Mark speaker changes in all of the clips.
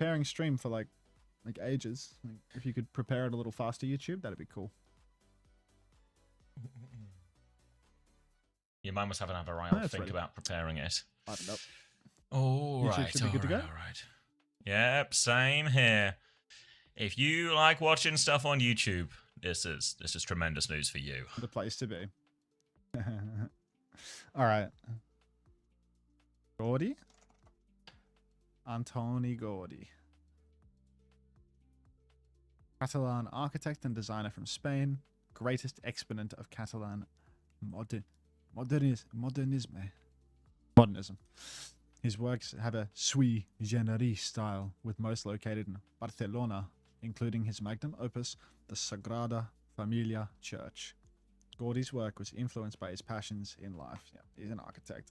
Speaker 1: preparing stream for like ages. Like, if you could prepare it a little faster, YouTube, that'd be cool.
Speaker 2: Your mind must have another while to think
Speaker 1: ready.
Speaker 2: about preparing it.
Speaker 1: I don't know.
Speaker 2: All
Speaker 1: YouTube
Speaker 2: right,
Speaker 1: should be good to go.
Speaker 2: all right. Yep, same here. If you like watching stuff on YouTube, this is tremendous news for you.
Speaker 1: The place to be. All right. Gaudi. Antoni Gaudi. Catalan architect and designer from Spain. Greatest exponent of Catalan modernism. His works have a sui generis style, with most located in Barcelona, including his magnum opus, the Sagrada Familia Church. Gaudi's work was influenced by his passions in life. Yeah, he's an architect.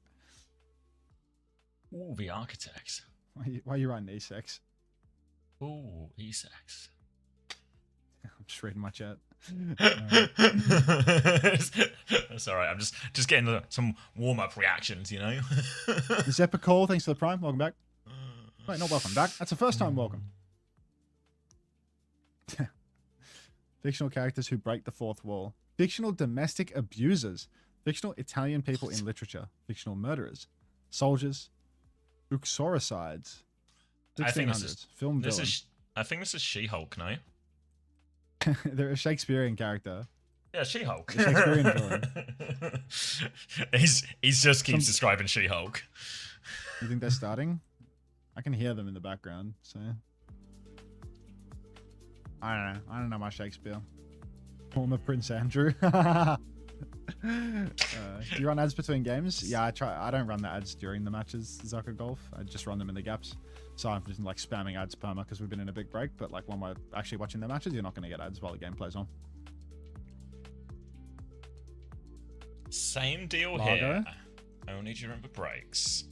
Speaker 2: Ooh, the architect.
Speaker 1: Why are you writing E6?
Speaker 2: Ooh, E6.
Speaker 1: I'm just reading my chat.
Speaker 2: That's all right. I'm just getting some warm-up reactions, you know?
Speaker 1: Zepicol, thanks for the prime. Welcome back. Wait, not welcome back. That's the first time welcome. Fictional characters who break the fourth wall. Fictional domestic abusers. Fictional Italian people in literature. Fictional murderers. Soldiers. Uxoricides. 1600s. Film villain.
Speaker 2: I think this is She-Hulk, no?
Speaker 1: They're a Shakespearean character.
Speaker 2: Yeah, She-Hulk.
Speaker 1: A Shakespearean villain.
Speaker 2: He's just keeps describing She-Hulk.
Speaker 1: You think they're starting? I can hear them in the background, so... I don't know my Shakespeare. Former Prince Andrew. Do you run ads between games? Yeah, I try. I don't run the ads during the matches, Zucker Golf. I just run them in the gaps. So I'm just like spamming ads perma because we've been in a big break. But like when we're actually watching the matches, you're not going to get ads while the game plays on.
Speaker 2: Same deal here. Only during the breaks.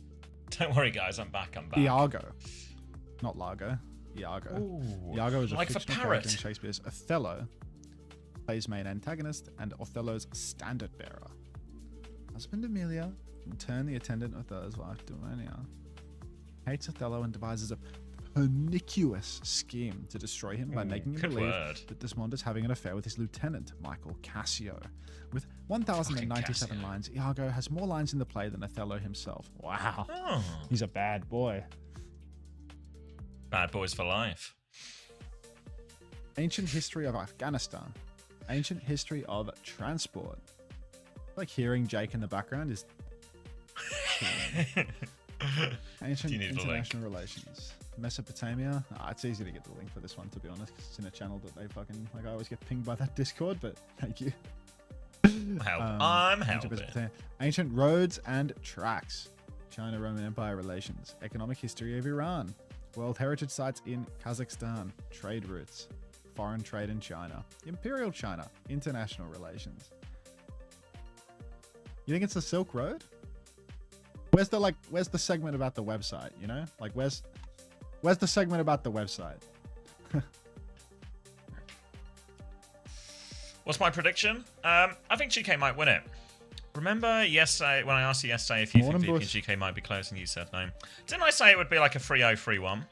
Speaker 2: Don't worry, guys. I'm back.
Speaker 1: Iago. Not Largo. Iago.
Speaker 2: Ooh,
Speaker 1: Iago is a
Speaker 2: like
Speaker 1: fictional character in Shakespeare's Othello. Plays main antagonist and Othello's standard bearer. Husband Emilia can turn the attendant Othello's wife Duania. Hates Othello and devises a pernicious scheme to destroy him by making him believe that Desmond is having an affair with his lieutenant, Michael Cassio. With 1,097 lines, Iago has more lines in the play than Othello himself. Wow.
Speaker 2: Oh.
Speaker 1: He's a bad boy.
Speaker 2: Bad boys for life.
Speaker 1: Ancient history of Afghanistan. Ancient history of transport. Like hearing Jake in the background is... Ancient international relations. Mesopotamia. It's easy to get the link for this one, to be honest, 'cause it's in a channel that they fucking... Like, I always get pinged by that Discord, but thank you.
Speaker 2: I'm helping.
Speaker 1: Ancient roads and tracks. China-Roman Empire relations. Economic history of Iran. World heritage sites in Kazakhstan. Trade routes. Foreign trade in China. Imperial China. International relations. You think it's the Silk Road? Where's the segment about the website, you know? Like, where's the segment about the website?
Speaker 2: What's my prediction? I think GK might win it. Remember yesterday, when I asked you yesterday if you think GK might be close and you said no. Didn't I say it would be like a 3-0, 3-1?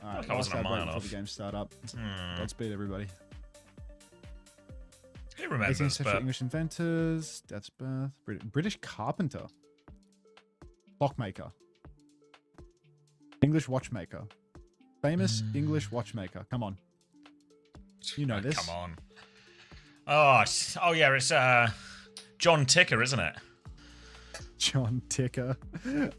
Speaker 1: Alright, I wasn't a mile off. Before the game start up. Godspeed, everybody.
Speaker 2: Who remembers?
Speaker 1: 18th century English inventors, death's birth, British carpenter, clockmaker, English watchmaker, famous English watchmaker. Come on, you know this.
Speaker 2: Come on. Oh yeah, it's John Ticker, isn't it?
Speaker 1: John Ticker.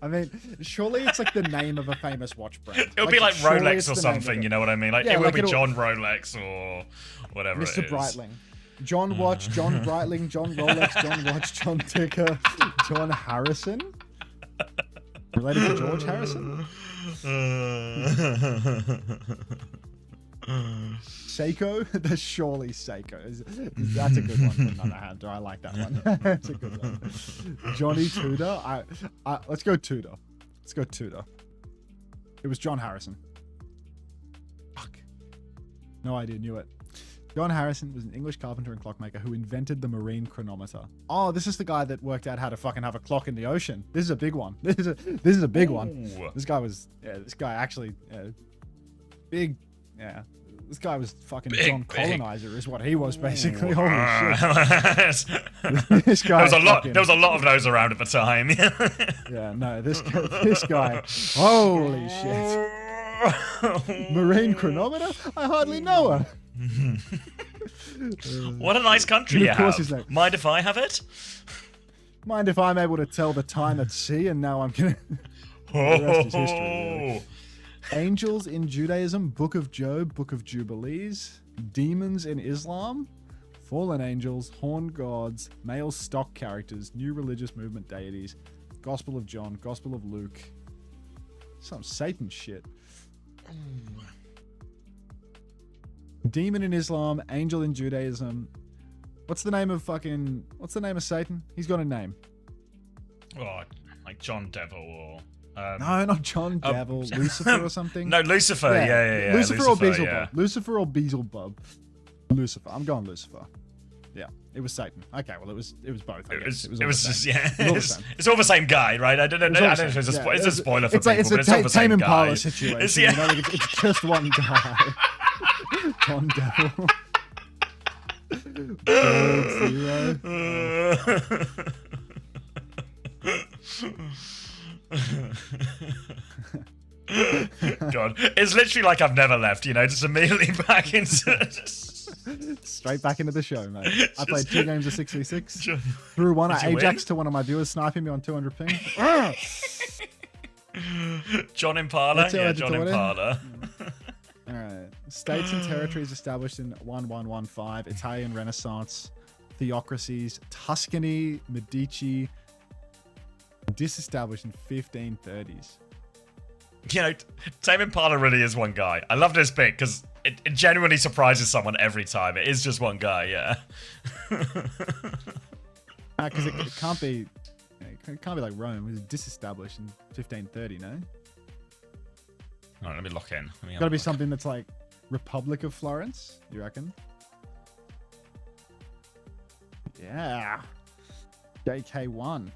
Speaker 1: I mean, surely it's like the name of a famous watch brand.
Speaker 2: It'll be like Rolex or something, you know what I mean? Like, yeah, it will be John Rolex or whatever
Speaker 1: Mr.
Speaker 2: it is.
Speaker 1: Breitling. John Watch, John Breitling, John Rolex, John Watch, John Ticker, John Harrison? Related to George Harrison? Seiko? There's surely Seiko. That's a good one from another hand. I like that one. That's a good one. Johnny Tudor? Let's go Tudor. Let's go Tudor. It was John Harrison. Fuck. No idea, knew it. John Harrison was an English carpenter and clockmaker who invented the marine chronometer. Oh, this is the guy that worked out how to fucking have a clock in the ocean. This is a big one. This is a big one. This guy was, this guy actually, big, This guy was fucking John Colonizer, is what he was basically. Holy shit! This guy.
Speaker 2: There was a lot of those around at the time.
Speaker 1: Yeah, no, this guy. Holy shit! Marine chronometer? I hardly know her.
Speaker 2: What a nice country you have. Mind if I have it?
Speaker 1: Mind if I'm able to tell the time at sea? And now I'm gonna. The rest is history, really. Angels in Judaism, Book of Job, Book of Jubilees, demons in Islam, fallen angels, horned gods, male stock characters, new religious movement deities, Gospel of John, Gospel of Luke, some Satan shit. Demon in Islam, angel in Judaism. What's the name of Satan? He's got a name.
Speaker 2: Oh, like John Devil or...
Speaker 1: no, not John Devil. Lucifer or something?
Speaker 2: No, Lucifer. Yeah.
Speaker 1: Lucifer or Beelzebub. Yeah. Lucifer or Beelzebub. Lucifer. I'm going Lucifer. Yeah, it was Satan. Okay, well, it was both. It was just it's all the same guy, right? I don't know. I don't know if it's a spoiler for people, but it's all the same guy. Tame Impala situation. You know, like it's just one guy. John Devil.
Speaker 2: God, it's literally like I've never left, you know, just immediately back into
Speaker 1: straight back into the show, mate. I played 2 games of 6v6. Threw one at Ajax to one of my viewers sniping me on 200 ping.
Speaker 2: John Impala. Yeah, John Impala.
Speaker 1: Alright. States and territories established in 1115. Italian Renaissance. Theocracies. Tuscany. Medici. Disestablished in 1530s.
Speaker 2: You know, Tame Impala really is one guy. I love this bit because it genuinely surprises someone every time. It is just one guy, yeah.
Speaker 1: Because it can't be... It can't be like Rome. It was disestablished in 1530, no?
Speaker 2: Alright, let me lock in.
Speaker 1: Gotta be something that's like Republic of Florence, you reckon? Yeah. JK1.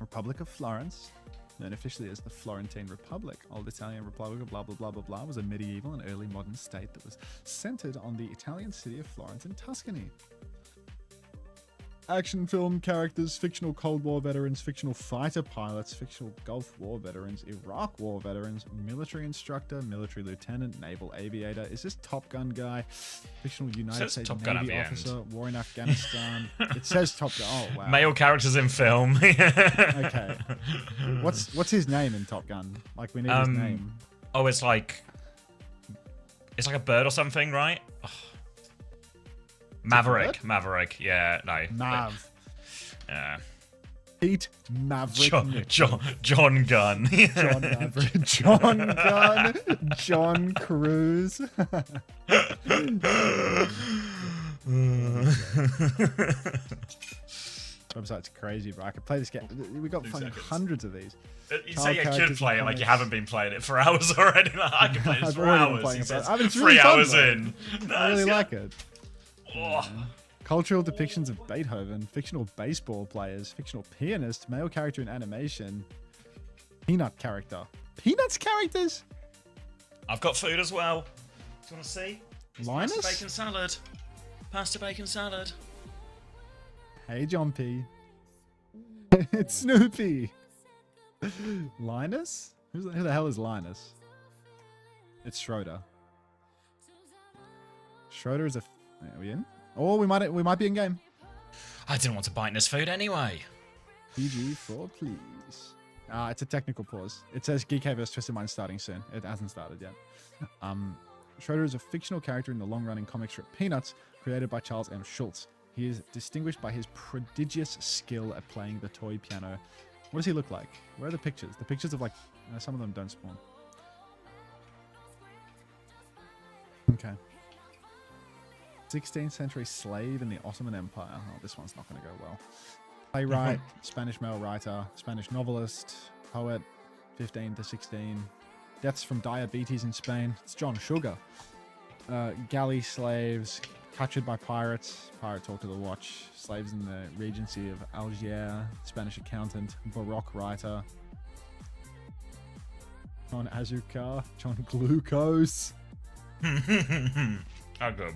Speaker 1: Republic of Florence, known officially as the Florentine Republic, Old Italian Republic, blah, blah, blah, blah, blah, was a medieval and early modern state that was centered on the Italian city of Florence in Tuscany. Action film characters, fictional Cold War veterans, fictional fighter pilots, fictional Gulf War veterans, Iraq War veterans, military instructor, military lieutenant, naval aviator. Is this Top Gun guy? Fictional United States Navy officer, war in Afghanistan. It says Top Gun. Oh, wow.
Speaker 2: Male characters in film.
Speaker 1: Okay. What's his name in Top Gun? Like, we need his name.
Speaker 2: Oh, it's like a bird or something, right? Oh. Maverick. Yeah, no.
Speaker 1: Mav.
Speaker 2: Yeah.
Speaker 1: Pete Maverick.
Speaker 2: John Gunn.
Speaker 1: John Maverick. John Gunn. John Cruise. Website's crazy, bro. I could play this game. We got fucking hundreds of these.
Speaker 2: You say you could play it like you haven't been playing it for hours already. Like, I can play this for hours. He says, 3 hours in.
Speaker 1: I really like it. Cultural depictions of Beethoven, fictional baseball players, fictional pianist, male character in animation, peanut character. Peanuts characters?
Speaker 2: I've got food as well. Do you want to see?
Speaker 1: Linus?
Speaker 2: Pasta bacon salad. Pasta bacon salad.
Speaker 1: Hey, John P. It's Snoopy. Linus? Who the hell is Linus? It's Schroeder. Schroeder is a... Are we in? Oh, we might be in game.
Speaker 2: I didn't want to bite in this food anyway.
Speaker 1: PG4, please. It's a technical pause. It says GK vs Twisted Mind starting soon. It hasn't started yet. Schroeder is a fictional character in the long-running comic strip Peanuts, created by Charles M. Schulz. He is distinguished by his prodigious skill at playing the toy piano. What does he look like? Where are the pictures? The pictures of, like, some of them don't spawn. Okay. 16th century slave in the Ottoman Empire. Oh, this one's not going to go well. Playwright, Spanish male writer, Spanish novelist, poet, 15 to 16. Deaths from diabetes in Spain. It's John Sugar. Galley slaves captured by pirates. Pirate talk to the watch. Slaves in the Regency of Algiers. Spanish accountant. Baroque writer. John Azucar. John Glucose.
Speaker 2: How good.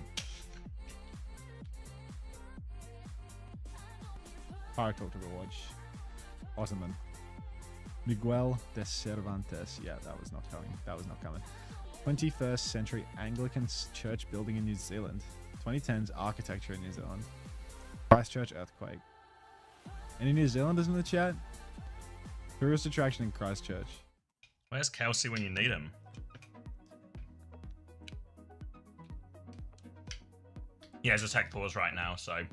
Speaker 1: Pirate talk to the watch. Ottoman. Miguel de Cervantes. Yeah, that was not coming. That was not coming. 21st century Anglican church building in New Zealand. 2010s architecture in New Zealand. Christchurch earthquake. Any New Zealanders in the chat? Tourist attraction in Christchurch.
Speaker 2: Where's Kelsey when you need him? He has a tech pause right now, so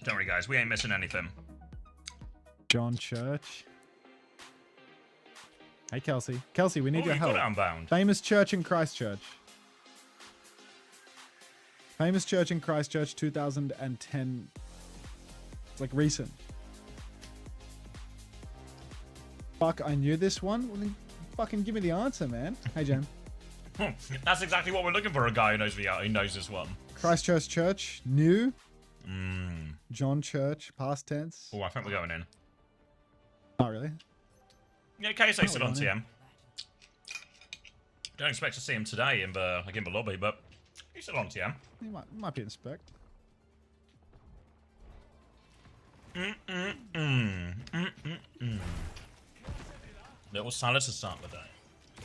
Speaker 2: don't worry, guys. We ain't missing anything.
Speaker 1: John Church. Hey, Kelsey. Kelsey, we need your help.
Speaker 2: Unbound.
Speaker 1: Famous church in Christchurch. Famous church in Christchurch, 2010. It's like recent. Fuck, I knew this one. Well, then fucking give me the answer, man. Hey, Jen.
Speaker 2: That's exactly what we're looking for. A guy who knows he knows this one.
Speaker 1: Christchurch Church, new. John Church, past tense.
Speaker 2: Oh, I think we're going in.
Speaker 1: Oh, really?
Speaker 2: Yeah, KSA's still on TM. Don't expect to see him today in the lobby, but he's still on TM.
Speaker 1: He might be in spec.
Speaker 2: Little salad to start the day.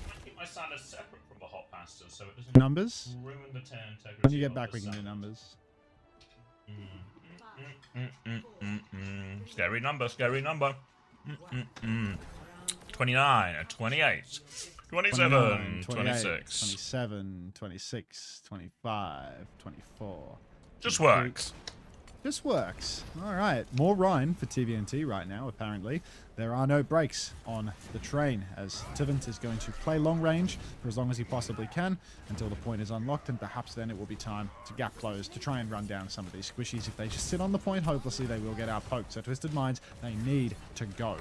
Speaker 2: I keep my salad separate from the hot pasta so it doesn't
Speaker 1: Numbers?
Speaker 2: ruin the integrity.
Speaker 1: When you get back, we can do numbers.
Speaker 2: Scary number, scary number. 29, 28, 27, 26.
Speaker 1: 27, 26, 25, 24.
Speaker 2: Just works.
Speaker 1: Just works. All right. More Rhine for TVNT right now, apparently. There are no brakes on the train, as Tivant is going to play long range for as long as he possibly can until the point is unlocked, and perhaps then it will be time to gap close to try and run down some of these squishies. If they just sit on the point, hopelessly, they will get outpoked. So Twisted Minds, they need to go.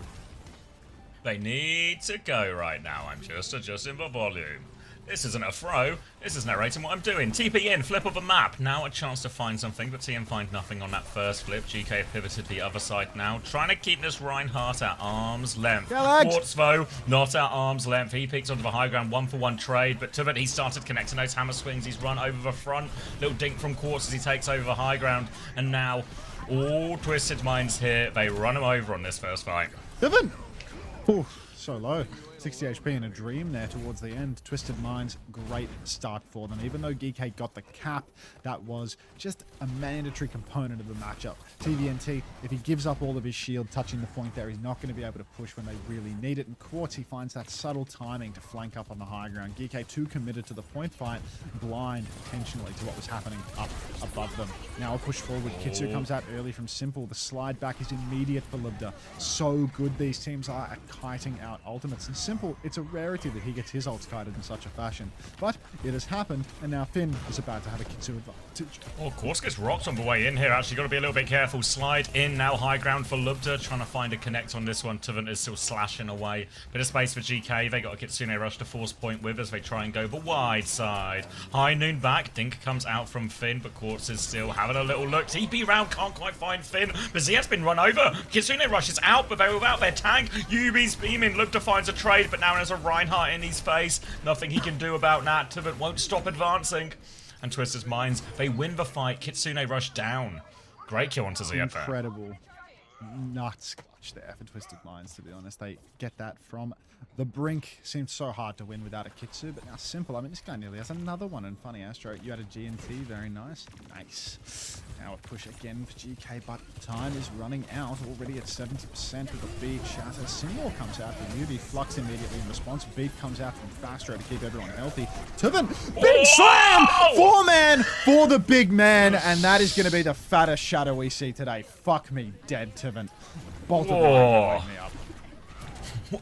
Speaker 2: They need to go right now. I'm just adjusting the volume. This isn't a throw. This is narrating what I'm doing. TP in, flip of a map. Now a chance to find something, but TM find nothing on that first flip. GK pivoted the other side now, trying to keep this Reinhardt at arm's length. Quartz, though, not at arm's length. He peeks onto the high ground, 1-for-1 trade, but to it, he started connecting those hammer swings. He's run over the front. Little dink from Quartz as he takes over the high ground, and now all Twisted Minds here. They run him over on this first fight.
Speaker 1: Tivant! Ooh, so low. 60 HP in a dream there towards the end. Twisted Minds, great start for them. Even though GK got the cap, that was just a mandatory component of the matchup. TVNT, if he gives up all of his shield touching the point there, he's not going to be able to push when they really need it. And Quartz, he finds that subtle timing to flank up on the high ground. GK too committed to the point fight, blind intentionally to what was happening up above them. Now a push forward. Kitsu comes out early from Simple. The slide back is immediate for Libda. So good these teams are at kiting out ultimates. And Simple, it's a rarity that he gets his ults kited in such a fashion. But it has happened, and now Finn is about to have a Kitsu advantage.
Speaker 2: Oh, Quartz gets rocked on the way in here. Actually, got to be a little bit careful. Slide in now, high ground for Lubda, trying to find a connect on this one. Tivant is still slashing away. Bit of space for GK. They got a Kitsune Rush to force point with as they try and go the wide side. High noon back. Dink comes out from Finn, but Quartz is still having a little look. TP round, can't quite find Finn, but Ziad's been run over. Kitsune Rush is out, but they're without their tank. UB's beaming. Lubda finds a trade, but now there's a Reinhardt in his face. Nothing he can do about that. Tivant won't stop advancing. And Twisted Minds, they win the fight. Kitsune Rush down. Great kill onto Ziad there.
Speaker 1: Incredible. Nuts clutch there for Twisted Minds, to be honest. They get that from the brink. Seemed so hard to win without a Kitsu, but now Simple. I mean, this guy nearly has another one. And funny, Astro, you had a GNT. Very nice. Nice. Now a push again for GK, but time is running out. Already at 70% with the beat shatter. Simple comes out for UV. Flux immediately in response. Beat comes out from Fastro to keep everyone healthy. Tivant, big slam! 4-man for the big man, and that is going to be the fattest shadow we see today. Fuck me dead, Tivant. Bolted right, wake me up.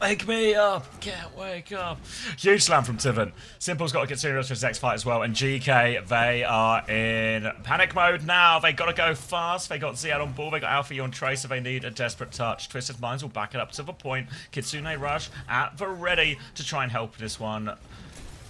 Speaker 2: Wake me up! Can't wake up! Huge slam from Tivant. Simple's got to get serious for his next fight as well. And GK, they are in panic mode now. They got to go fast. They got Ziad on board. They got Alfie on Trace, so they need a desperate touch. Twisted Minds will back it up to the point. Kitsune Rush at the ready to try and help this one.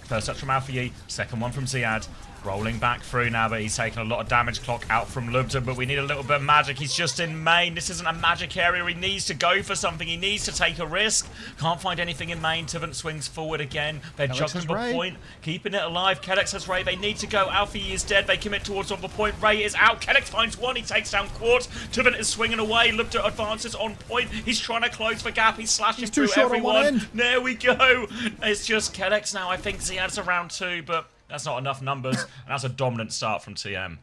Speaker 2: First touch from Alpha Yi, second one from Ziad. Rolling back through now, but he's taking a lot of damage. Clock out from Lubda, but we need a little bit of magic. He's just in main. This isn't a magic area. He needs to go for something. He needs to take a risk. Can't find anything in main. Tivant swings forward again. They're juggling the point, keeping it alive. Kellex has Ray. They need to go. Alpha Yi is dead. They commit towards on the point. Ray is out. Kellex finds one. He takes down Quartz. Tivant is swinging away. Lubda advances on point. He's trying to close the gap. He's slashing through everyone. There we go. It's just Kellex now. I think Ziad's around 2, but that's not enough numbers, and that's a dominant start from TM.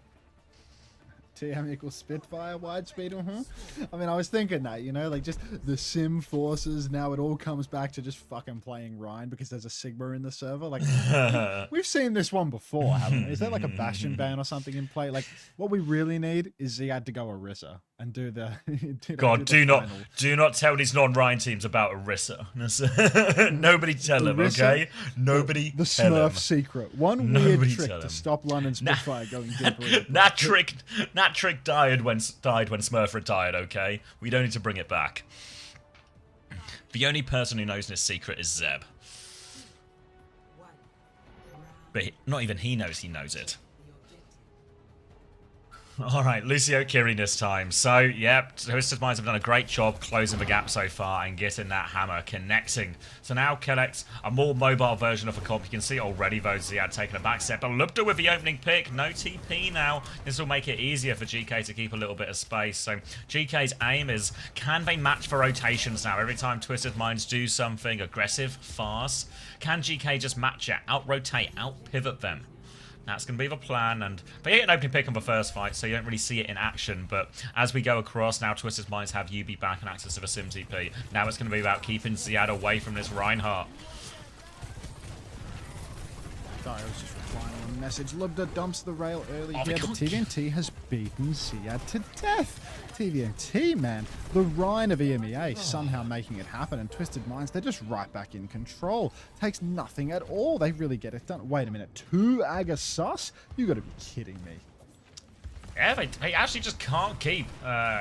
Speaker 1: TM equals Spitfire, wide speed, I mean, I was thinking that, you know, like just the sim forces, now it all comes back to just fucking playing Rhine because there's a Sigma in the server. Like, we've seen this one before, haven't we? Is there like a Bastion ban or something in play? Like, what we really need is Ziad to go Orisa and do the...
Speaker 2: God, do not tell these non-Rhine teams about Orisa. Nobody tell them, okay? Nobody
Speaker 1: the
Speaker 2: tell them.
Speaker 1: Smurf secret. One weird trick to stop London Spitfire going deeper.
Speaker 2: That trick died when Smurf retired, okay? We don't need to bring it back. The only person who knows this secret is Zeb. But not even he knows it. Alright, Lucio Kiri this time. So, yep, Twisted Minds have done a great job closing the gap so far and getting that hammer connecting. So now Kellex, a more mobile version of a comp. You can see already though Ziad taking a back step. But Lubda with the opening pick, no TP now. This will make it easier for GK to keep a little bit of space. So GK's aim is, can they match for rotations now? Every time Twisted Minds do something aggressive, fast, can GK just match it, out-rotate, out-pivot them? That's going to be the plan, and they get an opening pick on the first fight, so you don't really see it in action, but as we go across, now Twisted Minds have UB back and access to the Sim TP. Now it's going to be about keeping Ziad away from this Reinhardt.
Speaker 1: Sorry, I was just replying on a message. Lubda dumps the rail early here, but TVNT has beaten Ziad to death. TVNT, man. The Rhine of EMEA somehow making it happen, and Twisted Minds, they're just right back in control. Takes nothing at all. They really get it done. Wait a minute. 2 Agasus? You gotta be kidding me.
Speaker 2: Yeah, they actually just can't keep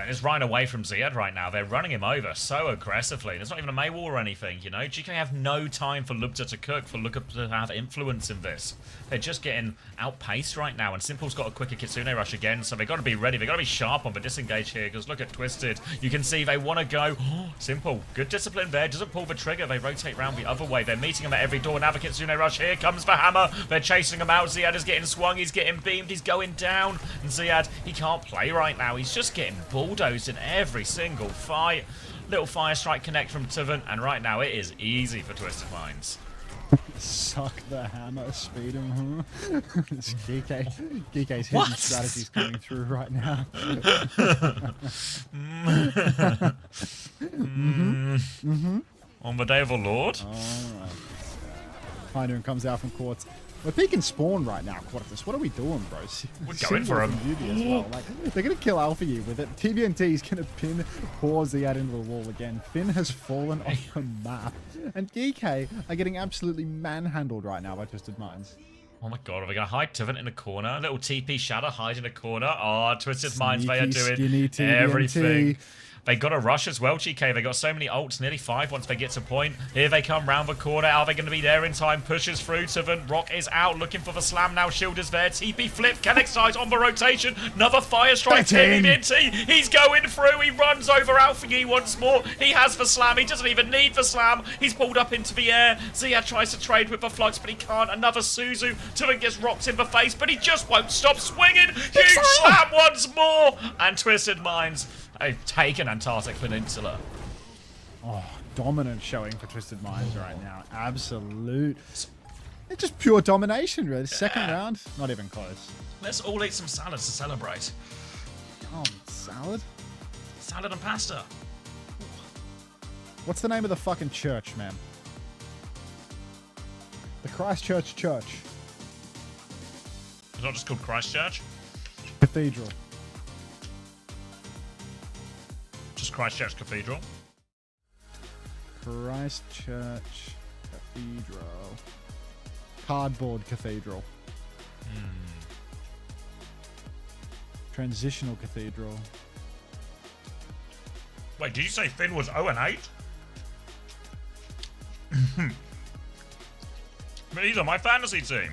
Speaker 2: his Rhine away from Ziad right now. They're running him over so aggressively. There's not even a May War or anything, you know? GK have no time for Lubda to cook, for Lubda to have influence in this. They're just getting outpaced right now, and Simple's got a quicker Kitsune rush again, so they've got to be ready. They've got to be sharp on the disengage here, because look at Twisted. You can see they want to go. Simple. Good discipline there. Doesn't pull the trigger. They rotate around the other way. They're meeting him at every door. Now the Kitsune rush. Here comes the hammer. They're chasing him out. Ziad is getting swung. He's getting beamed. He's going down. And Ziad, he can't play right now. He's just getting bulldozed in every single fight. Little fire strike connect from Tivant, and right now it is easy for Twisted Minds.
Speaker 1: Suck the hammer, speed him, GK's hidden strategies coming through right now.
Speaker 2: On the day of the Lord.
Speaker 1: Alright. Pindoon comes out from Quartz. We're peeking spawn right now, Quartus. What are we doing, bros?
Speaker 2: We're going for him.
Speaker 1: As well. Like, they're going to kill Alpha U with it. TBNT is going to pin poor Ziad into the wall again. Finn has fallen off the map. And GK are getting absolutely manhandled right now by Twisted Minds.
Speaker 2: Oh my god, are we going to hide Tivant in a corner? A little TP shadow hide in a corner. Oh, Twisted Minds, they are doing everything. They got a rush as well, GK. They got so many ults, nearly 5 once they get to point. Here they come round the corner. Are they going to be there in time? Pushes through. Tivant. Rock is out, looking for the slam now. Shield is there. TP flip. Kellex dies on the rotation. Another fire strike. TVNT. He's going through. He runs over Alpha Yi once more. He has the slam. He doesn't even need the slam. He's pulled up into the air. Ziad tries to trade with the flux, but he can't. Another Suzu. Tivant gets rocked in the face, but he just won't stop swinging. Huge slam once more. And Twisted Minds, they've taken Antarctic Peninsula.
Speaker 1: Oh, dominant showing for Twisted Minds right now. Absolute. It's just pure domination, really. Second round, not even close.
Speaker 2: Let's all eat some salad to celebrate.
Speaker 1: Oh, salad?
Speaker 2: Salad and pasta.
Speaker 1: What's the name of the fucking church, man? The Christchurch Church.
Speaker 2: It's not just called Christchurch?
Speaker 1: Cathedral.
Speaker 2: Christchurch Cathedral.
Speaker 1: Christchurch Cathedral. Cardboard Cathedral. Transitional Cathedral.
Speaker 2: Wait, did you say Finn was 0-8? These are my fantasy team.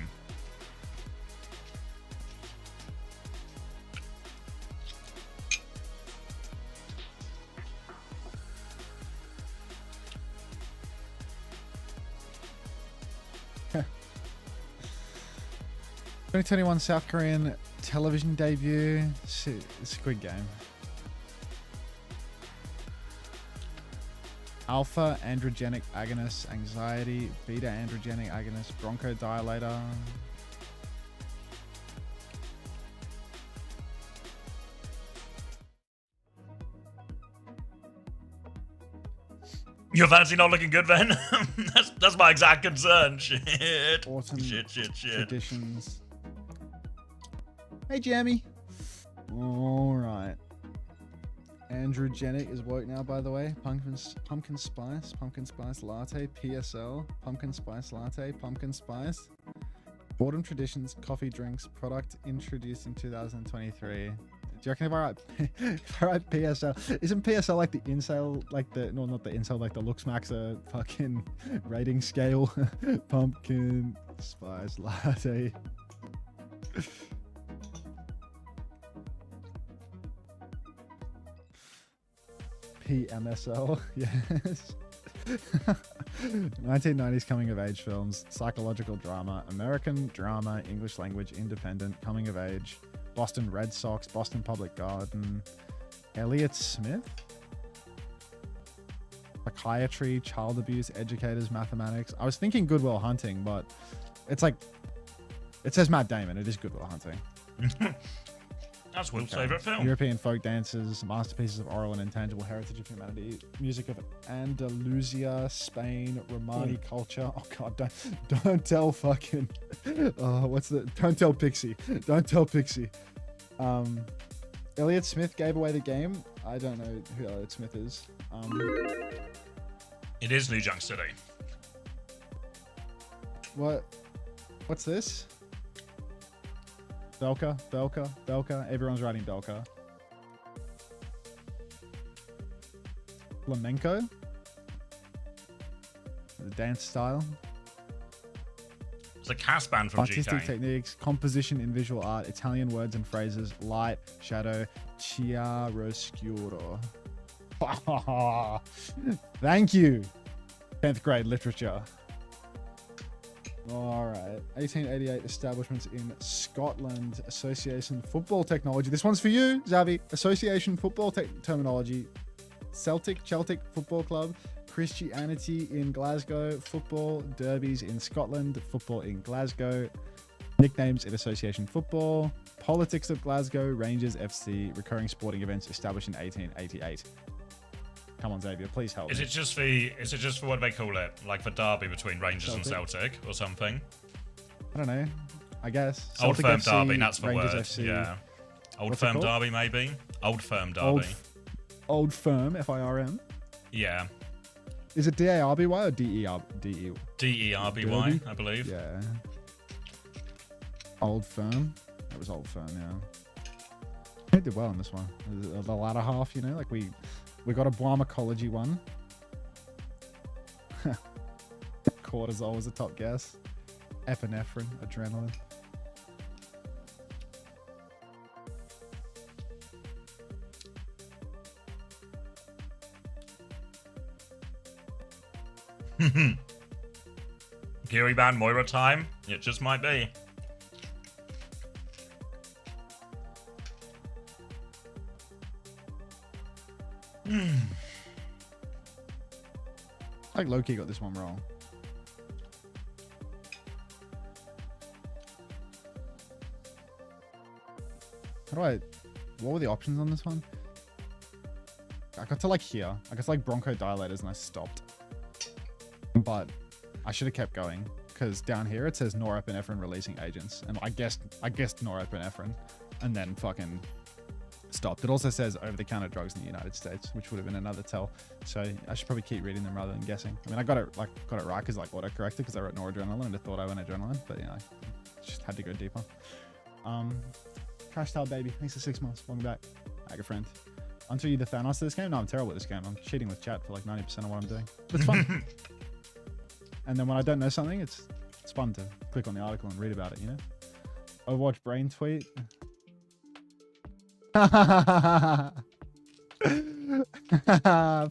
Speaker 1: "2021 South Korean television debut. Squid Game. Alpha androgenic agonist, anxiety, beta androgenic agonist, bronchodilator."
Speaker 2: Your fantasy not looking good, then? that's my exact concern. Shit.
Speaker 1: Autumn
Speaker 2: Shit.
Speaker 1: traditions. Hey, Jammy. All right. Androgenic is woke now, by the way. Pumpkin spice latte, PSL, pumpkin spice latte, pumpkin spice. Autumn traditions, coffee drinks, product introduced in 2023. Do you reckon if I write PSL, isn't PSL like the incel, like the, no, not the incel, like the Luxmaxer fucking rating scale? Pumpkin spice latte. PMSL, yes. 1990s coming of age films, psychological drama, American drama, English language, independent, coming of age, Boston Red Sox, Boston Public Garden, Elliott Smith, psychiatry, child abuse, educators, mathematics. I was thinking Good Will Hunting, but it's like, it says Matt Damon. It is Good Will Hunting.
Speaker 2: That's Will's favourite film.
Speaker 1: European folk dances, masterpieces of oral and intangible heritage of humanity, music of Andalusia, Spain, Romani culture. Oh god, don't tell fucking don't tell Pixie. Don't tell Pixie. Elliott Smith gave away the game. I don't know who Elliott Smith is.
Speaker 2: It is New Junk City.
Speaker 1: What's this? Belka. Everyone's writing Belka. Flamenco. The dance style.
Speaker 2: It's a cast band from
Speaker 1: Artistic
Speaker 2: GK.
Speaker 1: techniques, composition in visual art, Italian words and phrases, light, shadow, chiaroscuro. Thank you. 10th grade literature. All right. 1888 establishments in Scotland. Association football technology. This one's for you, Zavi. Association football terminology. Celtic Football Club. Christianity in Glasgow. Football derbies in Scotland. Football in Glasgow. Nicknames in association football. Politics of Glasgow. Rangers FC. Recurring sporting events established in 1888. Come on, Xavier, please help.
Speaker 2: Is it just for what do they call it? Like the derby between Rangers and Celtic or something?
Speaker 1: I don't know. I guess.
Speaker 2: Old
Speaker 1: Celtic
Speaker 2: Firm
Speaker 1: FC,
Speaker 2: Derby, that's the
Speaker 1: Rangers
Speaker 2: word.
Speaker 1: FC.
Speaker 2: Yeah. Old
Speaker 1: What's it
Speaker 2: Firm
Speaker 1: called?
Speaker 2: Derby, maybe? Old Firm Derby.
Speaker 1: Old Firm, FIRM.
Speaker 2: Yeah.
Speaker 1: Is it DARBY or DER?
Speaker 2: DERBY,
Speaker 1: Derby?
Speaker 2: I believe.
Speaker 1: Yeah. Old Firm. That was Old Firm, yeah. They did well on this one. The latter half, you know, like we got a Blamacology one. Cortisol was a top guess. Epinephrine, adrenaline.
Speaker 2: Geary Band Moira time? It just might be.
Speaker 1: Like Loki got this one wrong. What were the options on this one? I got to like here. I got to like bronchodilators and I stopped. But I should have kept going because down here it says norepinephrine releasing agents. And I guessed norepinephrine and then fucking stopped. It also says over-the-counter drugs in the United States, which would have been another tell. So I should probably keep reading them rather than guessing. I mean, I got it right because like auto-corrected because I wrote noradrenaline and I thought I went adrenaline, but you know, I just had to go deeper. Crash Tail Baby, thanks for 6 months. Welcome back. I got a friend. Until you the Thanos to this game? No, I'm terrible at this game. I'm cheating with chat for like 90% of what I'm doing. But it's fun. And then when I don't know something, it's It's fun to click on the article and read about it, you know? Overwatch brain tweet.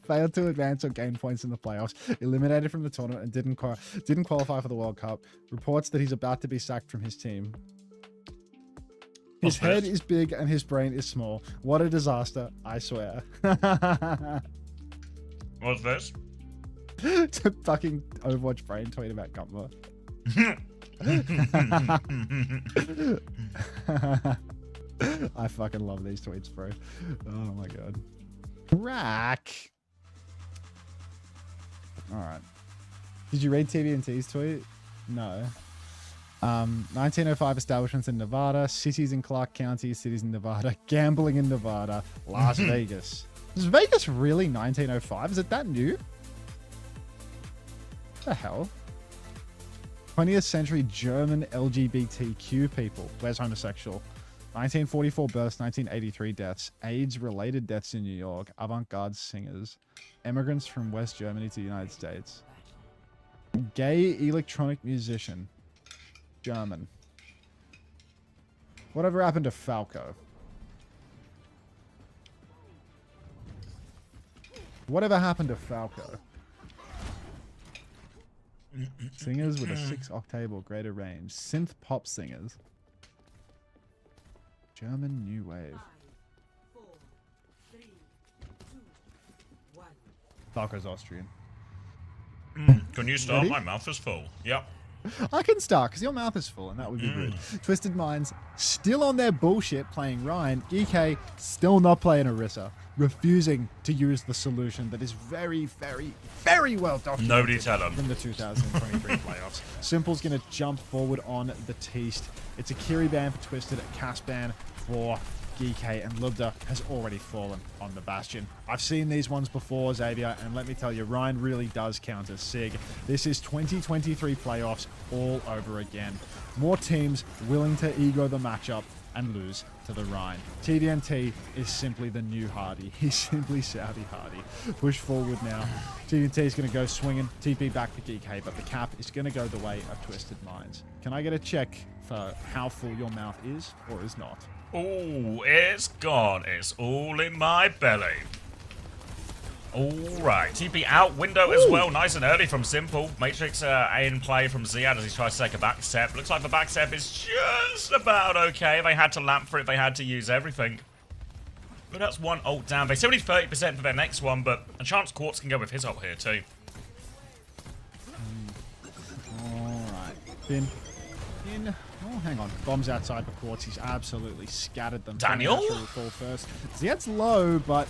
Speaker 1: Failed to advance or gain points in the playoffs. Eliminated from the tournament and didn't qualify for the World Cup. Reports that he's about to be sacked from his team. His head is big and his brain is small. What a disaster, I swear.
Speaker 2: What's this?
Speaker 1: It's a fucking Overwatch brain tweet about Gummer. I fucking love these tweets, bro. Oh my god. Rack. Alright. Did you read TVNT's tweet? No. 1905 establishments in Nevada, cities in Clark County, cities in Nevada, gambling in Nevada, Las Vegas. Is Vegas really 1905? Is it that new? What the hell? 20th century German LGBTQ people. Where's homosexual? 1944 births, 1983 deaths, AIDS-related deaths in New York, avant-garde singers, immigrants from West Germany to the United States. Gay electronic musician. German. Whatever happened to Falco? Whatever happened to Falco? Singers with a 6-octave or greater range. Synth pop singers. German New Wave.
Speaker 3: 5, 4, 3, 2, 1.
Speaker 1: Falco's Austrian.
Speaker 2: Can you start?
Speaker 1: Ready?
Speaker 2: My mouth is full. Yep.
Speaker 1: I can start because your mouth is full and that would be rude. Twisted Minds still on their bullshit playing Ryan. EK still not playing Orisa. Refusing to use the solution that is very, very, very well documented.
Speaker 2: Nobody tell them.
Speaker 1: From the 2023 playoffs. Simple's going to jump forward on the Teast. It's a Kiri ban for Twisted, a cast ban for GK, and Lubda has already fallen on the Bastion. I've seen these ones before, Xavier, and let me tell you, Ryan really does count as Sig. This is 2023 playoffs all over again. More teams willing to ego the matchup and lose to the Rhine. TVNT is simply the new Hardy. He's simply Saudi Hardy. Push forward now. TVNT is going to go swinging. TP back for GK, but the cap is going to go the way of Twisted Minds. Can I get a check for how full your mouth is or is not?
Speaker 2: Oh, it's gone. It's all in my belly. Alright, TP out window as well, nice and early from Simple. Matrix in play from Ziad as he tries to take a back step. Looks like the back step is just about okay. They had to lamp for it, they had to use everything. But that's one ult down. They still need 30% for their next one, but a chance Quartz can go with his ult here too.
Speaker 1: Alright, Finn. In. Oh, hang on. Bombs outside the Quartz. He's absolutely scattered them.
Speaker 2: Daniel?
Speaker 1: Will fall first. Ziad's low, but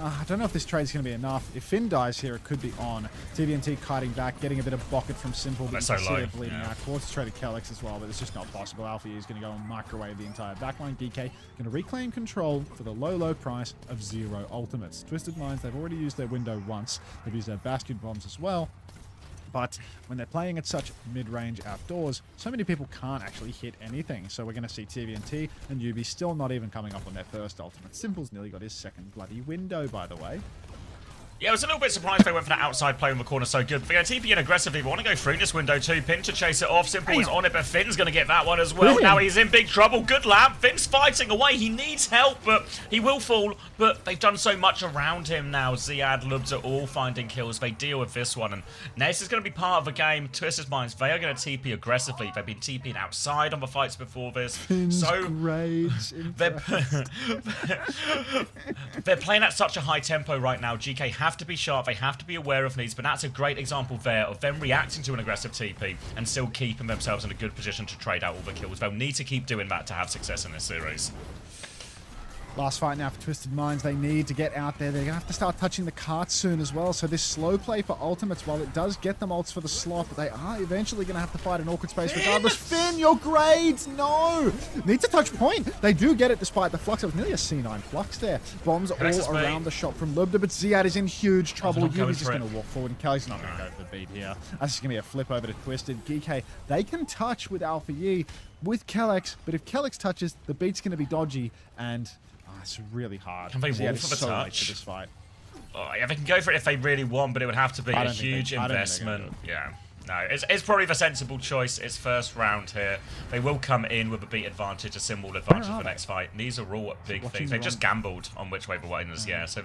Speaker 1: I don't know if this trade's going to be enough. If Finn dies here, it could be on. TVNT kiting back, getting a bit of bucket from Simple, but
Speaker 2: so
Speaker 1: you can see
Speaker 2: low.
Speaker 1: they're bleeding out. Quartz traded Kellex as well, but it's just not possible. Alpha E is going to go and microwave the entire backline. DK going to reclaim control for the low, low price of 0 ultimates. Twisted Minds, they've already used their window once. They've used their Bastion bombs as well. But when they're playing at such mid-range outdoors, so many people can't actually hit anything. So we're going to see TVNT and UB still not even coming up on their first ultimate. Simple's nearly got his second bloody window, by the way.
Speaker 2: Yeah, I was a little bit surprised they went for that outside play in the corner so good. But yeah, TP in aggressively, but want to go through this window too. Pin to chase it off. Simple is on it, but Finn's going to get that one as well. Now he's in big trouble. Good lap. Finn's fighting away. He needs help, but he will fall. But they've done so much around him now. Ziad, Lubs are all finding kills. They deal with this one. And Ness is going to be part of the game. Twisted Minds, they are going to TP aggressively. They've been TPing outside on the fights before this.
Speaker 1: Finn's
Speaker 2: So
Speaker 1: grades
Speaker 2: they're playing at such a high tempo right now. GK have to be sharp. They have to be aware of needs, but that's a great example there of them reacting to an aggressive TP and still keeping themselves in a good position to trade out all the kills. They'll need to keep doing that to have success in this series.
Speaker 1: Last fight now for Twisted Minds. They need to get out there. They're going to have to start touching the carts soon as well. So this slow play for ultimates, while it does get them ults for the slot, but they are eventually going to have to fight an awkward space regardless. Finn, your grades! No! Need to touch point. They do get it despite the flux. It was nearly a C9 flux there. Bombs all around the shop from Lubda, but Ziad is in huge trouble. Yubi's just going to walk forward, and Kelly's not going to go for the beat here. That's just going to be a flip over to Twisted. GK, they can touch with Alpha Yi, with Kellex, but if Kellex touches, the beat's going to be dodgy, and it's really hard.
Speaker 2: Can they wall for the
Speaker 1: so late
Speaker 2: touch?
Speaker 1: for this fight.
Speaker 2: Oh, yeah, they can go for it if they really want, but it would have to be a huge investment. Yeah. No, it's probably the sensible choice. It's first round here. They will come in with a beat advantage, a symbol advantage for the next fight. And these are all big things. They just gambled on which way the winners. Yeah, so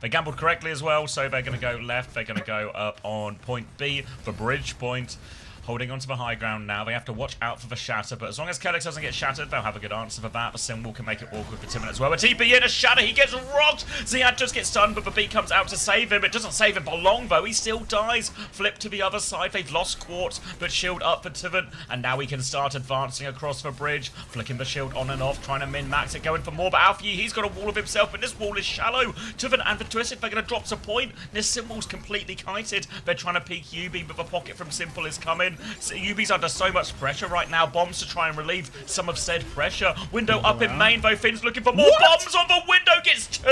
Speaker 2: they gambled correctly as well. So they're going to go left. They're going to go up on point B, the bridge point. Holding onto the high ground now. They have to watch out for the shatter, but as long as Kellex doesn't get shattered, they'll have a good answer for that. The symbol can make it awkward for Timon as well. A TP in, a shatter, he gets rocked! Ziad just gets stunned, but the beat comes out to save him. It doesn't save him for long, though. He still dies. Flip to the other side. They've lost Quartz, but shield up for Timon, and now he can start advancing across the bridge, flicking the shield on and off, trying to min-max it, going for more, but Alfie, he's got a wall of himself, but this wall is shallow. Timon and the Twisted, they're going to drop a point. This symbol's completely kited. They're trying to peek Yubi, but the pocket from Simple is coming. So Yubi's under so much pressure right now. Bombs to try and relieve some of said pressure. Window up in main, though. Finn's looking for more bombs on the window. Gets 2.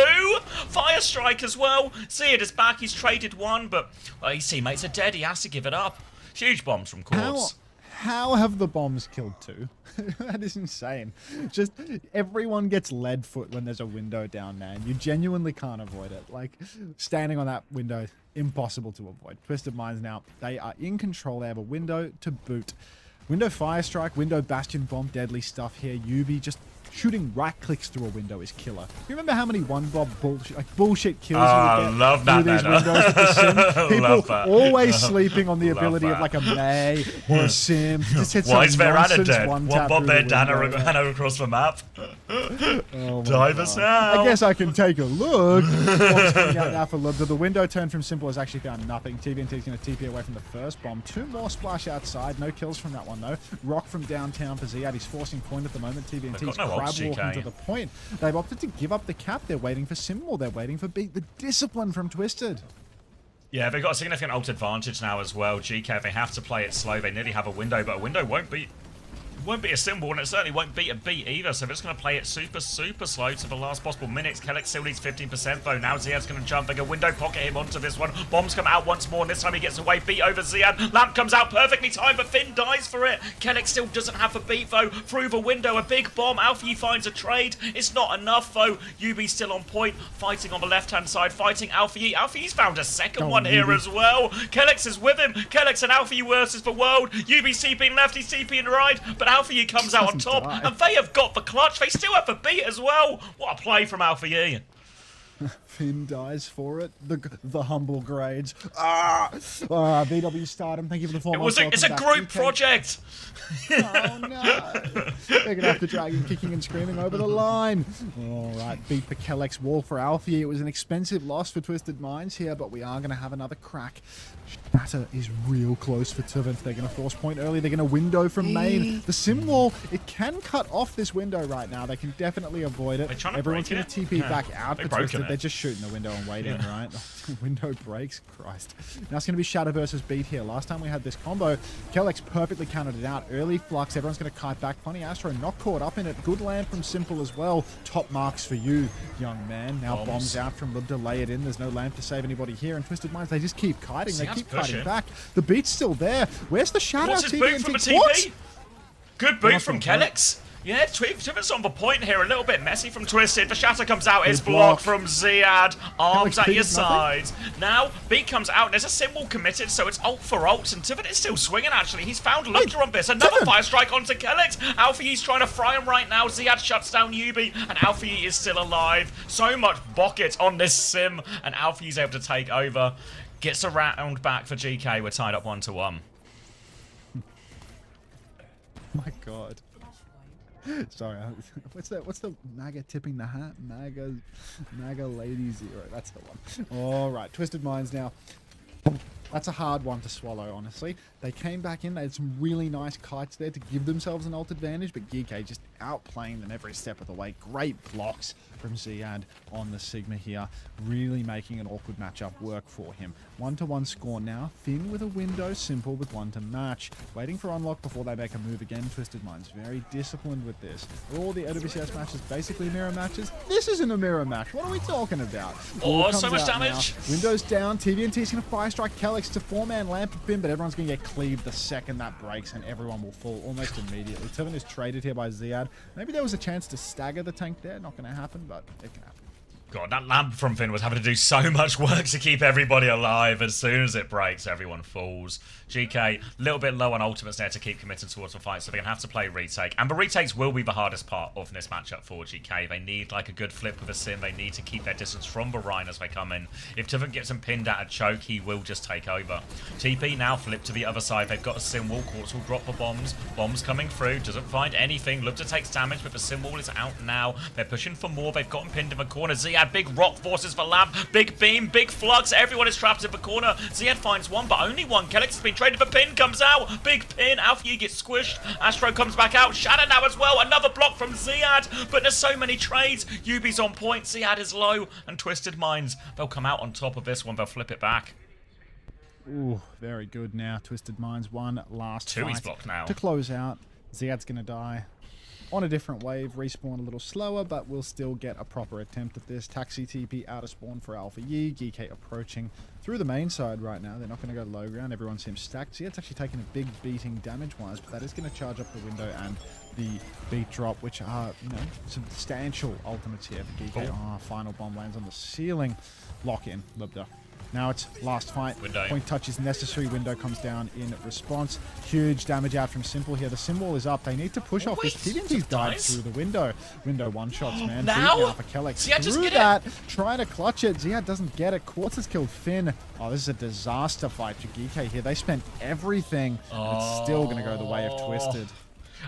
Speaker 2: Fire strike as well. See it is back. He's traded 1, but his teammates are dead. He has to give it up. Huge bombs from Quartz.
Speaker 1: How have the bombs killed 2? That is insane. Just everyone gets lead foot when there's a window down, man. You genuinely can't avoid it. Like, standing on that window, impossible to avoid. Twisted Minds now, they are in control. They have a window to boot. Window fire strike, window bastion bomb, deadly stuff here. Yubi just shooting right clicks through a window is killer. You remember how many one bob bullshit kills you would get
Speaker 2: love that,
Speaker 1: through these windows with the sim? People
Speaker 2: Love that.
Speaker 1: always sleeping on the ability of like a May or a sim. Just hit
Speaker 2: Why is
Speaker 1: some
Speaker 2: Verana
Speaker 1: nonsense
Speaker 2: dead?
Speaker 1: one
Speaker 2: What
Speaker 1: tap
Speaker 2: Bob
Speaker 1: through
Speaker 2: there,
Speaker 1: the
Speaker 2: Dan,
Speaker 1: window.
Speaker 2: ran across the map?
Speaker 1: Oh my
Speaker 2: Dive us
Speaker 1: God.
Speaker 2: now.
Speaker 1: I guess I can take a look. Bomb's coming out now for Lubda. The window turn from Simple has actually found nothing. TVNT's going to TP away from the first bomb. 2 more splash outside. No kills from that one though. Rock from downtown for Ziad. He's forcing point at the moment. TVNT's
Speaker 2: no
Speaker 1: crab
Speaker 2: ults,
Speaker 1: walking
Speaker 2: GK.
Speaker 1: to the point. They've opted to give up the cap. They're waiting for Simple. They're waiting for beat the discipline from Twisted.
Speaker 2: Yeah, they've got a significant ult advantage now as well. GK, they have to play it slow. They nearly have a window, but a window won't be a symbol, and it certainly won't beat a beat either, so they're just going to play it super slow to the last possible minutes. Kellex still needs 15% though. Now Ziad's going to jump. They go window pocket him onto this one. Bombs come out once more, and this time he gets away. Beat over Ziad. Lamp comes out perfectly timed, but Finn dies for it. Kellex still doesn't have a beat though. Through the window, a big bomb. Alfie finds a trade. It's not enough though. Yubi's still on point, fighting on the left-hand side, fighting Alfie. Alfie's found a second one here as well. Kellex is with him. Kellex and Alfie versus the world. Yubi's TPing left, he's TPing right, but Alfie comes out on top, and they have got the clutch. They still have the beat as well. What a play from Alpha E.
Speaker 1: Finn dies for it. The humble grades. VW Stardom, thank you for the 4 months.
Speaker 2: It's a group project.
Speaker 1: Oh no. They're going to have to drag him kicking and screaming over the line. All right, beat the Kellex wall for Alfie. It was an expensive loss for Twisted Minds here, but we are going to have another crack. Shatter is real close for Tuvant. They're going to force point early. They're going to window from main. The sim wall, it can cut off this window right now. They can definitely avoid it. Everyone's going to TP back out for Twisted. They're just shooting the window and waiting, right? Window breaks. Christ. Now it's going to be Shatter versus Beat here. Last time we had this combo, Kellex perfectly counted it out. Early flux. Everyone's going to kite back. Funny Astro not caught up in it. Good land from Simple as well. Top marks for you, young man. Now bombs out from Lubda. Lay it in. There's no lamp to save anybody here. And Twisted Minds, they just keep kiting. They keep kiting back. The beat's still there. Where's the Shadow?
Speaker 2: What's his boot from the TP? Good boot from Kellex. Yeah, Twiven's on the point here. A little bit messy from Twisted. The Shatter comes out. It's blocked from Ziad. Arms at your sides. Now, Beat comes out. There's a symbol committed, so it's ult for ult. And Tiven is still swinging, actually. He's found Lubda on this. Another fire strike onto Kellex. Alfie's trying to fry him right now. Ziad shuts down Yubi, and Alfie is still alive. So much bucket on this sim, and Alfie's able to take over. Gets a round back for GK. We're tied up 1-1.
Speaker 1: My God. Sorry, what's the MAGA tipping the hat? MAGA lady zero. That's the one. All right, Twisted Minds now. That's a hard one to swallow, honestly. They came back in, they had some really nice kites there to give themselves an ult advantage, but GK just outplaying them every step of the way. Great blocks from Ziad on the Sigma here, really making an awkward matchup work for him. 1-1 score now. Finn with a window, Simple with one to match. Waiting for unlock before they make a move again. Twisted Minds very disciplined with this. All the OWCS matches basically mirror matches. This isn't a mirror match. What are we talking about?
Speaker 2: Oh, so much damage.
Speaker 1: Now. Windows down. TVNT's going to fire strike Kellex to 4-man lamp of Finn, but everyone's going to get cleaved the second that breaks, and everyone will fall almost immediately. Tuvin is traded here by Ziad. Maybe there was a chance to stagger the tank there. Not going to happen, but it can happen.
Speaker 2: God, that lamp from Finn was having to do so much work to keep everybody alive. As soon as it breaks, everyone falls. GK, a little bit low on ultimates there to keep committing towards the fight, so they're going to have to play retake. And the retakes will be the hardest part of this matchup for GK. They need like a good flip with a sim. They need to keep their distance from the Rhine as they come in. If Tiffin gets him pinned at a choke, he will just take over. TP now flip to the other side. They've got a sim wall. Quartz will drop the bombs. Bombs coming through. Doesn't find anything. Lubda takes damage, but the sim wall is out now. They're pushing for more. They've got him pinned in the corner. Ziad, big rock forces for lamp. Big beam, big flux. Everyone is trapped in the corner. Ziad finds one, but only one. Kellex has been traded. The pin comes out. Big pin. Alfie gets squished. Astro comes back out. Shadow now as well. Another block from Ziad. But there's so many trades. Yubi's on point. Ziad is low. And Twisted Minds, they'll come out on top of this one. They'll flip it back.
Speaker 1: Ooh, very good now. Twisted Minds, one last fight
Speaker 2: He's blocked now.
Speaker 1: to close out. Ziad's going to die on a different wave. Respawn a little slower, but we'll still get a proper attempt at this. Taxi TP out of spawn for Alpha Yi. GK approaching through the main side right now. They're not going to go low ground. Everyone seems stacked. Ziad's actually taking a big beating damage-wise, but that is going to charge up the window and the beat drop, which are, you know, substantial ultimates here for GK. Oh, final bomb lands on the ceiling. Lock in, Lubda. Now it's last fight.
Speaker 2: Window.
Speaker 1: Point touch is necessary. Window comes down in response. Huge damage out from Simple here. The sim wall is up. They need to push off this. TVMG's died through the window. Window one-shots, man.
Speaker 2: Now?
Speaker 1: For Kellex.
Speaker 2: Ziad just
Speaker 1: Through
Speaker 2: get
Speaker 1: that, trying to clutch it. Ziad doesn't get it. Quartz has killed Finn. Oh, this is a disaster fight for GK here. They spent everything, and it's still going to go the way of Twisted.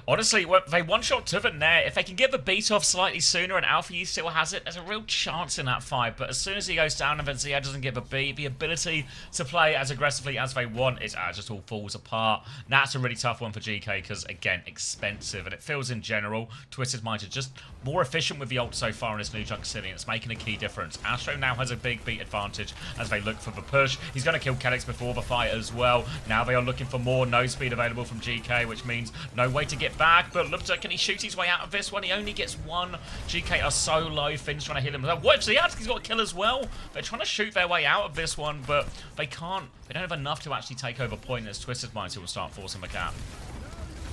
Speaker 2: Honestly, they one-shot Tiffin there. If they can get the beat off slightly sooner and Alpha E still has it, there's a real chance in that fight. But as soon as he goes down and then Ziad doesn't get the beat, the ability to play as aggressively as they want is just all falls apart. That's a really tough one for GK because, again, expensive. And it feels in general, Twisted Minds are just more efficient with the ult so far in this new Junk City, and it's making a key difference. Astro now has a big beat advantage as they look for the push. He's going to kill Kellex before the fight as well. Now they are looking for more no speed available from GK, which means no way to get back. But Lubda, can he shoot his way out of this one? He only gets one. GK are so low. Finn's trying to hit him. What? Ziad, he's got a kill as well. They're trying to shoot their way out of this one, but they can't. They don't have enough to actually take over point. There's Twisted Minds who will start forcing the cap.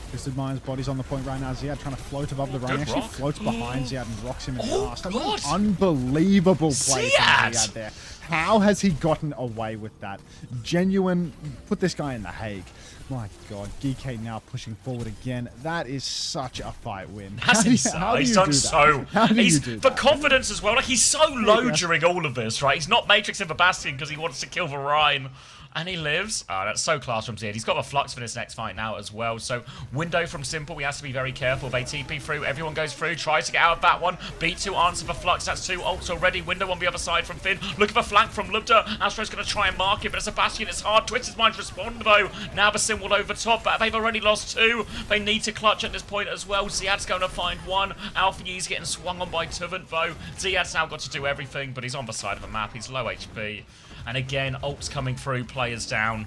Speaker 1: Twisted Minds' body's on the point right now. Ziad trying to float above the rain. Actually floats behind Ziad and rocks him in the ass.
Speaker 2: God.
Speaker 1: Unbelievable play from
Speaker 2: Ziad
Speaker 1: Ziad there. How has he gotten away with that? Genuine, put this guy in the Hague. My God, GK now pushing forward again. That is such a fight win.
Speaker 2: That's insane. He's done so.
Speaker 1: How do you do
Speaker 2: for
Speaker 1: that?
Speaker 2: confidence as well. Like, he's so low during all of this, right? He's not Matrix in the Bastion because he wants to kill the Rhine. And he lives. Oh, that's so class from Ziad. He's got the flux for this next fight now as well. So, window from Simple. We have to be very careful. They TP through. Everyone goes through. Tries to get out of that one. Beat to answer the flux. That's two ults already. Window on the other side from Finn. Look at the flank from Lubda. Astro's going to try and mark it, but it's a Bastion. It's hard. Twisted Minds respond, though. Now the Sim will over top, but they've already lost two. They need to clutch at this point as well. Ziad's going to find one. Alpha Yi's getting swung on by Tuvant, though. Ziad's now got to do everything, but he's on the side of the map. He's low HP. And again, ults coming through. Players down.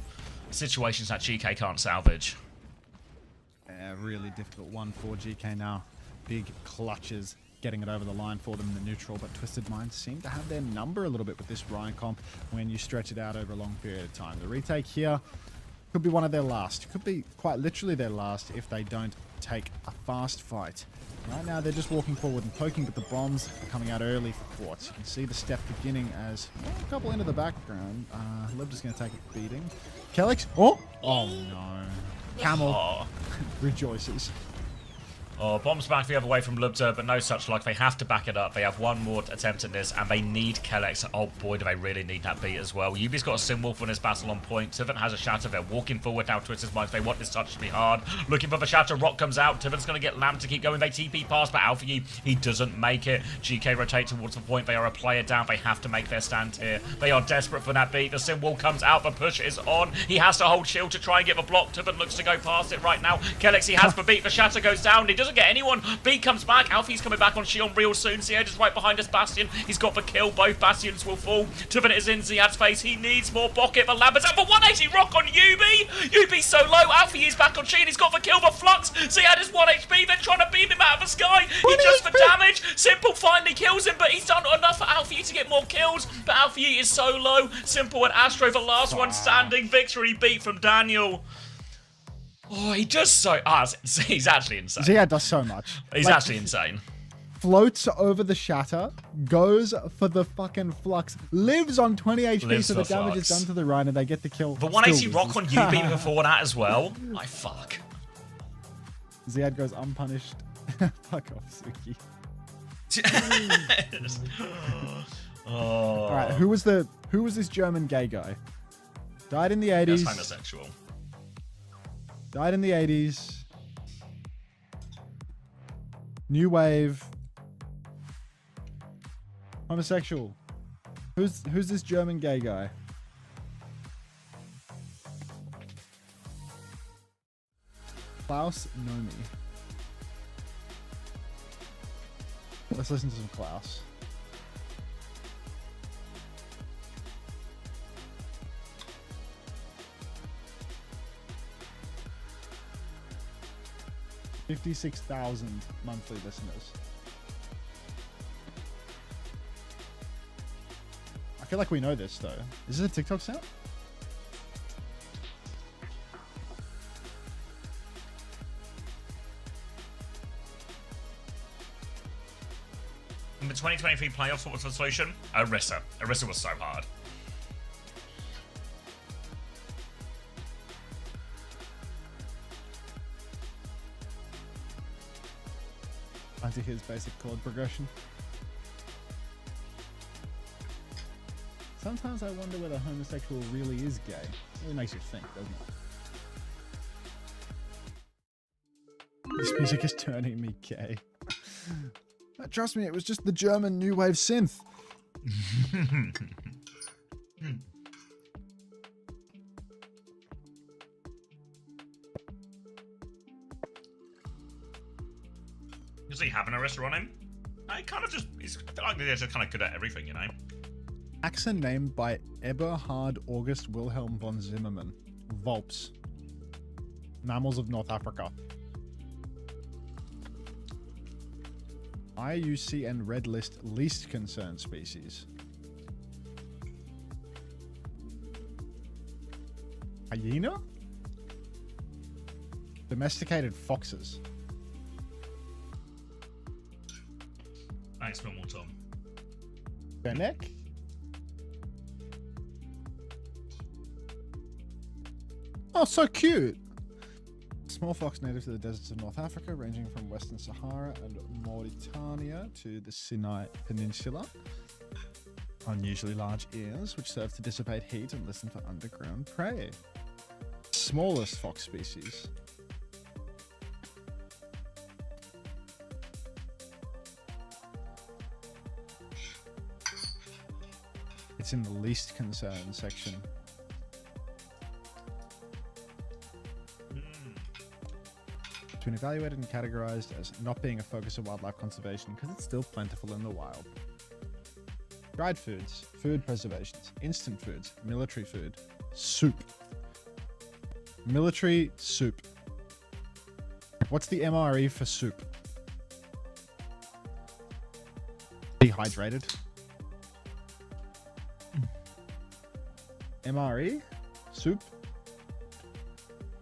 Speaker 2: Situations that GK can't salvage.
Speaker 1: Yeah, really difficult one for GK now. Big clutches getting it over the line for them in the neutral, but Twisted Minds seem to have their number a little bit with this Ryan comp when you stretch it out over a long period of time. The retake here could be one of their last. Could be quite literally their last if they don't take a fast fight. Right now they're just walking forward and poking, but the bombs are coming out early for Quartz. You can see the step beginning as a couple into the background. Libda's going to take a beating. Kellex, oh no. Camel rejoices.
Speaker 2: Oh, bombs back the other way from Lubda, but no such luck. They have to back it up. They have one more attempt at this, and they need Kellex. Oh boy, do they really need that beat as well. Yubi's got a Sim Wolf on his battle on point. Tiffin has a Shatter. They're walking forward now. Twisted Minds, they want this touch to be hard. Looking for the Shatter. Rock comes out. Tiffin's going to get Lamb to keep going. They TP past, but Alpha Yi, he doesn't make it. GK rotate towards the point. They are a player down. They have to make their stand here. They are desperate for that beat. The Sim Wall comes out. The push is on. He has to hold shield to try and get the block. Tiffin looks to go past it right now. Kellex, he has the beat. The Shatter goes down. He doesn't get anyone. Beat comes back. Alfie's coming back on Shion real soon. Ziad is right behind us. Bastion. He's got the kill. Both Bastions will fall. Tiffin is in Ziad's face. He needs more pocket. The Lambert's out for 180 rock on Yubi. Yubi's so low. Alfie is back on Sheen. He's got the kill. The flux. Ziad is 1 HP. They're trying to beam him out of the sky. He does the damage. Simple finally kills him, but he's done enough for Alfie to get more kills. But Alfie is so low. Simple and Astro, the last one standing. Victory beat from Daniel. Oh, he does so... he's actually insane.
Speaker 1: Ziad does so much.
Speaker 2: He's actually insane.
Speaker 1: floats over the shatter, goes for the fucking flux, lives on 20 HP,
Speaker 2: Lives
Speaker 1: so the
Speaker 2: for
Speaker 1: damage
Speaker 2: flux.
Speaker 1: is done to the Rhino, they get the kill.
Speaker 2: The
Speaker 1: still
Speaker 2: 180
Speaker 1: loses.
Speaker 2: rock on UB before that as well. Like, fuck.
Speaker 1: Ziad goes unpunished. Fuck off, Suki.
Speaker 2: Oh.
Speaker 1: All right, who was this German gay guy? Died in the 80s.
Speaker 2: That's homosexual.
Speaker 1: Died in the 80s. New wave. Homosexual. Who's this German gay guy? Klaus Nomi. Let's listen to some Klaus. $56,000 monthly listeners. I feel like we know this though. Is this a TikTok sound?
Speaker 2: In the 2023 playoffs, what was the solution? Orisa. Orisa was so hard.
Speaker 1: I think his basic chord progression. Sometimes I wonder whether homosexual really is gay. It really makes you think, doesn't it? This music is turning me gay. Trust me, it was just the German new wave synth.
Speaker 2: Does he have an Orisa on him? I feel like they're just kind of good at everything, you know?
Speaker 1: Accent named by Eberhard August Wilhelm von Zimmermann. Vulps. Mammals of North Africa. IUCN Red List least concerned species. Hyena? Domesticated foxes.
Speaker 2: Thanks, normal Tom.
Speaker 1: Fennec? Oh, so cute. Small fox native to the deserts of North Africa, ranging from Western Sahara and Mauritania to the Sinai Peninsula. Unusually large ears, which serve to dissipate heat and listen for underground prey. Smallest fox species. It's in the least concern section. It's been evaluated and categorized as not being a focus of wildlife conservation because it's still plentiful in the wild. Dried foods, food preservations, instant foods, military food, soup. Military soup. What's the MRE for soup? Dehydrated. MRE? Soup?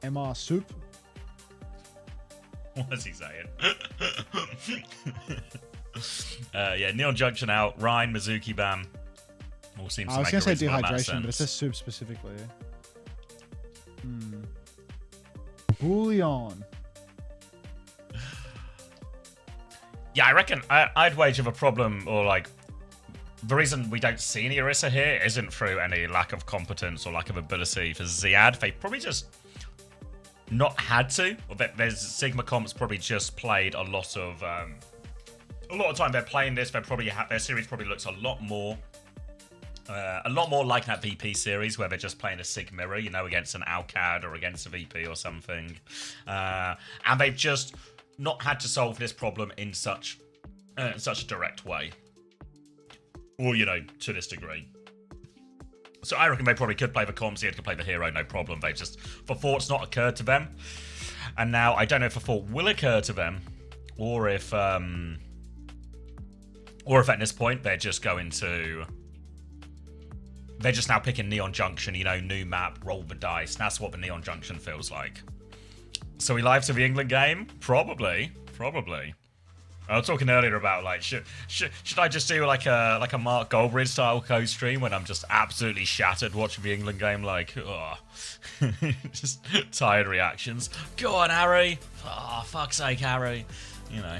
Speaker 1: MR soup?
Speaker 2: What was he saying? Yeah, Neon Junction out. Ryan, Mizuki ban. All seems to
Speaker 1: I was
Speaker 2: make
Speaker 1: going
Speaker 2: a
Speaker 1: to say
Speaker 2: reasonable amount of
Speaker 1: dehydration, but it
Speaker 2: sense.
Speaker 1: says soup specifically. Bouillon.
Speaker 2: Yeah, I reckon I'd wager the problem, or like, the reason we don't see any Orisa here isn't through any lack of competence or lack of ability for Ziad. They probably just not had to. Or there's Sigma comps probably just played a lot of time they're playing this. They probably their series probably looks a lot more like that VP series where they're just playing a Sig mirror, you know, against an Alcad or against a VP or something. And they've just not had to solve this problem in such a direct way. Or, you know, to this degree. So I reckon they probably could play the comms, they could play the hero, no problem. They've just, the thought's not occurred to them. And now, I don't know if the thought will occur to them, or if at this point, they're just going to... They're just now picking Neon Junction, you know, new map, roll the dice. That's what the Neon Junction feels like. So we live to the England game? Probably. I was talking earlier about like should I just do like a Mark Goldbridge style co-stream when I'm just absolutely shattered watching the England game, like just tired reactions. Go on, Harry. Oh, fuck's sake, Harry. You know.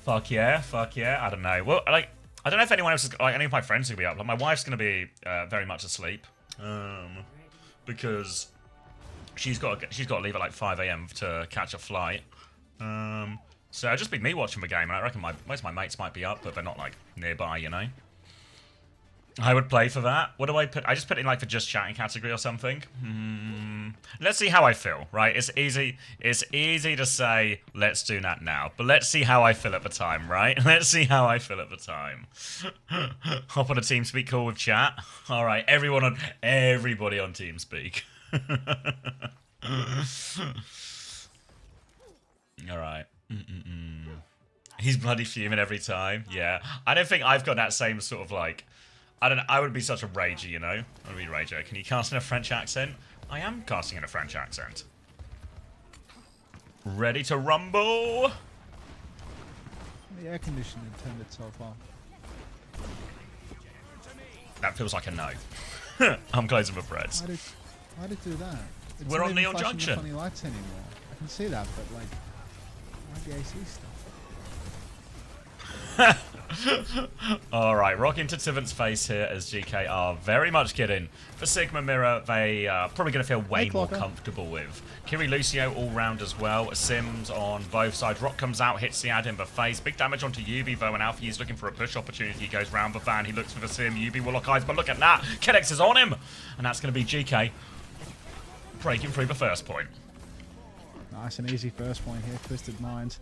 Speaker 2: Fuck yeah. I don't know. Well, like I don't know if anyone else is like any of my friends will be up. Like my wife's gonna be very much asleep, because she's got to leave at like 5 AM to catch a flight. So it'll just be me watching the game, and I reckon most of my mates might be up, but they're not like nearby, you know. I would play for that. What do I put? I just put it in like the just chatting category or something. Let's see how I feel, right? It's easy to say let's do that now, but let's see how I feel at the time, right? Let's see how I feel at the time. Hop on a TeamSpeak call with chat. All right, everybody on TeamSpeak. All right. He's bloody fuming every time. Yeah, I don't think I've got that same sort of like. I don't know, I would be such a rager, you know? I would be a rager. Can you cast in a French accent? I am casting in a French accent. Ready to rumble?
Speaker 1: The air conditioning turned itself off.
Speaker 2: That feels like a no. I'm closing my threads.
Speaker 1: Why'd it do that? It's
Speaker 2: We're
Speaker 1: not
Speaker 2: on
Speaker 1: even
Speaker 2: Neon
Speaker 1: flashing
Speaker 2: Junction.
Speaker 1: the funny lights anymore. I can see that, but like, why the AC stuff?
Speaker 2: Alright, rock into Tivant's face here as GK are very much kidding. For Sigma Mirror, they are probably going to feel way more comfortable with. Kiri Lucio all round as well. Sims on both sides. Rock comes out, hits the ad in the face. Big damage onto Yubi though, and Alfie is looking for a push opportunity. He goes round the van, he looks for the Sim. Yubi will lock eyes, but look at that. Kedex is on him! And that's going to be GK breaking through the first point.
Speaker 1: Nice and easy first point here, Twisted Minds.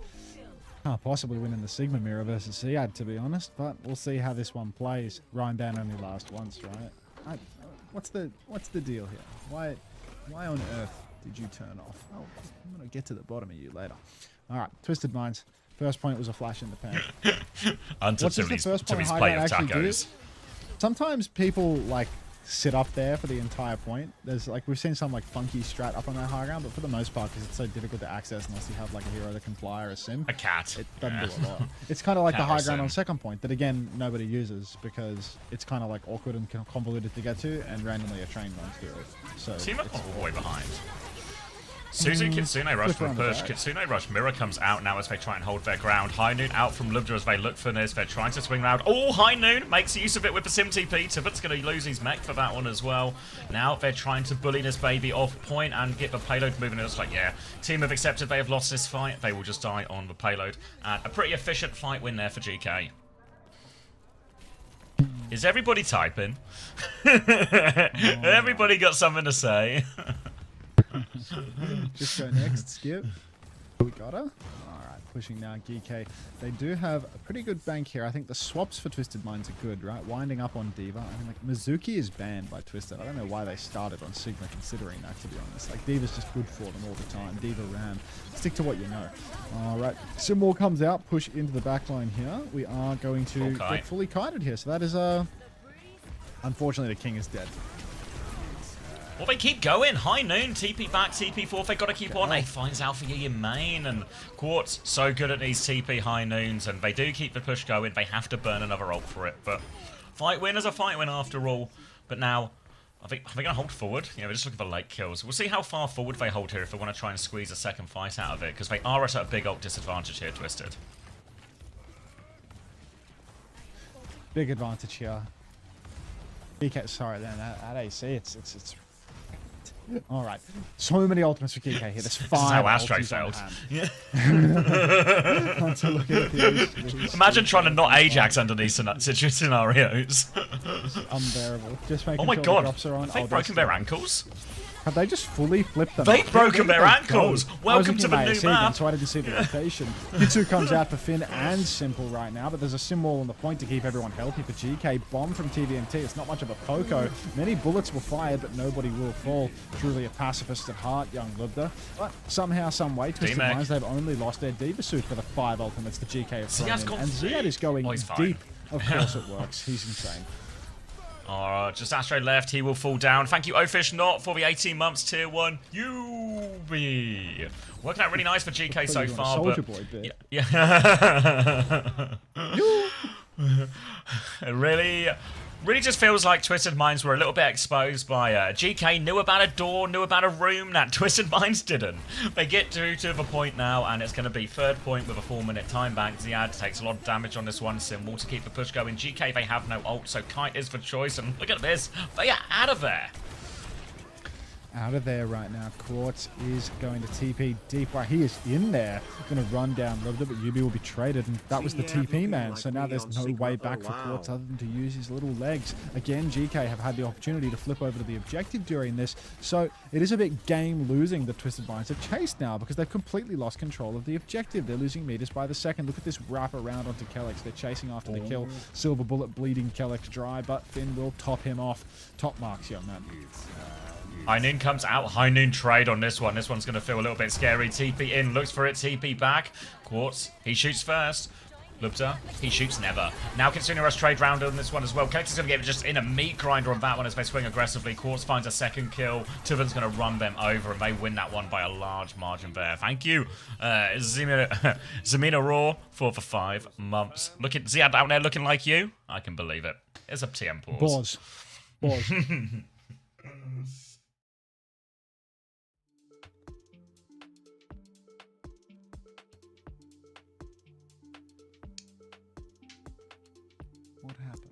Speaker 1: Can't possibly win in the Sigma Mirror versus Sead, to be honest, but we'll see how this one plays. Rhinedown only lasts once, right? What's the deal here? Why on earth did you turn off? Oh, I'm gonna get to the bottom of you later. All right, Twisted Minds. First point was a flash in the pan.
Speaker 2: Until
Speaker 1: What's the first point
Speaker 2: Timmy's plate of
Speaker 1: actually do?
Speaker 2: tacos.
Speaker 1: Sometimes people like sit up there for the entire point. There's like we've seen some like funky strat up on that high ground, but for the most part, because it's so difficult to access unless you have like a hero that can fly or a sim,
Speaker 2: A cat.
Speaker 1: it doesn't do a lot. It's kind of like the
Speaker 2: Cat or
Speaker 1: high ground
Speaker 2: sim.
Speaker 1: on second point that again nobody uses because it's kind of like awkward and convoluted to get to, and randomly a train runs through it. So
Speaker 2: Team up
Speaker 1: it's-
Speaker 2: all the way behind. Suzu Kitsune rush for a
Speaker 1: around the
Speaker 2: push.
Speaker 1: back.
Speaker 2: Kitsune rush. Mirror comes out now as they try and hold their ground. High Noon out from Lubda as they look for this. They're trying to swing round. Oh, High Noon makes use of it with the Sim TP. Tibbet's going to lose his mech for that one as well. Now they're trying to bully this baby off point and get the payload moving. And it's like, yeah, team have accepted they have lost this fight. They will just die on the payload. And a pretty efficient fight win there for GK. Is everybody typing? Everybody got something to say.
Speaker 1: Just go next, Skip. We got her. Alright, pushing now GK. They do have a pretty good bank here. I think the swaps for Twisted Minds are good, right? Winding up on Diva. I mean, like, Mizuki is banned by Twisted. I don't know why they started on Sigma considering that, to be honest. Like, Diva's just good for them all the time. Diva Ram. Stick to what you know. Alright, Simwall comes out. Push into the back line here. We are going to get fully kited here. So that is, unfortunately, the king is dead.
Speaker 2: Well, they keep going. High Noon, TP back, TP forth. They've got to keep on. They finds Alpha Yi in main, and Quartz so good at these TP High Noons, and they do keep the push going. They have to burn another ult for it, but fight win is a fight win after all. But now, are they going to hold forward? Yeah, we're just looking for late kills. We'll see how far forward they hold here if they want to try and squeeze a second fight out of it, because they are at a big ult disadvantage here, Twisted.
Speaker 1: Big advantage here. GK, sorry, then at AC, it's all right. So many ultimates for GK here. There's 5.
Speaker 2: This is how Astro
Speaker 1: ultis on
Speaker 2: failed.
Speaker 1: hand.
Speaker 2: Yeah.
Speaker 1: Time to look at these.
Speaker 2: Imagine trying to not Ajax under these scenarios.
Speaker 1: Unbearable. Just making
Speaker 2: Oh my
Speaker 1: sure
Speaker 2: god,
Speaker 1: the drops are on.
Speaker 2: have they
Speaker 1: Oh,
Speaker 2: broken their ankles?
Speaker 1: Have they just fully flipped them?
Speaker 2: They've
Speaker 1: up?
Speaker 2: broken
Speaker 1: Where
Speaker 2: their
Speaker 1: did they go?
Speaker 2: ankles.
Speaker 1: I was
Speaker 2: Welcome to
Speaker 1: looking
Speaker 2: the
Speaker 1: at
Speaker 2: new
Speaker 1: AC again,
Speaker 2: map.
Speaker 1: so I didn't see the rotation. Hitsu comes out for Finn and Simple right now, but there's a sim wall on the point to keep everyone healthy for GK. Bomb from TVMT. It's not much of a poco. Many bullets were fired, but nobody will fall. Truly a pacifist at heart, young Lubda. But somehow, some way, Twisted
Speaker 2: D-Mac.
Speaker 1: Minds, they've only lost their Diva suit for the 5 ultimates the GK have thrown
Speaker 2: Ziad's
Speaker 1: in.
Speaker 2: gone
Speaker 1: And Ziad is going
Speaker 2: Oh, he's fine.
Speaker 1: deep. Of course it works. He's insane.
Speaker 2: Just Astro left. He will fall down. Thank you, Ofish Not, for the 18 months tier 1. You be working out really nice for GK so far.
Speaker 1: Soldier
Speaker 2: But
Speaker 1: boy bit.
Speaker 2: yeah. Really just feels like Twisted Minds were a little bit exposed by GK knew about a door, knew about a room that Twisted Minds didn't. They get to the point now, and it's going to be third point with a 4-minute time bank. Ziad takes a lot of damage on this one. Symbol to keep the push going. GK, they have no ult, so Kite is the choice, and look at this. They are out of there.
Speaker 1: Out of there right now. Quartz is going to TP deep. Right, he is in there. Going to run down Lubda, but Yubi will be traded, and that was the TP man. So now there's no way back for Quartz other than to use his little legs. Again, GK have had the opportunity to flip over to the objective during this, so it is a bit game losing the Twisted Minds have chased now because they've completely lost control of the objective. They're losing meters by the second. Look at this wrap around onto Kellex. They're chasing after the kill. Silver Bullet bleeding Kellex dry, but Finn will top him off. Top marks, young man.
Speaker 2: High Noon comes out. High Noon trade on this one. This one's going to feel a little bit scary. TP in, looks for it. TP back. Quartz, he shoots first. Lubta, he shoots never. Now Kitsune Rush trade round on this one as well. Kellex is going to get just in a meat grinder on that one as they swing aggressively. Quartz finds a second kill. Tuvan's going to run them over, and they win that one by a large margin there. Thank you, Zamina Raw, for 5 months. Look at Ziad out there looking like you. I can believe it. It's a TM pause.
Speaker 1: Pause. What happened?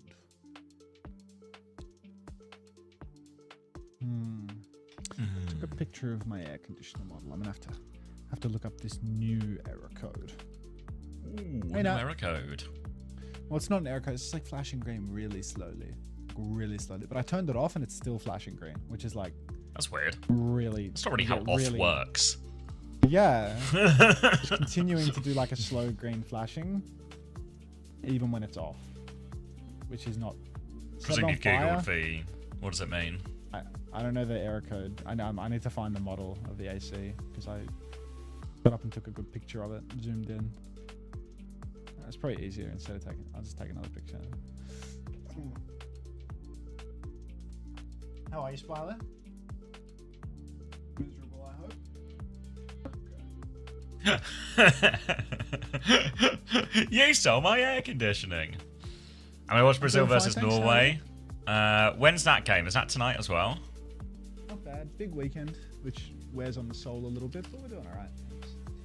Speaker 1: Took a picture of my air conditioner model. I'm gonna have to look up this new error code.
Speaker 2: Ooh,
Speaker 1: Hey, now.
Speaker 2: error code.
Speaker 1: Well, it's not an error code. It's just like flashing green really slowly. But I turned it off and it's still flashing green, which is like
Speaker 2: That's weird.
Speaker 1: really.
Speaker 2: That's not really how off works.
Speaker 1: Yeah. Just continuing to do like a slow green flashing, even when it's off, which is not.
Speaker 2: I presume you've googled the. What does it mean?
Speaker 1: I don't know the error code. I know I need to find the model of the AC because I got up and took a good picture of it, zoomed in. It's probably easier instead of taking. I'll just take another picture. How are you, Spiler? Miserable,
Speaker 2: I hope. You stole my air conditioning. I'm gonna watch Brazil versus Norway. When's that game? Is that tonight as well?
Speaker 1: Not bad. Big weekend, which wears on the soul a little bit, but we're doing all right.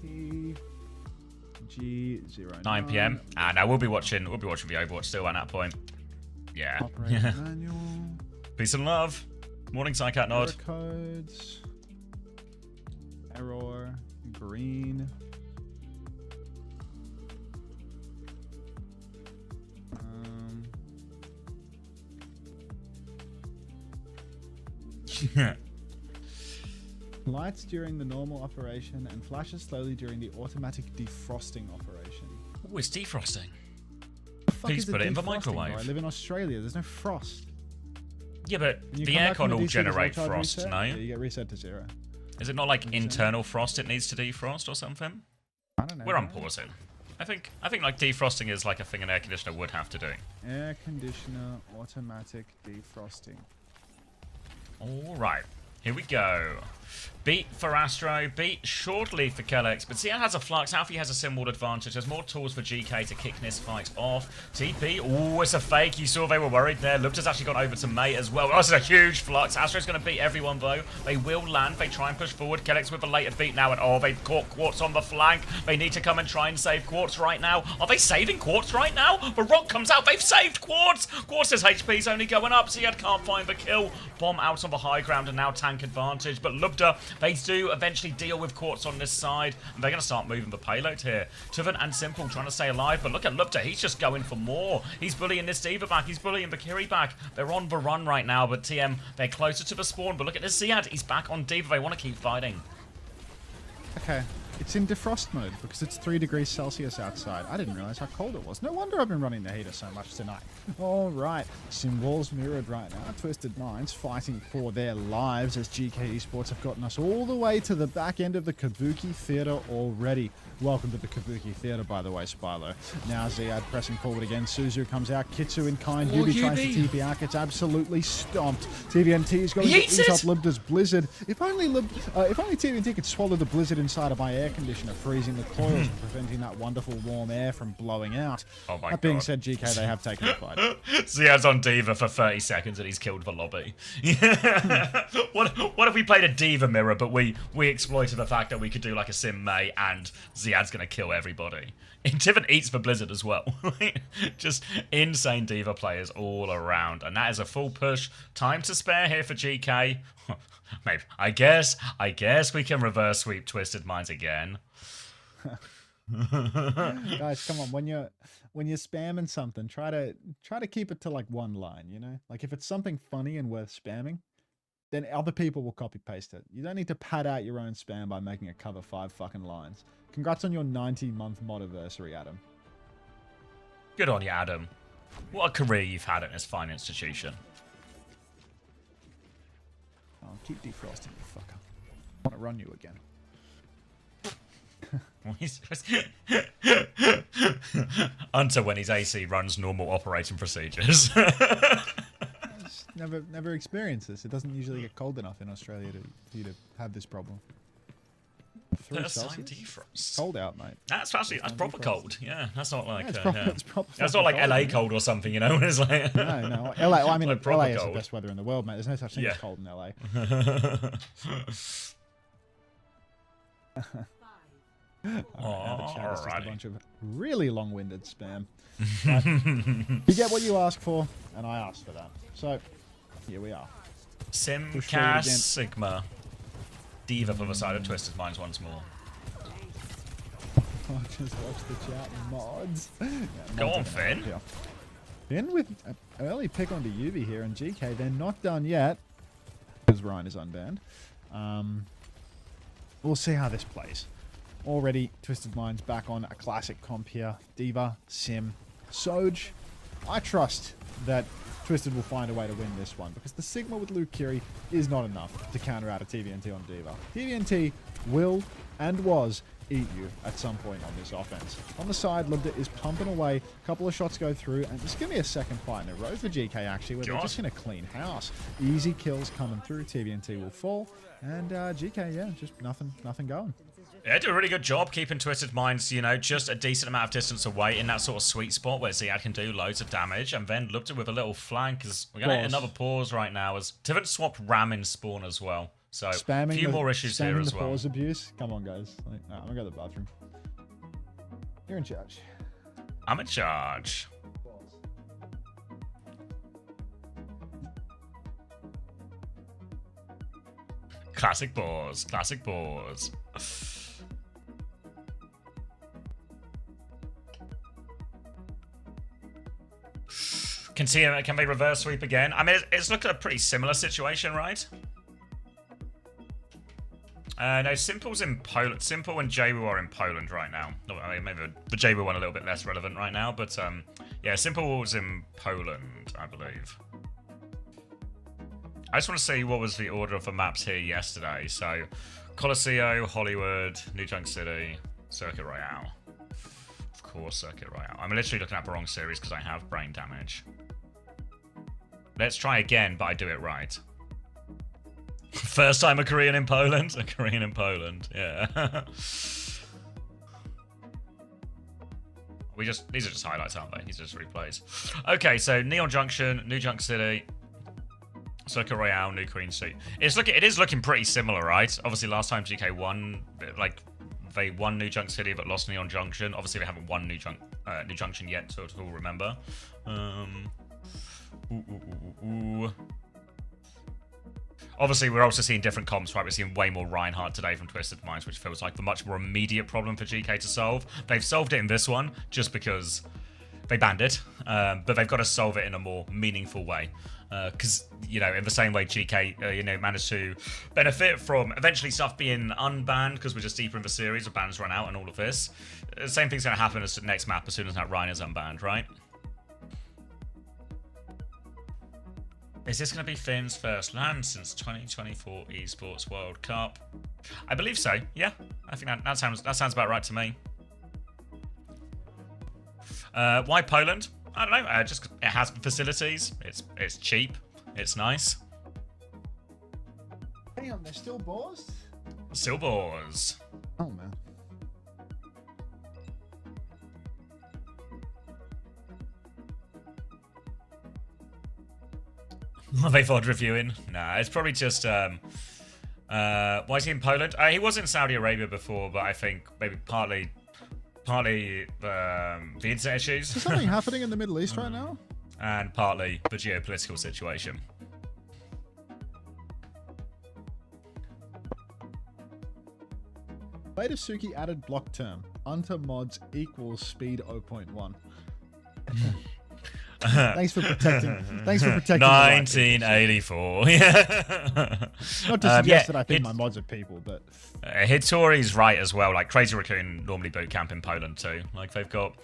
Speaker 1: TG09.
Speaker 2: 9 PM. And I will be watching the Overwatch still at that point. Yeah.
Speaker 1: Operator manual.
Speaker 2: Peace and love. Morning, Psycat Nod.
Speaker 1: Error codes. Error. Green. Lights during the normal operation and flashes slowly during the automatic defrosting operation.
Speaker 2: Oh, it's defrosting.
Speaker 1: Fuck
Speaker 2: Please
Speaker 1: is
Speaker 2: put it in the
Speaker 1: defrosting,
Speaker 2: microwave.
Speaker 1: bro? I live in Australia. There's no frost.
Speaker 2: Yeah, but
Speaker 1: When you
Speaker 2: the
Speaker 1: come back from
Speaker 2: aircon
Speaker 1: the
Speaker 2: will
Speaker 1: DC, does it
Speaker 2: generate
Speaker 1: charge
Speaker 2: frost,
Speaker 1: reset?
Speaker 2: no?
Speaker 1: Yeah, you get reset to 0.
Speaker 2: Is it not like internal frost it needs to defrost or something?
Speaker 1: I don't know.
Speaker 2: We're unpausing. I think like defrosting is like a thing an air conditioner would have to do.
Speaker 1: Air conditioner automatic defrosting.
Speaker 2: All right, here we go. Beat for Astro, beat shortly for Kellex, but Sia has a flux, Alfie has a symbol advantage, there's more tools for GK to kick this fight off. TP, oh, it's a fake, you saw they were worried there. Lupta's actually gone over to May as well. Oh, this is a huge flux. Astro's going to beat everyone though. They will land, they try and push forward. Kellex with a later beat now, and oh, they've caught Quartz on the flank. They need to come and try and save Quartz right now. Are they saving Quartz right now? The rock comes out, they've saved Quartz! Quartz's HP's only going up, Ziad can't find the kill. Bomb out on the high ground and now tank advantage, but Lubda, they do eventually deal with Quartz on this side, and they're going to start moving the payload here. Tuvan and Simple trying to stay alive, but look at Lubda, he's just going for more. He's bullying this Diva back, he's bullying the Kiri back. They're on the run right now, but TM, they're closer to the spawn, but look at this Ziad, he's back on Diva, they want to keep fighting.
Speaker 1: Okay, It's in defrost mode because it's 3 degrees Celsius outside. I didn't realize how cold it was. No wonder I've been running the heater so much tonight. All right, Sim Walls mirrored right now. Twisted Minds fighting for their lives as GK Esports have gotten us all the way to the back end of the Kabuki Theater already. Welcome to the Kabuki Theater, by the way, Spylo. Now Ziad pressing forward again. Suzu comes out. Kitsu in kind. Yubi tries to TP out. Gets absolutely stomped. TVNT is going to eat up Libda's Blizzard. If only TVNT could swallow the Blizzard inside of my air conditioner, freezing the coils and preventing that wonderful warm air from blowing out.
Speaker 2: Oh my
Speaker 1: that being
Speaker 2: God.
Speaker 1: said, GK, they have taken the fight.
Speaker 2: Ziad's on Diva for 30 seconds and he's killed the lobby. What if we played a Diva mirror, but we exploited the fact that we could do like a Sim May and Ziad's gonna kill everybody. And Tiven eats the Blizzard as well. Just insane Diva players all around. And that is a full push. Time to spare here for GK. Maybe. I guess we can reverse sweep Twisted Minds again.
Speaker 1: Guys, come on. When you're spamming something, try to keep it to like one line, you know? Like if it's something funny and worth spamming, then other people will copy paste it. You don't need to pad out your own spam by making it cover 5 fucking lines. Congrats on your 90-month modiversary, Adam.
Speaker 2: Good on you, Adam. What a career you've had at this fine institution.
Speaker 1: Oh, keep defrosting, you fucker. I want to run you again.
Speaker 2: Until when his AC runs normal operating procedures.
Speaker 1: Just never experienced this. It doesn't usually get cold enough in Australia for you to have this problem. 3
Speaker 2: First time
Speaker 1: Celsius?
Speaker 2: defrost.
Speaker 1: Cold out, mate.
Speaker 2: That's proper cold. Yeah, that's not like
Speaker 1: It's proper
Speaker 2: that's not like
Speaker 1: cold,
Speaker 2: LA
Speaker 1: man.
Speaker 2: cold or something, you know. It's like
Speaker 1: No. LA. Well, I mean,
Speaker 2: like proper
Speaker 1: LA is the
Speaker 2: cold.
Speaker 1: best weather in the world, mate. There's no such thing
Speaker 2: Yeah.
Speaker 1: as cold in LA. Now the chat is just a
Speaker 2: Alrighty.
Speaker 1: bunch of really long-winded spam. But you get what you ask for, and I asked for that. So here we are. Push forward
Speaker 2: Simcast
Speaker 1: again.
Speaker 2: Sigma. Diva for the side of Twisted Minds once more.
Speaker 1: Oh, just watch the chat. Mods. Yeah,
Speaker 2: Go
Speaker 1: mods
Speaker 2: on,
Speaker 1: are gonna
Speaker 2: Finn.
Speaker 1: help here. Finn with an early pick onto Yubi here, and GK, they're not done yet, because Ryan is unbanned. We'll see how this plays. Already, Twisted Minds back on a classic comp here. Diva, Sim, Soj. I trust that Twisted will find a way to win this one, because the Sigma with Luke Curie is not enough to counter out a TVNT on Diva. TVNT will and was eat you at some point on this offense. On the side, Libda is pumping away. A couple of shots go through, and just give me a second fight in a row for GK, actually, where they're just going to clean house. Easy kills coming through. TVNT will fall, and GK, yeah, just nothing going.
Speaker 2: Yeah, do a really good job keeping Twisted Minds, you know, just a decent amount of distance away in that sort of sweet spot where Ziad can do loads of damage. And then looked at with a little flank, because we're going to hit another pause right now as Tiven swapped Ram in spawn as well. So a few more issues here as well.
Speaker 1: Pause abuse. Come on, guys. Like, I'm going to go to the bathroom. You're in charge.
Speaker 2: I'm in charge. Classic pause. Classic pause. Can they reverse sweep again? I mean, it's looking at a pretty similar situation, right? No, Simple's in Poland. Simple and JWoo are in Poland right now. No, I mean, maybe the JWoo one a little bit less relevant right now, but yeah, Simple was in Poland, I believe. I just want to see what was the order of the maps here yesterday. So, Colosseo, Hollywood, New Junk City, Circuit Royale. Of course, Circuit Royale. I'm literally looking at the wrong series because I have brain damage. Let's try again, but I do it right. First time a Korean in Poland? A Korean in Poland, yeah. These are just highlights, aren't they? These are just replays. Okay, so Neon Junction, New Junk City, Circuit Royale, New Queen Street. It is looking pretty similar, right? Obviously, last time GK won, like, they won New Junk City but lost Neon Junction. Obviously, they haven't won New Junction yet, to all remember. Obviously, we're also seeing different comps, right? We're seeing way more Reinhardt today from Twisted Minds, which feels like the much more immediate problem for GK to solve. They've solved it in this one, just because they banned it, but they've got to solve it in a more meaningful way. Because, you know, in the same way GK, you know, managed to benefit from eventually stuff being unbanned because we're just deeper in the series, the bans run out and all of this. Same thing's going to happen as the next map as soon as that Rhine is unbanned, right? Is this going to be Finn's first LAN since 2024 Esports World Cup? I believe so, yeah. I think that sounds about right to me. Why Poland? I don't know. Just it has facilities. It's cheap. It's nice.
Speaker 1: Damn, they're still boars?
Speaker 2: Still boars.
Speaker 1: Oh, man.
Speaker 2: Are they VOD reviewing? Nah, it's probably just... why is he in Poland? He was in Saudi Arabia before, but I think maybe partly the internet issues.
Speaker 1: Is something happening in the Middle East right now?
Speaker 2: And partly the geopolitical situation.
Speaker 1: Later Suki added block term. Unter mods equals speed 0.1. Thanks for protecting. Thanks for protecting.
Speaker 2: 1984. Yeah.
Speaker 1: Not to suggest that I think my mods are people, but
Speaker 2: Hitori's right as well. Like Crazy Raccoon normally boot camp in Poland too. Like they've got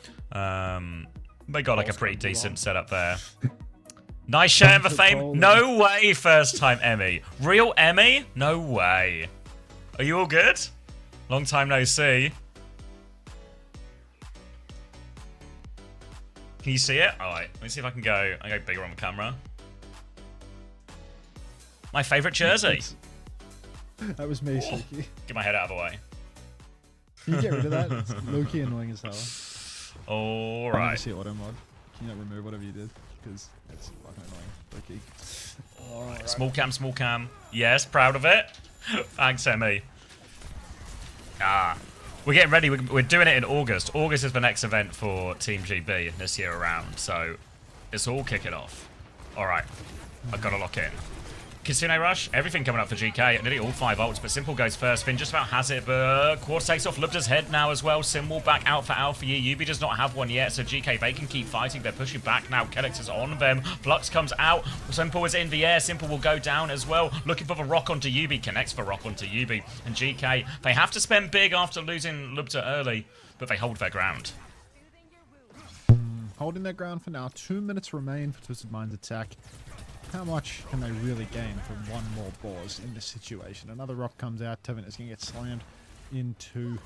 Speaker 2: like a pretty decent setup there. Nice share in the fame. No way. First time Emmy. Real Emmy? No way. Are you all good? Long time no see. Can you see it? Alright, let me see if I can go. I go bigger on the camera. My favourite jersey.
Speaker 1: That was me, Suki.
Speaker 2: Get my head out of the way.
Speaker 1: Can you get rid of that? It's low-key annoying as hell.
Speaker 2: Alright.
Speaker 1: I need to see auto mod. Can you not remove whatever you did? Because it's fucking annoying. Low-key. Right.
Speaker 2: Small cam, small cam. Yes, proud of it. Thanks, Emmy. We're getting ready. We're doing it in August. August is the next event for Team GB this year around. So it's all kicking off. All right. I've got to lock in. Kitsune Rush. Everything coming up for GK. Nearly all 5 ults, but Simple goes first. Finn just about has it, but Quartz takes off Lubda's head now as well. Symbol back out for Alpha Yi. Yubi does not have one yet, so GK, they can keep fighting. They're pushing back now. Kellex is on them. Flux comes out. Simple is in the air. Simple will go down as well. Looking for the rock onto Yubi. Connects the rock onto Yubi. And GK, they have to spend big after losing Lubda early, but they hold their ground.
Speaker 1: Holding their ground for now. 2 minutes remain for Twisted Mind's attack. How much can they really gain from one more boars in this situation? Another rock comes out. Tevin is going to get slammed into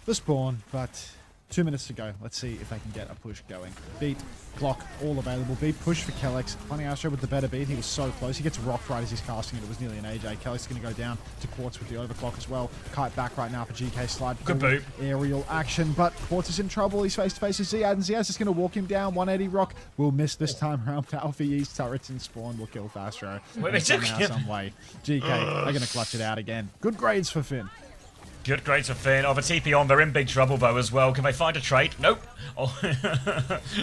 Speaker 1: the spawn, but 2 minutes to go. Let's see if they can get a push going. Beat, block, all available. Beat, push for Kellex. Funny Astro with the better beat. He was so close. He gets rocked right as he's casting it. It was nearly an AJ. Kellex is going to go down to Quartz with the overclock as well. Kite back right now for GK. Slide.
Speaker 2: Good boot.
Speaker 1: Aerial action, but Quartz is in trouble. He's face to face with Ziad, and Ziad's just going to walk him down. 180 rock will miss this time around. Alpha East turrets in spawn will kill Fastro. Somehow, some way. GK, they're going to clutch it out again. Good grades for Finn.
Speaker 2: Good grades for Finn. Oh, the TP on. They're in big trouble, though, as well. Can they find a trade? Nope. Oh,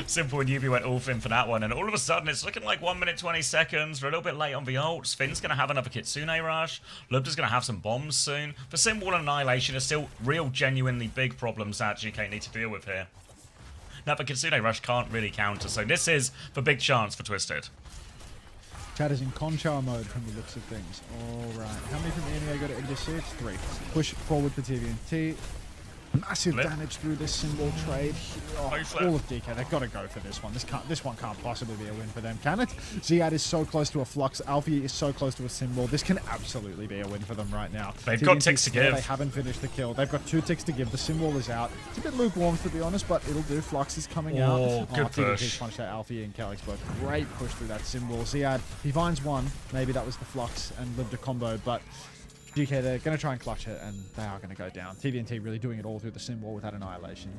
Speaker 2: Simple and Yubi went all Finn for that one. And all of a sudden, it's looking like 1 minute, 20 seconds. We're a little bit late on the ults. Finn's going to have another Kitsune rush. Lubda's going to have some bombs soon. The Symbol and Annihilation are still real, genuinely big problems that GK need to deal with here. Now, the Kitsune rush can't really counter. So this is the big chance for Twisted.
Speaker 1: Chad is in Conchar mode from the looks of things. Alright. How many from EMEA got to end this series? 3. Push forward for TVNT. Massive damage through this Symbol trade. Oh, all of DK. They've got to go for this one. This one can't possibly be a win for them, can it? Ziad is so close to a Flux. Alfie is so close to a Symbol. This can absolutely be a win for them right now.
Speaker 2: They've got ticks to give.
Speaker 1: They haven't finished the kill. They've got 2 ticks to give. The Symbol is out. It's a bit lukewarm, to be honest, but it'll do. Flux is coming out.
Speaker 2: Good push.
Speaker 1: TVNT punched out Alfie and Kellex, but great push through that Symbol. Ziad, he finds one. Maybe that was the Flux and lived a combo, but GK, they're going to try and clutch it, and they are going to go down. TVNT really doing it all through the Symbol with that Annihilation.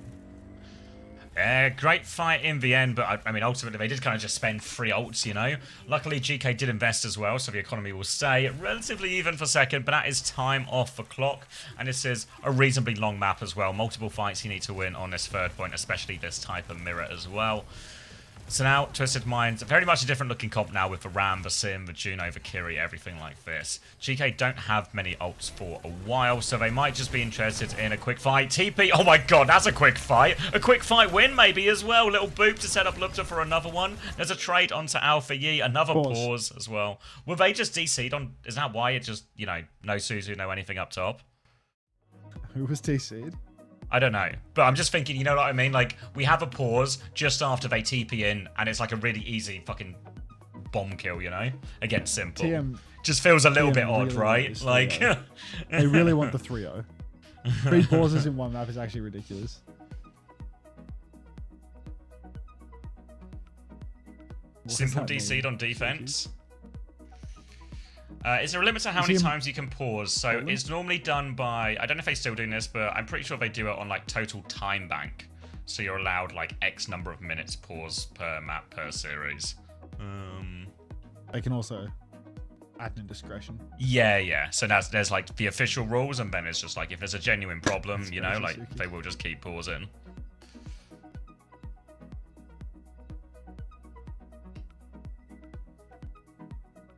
Speaker 2: Great fight in the end, but I mean, ultimately, they did kind of just spend 3 ults, you know? Luckily, GK did invest as well, so the economy will stay relatively even for second, but that is time off the clock, and this is a reasonably long map as well. Multiple fights you need to win on this third point, especially this type of mirror as well. So now, Twisted Minds, very much a different looking comp now with the Ram, the Sim, the Juno, the Kiri, everything like this. GK don't have many ults for a while, so they might just be interested in a quick fight. TP, oh my god, that's a quick fight. A quick fight win maybe as well. Little boop to set up Lupta for another one. There's a trade onto Alpha Yi, another pause as well. Will they just DC'd on, is that why it just, you know, no Suzu, no anything up top?
Speaker 1: Who was TC'd?
Speaker 2: I don't know, but I'm just thinking, you know what I mean? Like, we have a pause just after they TP in, and it's like a really easy fucking bomb kill, you know? Against Simple.
Speaker 1: TM
Speaker 2: just feels a little bit odd,
Speaker 1: really
Speaker 2: right? Like,
Speaker 1: they really want the 3-0. 3 pauses in one map is actually ridiculous.
Speaker 2: Simple DC'd on defense. Is there a limit to how many times you can pause? So it's normally done by, I don't know if they're still doing this, but I'm pretty sure they do it on like total time bank. So you're allowed like X number of minutes pause per map per series.
Speaker 1: They can also add in discretion.
Speaker 2: Yeah. So there's like the official rules, and then it's just like if there's a genuine problem, you know, like they will just keep pausing.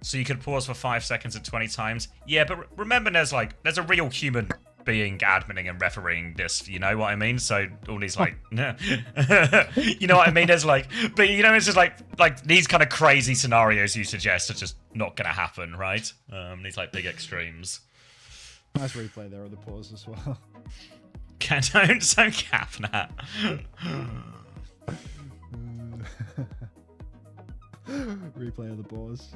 Speaker 2: So you could pause for 5 seconds and 20 times. Yeah, but remember there's a real human being adminning and refereeing this, you know what I mean? So all these like, you know what I mean? There's like, but you know, it's just like these kind of crazy scenarios you suggest are just not gonna happen, right? These like big extremes.
Speaker 1: Nice replay there of the pause as well.
Speaker 2: Don't cap that.
Speaker 1: Replay of the pause.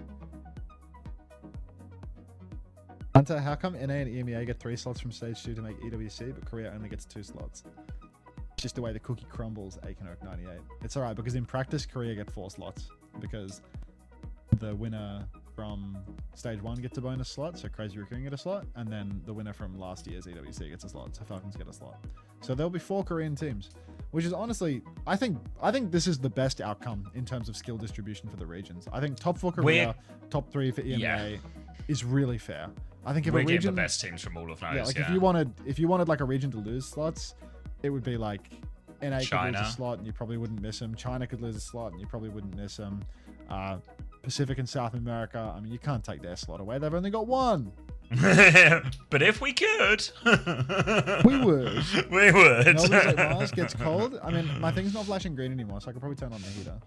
Speaker 1: Hunter, how come NA and EMEA get 3 slots from stage 2 to make EWC, but Korea only gets 2 slots? It's just the way the cookie crumbles, Aikenoak 98. It's alright, because in practice, Korea get 4 slots, because the winner from stage 1 gets a bonus slot, so Crazy Raccoon get a slot, and then the winner from last year's EWC gets a slot, so Falcons get a slot. So there'll be 4 Korean teams, which is honestly, I think this is the best outcome in terms of skill distribution for the regions. I think top 4 Korea, top 3 for EMEA is really fair. I think if
Speaker 2: we're
Speaker 1: a region,
Speaker 2: getting the best teams from all of those.
Speaker 1: Yeah, like if you wanted like a region to lose slots, it would be like NA could lose a slot and you probably wouldn't miss them. China could lose a slot and you probably wouldn't miss them. Pacific and South America, I mean, you can't take their slot away. They've only got 1.
Speaker 2: But if we could,
Speaker 1: we would.
Speaker 2: We would.
Speaker 1: Like Mars gets cold. I mean, my thing's not flashing green anymore, so I could probably turn on the heater.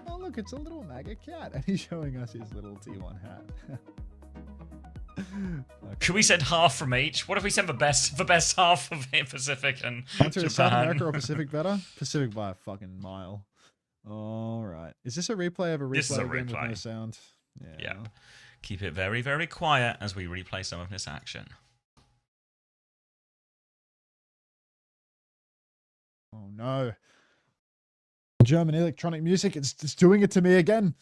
Speaker 1: Oh look, it's a little MAGA cat, and he's showing us his little T1 hat. Okay.
Speaker 2: Could we send half from each? What if we send the best half of Pacific and Japan?
Speaker 1: South America or Pacific better? Pacific by a fucking mile. All right. Is this a replay of a replay again with no sound? Yeah.
Speaker 2: Yep. Keep it very, very quiet as we replay some of this action.
Speaker 1: Oh no. German electronic music, it's doing it to me again.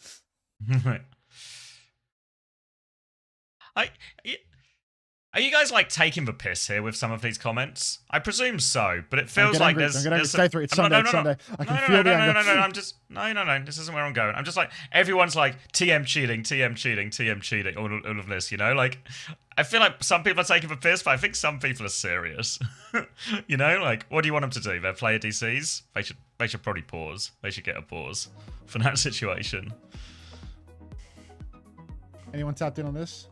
Speaker 2: Are you guys like taking the piss here with some of these comments? I presume so, but it feels like there's
Speaker 1: stay through. It's Sunday. It's Sunday. I can feel the anger.
Speaker 2: I'm just no. This isn't where I'm going. I'm just like everyone's like TM cheating, all of this. You know, like I feel like some people are taking the piss, but I think some people are serious. You know, like what do you want them to do? Their player DCs? They should probably pause. They should get a pause for that situation.
Speaker 1: Anyone tapped in on this?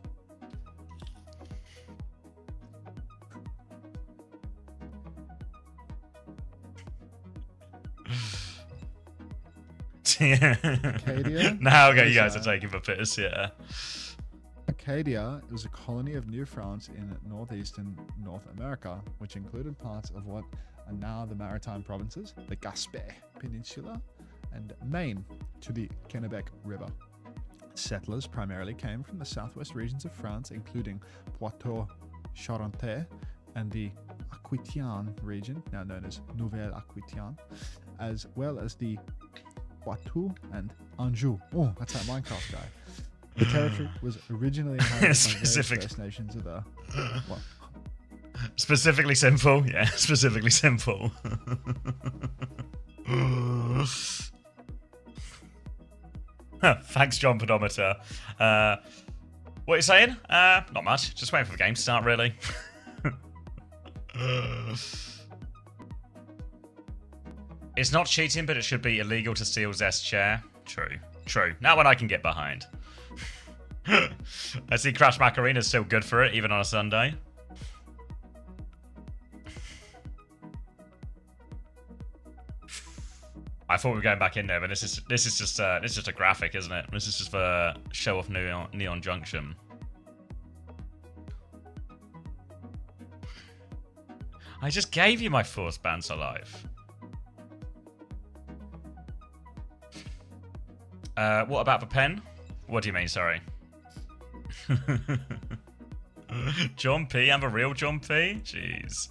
Speaker 1: Acadia?
Speaker 2: Now, okay, you guys are taking the piss, yeah.
Speaker 1: Acadia was a colony of New France in northeastern North America, which included parts of what are now the maritime provinces, the Gaspé Peninsula, and Maine to the Kennebec River. Settlers primarily came from the southwest regions of France, including Poitou-Charentes and the Aquitaine region, now known as Nouvelle Aquitaine, as well as the Poitou and Anjou. Oh, that's that Minecraft guy. The territory was originally inhabited by various First Nations of the... What?
Speaker 2: Specifically simple. Yeah, specifically simple. Thanks, John Pedometer. What are you saying? Not much. Just waiting for the game to start, really. It's not cheating, but it should be illegal to steal Zest's chair. True. True. Now one I can get behind. I see Crash Macarena still good for it, even on a Sunday. I thought we were going back in there, but this is just a graphic, isn't it? This is just for show off Neon Junction. I just gave you my force bands alive. What about the pen? What do you mean, sorry? John P? I'm a real John P? Jeez.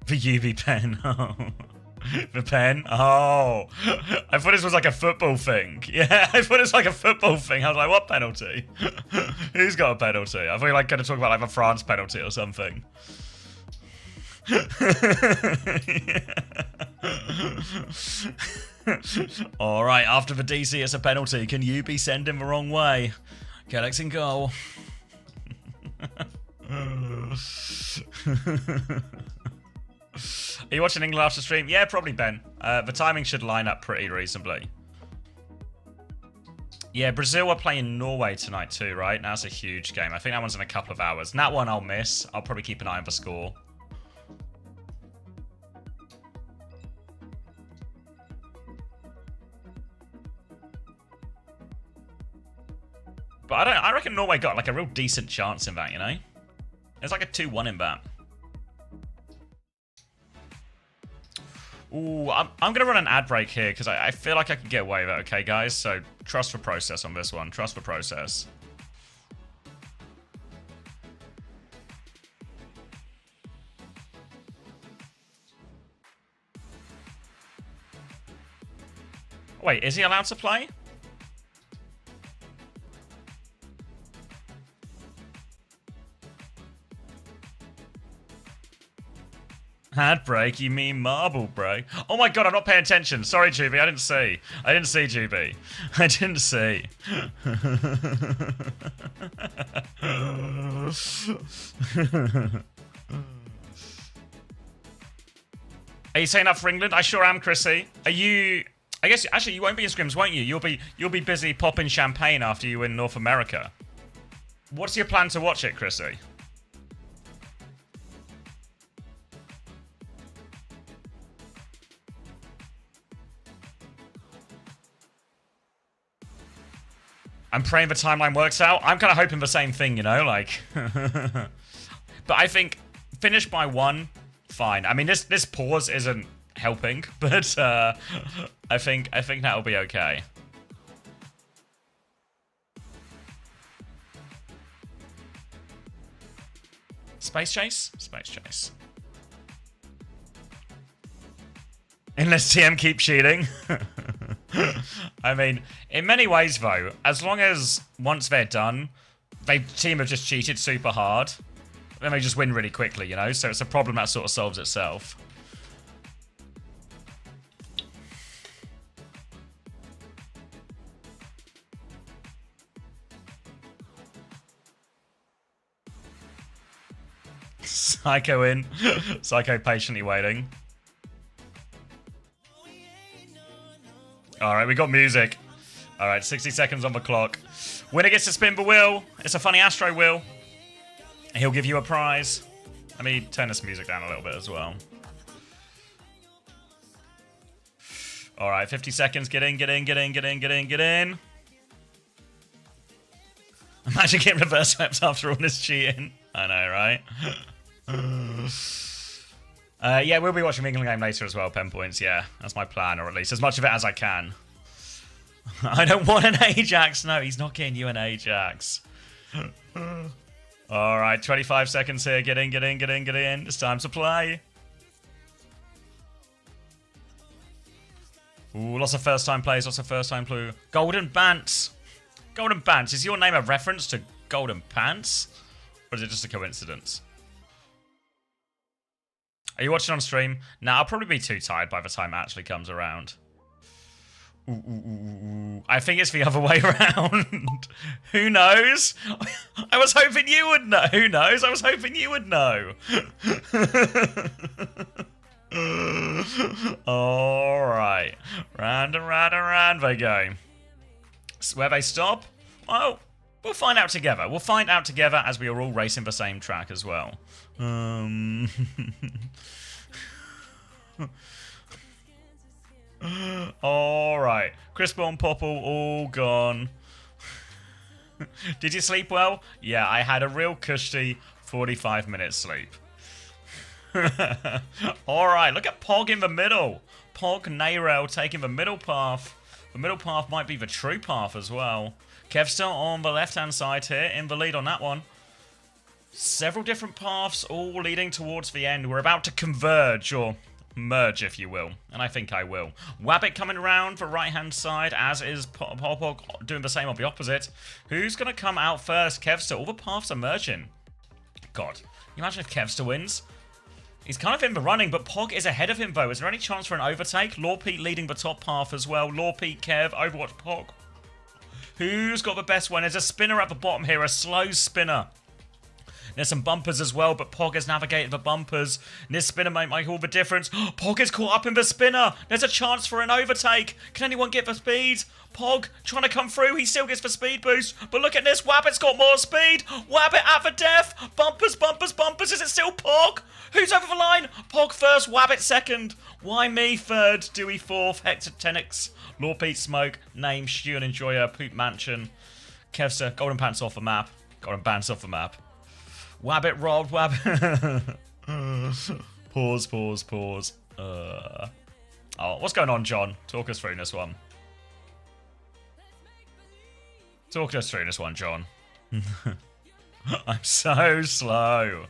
Speaker 2: The UV pen. Oh. The pen? Oh. I thought this was like a football thing. Yeah, I thought it was like a football thing. I was like, what penalty? Who's got a penalty? I thought you were like going to talk about like a France penalty or something. Alright, after the DC it's a penalty. Can you be sending the wrong way? Kellex in goal. Are you watching England after stream? Yeah, probably, Ben. The timing should line up pretty reasonably. Yeah, Brazil are playing Norway tonight too, right? That's a huge game. I think that one's in a couple of hours. And that one I'll miss. I'll probably keep an eye on the score. But I reckon Norway got like a real decent chance in that, you know? It's like a 2-1 in that. Ooh, I'm going to run an ad break here because I feel like I can get away with it, okay, guys? So, trust the process on this one. Trust the process. Wait, is he allowed to play? Ad break? You mean marble break? Oh my god, I'm not paying attention. Sorry, Juby. I didn't see. I didn't see, Juby. I didn't see. Are you saying that for England? I sure am, Chrissy. Are you... I guess, actually, you won't be in scrims, won't you? You'll be busy popping champagne after you win North America. What's your plan to watch it, Chrissy? I'm praying the timeline works out. I'm kind of hoping the same thing, you know, like. But I think finish by 1, fine. I mean, this pause isn't helping, but I think that'll be okay. Space chase? Space chase. Unless TM keeps cheating. I mean, in many ways, though, as long as once they're done, team have just cheated super hard, then they just win really quickly, you know? So it's a problem that sort of solves itself. Psycho in. Psycho patiently waiting. Alright, we got music. Alright, 60 seconds on the clock. Winner gets to spin the wheel. It's a funny Astro wheel. He'll give you a prize. Let me turn this music down a little bit as well. Alright, 50 seconds. Get in, get in, get in, get in, get in, get in. Imagine getting reverse swept after all this cheating. I know, right? Yeah, we'll be watching the England game later as well, Pen Points. Yeah, that's my plan, or at least as much of it as I can. I don't want an Ajax. No, he's not getting you an Ajax. All right, 25 seconds here. Get in, get in, get in, get in. It's time to play. Ooh, lots of first-time plays, lots of first-time blue. Golden Bants. Golden Bants. Is your name a reference to Golden Pants? Or is it just a coincidence? Are you watching on stream? Nah, I'll probably be too tired by the time it actually comes around. I think it's the other way around. Who knows? I was hoping you would know. Who knows? I was hoping you would know. Alright. Round and round and round they go. So where they stop? Well, we'll find out together. We'll find out together as we are all racing the same track as well. Alright. Crispo and Popple all gone. Did you sleep well? Yeah, I had a real cushy 45-minute sleep. Alright, look at Pog in the middle. Pog, Nayrel taking the middle path. The middle path might be the true path as well. Kevster on the left-hand side here, in the lead on that one. Several different paths, all leading towards the end. We're about to converge, or merge, if you will. And I think I will. Wabbit coming around the right-hand side, as is Pog doing the same on the opposite. Who's going to come out first? Kevster. All the paths are merging. God. Can you imagine if Kevster wins? He's kind of in the running, but Pog is ahead of him, though. Is there any chance for an overtake? Lawpete leading the top path as well. Lawpete, Kev, Overwatch, Pog. Who's got the best one? There's a spinner at the bottom here, a slow spinner. There's some bumpers as well, but Pog has navigated the bumpers. And this spinner might make all the difference. Pog is caught up in the spinner. There's a chance for an overtake. Can anyone get the speed? Pog trying to come through. He still gets the speed boost. But look at this. Wabbit's got more speed. Wabbit at the death. Bumpers, bumpers, bumpers. Is it still Pog? Who's over the line? Pog first, Wabbit second. Why me third? Dewey fourth. Hector Tenix. Lawpete Smoke. Name Stew and Enjoyer. Poop Mansion. Kevster. Golden Pants off the map. Golden Pants off the map. Wabbit robbed. Wabbit. Pause, pause, pause. Oh, what's going on, John? Talk us through this one. Talk us through this one, John. I'm so slow.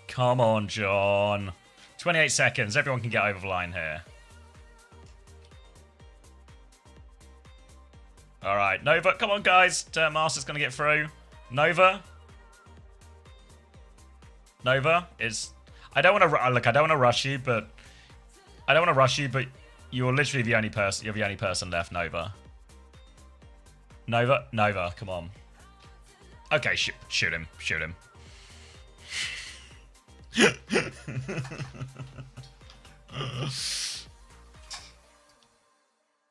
Speaker 2: Come on, John. 28 seconds. Everyone can get over the line here. All right, Nova. Come on, guys. Master's going to get through. Nova. Nova is... I don't want to... Look, I don't want to rush you, but... You're literally the only person... You're the only person left, Nova. Nova? Nova, come on. Okay, shoot him. Shoot him.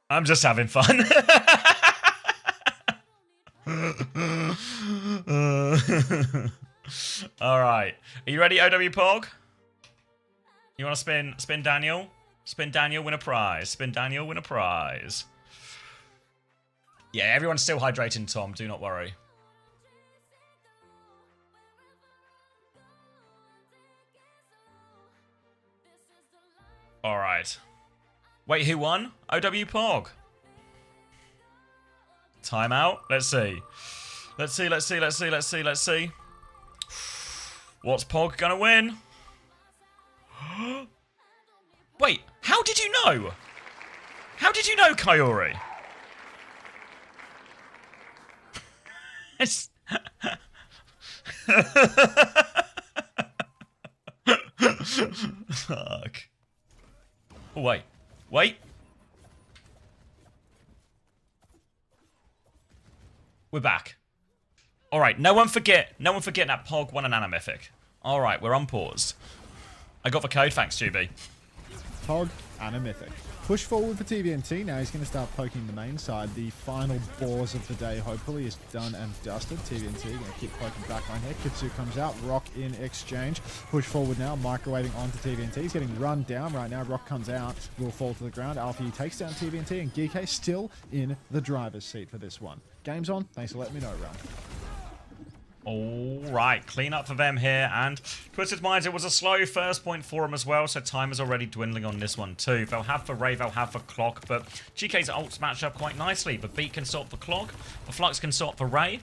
Speaker 2: I'm just having fun. Alright. Are you ready, OW Pog? You want to spin Daniel? Spin Daniel, win a prize. Spin Daniel, win a prize. Yeah, everyone's still hydrating, Tom. Do not worry. Alright. Wait, who won? OW Pog. Timeout. Let's see. Let's see. What's Pog gonna win? Wait, how did you know? How did you know, Kayori? Fuck. Oh, wait. Wait. We're back. Alright, no one forget that Pog won an Animythic. Alright, we're unpaused. I got the code, thanks, Juby.
Speaker 1: Pog and a mythic. Push forward for TVNT. Now he's going to start poking the main side. The final boars of the day, hopefully, is done and dusted. TVNT going to keep poking back line here. Kitsu comes out. Rock in exchange. Push forward now. Microwaving onto TVNT. He's getting run down right now. Rock comes out. Will fall to the ground. Alfie takes down TVNT. And Geek still in the driver's seat for this one. Game's on. Thanks for letting me know, Ron.
Speaker 2: Alright, clean up for them here, and Twisted Minds, it was a slow first point for them as well, so time is already dwindling on this one too. They'll have the Ray, they'll have the Clock, but GK's ults match up quite nicely. The Beat can stop the Clock, the Flux can stop the Ray.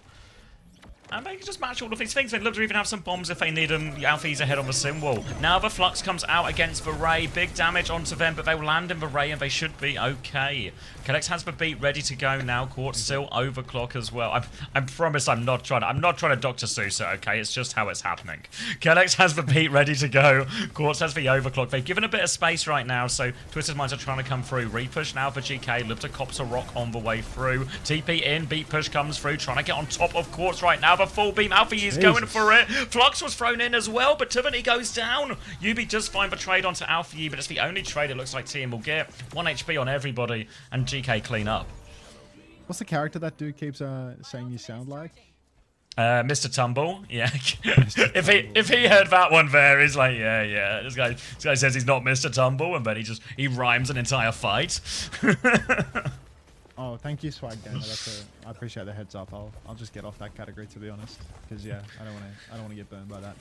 Speaker 2: And they can just match all of these things. They'd love to even have some bombs if they need them. Alfie's ahead on the sim wall. Now the Flux comes out against the Ray. Big damage onto them, but they will land in the Ray and they should be okay. Kellex has the beat ready to go now. Quartz still overclock as well. I promise I'm not trying to Dr. Seuss it, okay? It's just how it's happening. Kellex has the beat ready to go. Quartz has the overclock. They've given a bit of space right now, so Twisted Minds are trying to come through. Repush now for GK. Lubta cops a rock on the way through. TP in. Beat push comes through. Trying to get on top of Quartz right now. The full beam. Alfie is going for it. Flux was thrown in as well, but Tiffany goes down. Yubi just find the trade onto Alfie, but it's the only trade it looks like Team will get. 1 HP on everybody, and GK clean up.
Speaker 1: What's the character that dude keeps saying you sound like?
Speaker 2: Mr. Tumble, yeah. if he heard that one there, he's like, yeah. This guy says he's not Mr. Tumble, and then he rhymes an entire fight.
Speaker 1: Oh, thank you, Swag Gamer. I appreciate the heads up. I'll just get off that category, to be honest, because yeah, I don't want to get burned by that.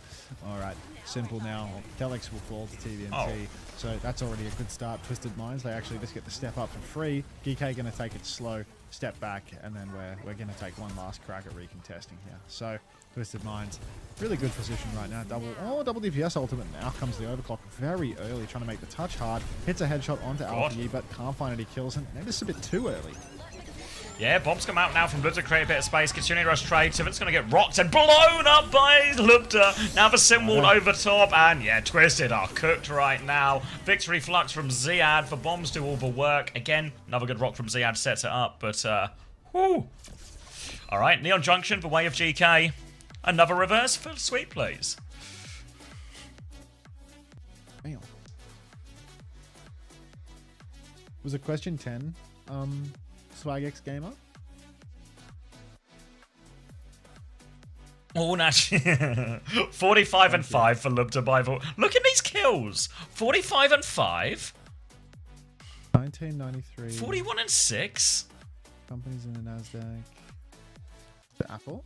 Speaker 1: All right, simple now. Kellex will fall to TVNT, so that's already a good start. Twisted Minds, they actually just get the step up for free. GK gonna take it slow, step back, and then we're gonna take one last crack at recontesting here. So Twisted Minds, really good position right now. Double DPS ultimate. Now comes the overclock very early, trying to make the touch hard. Hits a headshot onto Alfie, but can't find any kills, and maybe it's a bit too early.
Speaker 2: Yeah, bombs come out now from Lubta to create a bit of space. Kitsune Rush trade. Tivet's going to get rocked and blown up by Lubta. Now the sim wall over top. And yeah, Twisted are cooked right now. Victory Flux from Ziad. The bombs do all the work. Again, another good rock from Ziad sets it up. But, whoo. All right, Neon Junction, the way of GK. Another reverse for sweep, please.
Speaker 1: Damn. Was it question 10? SwagX Gamer?
Speaker 2: Oh, no. 45 and 5 for Lubta by the... Look at these kills. 45 and 5.
Speaker 1: 1993.
Speaker 2: 41 and 6.
Speaker 1: Companies in the NASDAQ. The Apple?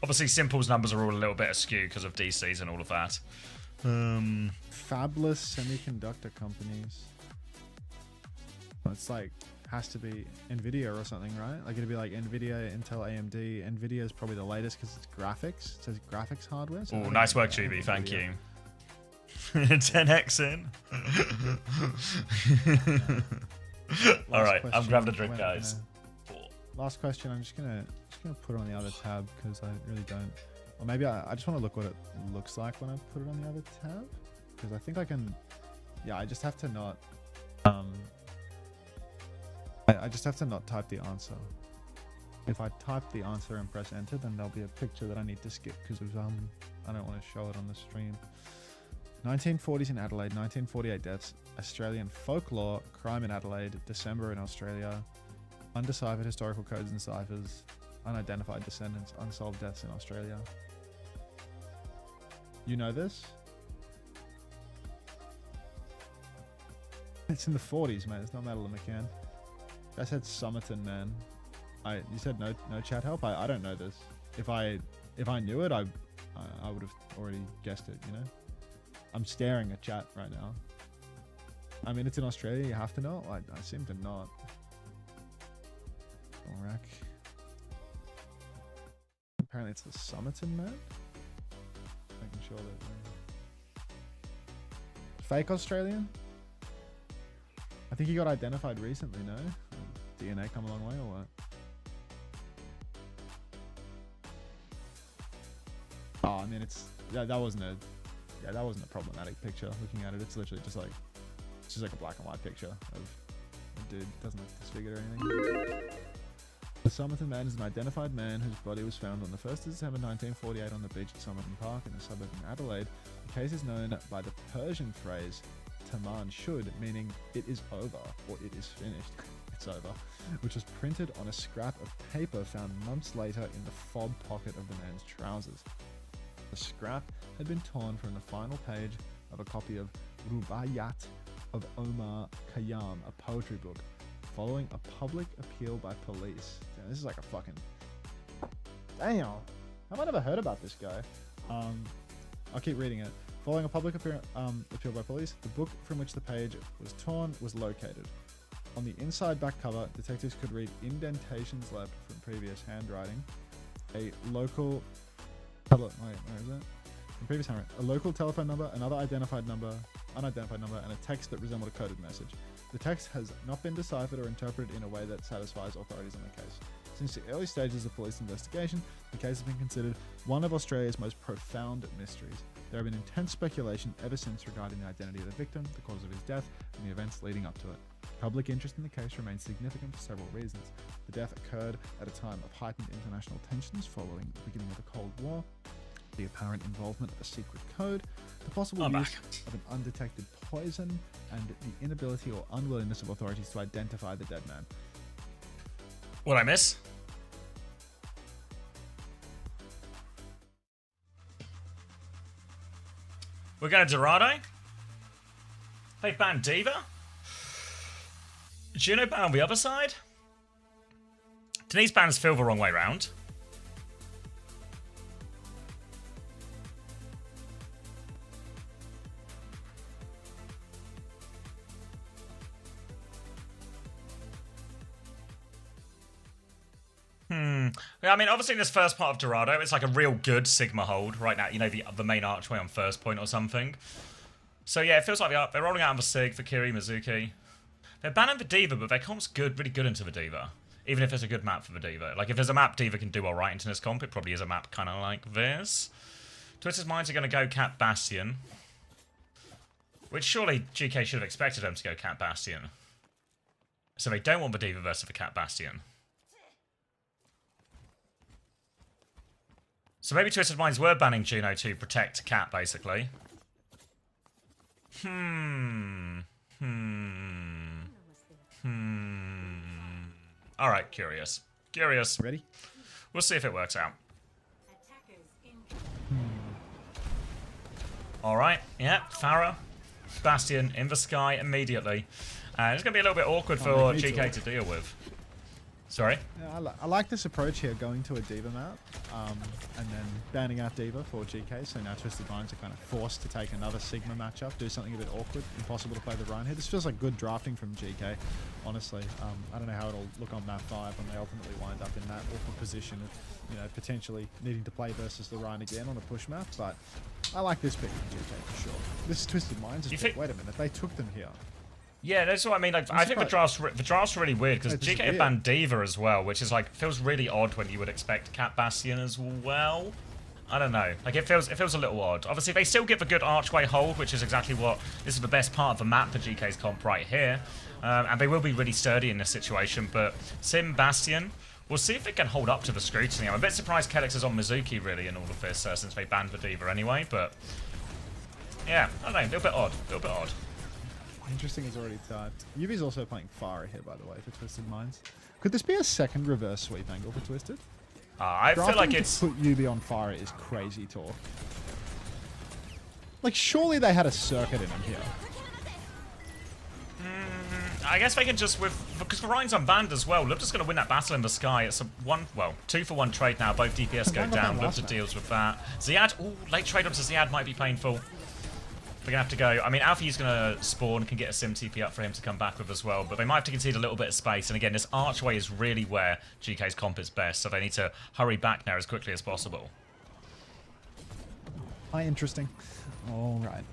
Speaker 2: Obviously, Simple's numbers are all a little bit askew because of DCs and all of that.
Speaker 1: Fabless semiconductor companies. Well, it's like, has to be Nvidia or something, right? Like it'd be like Nvidia, Intel, AMD. Nvidia is probably the latest because it's graphics. It says graphics hardware. So
Speaker 2: oh, nice work, Chuby. Thank you. 10x in. All right, I'm grabbing a drink, guys.
Speaker 1: Last question. I'm just gonna put it on the other tab because I really don't. Or maybe I just want to look what it looks like when I put it on the other tab because I think I can. Yeah, I just have to not. I just have to not type the answer. If I type the answer and press enter, then there'll be a picture that I need to skip because I don't want to show it on the stream. 1940s in Adelaide, 1948 deaths, Australian folklore, crime in Adelaide, December in Australia, undeciphered historical codes and ciphers, unidentified descendants, unsolved deaths in Australia. You know this? It's in the 40s, mate. It's not Medal of McCann. I said Somerton, man. You said no chat help. I don't know this. If I knew it, I would have already guessed it. You know. I'm staring at chat right now. I mean, it's in Australia. You have to know. I seem to not. Iraq. Apparently, it's the Somerton, man. Making sure that fake Australian. I think he got identified recently, no? DNA come a long way or what? Oh, I mean, that wasn't a problematic picture. Looking at it, it's literally just like a black and white picture of a dude. Doesn't look disfigured or anything. The Somerton man is an identified man whose body was found on the 1st of December 1948 on the beach at Somerton Park in the suburb of Adelaide. The case is known by the Persian phrase Taman Shud, meaning it is over or it is finished. It's over, which was printed on a scrap of paper found months later in the fob pocket of the man's trousers. The scrap had been torn from the final page of a copy of Rubaiyat of Omar Khayyam, a poetry book, following a public appeal by police. Damn, this is like a fucking... Damn! Have I never heard about this guy? I'll keep reading it. Following a public appeal by police, the book from which the page was torn was located. On the inside back cover, detectives could read indentations left from previous handwriting. A local where is it? From previous handwriting. A local telephone number, another unidentified number, and a text that resembled a coded message. The text has not been deciphered or interpreted in a way that satisfies authorities on the case. Since the early stages of police investigation, the case has been considered one of Australia's most profound mysteries. There have been intense speculation ever since regarding the identity of the victim, the cause of his death, and the events leading up to it. Public interest in the case remains significant for several reasons. The death occurred at a time of heightened international tensions following the beginning of the Cold War, the apparent involvement of a secret code, the possible use of an undetected poison, and the inability or unwillingness of authorities to identify the dead man.
Speaker 2: What I miss? We're going to Dorado. They banned Diva. Juno banned on the other side. Denise bans Phil the wrong way round. Yeah, I mean, obviously in this first part of Dorado, it's like a real good Sigma hold right now. You know, the main archway on first point or something. So yeah, it feels like they're rolling out on the Sig for Kiri, Mizuki. They're banning the Diva, but their comp's good, really good into the Diva. Even if it's a good map for the Diva. Like, if there's a map Diva can do alright into this comp, it probably is a map kind of like this. Twisted Minds are going to go Cat Bastion. Which surely GK should have expected them to go Cat Bastion. So they don't want the Diva versus the Cat Bastion. So maybe Twisted Minds were banning Juno to protect Cat, basically. Alright, curious. Curious.
Speaker 1: Ready?
Speaker 2: We'll see if it works out. Alright, yeah, Farah, Bastion in the sky immediately. And it's going to be a little bit awkward for GK to deal with. Sorry?
Speaker 1: Yeah, I like this approach here, going to a Diva map, and then banning out Diva for GK, so now Twisted Minds are kind of forced to take another Sigma matchup, do something a bit awkward, impossible to play the Ryan here. This feels like good drafting from GK, honestly. I don't know how it'll look on map 5 when they ultimately wind up in that awkward position of, you know, potentially needing to play versus the Ryan again on a push map, but I like this pick from GK for sure. This is Twisted Minds' pick. Wait a minute, they took them here.
Speaker 2: Yeah, that's what I mean. Like, I think the draft's really weird because GK banned Diva as well, which is like feels really odd when you would expect Cat Bastion as well. I don't know. Like it feels a little odd. Obviously, they still give a good archway hold, which is exactly what this is the best part of the map for GK's comp right here, and they will be really sturdy in this situation. But Sim Bastion, we'll see if it can hold up to the scrutiny. I'm a bit surprised Kelix is on Mizuki really in all of this since they banned the Diva anyway. But yeah, I don't know. A little bit odd. A little bit odd.
Speaker 1: Interesting is already typed. Yuvi's also playing Farah here, by the way, for Twisted Minds. Could this be a second reverse sweep angle for Twisted?
Speaker 2: I feel like it's...
Speaker 1: to put Yuvi on Farah is crazy talk. Like, surely they had a circuit in him here.
Speaker 2: I guess they can just, because Ryan's unbanned as well. Lubda's going to win that battle in the sky. It's a 2-for-1 trade now. Both DPS go down. Lubda deals with that. Ziad, late trade up to Ziad might be painful. They're going to have to go. I mean, Alfie's going to spawn, can get a Sim TP up for him to come back with as well. But they might have to concede a little bit of space. And again, this archway is really where GK's comp is best. So they need to hurry back now as quickly as possible.
Speaker 1: Hi, interesting. All right.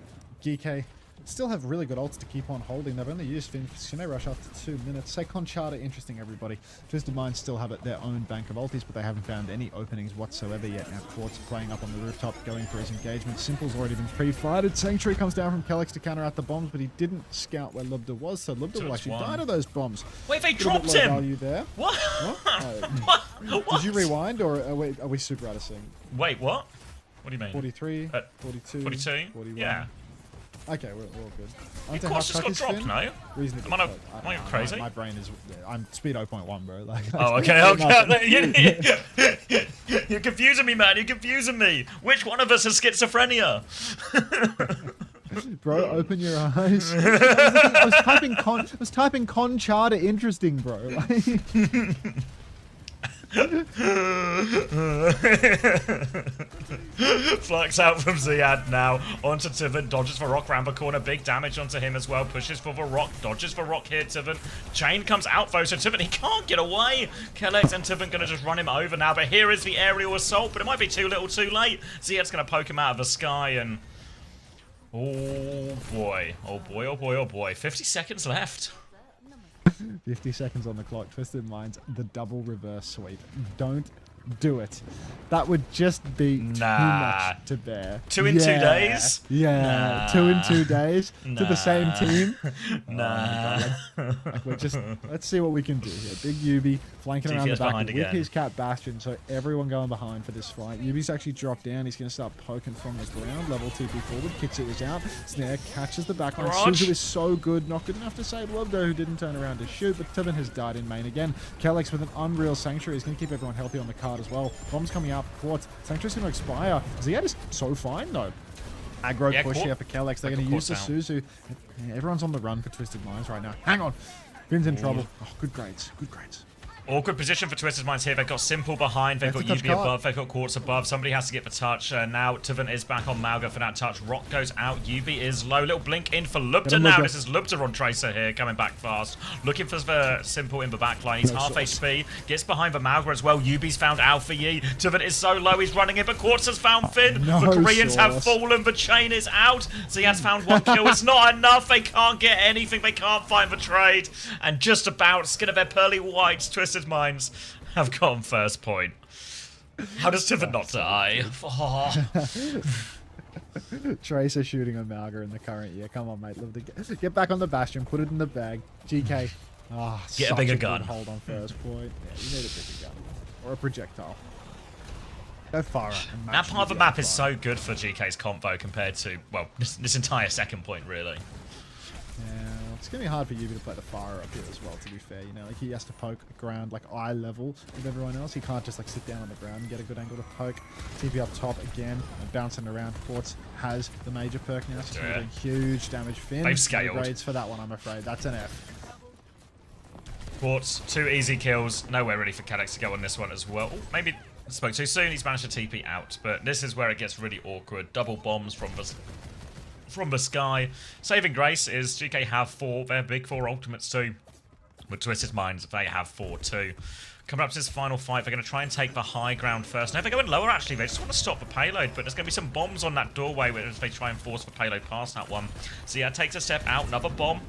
Speaker 1: GK still have really good ults to keep on holding. They've only used Shine Rush after 2 minutes. Seikon Charter, interesting, everybody. Twisted Minds still have their own bank of ultis, but they haven't found any openings whatsoever yet. Now Quartz playing up on the rooftop, going for his engagement. Simple's already been pre-fighted. Sanctuary comes down from Kelix to counter out the bombs, but he didn't scout where Lubda was, so Lubda will actually die to those bombs.
Speaker 2: Wait, they dropped him!
Speaker 1: Value there.
Speaker 2: What?
Speaker 1: What? Did you rewind, or are we super out of sync?
Speaker 2: Wait, what? What do you mean?
Speaker 1: 43, 42,
Speaker 2: 42?
Speaker 1: 41.
Speaker 2: Yeah.
Speaker 1: Okay, we're all good.
Speaker 2: Of course it's got dropped, no?
Speaker 1: Reasonably.
Speaker 2: Am I crazy?
Speaker 1: My brain is... I'm speed 0.1, bro. Like,
Speaker 2: oh, okay. You're confusing me, man. You're confusing me. Which one of us has schizophrenia?
Speaker 1: Bro, open your eyes. I was typing con charter interesting, bro.
Speaker 2: Flux out from Ziad now. Onto Tivan. Dodges for Rock round the corner. Big damage onto him as well. Pushes for the Rock. Dodges for Rock here, Tivan. Chain comes out though, so Tivan, he can't get away. Kellex and Tivan going to just run him over now. But here is the aerial assault, but it might be too little too late. Ziad's going to poke him out of the sky and... oh boy. Oh boy, oh boy, oh boy. 50 seconds left.
Speaker 1: 50 seconds on the clock. Twisted Minds, the double reverse sweep. Don't do it. That would just be too much to bear.
Speaker 2: 2 in 2 days?
Speaker 1: Yeah,
Speaker 2: Nah.
Speaker 1: 2 in 2 days to the same team.
Speaker 2: Nah.
Speaker 1: Like we're just, let's see what we can do here. Big Yubi flanking around the
Speaker 2: TPS
Speaker 1: back
Speaker 2: behind
Speaker 1: with
Speaker 2: again.
Speaker 1: his cat Bastion, so everyone going behind for this fight. Yubi's actually dropped down. He's going to start poking from the ground. Level TP forward. Kicks it is out. Snare catches the backline.
Speaker 2: Barrage.
Speaker 1: Suzu is so good. Not good enough to save Lobdo, who didn't turn around to shoot, but Tivan has died in main again. Kellex with an Unreal Sanctuary is going to keep everyone healthy on the card as well. Bombs coming out for Quartz. Sanctuary's going to expire. Ziad is so fine though. Aggro push here for Kellex. They're going to use the Suzu. Yeah, everyone's on the run for Twisted Minds right now. Hang on. Finn's in trouble. Oh, good grades. Good grades.
Speaker 2: Awkward position for Twisted Minds here. They've got Simple behind. They've got
Speaker 1: touch
Speaker 2: UB
Speaker 1: card.
Speaker 2: above. They've got Quartz above. Somebody has to get the touch. Now Tivan is back on Malga for that touch. Rock goes out. UB is low. Little blink in for Lubta now. This is Lubta on Tracer here, coming back fast. Looking for the Simple in the back line. He's half HP. Gets behind the Malga as well. UB's found Alpha Yi. Tivan is so low. He's running in, but Quartz has found Finn.
Speaker 1: No
Speaker 2: the Koreans have
Speaker 1: sauce.
Speaker 2: fallen. The chain is out. Ziad's found one kill. It's not enough. They can't get anything. They can't find the trade. And just about skin of their pearly whites, Twisted Minds have gotten first point. How does Tivan not die? Oh.
Speaker 1: Tracer shooting on Malga in the current year. Come on, mate. Get back on the Bastion. Put it in the bag. GK. Ah,
Speaker 2: Get a bigger
Speaker 1: good
Speaker 2: gun.
Speaker 1: Hold on first point. Yeah, you need a bigger gun. Or a projectile. Go far out. and
Speaker 2: That
Speaker 1: match
Speaker 2: part of the
Speaker 1: UB
Speaker 2: map is
Speaker 1: fire.
Speaker 2: so good for GK's combo compared to, well, this entire second point, really.
Speaker 1: Yeah, well, it's going to be hard for Yubi to play the fire up here as well, to be fair. You know, like he has to poke the ground like eye level with everyone else. He can't just like sit down on the ground and get a good angle to poke. TP up top again, and bouncing around. Quartz has the major perk now, so he's doing huge damage. Finn,
Speaker 2: They've
Speaker 1: no
Speaker 2: scaled.
Speaker 1: grades for that one, I'm afraid. That's an F.
Speaker 2: Quartz, 2 easy kills. Nowhere really for Cadex to go on this one as well. Oh, maybe spoke too soon. He's managed to TP out, but this is where it gets really awkward. Double bombs from the sky. Saving grace is GK have 4. They're big 4 ultimates too. With Twisted Minds, they have 4 too. Coming up to this final fight, they're going to try and take the high ground first. Now, they're going lower, actually. They just want to stop the payload, but there's going to be some bombs on that doorway as they try and force the payload past that one. So, yeah, takes a step out. Another bomb.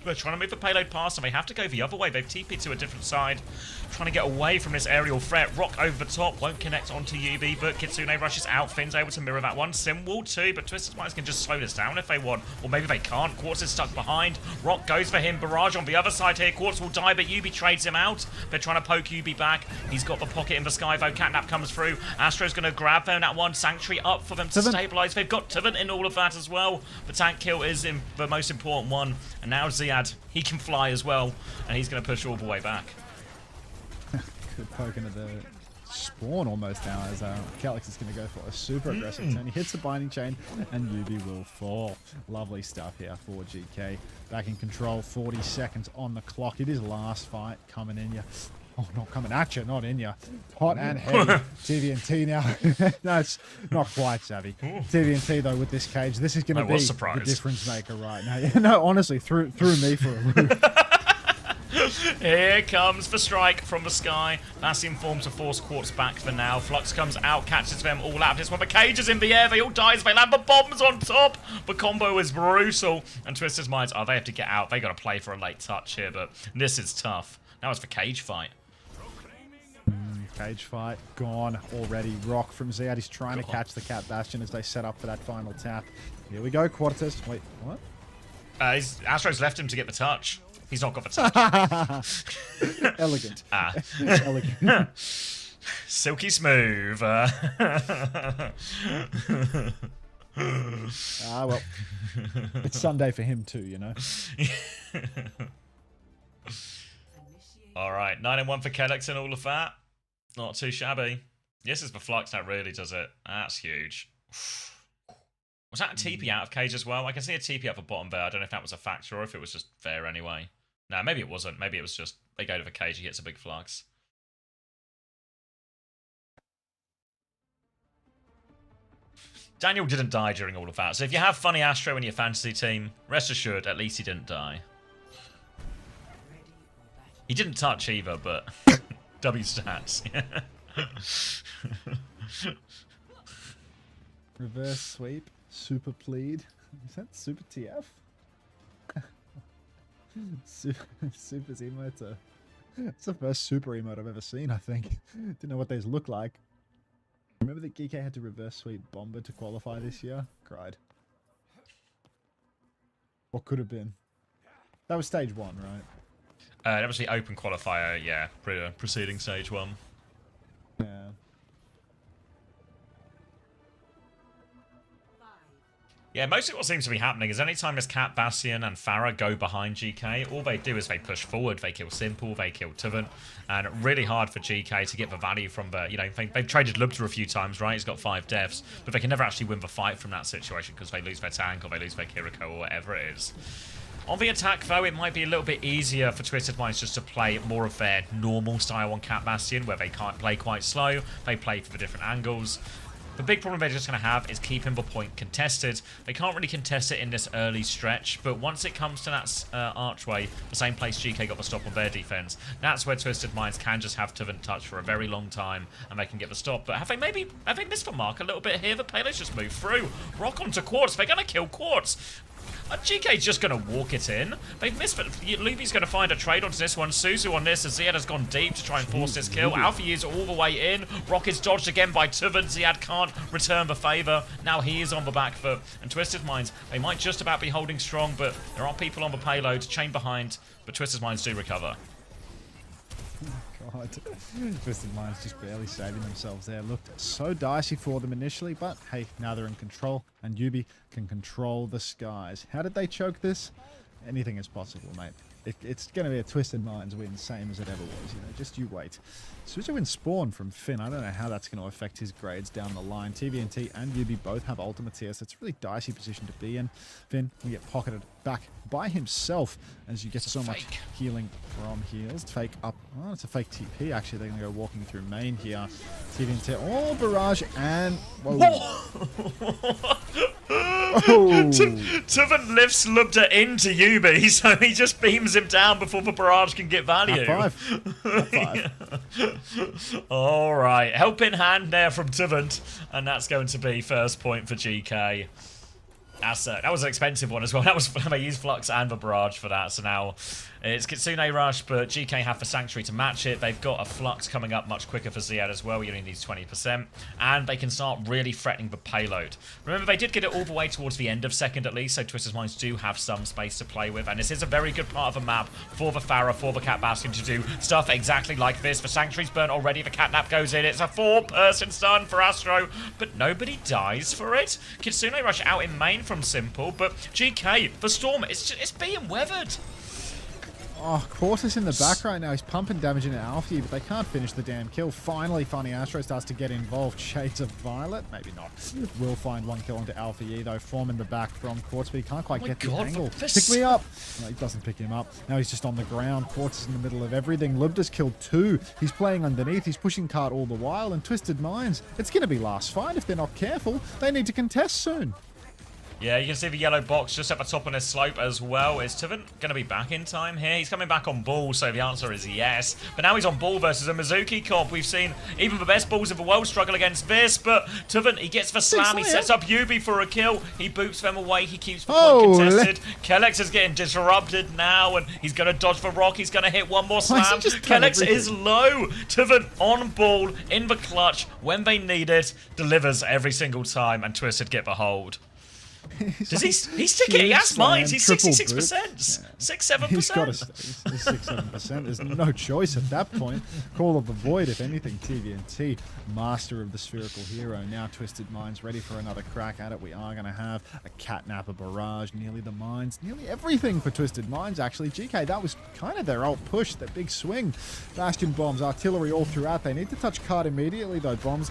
Speaker 2: They're trying to move the payload past, and they have to go the other way. They've TP'd to a different side, trying to get away from this aerial threat. Rock over the top, won't connect onto UB, but Kitsune rushes out. Finn's able to mirror that one. Sim will too, but Twisted Minds can just slow this down if they want, or maybe they can't. Quartz is stuck behind. Rock goes for him. Barrage on the other side here. Quartz will die, but UB trades him out. They're trying to poke UB back. He's got the pocket in the sky, though. Catnap comes through. Astro's going to grab them. That one. Sanctuary up for them to stabilize. They've got Tivan in all of that as well. The tank kill is in the most important one. And now Ziad, he can fly as well, and he's going to push all the way back.
Speaker 1: Good poke into the spawn almost now as Kellex is going to go for a super aggressive turn. He hits the binding chain, and UB will fall. Lovely stuff here for GK. Back in control, 40 seconds on the clock. It is last fight coming in you. Oh, not coming at you, not in you. Hot and heavy. TVNT now. No, it's not quite savvy. TVNT, though, with this cage, this is going to be the difference maker right now. Yeah, no, honestly, threw me for a loop.
Speaker 2: Here comes the strike from the sky. Bastion forms to force Quartz back for now. Flux comes out, catches them all out of this one. The cage is in the air. They all die as they land the bombs on top. The combo is brutal. And Twisted Minds, they have to get out. They got to play for a late touch here, but this is tough. Now it's the cage fight.
Speaker 1: Cage fight gone already. Rock from Ziad. He's trying to catch the Cat Bastion as they set up for that final tap. Here we go, Quartz. Wait, what?
Speaker 2: Astro's left him to get the touch. He's not got the touch.
Speaker 1: Elegant.
Speaker 2: Elegant. Silky smooth.
Speaker 1: Well, it's Sunday for him too, you know.
Speaker 2: All right, 9-1 for Kellex and all of that. Not too shabby. This is the Flux that really does it. That's huge. Was that a TP out of cage as well? I can see a TP up the bottom there. I don't know if that was a factor or if it was just there anyway. No, maybe it wasn't. Maybe it was just they go to the cage, he hits a big Flux. Daniel didn't die during all of that. So if you have Funny Astro in your fantasy team, rest assured, at least he didn't die. He didn't touch either, but W stats.
Speaker 1: Reverse sweep, super plead. Is that super TF? Super's emote. It's the first super emote I've ever seen, I think. Didn't know what these look like. Remember that Geeky had to reverse sweep Bomber to qualify this year? Cried. What could have been? That was stage 1, right?
Speaker 2: That was the open qualifier, yeah, preceding stage 1.
Speaker 1: Yeah.
Speaker 2: Yeah, mostly what seems to be happening is anytime this Cat, Bastion, and Farah go behind GK, all they do is they push forward, they kill Simple, they kill Tuvant, and really hard for GK to get the value from the, you know, they've traded Lubter a few times, right? He's got 5 deaths, but they can never actually win the fight from that situation because they lose their tank or they lose their Kiriko or whatever it is. On the attack, though, it might be a little bit easier for Twisted Minds just to play more of their normal style on Cat Bastion, where they can't play quite slow, they play for the different angles. The big problem they're just going to have is keeping the point contested. They can't really contest it in this early stretch, but once it comes to that archway, the same place GK got the stop on their defense, that's where Twisted Minds can just have Tuvant touch for a very long time, and they can get the stop. But have they missed the mark a little bit here? The payloads just move through. Rock onto Quartz. They're going to kill Quartz. GK's just going to walk it in. They've missed it. Luby's going to find a trade onto this one. Suzu on this as Ziad has gone deep to try and force this kill. Alfie is all the way in. Rocket's dodged again by Tuvant. Ziad can't return the favour. Now he is on the back foot. And Twisted Minds, they might just about be holding strong, but there are people on the payload. Chain behind, but Twisted Minds do recover.
Speaker 1: God. Twisted Minds just barely saving themselves there. Looked so dicey for them initially, but hey, now they're in control, and Yubi can control the skies. How did they choke this? Anything is possible, mate. It's going to be a Twisted Minds win, same as it ever was, you know, just you wait. Suzu in spawn from Finn. I don't know how that's going to affect his grades down the line. TVNT and Yubi both have ultimates here, so it's a really dicey position to be in. Finn will get pocketed back by himself as you get so much healing from heals. Fake up. Oh, it's a fake TP, actually. They're going to go walking through main here. TVNT. Oh, barrage and... Whoa.
Speaker 2: Tuvant lifts Lubter into Yubi, so he just beams him down before the barrage can get value.
Speaker 1: High five.
Speaker 2: Alright, helping hand there from Tuvant, and that's going to be first point for GK. That was an expensive one as well. That was they used Flux and the barrage for that, so now it's Kitsune Rush, but GK have the Sanctuary to match it. They've got a Flux coming up much quicker for Ziad as well. He only needs 20%, and they can start really threatening the payload. Remember, they did get it all the way towards the end of second at least, so Twisted Minds do have some space to play with, and this is a very good part of the map for the Farah, for the Cat Bastion to do stuff exactly like this. The Sanctuary's burnt already, the Catnap goes in, it's a 4-person stun for Astro, but nobody dies for it. Kitsune Rush out in main from Simple, but GK, the Storm, it's being weathered.
Speaker 1: Oh, Quartus in the back right now. He's pumping damage into Alfie, but they can't finish the damn kill. Finally, Funny Astro starts to get involved. Shades of Violet? Maybe not. Will find one kill onto Alfie, though. Form in the back from Quartz, but he can't quite get the angle. Pick me up! No, he doesn't pick him up. Now he's just on the ground. Quartz is in the middle of everything. Lubter's killed 2. He's playing underneath. He's pushing cart all the while. And Twisted Minds, it's going to be last fight if they're not careful. They need to contest soon.
Speaker 2: Yeah, you can see the yellow box just at the top on this slope as well. Is Tuvant going to be back in time here? He's coming back on ball, so the answer is yes. But now he's on ball versus a Mizuki comp. We've seen even the best balls of the world struggle against this, but Tuvant, he gets the slam. He sets up Yubi for a kill. He boops them away. He keeps the point contested. Kellex is getting disrupted now, and he's going to dodge the rock. He's going to hit one more slam. Kellex is low. Tuvant on ball, in the clutch, when they need it, delivers every single time, and Twisted get the hold. Does he's sticking? He has mines. He's 66%, yeah. 6-7%.
Speaker 1: He's got 6-7%. There's no choice at that point. Call of the Void, if anything. TVNT, master of the spherical hero. Now Twisted Minds ready for another crack at it. We are going to have a Catnap, a barrage, nearly the mines, nearly everything for Twisted Minds. Actually, GK, that was kind of their ult push, that big swing. Bastion bombs, artillery all throughout. They need to touch card immediately though. Bombs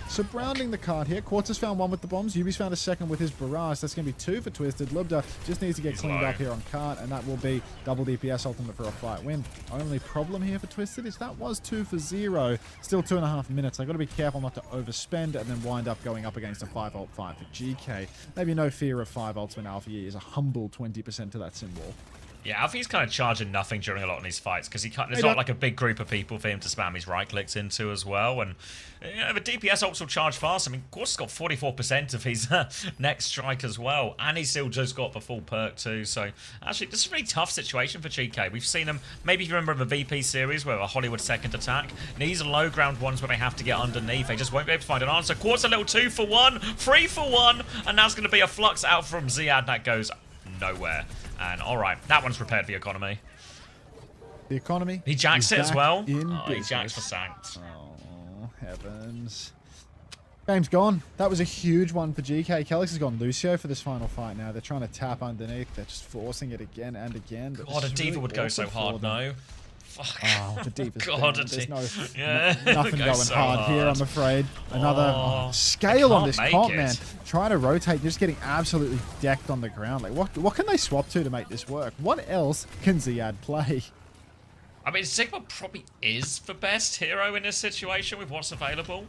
Speaker 1: surrounding the card here. Quartz has found one with the bombs. Yubi's found a second with his barrage. That's going to be 2 for Twisted. Lubda just needs to get cleaned up here on cart, and that will be double DPS ultimate for a fight win. Only problem here for Twisted is that was 2 for 0. Still 2.5 minutes. I've got to be careful not to overspend and then wind up going up against a 5 ult fight for GK. Maybe no fear of 5 ults when Alpha Yi is a humble 20% to that symbol.
Speaker 2: Yeah, Alfie's kind of charging nothing during a lot of these fights because there's not like a big group of people for him to spam his right clicks into as well. And you know, the DPS ults will charge fast. I mean, Quartz has got 44% of his next strike as well, and he's still just got the full perk too. So actually, this is a really tough situation for GK. We've seen them. Maybe if you remember the VP series where a Hollywood second attack. These are low ground ones where they have to get underneath. They just won't be able to find an answer. Quartz a little 2 for 1, 3 for 1, and that's going to be a flux out from Ziad that goes nowhere. And alright, that one's prepared for the economy.
Speaker 1: The economy?
Speaker 2: He jacks it as well.
Speaker 1: He
Speaker 2: jacks for Sanct.
Speaker 1: Oh, heavens. Game's gone. That was a huge one for GK. Kellex has gone Lucio for this final fight now. They're trying to tap underneath. They're just forcing it again and again.
Speaker 2: God, a D.Va would go so hard, no? Fuck.
Speaker 1: Oh, the D.Va's
Speaker 2: God,
Speaker 1: There's
Speaker 2: yeah,
Speaker 1: nothing going
Speaker 2: so
Speaker 1: hard here, I'm afraid. Another scale on this comp, man. Trying to rotate, just getting absolutely decked on the ground. Like, what can they swap to make this work? What else can Ziad play?
Speaker 2: I mean, Sigma probably is the best hero in this situation with what's available.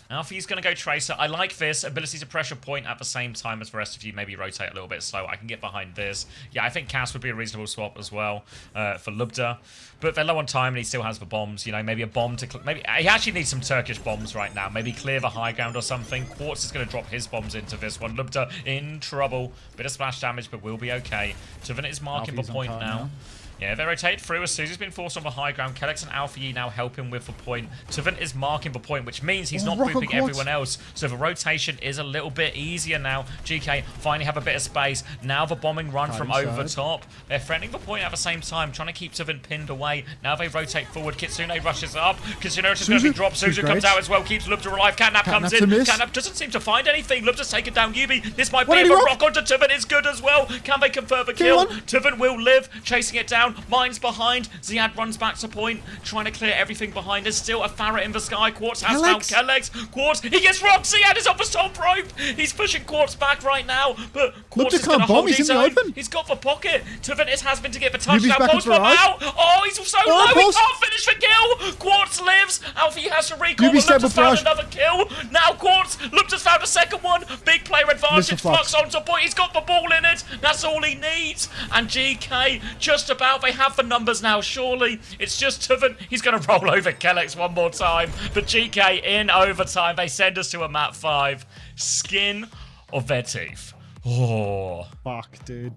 Speaker 2: Alfie's going to go Tracer. I like this. Ability to pressure point at the same time as the rest of you. Maybe rotate a little bit slow. I can get behind this. Yeah, I think Cass would be a reasonable swap as well for Lubda. But they're low on time and he still has the bombs. You know, maybe a bomb to... Maybe he actually needs some Turkish bombs right now. Maybe clear the high ground or something. Quartz is going to drop his bombs into this one. Lubda in trouble. Bit of splash damage, but we'll be okay. Tuvin is marking the point now. Yeah, they rotate through as soon as he's been forced on the high ground. Kellex and Alpha Yi now help him with the point. Tuvin is marking the point, which means he's not grouping everyone else. So the rotation is a little bit easier now. GK finally have a bit of space. Now the bombing run from over the top. They're threatening the point at the same time, trying to keep Tuvin pinned away. Now they rotate forward. Kitsune rushes up. Kitsune is going to be dropped. Suzu comes out as well, keeps Lubda alive. Catnap comes in. Catnap doesn't seem to find anything. Lubda's taken down Yubi. This might be a rock onto Tuvin. Is good as well. Can they convert the kill? Tuvin will live, chasing it down. Mines behind. Ziad runs back to point, trying to clear everything behind. There's still a Farah in the sky. Quartz has found Kellex. Quartz, he gets rocked. Ziad is off the top rope. He's pushing Quartz back right now, but Quartz is going to hold his own. He's got the pocket. Tuvintis has been to get the touchdown. Pulse bomb out. Oh, he's so low. He can't finish the kill. Quartz lives. Alfie has to recall. Lubda's found another kill. Now Quartz. Lubda's found a second one. Big player advantage. Flux onto point. He's got the ball in it. That's all he needs. And GK just about. They have the numbers now, surely. It's just Tuvin. He's going to roll over Kellex one more time. But GK in overtime. They send us to a map 5. Skin of their teeth. Oh.
Speaker 1: Fuck, dude.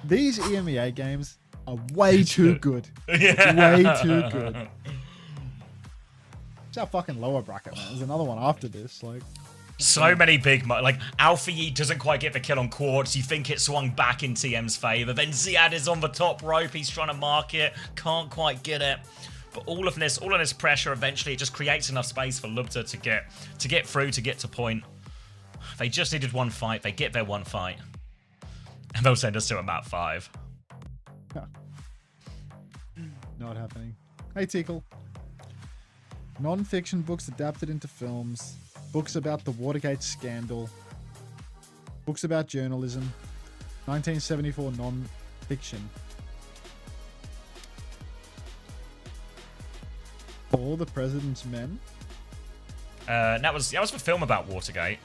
Speaker 1: These EMEA games are way too good.
Speaker 2: Yeah.
Speaker 1: Way too good. It's our fucking lower bracket, man. There's another one after this. Like,
Speaker 2: so many big... Like, Alpha Yi doesn't quite get the kill on Quartz. You think it swung back in TM's favour. Then Ziad is on the top rope. He's trying to mark it. Can't quite get it. But all of this pressure, eventually, it just creates enough space for Lubda to get through, to get to point. They just needed one fight. They get their one fight. And they'll send us to a map 5.
Speaker 1: Not happening. Hey, Tickle. Non-fiction books adapted into films. Books about the Watergate scandal. Books about journalism. 1974 non-fiction. All the President's Men.
Speaker 2: That was the film about Watergate.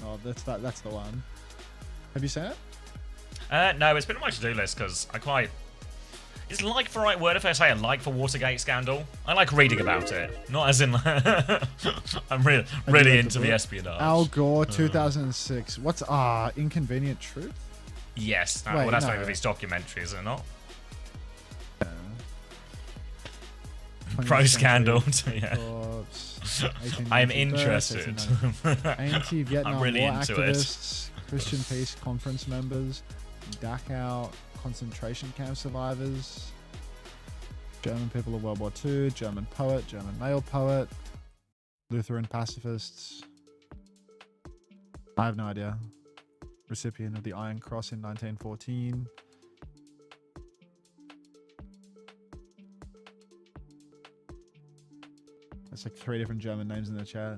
Speaker 1: Oh, that's the one. Have you seen it?
Speaker 2: No, it's been on my to-do list because I quite... Is like the right word if I say I like the Watergate scandal? I like reading about it. Not as in... I'm really into the espionage.
Speaker 1: Al Gore, 2006. What's... Inconvenient Truth?
Speaker 2: Yes. Well, that's one of his documentaries, is it not? Pro scandal. Yeah. I am interested.
Speaker 1: Anti-Vietnam
Speaker 2: really
Speaker 1: War
Speaker 2: into
Speaker 1: activists, Christian Peace Conference members, Dachau concentration camp survivors, German people of World War II, German poet, German male poet, Lutheran pacifists. I have no idea. Recipient of the Iron Cross in 1914. It's like 3 different German names in the chat.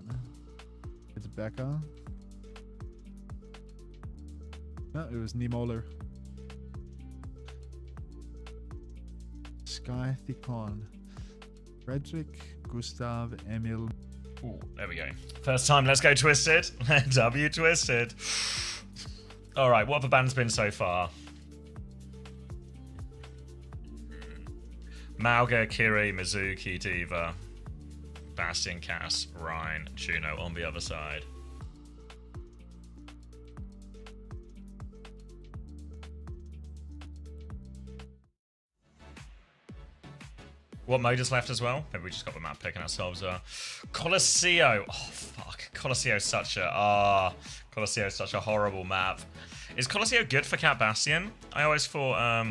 Speaker 1: It's Becca. No, it was Niemöller. Sky Thicon. Frederick, Gustav, Emil.
Speaker 2: Ooh, there we go. First time, let's go Twisted. W Twisted. Alright, what have the bands been so far? Mauga, Kiri, Mizuki, Diva, Bastion, Cass, Ryan, Juno on the other side. What mode is left as well? Maybe we just got the map picking ourselves up. Colosseo. Oh, fuck. Colosseo's such a... Colosseo's such a horrible map. Is Colosseo good for Cat Bastion? I always thought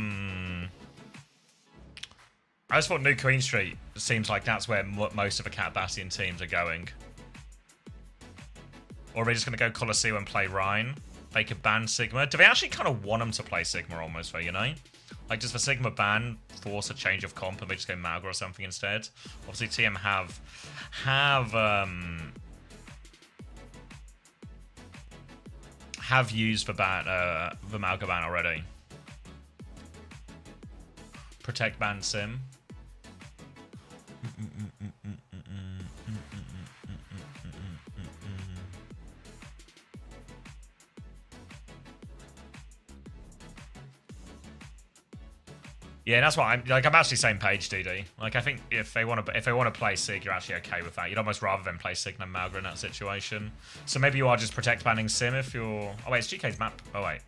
Speaker 2: New Queen Street seems like that's where most of the Cat Bastion teams are going. Or are they just going to go Colosseo and play Rhine? They could ban Sigma. Do they actually kind of want them to play Sigma almost, though, you know? Like, does the Sigma ban force a change of comp and they just go Malga or something instead? Obviously, TM have used the Malga ban already. Protect ban Sim. Yeah, that's what I'm actually same page, DD. Like, I think if they want to play Sig, you're actually okay with that. You'd almost rather than play Sig than Malga in that situation. So maybe you are just protect banning Sim if you're... Oh wait, it's GK's map. Oh wait.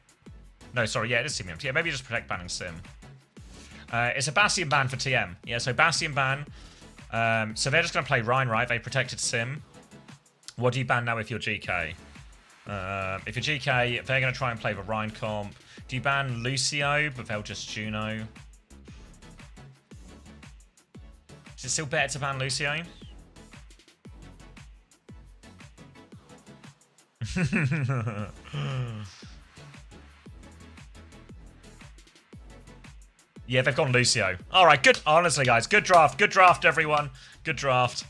Speaker 2: No, sorry, yeah, it is Sim. Yeah, maybe you just protect banning Sim. It's a Bastion ban for TM. Yeah, so Bastion ban. So they're just going to play Rhine, right? They protected Sim. What do you ban now if you're GK? If you're GK, they're going to try and play the Rhine comp. Do you ban Lucio, but they'll just Juno? Is it still better to ban Lucio? Yeah, they've gone Lucio. All right, good. Honestly, guys, good draft. Good draft, everyone. Good draft.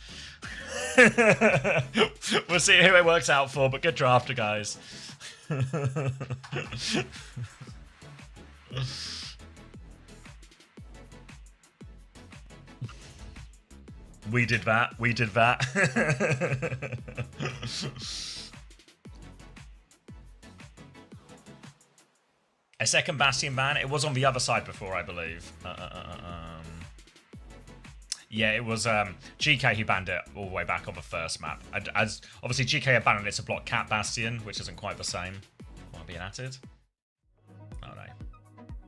Speaker 2: We'll see who it works out for, but good draft, guys. We did that. We did that. A second Bastion ban. It was on the other side before, I believe. Yeah, it was GK who banned it all the way back on the first map. As obviously GK abandoned it to block Cat Bastion, which isn't quite the same. Want being added? Oh no,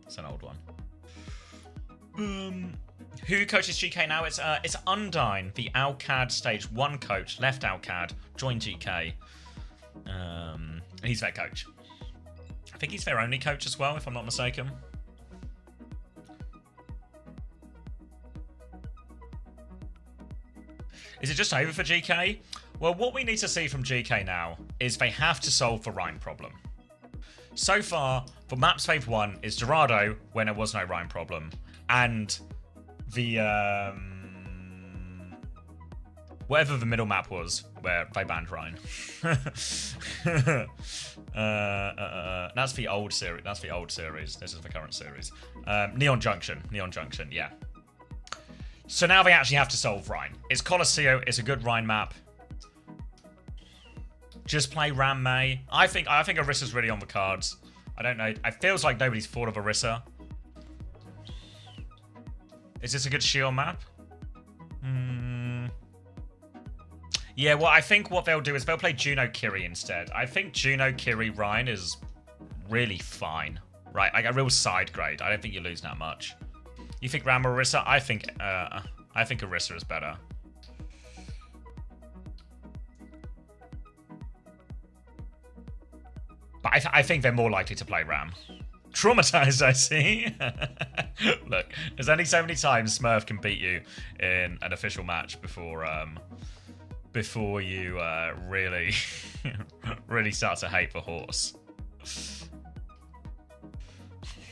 Speaker 2: it's an old one. Who coaches GK now? It's Undyne, the Alcad Stage 1 coach. Left Alcad, joined GK. He's their coach. I think he's their only coach as well, if I'm not mistaken. Is it just over for GK? Well, what we need to see from GK now is they have to solve the Rhine problem. So far, the maps they've won is Dorado, when there was no Rhine problem, and the whatever the middle map was where they banned Rhine. That's the old series. That's the old series. This is the current series. Neon Junction, yeah. So now they actually have to solve Rhine. It's Colosseo. It's a good Rhine map. Just play Ram May. I think Orissa's really on the cards. I don't know. It feels like nobody's thought of Orissa. Is this a good shield map? Yeah, well, I think what they'll do is they'll play Juno Kiri instead. I think Juno Kiri Rhine is really fine. Right, like a real side grade. I don't think you lose that much. You think Ram or Orissa? I think Orissa is better. But I think they're more likely to play Ram. Traumatized, I see. Look, there's only so many times Smurf can beat you in an official match before you really, really start to hate the horse.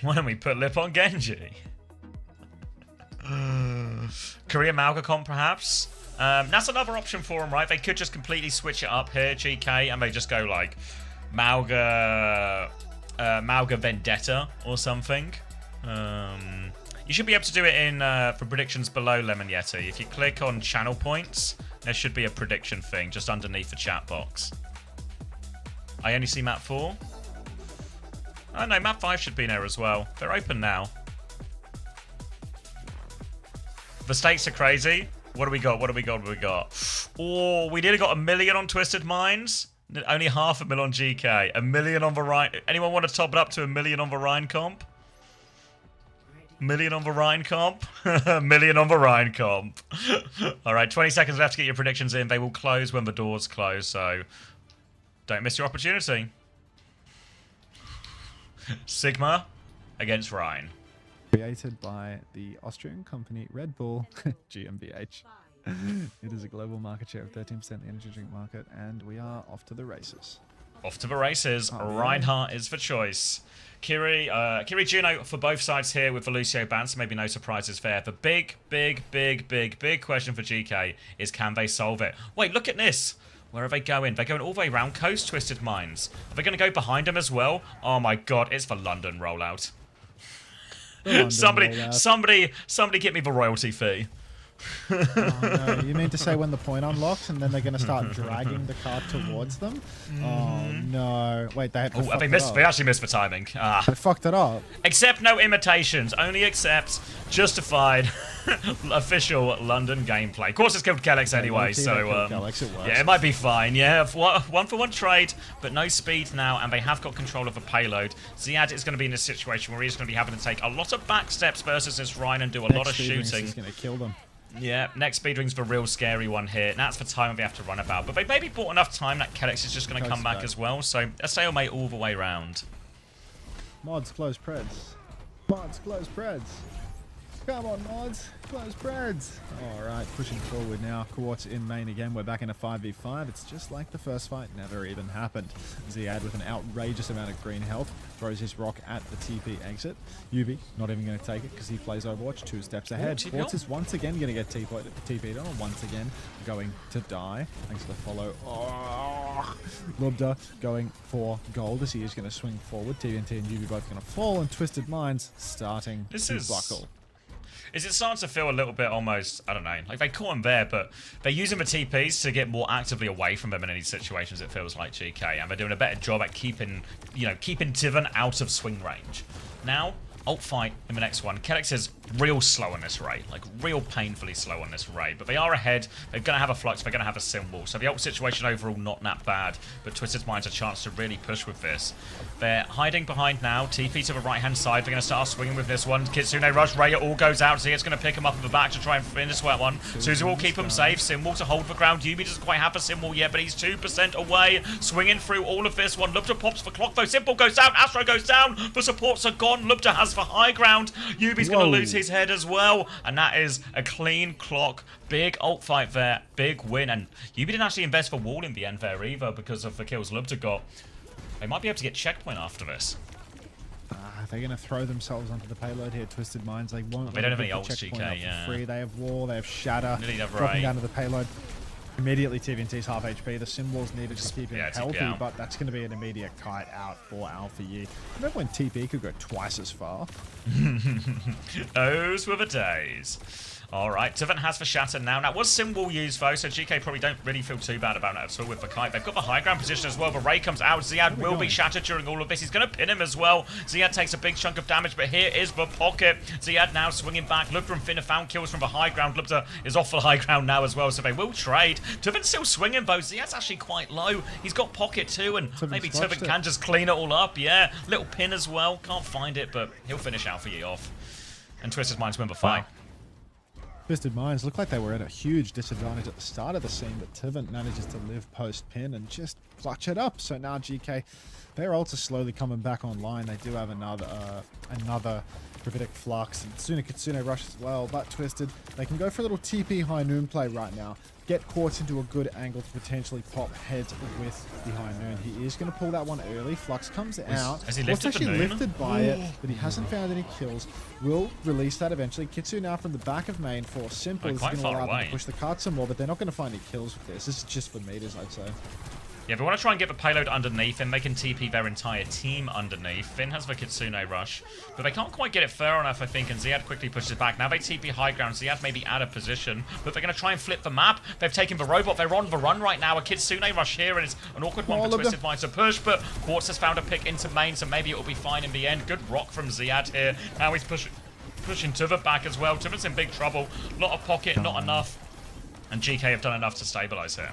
Speaker 2: Why don't we put lip on Genji? Korea Malga comp, perhaps? That's another option for them, right? They could just completely switch it up here, GK, and they just go like Mauga Vendetta or something. You should be able to do it in for predictions below Lemon Yeti. If you click on channel points, there should be a prediction thing just underneath the chat box. I only see map 4. Oh no, map 5 should be there as well. They're open now. The stakes are crazy. What do we got? What do we got? What do we got? Oh, we nearly got 1 million on Twisted Minds. Only 500,000 on GK. 1 million on the Rhine. Anyone want to top it up to 1 million on the Rhine comp? 1 million on the Rhine comp? 1 million on the Rhine comp. Alright, 20 seconds left to get your predictions in. They will close when the doors close, so don't miss your opportunity. Sigma against Rhine.
Speaker 1: Created by the Austrian company Red Bull GmbH. It is a global market share of 13% in the energy drink market, and we are off to the races.
Speaker 2: Off to the races. Reinhardt is the choice. Kiri Juno for both sides here with the Lucio ban, so maybe no surprises there. The big question for GK is, can they solve it? Wait, look at this. Where are they going? They're going all the way around coast, Twisted Minds. Are they going to go behind them as well? Oh my god, it's the London rollout. Somebody get me the royalty fee.
Speaker 1: Oh, no. You mean to say when the point unlocks and then they're going to start dragging the cart towards them? Oh no! Wait, they had to fuck
Speaker 2: they
Speaker 1: it
Speaker 2: missed.
Speaker 1: up.
Speaker 2: They actually missed the timing.
Speaker 1: They fucked it up.
Speaker 2: Accept no imitations. Only accept justified, official London gameplay. Of course, it's killed Kellex anyway, so yeah, it might be fine. Yeah, 1-for-1 trade, but no speed now, and they have got control of the payload. Ziad is going to be in a situation where he's going to be having to take a lot of back steps versus this Rhine and do a lot of shooting.
Speaker 1: He's going to kill them.
Speaker 2: Yeah, next speed ring's the real scary one here. That's the time they have to run about. But they maybe bought enough time that Kellex is just going to come back as well. So a stalemate all the way round.
Speaker 1: Mods, close preds. Mods, close preds. Come on, mods. Close preds. Alright, pushing forward now. Quartz in main again. We're back in a 5v5. It's just like the first fight never even happened. Ziad with an outrageous amount of green health throws his rock at the TP exit. Yubi not even going to take it because he plays Overwatch 2 steps ahead. Quartz is once again going to get TP'd on. Once again going to die. Thanks for the follow. Oh, Lubda going for gold as he is going to swing forward. TNT and Yubi both going to fall, and Twisted Minds starting to buckle.
Speaker 2: Is it starting to feel a little bit almost, I don't know, like they caught him there, but they're using the TPs to get more actively away from them in any situations, it feels like, GK, and they're doing a better job at keeping Tiven out of swing range. Now, ult fight in the next one. Kellex is real slow on this raid, like real painfully slow on this raid, but they are ahead. They're going to have a flux, they're going to have a symbol, so the ult situation overall not that bad, but Twisted Minds a chance to really push with this. They're hiding behind now. TP to the right hand side. They're going to start swinging with this one. Kitsune rush. Raya all goes out. Zia going to pick him up in the back to try and finish that one. Suzu will keep him safe. Symbol to hold the ground. Yubi doesn't quite have a symbol yet, but he's 2% away. Swinging through all of this one. Lubta pops for clock though. Symbol goes down. Astro goes down. The supports are gone. Lubta has the high ground. Yubi's going to lose his head as well. And that is a clean clock. Big ult fight there. Big win. And Yubi didn't actually invest for wall in the end there either because of the kills Lubta got. They might be able to get checkpoint after this.
Speaker 1: They're going to throw themselves onto the payload here. Twisted Minds. They won't.
Speaker 2: They don't have any ults, GK. Yeah.
Speaker 1: Free. They have wall. They have shatter.
Speaker 2: Dropping
Speaker 1: right. Down to the payload. Immediately, TVNT's half HP. The symbols needed to keep him healthy, but that's going to be an immediate kite out for Alpha Yi. Remember when TP could go twice as far?
Speaker 2: Those were the days. Alright, Tiven has the shatter now. Now, was symbol used though, so GK probably don't really feel too bad about it at all with the kite. They've got the high ground position as well. The Ray comes out. Ziad will be shattered during all of this. He's going to pin him as well. Ziad takes a big chunk of damage, but here is the pocket. Ziad now swinging back. Lubta and Finna found kills from the high ground. Lubta is off the high ground now as well, so they will trade. Tiven's still swinging though. Ziad's actually quite low. He's got pocket too, and maybe Tiven can just clean it all up. Yeah, little pin as well. Can't find it, but he'll finish Alpha Yi off. And Twisted Minds win the fight.
Speaker 1: Twisted Minds look like they were at a huge disadvantage at the start of the scene, but Tiven manages to live post-pin and just clutch it up. So now GK, their ults are slowly coming back online. They do have another Gravitic Flux, and Kitsune rush as well, but Twisted, they can go for a little TP high noon play right now. get Quartz into a good angle to potentially pop heads with the High Noon. He is going to pull that one early. Flux comes out.
Speaker 2: Has he
Speaker 1: Quartz
Speaker 2: lifted the
Speaker 1: actually
Speaker 2: Noon?
Speaker 1: lifted by it, but he hasn't found any kills. Will release that eventually. Kitsu now from the back of main for Simple. This is
Speaker 2: quite
Speaker 1: going to
Speaker 2: far
Speaker 1: allow them
Speaker 2: away.
Speaker 1: to push the card some more, but they're not going to find any kills with this. This is just for meters, I'd say.
Speaker 2: Yeah, if we want to try and get the payload underneath him, they can TP their entire team underneath. Finn has the Kitsune rush, but they can't quite get it far enough, I think, and Ziad quickly pushes it back. Now they TP high ground. Ziad may be out of position, but they're going to try and flip the map. They've taken the robot. They're on the run right now. A Kitsune rush here, and it's an awkward one for Twisted Minds to push, but Quartz has found a pick into main, so maybe it will be fine in the end. Good rock from Ziad here. Now he's pushing Tuvok back as well. Tuvok's in big trouble. Lot of pocket, not enough. And GK have done enough to stabilize here.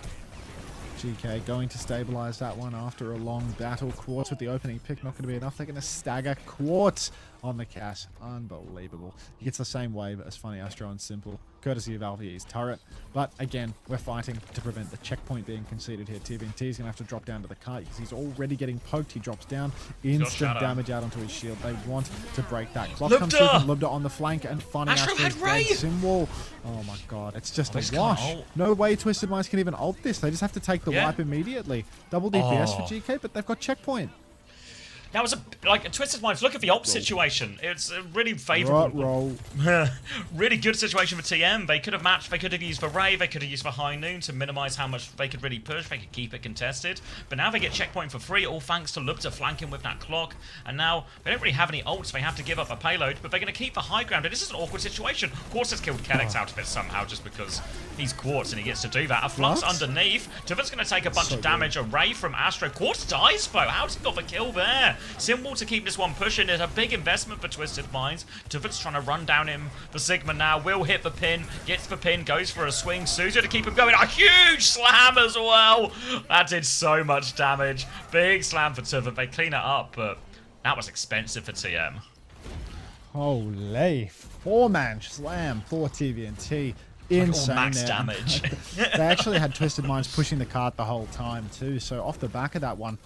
Speaker 1: GK going to stabilize that one after a long battle. Quartz with the opening pick, not going to be enough. They're going to stagger Quartz on the cast. Unbelievable. He gets the same wave as Funny Astro and Simple, courtesy of Alvie's turret. But again, we're fighting to prevent the checkpoint being conceded here. TVNT is going to have to drop down to the cart because he's already getting poked. He drops down. Instant damage out onto his shield. They want to break that. Clock comes through from Lubda on the flank, and Funny Astro
Speaker 2: had Ray!
Speaker 1: Simwall. Oh my god, it's just a wash. No way Twisted Minds can even ult this. They just have to take the wipe immediately. Double DPS for GK, but they've got checkpoint.
Speaker 2: That was a Twisted Minds. Look at the ult situation. It's a really favourable, really good situation for TM. They could have matched. They could have used the Ray. They could have used the High Noon to minimise how much they could really push. They could keep it contested. But now they get checkpoint for free, all thanks to Lubta flanking with that clock. And now they don't really have any ults. They have to give up a payload, but they're going to keep the high ground. And this is an awkward situation. Quartz has killed Kennex out of it somehow just because he's Quartz and he gets to do that. A Flux underneath. Tuvok's going to take a bunch of damage. A Ray from Astro. Quartz dies though. How's he got the kill there? Simwall to keep this one pushing. It's a big investment for Twisted Minds. Tuvok's trying to run down him. The Sigma now will hit the pin. Gets the pin. Goes for a swing. Suzu to keep him going. A huge slam as well. That did so much damage. Big slam for Tuvok. They clean it up, but that was expensive for TM.
Speaker 1: Holy. 4-man slam for TVNT. Insane
Speaker 2: max damage.
Speaker 1: They actually had Twisted Minds pushing the cart the whole time too. So off the back of that one,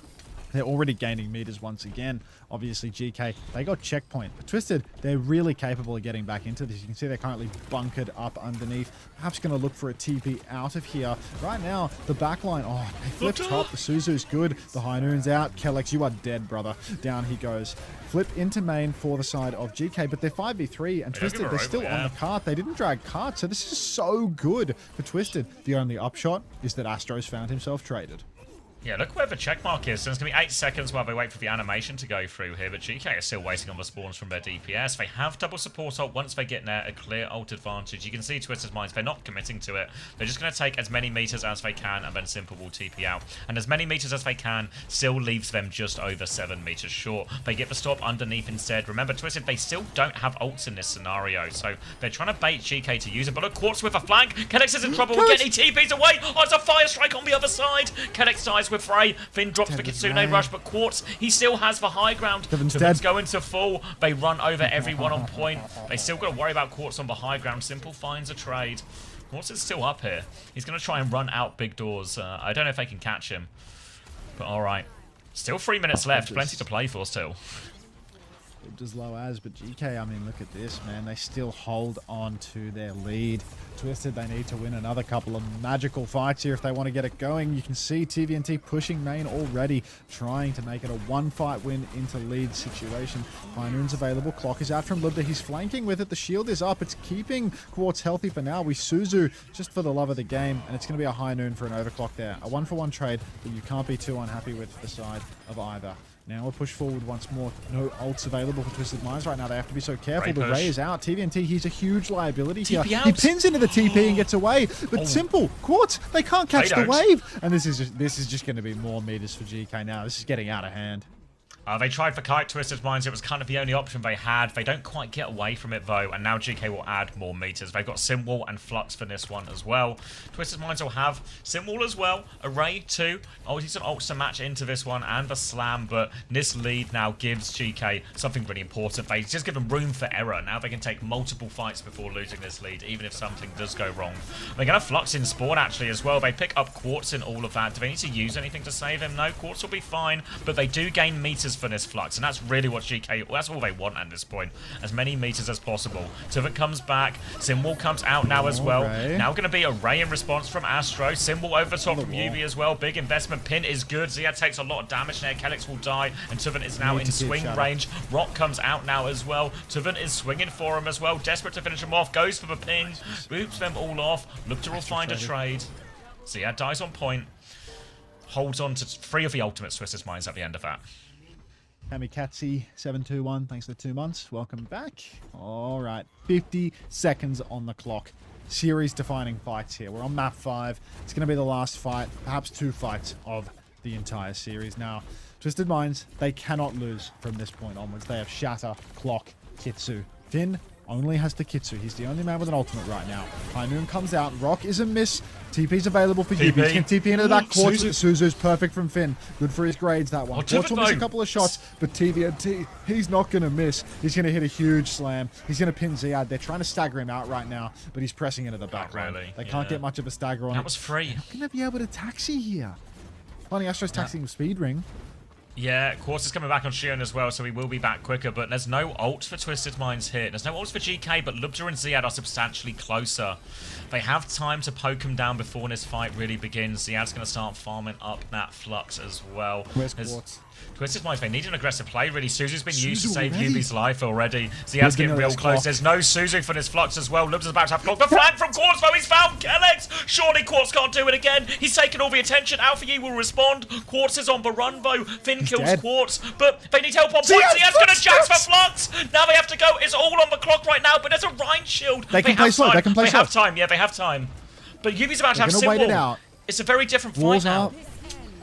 Speaker 1: they're already gaining meters once again. Obviously, GK, they got checkpoint. But Twisted, they're really capable of getting back into this. You can see they're currently bunkered up underneath. Perhaps going to look for a TP out of here. Right now, the backline, they flip top. The Suzu's good. The High Noon's out. Kellex, you are dead, brother. Down he goes. Flip into main for the side of GK, but they're 5v3, and Twisted, they're still on the cart. They didn't drag cart, so this is so good for Twisted. The only upshot is that Astro's found himself traded.
Speaker 2: Yeah, look where the check mark is. So it's going to be 8 seconds while they wait for the animation to go through here, but GK is still waiting on the spawns from their DPS. They have double support ult once they get there, a clear ult advantage. You can see Twisted Minds, they're not committing to it. They're just going to take as many meters as they can, and then Simple will TP out. And as many meters as they can still leaves them just over 7 meters short. They get the stop underneath instead. Remember, Twisted, they still don't have ults in this scenario, so they're trying to bait GK to use it. But look, Quartz with a flank. Kennex is in trouble again. He TPs away. Oh, it's a fire strike on the other side. Kennex dies with Ray. Finn drops the Kitsune rush, but Quartz, he still has the high ground. Tuvok's going to fall. They run over everyone on point. They still got to worry about Quartz on the high ground. Simple finds a trade. Quartz is still up here. He's going to try and run out big doors. I don't know if they can catch him, but all right. Still 3 minutes left. Plenty to play for still.
Speaker 1: As low as, but GK, I mean, look at this, man. They still hold on to their lead. Twisted, they need to win another couple of magical fights here if they want to get it going. You can see TVNT pushing main already, trying to make it a one-fight win into lead situation. High Noon's available. Clock is out from Lubda. He's flanking with it. The shield is up. It's keeping Quartz healthy for now. We Suzu just for the love of the game, and it's going to be a High Noon for an overclock there. A 1-for-1 trade that you can't be too unhappy with the side of either. Now we'll push forward once more. No ults available for Twisted Minds right now. They have to be so careful. The Ray is out. TVNT, he's a huge liability here. He pins into the TP and gets away. But Simple, Quartz, they can't catch the wave. And this is just going to be more meters for GK now. This is getting out of hand.
Speaker 2: They tried for Kite Twisted Minds. It was kind of the only option they had. They don't quite get away from it, though. And now GK will add more meters. They've got Simwall and Flux for this one as well. Twisted Minds will have Simwall as well. Array too. Oh, he's an ults to match into this one and the slam. But this lead now gives GK something really important. They just give them room for error. Now they can take multiple fights before losing this lead, even if something does go wrong. They're going to Flux in spawn, actually, as well. They pick up Quartz in all of that. Do they need to use anything to save him? No, Quartz will be fine. But they do gain meters for this Flux, and that's really what GK, that's all they want at this point. As many meters as possible. Tivit comes back, Simwall comes out now as well. Now going to be a Ray in response from Astro. Simwall over top from Yubi as well. Big investment. Pin is good. Ziad takes a lot of damage there. Kelix will die, and Tivit is now in swing range. Rock comes out now as well. Tivit is swinging for him as well. Desperate to finish him off. Goes for the ping. Boops them all off. Lupta will find a trade. Ziad dies on point. Holds on to 3 of the ultimate Twisted Minds at the end of that.
Speaker 1: Kamikatsi721, thanks for the 2 months. Welcome back. All right, 50 seconds on the clock. Series-defining fights here. We're on map 5. It's going to be the last fight, perhaps 2 fights of the entire series. Now, Twisted Minds, they cannot lose from this point onwards. They have Shatter, Clock, Kitsu. Finn only has the Kitsu. He's the only man with an ultimate right now. High Noon comes out. Rock is a miss. TP's available for Yubi. He can TP into the back. Quartz. Suzu's perfect from Finn. Good for his grades, that one. Quartz will miss a couple of shots, but TVNT, he's not going to miss. He's going to hit a huge slam. He's going to pin Ziad. They're trying to stagger him out right now, but he's pressing into the back line. They can't get much of a stagger on it.
Speaker 2: That was free.
Speaker 1: How can they be able to taxi here? Funny, Astro's taxiing with Speed Ring.
Speaker 2: Yeah, Quartz is coming back on Shion as well, so he will be back quicker, but there's no ult for Twisted Minds here. There's no ults for GK, but Lubta and Ziad are substantially closer. They have time to poke him down before this fight really begins. Ziad's going to start farming up that Flux as well.
Speaker 1: Where's Quartz?
Speaker 2: Twisted Minds, they need an aggressive play, really. Suzu's been used to save Yubi's life already. Ziad's getting real close. There's no Suzu for this Flux as well. Lubta's about to have Clock. The flank from Quartz, though, he's found Kelix! Surely Quartz can't do it again. He's taken all the attention. Alpha Yi will respond. Quartz is on the run, though. Finn kills Quartz, but they need help on point. Ziad's going to jax for Flux! Now they have to go. It's all on the clock right now, but there's a Rhine shield.
Speaker 1: They can play slow. They can play slow.
Speaker 2: They have time. Yeah, they have time. But Yubi's about to have Simwall. It's a very different fight now.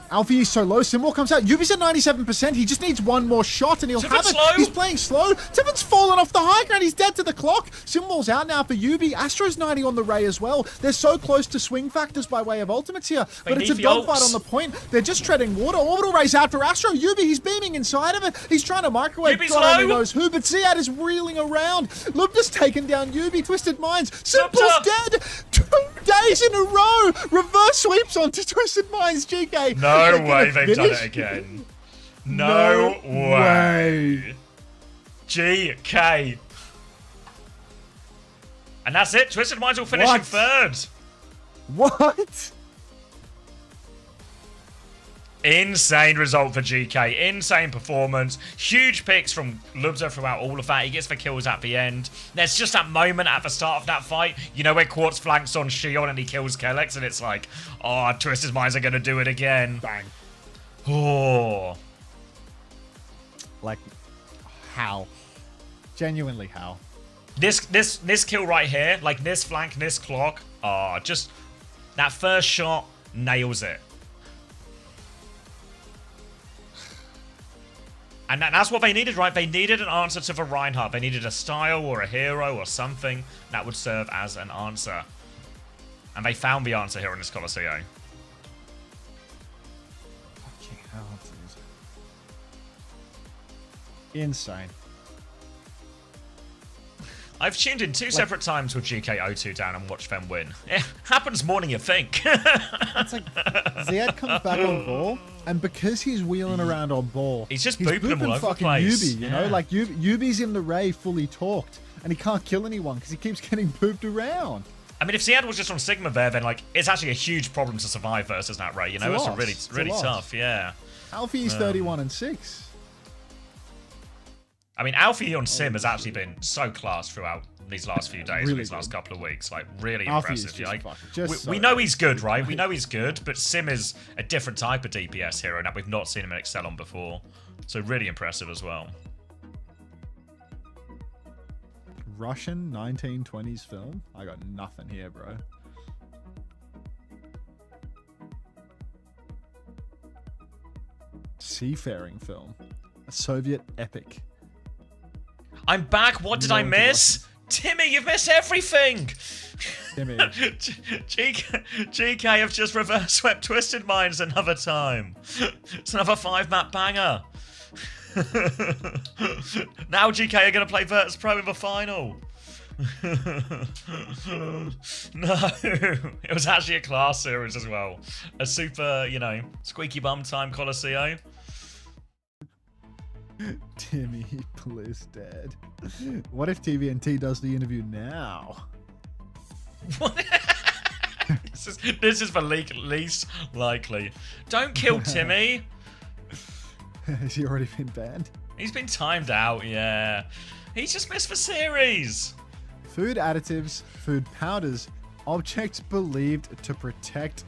Speaker 1: Alpha is so low. Simwall comes out. Yubi's at 97%. He just needs one more shot and he'll have it. He's playing slow. Tivit's fallen off the high ground. He's dead to the clock. Simwall's out now for Yubi. Astro's 90 on the Ray as well. They're so close to swing factors by way of ultimates here. But it's a dogfight on the point. They're just treading water. Orbital Ray's out for Astro. Yubi, he's beaming inside of it. He's trying to microwave.
Speaker 2: Yubi's
Speaker 1: God
Speaker 2: low.
Speaker 1: only knows who, but Ziad is reeling around. Lupta's taken down Yubi. Twisted Minds. Simple's dead. 2 days in a row. Reverse sweeps onto Twisted Minds. GK.
Speaker 2: No way they've done it again. No way. GK. And that's it. Twisted Minds will finish in 3rd.
Speaker 1: What?
Speaker 2: Insane result for GK. Insane performance. Huge picks from Lubza throughout all of that. He gets the kills at the end. There's just that moment at the start of that fight, you know, where Quartz flanks on Shion and he kills Kelix, and it's like, oh, Twisted Minds are going to do it again.
Speaker 1: Bang.
Speaker 2: Oh.
Speaker 1: Like, how? Genuinely, how?
Speaker 2: This kill right here, like this flank, this clock, just that first shot nails it. And that's what they needed, right? They needed an answer to the Reinhardt. They needed a style or a hero or something that would serve as an answer. And they found the answer here in this Coliseum.
Speaker 1: Fucking hell, dude. Insane.
Speaker 2: I've tuned in 2 separate times with GK02 down and watched them win. It happens more than you think.
Speaker 1: It's like Ziad comes back on ball, and because he's wheeling around on ball,
Speaker 2: he's booping him all over
Speaker 1: fucking
Speaker 2: the place.
Speaker 1: Yubi, you know? Like, Yubi's in the Ray fully talked, and he can't kill anyone because he keeps getting pooped around.
Speaker 2: I mean, if Ziad was just on Sigma there, then, like, it's actually a huge problem to survive versus that Ray, you know? It's really tough, yeah.
Speaker 1: Alfie is 31-6.
Speaker 2: I mean, Alfie on Sim has actually been so class throughout these last few days, these last couple of weeks. Like, really impressive. Like, we know he's good, right? We know he's good, but Sim is a different type of DPS hero that we've not seen him excel on before. So really impressive as well.
Speaker 1: Russian 1920s film? I got nothing here, bro. Seafaring film. A Soviet epic.
Speaker 2: I'm back. What did I miss? Timmy, you've missed everything.
Speaker 1: Timmy.
Speaker 2: GK have just reverse swept Twisted Minds another time. It's another 5-map banger. Now GK are going to play virtus.pro in the final. No, it was actually a class series as well. A super, you know, squeaky bum time Coliseum.
Speaker 1: Timmy Blue's dead. What if TVNT does the interview now?
Speaker 2: What? This is the least likely. Don't kill Timmy.
Speaker 1: Has he already been banned?
Speaker 2: He's been timed out, yeah. He's just missed the series.
Speaker 1: Food additives, food powders, objects believed to protect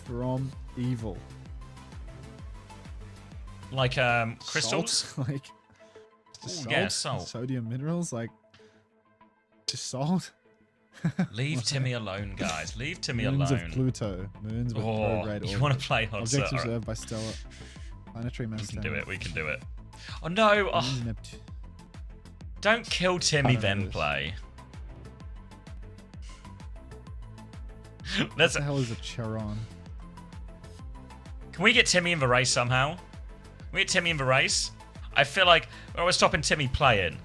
Speaker 1: from evil.
Speaker 2: Like crystals?
Speaker 1: Salt, like just
Speaker 2: Ooh, yeah, salt.
Speaker 1: Sodium minerals, like just salt.
Speaker 2: Leave Timmy alone, guys. Leave Timmy
Speaker 1: Moons
Speaker 2: alone.
Speaker 1: of Pluto. Moons with
Speaker 2: Oh,
Speaker 1: prograde
Speaker 2: you
Speaker 1: orbit.
Speaker 2: want to play hot
Speaker 1: Objects
Speaker 2: sir?
Speaker 1: reserved by stellar planetary
Speaker 2: We
Speaker 1: mass.
Speaker 2: can do it. We can do it. Oh no! Oh, don't kill Timmy, then play.
Speaker 1: What the hell is a Charon?
Speaker 2: Can we get Timmy in the race somehow? Can we get Timmy in the race? I feel like we're stopping Timmy playing.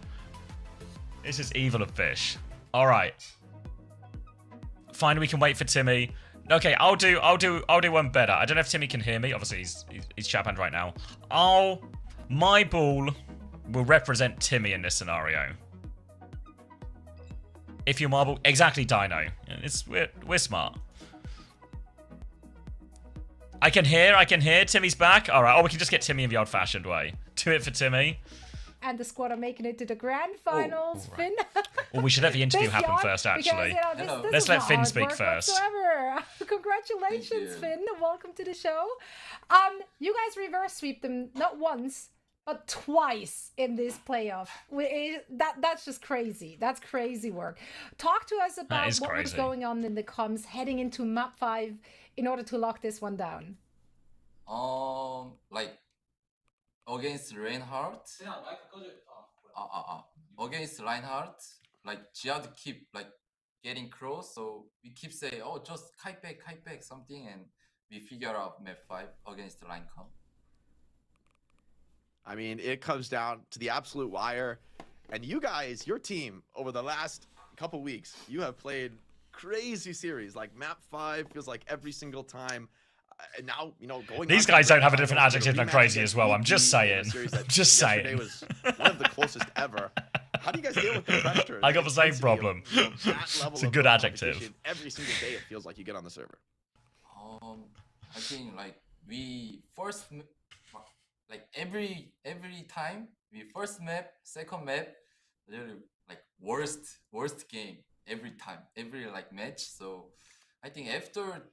Speaker 2: This is evil of fish. All right. Fine, we can wait for Timmy. Okay, I'll do one better. I don't know if Timmy can hear me. Obviously, he's chat banned right now. My ball will represent Timmy in this scenario. If your marble, exactly, Dino. We're smart. I can hear. Timmy's back. All right. Oh, we can just get Timmy in the old-fashioned way. Do it for Timmy.
Speaker 4: And the squad are making it to the grand finals.
Speaker 2: right.
Speaker 4: Finn.
Speaker 2: Well, we should let the interview
Speaker 4: Thank
Speaker 2: happen
Speaker 4: you,
Speaker 2: first,
Speaker 4: because,
Speaker 2: actually.
Speaker 4: you know, this
Speaker 2: Let's
Speaker 4: is
Speaker 2: let
Speaker 4: not
Speaker 2: Finn
Speaker 4: hard
Speaker 2: speak
Speaker 4: work
Speaker 2: first.
Speaker 4: Whatsoever. Congratulations, Finn. Welcome to the show. You guys reverse sweep them not once, but twice in this playoff. That's just crazy. That's crazy work. Talk to us about what was going on in the comms heading into map 5 in order to lock this one down.
Speaker 5: Like against Reinhardt. Against Reinhardt, like Jihad keep like getting close, so we keep saying, oh, just kite back, something, and we figure out map 5 against Linecom.
Speaker 6: I mean, it comes down to the absolute wire, and you guys, your team, over the last couple weeks, you have played crazy series. Like map 5 feels like every single time. And now, you know, going.
Speaker 2: These guys don't have a different adjective than crazy as well. I'm just saying. Just saying.
Speaker 6: Yesterday was one of the closest ever. How do you guys deal with the pressure?
Speaker 2: I got the same problem. It's a good adjective.
Speaker 6: Every single day, it feels like you get on the server.
Speaker 5: I think like we first, like every time we first map, second map, really like worst game every time, every like match. So I think after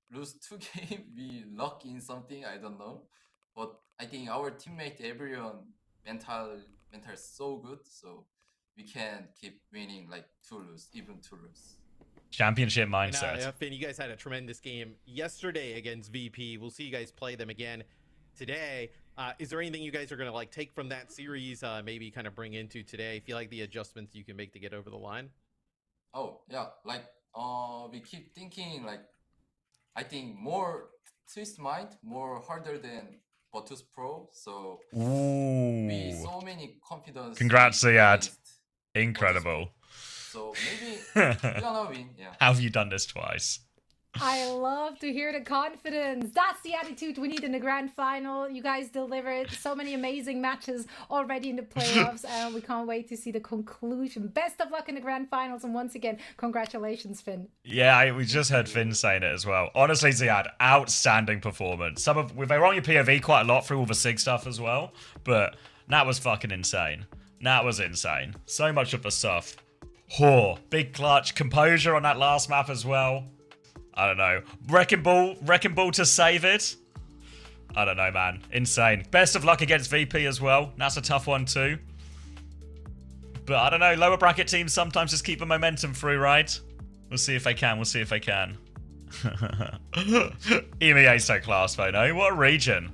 Speaker 5: lose 2 games, we lock in something, I don't know. But I think our teammate, everyone, mental is so good, so we can keep winning like 2 lose, even 2 lose.
Speaker 2: Championship mindset.
Speaker 7: And, Finn, you guys had a tremendous game yesterday against VP. We'll see you guys play them again today. Is there anything you guys are going to like take from that series, maybe kind of bring into today? Feel like the adjustments you can make to get over the line?
Speaker 5: Oh, yeah, like we keep thinking like, I think more twist mind, more harder than virtus.pro. So we so many confidence.
Speaker 2: Congrats, Ziad. Incredible.
Speaker 5: So maybe we're gonna win. Yeah.
Speaker 2: How have you done this twice?
Speaker 4: I love to hear the confidence. That's the attitude we need in the grand final. You guys delivered so many amazing matches already in the playoffs, and we can't wait to see the conclusion. Best of luck in the grand finals, and once again, congratulations, Finn.
Speaker 2: Yeah, we just heard Finn saying it as well. Honestly, Ziad, outstanding performance. They were on your POV quite a lot through all the SIG stuff as well, but that was fucking insane. That was insane. So much of the stuff. Big clutch. Composure on that last map as well. I don't know. Wrecking Ball to save it. I don't know, man. Insane. Best of luck against VP as well. That's a tough one too. But I don't know. Lower bracket teams sometimes just keep the momentum through, right? We'll see if they can. EMEA so class, though, no? What a region.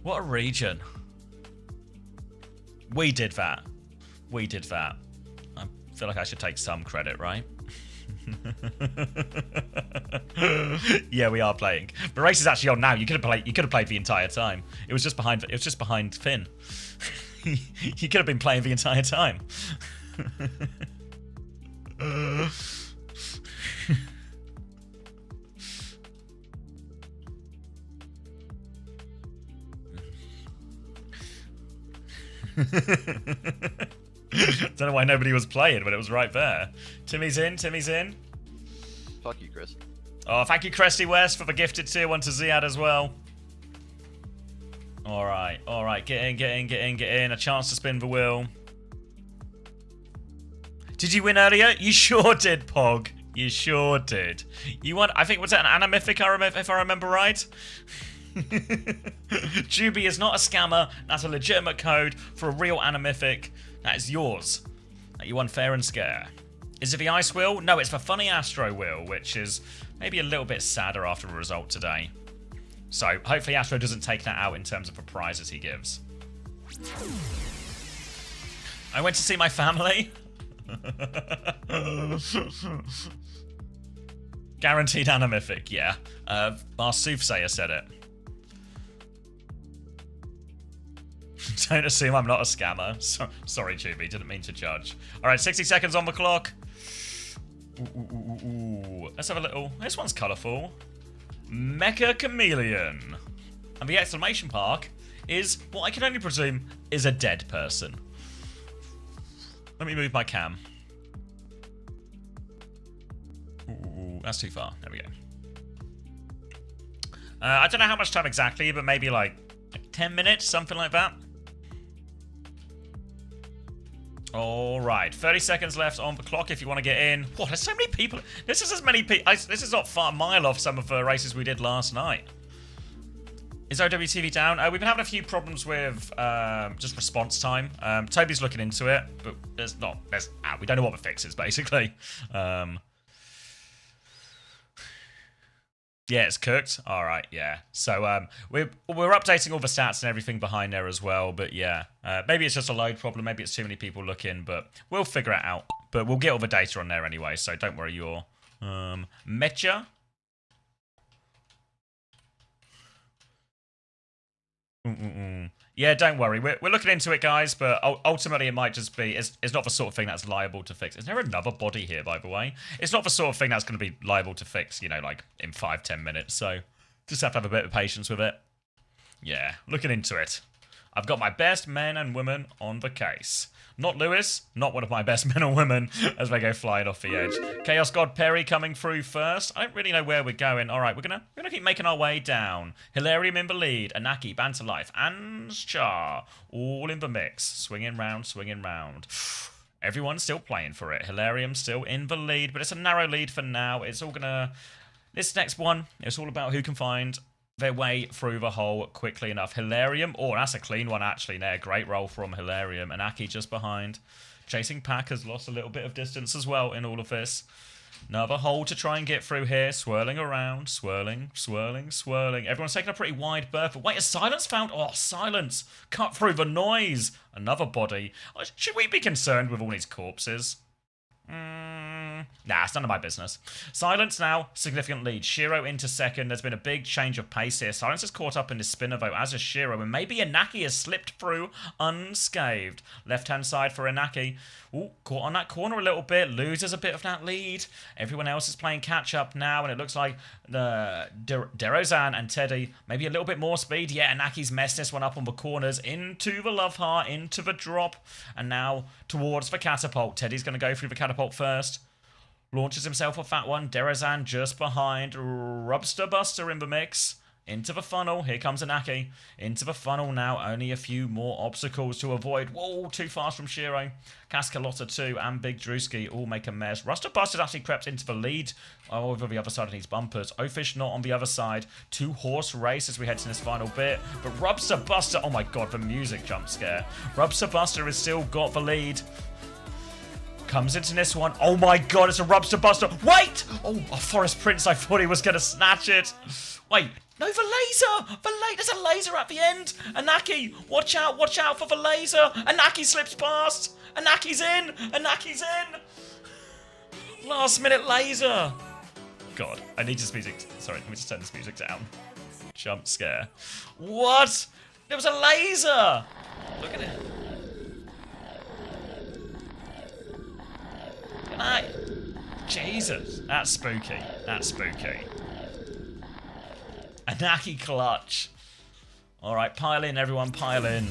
Speaker 2: What a region. We did that. I feel like I should take some credit, right? Yeah, we are playing. The race is actually on now. You could have played the entire time. It was just behind Finn. You could have been playing the entire time. Don't know why nobody was playing when it was right there. Timmy's in, Timmy's in.
Speaker 8: Fuck you, Chris.
Speaker 2: Oh, thank you, Cresty West, for the gifted tier 1 to Ziad as well. Alright, get in, get in, get in, get in. A chance to spin the wheel. Did you win earlier? You sure did, Pog. You sure did. You won, I think, was that an anamythic, if I remember right? Juby is not a scammer. That's a legitimate code for a real anamythic. That is yours. That you won fair and square. Is it the ice wheel? No, it's the funny Astro wheel, which is maybe a little bit sadder after the result today. So hopefully Astro doesn't take that out in terms of the prizes he gives. I went to see my family. Guaranteed anamythic, yeah. Our soothsayer said it. Don't assume I'm not a scammer. Sorry, Juby, didn't mean to judge. Alright, 60 seconds on the clock. Ooh. Let's have a little... This one's colourful. Mecha Chameleon. And the exclamation mark is what I can only presume is a dead person. Let me move my cam. Ooh, that's too far. There we go. I don't know how much time exactly, but maybe like 10 minutes, something like that. Alright, 30 seconds left on the clock if you want to get in. What, there's so many people. This is as many people. This is not far a mile off some of the races we did last night. Is OWTV down? We've been having a few problems with just response time. Toby's looking into it, but we don't know what the fix is, basically. Yeah, it's cooked. All right, yeah. So we're updating all the stats and everything behind there as well. But yeah, maybe it's just a load problem. Maybe it's too many people looking, but we'll figure it out. But we'll get all the data on there anyway, so don't worry. You're Mecha. Yeah, don't worry. We're looking into it, guys, but ultimately it might just be... It's not the sort of thing that's liable to fix. Is there another body here, by the way? It's not the sort of thing that's going to be liable to fix, you know, like in 5-10 minutes. So just have to have a bit of patience with it. Yeah, looking into it. I've got my best men and women on the case. Not Lewis, not one of my best men or women as they go flying off the edge. Chaos God Perry coming through first. I don't really know where we're going. All right, we're gonna keep making our way down. Hilarium in the lead. Anaki, Banter Life, and Char all in the mix. Swinging round, swinging round. Everyone's still playing for it. Hilarium still in the lead, but it's a narrow lead for now. It's all gonna... This next one, it's all about who can find their way through the hole quickly enough. Hilarium, oh, that's a clean one actually there. Great roll from Hilarium. And Aki just behind. Chasing Pack has lost a little bit of distance as well in all of this. Another hole to try and get through here. Swirling around. Swirling, swirling, swirling. Everyone's taking a pretty wide berth. But wait, is Silence found? Oh, Silence. Cut through the noise. Another body. Should we be concerned with all these corpses? Nah, it's none of my business. Silence now, significant lead. Shiro into second. There's been a big change of pace here. Silence has caught up in his spinner though, as is Shiro, and maybe Inaki has slipped through unscathed. Left-hand side for Inaki. Ooh, caught on that corner a little bit. Loses a bit of that lead. Everyone else is playing catch-up now, and it looks like Derozan and Teddy, maybe a little bit more speed. Yeah, Inaki's messed this one up on the corners. Into the love heart, into the drop, and now towards the catapult. Teddy's going to go through the catapult first. Launches himself a fat one. Derozan just behind. Rubster Buster in the mix. Into the funnel. Here comes Inaki. Into the funnel now. Only a few more obstacles to avoid. Whoa, too fast from Shiro. Cascalotta too and Big Drewski all make a mess. Rubster Buster's actually crept into the lead over the other side of these bumpers. Ofish not on the other side. 2-horse race as we head to this final bit. But Rubster Buster, oh my god, the music jump scare. Rubster Buster has still got the lead. Comes into this one. Oh my god, it's a Rubster Buster. Wait! Oh, a Forest Prince. I thought he was going to snatch it. Wait. No, the laser! There's a laser at the end. Inaki, watch out for the laser. Inaki slips past. Inaki's in. Inaki's in. Last minute laser. God, I need this music. Sorry, let me just turn this music down. Jump scare. What? There was a laser. Look at it. Jesus, that's spooky. That's spooky. Inaki clutch. Alright, pile in, everyone, pile in.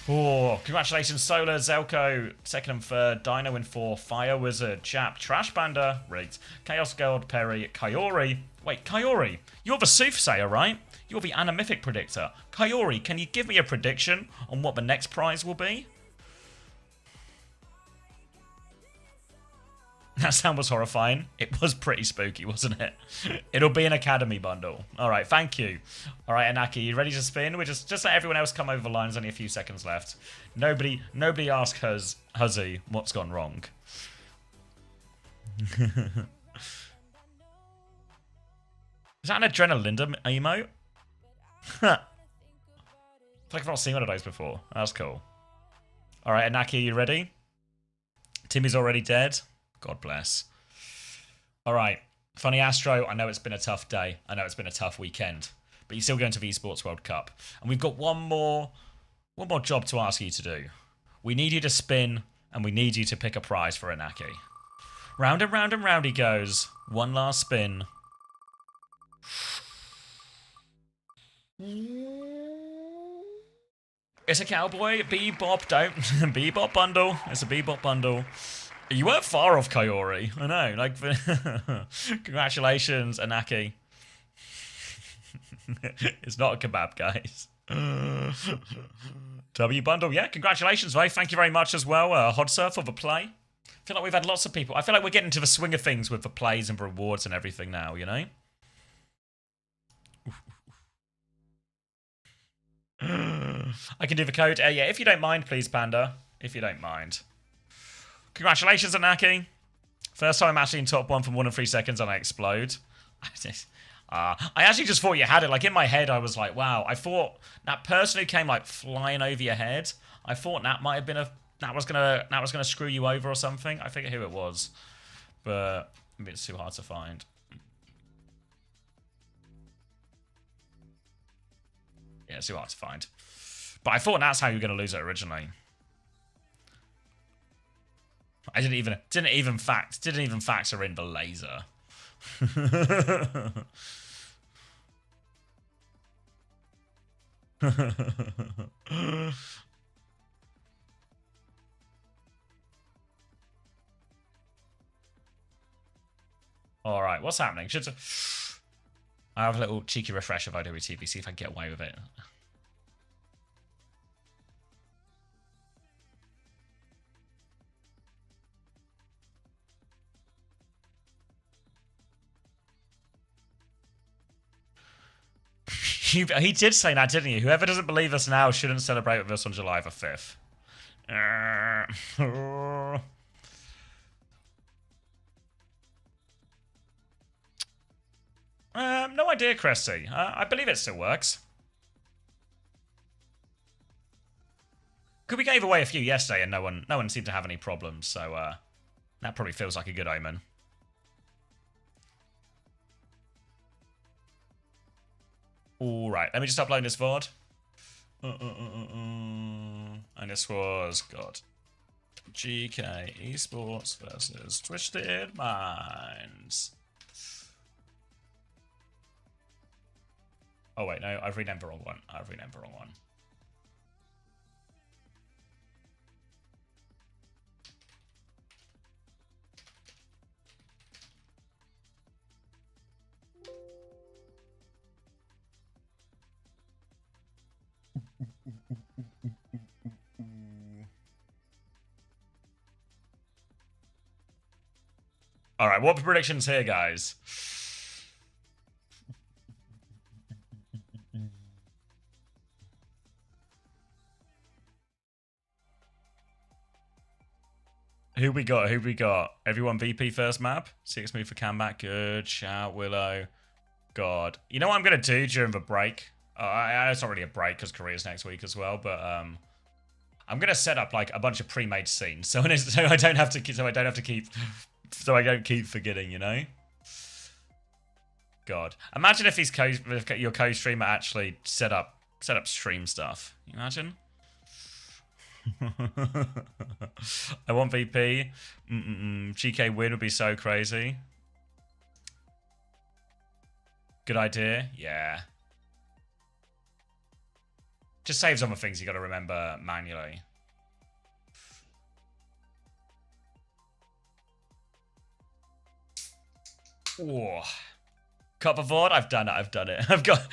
Speaker 2: Oh, congratulations, Solar, Zelko, second and third, Dino in 4, Fire Wizard, Chap, Trash Panda, rigged, Chaos Gold, Perry, Kyori. Wait, Kyori, you're the soothsayer, right? You're the anamythic predictor. Kyori, can you give me a prediction on what the next prize will be? That sound was horrifying. It was pretty spooky, wasn't it? It'll be an Academy bundle. All right, thank you. All right, Anaki, you ready to spin? We just let everyone else come over the line. There's only a few seconds left. Nobody ask Huzzy what's gone wrong. Is that an Adrenalinda emote? I feel like I've not seen one of those before. That's cool. All right, Anaki, you ready? Timmy's already dead. God bless. All right. Funny Astro, I know it's been a tough day. I know it's been a tough weekend. But you're still going to the Esports World Cup. And we've got one more job to ask you to do. We need you to spin, and we need you to pick a prize for Inaki. Round and round and round he goes. One last spin. It's a cowboy. Bebop, don't. Bebop bundle. It's a Bebop bundle. You weren't far off, Kyori. I know. Like, congratulations, Anaki. It's not a kebab, guys. W bundle, yeah. Congratulations, mate. Thank you very much as well, Hodser, for the play. I feel like we've had lots of people. I feel like we're getting to the swing of things with the plays and rewards and everything now. You know. I can do the code. Yeah, if you don't mind, please, Panda. If you don't mind. Congratulations, Anaki. First time I'm actually in top 1 for more than 3 seconds and I explode. I actually just thought you had it. Like, in my head, I was like, wow. I thought that person who came, like, flying over your head, I thought that might have been that was gonna screw you over or something. I forget who it was. But it's too hard to find. Yeah, it's too hard to find. But I thought that's how you were gonna lose it originally. I didn't even factor in the laser. All right, what's happening? I have a little cheeky refresh of OWTV, see if I can get away with it. He did say that, didn't he? Whoever doesn't believe us now shouldn't celebrate with us on July the 5th. No idea, Cressy. I believe it still works. Because we gave away a few yesterday and no one seemed to have any problems, so that probably feels like a good omen. Alright, let me just upload this VOD. And this was, God, GK Esports versus Twisted Minds. Oh wait, no, I've renamed the wrong one. All right, what are the predictions here, guys? Who we got? Everyone VP first map. 6 move for comeback. Good. Shout, Willow. God. You know what I'm going to do during the break? It's not really a break because Korea's next week as well, but I'm going to set up like a bunch of pre-made scenes so I don't keep forgetting, you know? God. Imagine if your co-streamer actually set up stream stuff. Can you imagine? I want VP. GK win would be so crazy. Good idea. Yeah. Just saves other things you got to remember manually. Whoa. Cup of Void? I've done it. I've got...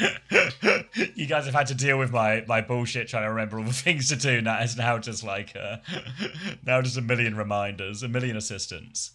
Speaker 2: You guys have had to deal with my bullshit trying to remember all the things to do. Now it's now just like... now just a million reminders, a million assistants.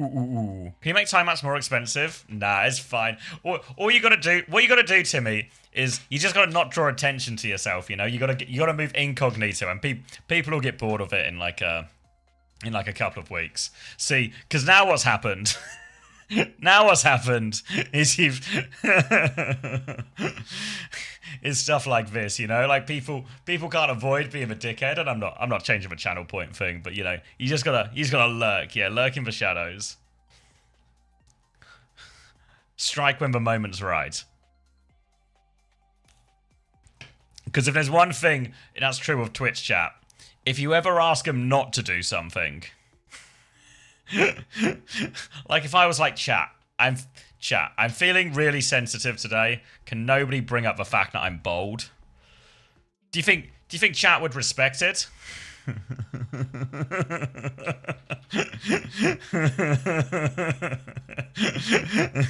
Speaker 2: Ooh. Can you make time maps more expensive? Nah, it's fine. All you gotta do, what you gotta do, Timmy, is you just gotta not draw attention to yourself. You know, you gotta move incognito, and people will get bored of it in like a couple of weeks. See, because now what's happened? Now what's happened is you've is stuff like this, you know, like people can't avoid being a dickhead, and I'm not changing the channel point thing, but you know, you just gotta lurk, yeah, lurk in the shadows. Strike when the moment's right. Because if there's one thing that's true of Twitch chat, if you ever ask them not to do something, like if I was like, chat, I'm feeling really sensitive today. Can nobody bring up the fact that I'm bold? Do you think chat would respect it?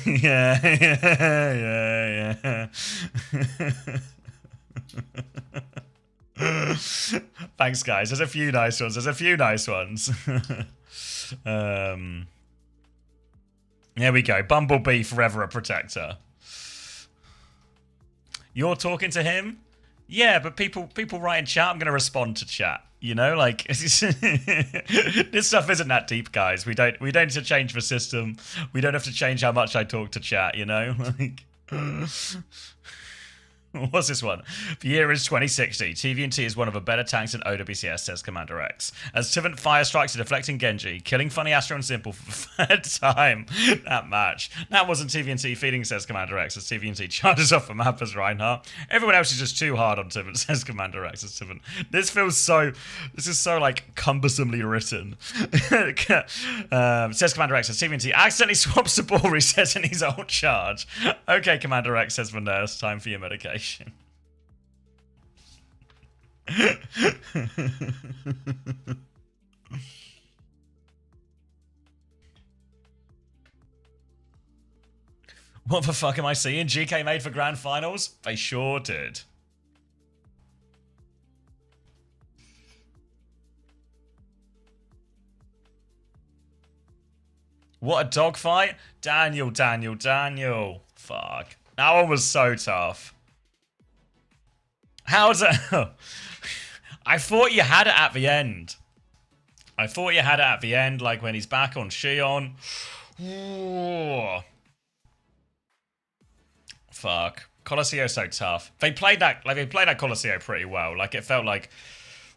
Speaker 2: Yeah. Thanks, guys. There's a few nice ones. There we go. Bumblebee forever a protector. You're talking to him? Yeah, but people write in chat. I'm going to respond to chat. You know, like this stuff isn't that deep, guys. We don't need to change the system. We don't have to change how much I talk to chat. You know, like. What's this one? The year is 2060. TVNT is one of the better tanks in OWCS, says Commander X. As Tivant fire strikes a deflecting Genji, killing Funny Astro and Simple for the third time that match. That wasn't TVNT feeding, says Commander X, as TVNT charges off the map as Reinhardt. Everyone else is just too hard on Tivant, says Commander X as Tivant. This is so like cumbersomely written. Says Commander X as TVNT accidentally swaps the ball reset in his ult charge. Okay, Commander X, says the nurse, time for your medication. What the fuck am I seeing? GK made for grand finals? They sure did. What a dogfight. Daniel. Fuck. That one was so tough. How's it? I thought you had it at the end. Like when he's back on Shion. Ooh. Fuck. Colosseo's so tough. They played that Colosseo pretty well. Like it felt like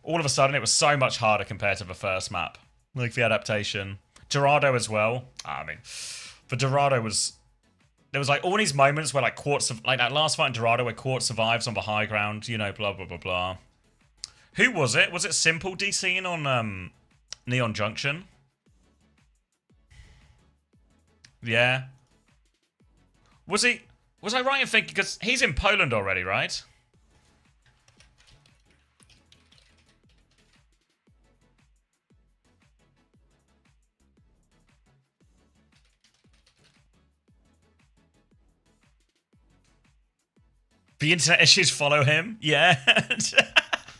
Speaker 2: all of a sudden it was so much harder compared to the first map. Like the adaptation. Dorado as well. I mean, for Dorado was. There was like all these moments where like Quartz, like that last fight in Dorado where Quartz survives on the high ground, you know, blah, blah, blah, blah. Who was it? Was it Simple DCing on Neon Junction? Yeah. Was I right in thinking, because he's in Poland already, right? The internet issues follow him. Yeah.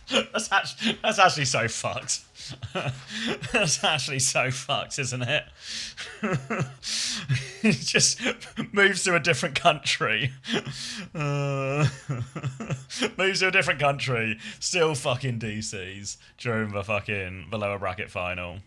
Speaker 2: that's actually so fucked. That's actually so fucked, isn't it? He just moves to a different country. Moves to a different country. Still fucking DCs during the lower bracket final.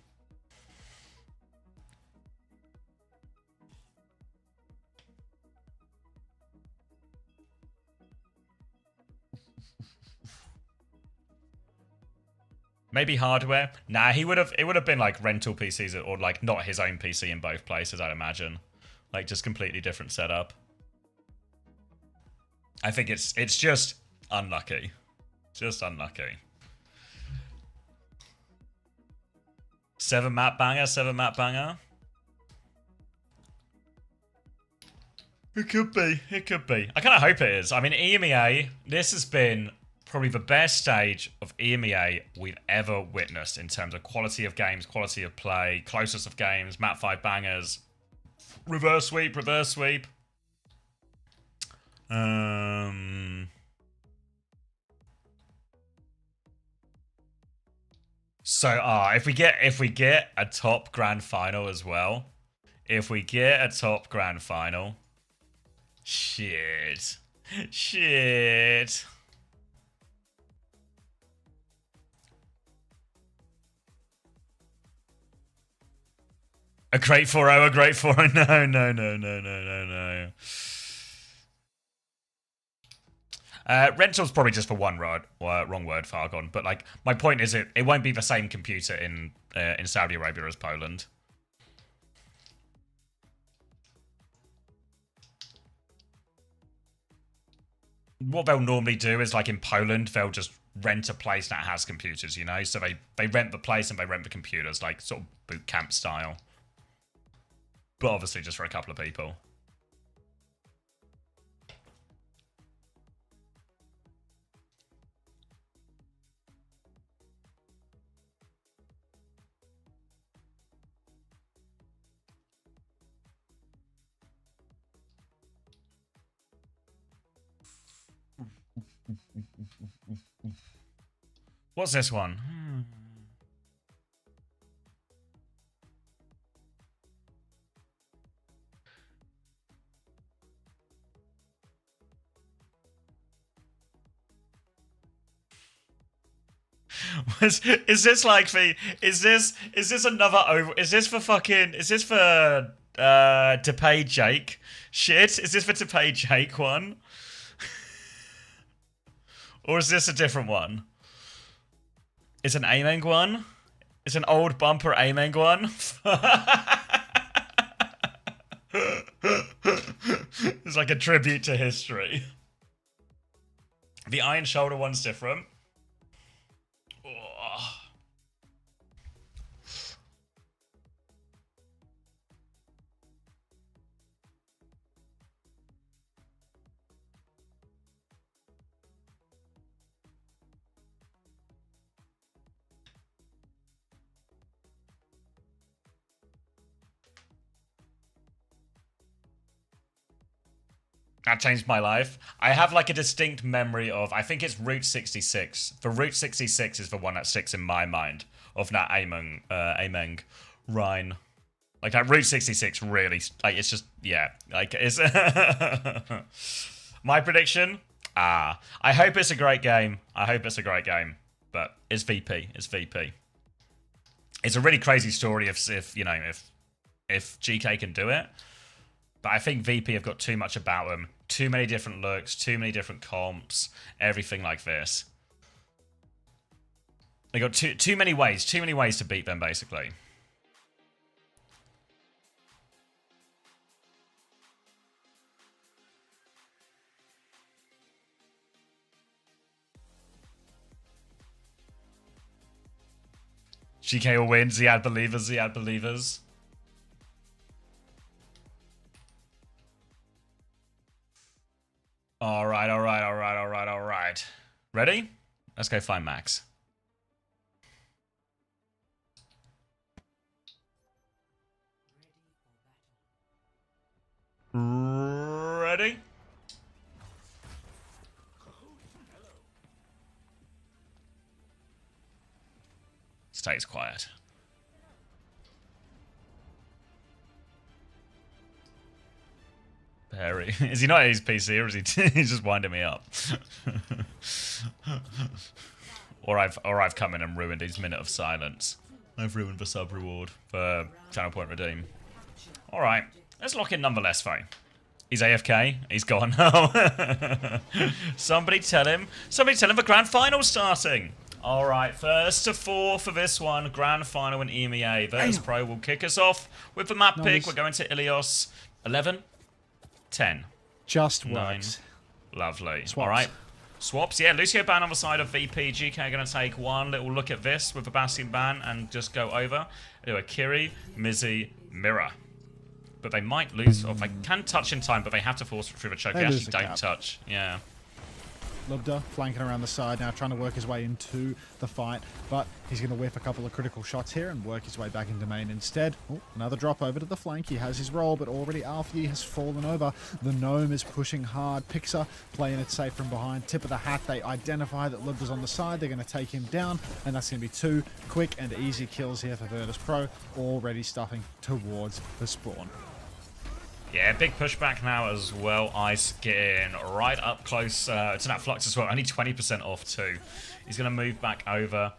Speaker 2: Maybe hardware. Nah, he would have. It would have been like rental PCs or like not his own PC in both places. I'd imagine, like just completely different setup. I think it's just unlucky, just unlucky. 7 map banger, 7 map banger. It could be, it could be. I kind of hope it is. I mean, EMEA. This has been probably the best stage of EMEA we've ever witnessed in terms of quality of games, quality of play, closest of games, map 5 bangers, reverse sweep, reverse sweep. So, if we get a top grand final as well, if we get a top grand final, shit. A great 4-0, a great 4-0. No. Rental's probably just for one word, wrong word, Fargon. But like, my point is, it won't be the same computer in Saudi Arabia as Poland. What they'll normally do is, like in Poland, they'll just rent a place that has computers, you know? So they rent the place and they rent the computers, like sort of boot camp style. But obviously just for a couple of people. What's this one? Is this like the is this another over is this for to pay Jake shit? Is this for to pay Jake one? Or is this a different one? It's an Ameng one? It's an old bumper Ameng one? It's like a tribute to history. The Iron Shoulder one's different. Oh. That changed my life. I have like a distinct memory of, I think it's Route 66. The Route 66 is the one that sticks in my mind of that Ameng Rhine. Like that Route 66 really, like it's just, yeah. Like it's, my prediction, I hope it's a great game. I hope it's a great game, but it's VP, it's VP. It's a really crazy story if you know, if GK can do it. But I think VP have got too much about them. Too many different looks, too many different comps, everything like this. They got too many ways to beat them, basically. GK will win, Ziad believers, Ziad believers. All right. Ready? Let's go find Max. Ready? Stays quiet. Perry. Is he not at his PC or is he he's just winding me up? or I've come in and ruined his minute of silence. I've ruined the sub reward for channel point redeem. Alright. Let's lock in nonetheless though. He's AFK. He's gone. Somebody tell him the grand final's starting. All right, first to 4 for this one. Grand final in EMEA. virtus.pro will kick us off with the map pick. We're going to Ilios. 11, 10,
Speaker 1: Just
Speaker 2: 9.
Speaker 1: works.
Speaker 2: Lovely.
Speaker 1: Swaps.
Speaker 2: All right. Swaps. Yeah, Lucio ban on the side of VP. GK going to take one little look at this with the Bastion ban and just go over. Do a Kiri, Mizzy, Mirror. But they might lose, or they can touch in time, but they have to force it through the choke. They
Speaker 1: lose
Speaker 2: actually
Speaker 1: the
Speaker 2: don't
Speaker 1: cap.
Speaker 2: touch. Yeah.
Speaker 1: Lubda flanking around the side now, trying to work his way into the fight, but he's going to whiff a couple of critical shots here and work his way back into main instead. Oh, another drop over to the flank. He has his roll, but already Alfie has fallen over. The Gnome is pushing hard. Pixar playing it safe from behind. Tip of the hat, they identify that Lubda's on the side. They're going to take him down, and that's going to be 2 quick and easy kills here for virtus.pro, already stuffing towards the spawn.
Speaker 2: Yeah, big pushback now as well. Ice getting right up close to that Flux as well. Only 20% off too. He's going to move back over,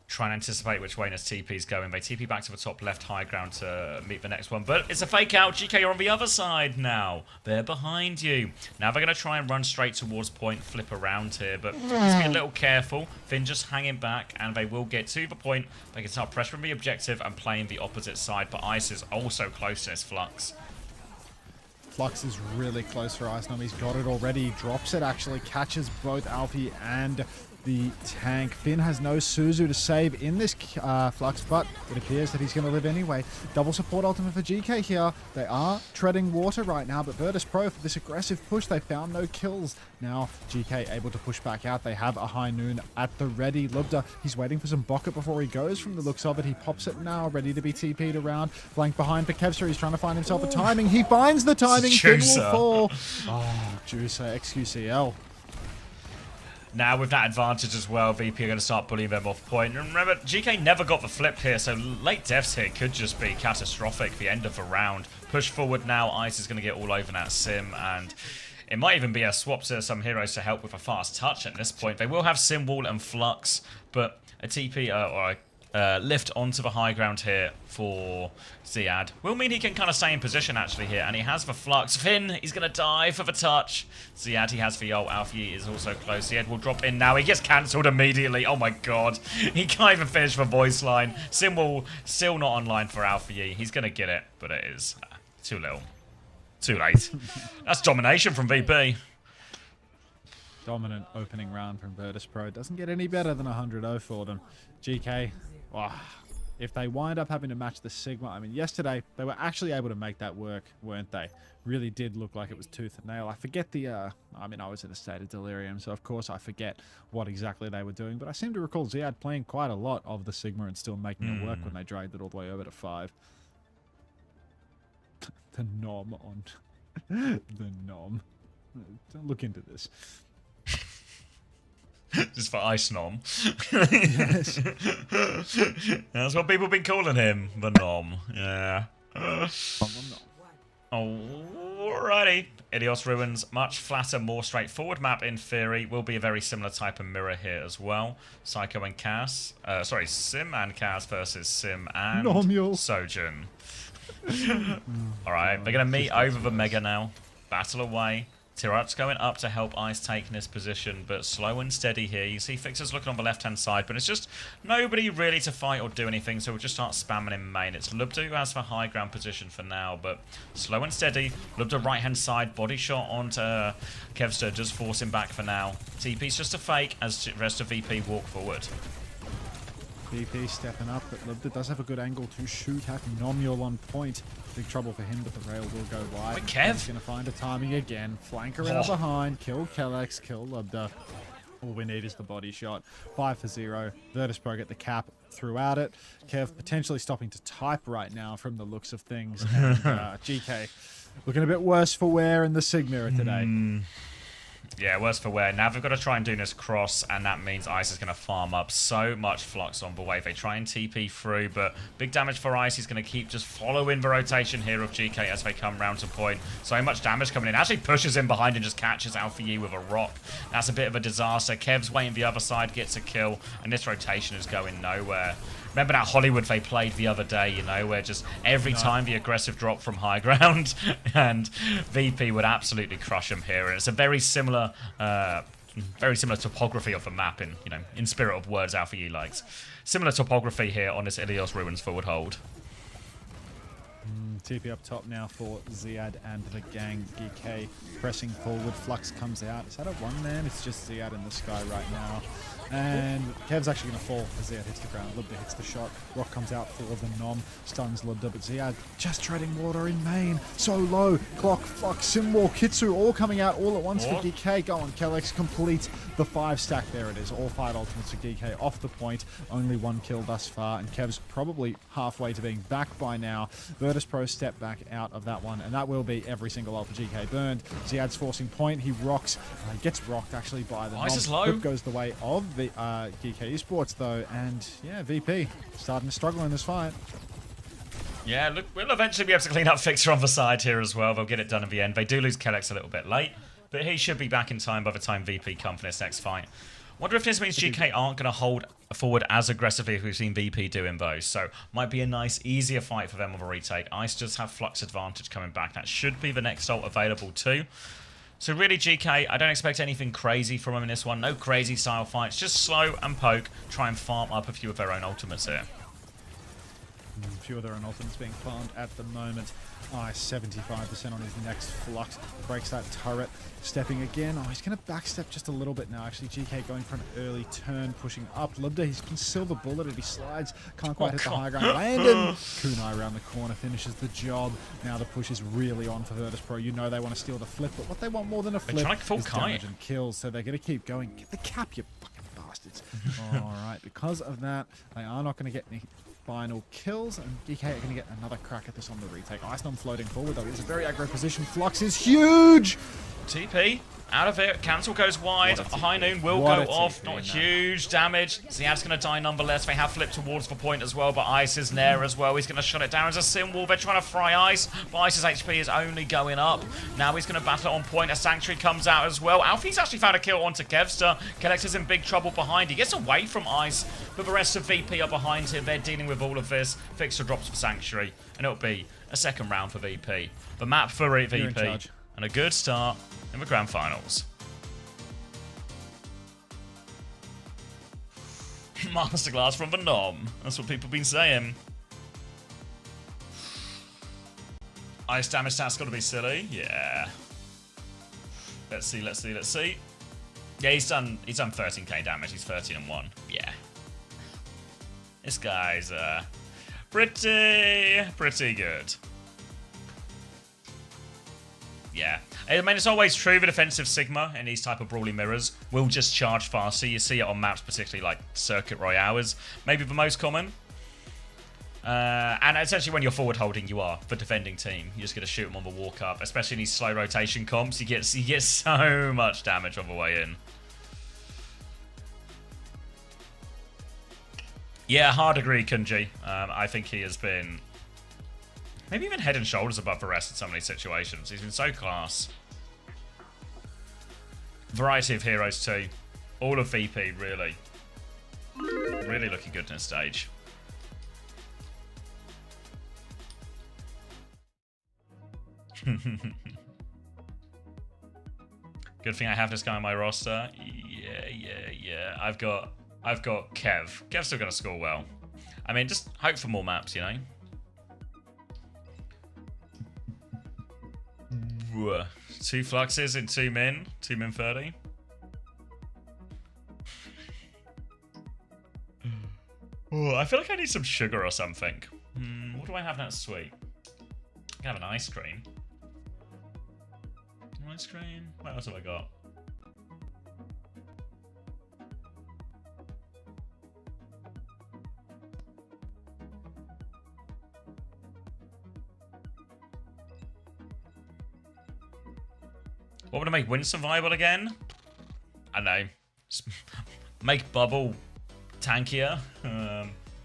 Speaker 2: try and anticipate which way his TP's going. They TP back to the top left high ground to meet the next one. But it's a fake out. GK, you're on the other side now. They're behind you. Now they're going to try and run straight towards point, flip around here. But just be a little careful. Finn just hanging back, and they will get to the point. They can start pressuring the objective and playing the opposite side. But Ice is also close to his Flux.
Speaker 1: Flux is really close for Ice Gnome. He's got it already. Drops it, actually. Catches both Alfie and the tank. Finn has no Suzu to save in this Flux, but it appears that he's going to live anyway. Double support ultimate for GK here. They are treading water right now, but virtus.pro for this aggressive push, they found no kills. Now GK able to push back out. They have a high noon at the ready. Lubda, he's waiting for some bucket before he goes from the looks of it. He pops it now, ready to be TP'd around. Flank behind for Kevster. He's trying to find himself a timing. He finds the timing. Finn will fall. Oh, Juicer, XQCL.
Speaker 2: Now with that advantage as well, VP are going to start bullying them off point. And remember, GK never got the flip here, so late deaths here could just be catastrophic, the end of the round. Push forward now, Ice is going to get all over that Sim, and it might even be a swap to some heroes to help with a fast touch at this point. They will have Sim Wall and Flux, but a TP or a lift onto the high ground here for Ziad will mean he can kind of stay in position actually here, and he has the Flux. Finn, he's going to die for the touch. Ziad, he has the ult. Alfie is also close. Ziad will drop in now. He gets cancelled immediately. Oh my god. He can't even finish the voice line. Simwall still not online for Alfie. He's going to get it, but it is too little. Too late. That's domination from VP.
Speaker 1: Dominant opening round from virtus.pro. Doesn't get any better than 100-0 for them. GK, wow. If they wind up having to match the Sigma, I mean, yesterday they were actually able to make that work, weren't they? Really did look like it was tooth and nail. I forget the, I mean, I was in a state of delirium, so of course I forget what exactly they were doing, but I seem to recall Ziad playing quite a lot of the Sigma and still making it work when they dragged it all the way over to 5. The nom on. The nom. Don't look into this.
Speaker 2: Just for Ice Nom.
Speaker 1: Yes.
Speaker 2: That's what people have been calling him. The Nom. Yeah. Alrighty. Ilios Ruins, much flatter, more straightforward map in theory. Will be a very similar type of mirror here as well. Psycho and Cass. Sorry, Sim and Cass versus Sim and Sojin. Alright, they're going to meet over the Mega now. Battle away. Tirat's going up to help Ice take in this position, but slow and steady here. You see Fixer's looking on the left-hand side, but it's just nobody really to fight or do anything, so we'll just start spamming in main. It's Lubda who has the high ground position for now, but slow and steady. Lubda right-hand side, body shot onto Kevster, just force him back for now. TP's just a fake as the rest of VP walk forward.
Speaker 1: VP stepping up, but Lubda does have a good angle to shoot at Nomiel on point. Big trouble for him, but the rail will go wide.
Speaker 2: Wait, Kev?
Speaker 1: He's going to find a timing again. Flanker out behind. Kill Kellex. Kill Lubda. All we need is the body shot. 5 for 0. virtus.pro get the cap throughout it. Kev potentially stopping to type right now from the looks of things. And GK looking a bit worse for wear in the Sigma today.
Speaker 2: Yeah, worse for wear. Now they've got to try and do this cross, and that means Ice is going to farm up so much Flux on the way. They try and TP through, but big damage for Ice. He's going to keep just following the rotation here of GK as they come round to point. So much damage coming in. Actually pushes in behind and just catches Alpha Yi with a rock. That's a bit of a disaster. Kev's waiting the other side, gets a kill, and this rotation is going nowhere. Remember that Hollywood they played the other day, you know, where just every time the aggressive drop from high ground, and VP would absolutely crush him here. And it's a very similar very similar topography of the map in spirit of words Alpha U likes. Similar topography here on this Ilios Ruins forward hold.
Speaker 1: TP up top now for Ziad and the gang. GK pressing forward. Flux comes out. Is that a one-man? It's just Ziad in the sky right now. And Kev's actually going to fall as Ziad hits the ground. Lubda hits the shot. Rock comes out for the nom. Stuns Lubda, but Ziad just treading water in main. So low. Clock, Flux, Simwall, Kitsu all coming out all at once for GK. Go on, Kellex complete the 5-stack. There it is. All 5 ultimates for GK off the point. Only 1 kill thus far. And Kev's probably halfway to being back by now. virtus.pro step back out of that one. And that will be every single ult for GK burned. Ziad's forcing point. He rocks. He gets rocked actually by the nom.
Speaker 2: Ice is low.
Speaker 1: Whip goes the way of the GK Esports though, and yeah, VP starting to struggle in this fight.
Speaker 2: Yeah, look, we'll eventually be able to clean up Fixer on the side here as well. They'll get it done in the end. They do lose Kellex a little bit late, but he should be back in time by the time VP come for this next fight. Wonder if this means GK aren't going to hold forward as aggressively as we've seen VP do in those. So might be a nice, easier fight for them on the retake. Ice does have Flux advantage coming back. That should be the next ult available too. So really, GK, I don't expect anything crazy from them in this one. No crazy style fights. Just slow and poke. Try and farm up a few of their own ultimates here.
Speaker 1: A few of their own ultimates being farmed at the moment. Ice 75% on his next Flux. Breaks that turret. Stepping again. Oh, he's going to backstep just a little bit now. Actually, GK going for an early turn, pushing up. Lubda, he's can silver bullet if he slides. Can't quite hit the high ground. Landon! Kunai around the corner finishes the job. Now the push is really on for virtus.pro. You know they want to steal the flip, but what they want more than a flip is damage and kills. So they're going to keep going. Get the cap, you fucking bastards. Alright, because of that, they are not going to get any final kills, and GK are going to get another crack at this on the retake. Ice Nom floating forward though. It's a very aggro position. Flux is huge!
Speaker 2: TP out of it. Cancel goes wide. High Noon will go off. Not huge damage. Ziad's going to die nonetheless. They have flipped towards the point as well, but Ice is there as well. He's going to shut it down as a Simwall. They're trying to fry Ice, but Ice's HP is only going up. Now he's going to battle it on point. A Sanctuary comes out as well. Alfie's actually found a kill onto Kevster. Kellex is in big trouble behind. He gets away from Ice, but the rest of VP are behind him. They're dealing with all of this. Fixer drops for Sanctuary, and it'll be a second round for VP. The map for VP, and a good start in the grand finals. Masterclass from the nom. That's what people have been saying. Ice damage stats got to be silly. Yeah. Let's see, let's see, let's see. Yeah, he's done 13k damage. He's 13-1. Yeah. This guy's pretty good. Yeah. I mean, it's always true that offensive Sigma in these type of brawly mirrors will just charge faster. You see it on maps, particularly like Circuit Royales, maybe the most common. And essentially when you're forward holding, you are the defending team. You're just going to shoot them on the walk up, especially in these slow rotation comps. You get so much damage on the way in. Yeah, hard agree, Kunji. I think he has been maybe even head and shoulders above the rest in some of these situations. He's been so class. Variety of heroes too. All of VP, really. Really looking good in this stage. Good thing I have this guy on my roster. Yeah. I've got Kev. Kev's still gonna score well. I mean, just hope for more maps, you know. 2 fluxes in 2 min. 2 min 30. Oh, I feel like I need some sugar or something. What do I have that's sweet? I can have an ice cream. Ice cream? What else have I got? What would I make Winston viable again? I don't know. Just make Bubble tankier.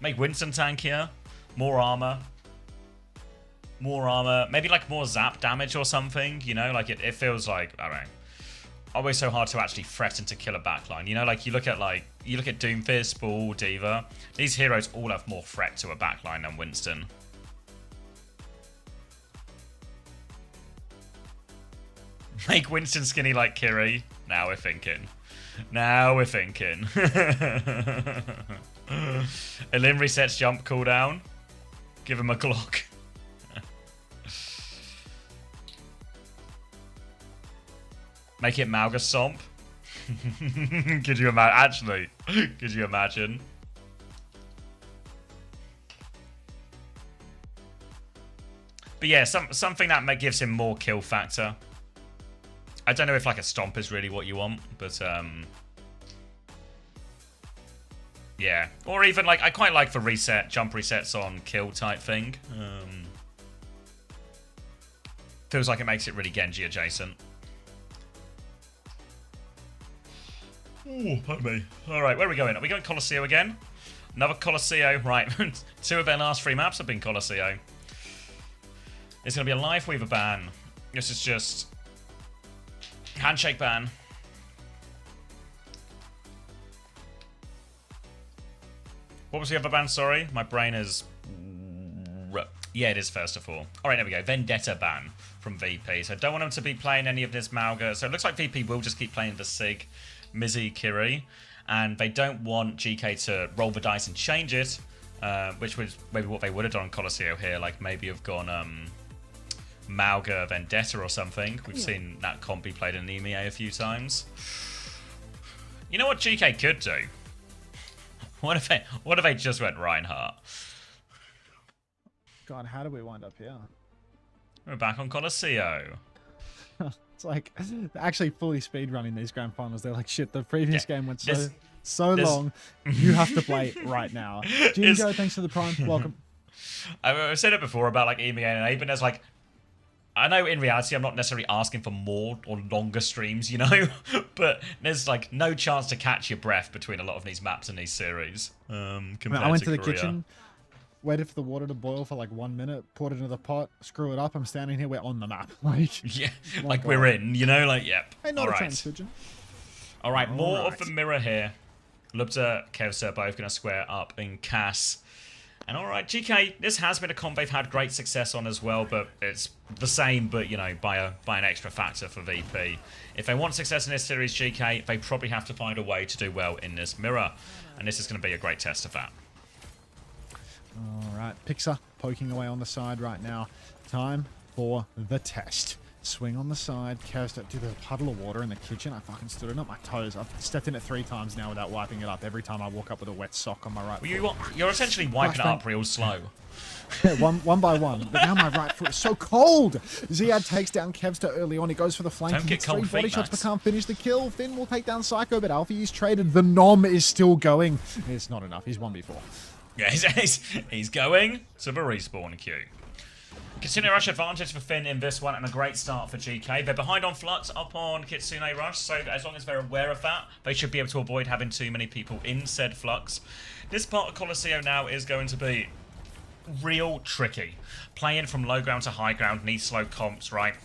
Speaker 2: Make Winston tankier. More armor. More armor. Maybe like more zap damage or something. You know, like it feels like, I don't know. Always so hard to actually threaten to kill a backline. You know, like you look at Doomfist, Ball, Diva. These heroes all have more threat to a backline than Winston. Make Winston skinny like Kiri. Now we're thinking. Now we're thinking. Elim resets jump cooldown. Give him a Glock. Make it Malga Somp. Could you imagine? Actually, could you imagine? But yeah, something that gives him more kill factor. I don't know if like a stomp is really what you want, but yeah. Or even like, I quite like the jump resets on kill type thing. Feels like it makes it really Genji adjacent. Oh, pardon me. Alright, where are we going? Are we going Colosseo again? Another Colosseo. Right, 2 of their last 3 maps have been Colosseo. It's going to be a Life Weaver ban. This is just handshake ban. What was the other ban? Sorry, my brain is... Yeah, it is first of all. Alright, there we go. Vendetta ban from VP. So I don't want him to be playing any of this Malga. So it looks like VP will just keep playing the Sig, Mizzy, Kiri. And they don't want GK to roll the dice and change it. Which was maybe what they would have done on Colosseo here. Like maybe have gone Malga Vendetta or something. We've seen that comp be played in EMEA a few times. You know what GK could do? What if they just went Reinhardt?
Speaker 1: God, how did we wind up here?
Speaker 2: We're back on Colosseo.
Speaker 1: It's like they're actually fully speedrunning these grand finals. They're like, shit, the previous game went so long. You have to play right now. Jinjo, thanks for the prime. Welcome.
Speaker 2: I've said it before about like EMEA and A, but there's like, I know in reality I'm not necessarily asking for more or longer streams, you know, but there's like no chance to catch your breath between a lot of these maps in these series. Compared
Speaker 1: I went to the
Speaker 2: Korea.
Speaker 1: kitchen, waited for the water to boil for like 1 minute, poured it into the pot, screw it up. I'm standing here, we're on the map. Like,
Speaker 2: yeah, like we're in, you know, like, yep.
Speaker 1: Hey, not
Speaker 2: all
Speaker 1: a
Speaker 2: right.
Speaker 1: chance, pigeon.
Speaker 2: All right, more of the mirror here. Lubta, Kevsa both going to square up in Cass. And all right, GK, this has been a comp they've had great success on as well, but it's the same, but, you know, by an extra factor for VP. If they want success in this series, GK, they probably have to find a way to do well in this mirror. And this is going to be a great test of that.
Speaker 1: All right, Pixar poking away on the side right now. Time for the test. Swing on the side. Kerstep, do the puddle of water in the kitchen. I fucking stood it on my toes. I've stepped in it 3 times now without wiping it up. Every time I walk up with a wet sock on my right foot.
Speaker 2: You're essentially wiping it up real slow.
Speaker 1: Yeah, one by one. But now my right foot is so cold. Ziad takes down Kevster early on. He goes for the flank.
Speaker 2: Don't
Speaker 1: He
Speaker 2: get
Speaker 1: hits
Speaker 2: cold
Speaker 1: 3 body
Speaker 2: feet,
Speaker 1: shots
Speaker 2: Max.
Speaker 1: but can't finish the kill. Finn will take down Psycho, but Alfie is traded. The Nom is still going. It's not enough. He's 1v4.
Speaker 2: Yeah, he's going to the respawn queue. Kitsune Rush advantage for Finn in this one, and a great start for GK. They're behind on Flux, up on Kitsune Rush, so as long as they're aware of that, they should be able to avoid having too many people in said Flux. This part of Colosseo now is going to be real tricky. Playing from low ground to high ground needs slow comps, right?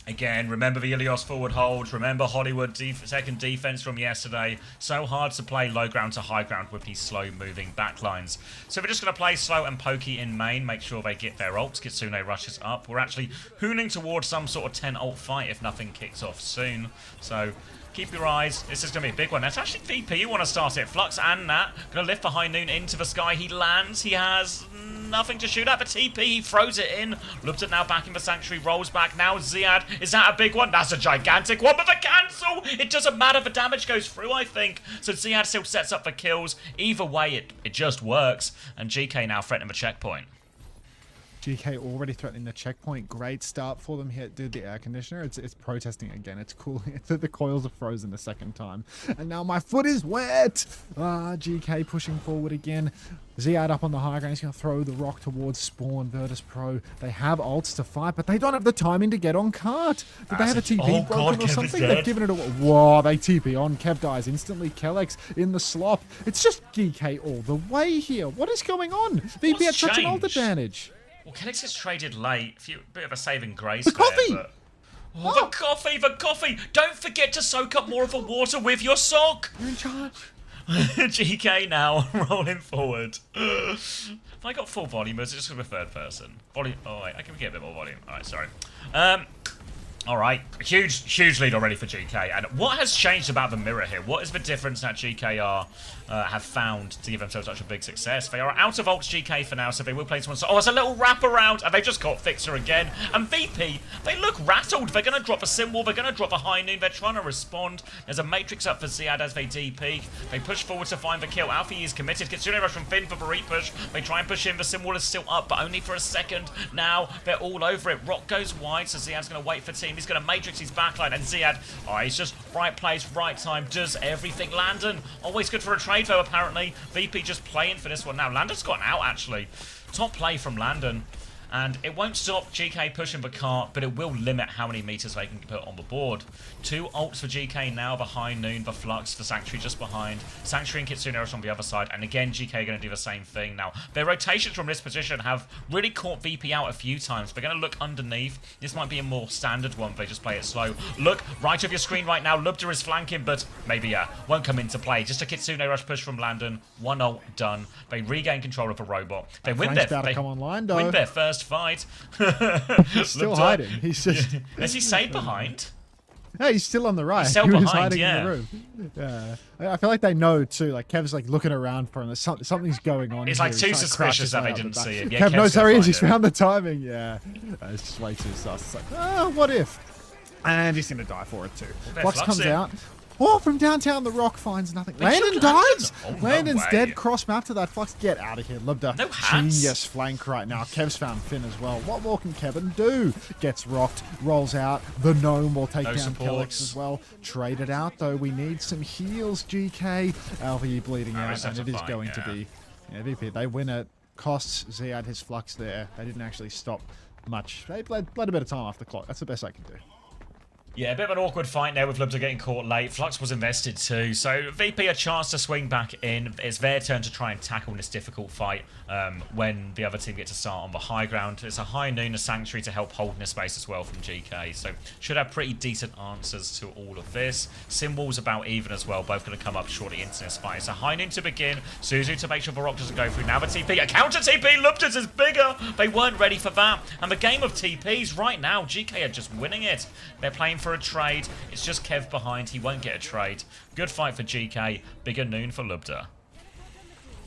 Speaker 2: Again, remember the Ilios forward hold, remember Hollywood second defense from yesterday. So hard to play low ground to high ground with these slow moving backlines. So we're just going to play slow and pokey in main, make sure they get their ults. Kitsune rushes up. We're actually hooning towards some sort of 10 ult fight if nothing kicks off soon. So keep your eyes. This is going to be a big one. That's actually VP. You want to start it. Flux and Nat going to lift the high noon into the sky. He lands. He has nothing to shoot at, but TP, he throws it in. Looks at now back in the Sanctuary, rolls back. Now Ziad, is that a big one? That's a gigantic one, but the cancel! It doesn't matter, the damage goes through, I think. So Ziad still sets up the kills. Either way, it just works. And GK now threatening the checkpoint.
Speaker 1: GK already threatening the checkpoint. Great start for them here. Did the air conditioner. It's protesting again. It's cooling. The coils are frozen the second time. And now my foot is wet. GK pushing forward again. Ziad up on the high ground. He's going to throw the rock towards Spawn, virtus.pro. They have ults to fight, but they don't have the timing to get on cart. Did they have a TP broken or something? They've given it a... Whoa, they TP on. Kev dies instantly. Kellex in the slop. It's just GK all the way here. What is going on? VP had such an ult advantage.
Speaker 2: Well, Kellex has traded late. Bit of a saving grace
Speaker 1: The coffee!
Speaker 2: there, but... Oh, the coffee! Don't forget to soak up more of the water with your sock!
Speaker 1: You're in charge.
Speaker 2: GK now rolling forward. Have I got full volume or is it just with a third person? Volume. Oh, wait, I can get a bit more volume. Alright, sorry. All right, huge lead already for GK. And what has changed about the mirror here? What is the difference that GK have found to give themselves such a big success? They are out of ults GK for now, so they will play someone. Oh, it's a little wraparound, and they just got Fixer again. And VP, they look rattled. They're going to drop a Symbol. They're going to drop a High Noon. They're trying to respond. There's a Matrix up for Ziad as they DP. They push forward to find the kill. Alfie is committed. Kitsune rush from Finn for the repush. They try and push in. The Symbol is still up, but only for a second. Now they're all over it. Rock goes wide, so Ziad's going to wait for team. He's going to Matrix his backline, and Ziad, he's just right place, right time, does everything. Landon, always good for a trade though, apparently. VP just playing for this one now. Landon's gotten out, actually. Top play from Landon. And it won't stop GK pushing the cart, but it will limit how many meters they can put on the board. 2 ults for GK now, the High Noon, the Flux, the Sanctuary just behind. Sanctuary and Kitsune Rush on the other side, and again, GK going to do the same thing. Now, their rotations from this position have really caught VP out a few times. They're going to look underneath. This might be a more standard one if they just play it slow. Look, right of your screen right now, Lubda is flanking, but maybe won't come into play. Just a Kitsune Rush push from Landon. 1 ult done. They regain control of the robot. They win their first fight.
Speaker 1: He's still hiding. He's just...
Speaker 2: Is he stayed behind?
Speaker 1: Yeah, he's still on the right.
Speaker 2: He's still
Speaker 1: he was
Speaker 2: behind,
Speaker 1: hiding
Speaker 2: yeah.
Speaker 1: in the room. Yeah. I feel like they know too. Like Kev's like looking around for him. There's something's going on.
Speaker 2: It's
Speaker 1: here.
Speaker 2: like
Speaker 1: He's
Speaker 2: too
Speaker 1: trying to crash
Speaker 2: suspicious
Speaker 1: his
Speaker 2: that
Speaker 1: way
Speaker 2: they
Speaker 1: out the
Speaker 2: didn't
Speaker 1: back.
Speaker 2: see him. Yeah,
Speaker 1: Kev knows how he is. He's
Speaker 2: him.
Speaker 1: found the timing. Yeah. It's just way too sus. It's like, what if? And he's gonna die for it too. Flux comes out. Oh, from downtown, the Rock finds nothing. Landon dies!
Speaker 2: Oh,
Speaker 1: Landon's
Speaker 2: no
Speaker 1: dead. Cross map to that Flux. Get out of here, Lubda.
Speaker 2: No hats.
Speaker 1: Genius flank right now. Kev's found Finn as well. What more can Kevin do? Gets rocked, rolls out. The Gnome will take
Speaker 2: No
Speaker 1: down
Speaker 2: supports.
Speaker 1: Kellex as well. Trade it out, though. We need some heals, GK. Alfie bleeding out, and it is going to be... Yeah, VP, they win it. Costs Ziad his Flux there. They didn't actually stop much. They bled a bit of time off the clock. That's the best I can do.
Speaker 2: Yeah, a bit of an awkward fight there with Lubda getting caught late. Flux was invested too, so VP a chance to swing back in. It's their turn to try and tackle this difficult fight when the other team get to start on the high ground. It's a High Noon, a Sanctuary to help hold this space as well from GK, so should have pretty decent answers to all of this. Symbols about even as well, both going to come up shortly into this fight. It's a High Noon to begin, Suzu to make sure the Rock doesn't go through. Now the TP, a counter TP, Lubda's is bigger! They weren't ready for that, and the game of TPs right now, GK are just winning it. They're playing for a trade. It's just Kev behind. He won't get a trade. Good fight for GK. Bigger Noon for Lubda.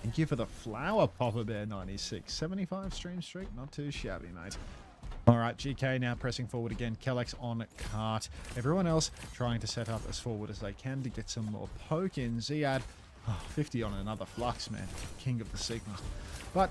Speaker 1: Thank you for the flower, Papa Bear 96. 75 stream streak. Not too shabby, mate. All right, GK now pressing forward again. Kellex on cart. Everyone else trying to set up as forward as they can to get some more poke in. Ziad, 50 on another Flux, man. King of the sequence. But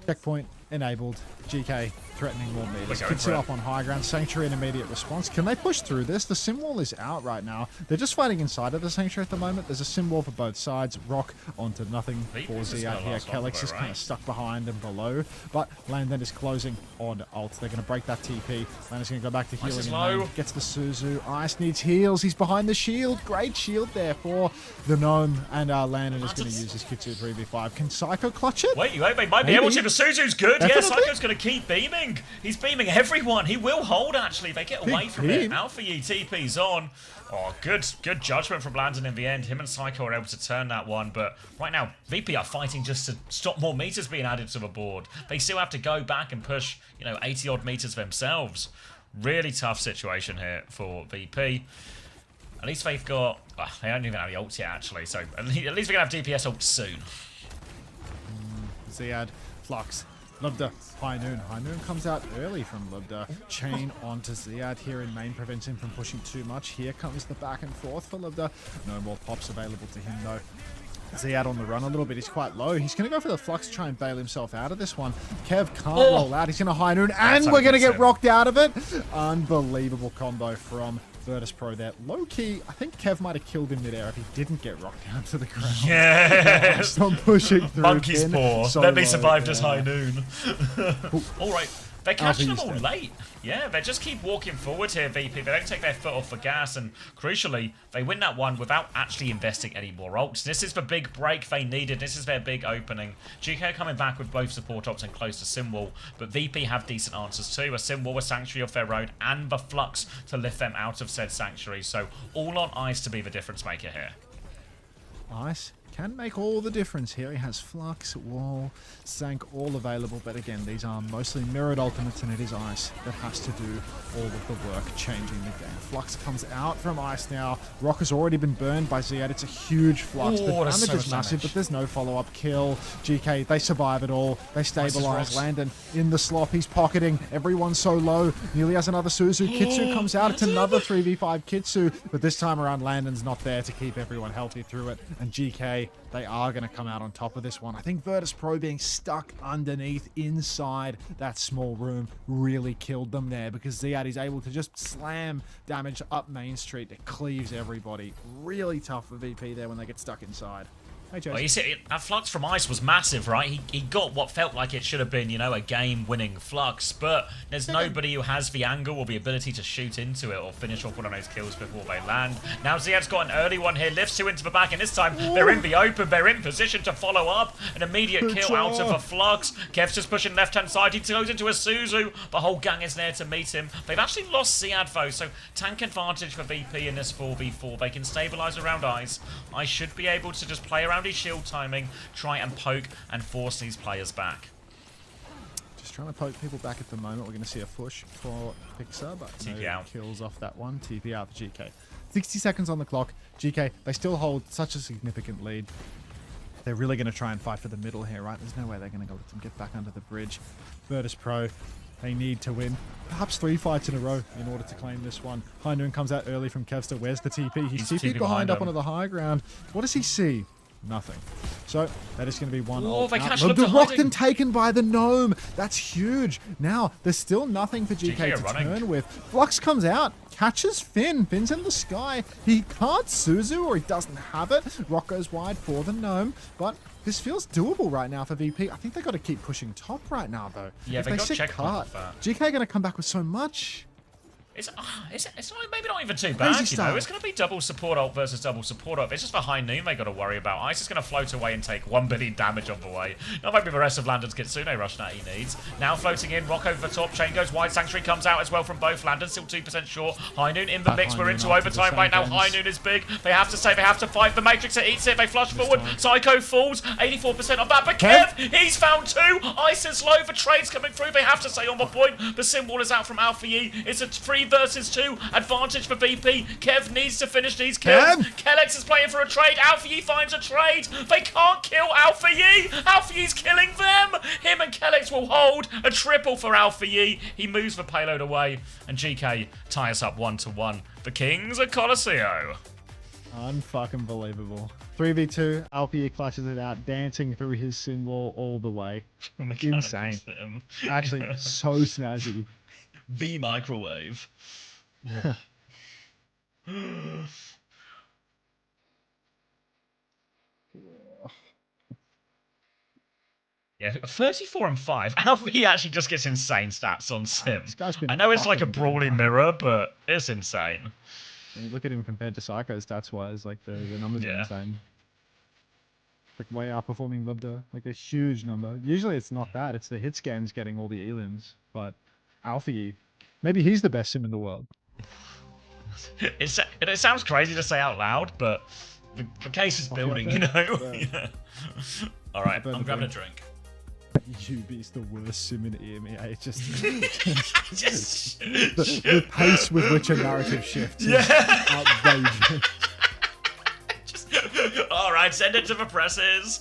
Speaker 1: checkpoint enabled. GK threatening more meters. Kitsu up on high ground. Sanctuary in immediate response. Can they push through this? The sim wall is out right now. They're just fighting inside of the Sanctuary at the moment. There's a sim wall for both sides. Rock onto nothing for Ziad here. Kellex is kind of stuck behind and below. But Landon is closing on ult. They're going to break that TP. Landon's going to go back to healing. In lane. Gets the Suzu. Ice needs heals. He's behind the shield. Great shield there for the Gnome. And Landon is going to use his Kitsu 3v5. Can Psycho clutch it?
Speaker 2: Wait, they might be able to. The Suzu's good. Yeah, Psycho's going to keep beaming. He's beaming everyone. He will hold, actually. They get away from it. Alpha Yi TP's on. Oh, good judgment from Landon in the end. Him and Psycho are able to turn that one. But right now, VP are fighting just to stop more meters being added to the board. They still have to go back and push, 80-odd meters themselves. Really tough situation here for VP. At least they've got... they don't even have the ults yet, actually. So at least they're going to have DPS ults soon.
Speaker 1: Ziad, Flux, Lubda, High Noon. High Noon comes out early from Lubda. Chain onto Ziad here in main, prevents him from pushing too much. Here comes the back and forth for Lubda. No more pops available to him though. Ziad on the run a little bit. He's quite low. He's going to go for the Flux to try and bail himself out of this one. Kev can't roll out. He's going to High Noon, and we're going to get rocked out of it. Unbelievable combo from virtus.pro there. Low-key, I think Kev might have killed him midair if he didn't get rocked down to the ground.
Speaker 2: Yes!
Speaker 1: I'm pushing through.
Speaker 2: Monkey's paw.
Speaker 1: So
Speaker 2: Let me
Speaker 1: low,
Speaker 2: survive
Speaker 1: yeah.
Speaker 2: this High Noon. All right. They're catching them all
Speaker 1: dead.
Speaker 2: late. Yeah, they just keep walking forward here, VP. They don't take their foot off the gas, and crucially, they win that one without actually investing any more ults. This is the big break they needed. This is their big opening. GK coming back with both support ops and close to Simwall, but VP have decent answers too. A Simwall, a Sanctuary of their own, and the Flux to lift them out of said Sanctuary. So all on Ice to be the difference maker here.
Speaker 1: Ice can make all the difference here. He has Flux, Wall, Sank, all available. But again, these are mostly mirrored ultimates, and it is Ice that has to do all of the work changing the game. Flux comes out from Ice now. Rock has already been burned by Ziad. It's a huge Flux.
Speaker 2: Oh,
Speaker 1: The
Speaker 2: that's
Speaker 1: damage
Speaker 2: so
Speaker 1: is
Speaker 2: much
Speaker 1: massive,
Speaker 2: damage.
Speaker 1: but there's no follow-up kill. GK, they survive it all. They stabilize.
Speaker 2: rocks.
Speaker 1: Landon in the slop. He's pocketing. Everyone's so low. Nearly has another Suzu. Kitsu comes out. It's another 3v5 Kitsu, but this time around, Landon's not there to keep everyone healthy through it. And GK, they are going to come out on top of this one. I think virtus.pro being stuck underneath inside that small room really killed them there, because Ziad is able to just slam damage up Main Street. It cleaves everybody. Really tough for VP there when they get stuck inside. Hey, Jason.
Speaker 2: Well, you see, that Flux from Ice was massive, right? He got what felt like it should have been, you know, a game-winning Flux, but there's nobody who has the angle or the ability to shoot into it or finish off one of those kills before they land. Now Ziad's got an early one here, lifts two into the back, and this time they're in the open, they're in position to follow up. An immediate kill out of a Flux. Kev's just pushing left-hand side, he goes into a Suzu. The whole gang is there to meet him. They've actually lost Ziad though, so tank advantage for VP in this 4v4. They can stabilize around Ice. I should be able to just play around his shield timing, try and poke and force these players back.
Speaker 1: Just trying to poke people back at the moment. We're going to see a push for Pixar, but
Speaker 2: TP
Speaker 1: no
Speaker 2: out.
Speaker 1: kills off that one. TP out for GK. 60 seconds on the clock. GK, they still hold such a significant lead. They're really going to try and fight for the middle here, right? There's no way they're going to go let them get back under the bridge. virtus.pro, they need to win. Perhaps 3 fights in a row in order to claim this one. High Noon comes out early from Kevster. Where's the TP? He's TP'd behind up
Speaker 2: him.
Speaker 1: onto the high ground. What does he see? Nothing. So that is going to be one.
Speaker 2: Oh, they catch
Speaker 1: Lubda
Speaker 2: Lubda
Speaker 1: rocked
Speaker 2: hiding.
Speaker 1: and taken by the gnome. That's huge. Now there's still nothing for GK
Speaker 2: are
Speaker 1: to
Speaker 2: running.
Speaker 1: turn with. Flux comes out, catches Finn. Finn's in the sky. He can't Suzu, or he doesn't have it. Rock goes wide for the gnome, but this feels doable right now for VP. I think they got to keep pushing top right now, though.
Speaker 2: Yeah,
Speaker 1: if
Speaker 2: they got
Speaker 1: sit
Speaker 2: checkpoint
Speaker 1: cart,
Speaker 2: with that.
Speaker 1: GK going to come back with so much.
Speaker 2: It's not, maybe not even too
Speaker 1: Crazy
Speaker 2: bad, you know.
Speaker 1: style.
Speaker 2: It's going to be double support ult versus double support ult. It's just for High Noon they got to worry about. Ice is going to float away and take 1 billion damage on the way. Not maybe the rest of Landon's Kitsune rush that he needs. Now floating in, Rock over the top, chain goes wide, Sanctuary comes out as well from both. Landon still 2% short. High Noon in the mix,
Speaker 1: High
Speaker 2: we're
Speaker 1: Noon
Speaker 2: into
Speaker 1: after the
Speaker 2: overtime right now.
Speaker 1: Sank
Speaker 2: High
Speaker 1: ends.
Speaker 2: Noon is big. They have to stay, they have to fight. The Matrix that eats it, they flush forward.
Speaker 1: time.
Speaker 2: Psycho falls, 84% on that, but
Speaker 1: Kev?
Speaker 2: Kev, he's found 2. Ice is low, the trade's coming through. They have to stay on the point. The symbol is out from Alpha Yi. It's a 3 versus 2 advantage for VP. Kev needs to finish these kills.
Speaker 1: Kev?
Speaker 2: Kellex is playing for a trade. Alpha Yi finds a trade. They can't kill Alpha Yi. Alpha Yi's killing them. Him and Kellex will hold a triple for Alpha Yi. He moves the payload away, and GK tie us up 1-1. The Kings of Colosseo.
Speaker 1: Unfucking believable. 3v2, Alpia clashes it out, dancing through his symbol all the way. Insane. Actually, so snazzy.
Speaker 2: V microwave. Yeah, 34 and 5. Alpha Yi actually just gets insane stats on Sim.
Speaker 1: This guy's been
Speaker 2: I know it's like a
Speaker 1: fucking
Speaker 2: brawly mirror, but it's insane.
Speaker 1: When you look at him compared to Psycho stats wise, like the numbers are
Speaker 2: Yeah.
Speaker 1: insane. Like way outperforming Lubda, like a huge number. Usually it's not that, it's the hit scans getting all the elims, but Alfie, maybe he's the best sim in the world.
Speaker 2: It sounds crazy to say out loud, but the case is building, you know? Yeah. Alright, I'm grabbing a drink.
Speaker 1: UB's the worst sim in EMEA. It's just
Speaker 2: Just...
Speaker 1: the pace with which a narrative shifts is outrageous.
Speaker 2: Alright, send it to the presses.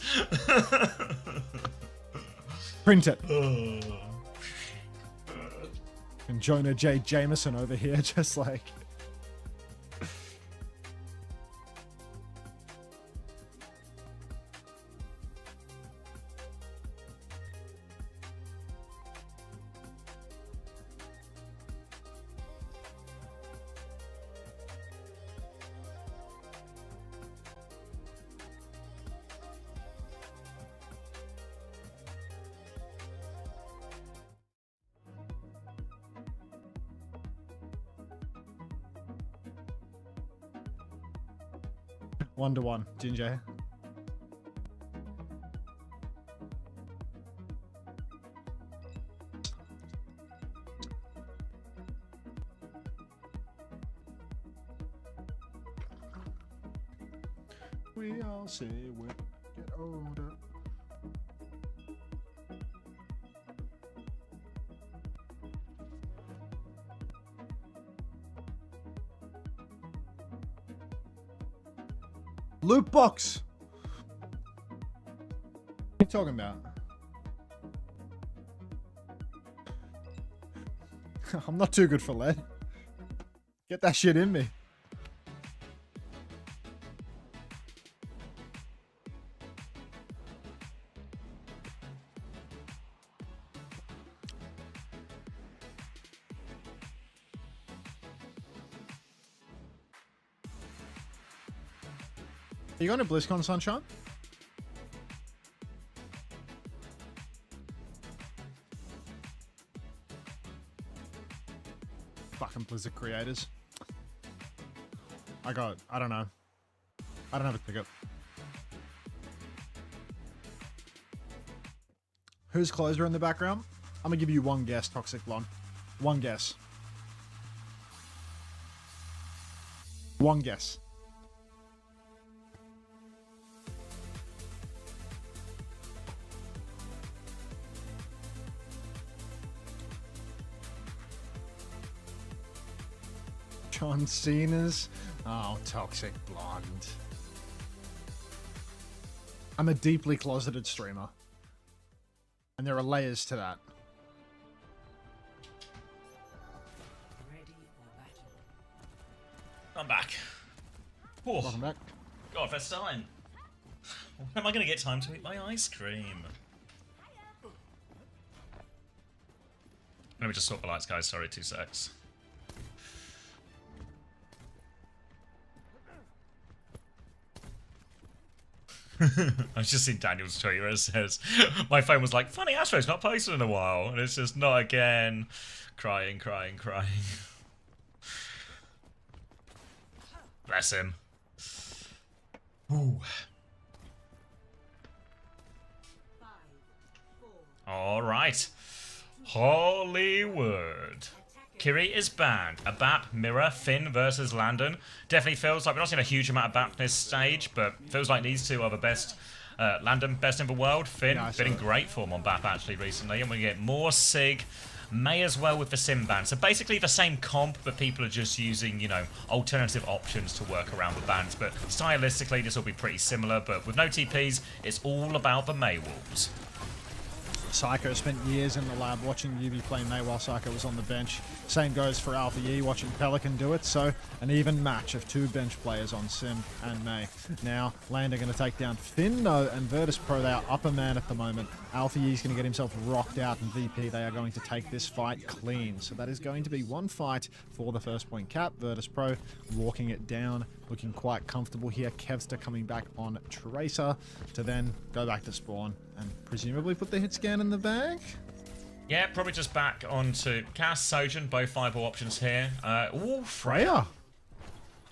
Speaker 1: Print it. And Jonah J. Jameson over here, just like. One to one, Ginger. We all say we're Loot box. What are you talking about? I'm not too good for lead. Get that shit in me. Are you going to BlizzCon, Sunshine? Fucking Blizzard creators. I don't know. I don't have a ticket. Who's closer in the background? I'm gonna give you one guess, Toxic Blonde. One guess. One guess. John Cena's. Oh, Toxic Blonde. I'm a deeply closeted streamer. And there are layers to that.
Speaker 3: Ready for battle.
Speaker 2: I'm back. Oh,
Speaker 1: Welcome back.
Speaker 2: God, first time. When am I going to get time to eat my ice cream? Let me just sort the lights, guys. Sorry, 2 secs. I've just seen Daniel's tweet where it says, my phone was like, funny, Astro's not posted in a while. And it's just, not again. Crying, crying, crying. Bless him. Ooh.
Speaker 3: 5, 4,
Speaker 2: Alright. Hollywood. Kiri is banned. Abap, Mirror, Finn versus Landon. Definitely feels like we're not seeing a huge amount of Abap this stage, but feels like these two are the best. Landon, best in the world. Finn,
Speaker 1: Yeah,
Speaker 2: been in great form on Bap actually recently, and we get more Sig. May as well with the Sim ban. So basically the same comp, but people are just using, you know, alternative options to work around the bans. But stylistically, this will be pretty similar, but with no TPs, it's all about the May Wolves.
Speaker 1: Psycho spent years in the lab watching UV play May while Psycho was on the bench. Same goes for Alpha Yi watching Pelican do it, so an even match of 2 bench players on Sim and May. Now, Landon going to take down Finn though, and virtus.pro, they are upper man at the moment. Alpha Yi's going to get himself rocked out, and VP, they are going to take this fight clean. So that is going to be one fight for the first point cap. virtus.pro walking it down, looking quite comfortable here. Kevster coming back on Tracer to then go back to spawn and presumably put the hit scan in the bag.
Speaker 2: Yeah, probably just back onto Cass, Sojourn, both viable options here. Ooh,
Speaker 1: Freya.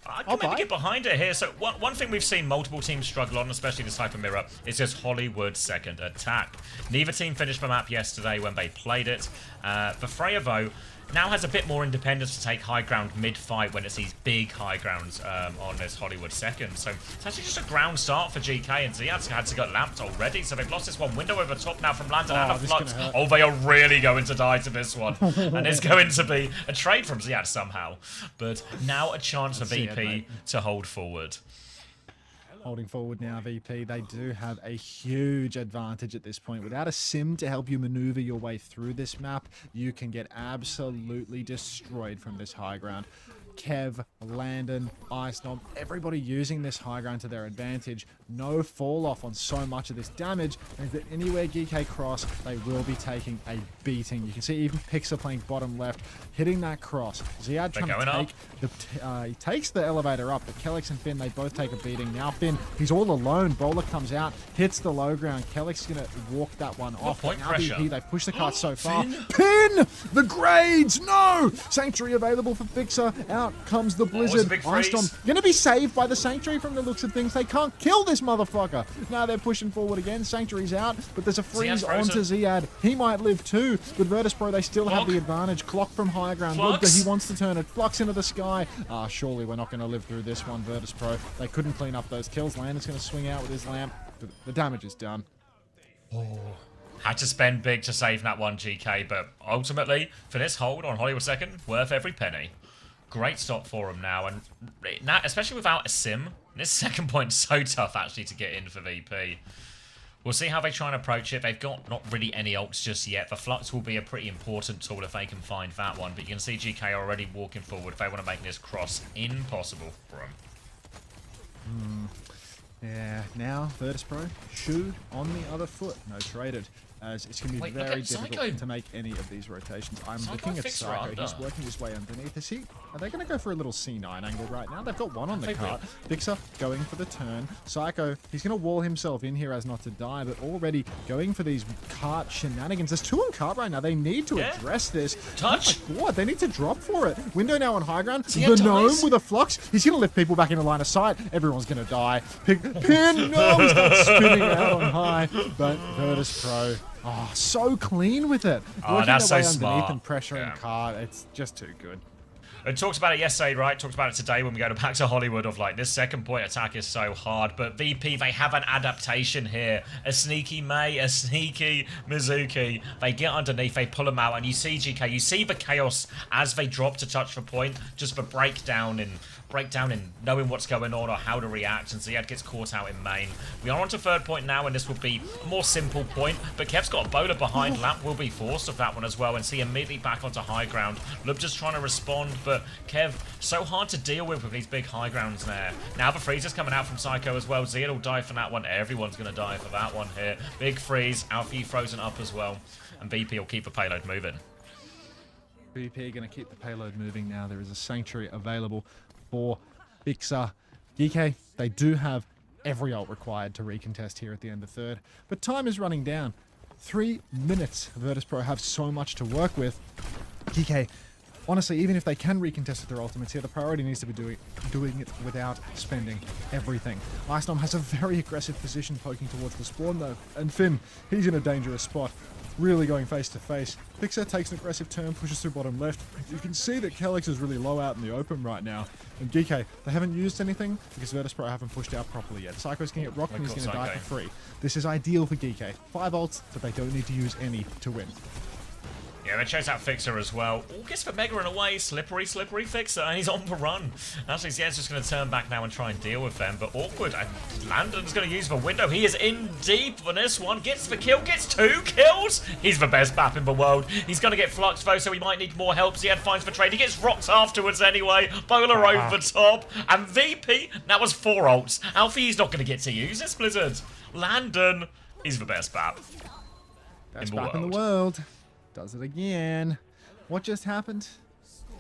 Speaker 2: I can maybe get behind it here. So one thing we've seen multiple teams struggle on, especially this type of mirror, is just Hollywood's second attack. Neither team finished the map yesterday when they played it. For Freya, though, now has a bit more independence to take high ground mid-fight when it's these big high grounds on this Hollywood second. So it's actually just a ground start for GK, and Ziad's had to get lamped already, so they've lost this one window over top now from Landon and a Flux. Oh, they are really going to die to this one. And it's going to be a trade from Ziad somehow. But now a chance for VP to hold forward.
Speaker 1: Holding forward now, VP. They do have a huge advantage at this point. Without a sim to help you maneuver your way through this map, you can get absolutely destroyed from this high ground. Kev, Landon, Ice Knob, everybody using this high ground to their advantage. No fall off on so much of this damage means that anywhere GK cross, they will be taking a beating. You can see even Pixar playing bottom left, hitting that cross. Ziad trying to take he takes the elevator up, but Kellex and Finn, they both take a beating. Now Finn, he's all alone. Bowler comes out, hits the low ground. Kellex is going to walk that one off.
Speaker 2: Point
Speaker 1: now
Speaker 2: pressure.
Speaker 1: VP, they push the cart so far. Pin! The grades! No! Sanctuary available for Fixer. Out comes the Blizzard. Ice Storm going to be saved by the Sanctuary from the looks of things. They can't kill this motherfucker. Now they're pushing forward again. Sanctuary's out, but there's a freeze onto Ziad. He might live too. With virtus.pro, they still have the advantage. Clock from high ground. Ludger, he wants to turn it. Flux into the sky. Surely we're not going to live through this one, virtus.pro. They couldn't clean up those kills. Landon's going to swing out with his lamp. But the damage is done.
Speaker 2: Had to spend big to save that one, GK, but ultimately, for this hold on Hollywood second, worth every penny. Great stop for him now, and now, especially without a sim, And this second point's so tough, actually, to get in for VP. We'll see how they try and approach it. They've got not really any ults just yet. The Flux will be a pretty important tool if they can find that one. But you can see GK already walking forward if they want to make this cross impossible for them.
Speaker 1: Yeah, now virtus.pro, shoe on the other foot. No traded. As it's going to be very difficult to make any of these rotations. I'm looking at Psycho. He's working his way underneath. Are they going to go for a little C9 angle right now? They've got one on the cart. Vixer going for the turn. Psycho, he's going to wall himself in here as not to die, but already going for these cart shenanigans. There's two on cart right now. They need to address this.
Speaker 2: Touch.
Speaker 1: Oh my God, they need to drop for it. Window now on high ground. The gnome with a flux. He's going to lift people back into line of sight. Everyone's going to die. Pin. No, he starts spinning out on high. But virtus.pro. Oh, so clean with it.
Speaker 2: Oh, that's so smart.
Speaker 1: Underneath and pressuring card. It's just too good.
Speaker 2: I talked about it yesterday, right? Talked about it today when we go back to Hollywood of like, this second point attack is so hard. But VP, they have an adaptation here. A sneaky Mei, a sneaky Mizuki. They get underneath, they pull them out. And you see GK, you see the chaos as they drop to touch the point. Just the breakdown in knowing what's going on or how to react, and Ziad gets caught out in main. We are on to third point now, and this will be a more simple point, but Kev's got a bowler behind. Lamp will be forced of that one as well, and see immediately back onto high ground. Lub just trying to respond, but Kev, so hard to deal with these big high grounds there. Now the freeze is coming out from Psycho as well. Ziad will die for that one. Everyone's going to die for that one here. Big freeze. Alfie frozen up as well, and VP will keep the payload moving.
Speaker 1: VP going to keep the payload moving now. There is a sanctuary available for Vixer. DK, they do have every ult required to recontest here at the end of third, but time is running down. 3 minutes. virtus.pro have so much to work with. DK, honestly, even if they can recontest with their ultimates here, the priority needs to be doing it without spending everything. Ice Gnome has a very aggressive position poking towards the spawn though, and Finn, he's in a dangerous spot. Really going face to face. Vixer takes an aggressive turn, pushes through bottom left. You can see that Kellex is really low out in the open right now. And GK, they haven't used anything because virtus.pro haven't pushed out properly yet. Psycho's going to get rocked and he's going to die for free. This is ideal for GK. 5 ults that they don't need to use any to win.
Speaker 2: Yeah, they chase out Fixer as well. Oh, gets for Mega in a way. Slippery Fixer, and he's on the run. Actually, Ziad's just going to turn back now and try and deal with them, but awkward. And Landon's going to use the window. He is in deep for this one. Gets the kill, gets 2 kills. He's the best BAP in the world. He's going to get fluxed though, so he might need more help. Ziad finds the trade. He gets rocked afterwards anyway. Bowler over the top. And VP, that was 4 ults. Alfie's not going to get to use this, Blizzard. Landon, he's the best BAP
Speaker 1: Best BAP in the world. Does it again. What just happened?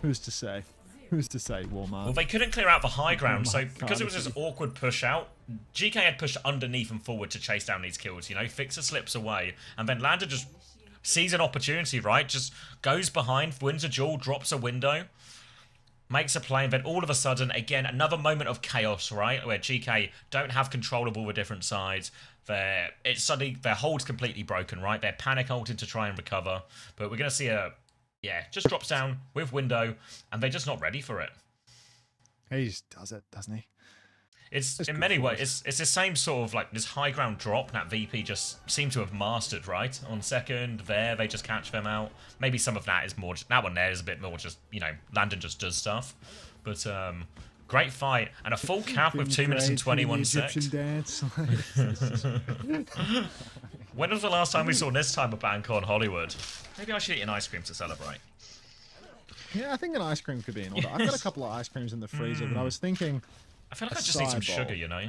Speaker 1: Who's to say? Who's to say, Walmart?
Speaker 2: Well, they couldn't clear out the high ground, so because it was this awkward push out, GK had pushed underneath and forward to chase down these kills, you know? Fixer slips away, and then Lander just sees an opportunity, right? Just goes behind, wins a duel, drops a window, makes a play, and then all of a sudden, again, another moment of chaos, right? Where GK don't have control of all the different sides. It's suddenly their hold's completely broken, right? They're panic ulting to try and recover, but we're gonna see just drops down with window, and they're just not ready for it.
Speaker 1: He just does it, doesn't he?
Speaker 2: It's in many ways it's the same sort of like this high ground drop that VP just seem to have mastered, right? On second, they just catch them out. Maybe some of that is more that one there is a bit more just, you know, Landon just does stuff, but great fight, and a full cap with 2 minutes and 21 seconds. When was the last time we saw this type of bank on Hollywood? Maybe I should eat an ice cream to celebrate.
Speaker 1: Yeah, I think an ice cream could be in order. I've got a couple of ice creams in the freezer, but I was thinking...
Speaker 2: I feel like I just need some sugar, you know?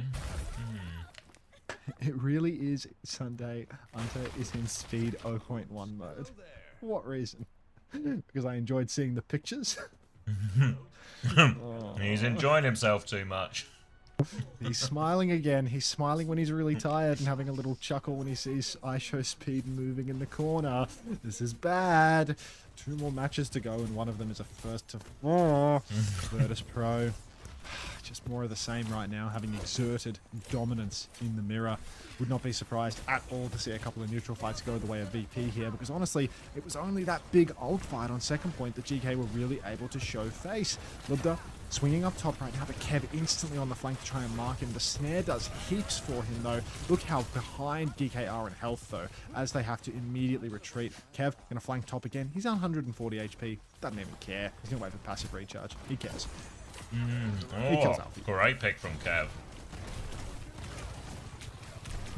Speaker 1: It really is Sunday. Hunter is in speed 0.1 mode. For what reason? Because I enjoyed seeing the pictures.
Speaker 2: He's enjoying himself too much.
Speaker 1: He's smiling again. He's smiling when he's really tired and having a little chuckle when he sees iShow Speed moving in the corner. This is bad. 2 more matches to go, and one of them is a first to 4. virtus.pro. Just more of the same right now, having exerted dominance in the mirror. Would not be surprised at all to see a couple of neutral fights go the way of VP here, because honestly, it was only that big ult fight on second point that GK were really able to show face. Lubda swinging up top right now, but Kev instantly on the flank to try and mark him. The snare does heaps for him though. Look how behind GK are in health though, as they have to immediately retreat. Kev gonna flank top again. He's on 140 HP. Doesn't even care. He's gonna wait for passive recharge. He cares. He kills Alfie.
Speaker 2: Great pick from Kev.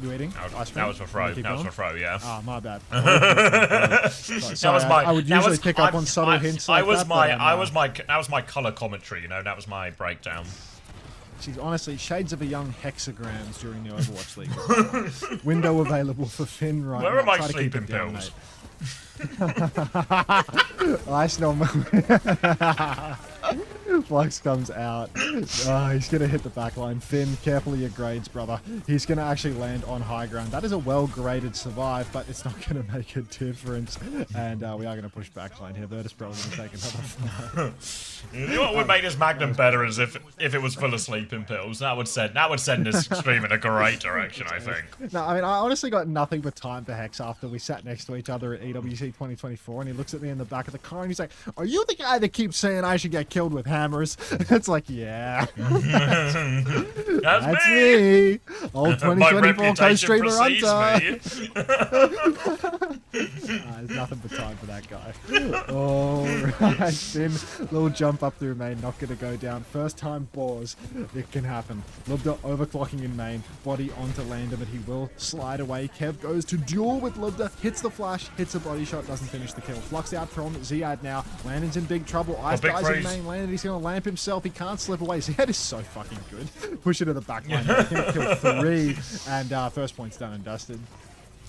Speaker 1: You eating?
Speaker 2: That was my throw. That was my throw, yeah.
Speaker 1: Oh, my bad.
Speaker 2: That was my.
Speaker 1: I would usually pick up on subtle hints like that.
Speaker 2: That was my color commentary. You know, that was my breakdown.
Speaker 1: She's honestly shades of a young hexagrams during the Overwatch League. Window available for Finn right
Speaker 2: Where
Speaker 1: now.
Speaker 2: are my
Speaker 1: Try to keep
Speaker 2: sleeping
Speaker 1: him down,
Speaker 2: pills?
Speaker 1: Ice normal. Flux comes out. Oh, he's going to hit the back line. Finn, careful of your grades, brother. He's going to actually land on high ground. That is a well-graded survive, but it's not going to make a difference. And we are going to push back line here. Virtus.pro going to take another flight.
Speaker 2: You know what would make this Magnum better is if it was full of sleeping pills. That would send this stream in a great direction, I think.
Speaker 1: No, I mean, I honestly got nothing but time for Hex after we sat next to each other at EWC 2024, and he looks at me in the back of the car and he's like, "Are you the guy that keeps saying I should get killed with hammers?" It's like, yeah. That's me. Old 2024 co-streamer Hunter. There's nothing but time for that guy. All right, Finn, little jump up through main, not going to go down. First time pause, it can happen. Lubda overclocking in main, body onto Lander, but he will slide away. Kev goes to duel with Lubda, hits the flash, hits a body shot, doesn't finish the kill. Flux out from Ziad now. Landon's in big trouble. Ice guys in main. Landon, he's going to lamp himself. He can't slip away. Ziad is so fucking good. Push it to the back line. He's going to kill 3, and first point's done and dusted.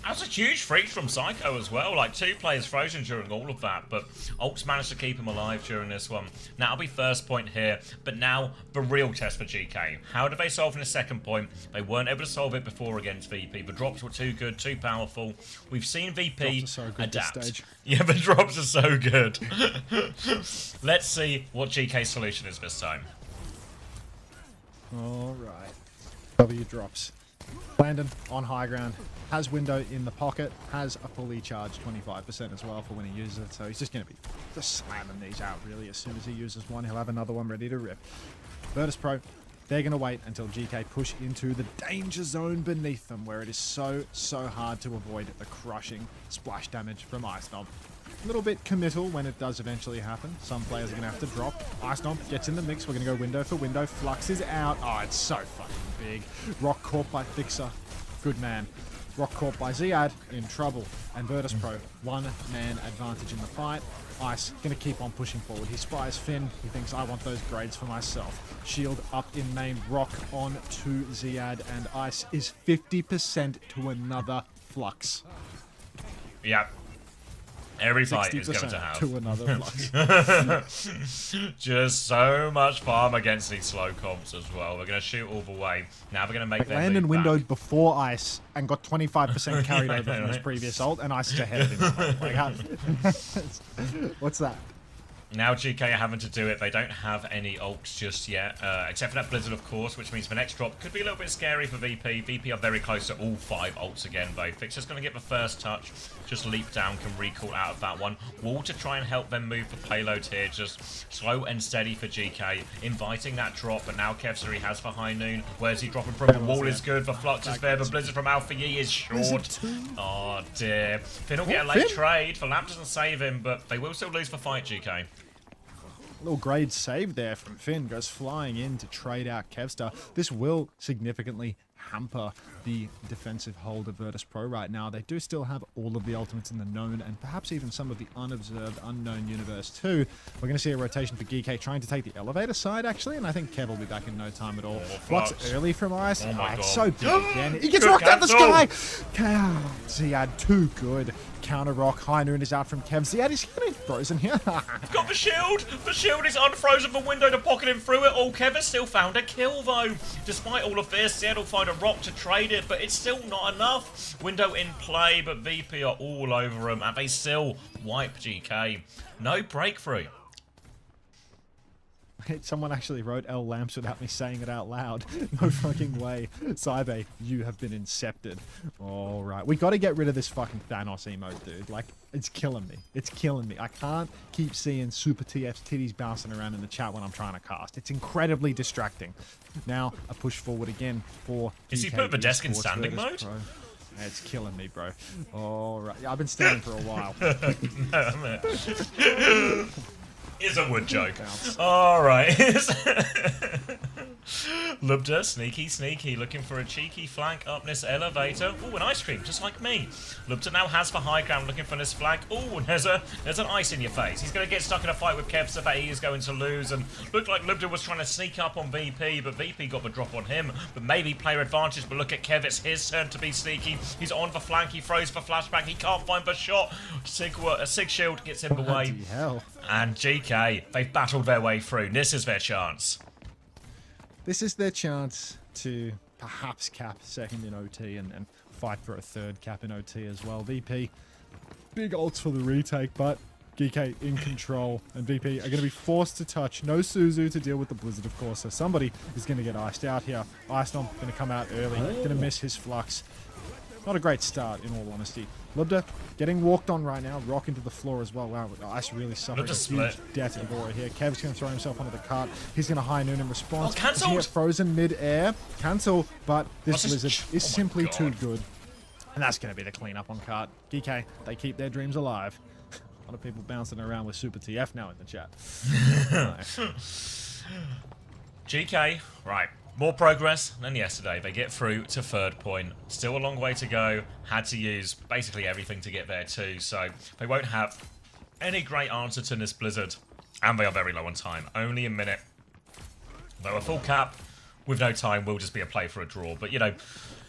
Speaker 2: That was a huge freeze from Psycho as well. Like 2 players frozen during all of that, but Ults managed to keep him alive during this one. Now it'll be first point here, but now the real test for GK. How do they solve in the second point? They weren't able to solve it before against VP. The drops were too good, too powerful. We've seen VP adapt. Yeah, the drops are so good. Let's see what GK's solution is this time.
Speaker 1: All right. W drops. Landon on high ground, has window in the pocket, has a fully charged 25% as well for when he uses it, so he's just going to be just slamming these out really. As soon as he uses one, he'll have another one ready to rip. Virtus.pro, they're going to wait until GK push into the danger zone beneath them, where it is so hard to avoid the crushing splash damage from Ice Knob. A little bit committal when it does eventually happen. Some players are going to have to drop. Ice Knob gets in the mix. We're going to go window for window. Flux is out. Oh, it's so fucking big. Rock caught by Fixer. Good man. Rock caught by Ziad. In trouble. And Virtus.pro, 1-man advantage in the fight. Ice going to keep on pushing forward. He spies Finn. He thinks, I want those grades for myself. Shield up in main. Rock on to Ziad. And Ice is 50% to another Flux.
Speaker 2: Yep. Every fight is going to have.
Speaker 1: To another Flux.
Speaker 2: Just so much farm against these slow comps as well. We're going to shoot all the way. Now we're going to make them
Speaker 1: Landon windowed before Ice and got 25% carried over from his previous ult, and Ice is ahead of him. Like, what's that?
Speaker 2: Now GK are having to do it. They don't have any ults just yet, except for that Blizzard, of course, which means the next drop could be a little bit scary for VP. VP are very close to all 5 ults again, though. Fixer's going to get the first touch. Just leap down, can recall out of that one. Wall to try and help them move the payload here. Just slow and steady for GK, inviting that drop, but now Kevsari has for High Noon. Where's he dropping from? The wall is good, the Flux is there, but Blizzard from Alpha Yi is short. Oh dear. Finn will get a late trade. The lamp doesn't save him, but they will still lose the fight, GK.
Speaker 1: Little grade save there from Finn, goes flying in to trade out Kevstar. This will significantly hamper the defensive hold of Virtus.pro right now. They do still have all of the ultimates in the known and perhaps even some of the unobserved, unknown universe too. We're going to see a rotation for GK trying to take the elevator side actually, and I think Kev will be back in no time at all. Flux early from Ice.
Speaker 2: Oh my God.
Speaker 1: It's so big again. He gets rocked out the sky! Ziad, too good. Counter rock. High Noon is out from Kev. Ziad is getting frozen here.
Speaker 2: He's got the shield. The shield is unfrozen. The window to pocket him through it all. Kev has still found a kill though. Despite all of this, Ziad will find a rock to trade it, but it's still not enough. Window in play, but VP are all over him, and they still wipe GK. No breakthrough.
Speaker 1: Someone actually wrote L lamps without me saying it out loud. No fucking way. Cybe, you have been incepted. All right. We got to get rid of this fucking Thanos emote, dude. Like, it's killing me. It's killing me. I can't keep seeing Super TF's titties bouncing around in the chat when I'm trying to cast. It's incredibly distracting. Now, a push forward again for
Speaker 2: Is he put the desk in standing mode?
Speaker 1: Pro. It's killing me, bro. All right. Yeah, I've been standing for a while.
Speaker 2: It's a wood joke. All right. Lubda, sneaky, looking for a cheeky flank up this elevator. Ooh, an ice cream, just like me. Lubda now has for high ground, looking for this flank. Ooh, and there's an ice in your face. He's going to get stuck in a fight with Kev, so that he is going to lose. And looked like Lubda was trying to sneak up on VP, but VP got the drop on him. But maybe player advantage, but look at Kev, it's his turn to be sneaky. He's on the flank, he throws for flashback, he can't find the shot. A Sig Shield gets in the way.
Speaker 1: Bloody hell.
Speaker 2: And GK, they've battled their way through. This is their chance.
Speaker 1: This is their chance to perhaps cap second in OT and fight for a third cap in OT as well. VP, big ults for the retake, but GK in control, and VP are going to be forced to touch. No Suzu to deal with the Blizzard, of course, so somebody is going to get iced out here. Icedom going to come out early, going to miss his flux. Not a great start, in all honesty. Lubda getting walked on right now, rocking to the floor as well. Wow, Ice really suffering a huge death in Aura here. Kev's going to throw himself onto the cart. He's going to high noon in response.
Speaker 2: Oh,
Speaker 1: He's going to get frozen mid-air. Cancel, but this Blizzard is
Speaker 2: oh
Speaker 1: simply too good. And that's going to be the cleanup on cart. GK, they keep their dreams alive. A lot of people bouncing around with Super TF now in the chat.
Speaker 2: GK, right. More progress than yesterday. They get through to third point. Still a long way to go. Had to use basically everything to get there too. So they won't have any great answer to this Blizzard. And they are very low on time. Only a minute. Though a full cap with no time will just be a play for a draw. But, you know,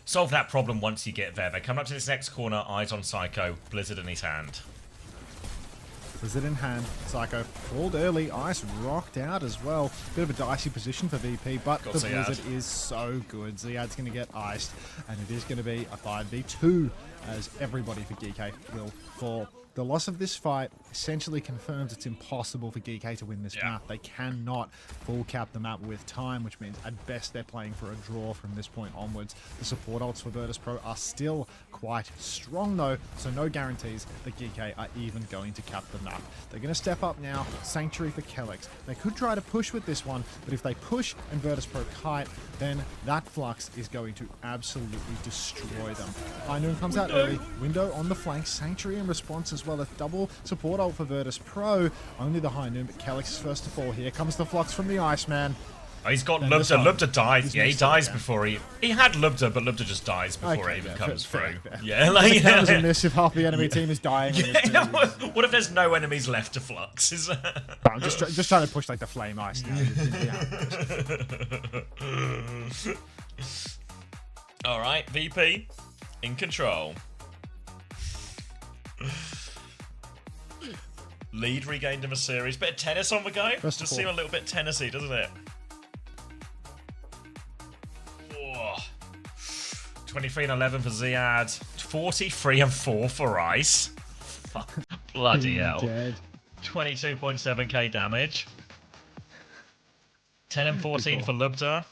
Speaker 2: solve that problem once you get there. They come up to this next corner. Eyes on Psycho. Blizzard in his hand.
Speaker 1: Blizzard in hand. Psycho called early. Ice rocked out as well. Bit of a dicey position for VP, but the Blizzard is so good. Ziad's going to get iced, and it is going to be a 5v2 as everybody for GK will fall. The loss of this fight essentially confirms it's impossible for GK to win this map. They cannot full cap the map with time, which means at best they're playing for a draw from this point onwards. The support ults for virtus.pro are still quite strong though, so no guarantees that GK are even going to cap the map. They're going to step up now. Sanctuary for Kellex. They could try to push with this one, but if they push and virtus.pro kite, then that flux is going to absolutely destroy them. High Noon comes out early. Window on the flank. Sanctuary in response as well. A double support ult for virtus.pro. Only the High Noon, but Kellex is first to fall. Here comes the flux from the Iceman.
Speaker 2: Oh, he's got Lubda. Lubda dies. Yeah, he dies before he had Lubda, but Lubda just dies before it even comes through. Yeah, like
Speaker 1: that was a miss if half the enemy team is dying.
Speaker 2: Yeah, what if there's no enemies left to flux?
Speaker 1: I'm just trying to push like the flame ice now.
Speaker 2: All right, VP in control. Lead regained in the series. Bit of tennis on the go. Just seem a little bit tennisy, doesn't it? 23 and 11 for Ziad. 43 and 4 for Ice. Bloody hell.
Speaker 1: Dead.
Speaker 2: 22.7k damage. 10 and 14 for Lubda.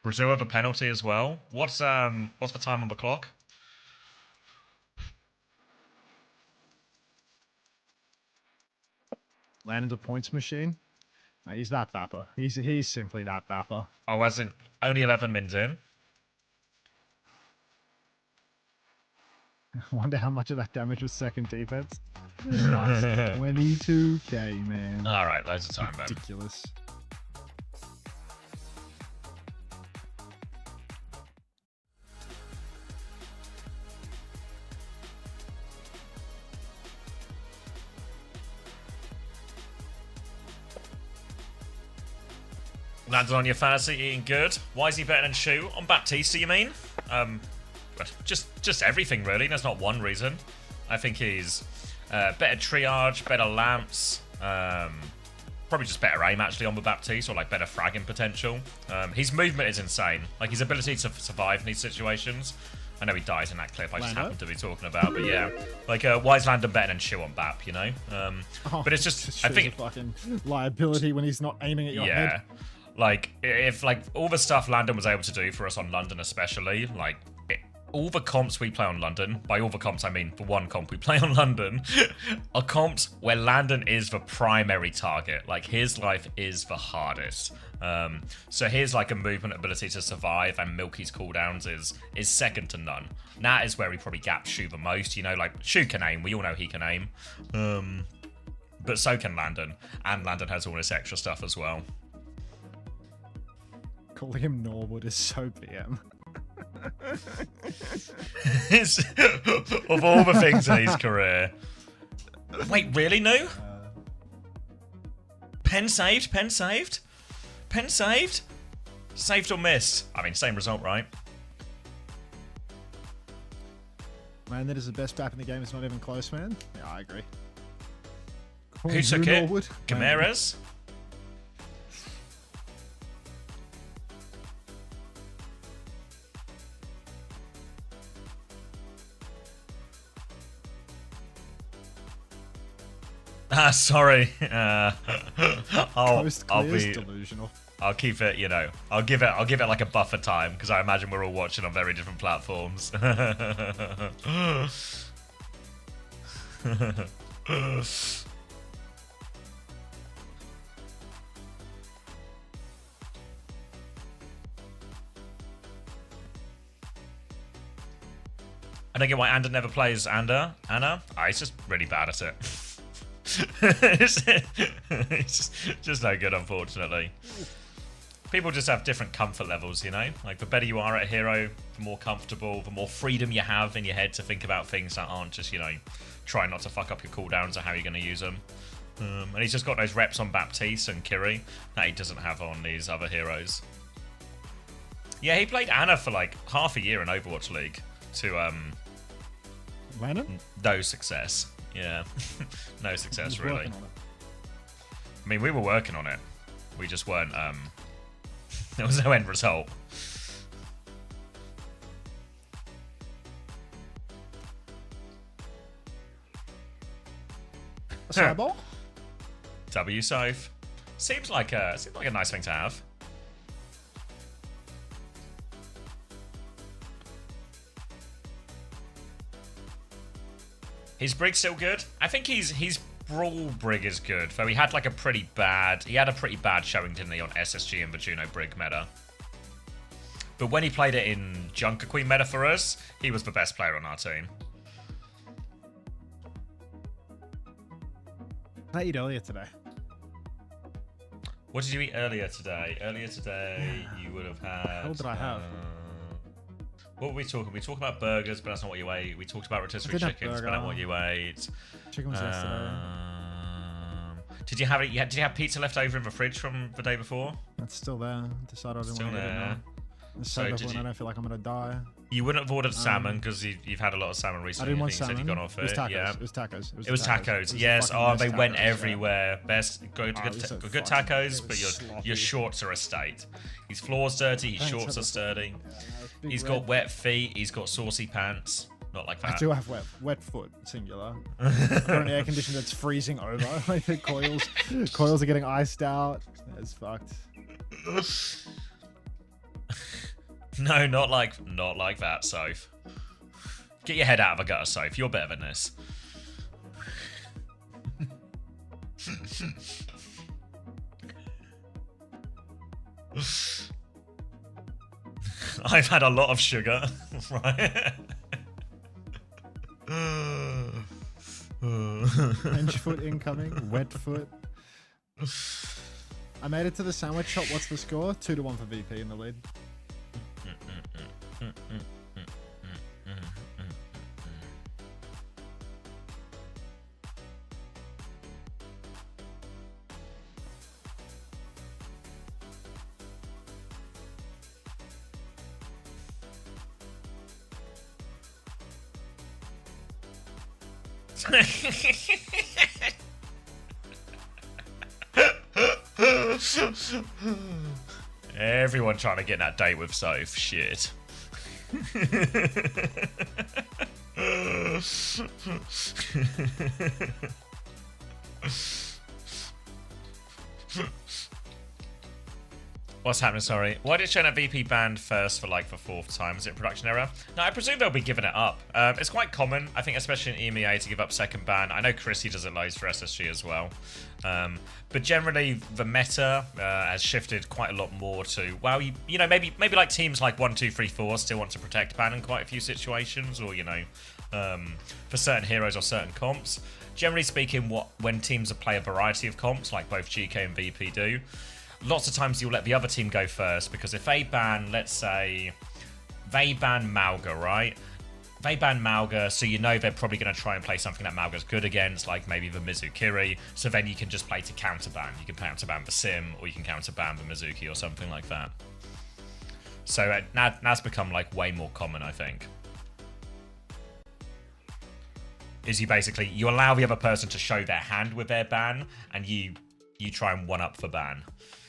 Speaker 2: Brazil have a penalty as well. What's the time on the clock?
Speaker 1: Landed a points machine. No, he's that dapper. He's simply that dapper.
Speaker 2: Oh, as in only 11 mins in.
Speaker 1: I wonder how much of that damage was second defense. Nice. 22k, man.
Speaker 2: All right, loads of time, man.
Speaker 1: Ridiculous.
Speaker 2: Landed on your fantasy, eating good. Why is he better than Shu? On Baptiste, you mean? Just everything, really. There's not one reason. I think he's better triage, better lamps, probably just better aim, actually, on the Baptiste, or, like, better fragging potential. His movement is insane. Like, his ability to survive in these situations. I know he dies in that clip I just happened to be talking about, but yeah. Like, why is Landon better than Shu on Bap, you know? But it's just, I think...
Speaker 1: a fucking liability when he's not aiming at your head.
Speaker 2: Like, if, like, all the stuff Landon was able to do for us on London especially, like, all the comps we play on London, by all the comps I mean the one comp we play on London, are comps where Landon is the primary target. Like, his life is the hardest. So his, like, a movement ability to survive and milk his cooldowns is second to none. And that is where he probably gaps Shu the most, you know? Like, Shu can aim. We all know he can aim. But so can Landon. And Landon has all this extra stuff as well.
Speaker 1: Calling him Norwood is so BM.
Speaker 2: Of all the things in his career. Wait, really, No? Pen saved? Pen saved? Pen saved? Saved or missed? I mean, same result, right?
Speaker 1: Man, that is the best map in the game. It's not even close, man. Yeah, I agree.
Speaker 2: Who took it?
Speaker 1: Norwood?
Speaker 2: Gameres? Ah, sorry. I'll be
Speaker 1: delusional.
Speaker 2: I'll keep it, you know. I'll give it like a buffer time because I imagine we're all watching on very different platforms. I don't get why Ander never plays Anna. Oh, he's just really bad at it. It's just no good, unfortunately. People just have different comfort levels, you know? Like, the better you are at a hero, the more comfortable, the more freedom you have in your head to think about things that aren't just, you know, trying not to fuck up your cooldowns or how you're going to use them. And he's just got those reps on Baptiste and Kiri that he doesn't have on these other heroes. Yeah, he played Anna for, like, half a year in Overwatch League to,
Speaker 1: Landon?
Speaker 2: no success. Yeah. No success,
Speaker 1: He's
Speaker 2: really.
Speaker 1: working on it.
Speaker 2: I mean, we were working on it. We just weren't, there was no end result.
Speaker 1: A sideball?
Speaker 2: W Soph. Seems like a nice thing to have. His Brig's still good. I think his Brawl Brig is good, though he had like a pretty bad showing, didn't he, on SSG and the Juno Brig meta. But when he played it in Junker Queen meta for us, he was the best player on our team.
Speaker 1: I ate earlier today.
Speaker 2: What did you eat earlier today? Earlier today, you would have had...
Speaker 1: What did I have?
Speaker 2: What were we talking? We talked about burgers, but that's not what you ate. We talked about rotisserie
Speaker 1: did have
Speaker 2: chickens, but not what you ate.
Speaker 1: Chicken was yesterday.
Speaker 2: Did you have it? Did you have pizza left over in the fridge from the day before?
Speaker 1: It's still there. Decided I didn't
Speaker 2: Still
Speaker 1: want to eat it
Speaker 2: there.
Speaker 1: now.
Speaker 2: So
Speaker 1: So
Speaker 2: did
Speaker 1: when
Speaker 2: you-
Speaker 1: I don't feel like I'm gonna die.
Speaker 2: You wouldn't have ordered salmon because you've had a lot of salmon
Speaker 1: I
Speaker 2: recently.
Speaker 1: didn't want
Speaker 2: You said
Speaker 1: salmon.
Speaker 2: you've gone off
Speaker 1: It was
Speaker 2: it.
Speaker 1: tacos.
Speaker 2: Yeah.
Speaker 1: It was tacos.
Speaker 2: It was tacos.
Speaker 1: It was the
Speaker 2: Yes.
Speaker 1: fucking
Speaker 2: Oh,
Speaker 1: best
Speaker 2: they went
Speaker 1: tacos, yeah.
Speaker 2: everywhere. Best. Good
Speaker 1: Oh, it was so
Speaker 2: good
Speaker 1: fucking-
Speaker 2: tacos,
Speaker 1: it
Speaker 2: but
Speaker 1: was
Speaker 2: your
Speaker 1: sloppy.
Speaker 2: shorts are a state. His floor's dirty. His
Speaker 1: Thanks,
Speaker 2: shorts are
Speaker 1: Heather.
Speaker 2: sturdy.
Speaker 1: Big
Speaker 2: He's
Speaker 1: red.
Speaker 2: got wet feet. He's got saucy pants. Not like
Speaker 1: I
Speaker 2: that.
Speaker 1: do have wet foot, singular. I've got an air conditioner that's freezing over. Like the coils are getting iced out. It's fucked.
Speaker 2: No, not like that, Soph. Get your head out of the gutter, Soph. You're better than this. I've had a lot of sugar, right?
Speaker 1: Bench foot incoming. Wet foot. I made it to the sandwich shop. What's the score? 2-1 for VP in the lead.
Speaker 2: Everyone trying to get that date with Soph. Shit. What's happening? Sorry. Why did Shona VP banned first for like the fourth time? Is it a production error? No, I presume they'll be giving it up. It's quite common, I think, especially in EMEA, to give up second ban. I know Chrissy does it loads for SSG as well. But generally, the meta has shifted quite a lot more to, well, you know, maybe like teams like 1, 2, 3, 4 still want to protect ban in quite a few situations, or, you know, for certain heroes or certain comps. Generally speaking, when teams play a variety of comps, like both GK and VP do, lots of times you'll let the other team go first, because if they ban, let's say, they ban Mauga, right? They ban Mauga, so you know they're probably going to try and play something that Mauga's good against, like maybe the Mizukiri, so then you can just play to counterban. You can counterban the Sim, or you can counterban the Mizuki, or something like that. So that's become like way more common, I think. Is you allow the other person to show their hand with their ban, and you try and one-up for ban.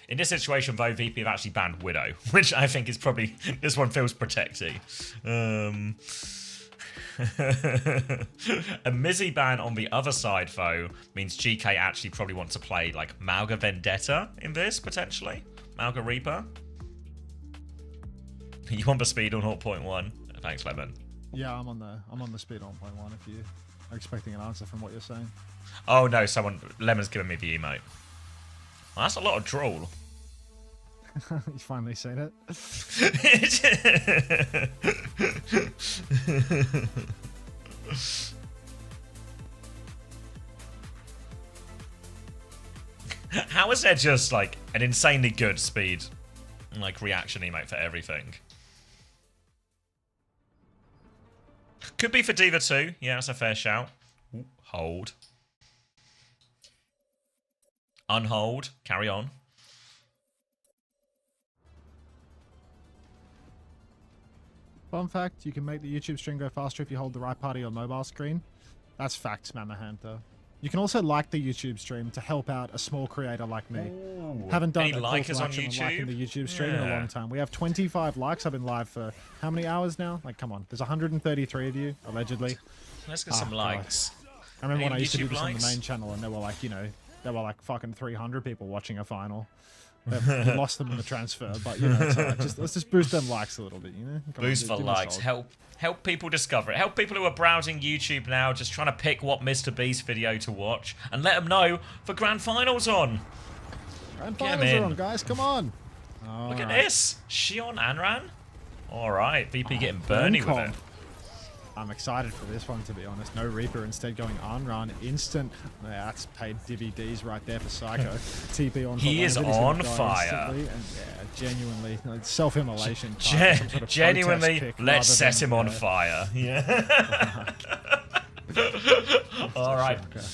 Speaker 2: In this situation, though, VP have actually banned Widow, which I think is probably... This one feels protecty. A Mizzy ban on the other side, though, means GK actually probably wants to play, like, Mauga Vendetta in this, potentially. Mauga Reaper. You want the speed on 0.1? Thanks, Lemon.
Speaker 1: Yeah, I'm on the speed on 0.1 if you are expecting an answer from what you're saying.
Speaker 2: Oh, no, Lemon's given me the emote. Well, that's a lot of drool.
Speaker 1: You finally seen it.
Speaker 2: How is there just like an insanely good speed, like reaction emote for everything? Could be for Diva too. Yeah, that's a fair shout. Ooh, hold. Unhold. Carry on.
Speaker 1: Fun fact, you can make the YouTube stream go faster if you hold the right part of your mobile screen. That's facts, Mama Hunter. You can also like the YouTube stream to help out a small creator like me.
Speaker 2: Ooh,
Speaker 1: Haven't done
Speaker 2: any
Speaker 1: a call to
Speaker 2: likers on
Speaker 1: action on
Speaker 2: YouTube?
Speaker 1: liking the YouTube stream in a long time. We have 25 likes. I've been live for how many hours now? Like, come on. There's 133 of you, allegedly.
Speaker 2: Let's get some likes.
Speaker 1: I remember when I used to do
Speaker 2: YouTube
Speaker 1: this on the
Speaker 2: likes?
Speaker 1: main channel and there were like, you know, there were like fucking 300 people watching a final. We lost them in the transfer, but you know, it's all right. Let's just boost them likes a little bit, you know? Come
Speaker 2: Boost
Speaker 1: on,
Speaker 2: for
Speaker 1: do me a
Speaker 2: likes.
Speaker 1: solid.
Speaker 2: Help people discover it. Help people who are browsing YouTube now, just trying to pick what Mr. Beast video to watch, and let them know for Grand Finals on.
Speaker 1: Grand
Speaker 2: Get 'em
Speaker 1: finals are
Speaker 2: in.
Speaker 1: on, guys. Come on.
Speaker 2: Look at
Speaker 1: Alright.
Speaker 2: this. Shion Anran. All right, VP getting
Speaker 1: Burn
Speaker 2: Bernie with
Speaker 1: comp.
Speaker 2: it.
Speaker 1: I'm excited for this one, to be honest. No Reaper, instead going Unrun instant. Yeah, that's paid DVDs right there for Psycho. TP on.
Speaker 2: He
Speaker 1: top
Speaker 2: is
Speaker 1: lane, he's gonna
Speaker 2: on
Speaker 1: die
Speaker 2: fire.
Speaker 1: instantly, and yeah, genuinely, like, self-immolation.
Speaker 2: Genuinely, let's set him on fire. Yeah. All right.
Speaker 1: Okay.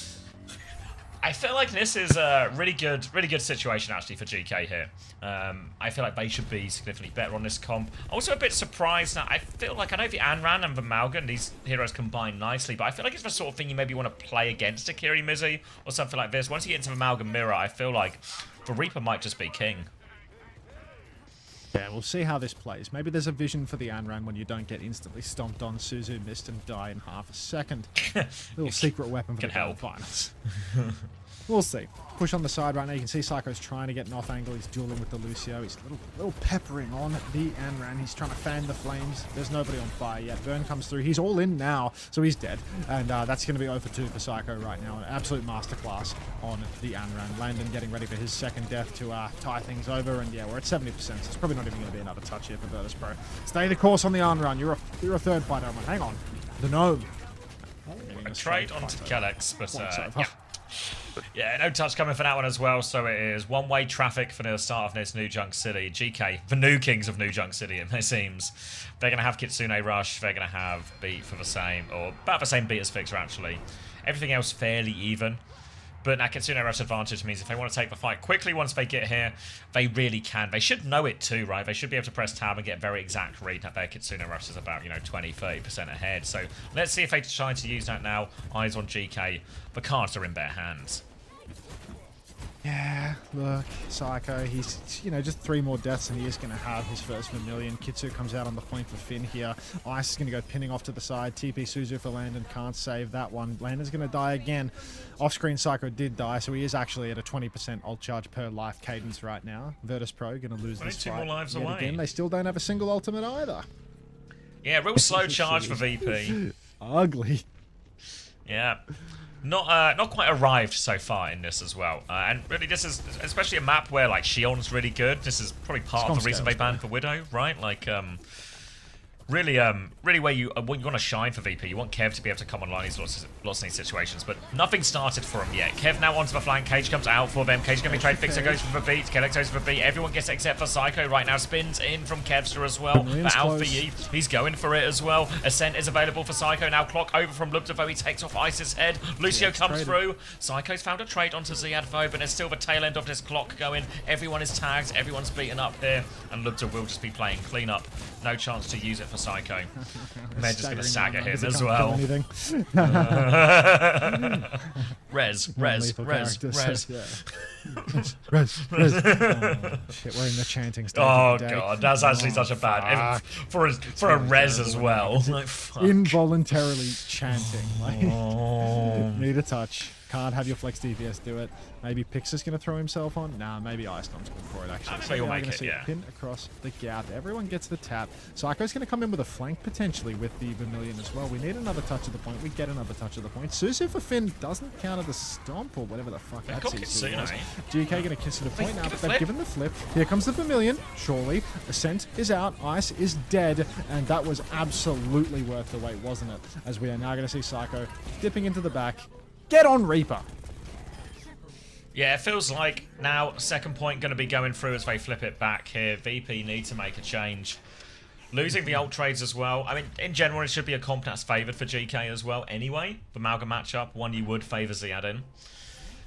Speaker 2: I feel like this is a really good situation actually for GK here. I feel like they should be significantly better on this comp. Also a bit surprised that I feel like, I know the Anran and the Malgan, these heroes combine nicely, but I feel like it's the sort of thing you maybe want to play against a Kiri Mizzy or something like this. Once you get into the Malgan Mirror, I feel like the Reaper might just be king.
Speaker 1: Yeah, we'll see how this plays. Maybe there's a vision for the Anran when you don't get instantly stomped on, Suzu missed and die in half a second. Little secret weapon for
Speaker 2: Can
Speaker 1: the grand
Speaker 2: help.
Speaker 1: finals. We'll see. Push on the side right now. You can see Psycho's trying to get an off angle. He's dueling with the Lucio. He's a little peppering on the Anran. He's trying to fan the flames. There's nobody on fire yet. Burn comes through. He's all in now, so he's dead. And that's going to be 0 for 2 for Psycho right now. An absolute masterclass on the Anran. Landon getting ready for his second death to tie things over. And yeah, we're at 70%, so it's probably not even going to be another touch here for virtus.pro. Stay the course on the Anran. You're a third fighter. Hang on. The gnome.
Speaker 2: A trade onto Kellex, but
Speaker 1: Once
Speaker 2: yeah. Yeah, no touch coming for that one as well. So it is one-way traffic for the start of this New Junk City. GK, the new kings of New Junk City, it seems. They're going to have Kitsune Rush. They're going to have beat for the same, or about the same beat as Fixer, actually. Everything else fairly even. But that Kitsune Rush advantage means if they want to take the fight quickly once they get here, they really can. They should know it too, right? They should be able to press tab and get a very exact read that their Kitsune Rush is about, 20-30% ahead. So let's see if they try to use that now. Eyes on GK. The cards are in their hands.
Speaker 1: Yeah, look, Psycho, he's, just 3 more deaths and he is going to have his first Vermilion. Kitsu comes out on the point for Finn here. Ice is going to go pinning off to the side. TP Suzu for Landon, can't save that one. Landon's going to die again. Off-screen Psycho did die, so he is actually at a 20% ult charge per life cadence right now. virtus.pro going to lose this
Speaker 2: 22
Speaker 1: fight
Speaker 2: more lives
Speaker 1: yet
Speaker 2: away.
Speaker 1: again. They still don't have a single ultimate either.
Speaker 2: Yeah, real slow charge for VP.
Speaker 1: Ugly.
Speaker 2: Yeah. Not quite arrived so far in this as well. And really, this is especially a map where, like, Shion's really good. This is probably part of the reason they banned for Widow, right? Like, really, really where you want to shine for VP. You want Kev to be able to come online in lots of these situations, but nothing started for him yet. Kev now onto the flank. Cage comes out for them. Cage going to be trade. Fixer goes for the beat. Kellex goes for the beat. Everyone gets it except for Psycho right now. Spins in from Kevster as well. But out for Yi. He's going for it as well. Ascent is available for Psycho now. Clock over from Lubda, though he takes off Ice's head. Lucio comes through. Psycho's found a trade onto Ziad though, but there's still the tail end of this clock going. Everyone is tagged. Everyone's beaten up here, and Lubda will just be playing clean up. No chance to use it for Psycho. They're just going to sag at him as well. Res.
Speaker 1: Yeah. Res. Shit, we're in the chanting stage.
Speaker 2: Oh god, that's actually such a bad for a res as well. Like,
Speaker 1: involuntarily chanting. Like, need a touch. Can't have your flex DPS do it. Maybe Pixar's going to throw himself on. Nah, maybe Icedom's good for it, actually. So
Speaker 2: you'll
Speaker 1: we're
Speaker 2: make
Speaker 1: going to
Speaker 2: it,
Speaker 1: see
Speaker 2: yeah.
Speaker 1: a pin across the gap. Everyone gets the tap. Psycho's going to come in with a flank, potentially, with the Vermilion as well. We need another touch of the point. We get another touch of the point. Suzu for Finn doesn't counter the stomp, or whatever the fuck that CC was. GK going to kiss to the point now, but they've given the flip. Here comes the Vermilion, surely. Ascent is out. Ice is dead, and that was absolutely worth the wait, wasn't it? As we are now going to see Psycho dipping into the back. Get on, Reaper!
Speaker 2: Yeah, it feels like now second point going to be going through as they flip it back here. VP need to make a change. Losing the ult trades as well. I mean, in general, it should be a comp that's favoured for GK as well. Anyway, the Malga matchup, one you would favour Ziad in.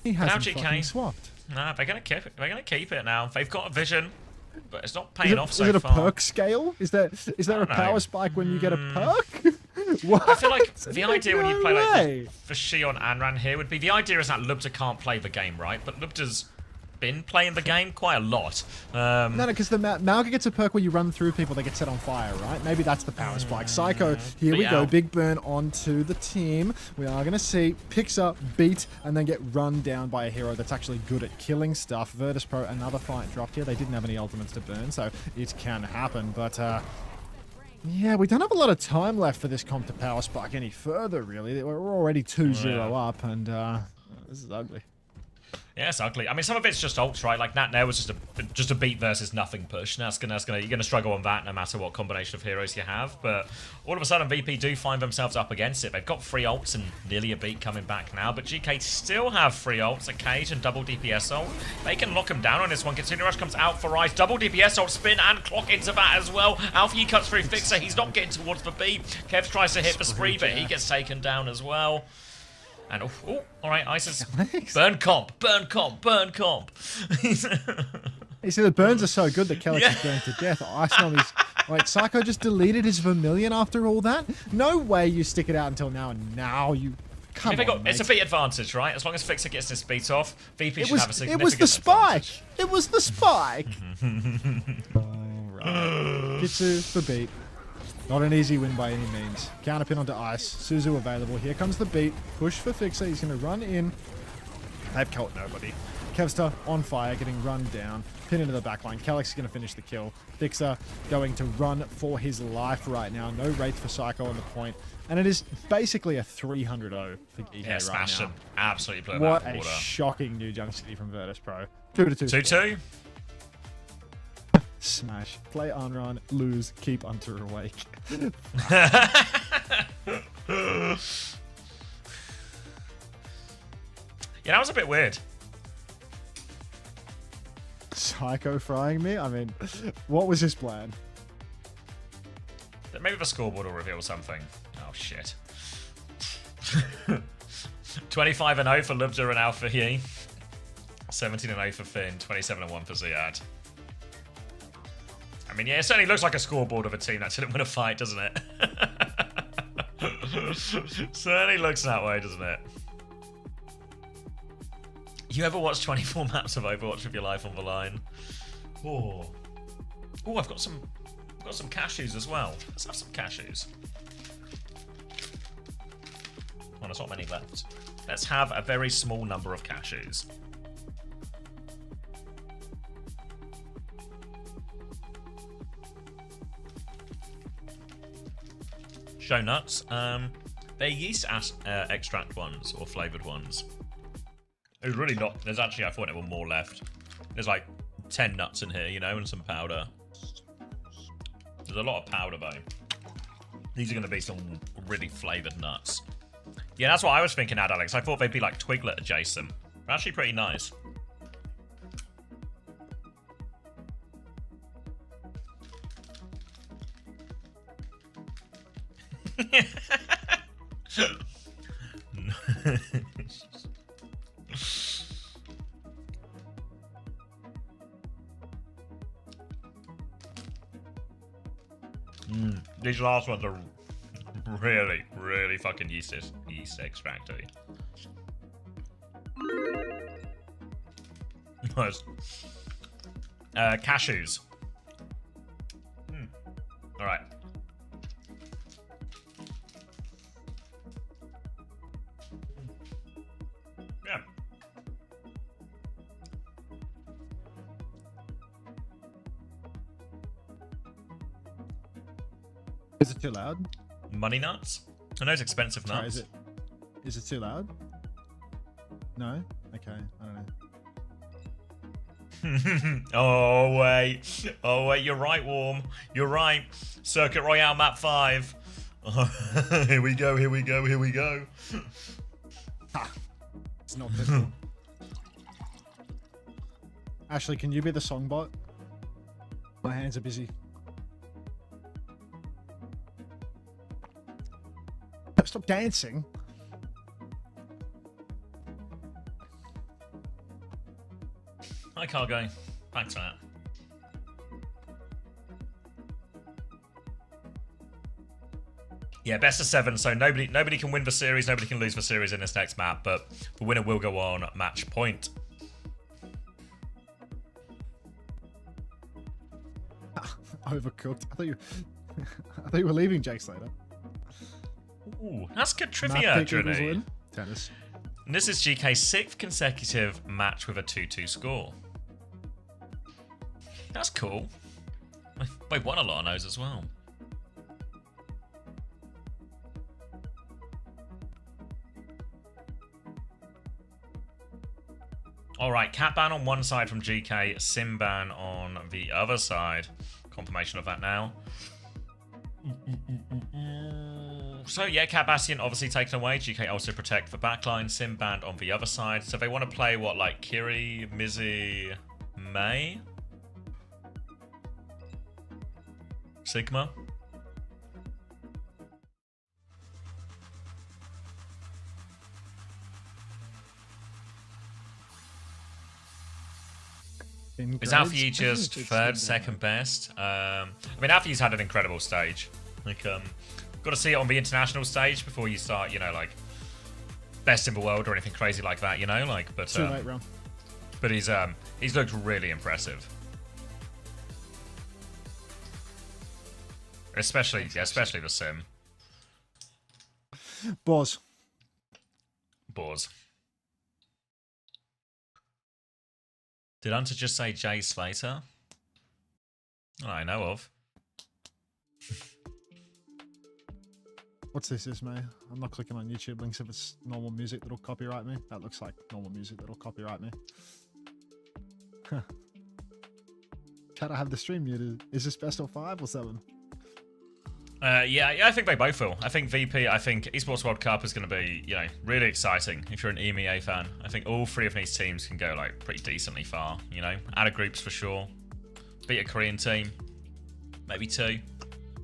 Speaker 1: He hasn't
Speaker 2: now GK
Speaker 1: fucking swapped.
Speaker 2: Nah, they're going to keep it. They're going to keep it now. They've got a vision, but it's not paying off so
Speaker 1: far. Is it a
Speaker 2: far.
Speaker 1: perk scale? Is there a power spike when you get a perk? What?
Speaker 2: I feel like the idea when you play like
Speaker 1: way.
Speaker 2: for Shion and Ran here would be the idea is that Lubda can't play the game, right? But Lubda's been playing the game quite a lot.
Speaker 1: No, because the Malga gets a perk where you run through people, they get set on fire, right? Maybe that's the power spike. Psycho, here we go. Big burn onto the team. We are going to see Pixar beat and then get run down by a hero that's actually good at killing stuff. virtus.pro, another fight dropped here. They didn't have any ultimates to burn, so it can happen. But, yeah, we don't have a lot of time left for this comp to power spike any further, really. We're already 2-0 up, and this is ugly.
Speaker 2: Yeah, it's ugly. I mean, some of it's just ults, right? Like Nat Nair was just a beat versus nothing push. And you're gonna struggle on that no matter what combination of heroes you have. But all of a sudden, VP do find themselves up against it. They've got 3 ults and nearly a beat coming back now. But GK still have 3 ults, a Cage and double DPS ult. They can lock him down on this one. Kitsune Rush comes out for Ice. Double DPS ult, spin and clock into that as well. Alfie cuts through Fixer. He's not getting towards the beat. Kev tries to hit the spree, but he gets taken down as well. And oh, all right, Isis. Burn comp.
Speaker 1: You see, the burns are so good that Kellex is burned to death. Icenom is... Wait, Psycho just deleted his Vermilion after all that? No way you stick it out until now, and now you... Come on,
Speaker 2: it's a beat advantage, right? As long as Fixer gets this beat off, VP should have a significant
Speaker 1: It was the spike!
Speaker 2: advantage.
Speaker 1: It was the spike! Alright. Kitsu for beat. Not an easy win by any means. Counterpin onto Ice. Suzu available. Here comes the beat. Push for Fixer. He's going to run in. They've caught nobody. Kevster on fire, getting run down. Pin into the backline. Kellex is going to finish the kill. Fixer going to run for his life right now. No Wraith for Psycho on the point. And it is basically a 300-0 for GK right
Speaker 2: smash
Speaker 1: now.
Speaker 2: him. Absolutely blew him
Speaker 1: What
Speaker 2: out of
Speaker 1: a
Speaker 2: water.
Speaker 1: shocking new Junction from virtus.pro. 2-2.
Speaker 2: 2-2.
Speaker 1: Smash. Play Unrun. Lose. Keep Hunter awake.
Speaker 2: Yeah, that was a bit weird.
Speaker 1: Psycho frying me? I mean, what was his plan?
Speaker 2: Maybe the scoreboard will reveal something. Oh, shit. 25-0 for Lubda and Alpha Yi. 17-0 for Finn. 27-1 for Ziad. I mean, yeah, it certainly looks like a scoreboard of a team that didn't win a fight, doesn't it? Certainly looks that way, doesn't it? You ever watch 24 maps of Overwatch with your life on the line? Oh, I've got some cashews as well. Let's have some cashews. Well, there's not many left. Let's have a very small number of cashews. Show nuts. They're yeast extract ones or flavored ones. There's really not. There's actually, I thought there were more left. There's like 10 nuts in here, you know, and some powder. There's a lot of powder though. These are going to be some really flavored nuts. Yeah, that's what I was thinking, Alex. I thought they'd be like Twiglet adjacent. They're actually pretty nice. These last ones are really, really fucking yeast extractory. Nice. Cashews. All right. Yeah.
Speaker 1: Is it too loud?
Speaker 2: Money nuts? I know it's expensive
Speaker 1: Sorry,
Speaker 2: nuts.
Speaker 1: is it too loud? No? Okay, I don't know.
Speaker 2: Oh wait, you're right, Warm. You're right. Circuit Royale map 5. Here we go.
Speaker 1: Ha! It's not pistol. Ashley, can you be the song bot? My hands are busy. Stop dancing.
Speaker 2: Hi, Cargo. Thanks for that. Yeah, best of 7, so nobody can win the series, nobody can lose the series in this next map, but the winner will go on match point.
Speaker 1: Overcooked. I thought you were leaving, Jake Slater.
Speaker 2: Ooh, that's good
Speaker 1: Math
Speaker 2: trivia,
Speaker 1: pick equals
Speaker 2: Johnny.
Speaker 1: win. Tennis.
Speaker 2: And this is GK's 6th consecutive match with a 2-2 score. That's cool. They've won a lot of those as well. Alright, cat ban on one side from GK, sim ban on the other side. Confirmation of that now. So yeah, Cat Bastion obviously taken away. GK also protect the backline, sim banned on the other side. So they want to play what, like Kiri, Mizzy, May? Sigma? Is Alfie just third, second best? I mean, Alfie's had an incredible stage. Like, got to see it on the international stage before you start, you know, like best in the world or anything crazy like that, you know, like. But
Speaker 1: too late, Ron.
Speaker 2: But he's looked really impressive, especially the sim.
Speaker 1: Boz.
Speaker 2: Did Hunter just say Jay Slater? Not I know of.
Speaker 1: What's this, Ismay? I'm not clicking on YouTube links if it's normal music that'll copyright me. That looks like normal music that'll copyright me. Chat, I have the stream muted. Is this best of 5 or 7?
Speaker 2: Yeah, I think they both will. I think VP, I think Esports World Cup is going to be, you know, really exciting if you're an EMEA fan. I think all 3 of these teams can go, like, pretty decently far, you know. Out of groups for sure. Beat a Korean team. Maybe 2.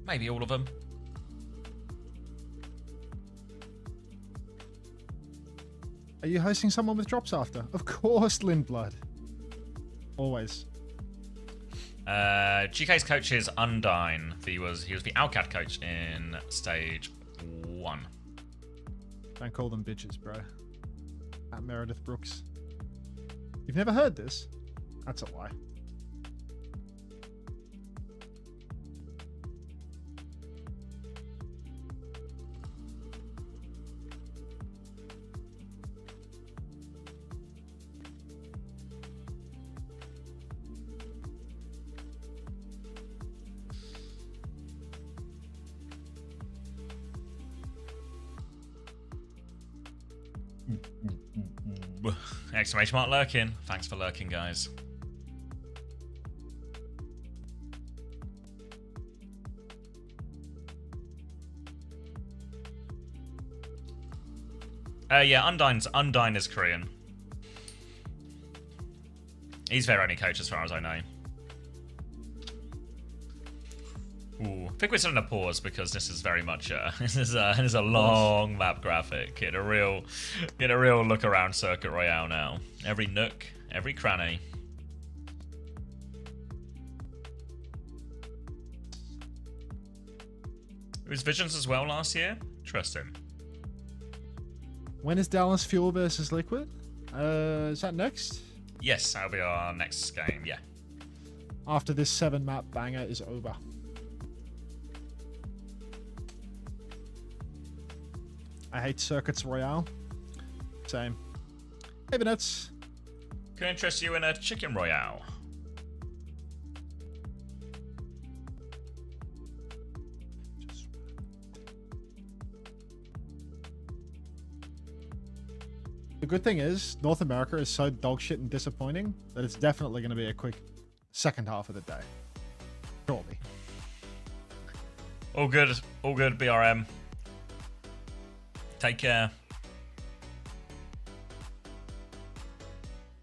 Speaker 2: Maybe all of them.
Speaker 1: Are you hosting someone with drops after? Of course, Lindblad. Always.
Speaker 2: GK's coach is Undyne. He was the Alcat coach in stage 1.
Speaker 1: Don't call them bitches, bro. At Meredith Brooks. You've never heard this? That's a lie.
Speaker 2: Exclamation mark lurking. Thanks for lurking, guys. Yeah, Undyne is Korean. He's their only coach as far as I know. Ooh, I think we're still in a pause because this is very much this is a long map graphic. Get a real look around Circuit Royale now. Every nook, every cranny. It was Visions as well last year. Interesting.
Speaker 1: When is Dallas Fuel versus Liquid? Is that next?
Speaker 2: Yes, that'll be our next game. Yeah.
Speaker 1: After this 7-map banger is over. I hate Circuits Royale. Same. Hey, Vanets.
Speaker 2: Can I interest you in a chicken royale?
Speaker 1: The good thing is, North America is so dogshit and disappointing that it's definitely going to be a quick second half of the day. Surely.
Speaker 2: All good, BRM. Take care.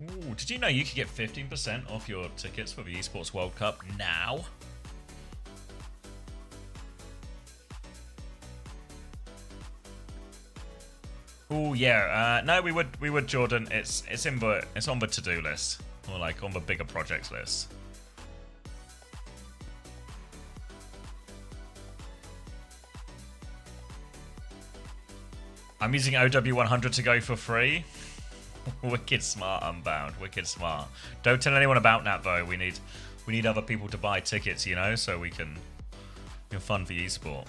Speaker 2: Ooh, did you know you could get 15% off your tickets for the Esports World Cup now? Oh yeah, no, we would, Jordan. It's on the to-do list, or like on the bigger projects list. I'm using OW100 to go for free. Wicked smart, Unbound. Wicked smart. Don't tell anyone about that though. We need other people to buy tickets, you know, so we can fund the esport.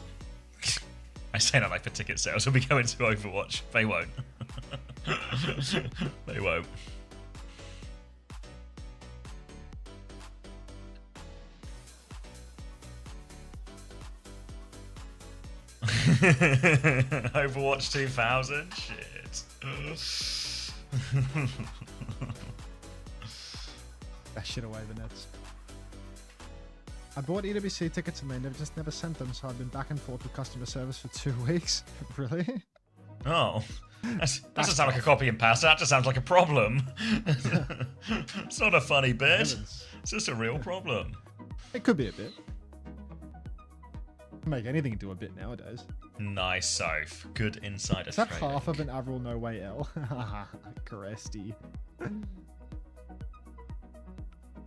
Speaker 2: I say that like the ticket sales will be going to Overwatch. They won't. They won't. Overwatch 2000? Shit.
Speaker 1: That shit away, the nets. I bought EWC tickets and they never sent them, so I've been back and forth with customer service for 2 weeks. Really?
Speaker 2: Oh. That doesn't sound like a copy and paste. That just sounds like a problem. It's not a funny bit. It's just a real problem.
Speaker 1: It could be a bit. Make anything into a bit nowadays.
Speaker 2: Nice, Soph. Good insider
Speaker 1: Is that
Speaker 2: trading.
Speaker 1: half of an Avril No Way L? Cresty.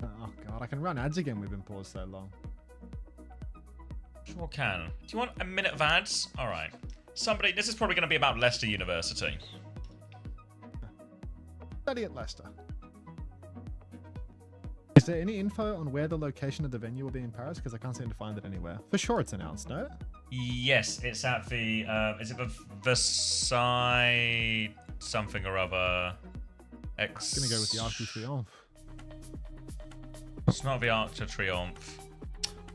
Speaker 1: Oh god, I can run ads again. We've been paused so long.
Speaker 2: Sure can. Do you want a minute of ads? All right. Somebody, this is probably going to be about Leicester University.
Speaker 1: Study at Leicester. Is there any info on where the location of the venue will be in Paris? Because I can't seem to find it anywhere. For sure it's announced, no?
Speaker 2: Yes, it's at the, is it the Versailles something or other?
Speaker 1: I'm gonna go with the Arc de Triomphe.
Speaker 2: It's not the Arc de Triomphe.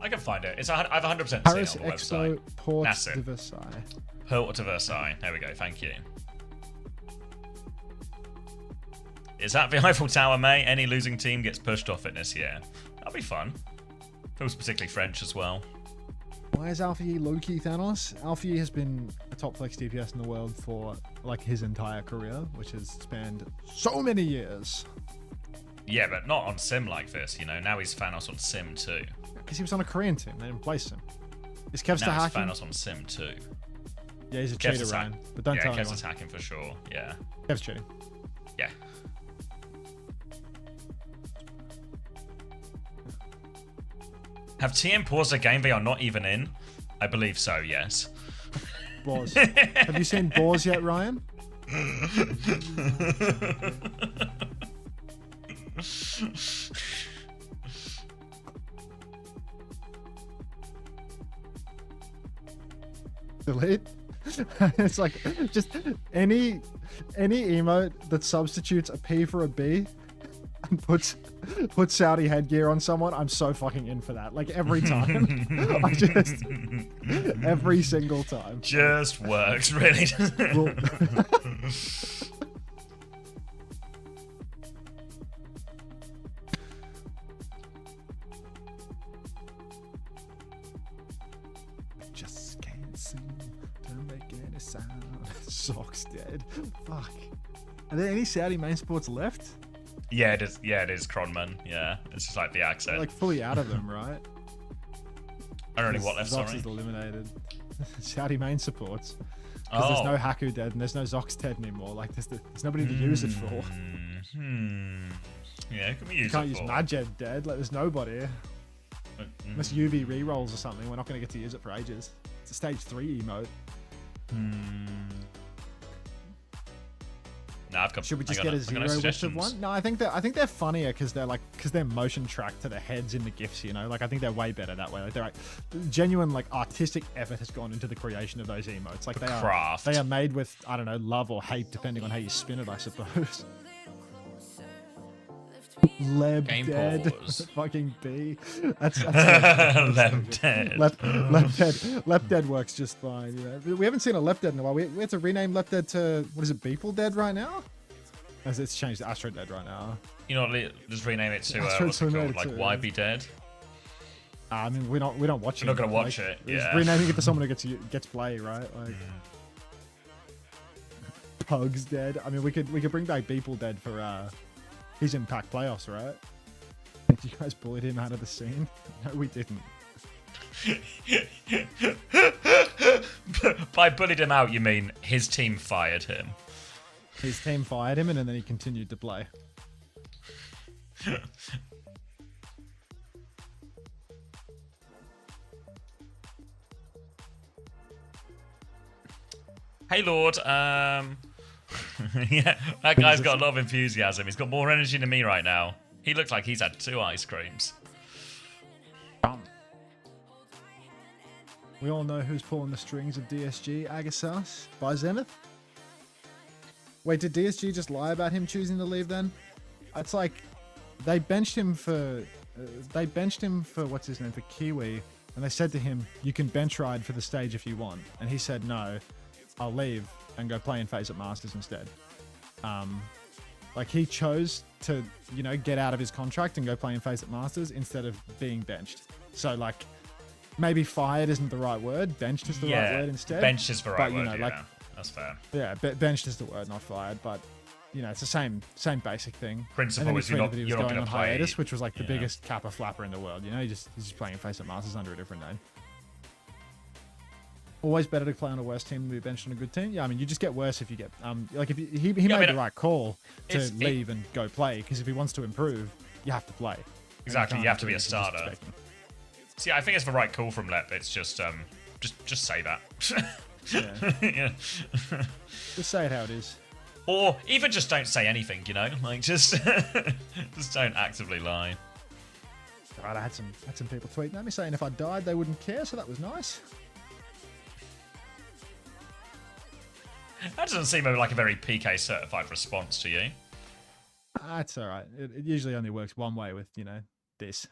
Speaker 2: I can find it. I've 100% seen
Speaker 1: Paris
Speaker 2: it on the
Speaker 1: Expo
Speaker 2: website.
Speaker 1: Port
Speaker 2: That's
Speaker 1: de
Speaker 2: it.
Speaker 1: Versailles.
Speaker 2: Port de Versailles. There we go. Thank you. Is that the Eiffel Tower, mate? Any losing team gets pushed off it this year. That'll be fun. Feels particularly French as well.
Speaker 1: Why is Alpha Yi low-key Thanos? Alpha Yi has been a top flex DPS in the world for like his entire career, which has spanned so many years.
Speaker 2: Yeah, but not on Sim like this, you know. Now he's Thanos on Sim too.
Speaker 1: Because he was on a Korean team, they didn't place him. Is Kev still
Speaker 2: Now he's
Speaker 1: hacking?
Speaker 2: Thanos on Sim too.
Speaker 1: Yeah, he's a
Speaker 2: Kev's
Speaker 1: cheater, Ryan. But don't
Speaker 2: yeah,
Speaker 1: tell
Speaker 2: Kev's
Speaker 1: anyone.
Speaker 2: attacking for sure. Yeah.
Speaker 1: Kev's cheating.
Speaker 2: Yeah. Have TM paused a game they are not even in? I believe so, yes.
Speaker 1: Boars. Have you seen Boars yet, Ryan? Delete? It's like just any emote that substitutes a P for a B and puts Saudi headgear on someone, I'm so fucking in for that. Like every time. I just every single time.
Speaker 2: Just works, really.
Speaker 1: Well, just can't seem to Don't make any sound. Socks dead. Fuck. Are there any Saudi main sports left?
Speaker 2: Yeah, it is. Yeah, it is Cronman. Yeah, it's just like the accent.
Speaker 1: They're like fully out of them, right?
Speaker 2: I don't know what left.
Speaker 1: Zox
Speaker 2: Sorry.
Speaker 1: is eliminated. Saudi main supports. Because there's no Haku dead and there's no Zox dead anymore. Like there's nobody to use it for.
Speaker 2: Yeah, can we use
Speaker 1: You can't
Speaker 2: it
Speaker 1: use
Speaker 2: for?
Speaker 1: Majed dead. Like there's nobody. Unless UV rerolls or something, we're not going to get to use it for ages. It's a stage 3 emote.
Speaker 2: No, I've got.
Speaker 1: Should we just
Speaker 2: I
Speaker 1: get a
Speaker 2: got
Speaker 1: zero
Speaker 2: no
Speaker 1: wish of
Speaker 2: suggestions.
Speaker 1: one? No, I think they're funnier because they're motion tracked to the heads in the gifs. You know, like I think they're way better that way. Like they're like genuine like artistic effort has gone into the creation of those emotes. Like
Speaker 2: craft.
Speaker 1: they are made with I don't know love or hate depending on how you spin it. I suppose. Leb
Speaker 2: Game
Speaker 1: dead.
Speaker 2: pause.
Speaker 1: Fucking B. That's
Speaker 2: Leb dead.
Speaker 1: Lep dead works just fine. You know? We haven't seen a Lep dead in a while. We have to rename Lep dead to what is it? Beeple dead right now? As it's changed to Astro dead right now.
Speaker 2: You know, just rename it to
Speaker 1: Astro
Speaker 2: what's it called?
Speaker 1: Tornado
Speaker 2: Like
Speaker 1: too.
Speaker 2: Why Be Dead?
Speaker 1: I mean, we don't watch it.
Speaker 2: We're not gonna
Speaker 1: like,
Speaker 2: watch it,
Speaker 1: we're just
Speaker 2: yeah.
Speaker 1: renaming it to someone who gets play, right? Like Pug's dead. I mean, we could bring back Beeple dead for his Impact playoffs, right? You guys bullied him out of the scene? No, we didn't.
Speaker 2: By bullied him out, you mean his team fired him?
Speaker 1: His team fired him, and then he continued to play.
Speaker 2: Hey, Lord. Yeah, that guy's got a lot of enthusiasm. He's got more energy than me right now. He looks like he's had 2 ice creams.
Speaker 1: We all know who's pulling the strings of DSG, Agassas, by Zenith. Wait, did DSG just lie about him choosing to leave then? It's like they benched him for what's his name, for Kiwi, and they said to him, "You can bench ride for the stage if you want," and he said, "No, I'll leave and go play in Phase at Masters instead." Like he chose to, you know, get out of his contract and go play in Phase at Masters instead of being benched. So like, maybe fired isn't the right word. Benched is the right word instead.
Speaker 2: Benched is the right
Speaker 1: But,
Speaker 2: word,
Speaker 1: you know,
Speaker 2: yeah.
Speaker 1: like,
Speaker 2: That's fair.
Speaker 1: yeah, benched is the word, not fired. But you know, it's the same basic thing.
Speaker 2: Principle
Speaker 1: and then he
Speaker 2: is you're
Speaker 1: tweeted
Speaker 2: not-
Speaker 1: that he was
Speaker 2: you're not
Speaker 1: going
Speaker 2: gonna
Speaker 1: on
Speaker 2: play,
Speaker 1: hiatus, which was like the
Speaker 2: yeah.
Speaker 1: biggest kappa flapper in the world. You know, he's just playing Face at Masters under a different name. Always better to play on a worse team than be benched on a good team. Yeah, I mean, you just get worse if you get like if he made
Speaker 2: I mean,
Speaker 1: the right call to
Speaker 2: it's-
Speaker 1: leave and go play, because if he wants to improve, you have to play.
Speaker 2: Exactly,
Speaker 1: And
Speaker 2: you have to be a
Speaker 1: improve if you're just
Speaker 2: starter.
Speaker 1: expecting.
Speaker 2: See, I think it's the right call from Lep. It's just say that.
Speaker 1: Yeah.
Speaker 2: Yeah.
Speaker 1: Just say it how it is.
Speaker 2: Or even just don't say anything, you know? Like, just don't actively lie.
Speaker 1: Right, I had some people tweeting at me saying if I died they wouldn't care, so that was nice.
Speaker 2: That doesn't seem like a very PK certified response to you.
Speaker 1: That's all right. It usually only works one way with, you know, this.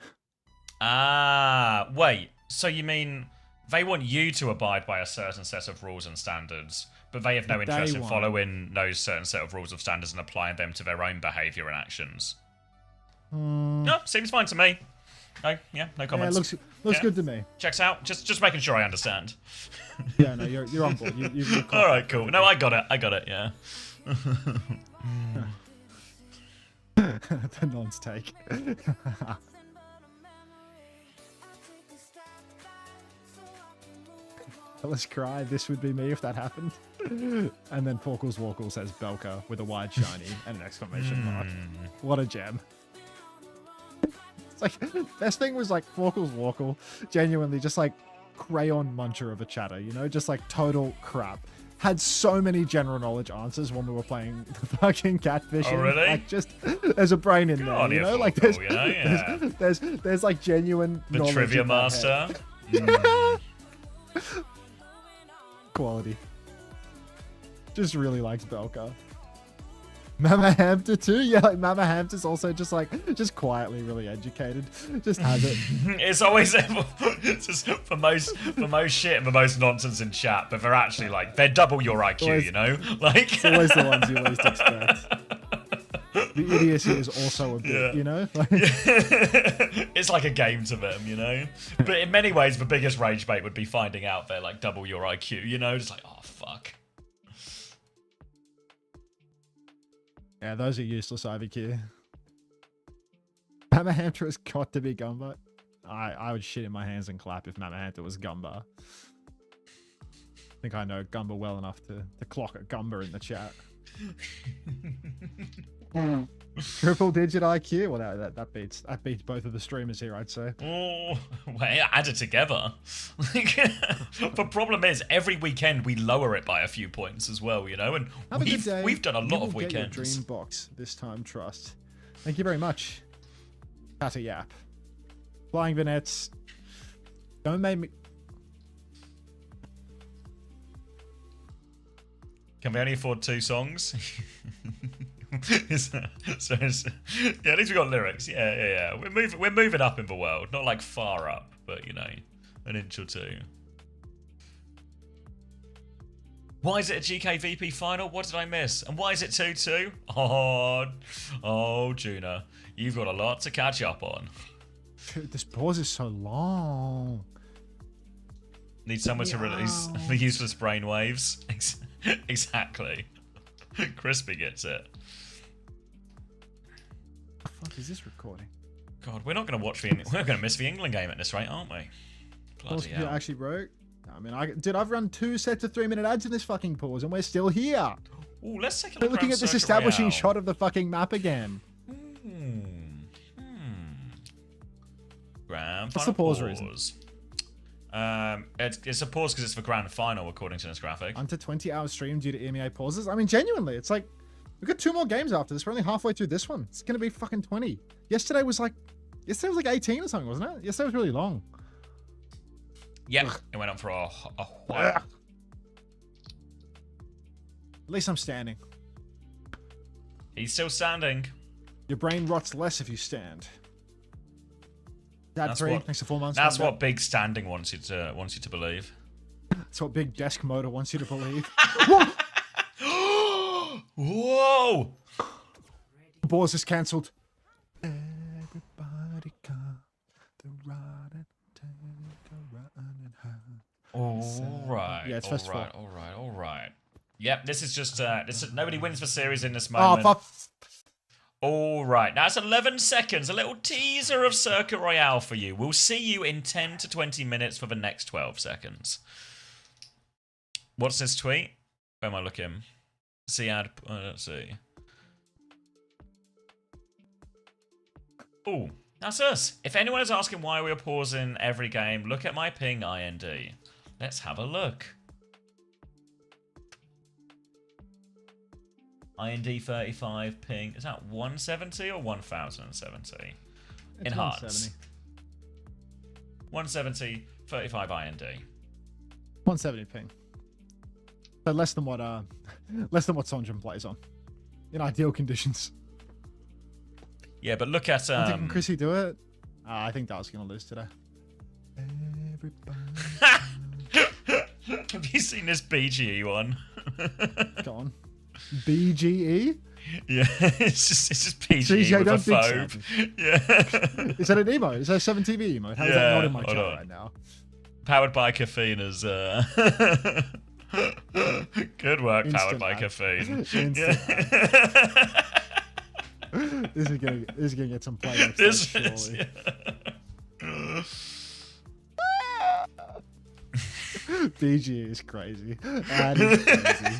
Speaker 2: Ah, wait. So you mean they want you to abide by a certain set of rules and standards, but they have no
Speaker 1: But
Speaker 2: interest
Speaker 1: they
Speaker 2: in
Speaker 1: want-
Speaker 2: following those certain set of rules and standards and applying them to their own behaviour and actions? No, seems fine to me. No, yeah, no
Speaker 1: Yeah,
Speaker 2: comments.
Speaker 1: looks
Speaker 2: Yeah.
Speaker 1: good to me.
Speaker 2: Checks out. Just making sure I understand.
Speaker 1: Yeah, no, you're on board. You're
Speaker 2: All right, cool. No, I got it. Yeah.
Speaker 1: The nonce take. Let's cry. This would be me if that happened. And then Porkles Walkle says Belka with a wide shiny and an exclamation mark. What a gem. It's like, best thing was like Porkles Walkle, genuinely just like crayon muncher of a chatter, you know, just like total crap. Had so many general knowledge answers when we were playing the fucking catfishing.
Speaker 2: Oh, really?
Speaker 1: Like, just there's a brain in there,
Speaker 2: on
Speaker 1: you
Speaker 2: you,
Speaker 1: know. Like
Speaker 2: Porkle,
Speaker 1: there's,
Speaker 2: you know, yeah.
Speaker 1: there's like genuine
Speaker 2: The
Speaker 1: knowledge
Speaker 2: trivia
Speaker 1: in that
Speaker 2: master.
Speaker 1: head. Quality. Just really likes Belka. Mama Hamster too? Yeah, like Mama Hamster's also just quietly really educated. Just has it.
Speaker 2: It's always just for most shit and the most nonsense in chat, but they're actually like they're double your IQ,
Speaker 1: Always-
Speaker 2: you know? Like
Speaker 1: It's always the ones you least expect. The idiocy is also a bit,
Speaker 2: Yeah.
Speaker 1: you know? Like,
Speaker 2: It's like a game to them, you know? But in many ways, the biggest rage bait would be finding out they're like double your IQ, you know? Just like, oh, fuck.
Speaker 1: yeah, those are useless IVQ. Mama Hamter has got to be Gumba. I would shit in my hands and clap if Mama Hamter was Gumba. I think I know Gumba well enough to clock a Gumba in the chat. Triple digit IQ? Well, that beats both of the streamers here, I'd say.
Speaker 2: Oh, well, yeah, add it together. The problem is, every weekend we lower it by a few points as well, you know? And
Speaker 1: Have a good day.
Speaker 2: we've done a
Speaker 1: You
Speaker 2: lot
Speaker 1: will
Speaker 2: of
Speaker 1: get your
Speaker 2: weekends.
Speaker 1: dream box this time, trust. Thank you very much. Tata Yap. Flying Vignettes. Don't make me...
Speaker 2: Can we only afford 2 songs? Yeah, at least we got lyrics. Yeah. We're moving up in the world, not like far up, but you know, an inch or 2. Why is it a GKVP final? What did I miss? And why is it 2-2? Oh, Juna, you've got a lot to catch up on.
Speaker 1: Dude, this pause is so long.
Speaker 2: Need someone to release the useless brainwaves. Exactly. Crispy gets it.
Speaker 1: What the fuck is this recording?
Speaker 2: God, we're not going to watch we're going to miss the England game at this rate, aren't we?
Speaker 1: Pause
Speaker 2: Bloody
Speaker 1: computer
Speaker 2: hell.
Speaker 1: actually broke. I mean, I've run 2 sets of 3-minute ads in this fucking pause, and we're still here.
Speaker 2: Ooh, let's take a
Speaker 1: We're
Speaker 2: look
Speaker 1: looking
Speaker 2: around
Speaker 1: at this
Speaker 2: Circuit
Speaker 1: establishing
Speaker 2: Royale.
Speaker 1: shot of the fucking map again.
Speaker 2: Grand
Speaker 1: What's
Speaker 2: final
Speaker 1: the pause reason?
Speaker 2: It's a pause because it's the grand final, according to this graphic.
Speaker 1: Under 20-hour stream due to EMEA pauses. I mean, genuinely, it's like we've got 2 more games after this. We're only halfway through this one. It's gonna be fucking 20. Yesterday was like 18 or something, wasn't it? Yesterday was really long.
Speaker 2: Yep, it went on for a while.
Speaker 1: At least I'm standing.
Speaker 2: He's still standing.
Speaker 1: Your brain rots less if you stand. Dad
Speaker 2: That's
Speaker 1: 3,
Speaker 2: what-
Speaker 1: thanks for 4 months.
Speaker 2: That's
Speaker 1: Coming
Speaker 2: what big standing wants you to believe.
Speaker 1: back. That's what big desk motor wants you to believe.
Speaker 2: Whoa!
Speaker 1: Pause is cancelled. Everybody come. The ride and take a run and hide.
Speaker 2: All right.
Speaker 1: Yeah, it's
Speaker 2: all
Speaker 1: first of all.
Speaker 2: right. All right. All right. Yep. This is just nobody wins the series in this
Speaker 1: Oh,
Speaker 2: moment.
Speaker 1: fuck.
Speaker 2: All right. Now it's 11 seconds. A little teaser of Circuit Royale for you. We'll see you in 10 to 20 minutes for the next 12 seconds. What's this tweet? Where am I looking? See ad. Let's see. Oh, that's us. If anyone is asking why we are pausing every game, look at my ping IND. Let's have a look. IND 35 ping. Is that 170 or 1070?
Speaker 1: It's
Speaker 2: Enhanced. 170, 35 IND.
Speaker 1: 170 ping. But less than what Sonjin plays on. In ideal conditions.
Speaker 2: Yeah, but look at
Speaker 1: Can Chrissy do it? I think Dar's gonna lose today. Everybody
Speaker 2: Have you seen this BGE one?
Speaker 1: go on. BGE?
Speaker 2: Yeah, it's just PG
Speaker 1: CJ,
Speaker 2: with a
Speaker 1: don't big
Speaker 2: phobe. Yeah.
Speaker 1: Is that an emo? Is that a 7TV emo? How is that not in my
Speaker 2: hold
Speaker 1: chat
Speaker 2: on.
Speaker 1: right now?
Speaker 2: Powered by caffeine is good work.
Speaker 1: Instant
Speaker 2: Powered by
Speaker 1: ad.
Speaker 2: caffeine.
Speaker 1: Instant
Speaker 2: Yeah.
Speaker 1: This is gonna get some play next
Speaker 2: This
Speaker 1: time,
Speaker 2: is,
Speaker 1: surely.
Speaker 2: yeah.
Speaker 1: BGE is crazy. That is crazy.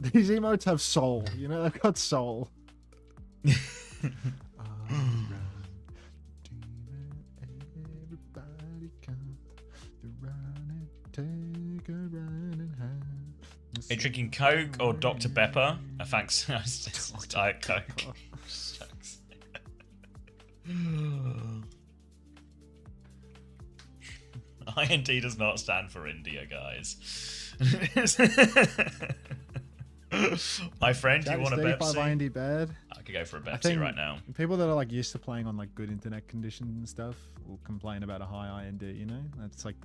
Speaker 1: These emotes have soul. You know, they've got soul.
Speaker 2: Are you drinking Coke or Dr. Pepper? Thanks. Diet Coke. Shucks. IND does not stand for India, guys. My friend, do you want a
Speaker 1: 35
Speaker 2: Pepsi?
Speaker 1: IND bad.
Speaker 2: I could go for a
Speaker 1: I
Speaker 2: Pepsi
Speaker 1: think
Speaker 2: right now.
Speaker 1: people that are like used to playing on like good internet conditions and stuff will complain about a high IND. You know, that's like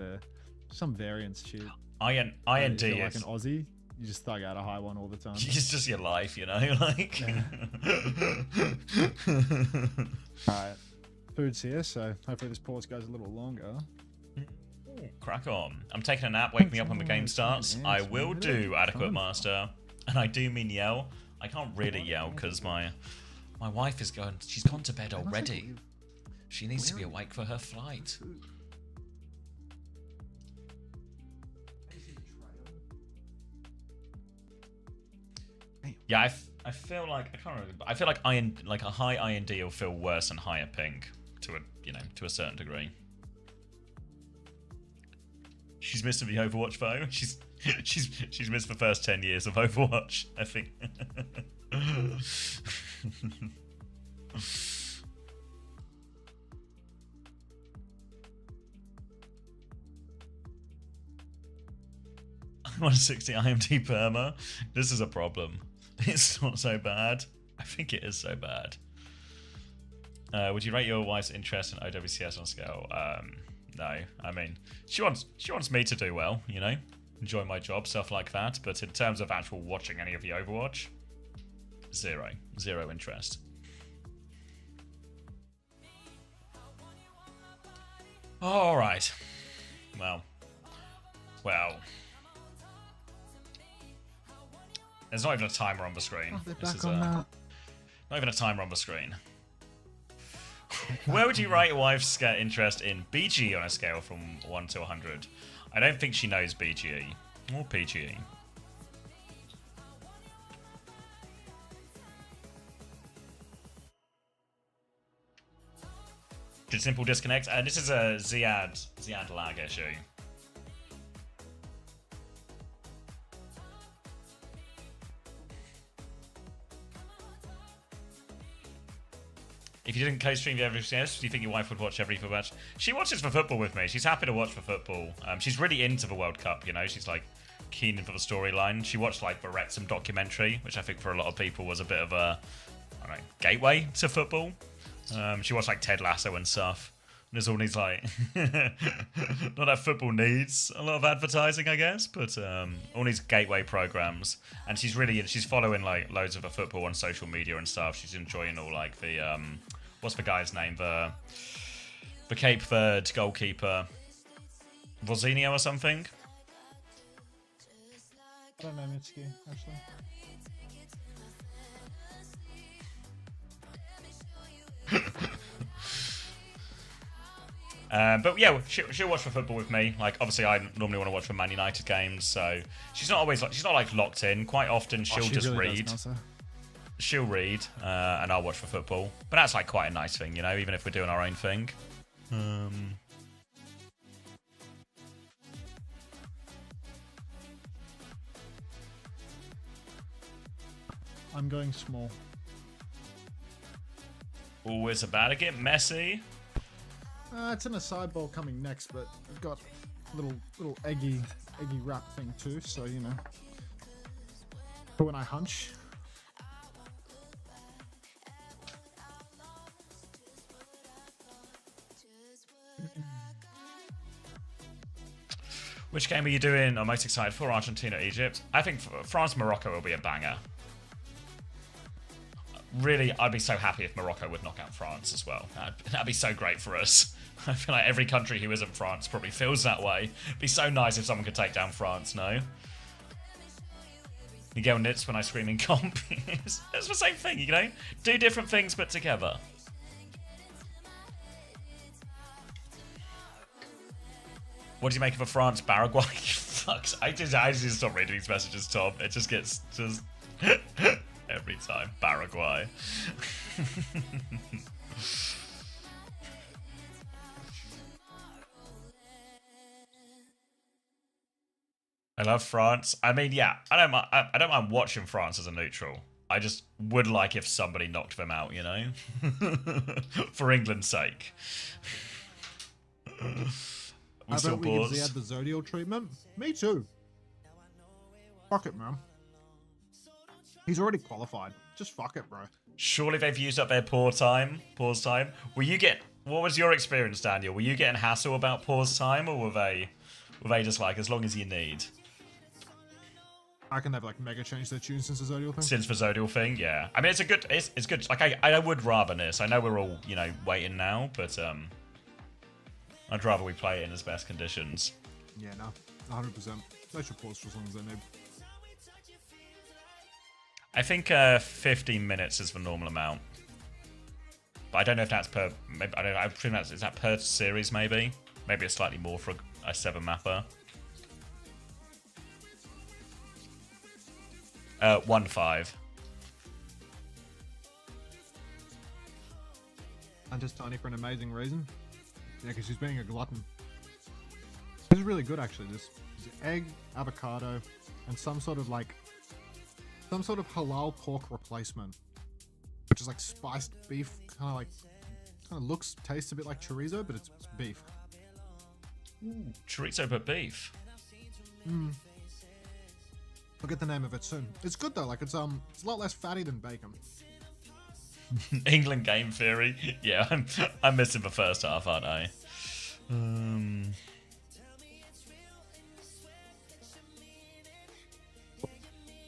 Speaker 1: some variance shit.
Speaker 2: IND
Speaker 1: If you're like
Speaker 2: is
Speaker 1: an Aussie. you just thug out a high one all the time.
Speaker 2: It's just your life, you know, like.
Speaker 1: Alright. Food's here, so hopefully this pause goes a little longer.
Speaker 2: Crack on. I'm taking a nap, wake me up when the game starts. I will do adequate master. And I do mean yell. I can't really yell because my wife is going, she's gone to bed already. She needs to be awake for her flight. Yeah, I feel like I can't remember. I feel like a high IND will feel worse than higher ping to a certain degree. She's missed the Overwatch though. She's missed the first 10 years of Overwatch, I think. I'm 160 IMD perma. This is a problem. It's not so bad. I think it is so bad. Would you rate your wife's interest in OWCS on a scale? No. I mean, she wants me to do well, you know, enjoy my job, stuff like that. But in terms of actual watching any of the Overwatch, zero interest. All right. Well. There's not even a timer on the screen. Not even a timer on the screen. Where would you rate your wife's interest in BGE on a scale from 1 to 100? I don't think she knows BGE or PGE. Did simple disconnect? This is a Ziad lag issue. If you didn't co-stream every CS, do you think your wife would watch every football match? She watches for football with me. She's happy to watch for football. She's really into the World Cup, you know. She's like keen for the storyline. She watched like the Wrexham documentary, which I think for a lot of people was a bit of a, I don't know, gateway to football. She watched like Ted Lasso and stuff. And there's all these like, not that football needs a lot of advertising, I guess, but all these gateway programs. And she's following like loads of the football on social media and stuff. She's enjoying all like the, what's the guy's name? The Cape Verde goalkeeper, Vozinho or something.
Speaker 1: I don't know Mitsuki, actually.
Speaker 2: But yeah, she'll watch for football with me. Like, obviously, I normally want to watch for Man United games, so she's not like locked in. Quite often, she'll just
Speaker 1: really
Speaker 2: read.
Speaker 1: does,
Speaker 2: She'll read, and I'll watch for football. But that's like quite a nice thing, you know, even if we're doing our own thing.
Speaker 1: I'm going small.
Speaker 2: Oh, it's about to get messy.
Speaker 1: It's in a sideball coming next, but I've got a little eggy wrap thing too, so you know. But when I hunch.
Speaker 2: Which game are you doing? I'm most excited for Argentina, Egypt. I think France, Morocco will be a banger. Really, I'd be so happy if Morocco would knock out France as well. That'd be so great for us. I feel like every country who isn't France probably feels that way. It'd be so nice if someone could take down France, no? Miguel knits when I scream in comp. It's the same thing, you know? Do different things, but together. What do you make of a France Paraguay? Fucks. I just stop reading these messages, Tom. It just gets every time. Paraguay. I love France. I mean, yeah, I don't mind watching France as a neutral. I just would like if somebody knocked them out, you know? For England's sake.
Speaker 1: I bet we give Ziad the Zodial treatment. Me too. Fuck it, man. He's already qualified. Just fuck it, bro.
Speaker 2: Surely they've used up their pause time. What was your experience, Daniel? Were you getting hassle about pause time, or were they just like, as long as you need?
Speaker 1: I reckon they've like mega changed their tune since the Zodial thing.
Speaker 2: Since the Zodial thing, yeah. I mean, it's a good, it's good. Like, I would rather this. I know we're all, you know, waiting now, but I'd rather we play it in its best conditions.
Speaker 1: Yeah, no, 100%. They should pause for as long as they need.
Speaker 2: I think 15 minutes is the normal amount. But I don't know if that's per. Maybe, I don't know. I presume is that per series? Maybe. Maybe it's slightly more for a 7 mapper. 1-5.
Speaker 1: And just Tiny for an amazing reason. Yeah, because she's being a glutton. This is really good actually. This egg, avocado, and some sort of halal pork replacement, which is like spiced beef, kind of looks, tastes a bit like chorizo, but it's beef.
Speaker 2: Ooh, chorizo but beef.
Speaker 1: I'll get the name of it soon. It's good though. Like it's a lot less fatty than bacon.
Speaker 2: England game theory. Yeah, I'm missing the first half, aren't I?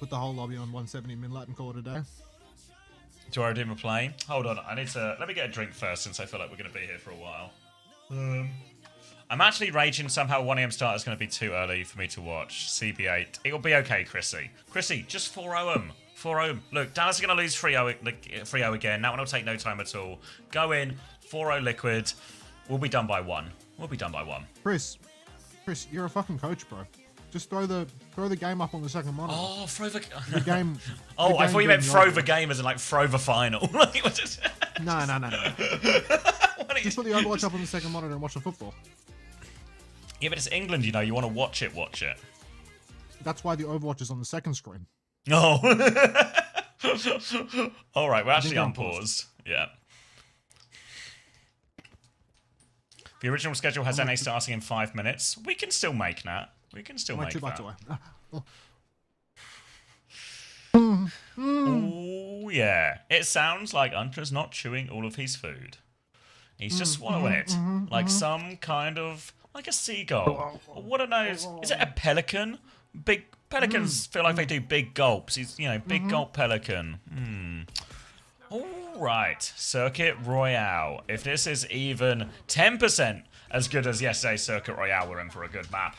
Speaker 1: Put the whole lobby on 170 min-lat and call it a day.
Speaker 2: Do I redeem a play? Hold on, let me get a drink first since I feel like we're going to be here for a while. I'm actually raging somehow 1 AM start is going to be too early for me to watch. CB8. It'll be okay, Chrissy. Chrissy, just 4-0 them. 4-0. Look, Dallas are going to lose 3-0 again. That one will take no time at all. Go in, 4-0 liquid. We'll be done by 1. We'll be done by 1.
Speaker 1: Chris, you're a fucking coach, bro. Just throw the game up on the second monitor.
Speaker 2: Oh, throw the
Speaker 1: game.
Speaker 2: Oh, I thought you meant throw the game as in like throw the final.
Speaker 1: No. Just put the Overwatch up on the second monitor and watch the football.
Speaker 2: Yeah, but it's England, you know. You want to watch it.
Speaker 1: That's why the Overwatch is on the second screen.
Speaker 2: Oh. All right, we're actually unpaused. Yeah. The original schedule has NA starting in 5 minutes. We can still make that. We can still make that. Oh, yeah. It sounds like Untra's not chewing all of his food. He's just swallowing it. Like some kind of... like a seagull. What are those? Is it a pelican? Big pelicans feel like they do big gulps. He's, you know, big gulp pelican. All right, Circuit Royale. If this is even 10% as good as yesterday's Circuit Royale, we're in for a good map.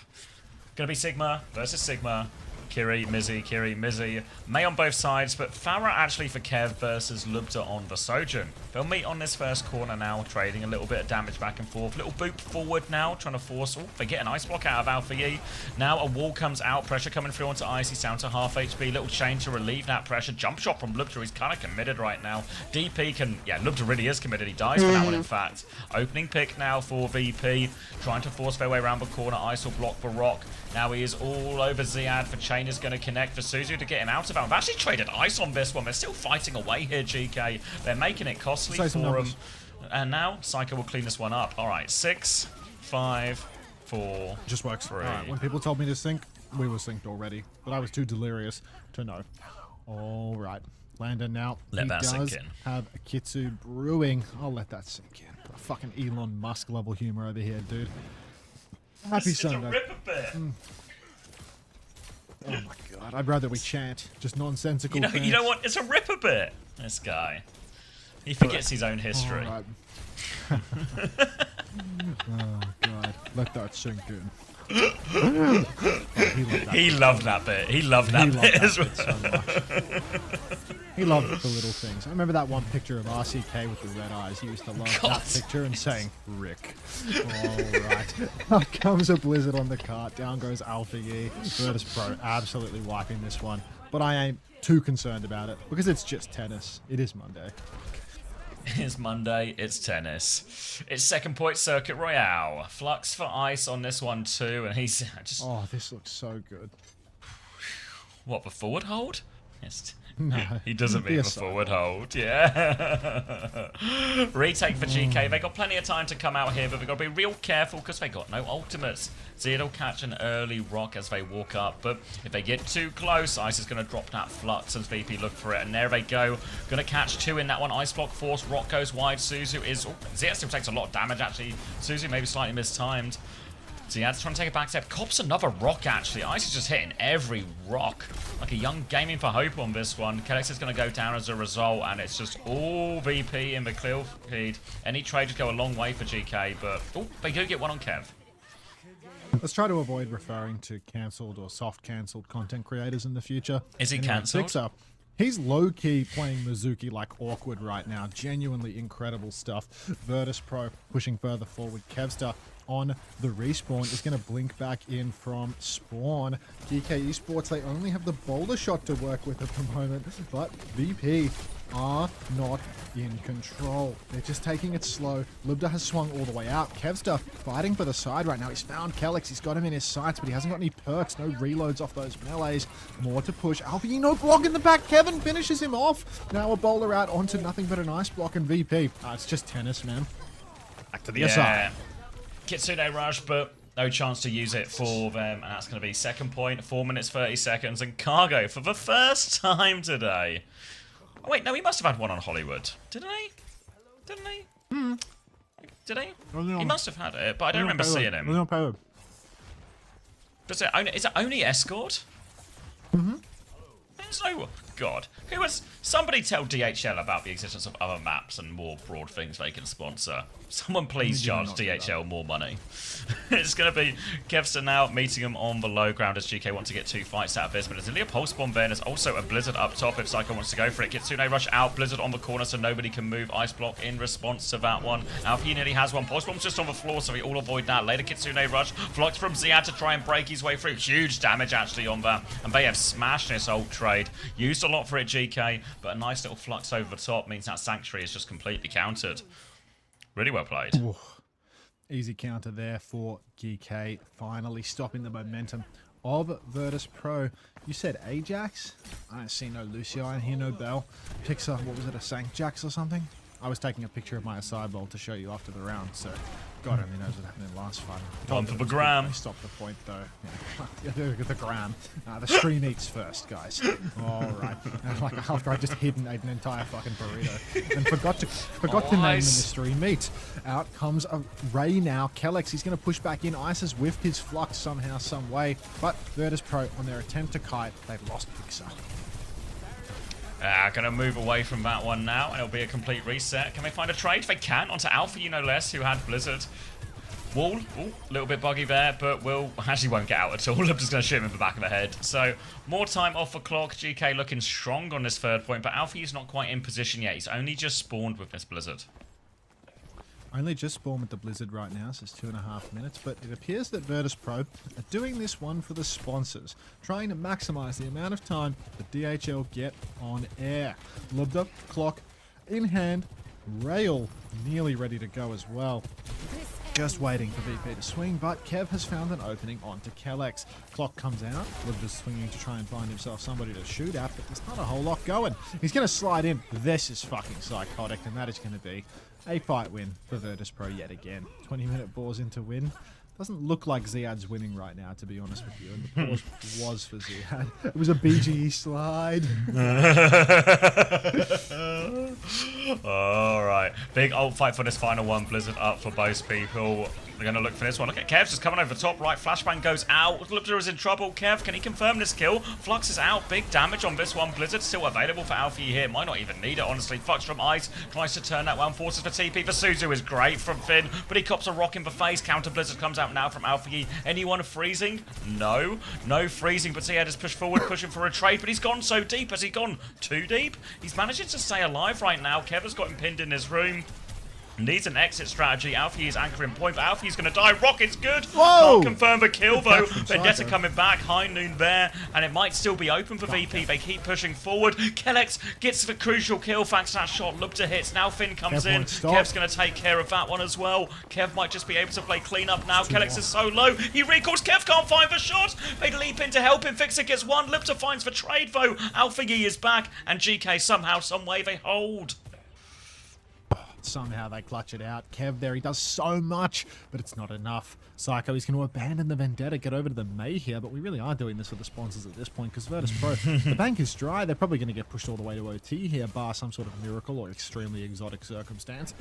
Speaker 2: Gonna be Sigma versus Sigma. Kiri, Mizzy. May on both sides, but Farah actually for Kev versus Lubta on the Sojourn. They'll meet on this first corner now, trading a little bit of damage back and forth. Little boop forward now, trying to force... oh, they get an ice block out of Alpha Yi. Now a wall comes out, pressure coming through onto Ice. He's down to half HP. Little chain to relieve that pressure. Jump shot from Lubta. He's kind of committed right now. DP can... yeah, Lubta really is committed. He dies for that one, in fact. Opening pick now for VP. Trying to force their way around the corner. Ice will block the rock. Now he is all over Ziad. For Chain is going to connect for Suzu to get him out of bounds. They've actually traded Ice on this one. They're still fighting away here, GK. They're making it costly for him. And now Psycho will clean this one up. All right, 6, 5, 4,
Speaker 1: just works.
Speaker 2: 3.
Speaker 1: Right, when people told me to sync, we were synced already. But I was too delirious to know. All right. Landon now.
Speaker 2: Let that sink in.
Speaker 1: Have a Kitsu brewing. I'll let that sink in. A fucking Elon Musk level humor over here, dude. Happy Sunday.
Speaker 2: Rip a bit.
Speaker 1: Oh my god, I'd rather we chant. Just nonsensical things.
Speaker 2: You know what? It's a rip a bit. This guy. He forgets his own history.
Speaker 1: Right. Oh god, let that sink in.
Speaker 2: He loved that bit. He loved that bit as well.
Speaker 1: So much. He loved the little things. I remember that one picture of RCK with the red eyes. He used to love that picture and saying, Rick. Alright. Out comes a Blizzard on the cart. Down goes Alpha Yi. virtus.pro absolutely wiping this one. But I ain't too concerned about it because it's just tennis. It is Monday.
Speaker 2: It's Monday, it's tennis. It's second point Circuit Royale. Flux for Ice on this one too, and he's just...
Speaker 1: oh, this looks so good.
Speaker 2: What, the forward hold? Yes.
Speaker 1: No.
Speaker 2: He doesn't mean the forward hold, yeah. Retake for GK. They got plenty of time to come out here, but they've got to be real careful because they got no ultimates. Zed will catch an early rock as they walk up, but if they get too close, Ice is going to drop that Flux as VP look for it, and there they go. Going to catch 2 in that one. Ice block force, rock goes wide. Suzu is... oh, Zed still takes a lot of damage, actually. Suzu maybe slightly mistimed. Ziad's trying to take a back step. Cops another rock, actually. Ice is just hitting every rock. Like a young gaming for hope on this one. Kellex is going to go down as a result, and it's just all VP in the clear feed. Any trade would go a long way for GK, but oh, they do get one on Kev.
Speaker 1: Let's try to avoid referring to cancelled or soft cancelled content creators in the future.
Speaker 2: Is he
Speaker 1: Anyway,
Speaker 2: cancelled?
Speaker 1: Fixer, he's low-key playing Mizuki like awkward right now. Genuinely incredible stuff. virtus.pro pushing further forward. Kevstar on the respawn is going to blink back in from spawn. GK Esports, they only have the boulder shot to work with at the moment, but VP are not in control. They're just taking it slow. Libda has swung all the way out. Kevstar fighting for the side right now. He's found Kellex. He's got him in his sights, but he hasn't got any perks. No reloads off those melees. More to push. Alpha, no block in the back. Kevin finishes him off. Now a boulder out onto nothing but a nice block and VP. It's just tennis, man. Back to the SR.
Speaker 2: Kitsune rush, but no chance to use it for them, and that's going to be second point, 4 minutes 30 seconds, and Cargo for the first time today. Oh, wait, no, he must have had one on Hollywood, didn't he? Didn't he? Did he? He must have had it, but I don't remember seeing him. Is it only escort? There's no... God. Somebody tell DHL about the existence of other maps and more broad things they can sponsor. Someone please charge DHL more money. It's going to be Kevstar now meeting him on the low ground as GK want to get 2 fights out of this. But there's a pulse bomb there, and there's also a Blizzard up top if Psycho wants to go for it. Kitsune rush out, Blizzard on the corner so nobody can move. Ice block in response to that one. Alfie nearly has one. Pulse bomb's just on the floor, so we all avoid that. Later Kitsune rush, flux from Ziad to try and break his way through. Huge damage actually on that. And they have smashed this ult trade. Used a lot for it, GK, but a nice little flux over the top means that Sanctuary is just completely countered. Really well played.
Speaker 1: Ooh, easy counter there for GK, finally stopping the momentum of virtus.pro. You said Ajax? I don't see no Lucio in here, no Bell. Picks up, what was it, a Sancjax or something? I was taking a picture of my acai bowl to show you after the round, so God only knows what happened in the last fight.
Speaker 2: One for the gram.
Speaker 1: Stop the point, though. Yeah. The gram. The stream eats first, guys. All right. Like after I just ate an entire fucking burrito and forgot to name the mystery meat. Out comes a Ray now. Kellex, he's going to push back in. Ice has whiffed his flux somehow, some way, but virtus.pro on their attempt to kite, they've lost Pixar.
Speaker 2: Gonna move away from that one now, and it'll be a complete reset. Can they find a trade? They can, onto Alpha, less, who had Blizzard. Wall, a little bit buggy there, but Will actually won't get out at all. I'm just gonna shoot him in the back of the head. So, more time off the clock. GK looking strong on this third point, but Alpha is not quite in position yet. He's only just spawned with this Blizzard.
Speaker 1: Only just spawned with the Blizzard right now, so it's 2.5 minutes, but it appears that virtus.pro are doing this one for the sponsors, trying to maximize the amount of time that DHL get on air. Libda, clock in hand, rail nearly ready to go as well. Just waiting for VP to swing, but Kev has found an opening onto Kellex. Clock comes out, Libda's swinging to try and find himself somebody to shoot at, but there's not a whole lot going. He's going to slide in. This is fucking psychotic, and that is going to be a fight win for virtus.pro yet again. 20-minute pause into win. Doesn't look like Ziad's winning right now, to be honest with you. And the pause was for Ziad. It was a BGE slide.
Speaker 2: Alright. Big ult fight for this final one. Blizzard up for both people. They're going to look for this one. Look at Kev just coming over the top right. Flashbang goes out. Libda is in trouble. Kev, can he confirm this kill? Flux is out. Big damage on this one. Blizzard still available for Alfie here. Might not even need it, honestly. Flux from Ice tries to turn that one. Forces for TP for Suzu is great from Finn, but he cops a rock in the face. Counter Blizzard comes out now from Alfie. Anyone freezing? No. No freezing, but Ziad has pushed forward, pushing for a trade, but he's gone so deep. Has he gone too deep? He's managing to stay alive right now. Kev has got him pinned in this room. Needs an exit strategy. Alfie is anchoring point, but Alfie's going to die. Rocket's good.
Speaker 1: Whoa!
Speaker 2: Can't confirm the kill, though. Vendetta coming back. High noon there, and it might still be open for VP. They keep pushing forward. Kellex gets the crucial kill thanks to that shot. Libda hits. Now Finn comes in. Kev's going to take care of that one as well. Kev might just be able to play cleanup now. Kellex is so low. He recalls. Kev can't find the shot. They leap in to help him. Fixer gets one. Libda finds the trade, though. Alfie is back, and GK somehow, some way, they hold.
Speaker 1: somehow they clutch it out. Kev there, he does so much, but it's not enough. Psycho is going to abandon the Vendetta, get over to the May here, but we really are doing this for the sponsors at this point, because virtus.pro, the bank is dry. They're probably going to get pushed all the way to OT here, bar some sort of miracle or extremely exotic circumstance.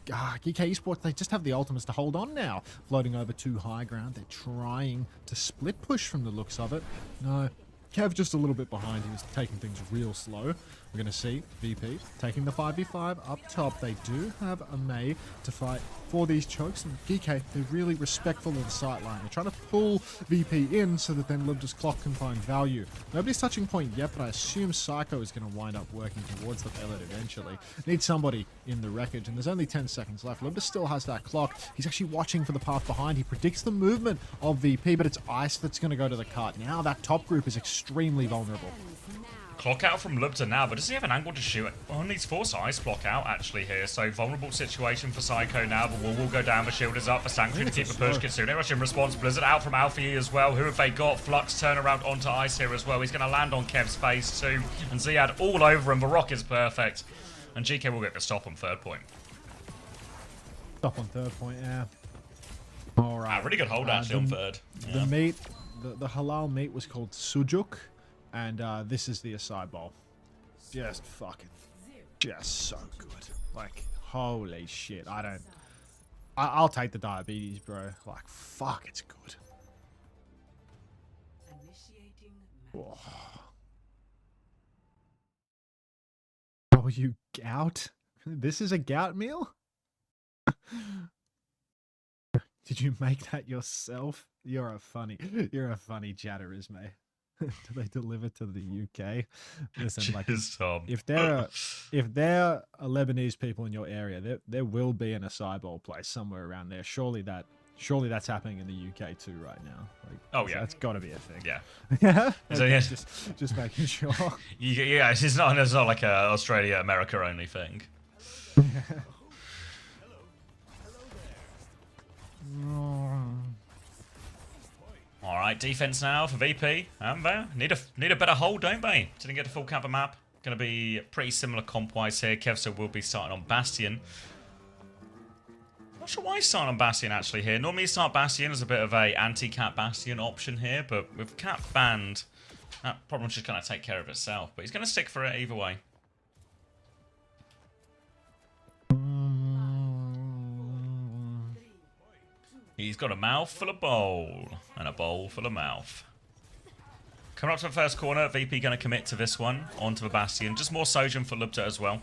Speaker 1: GK Esports, they just have the ultimates to hold on now. Floating over to high ground, they're trying to split push from the looks of it. No, Kev just a little bit behind. He was taking things real slow. We're going to see VP taking the 5v5 up top. They do have a May to fight for these chokes, and GK, they're really respectful of the sight line. They're trying to pull VP in so that then Libda's clock can find value. Nobody's touching point yet, but I assume Psycho is going to wind up working towards the payload eventually. Need somebody in the wreckage, and there's only 10 seconds left. Libda still has that clock. He's actually watching for the path behind. He predicts the movement of VP, but it's Ice that's going to go to the cart. Now that top group is extremely vulnerable.
Speaker 2: Clock out from Lubta now, but does he have an angle to shoot it? Well, needs force ice block out actually here, so vulnerable situation for Psycho now. The wall will go down, the shield is up for Sanctuary to keep the push. Kitsune rush in response, Blizzard out from Alpha E as well. Who have they got? Flux turn around onto ice here as well. He's going to land on Kev's face too, and Ziad all over him. The rock is perfect, and GK will get the stop on third point.
Speaker 1: Stop on third point, yeah. All right.
Speaker 2: Really good hold actually on third.
Speaker 1: The meat, the halal meat was called sujuk. And this is the acai bowl. Just fucking, just so good. Like, holy shit. I'll take the diabetes, bro. Like, fuck, it's good. Oh. Oh, you gout? This is a gout meal? Did you make that yourself? You're a funny chatter, Ismay. Do they deliver to the UK? Listen, like, if there are Lebanese people in your area, there will be an acai bowl place somewhere around there. Surely that's happening in the UK too right now. Like,
Speaker 2: oh yeah,
Speaker 1: that's got to be a thing.
Speaker 2: Yeah.
Speaker 1: Yeah.
Speaker 2: So, yeah.
Speaker 1: Just making sure.
Speaker 2: Yeah, it's not like a Australia America only thing. All right, defense now for VP. Amber need a better hold, don't they? Didn't get a full cover map. Going to be pretty similar comp-wise here. Kevso will be starting on Bastion. Not sure why he's starting on Bastion actually here. Normally you start Bastion as a bit of a anti-cap Bastion option here, but with cap banned, that problem's just going to take care of itself. But he's going to stick for it either way. He's got a mouth full of bowl and a bowl full of mouth. Coming up to the first corner, VP going to commit to this one onto the Bastion. Just more Sojourn for Lubta as well.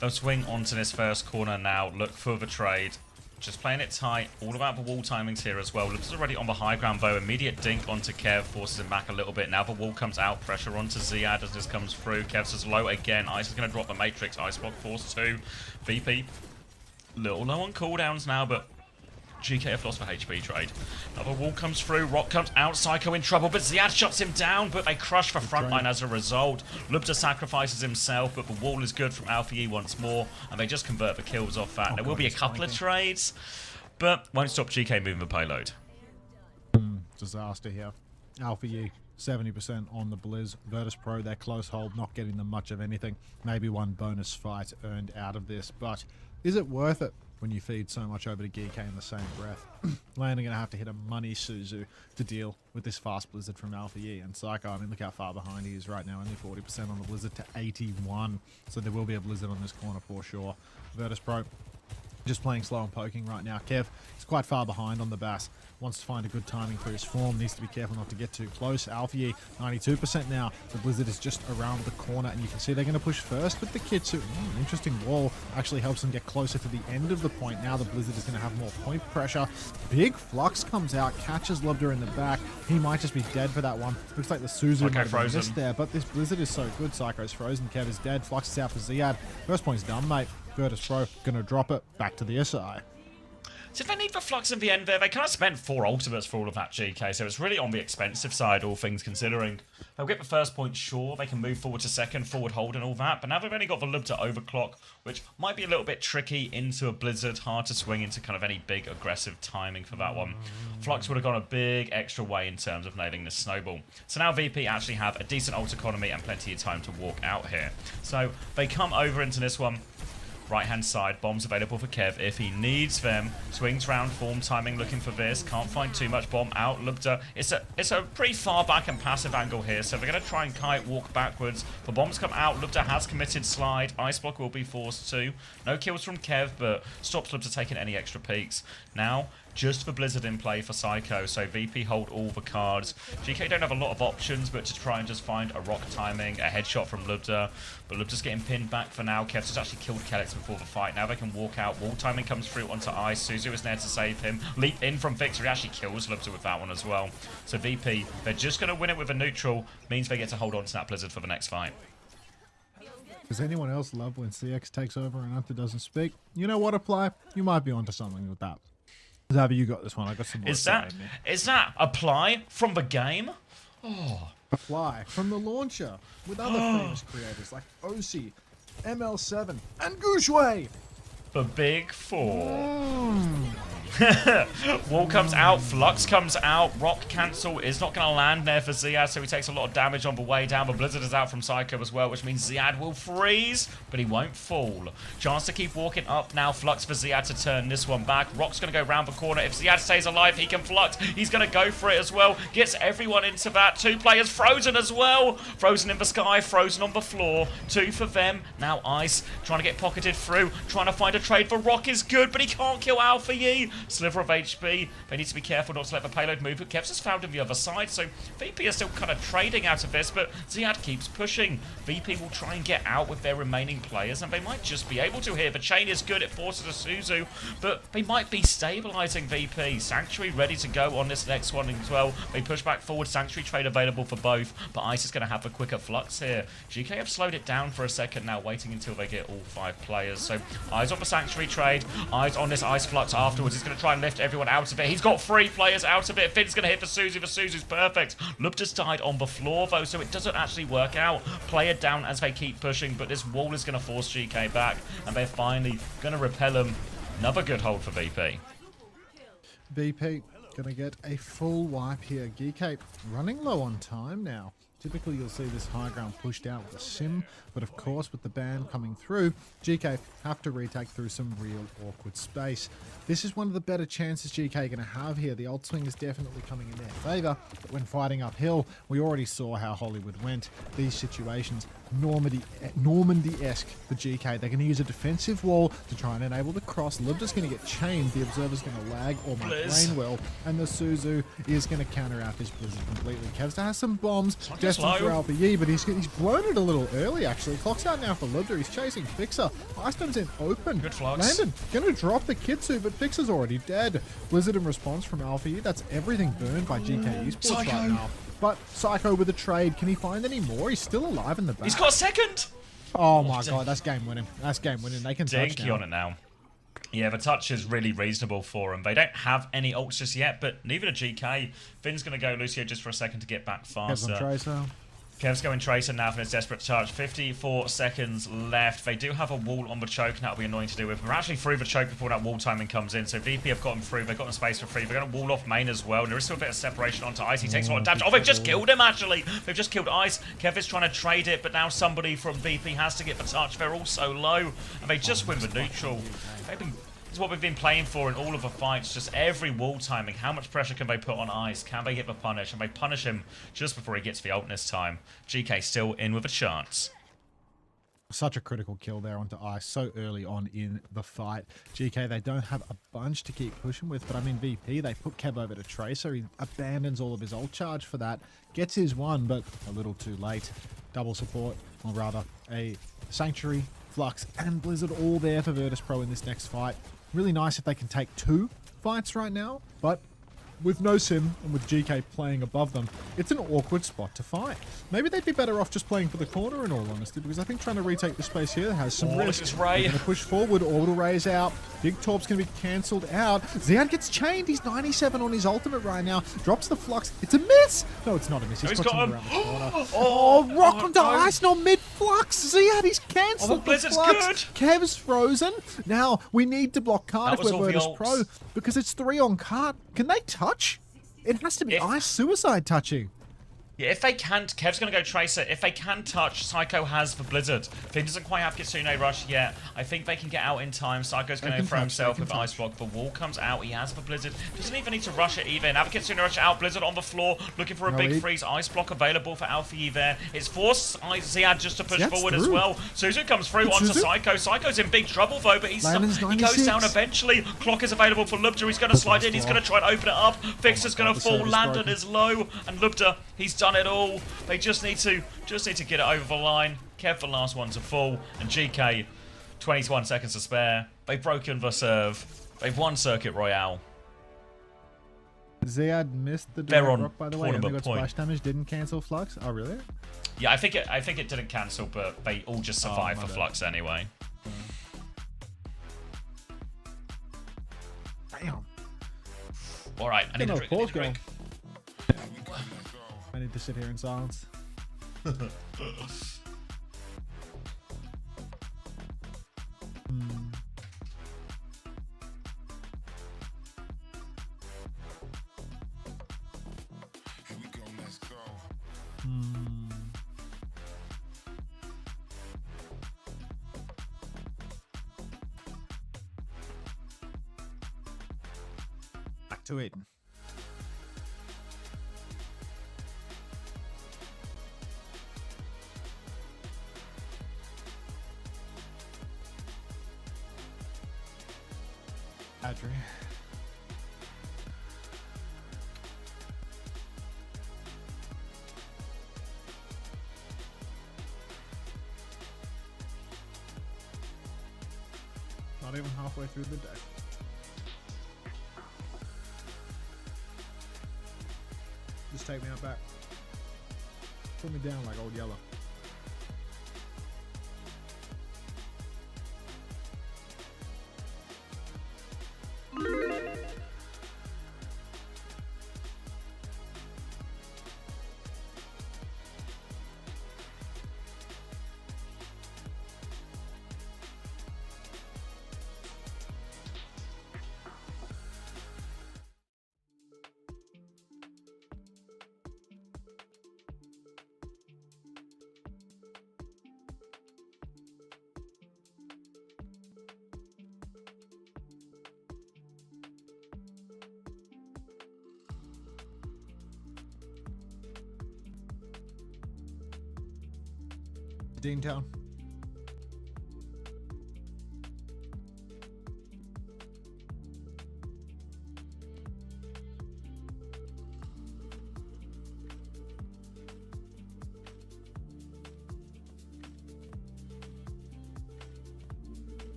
Speaker 2: They'll swing onto this first corner now. Look for the trade. Just playing it tight. All about the wall timings here as well. Lubta's already on the high ground though. Immediate dink onto Kev. Forces him back a little bit. Now the wall comes out. Pressure onto Ziad as this comes through. Kev's is low again. Ice is going to drop the Matrix. Ice block force 2. VP. Little low on cooldowns now, but GK have lost for HP trade. Another wall comes through. Rock comes out. Psycho in trouble, but Ziad shuts him down, but they crush the front line as a result. Lubta sacrifices himself, but the wall is good from Alpha E once more, and they just convert the kills off that. There will be a couple of trades, but won't stop GK moving the payload.
Speaker 1: Disaster here. Alpha E 70% on the Blizz. virtus.pro, their close hold, not getting them much of anything. Maybe one bonus fight earned out of this, but is it worth it when you feed so much over to GK in the same breath? Landon going to have to hit a money Suzu to deal with this fast Blizzard from Alpha E. And Psycho, I mean, look how far behind he is right now. Only 40% on the Blizzard to 81. So there will be a Blizzard on this corner for sure. virtus.pro just playing slow and poking right now. Kev is quite far behind on the Bass. Wants to find a good timing for his form. Needs to be careful not to get too close. Alpha E 92% now. The Blizzard is just around the corner, and you can see they're going to push first with the Kitsu. Interesting wall. Actually helps them get closer to the end of the point. Now the Blizzard is going to have more point pressure. Big Flux comes out, catches Lubda in the back. He might just be dead for that one. Looks like the Suzu might have been missed there, but this Blizzard is so good. Psycho's frozen. Kev is dead. Flux is out for Ziad. First point's done, mate. virtus.pro gonna drop it back to the SI.
Speaker 2: So if they need the Flux in the end there, they kind of spent 4 ultimates for all of that GK, so it's really on the expensive side, all things considering. They'll get the first point, sure, they can move forward to second, forward hold and all that, but now they've only got the Lubta overclock, which might be a little bit tricky into a Blizzard, hard to swing into kind of any big aggressive timing for that one. Flux would have gone a big extra way in terms of nailing this snowball. So now VP actually have a decent ult economy and plenty of time to walk out here. So they come over into this one. Right-hand side, bombs available for Kev if he needs them. Swings round, form timing, looking for this. Can't find too much. Bomb out. Lubda. It's a pretty far back and passive angle here, so they're going to try and kite, walk backwards. The bombs come out. Lubda has committed slide. Ice block will be forced to. No kills from Kev, but stops Lubda taking any extra peeks. Now, just for Blizzard in play for Psycho, so VP hold all the cards. GK don't have a lot of options, but to try and just find a rock timing, a headshot from Lubda. But Lubda's getting pinned back for now. Kev's just actually killed Kellex before the fight. Now they can walk out. Wall timing comes through onto Ice. Suzu is there to save him. Leap in from Victor. He actually kills Lubda with that one as well. So VP, they're just going to win it with a neutral. Means they get to hold on to that Blizzard for the next fight.
Speaker 1: Does anyone else love when CX takes over and Hunter doesn't speak? You know what, Apply? You might be onto something with that. Xavi, you got this one. I got some more.
Speaker 2: Is that Apply from the game? Oh.
Speaker 1: Apply from the launcher with other famous creators like OC, ML7, and Gushway.
Speaker 2: The big four. Wall comes out, Flux comes out, Rock cancel is not going to land there for Ziad, so he takes a lot of damage on the way down, but Blizzard is out from Psycho as well, which means Ziad will freeze, but he won't fall. Chance to keep walking up now, Flux for Ziad to turn this one back. Rock's going to go round the corner. If Ziad stays alive, he can Flux. He's going to go for it as well. Gets everyone into that. Two players frozen as well. Frozen in the sky, frozen on the floor. Two for them. Now Ice trying to get pocketed through, trying to find a trade for Rock is good, but he can't kill Alpha Yi. Sliver of HP. They need to be careful not to let the payload move, but Kev's just found him the other side, so VP are still kind of trading out of this, but Ziad keeps pushing. VP will try and get out with their remaining players, and they might just be able to here. The chain is good, it forces a Suzu, but they might be stabilizing VP. Sanctuary ready to go on this next one as well. They push back forward, Sanctuary trade available for both, but Ice is going to have a quicker Flux here. GK have slowed it down for a second now, waiting until they get all 5 players, so eyes on the Sanctuary trade, eyes on this Ice Flux afterwards. He's going to try and lift everyone out of it. He's got 3 players out of it. Finn's going to hit for Suzy. For Suzy's perfect. Lubda's died on the floor, though, so it doesn't actually work out. Player down as they keep pushing, but this wall is going to force GK back, and they're finally going to repel him. Another good hold for VP.
Speaker 1: VP going to get a full wipe here. GK running low on time now. Typically, you'll see this high ground pushed out with a sim, but of course, with the ban coming through, GK have to retake through some real awkward space. This is one of the better chances GK are going to have here. The ult swing is definitely coming in their favor, but when fighting uphill, we already saw how Hollywood went. These situations, Normandy-esque for GK. They're going to use a defensive wall to try and enable the cross. Lubda's going to get chained. The Observer's going to lag or might brain well, and the Suzu is going to counter out this Blizzard completely. Kevsta has some bombs destined for Alpha Yi, but he's blown it a little early, actually. Clock's out now for Lubda. He's chasing Fixer. Icestone's in open.
Speaker 2: Good Flux.
Speaker 1: Landon going to drop the Kitsu, but Fixer's already dead. Blizzard in response from Alpha Yi. That's everything burned by GK Esports right now. But Psycho with a trade. Can he find any more? He's still alive in the back.
Speaker 2: He's got a second.
Speaker 1: Oh my god, that's game winning. That's game winning. They can touch
Speaker 2: Dinky
Speaker 1: now.
Speaker 2: on it now. Yeah, the touch is really reasonable for them. They don't have any ults just yet, but neither do GK. Finn's going to go Lucio just for a second to get back faster. Kev's going Tracer now for his desperate charge. 54 seconds left. They do have a wall on the choke, and that'll be annoying to deal with. We're actually through the choke before that wall timing comes in, so VP have gotten through. They've gotten space for free. They're going to wall off main as well, and there is still a bit of separation onto Ice. He takes a lot of damage. Oh, they've just killed him, actually. They've just killed Ice. Kev is trying to trade it, but now somebody from VP has to get the touch. They're all so low, and they just win the neutral. This is what we've been playing for in all of the fights, just every wall timing. How much pressure can they put on Ice? Can they get the punish? And they punish him just before he gets the ult this time. GK still in with a chance.
Speaker 1: Such a critical kill there onto Ice so early on in the fight. GK, they don't have a bunch to keep pushing with, but I mean VP, they put Kev over to Tracer. He abandons all of his ult charge for that. Gets his one, but a little too late. Double support, or rather a Sanctuary, Flux, and Blizzard all there for virtus.pro in this next fight. Really nice if they can take 2 fights right now, but with no sim and with GK playing above them, it's an awkward spot to fight. Maybe they'd be better off just playing for the corner in all honesty, because I think trying to retake the space here has some risk. They're going to push forward, orbital raise out, Big Torp's going to be cancelled out. Ziad gets chained, he's 97 on his ultimate right now, drops the Flux, it's a miss! No, it's not a miss, he's got him around the corner. Oh, Rock onto Ice, no mid-Flux, Ziad, he's cancelled the Flux. Good. Kev's frozen. Now, we need to block card if we're virtus.pro, because it's 3 on cart. Can they touch? It has to be Ice Suicide touching.
Speaker 2: Yeah, if they can't, Kev's going to go Tracer. If they can touch, Psycho has the Blizzard. Finn doesn't quite have Kitsune Rush yet. I think they can get out in time. Psycho's going to throw himself with Ice Block. The wall comes out. He has the Blizzard. Doesn't even need to rush it either. Now the Kitsune Rush out. Blizzard on the floor. Looking for a big freeze. Ice Block available for Alfie there. It's forced Ziad just to push forward as well. Suzu comes through onto Psycho. Psycho's in big trouble though, but he goes down eventually. Clock is available for Lubda. He's going to slide in. He's going to try and open it up. Fixer's going to fall. Landon is low. And Lubda, he's done it all. They just need to get it over the line. Kev, the last one to fall, and GK, 21 seconds to spare. They've broken the serve. They've won Circuit Royale.
Speaker 1: Ziad missed the
Speaker 2: They're on
Speaker 1: rock, by the way. And they got
Speaker 2: point.
Speaker 1: splash damage. Didn't cancel Flux. Oh really?
Speaker 2: Yeah, I think it didn't cancel, but they all just survived for Flux anyway.
Speaker 1: Damn.
Speaker 2: All right, I need a drink.
Speaker 1: I need to sit here in silence. Back to Aiden. Adri. Not even halfway through the deck. Just take me out back. Put me down like old yellow. Deantown.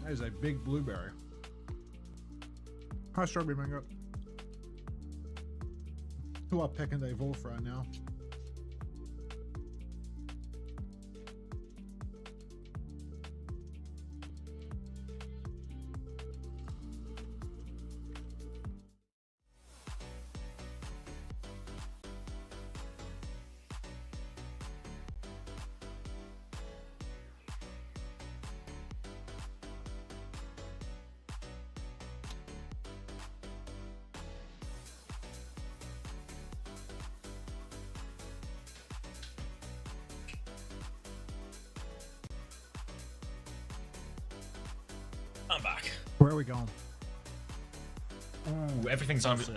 Speaker 1: That is a big blueberry. Hi, strawberry mango. Who are picking the Wolf right now?
Speaker 2: I'm back.
Speaker 1: Where are we going?
Speaker 2: Ooh, everything's open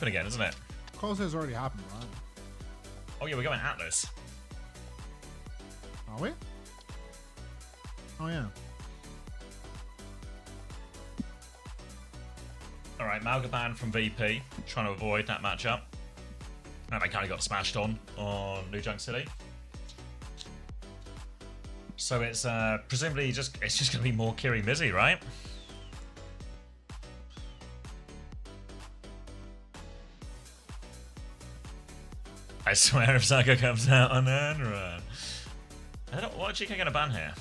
Speaker 2: again, isn't it?
Speaker 1: Close has already happened, right?
Speaker 2: Oh yeah, we're going Atlas.
Speaker 1: Are we? Oh yeah.
Speaker 2: All right, Malgaban from VP, trying to avoid that matchup. And they kind of got smashed on New Junk City. So it's presumably it's just going to be more Kiri Mizzy, right? I swear if Psycho comes out on Enron. I don't. What GK going to ban here?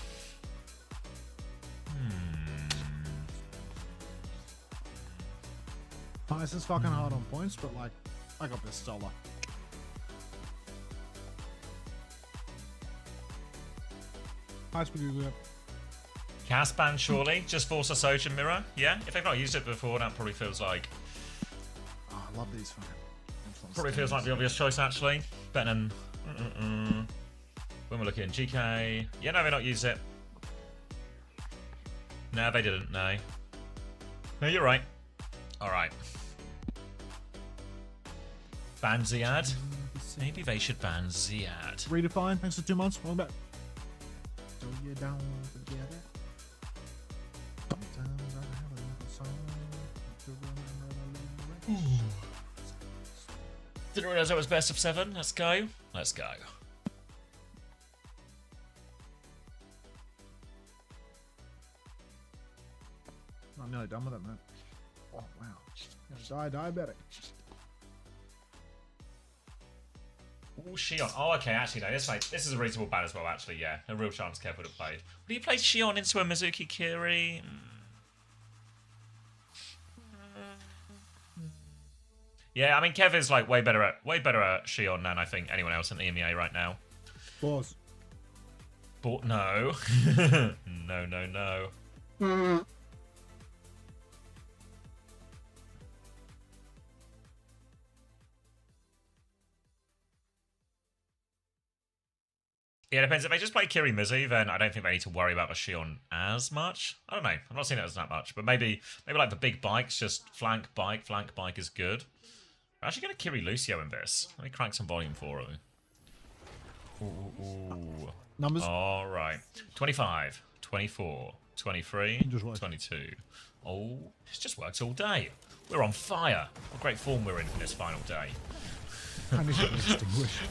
Speaker 1: This is fucking hard on points, but like, I got this Stola. Hi, Spagoo.
Speaker 2: Cast ban, surely. Just force a Social Mirror. Yeah, if they've not used it before, that probably feels like...
Speaker 1: Oh, I love these fucking...
Speaker 2: Probably feels like the obvious choice, actually. Better than... When we're looking, GK... Yeah, no, they've not used it. No, they didn't, no. No, you're right. Alright. Ban Ziad? Maybe they should ban Ziad.
Speaker 1: Redefine, thanks for 2 months. Welcome back. So you don't forget it. Sometimes I have a little song to remember the lyrics.
Speaker 2: Didn't realize it was best of 7. Let's go. Let's go.
Speaker 1: I'm nearly done with it, man. Oh, wow. Gonna die diabetic.
Speaker 2: Oh, Shion. Oh, okay, actually, no, this is a reasonable ban as well, actually, yeah. A real chance Kev would have played. Would you play Shion into a Mizuki Kiri? Yeah, I mean, Kev is, like, way better at Shion than I think anyone else in the EMEA right now.
Speaker 1: Pause.
Speaker 2: But no. No. Yeah, it depends. If they just play Kiri Mizu, then I don't think they need to worry about the Shion as much. I don't know. I'm not seeing it as that much. But maybe like the big bikes, just flank bike is good. We're actually going to Kiri Lucio in this. Let me crank some volume for her. Ooh.
Speaker 1: Numbers?
Speaker 2: All right. 25, 24, 23, 22. Oh, it's just worked all day. We're on fire. What great form we're in for this final day.
Speaker 1: I need to distinguish.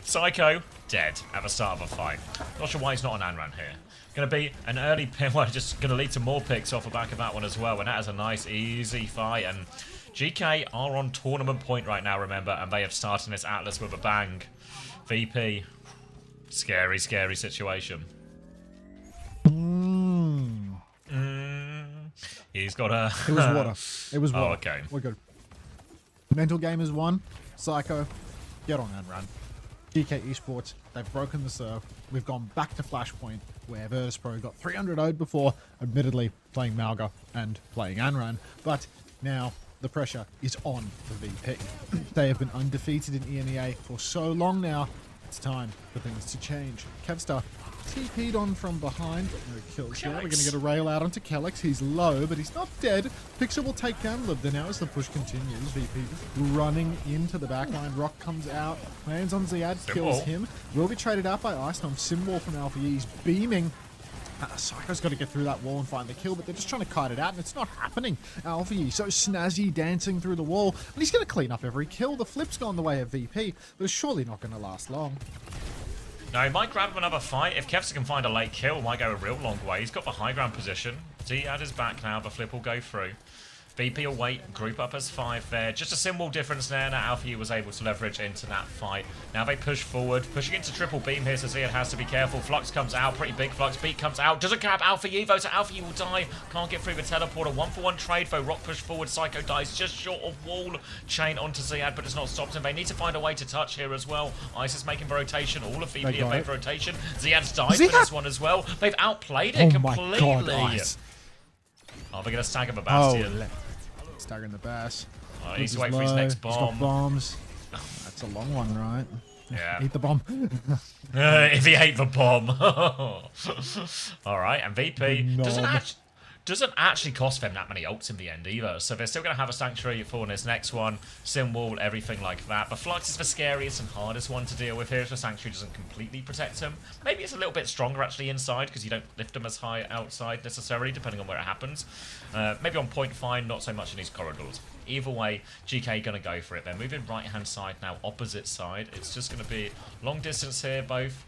Speaker 2: Psycho, dead at the start of a fight. Not sure why he's not on Anran here. Going to be an early pick, well, just going to lead to more picks off the back of that one as well. And that is a nice, easy fight. And GK are on tournament point right now, remember, and they have started this Atlas with a bang. VP, scary situation. He's got a...
Speaker 1: It was water. It was water.
Speaker 2: Oh, okay.
Speaker 1: We're good. Mental Gamers won. Psycho, get on and run. GK Esports, they've broken the serve. We've gone back to Flashpoint, where virtus.pro got 300 0'd before, admittedly playing Malga and playing Anran. But now the pressure is on the VP. They have been undefeated in EMEA for so long now. It's time for things to change. Kevstar TP'd on from behind. No kills here. We're going to get a rail out onto Kellex. He's low, but he's not dead. Pixel will take down Libda now as the push continues. VP running into the backline. Rock comes out, lands on Ziad, kills him. Will be traded out by Ice Storm. Symbol from Alpha E. He's beaming. Psycho's got to get through that wall and find the kill, but they're just trying to kite it out, and it's not happening. Alpha E so snazzy dancing through the wall, and he's going to clean up every kill. The flip's gone the way of VP, but it's surely not going to last long.
Speaker 2: No, he might grab him another fight. If Kevster can find a late kill, might go a real long way. He's got the high ground position. Ziad is back now. The flip will go through. VP will wait. Group up as 5 there. Just a symbol difference there. Now Alpha U was able to leverage into that fight. Now they push forward. Pushing into triple beam here, so Ziad has to be careful. Flux comes out. Pretty big Flux. Beat comes out. Doesn't grab Alpha U though, so Alpha U will die. Can't get through the teleporter. 1-for-1 trade though. Rock push forward. Psycho dies just short of wall. Chain onto Ziad, but it's not stopped him. They need to find a way to touch here as well. Ice is making the rotation. All of VP have made the rotation. Ziad's died for this one as well. They've outplayed it completely.
Speaker 1: My God, Ice.
Speaker 2: Oh, they're going to stagger the Bastion.
Speaker 1: Staggering the bass.
Speaker 2: Oh, he needs to wait for his next bomb.
Speaker 1: He's got bombs. That's a long one, right?
Speaker 2: Yeah.
Speaker 1: Eat the bomb.
Speaker 2: If he ate the bomb. Alright, and VP doesn't actually cost them that many ults in the end either. So they're still going to have a Sanctuary for this next one. Sim wall, everything like that. But Flux is the scariest and hardest one to deal with here. So Sanctuary doesn't completely protect him. Maybe it's a little bit stronger actually inside because you don't lift him as high outside necessarily, depending on where it happens. Maybe on point fine, not so much in these corridors. Either way, GK going to go for it. They're moving right-hand side now, opposite side. It's just going to be long distance here, both.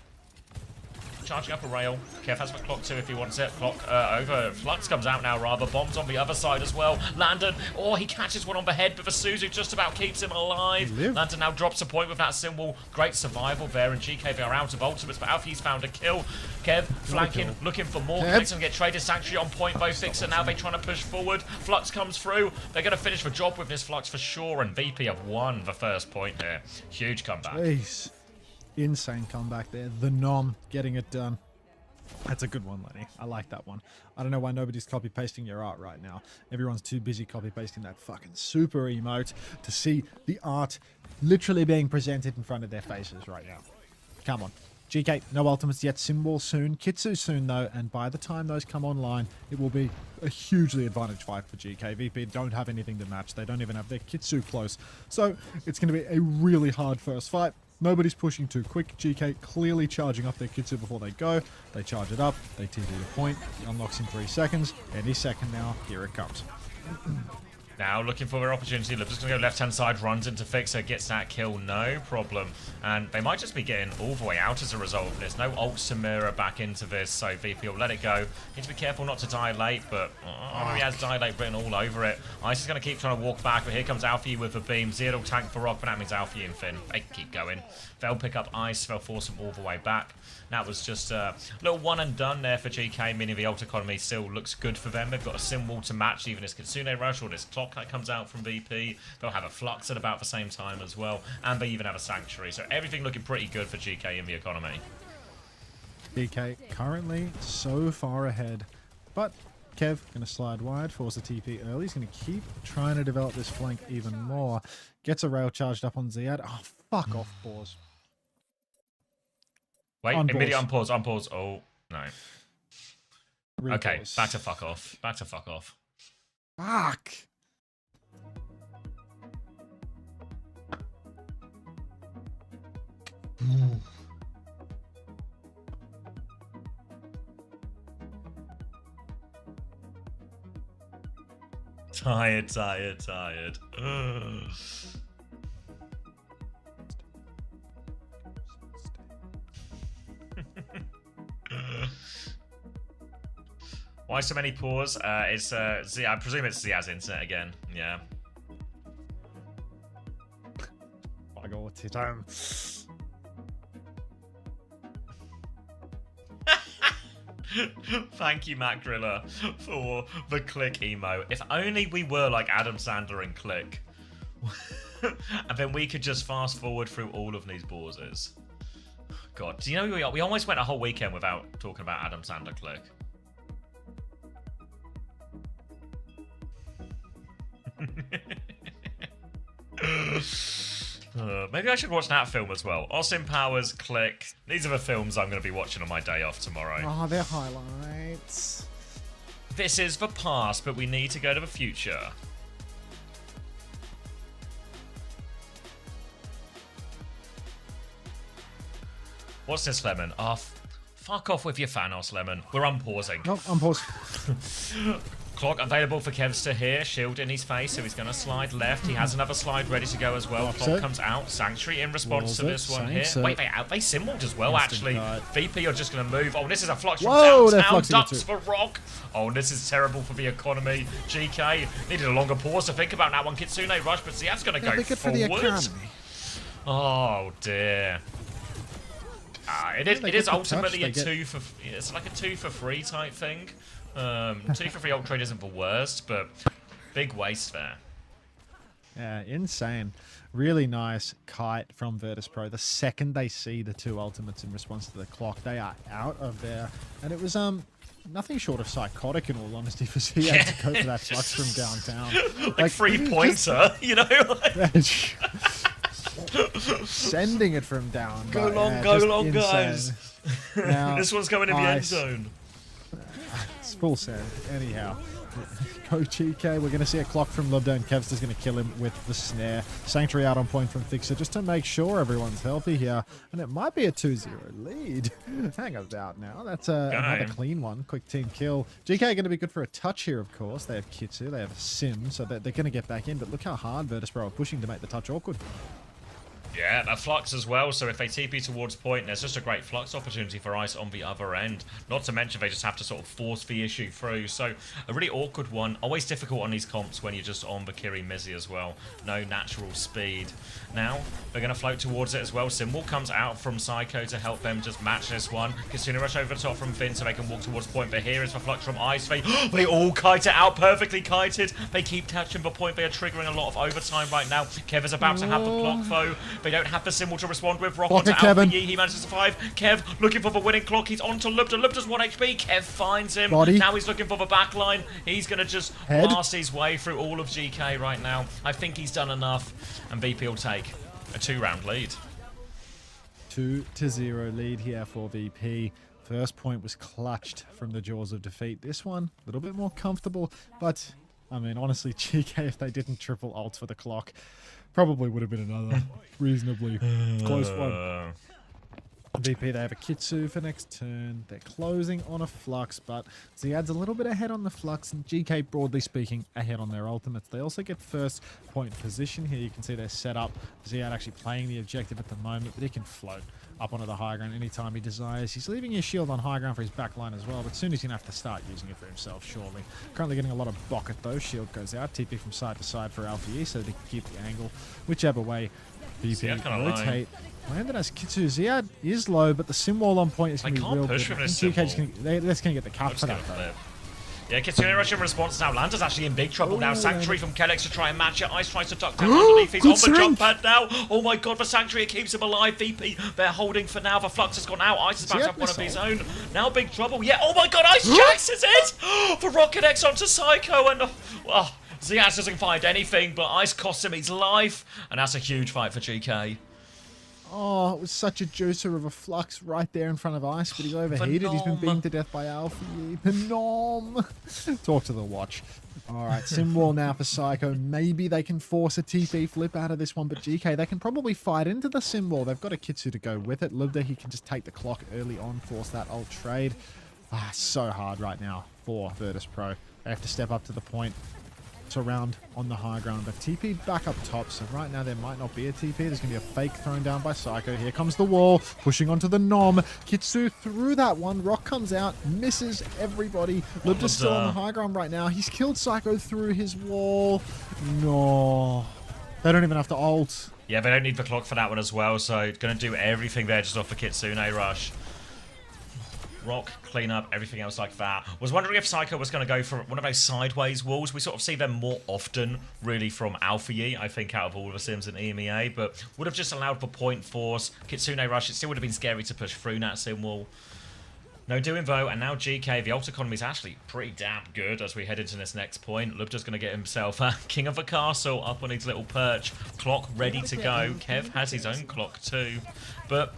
Speaker 2: Charging up a rail. Kev has the clock too if he wants it. Clock over. Flux comes out now rather. Bombs on the other side as well. Landon. Oh, he catches one on the head, but the Suzu just about keeps him alive. Landon now drops a point with that symbol. Great survival there. And GK, they are out of ultimates, but Alfie's found a kill. Kev flanking, looking for more. Next time get traded. Sanctuary on point. Both Fixer now. They're trying to push forward. Flux comes through. They're going to finish the job with this Flux for sure. And VP have won the first point here. Huge comeback.
Speaker 1: Jeez. Insane comeback there. The Nom getting it done. That's a good one, Lenny. I like that one. I don't know why nobody's copy pasting your art right now. Everyone's too busy copy pasting that fucking super emote to see the art literally being presented in front of their faces right now. Come on. GK, no ultimates yet. Symbol soon. Kitsu soon, though. And by the time those come online, it will be a hugely advantage fight for GK. VP don't have anything to match. They don't even have their Kitsu close. So it's going to be a really hard first fight. Nobody's pushing too quick. GK clearly charging up their Kitsu before they go. They charge it up. They TP the point. It unlocks in 3 seconds. Any second now, here it comes.
Speaker 2: Now looking for their opportunity. They're just going to go left-hand side, runs into Fixer, gets that kill, no problem. And they might just be getting all the way out as a result of this. No OWCS EMEA back into this, so VP will let it go. Need to be careful not to die late, but he has die late written all over it. Ice is going to keep trying to walk back, but here comes Alfie with a beam. Zero tank for Rock, but that means Alfie and Finn. They keep going. They'll pick up Ice, they'll force him all the way back. That was just a little one and done there for GK, meaning the ult economy still looks good for them. They've got a symbol to match even this Kitsune Rush or this clock that comes out from VP. They'll have a Flux at about the same time as well, and they even have a Sanctuary. So everything looking pretty good for GK in the economy.
Speaker 1: GK currently so far ahead, but Kev going to slide wide, force a TP early. He's going to keep trying to develop this flank even more. Gets a rail charged up on Ziad. Oh, fuck off, pause.
Speaker 2: Wait,
Speaker 1: Unpause.
Speaker 2: immediate unpause, unpause. Oh, no. Okay,
Speaker 1: Repause.
Speaker 2: back to fuck off. Back to fuck off.
Speaker 1: Fuck.
Speaker 2: Tired, tired, tired. Ugh. Why so many pause? It's I presume it's Zia's internet again. Yeah.
Speaker 1: I go with time.
Speaker 2: Thank you, Matt Griller, for the click emo. If only we were like Adam Sandler and Click. And then we could just fast forward through all of these pauses. God, do you know we almost went a whole weekend without talking about Adam Sandler Click. Maybe I should watch that film as well. Austin Powers, Click. These are the films I'm going to be watching on my day off tomorrow.
Speaker 1: Oh, they're highlights.
Speaker 2: This is the past, but we need to go to the future. What's this, Lemon? Oh, fuck off with your Thanos, Lemon. We're unpausing.
Speaker 1: Nope, unpause.
Speaker 2: Clock available for Kevs to hear. Shield in his face, so he's going to slide left. He has another slide ready to go as well. Clock comes out. Sanctuary in response to this one here. Wait, they symboled as well, actually. VP are just going to move. Oh, this is a flux from downtown. Ducks for Rock. Oh, this is terrible for the economy. GK needed a longer pause to think about that one. Kitsune Rush, but Ziad's going to go forward. Oh, dear. It is ultimately a it's like a 2 for 3 type thing. 2 for 3 ult trade isn't the worst, but big waste there.
Speaker 1: Yeah, insane. Really nice kite from virtus.pro. The second they see the 2 ultimates in response to the clock, they are out of there. And it was nothing short of psychotic, in all honesty, for CA to go for that flux from downtown.
Speaker 2: like 3-pointer, you know?
Speaker 1: Sending it from down.
Speaker 2: Go long, guys.
Speaker 1: Now,
Speaker 2: this one's going in the end zone.
Speaker 1: It's full send. Anyhow, go GK. We're going to see a clock from Lubda, and Kevster's going to kill him with the snare. Sanctuary out on point from Fixer just to make sure everyone's healthy here. And it might be a 2-0 lead. Hang about now. That's another clean one. Quick team kill. GK are going to be good for a touch here, of course. They have Kitsu. They have a Sim, so they're going to get back in. But look how hard virtus.pro are pushing to make the touch awkward.
Speaker 2: Yeah, that flux as well, so if they TP towards point, there's just a great flux opportunity for Ice on the other end. Not to mention they just have to sort of force the issue through, so a really awkward one. Always difficult on these comps when you're just on the Kiri Mizzy as well. No natural speed. Now, they're going to float towards it as well. Symbol comes out from Psycho to help them just match this one. Kitsune rush over the top from Finn so they can walk towards point, but here is the flux from Ice. They all kite it out, perfectly kited. They keep touching the point. They are triggering a lot of overtime right now. Kev is about to have the clock, though. They don't have the symbol to respond with. Rock
Speaker 1: Block
Speaker 2: onto
Speaker 1: it, Kevin.
Speaker 2: Alpha Yi. He manages to survive. Kev looking for the winning clock. He's onto Lubda. Lubda's 1 HP. Kev finds him.
Speaker 1: Body.
Speaker 2: Now he's looking for the back line. He's going to just
Speaker 1: Head.
Speaker 2: blast his way through all of GK right now. I think he's done enough. And VP will take a 2-round lead.
Speaker 1: 2-0 lead here for VP. First point was clutched from the jaws of defeat. This one, a little bit more comfortable, but I mean, honestly, GK, if they didn't triple ult for the clock, probably would have been another reasonably close one. VP, they have a Kitsu for next turn. They're closing on a Flux, but Ziad's a little bit ahead on the Flux, and GK, broadly speaking, ahead on their ultimates. They also get first point position here. You can see they're set up. Ziad actually playing the objective at the moment, but he can float up onto the high ground anytime he desires. He's leaving his shield on high ground for his back line as well, but soon he's going to have to start using it for himself, surely. Currently getting a lot of bucket though. Shield goes out. TP from side to side for Alpha E so that he can keep the angle. Whichever way VP rotate. Landed as Kitsu. Ziad is low, but the sim wall on point is going to be real good.
Speaker 2: They're
Speaker 1: just going to get the cut for that though.
Speaker 2: Yeah, Kitsune Rush in response now. Lander's actually in big trouble now. Sanctuary from Kellex to try and match it. Ice tries to duck down underneath. He's on the jump pad now. Oh my god, for Sanctuary, it keeps him alive. VP, they're holding for now. The Flux has gone out. Ice is back up one of his own. Now big trouble. Yeah, oh my god, Ice jacks is it! For Rocket X onto Psycho and... Ziaz doesn't find anything, but Ice costs him his life. And that's a huge fight for GK.
Speaker 1: Oh, it was such a juicer of a Flux right there in front of Ice, but he's overheated. He's been beaten to death by Alpha. Nom. Talk to the watch. All right, sim wall now for Psycho. Maybe they can force a TP flip out of this one, but GK, they can probably fight into the sim wall. They've got a Kitsu to go with it. Lubda, he can just take the clock early on, force that ult trade. So hard right now for virtus.pro. They have to step up to the point. Around on the high ground. They've TP'd back up top, so right now there might not be a TP. There's going to be a fake thrown down by Psycho. Here comes the wall, pushing onto the Nom. Kitsu through that one. Rock comes out, misses everybody. Lubda's still on the high ground right now. He's killed Psycho through his wall. No. They don't even have to ult.
Speaker 2: Yeah, they don't need the clock for that one as well, so going to do everything there just off the Kitsune Rush. Rock, clean up, everything else like that. Was wondering if Psycho was going to go for one of those sideways walls. We sort of see them more often, really, from Alpha Yi, I think, out of all of the Sims in EMEA, but would have just allowed for point force. Kitsune Rush, it still would have been scary to push through that sim wall. No doing though, and now GK, the ult economy is actually pretty damn good as we head into this next point. Lubda's going to get himself King of the Castle up on his little perch. Clock ready to go. Kev has his own clock too, but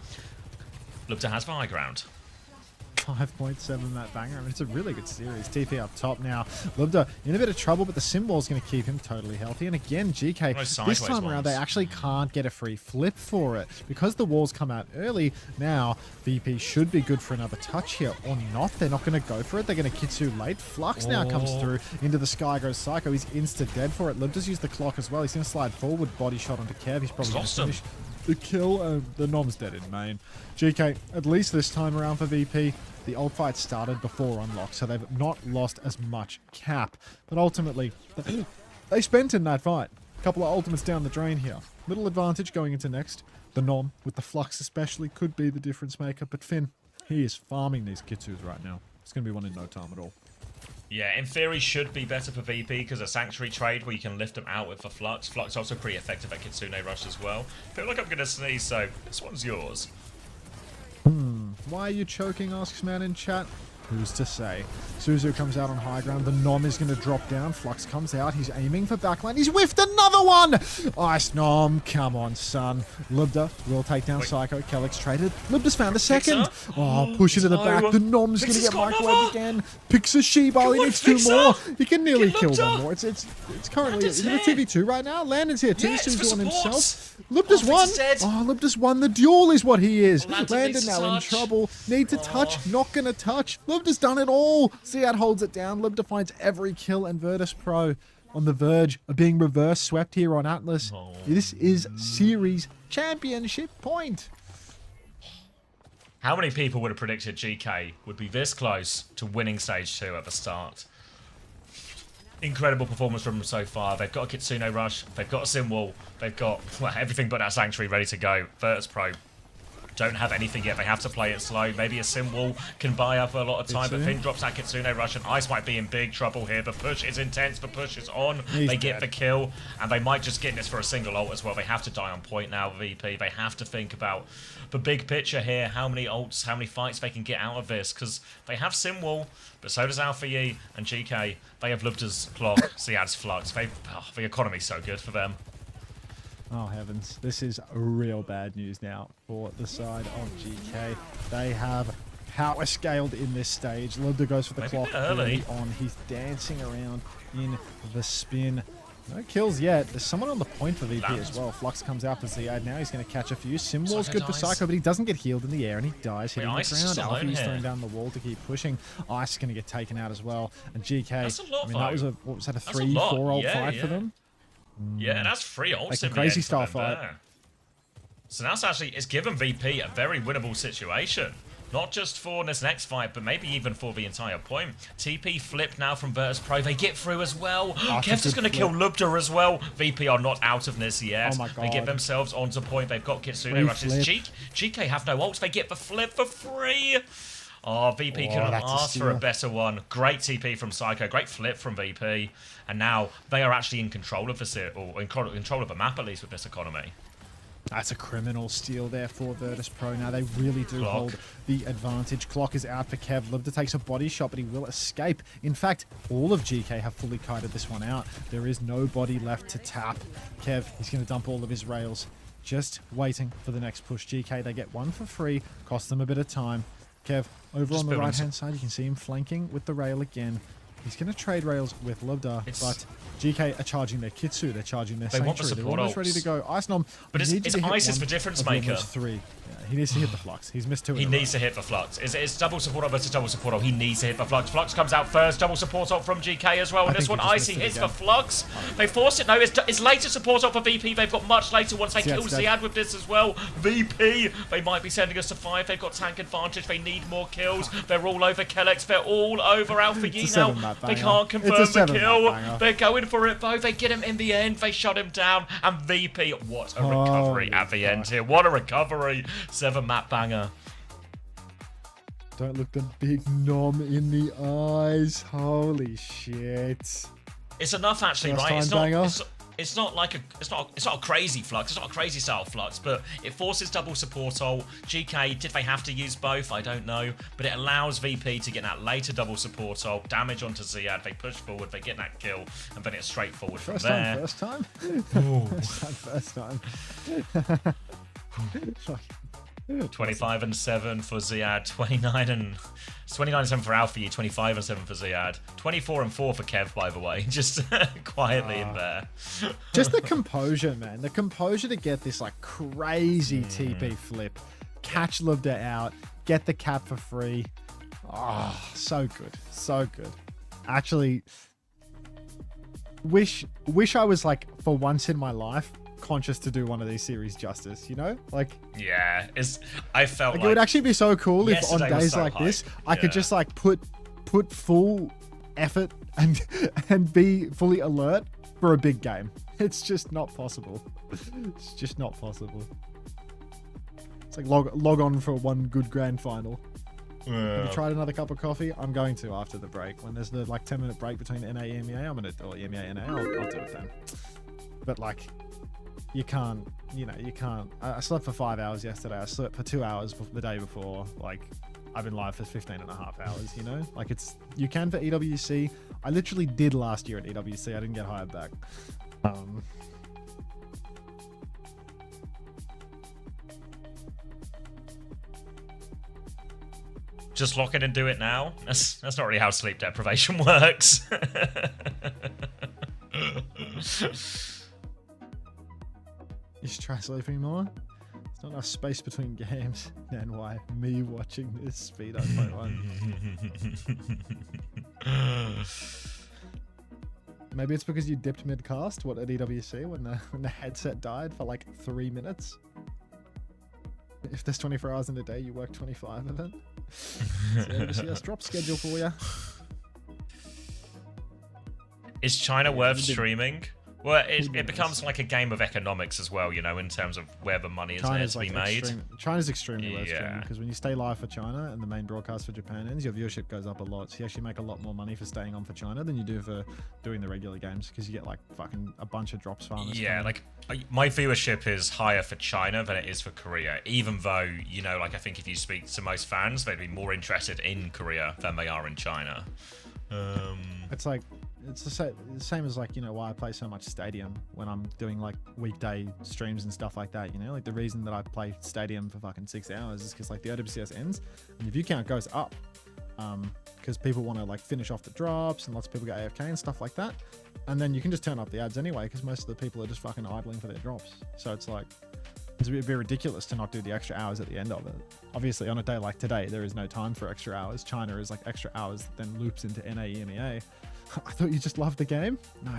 Speaker 2: Lubda has the high ground.
Speaker 1: 5.7 that banger. I mean, it's a really good series. TP up top now. Lubda in a bit of trouble, but the sim wall's going to keep him totally healthy. And again, GK, this time around, they actually can't get a free flip for it. Because the walls come out early, now VP should be good for another touch here. Or not. They're not going to go for it. They're going to Kitsu late. Flux now comes through. Into the sky goes Psycho. He's insta-dead for it. Lubda's used the clock as well. He's going to slide forward. Body shot onto Kev. He's probably going to finish the kill. The Nom's dead in main. GK, at least this time around for VP, the ult fight started before unlock, so they've not lost as much cap. But ultimately, they spent in that fight. A couple of ultimates down the drain here. Little advantage going into next. The Nom, with the Flux especially, could be the difference maker. But Finn, he is farming these Kitsus right now. It's going to be one in no time at all.
Speaker 2: Yeah, in theory should be better for VP because a Sanctuary trade where you can lift them out with the Flux. Flux also pretty effective at Kitsune Rush as well. Feel like I'm going to sneeze, so this one's yours.
Speaker 1: Why are you choking, asks man in chat. Who's to say? Suzu comes out on high ground. The Nom is going to drop down. Flux comes out. He's aiming for backline. He's whiffed another one! Ice Nom, come on, son. Lubda will take down Psycho. Kellex traded. Lubda's found a second. Oh, push it to the back. The Nom's going to get microwaved again. Picks a Sheba. He needs two more. He can nearly kill one more. It's currently... Is it a 2v2 right now? Landon's here.
Speaker 2: Yeah,
Speaker 1: Suzu on himself. Lubda's won. Oh, Lubda's won. The duel is what he is. Landon now in trouble. Need to touch. Not going to touch. Lubda's done it all. Ziad holds it down. Lubda finds every kill, and virtus.pro on the verge of being reverse swept here on Atlas. This is series championship point.
Speaker 2: How many people would have predicted GK would be this close to winning stage 2 at the start? Incredible performance from them so far. They've got a Kitsune Rush, they've got a Sim Wall, they've got everything but that Sanctuary ready to go. virtus.pro don't have anything yet. They have to play it slow. Maybe a Sim Wall can buy up a lot of time, but Finn drops that Kitsune Rush, and Ice might be in big trouble here. The push is intense, the push is on. They get the kill, and they might just get this for a single ult as well. They have to die on point now, VP. They have to think about the big picture here, how many ults, how many fights they can get out of this, because they have Sim Wall, but so does Alpha Yi and GK. They have Lubta's Clock, Ziad's Flux. The economy's so good for them.
Speaker 1: Oh heavens, this is real bad news now for the side of GK. They have power scaled in this stage. Lubta goes for the clock early on. He's dancing around in the spin. No kills yet. There's someone on the point for VP as well. Flux comes out for Ziad. Now he's going to catch a few. Simwall's good for Psycho, but he doesn't get healed in the air, and he dies hitting the ground. Alfie's throwing down the wall to keep pushing. Ice is going to get taken out as well. And GK,
Speaker 2: that's a lot,
Speaker 1: I mean, that was a, what was that, a 3-4 ult fight for them?
Speaker 2: Yeah, that's 3 ults
Speaker 1: like
Speaker 2: in
Speaker 1: a crazy
Speaker 2: the end
Speaker 1: style fight.
Speaker 2: there. So that's actually, it's given VP a very winnable situation. Not just for this next fight, but maybe even for the entire point. TP flip now from virtus.pro. They get through as well. Kev's just going to kill Lubta as well. VP are not out of this yet.
Speaker 1: Oh my God.
Speaker 2: They get themselves onto point. They've got Kitsune rushes. GK have no ults. They get the flip for free. Oh, VP couldn't ask for a better one. Great TP from Psycho. Great flip from VP. And now they are actually in control of the map, at least, with this economy.
Speaker 1: That's a criminal steal there for virtus.pro. Now they really do hold the advantage. Clock is out for Kev. Lubta takes a body shot, but he will escape. In fact, all of GK have fully kited this one out. There is nobody left to tap. Kev, he's going to dump all of his rails. Just waiting for the next push. GK, they get one for free. Cost them a bit of time. Kev, over on the right-hand side, you can see him flanking with the rail again. He's going to trade rails with Lubta, but GK are charging their Kitsu, they're charging their Sanctuary. They're almost ready to go. Ice Nom,
Speaker 2: but it's Ice is the difference maker.
Speaker 1: 3. Yeah, he needs to hit the Flux. He's missed 2
Speaker 2: He needs to hit the Flux. It's double support ult versus double support ult. He needs to hit the Flux. Flux comes out first. Double support ult from GK as well. And this one, Icy hits the Flux. They force it. No, it's later support ult for VP. They've got much later once they kill Ziad with this as well. VP, they might be sending us to 5. They've got tank advantage. They need more kills. They're all over Kellex. They're all over Alpha Yi now. They can't confirm the kill. They're going for it though. They get him in the end. They shut him down. And VP, what a recovery at the end here. What a recovery. 7-map banger.
Speaker 1: Don't look the big nom in the eyes. Holy shit.
Speaker 2: It's enough actually, right? It's not like it's not a crazy Flux. It's not a crazy style Flux, but it forces double support ult. GK, did they have to use both? I don't know, but it allows VP to get that later double support ult, damage onto Ziad. They push forward, they get that kill, and then it's straightforward from there.
Speaker 1: First time. First time.
Speaker 2: 25 and 7 for Ziad, 29 and 7 for Alfie, 25 and 7 for Ziad, 24 and 4 for Kev, by the way, just quietly in there.
Speaker 1: Just the composure, man. The composure to get this like crazy TP flip, catch Lubta out, get the cap for free. Oh, so good, so good. Actually, wish I was like for once in my life conscious to do one of these series justice, you know? Like,
Speaker 2: yeah, I felt like
Speaker 1: it would actually be so cool if on days like this I could just like put full effort and be fully alert for a big game. It's just not possible. It's just not possible. It's like log on for one good grand final. Have you tried another cup of coffee? I'm going to after the break. When there's the like 10-minute break between NA EMEA, I'm gonna do EMEA NA. I'll do it then. But like, you can't. I slept for 5 hours yesterday. I slept for 2 hours the day before. Like, I've been live for 15 and a half hours, you know? Like, you can for EWC. I literally did last year at EWC. I didn't get hired back.
Speaker 2: Just lock in and do it now. That's not really how sleep deprivation works.
Speaker 1: You should try sleeping more. There's not enough space between games. And why? Me watching this speed up by one. Maybe it's because you dipped mid-cast, at EWC, when the headset died for like 3 minutes. If there's 24 hours in a day, you work 25 of it. So EWCS drop schedule for you.
Speaker 2: Is China worth streaming? Well, it becomes like a game of economics as well, you know, in terms of where the money is there to be made.
Speaker 1: China's extremely low streaming
Speaker 2: Yeah.
Speaker 1: because when you stay live for China and the main broadcast for Japan ends, your viewership goes up a lot. So you actually make a lot more money for staying on for China than you do for doing the regular games because you get like fucking a bunch of drops farmers.
Speaker 2: Yeah, like my viewership is higher for China than it is for Korea, even though, you know, like I think if you speak to most fans, they'd be more interested in Korea than they are in China.
Speaker 1: It's like it's the same as like, you know, why I play so much Stadium when I'm doing like weekday streams and stuff like that, you know, like the reason that I play Stadium for fucking 6 hours is because like the OWCS ends and the view count goes up because people want to like finish off the drops and lots of people get AFK and stuff like that, and then you can just turn up the ads anyway because most of the people are just fucking idling for their drops. So it's like it's a bit ridiculous to not do the extra hours at the end of it. Obviously on a day like today there is no time for extra hours. China is like extra hours that then loops into NA EMEA. I thought you just loved the game. No,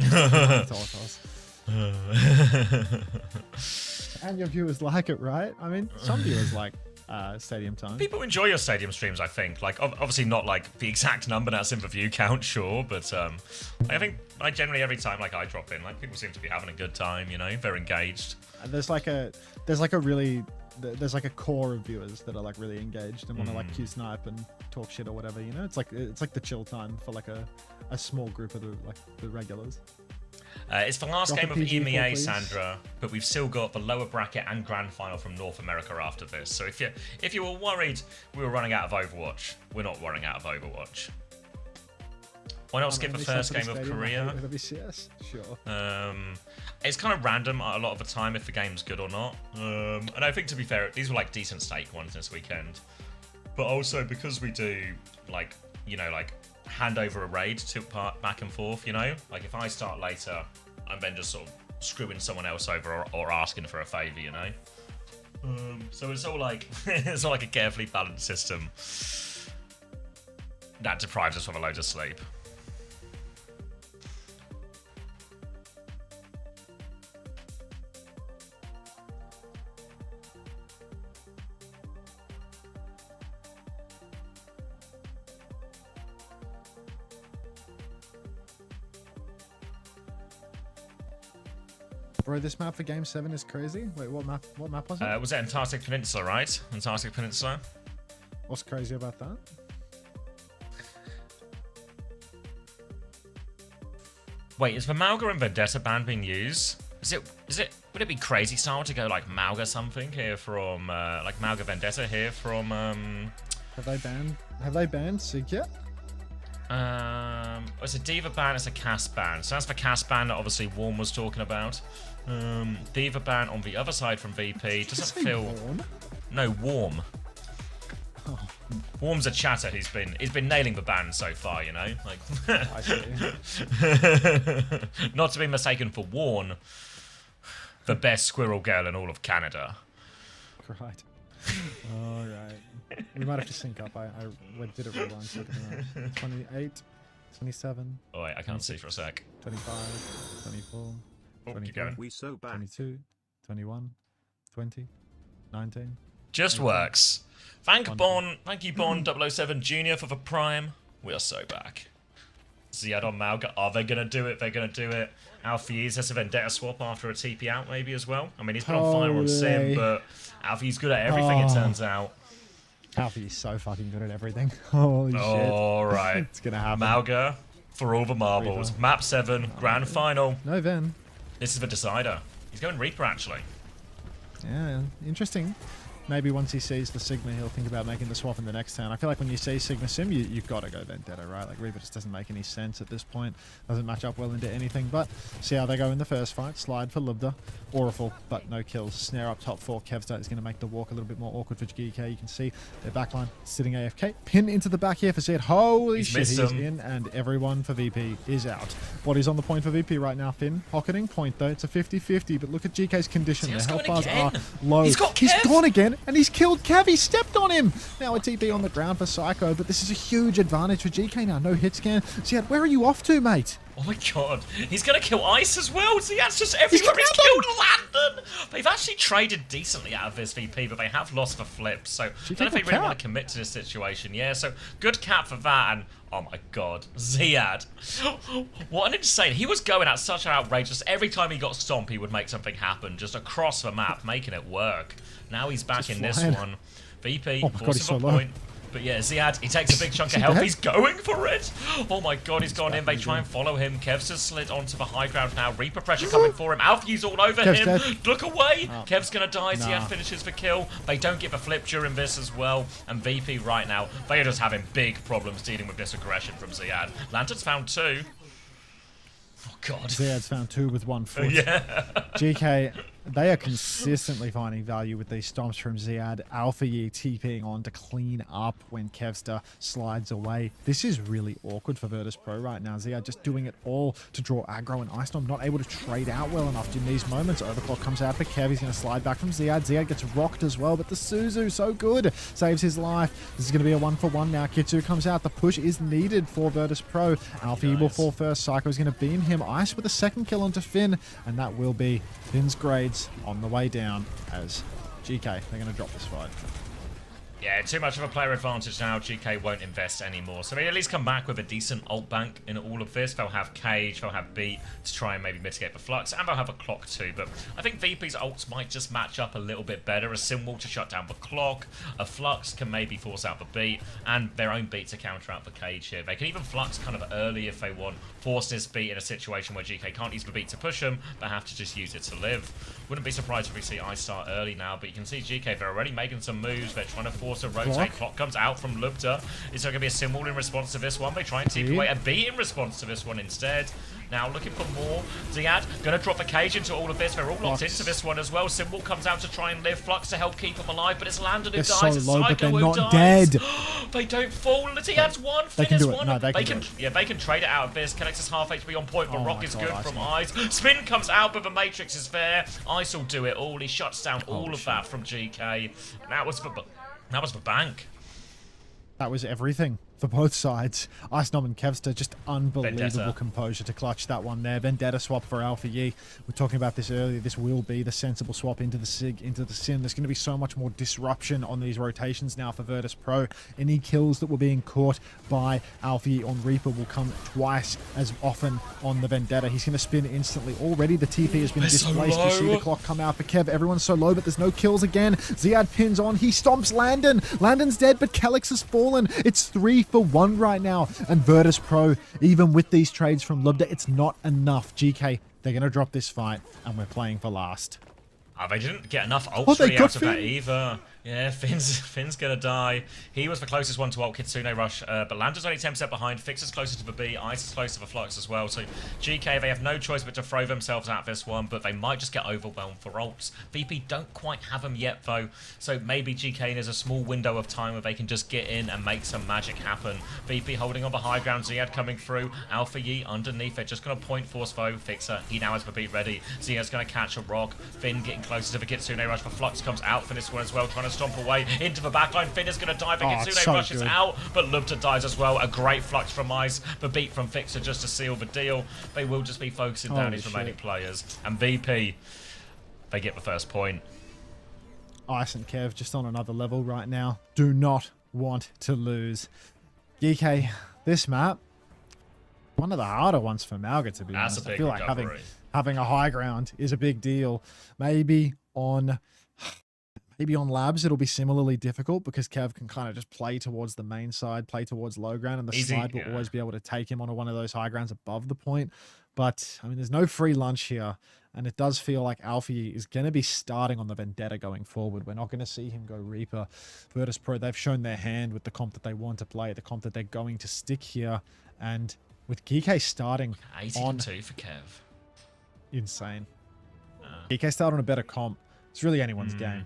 Speaker 1: and your viewers like it, right? I mean, some viewers like Stadium time.
Speaker 2: People enjoy your Stadium streams, I think. Like, obviously not like the exact number that's in the view count, sure, but I think like generally every time like I drop in, like people seem to be having a good time. You know, they're engaged.
Speaker 1: There's like a core of viewers that are like really engaged and want to like Q snipe and talk shit or whatever. You know, it's like the chill time for like a small group of the regulars.
Speaker 2: It's the last
Speaker 1: Drop
Speaker 2: game
Speaker 1: a
Speaker 2: of
Speaker 1: PG4,
Speaker 2: EMEA,
Speaker 1: please.
Speaker 2: Sandra, but we've still got the lower bracket and grand final from North America after this. So if you were worried we were running out of Overwatch, we're not running out of Overwatch. Why not skip the first game of Korea?
Speaker 1: OWCS? Sure.
Speaker 2: It's kind of random a lot of the time if the game's good or not. And I think, to be fair, these were like decent stake ones this weekend. But also because we do like, you know, like hand over a raid to part back and forth, you know, like if I start later, I'm then just sort of screwing someone else over or asking for a favor, you know. So it's all like it's all like a carefully balanced system that deprives us of a load of sleep.
Speaker 1: Bro, this map for Game 7 is crazy. Wait, what map was it?
Speaker 2: Was it Antarctic Peninsula, right? Antarctic Peninsula?
Speaker 1: What's crazy about that?
Speaker 2: Wait, is the Malga and Vendetta ban being used? Would it be crazy style to go like Malga something here from like Malga Vendetta here from
Speaker 1: Have they banned Sig yet?
Speaker 2: it's a Diva ban, it's a cast ban. So that's the cast ban that obviously Warm was talking about. Diva ban on the other side from VP doesn't feel
Speaker 1: Warm?
Speaker 2: No, Warm.
Speaker 1: Oh.
Speaker 2: Warm's a chatter. He's been nailing the ban so far, you know. Like,
Speaker 1: I see.
Speaker 2: not to be mistaken for Warn, the best squirrel girl in all of Canada.
Speaker 1: Right. All right. We might have to sync up. I did it rewind. So 28, 27.
Speaker 2: Oh wait, I can't see for a sec.
Speaker 1: 25, 24,
Speaker 2: Oh, keep
Speaker 1: 23,
Speaker 2: going.
Speaker 9: We so back.
Speaker 1: 22, 21, 20, 19.
Speaker 2: Just
Speaker 1: 18.
Speaker 2: works. Thank
Speaker 1: Wonderful.
Speaker 2: you, Bond 007 Junior for the Prime. We are so back. Ziad on Malga. Are they gonna do it? They're gonna do it. Alfie has a Vendetta swap after a TP out, maybe as well. I mean, he's been on fire on Sim,
Speaker 1: Holy.
Speaker 2: but Alfie's good at everything. It turns out.
Speaker 1: Alfie is so fucking good at everything. Holy shit.
Speaker 2: All right,
Speaker 1: It's gonna happen.
Speaker 2: Malga for all the marbles.
Speaker 1: Reaper.
Speaker 2: Map 7, grand final.
Speaker 1: No, Ven.
Speaker 2: This is the decider. He's going Reaper actually.
Speaker 1: Yeah, interesting. Maybe once he sees the Sigma, he'll think about making the swap in the next turn. I feel like when you see Sigma Sim, you've got to go Vendetta, right? Like, Reaper just doesn't make any sense at this point. Doesn't match up well into anything. But see how they go in the first fight. Slide for Lubda. Auriful, but no kills. Snare up top 4. Kevstar is going to make the walk a little bit more awkward for GK. You can see their backline sitting AFK. Pin into the back here for Zed. Holy shit,
Speaker 2: missed
Speaker 1: he's
Speaker 2: him.
Speaker 1: in, and everyone for VP is out. Body's on the point for VP right now, Finn. Pocketing point, though. It's a 50-50, but look at GK's condition.
Speaker 2: He's
Speaker 1: Their health
Speaker 2: going
Speaker 1: bars
Speaker 2: again.
Speaker 1: are low.
Speaker 2: He's got
Speaker 1: He's
Speaker 2: Kev.
Speaker 1: gone again, and he's killed Kev. He stepped on him. Now a TP on the ground for Psycho, but this is a huge advantage for GK now. No hit scan. Zed, where are you off to, mate?
Speaker 2: Oh my god. He's going to kill Ice as well. See, that's just everywhere. He's killed Landon. They've actually traded decently out of this VP, but they have lost for flips. So I don't know if they really want to commit to this situation. Yeah, so good cap for that. And oh my god, Ziad. What an insane. He was going at such an outrageous. Every time he got stomped, he would make something happen just across the map, making it work. Now he's back in this one. VP,
Speaker 1: oh my god, he's so low.
Speaker 2: Point. But yeah, Ziad, he takes a big chunk of health. He's going for it. Oh my god, he's gone in. They try and follow him. Kev's has slid onto the high ground now. Reaper pressure coming for him. Alfie's all over him. Dead. Look away. Oh. Kev's going to die. Ziad finishes the kill. They don't get the flip during this as well. And VP right now, they are just having big problems dealing with this aggression from Ziad. Lantern's found 2. Oh god.
Speaker 1: Ziad's found 2 with 1 foot.
Speaker 2: Yeah.
Speaker 1: GK, they are consistently finding value with these stomps from Ziad. Alpha Yi TPing on to clean up when Kevster slides away. This is really awkward for virtus.pro right now. Ziad just doing it all to draw aggro, and Ice not able to trade out well enough in these moments. Overclock comes out for Kev. He's going to slide back from Ziad. Ziad gets rocked as well, but the Suzu, so good, saves his life. This is going to be a 1-for-1 now. Kitsu comes out. The push is needed for virtus.pro. Alpha Yi will fall first. Psycho is going to beam him. Ice with a second kill onto Finn, and that will be Finn's grades on the way down as GK. They're going to drop this fight.
Speaker 2: Yeah, too much of a player advantage now. GK won't invest anymore. So they at least come back with a decent ult bank in all of this. They'll have Cage, they'll have Beat to try and maybe mitigate the Flux, and they'll have a Clock too. But I think VP's ults might just match up a little bit better. A Simwall to shut down the Clock, a Flux can maybe force out the Beat, and their own Beat to counter out the Cage here. They can even Flux kind of early if they want. Force this Beat in a situation where GK can't use the Beat to push them, but have to just use it to live. Wouldn't be surprised if we see Ice start early now, but you can see GK, they're already making some moves. They're trying to force a rotate. Clock comes out from Lubta. Is there going to be a Simwall in response to this one? They try and TP away a Beat in response to this one instead. Now looking for more. Ziad going to drop a Cage into all of this. They're all locked into this one as well. Simwall comes out to try and live. Flux to help keep them alive, but it's Landon who dies.
Speaker 1: So
Speaker 2: it's
Speaker 1: low,
Speaker 2: Psycho
Speaker 1: but they're
Speaker 2: who
Speaker 1: not
Speaker 2: dies.
Speaker 1: dead.
Speaker 2: They don't fall. Ziad's one.
Speaker 1: They
Speaker 2: Finn
Speaker 1: can do
Speaker 2: one.
Speaker 1: it. No, they can
Speaker 2: Yeah, they can trade it out of this. Connects half HP on point, but Rock is good
Speaker 1: Ice
Speaker 2: from Ice. Spin comes out, but the Matrix is there. Ice will do it all. He shuts down all of that from GK. That was the bank.
Speaker 1: That was everything for both sides. Icenom and Kevster, just unbelievable
Speaker 2: Vendetta.
Speaker 1: composure to clutch that one there. Vendetta swap for Alpha Yi. We're talking about this earlier. This will be the sensible swap into the Sig, into the Sim. There's going to be so much more disruption on these rotations now for virtus.pro. Any kills that were being caught by Alpha Yi on Reaper will come twice as often on the Vendetta. He's going to spin instantly. Already the TP has been displaced. You see the clock come out for Kev. Everyone's so low, but there's no kills again. Ziad pins on. He stomps Landon. Landon's dead, but Calyx has fallen. It's 3-for-1 right now. And virtus.pro, even with these trades from Lubda, it's not enough. GK, they're going to drop this fight, and we're playing for last.
Speaker 2: Oh, they didn't get enough ult really out of that either. Yeah, Finn's gonna die. He was the closest one to ult Kitsune Rush, but Landon's only 10% behind. Fix is closer to the B, Ice is close to the Flux as well. So GK, they have no choice but to throw themselves at this one, but they might just get overwhelmed for ults. VP don't quite have them yet though, so maybe GK there's a small window of time where they can just get in and make some magic happen. VP holding on the high ground, Ziad coming through, Alpha Yi underneath, they're just gonna point force foe, Fixer, he now has the beat ready. Ziad's gonna catch a rock, Finn getting closer to the Kitsune Rush, the Flux comes out for this one as well, trying to stomp away into the backline. Finn is going to die, but Kitsune Rush is out, but Lubta dies as well. A great Flux from Ice, the beat from Fixer just to seal the deal. They will just be focusing down his remaining players. And VP, they get the first point.
Speaker 1: Ice and Kev just on another level right now. Do not want to lose. GK, this map, one of the harder ones for Malga, to be honest. I feel like having a high ground is a big deal. Maybe on labs it'll be similarly difficult because Kev can kind of just play towards the main side, play towards low ground, and the slide will always be able to take him onto one of those high grounds above the point. But I mean, there's no free lunch here, and it does feel like Alpha Yi is going to be starting on the Vendetta going forward. We're not going to see him go Reaper. virtus.pro, they've shown their hand with the comp that they want to play, the comp that they're going to stick here, and with GK starting
Speaker 2: 82 for Kev.
Speaker 1: Insane. GK started on a better comp. It's really anyone's game.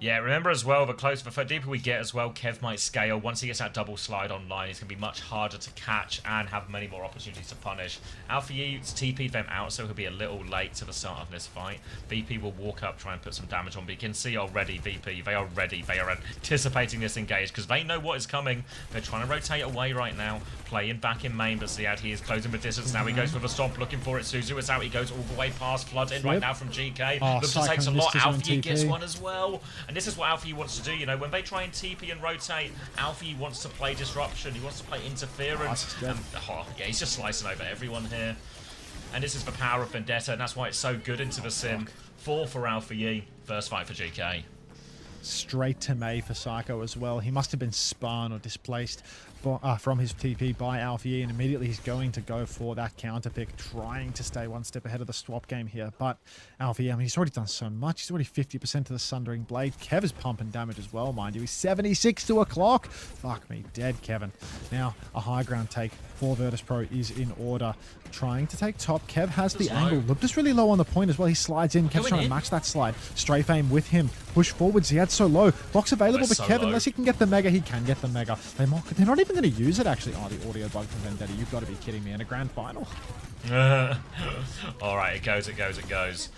Speaker 2: Yeah, remember as well, the closer, the deeper we get as well, Kev might scale. Once he gets that double slide online, it's going to be much harder to catch and have many more opportunities to punish. Alpha Yi's TP'd them out, so he'll be a little late to the start of this fight. VP will walk up, try and put some damage on, but you can see already, VP, they are ready. They are anticipating this engage, because they know what is coming. They're trying to rotate away right now, playing back in main, but Ziad, he is closing the distance. Now he goes for the stomp, looking for it. Suzu is out, he goes all the way past, Flood in right now from GK. Looks to takes a lot, Alpha Yi gets one as well. And this is what Alpha Yi wants to do, you know, when they try and TP and rotate, Alpha Yi wants to play disruption, he wants to play interference. Yeah, he's just slicing over everyone here. And this is the power of Vendetta, and that's why it's so good into the sim. 4 for Alpha Yi, first fight for GK.
Speaker 1: Straight to May for Psycho as well. He must have been spun or displaced from his TP by Alpha Yi, and immediately he's going to go for that counter pick, trying to stay one step ahead of the swap game here. But Alpha Yi, I mean, he's already done so much. He's already 50% to the Sundering Blade. Kev is pumping damage as well, mind you. He's 76 to a clock. Fuck me, dead Kevin. Now, a high ground take for virtus.pro is in order. Trying to take top. Kev has the angle. Look, just really low on the point as well. He slides in. Kev's trying to match that slide. Strafe aim with him. Push forward. Ziad's so low. Box available, but Kev, unless he can get the Mega, he can get the Mega. They're not even going to use it, actually. Oh, the audio bug from Vendetta. You've got to be kidding me. In a grand final.
Speaker 2: Alright, it goes.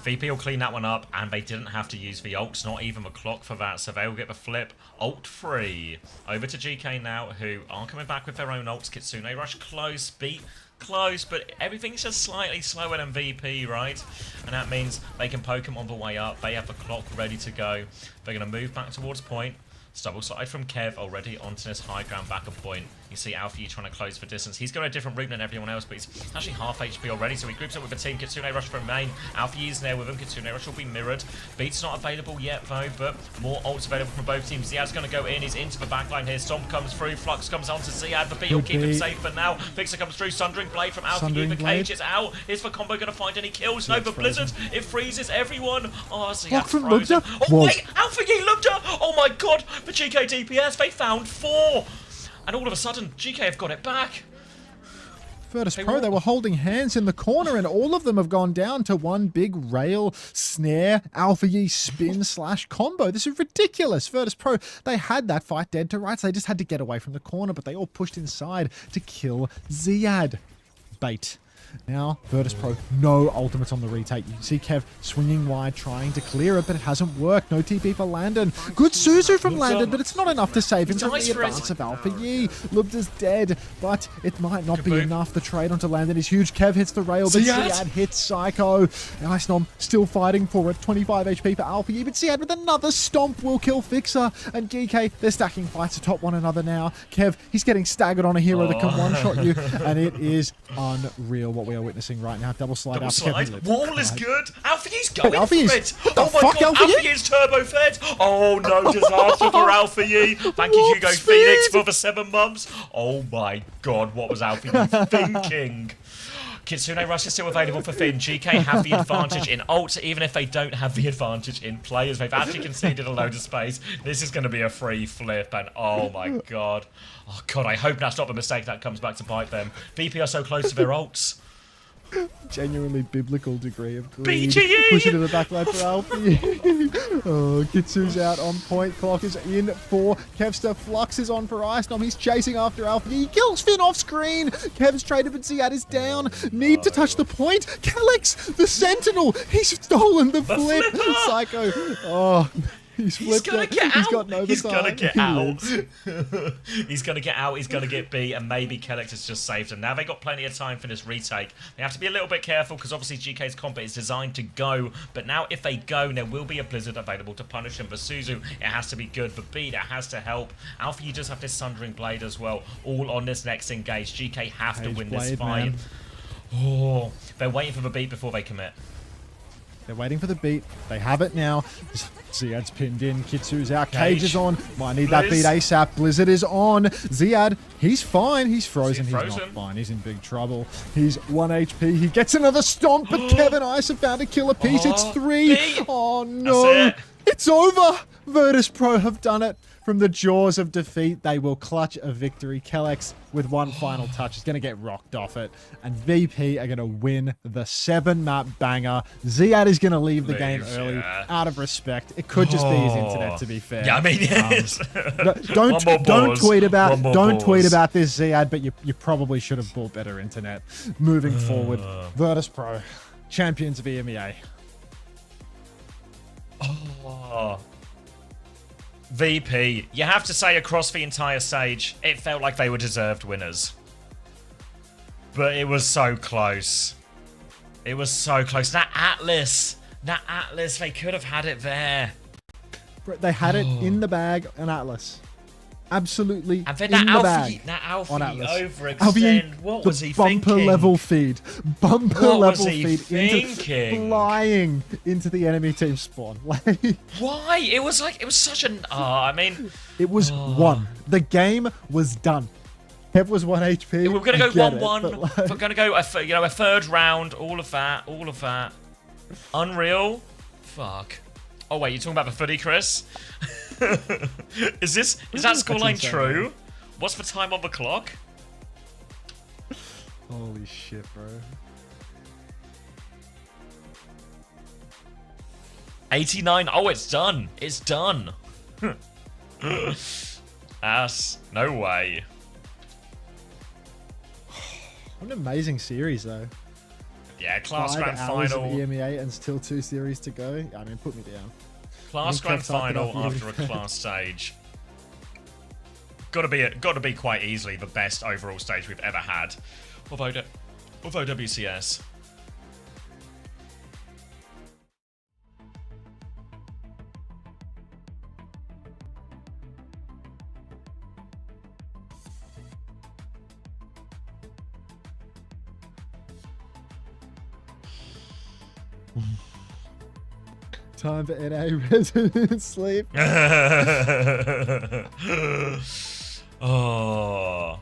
Speaker 2: VP will clean that one up, and they didn't have to use the ults, not even the clock for that, so they will get the flip. Ult free. Over to GK now, who are coming back with their own ults. Kitsune Rush close, beat close, but everything's just slightly slower than VP, right? And that means they can poke him on the way up. They have the clock ready to go. They're going to move back towards point. Double slide from Kev already onto this high ground back of point. You see Alpha Yi trying to close for distance. He's got a different route than everyone else, but he's actually half HP already, so he groups up with the team. Kitsune Rush from main. Alpha Yi's there with him. Kitsune Rush will be mirrored. Beat's not available yet, though, but more ults available from both teams. Ziad's going to go in. He's into the backline here. Stomp comes through. Flux comes onto Ziad. The Beat will keep him safe for now. Fixer comes through. Sundering Blade from Alpha Yi. The cage is out. Is the combo going to find any kills? No, but Blizzard, it freezes everyone. Oh, Ziad's frozen. Oh, wait! Alpha Yi looked up! Oh my god! The GK DPS, they found 4! And all of a sudden, GK have got it back.
Speaker 1: virtus.pro, they were holding hands in the corner, and all of them have gone down to one big rail snare Alpha Yi spin / combo. This is ridiculous. virtus.pro, they had that fight dead to rights. They just had to get away from the corner, but they all pushed inside to kill Ziad. Bait. Now, virtus.pro, no ultimates on the retake. You can see Kev swinging wide, trying to clear it, but it hasn't worked. No TP for Landon. Good Suzu from Landon, but it's not enough to save him from the advance of Alpha Yi. Lubda's dead, but it might not be enough. The trade onto Landon is huge. Kev hits the rail, but Ziad hits Psycho. Ice Nom still fighting for it. 25 HP for Alpha Yi, but Ziad with another stomp will kill Fixer. And GK, they're stacking fights atop one another now. Kev, he's getting staggered on a hero that can one-shot you, and it is unreal what we are witnessing right now. Double slide.
Speaker 2: Wall is good. Alpha Yi's going
Speaker 1: Alpha
Speaker 2: for it. Oh my god, Alpha Yi is turbo fed. Oh no, disaster for Alpha Yi. Thank you, Hugo Phoenix, for the 7 months. Oh my god, what was Alpha Yi thinking? Kitsune Rush is still available for Finn. GK have the advantage in ult, even if they don't have the advantage in players. They've actually conceded a load of space. This is going to be a free flip, and oh my god. Oh god, I hope that's not the mistake that comes back to bite them. VP are so close to their ults.
Speaker 1: Genuinely biblical degree of greed.
Speaker 2: BGE!
Speaker 1: Push it to the backline for Alfie. Oh, Kitsu's out on point. Clock is in for Kevster. Flux is on for Ice Nom. He's chasing after Alfie. He kills Finn off screen. Kev's traded, but Ziad is down. Need to touch the point. Calyx, the Sentinel. He's stolen the flip. Psycho. Oh. He's gonna get out. He's got no
Speaker 2: He's gonna get out. He's gonna get out. He's gonna get beat, and maybe Kellex has just saved him. Now they got plenty of time for this retake. They have to be a little bit careful because obviously GK's comp is designed to go. But now if they go, there will be a Blizzard available to punish him. For Suzu, it has to be good. For Beat, it has to help. Alpha, you just have this Sundering Blade as well. All on this next engage. GK have to win this fight. Oh, they're waiting for the beat before they commit.
Speaker 1: They're waiting for the beat. They have it now. Ziad's pinned in. Kitsu's out. Cage is on. Might need that beat ASAP. Blizzard is on. Ziad, he's fine. He's frozen. He's not fine. He's in big trouble. He's 1 HP. He gets another stomp, but Kevin Ice have found a killer piece. It's 3. Oh, no. It's over. virtus.pro have done it. from the jaws of defeat, they will clutch a victory. Kellex, with one final touch, is going to get rocked off it. And VP are going to win the 7-map banger. Ziad is going to leave the game early out of respect. It could just be his internet, to be fair.
Speaker 2: Yeah, I mean, yes.
Speaker 1: Don't tweet about this, Ziad, but you probably should have bought better internet moving forward. Virtus.pro, champions of EMEA.
Speaker 2: Oh. VP, you have to say across the entire stage, it felt like they were deserved winners. But it was so close. It was so close. That Atlas, they could have had it there.
Speaker 1: They had it in the bag on Atlas. Absolutely
Speaker 2: and then
Speaker 1: in
Speaker 2: that
Speaker 1: the bag
Speaker 2: that Alfie
Speaker 1: on Atlas.
Speaker 2: Overextend. What was he thinking?
Speaker 1: Bumper level feed. Bumper level feed
Speaker 2: thinking?
Speaker 1: Into flying into the enemy team spawn. Like,
Speaker 2: why? It was such an. I mean,
Speaker 1: it was one. The game was done. Kev was 1 HP.
Speaker 2: We're gonna go 1-1. We're gonna go a third round. All of that. Unreal. Fuck. Oh wait, you're talking about the footy, Chris? Is that scoreline true? What's the time on the clock?
Speaker 1: Holy shit, bro.
Speaker 2: 89. Oh, it's done. It's done. Ass. No way.
Speaker 1: What an amazing series, though.
Speaker 2: Yeah, class
Speaker 1: 5
Speaker 2: grand
Speaker 1: hours
Speaker 2: final.
Speaker 1: Of EMEA and still 2 series to go. I mean, put me down.
Speaker 2: Class grand final after a class stage. Gotta be quite easily the best overall stage we've ever had of OWCS.
Speaker 1: Time for NA resident sleep.
Speaker 2: Oh,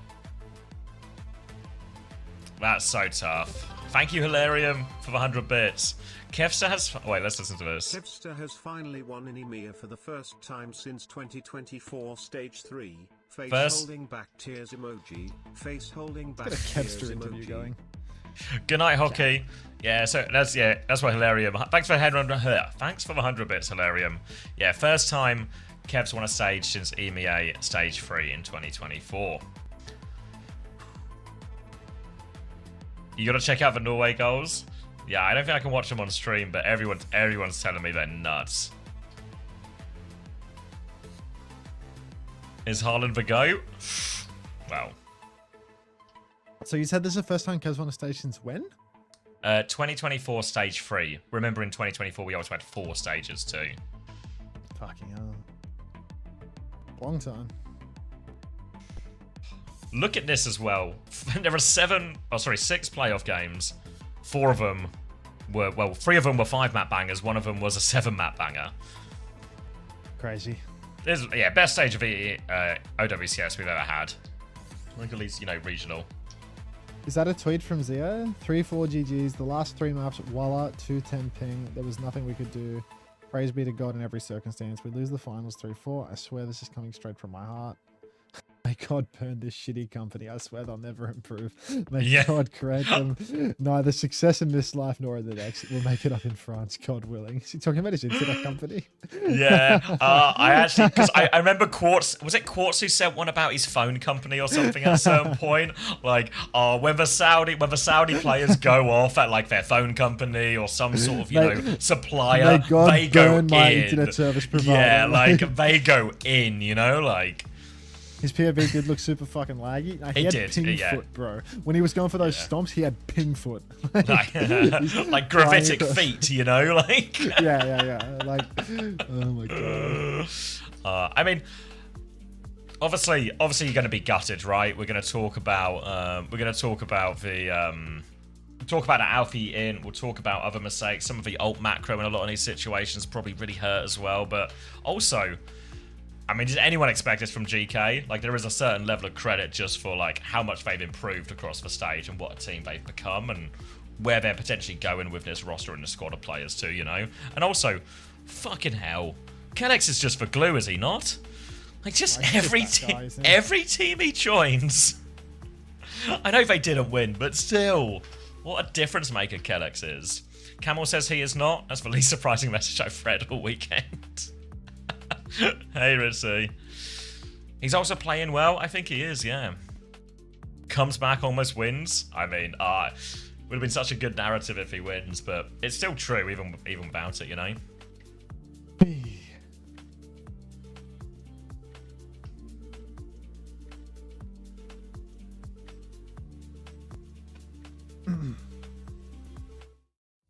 Speaker 2: that's so tough. Thank you, Hilarium, for the 100 bits. Kevster has. Wait, let's listen to this.
Speaker 9: Kevster has finally won in EMEA for the first time since 2024 Stage 3. Face holding back tears emoji. Face holding back tears emoji.
Speaker 1: Going.
Speaker 2: Good night, hockey. Yeah, so that's what Hilarium. Thanks for thanks for the 100 bits, Hilarium. Yeah, first time Kev's won a stage since EMEA Stage 3 in 2024. You gotta check out the Norway goals. Yeah, I don't think I can watch them on stream, but everyone's telling me they're nuts. Is Haaland the GOAT? Wow.
Speaker 1: So you said this is the first time Kev's won a stage since when?
Speaker 2: 2024 Stage 3. Remember in 2024 we always had 4 stages too.
Speaker 1: Fucking hell. Long time.
Speaker 2: Look at this as well. There are 6 playoff games. 4 of them were, 3 of them were 5-map bangers. 1 of them was a 7-map banger.
Speaker 1: Crazy.
Speaker 2: Best stage of the OWCS we've ever had. Like at least, regional.
Speaker 1: Is that a tweet from Zia? 3-4 GGs. The last 3 maps, Walla, 210 ping. There was nothing we could do. Praise be to God in every circumstance. We lose the finals 3-4. I swear this is coming straight from my heart. May God burn this shitty company. I swear they'll never improve. May God create them. Neither success in this life nor in the next. We'll make it up in France, God willing. Is he talking about his internet company?
Speaker 2: Yeah. I actually, because I remember Quartz, was it Quartz who said one about his phone company or something at a certain point? Like, when the Saudi players go off at like their phone company or some sort of, supplier,
Speaker 1: may God
Speaker 2: they go
Speaker 1: burn my
Speaker 2: in.
Speaker 1: internet service provider.
Speaker 2: Yeah, like they go in, like.
Speaker 1: His POV did look super fucking laggy. He had ping foot, bro. When he was going for those stomps, he had ping foot.
Speaker 2: like gravitic feet, like.
Speaker 1: Yeah. Like, oh my god.
Speaker 2: I mean, obviously, you're going to be gutted, right? We're going to talk about, talk about Alfie in. We'll talk about other mistakes. Some of the alt macro in a lot of these situations probably really hurt as well, but also. I mean, did anyone expect this from GK? Like, there is a certain level of credit just for, like, how much they've improved across the stage and what a team they've become and where they're potentially going with this roster and the squad of players too, And also, fucking hell, Kellex is just for glue, is he not? Like, just
Speaker 1: Like,
Speaker 2: every
Speaker 1: just that
Speaker 2: team,
Speaker 1: guy, isn't it?
Speaker 2: every team he joins. I know they didn't win, but still, what a difference maker Kellex is. Camel says he is not. That's the least surprising message I've read all weekend. Hey, Ritzy. He's also playing well. I think he is, yeah. Comes back, almost wins. I mean, would have been such a good narrative if he wins, but it's still true, even without it, you know?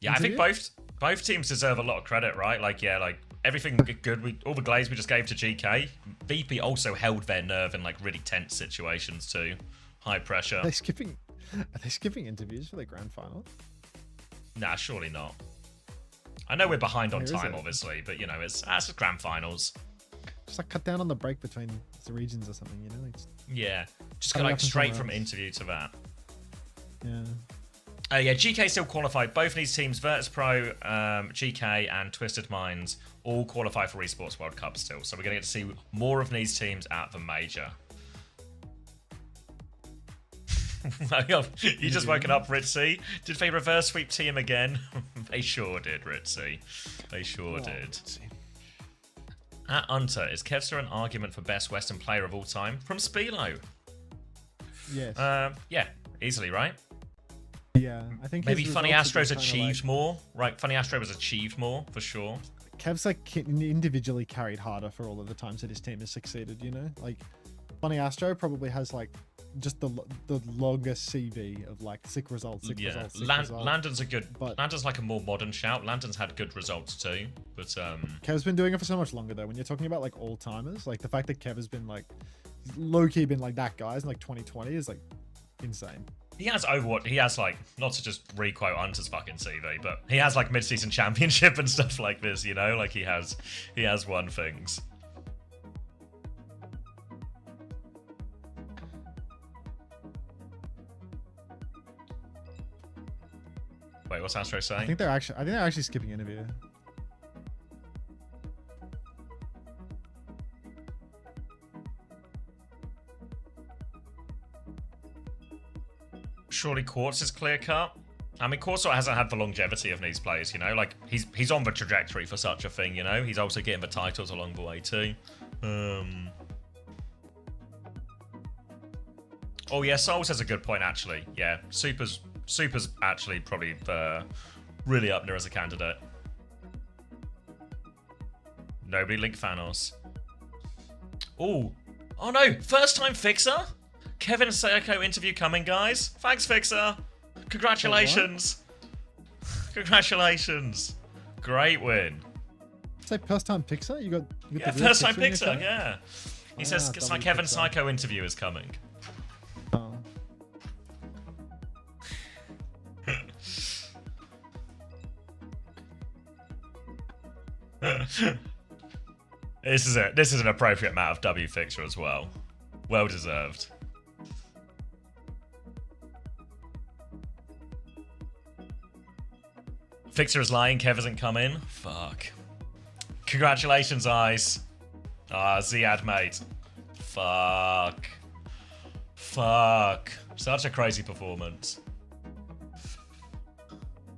Speaker 2: Yeah, I think both teams deserve a lot of credit, right? Like, yeah, like everything good. All the glaze we just gave to GK. VP also held their nerve in like really tense situations too, high pressure.
Speaker 1: Are they skipping interviews for the grand final?
Speaker 2: Nah, surely not. I know we're behind on
Speaker 1: Where is
Speaker 2: time,
Speaker 1: it?
Speaker 2: obviously, but you know that's the grand finals.
Speaker 1: Just like cut down on the break between the regions or something, you know? Like,
Speaker 2: Yeah, just
Speaker 1: Cut
Speaker 2: go
Speaker 1: it
Speaker 2: like
Speaker 1: up from
Speaker 2: straight
Speaker 1: somewhere
Speaker 2: from
Speaker 1: else.
Speaker 2: interview to that.
Speaker 1: yeah.
Speaker 2: Yeah, GK still qualified. Both of these teams, virtus.pro, GK, and Twisted Minds, all qualify for Esports World Cup still. So we're going to get to see more of these teams at the major. You just woken up, Ritzy. Did they reverse sweep team again? They sure did, Ritzy. They sure did. At Unter, is Kevster an argument for best Western player of all time? From Spilo.
Speaker 1: Yes.
Speaker 2: Yeah, easily, right?
Speaker 1: Yeah, I think
Speaker 2: Maybe
Speaker 1: his
Speaker 2: Funny
Speaker 1: results have
Speaker 2: Astro's
Speaker 1: been kinda
Speaker 2: achieved
Speaker 1: like,
Speaker 2: more, right? Funny Astro has achieved more, for sure.
Speaker 1: Kev's like individually carried harder for all of the times that his team has succeeded, you know? Like, Funny Astro probably has like just the longest CV of like sick results, sick results, sick results.
Speaker 2: Landon's a good,
Speaker 1: But-
Speaker 2: Landon's like a more modern shout. Landon's had good results too, but
Speaker 1: Kev's been doing it for so much longer though. When you're talking about like all timers, like the fact that Kev has been like low key been like that guys in like 2020 is like insane.
Speaker 2: he has Overwatch. He has like, not to just re-quote Hunter's fucking CV, but he has like mid-season championship and stuff like this, you know? Like he has won things. Wait, what's Astro
Speaker 1: I
Speaker 2: saying?
Speaker 1: think they're actually skipping interview.
Speaker 2: Surely Quartz is clear cut. I mean, Quartz hasn't had the longevity of these players, you know? Like, he's on the trajectory for such a thing, you know? He's also getting the titles along the way, too. Oh, yeah, Souls has a good point, actually. Yeah, Super's actually probably really up there as a candidate. Nobody linked Thanos. Oh no, first time Fixer? Kevin and Sayako interview coming, guys. Thanks, Fixer. Congratulations. Congratulations. Great win.
Speaker 1: Say first time Pixar? You got
Speaker 2: Yeah,
Speaker 1: the real
Speaker 2: first time
Speaker 1: in your
Speaker 2: Pixar,
Speaker 1: phone?
Speaker 2: yeah. He says it's like
Speaker 1: double
Speaker 2: Kevin
Speaker 1: Pixar.
Speaker 2: Psycho interview is coming.
Speaker 1: Oh.
Speaker 2: This is an appropriate amount of W Fixer as well. Well deserved. Fixer is lying, Kev hasn't come in. Fuck. Congratulations, Ice. Ziad, mate. Fuck. Fuck. Such a crazy performance.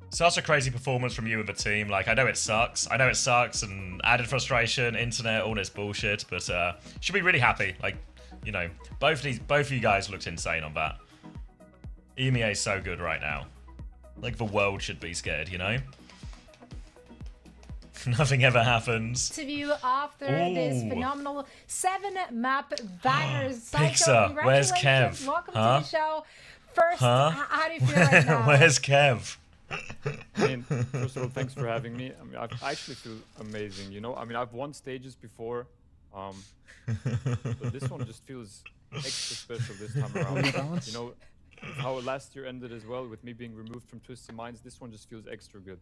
Speaker 2: Such a crazy performance from you and the team. Like, I know it sucks. And added frustration, internet, all this bullshit. But should be really happy. Like, you know, both of you guys looked insane on that. EMEA is so good right now. Like, the world should be scared, you know? Nothing ever happens.
Speaker 4: Interview after this
Speaker 2: Ooh.
Speaker 4: phenomenal 7-map bangers.
Speaker 2: Pixar,
Speaker 4: Psycho,
Speaker 2: where's
Speaker 4: congratulations.
Speaker 2: Kev?
Speaker 4: Welcome
Speaker 2: Huh?
Speaker 4: to the show. First,
Speaker 2: Huh?
Speaker 4: how do you feel right now?
Speaker 2: Where's Kev?
Speaker 10: I mean, first of all, thanks for having me. I mean, I actually feel amazing. You know, I mean, I've won stages before, but this one just feels extra special this time around. You know, how last year ended as well with me being removed from Twisted Minds. This one just feels extra good.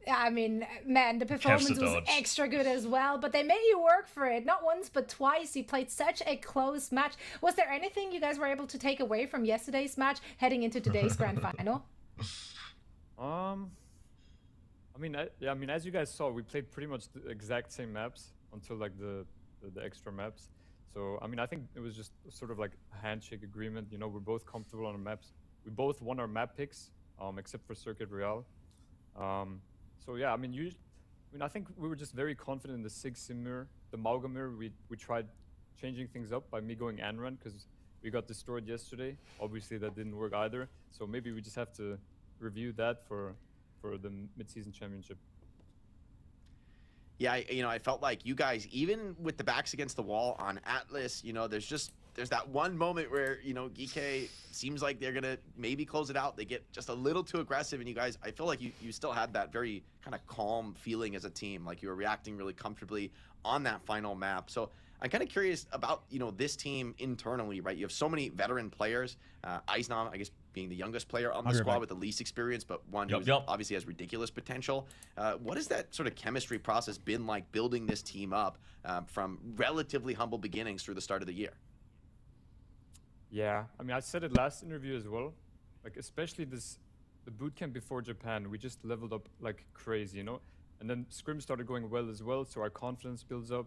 Speaker 4: Yeah, I mean, man, the performance was
Speaker 2: dodge.
Speaker 4: extra good as well, but they made you work for it. Not once, but twice. You played such a close match. Was there anything you guys were able to take away from yesterday's match heading into today's grand final?
Speaker 10: I mean, as you guys saw, we played pretty much the exact same maps until like the the extra maps. So I mean, I think it was just sort of like a handshake agreement. You know, we're both comfortable on the maps. We both won our map picks, except for Circuit Royale. So yeah, I mean, I think we were just very confident in the Sig Sim mirror, the Mauga mirror. We tried changing things up by me going Anran because we got destroyed yesterday. Obviously, that didn't work either. So maybe we just have to review that for the mid-season championship.
Speaker 6: Yeah, I felt like you guys, even with the backs against the wall on Atlas, there's that one moment where, Geek seems like they're going to maybe close it out. They get just a little too aggressive, and you guys, I feel like you still had that very kind of calm feeling as a team, like you were reacting really comfortably on that final map. So I'm kind of curious about, this team internally, right? You have so many veteran players, Eisnam, I guess, being the youngest player on the squad with the least experience, but one who obviously has ridiculous potential. What has that sort of chemistry process been like building this team up from relatively humble beginnings through the start of the year?
Speaker 10: Yeah, I mean, I said it last interview as well. Like, especially the bootcamp before Japan, we just leveled up like crazy, And then scrim started going well as well, so our confidence builds up.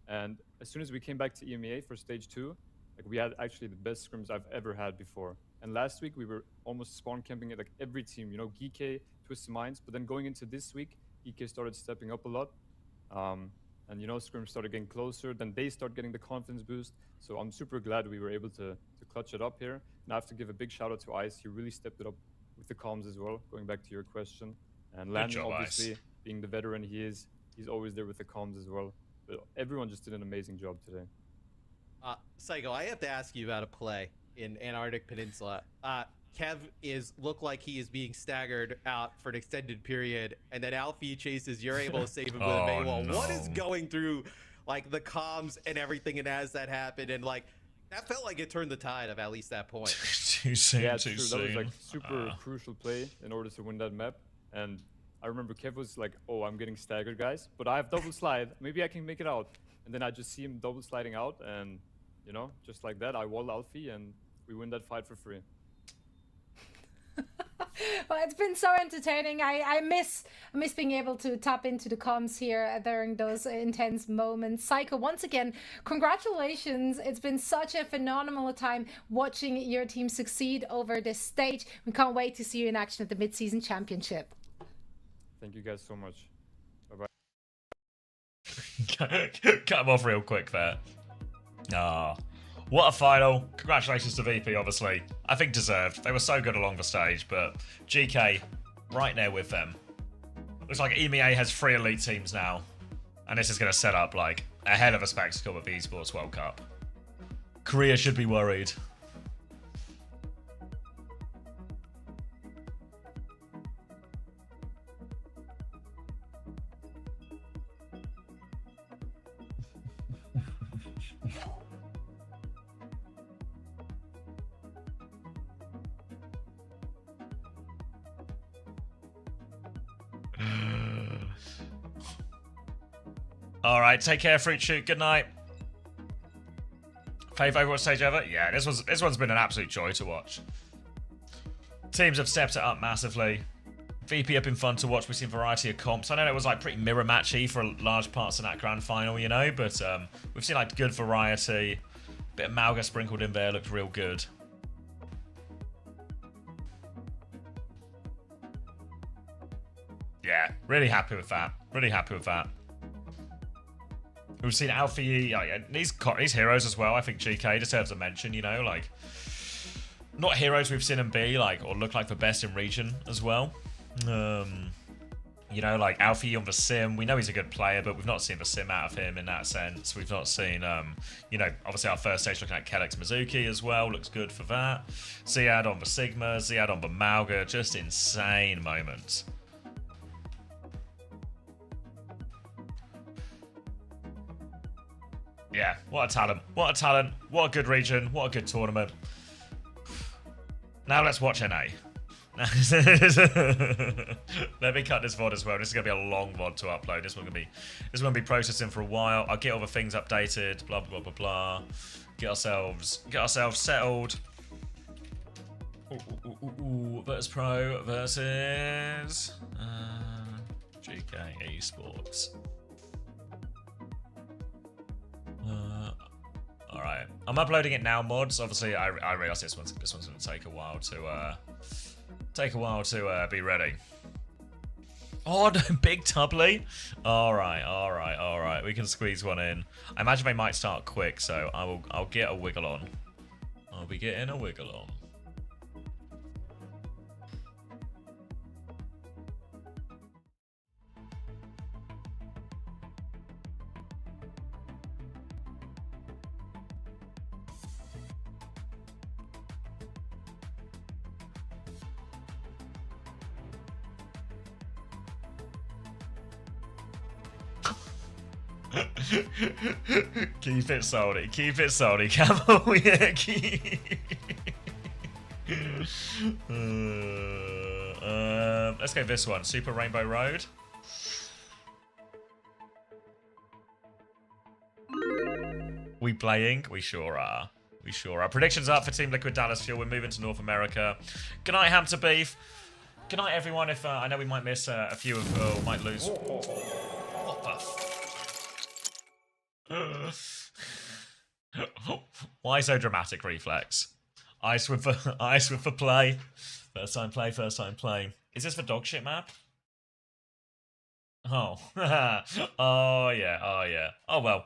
Speaker 10: And as soon as we came back to EMEA for stage 2, like we had actually the best scrims I've ever had before. And last week we were almost spawn camping at like every team, Geek, Twisted Minds. But then going into this week, Geek started stepping up a lot. And scrims started getting closer. Then they start getting the confidence boost. So I'm super glad we were able to clutch it up here. And I have to give a big shout out to Ice. He really stepped it up with the comms as well, going back to your question. And Landon, obviously, being the veteran he is, he's always there with the comms as well. But everyone just did an amazing job today.
Speaker 7: Psycho, I have to ask you about a play in Antarctic Peninsula. Kev look like he is being staggered out for an extended period, and then Alfie chases. You're able to save him with a Maywall.
Speaker 2: No.
Speaker 7: What is going through, like, the comms and everything, and as that happened, and like that felt like it turned the tide of at least that point.
Speaker 2: Too soon.
Speaker 10: Yeah,
Speaker 2: too
Speaker 10: true.
Speaker 2: soon.
Speaker 10: That was like super crucial play in order to win that map. And I remember Kev was like, "Oh, I'm getting staggered, guys, but I have double slide. Maybe I can make it out." And then I just see him double sliding out, and just like that, I wall Alfie, and we win that fight for free.
Speaker 4: Well, it's been so entertaining. I miss being able to tap into the comms here during those intense moments. Psycho, once again, congratulations. It's been such a phenomenal time watching your team succeed over this stage. We can't wait to see you in action at the mid-season championship.
Speaker 10: Thank you guys so much. Bye-bye.
Speaker 2: Cut him off real quick there. What a final. Congratulations to VP, obviously. I think deserved. They were so good along the stage, but GK right there with them. Looks like EMEA has 3 elite teams now, and this is going to set up like a hell of a spectacle with the Esports World Cup. Korea should be worried. Alright, take care, Fruit Shoot. Good night. Favourite Overwatch stage ever? Yeah, this one's been an absolute joy to watch. Teams have stepped it up massively. VP have been fun to watch. We've seen a variety of comps. I know it was like pretty mirror matchy for large parts of that grand final, but we've seen like good variety. Bit of Mauga sprinkled in there, looked real good. Yeah, really happy with that. Really happy with that. We've seen Alfie, these heroes as well. I think GK deserves a mention, like not heroes we've seen him be or look like the best in region as well. Like Alfie on the sim, we know he's a good player, but we've not seen the sim out of him in that sense. We've not seen, obviously our first stage looking at Kellex Mizuki as well, looks good for that. Ziad on the Sigma, Ziad on the Mauga, just insane moments. Yeah, what a talent. What a talent. What a good region. What a good tournament. Now let's watch NA. Let me cut this VOD as well. This is gonna be a long VOD to upload. This one's gonna be processing for a while. I'll get all the things updated, blah blah blah blah. Get ourselves settled. virtus.pro versus GK Esports. Alright. I'm uploading it now, mods. Obviously, I realize this one's gonna take a while to be ready. Oh, no, big Tubley. Alright. We can squeeze one in. I imagine they might start quick, so I'll get a wiggle on. I'll be getting a wiggle on. Keep it salty, Camel. Yeah, let's go this one. Super Rainbow Road. We playing? We sure are. Predictions up for Team Liquid Dallas Fuel. We're moving to North America. Good night, Hampton Beef. Good night, everyone. If I know we might miss a few of, might lose. What the? Why so dramatic, Reflex? Ice with for play. First time play. Is this the dog shit map? Oh. Oh yeah. Oh well.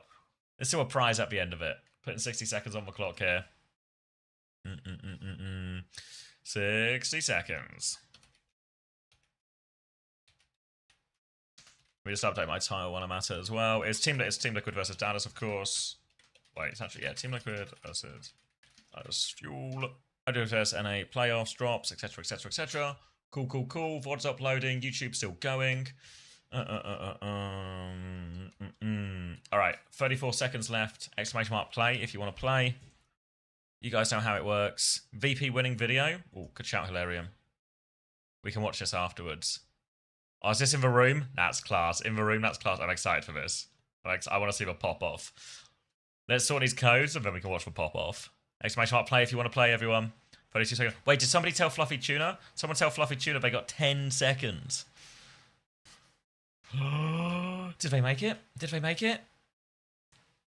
Speaker 2: There's still a prize at the end of it. Putting 60 seconds on the clock here. 60 seconds. Let me just update my title when I'm at it as well. It's Team Liquid versus Dallas, of course. Wait, it's actually, yeah, Team Liquid versus Dallas Fuel. OWCS EMEA playoffs, drops, etc, etc, etc. Cool. VOD's uploading. YouTube's still going. Alright, 34 seconds left. Exclamation mark play if you want to play. You guys know how it works. VP winning video. Oh, good shout, Hilarium. We can watch this afterwards. Oh, is this in the room? That's class. In the room, that's class. I'm excited for this. I want to see the pop off. Let's sort these codes and then we can watch the pop off. Exclamation mark play if you want to play, everyone. 32 seconds. Wait, did somebody tell Fluffy Tuna? Someone tell Fluffy Tuna they got 10 seconds. Did they make it?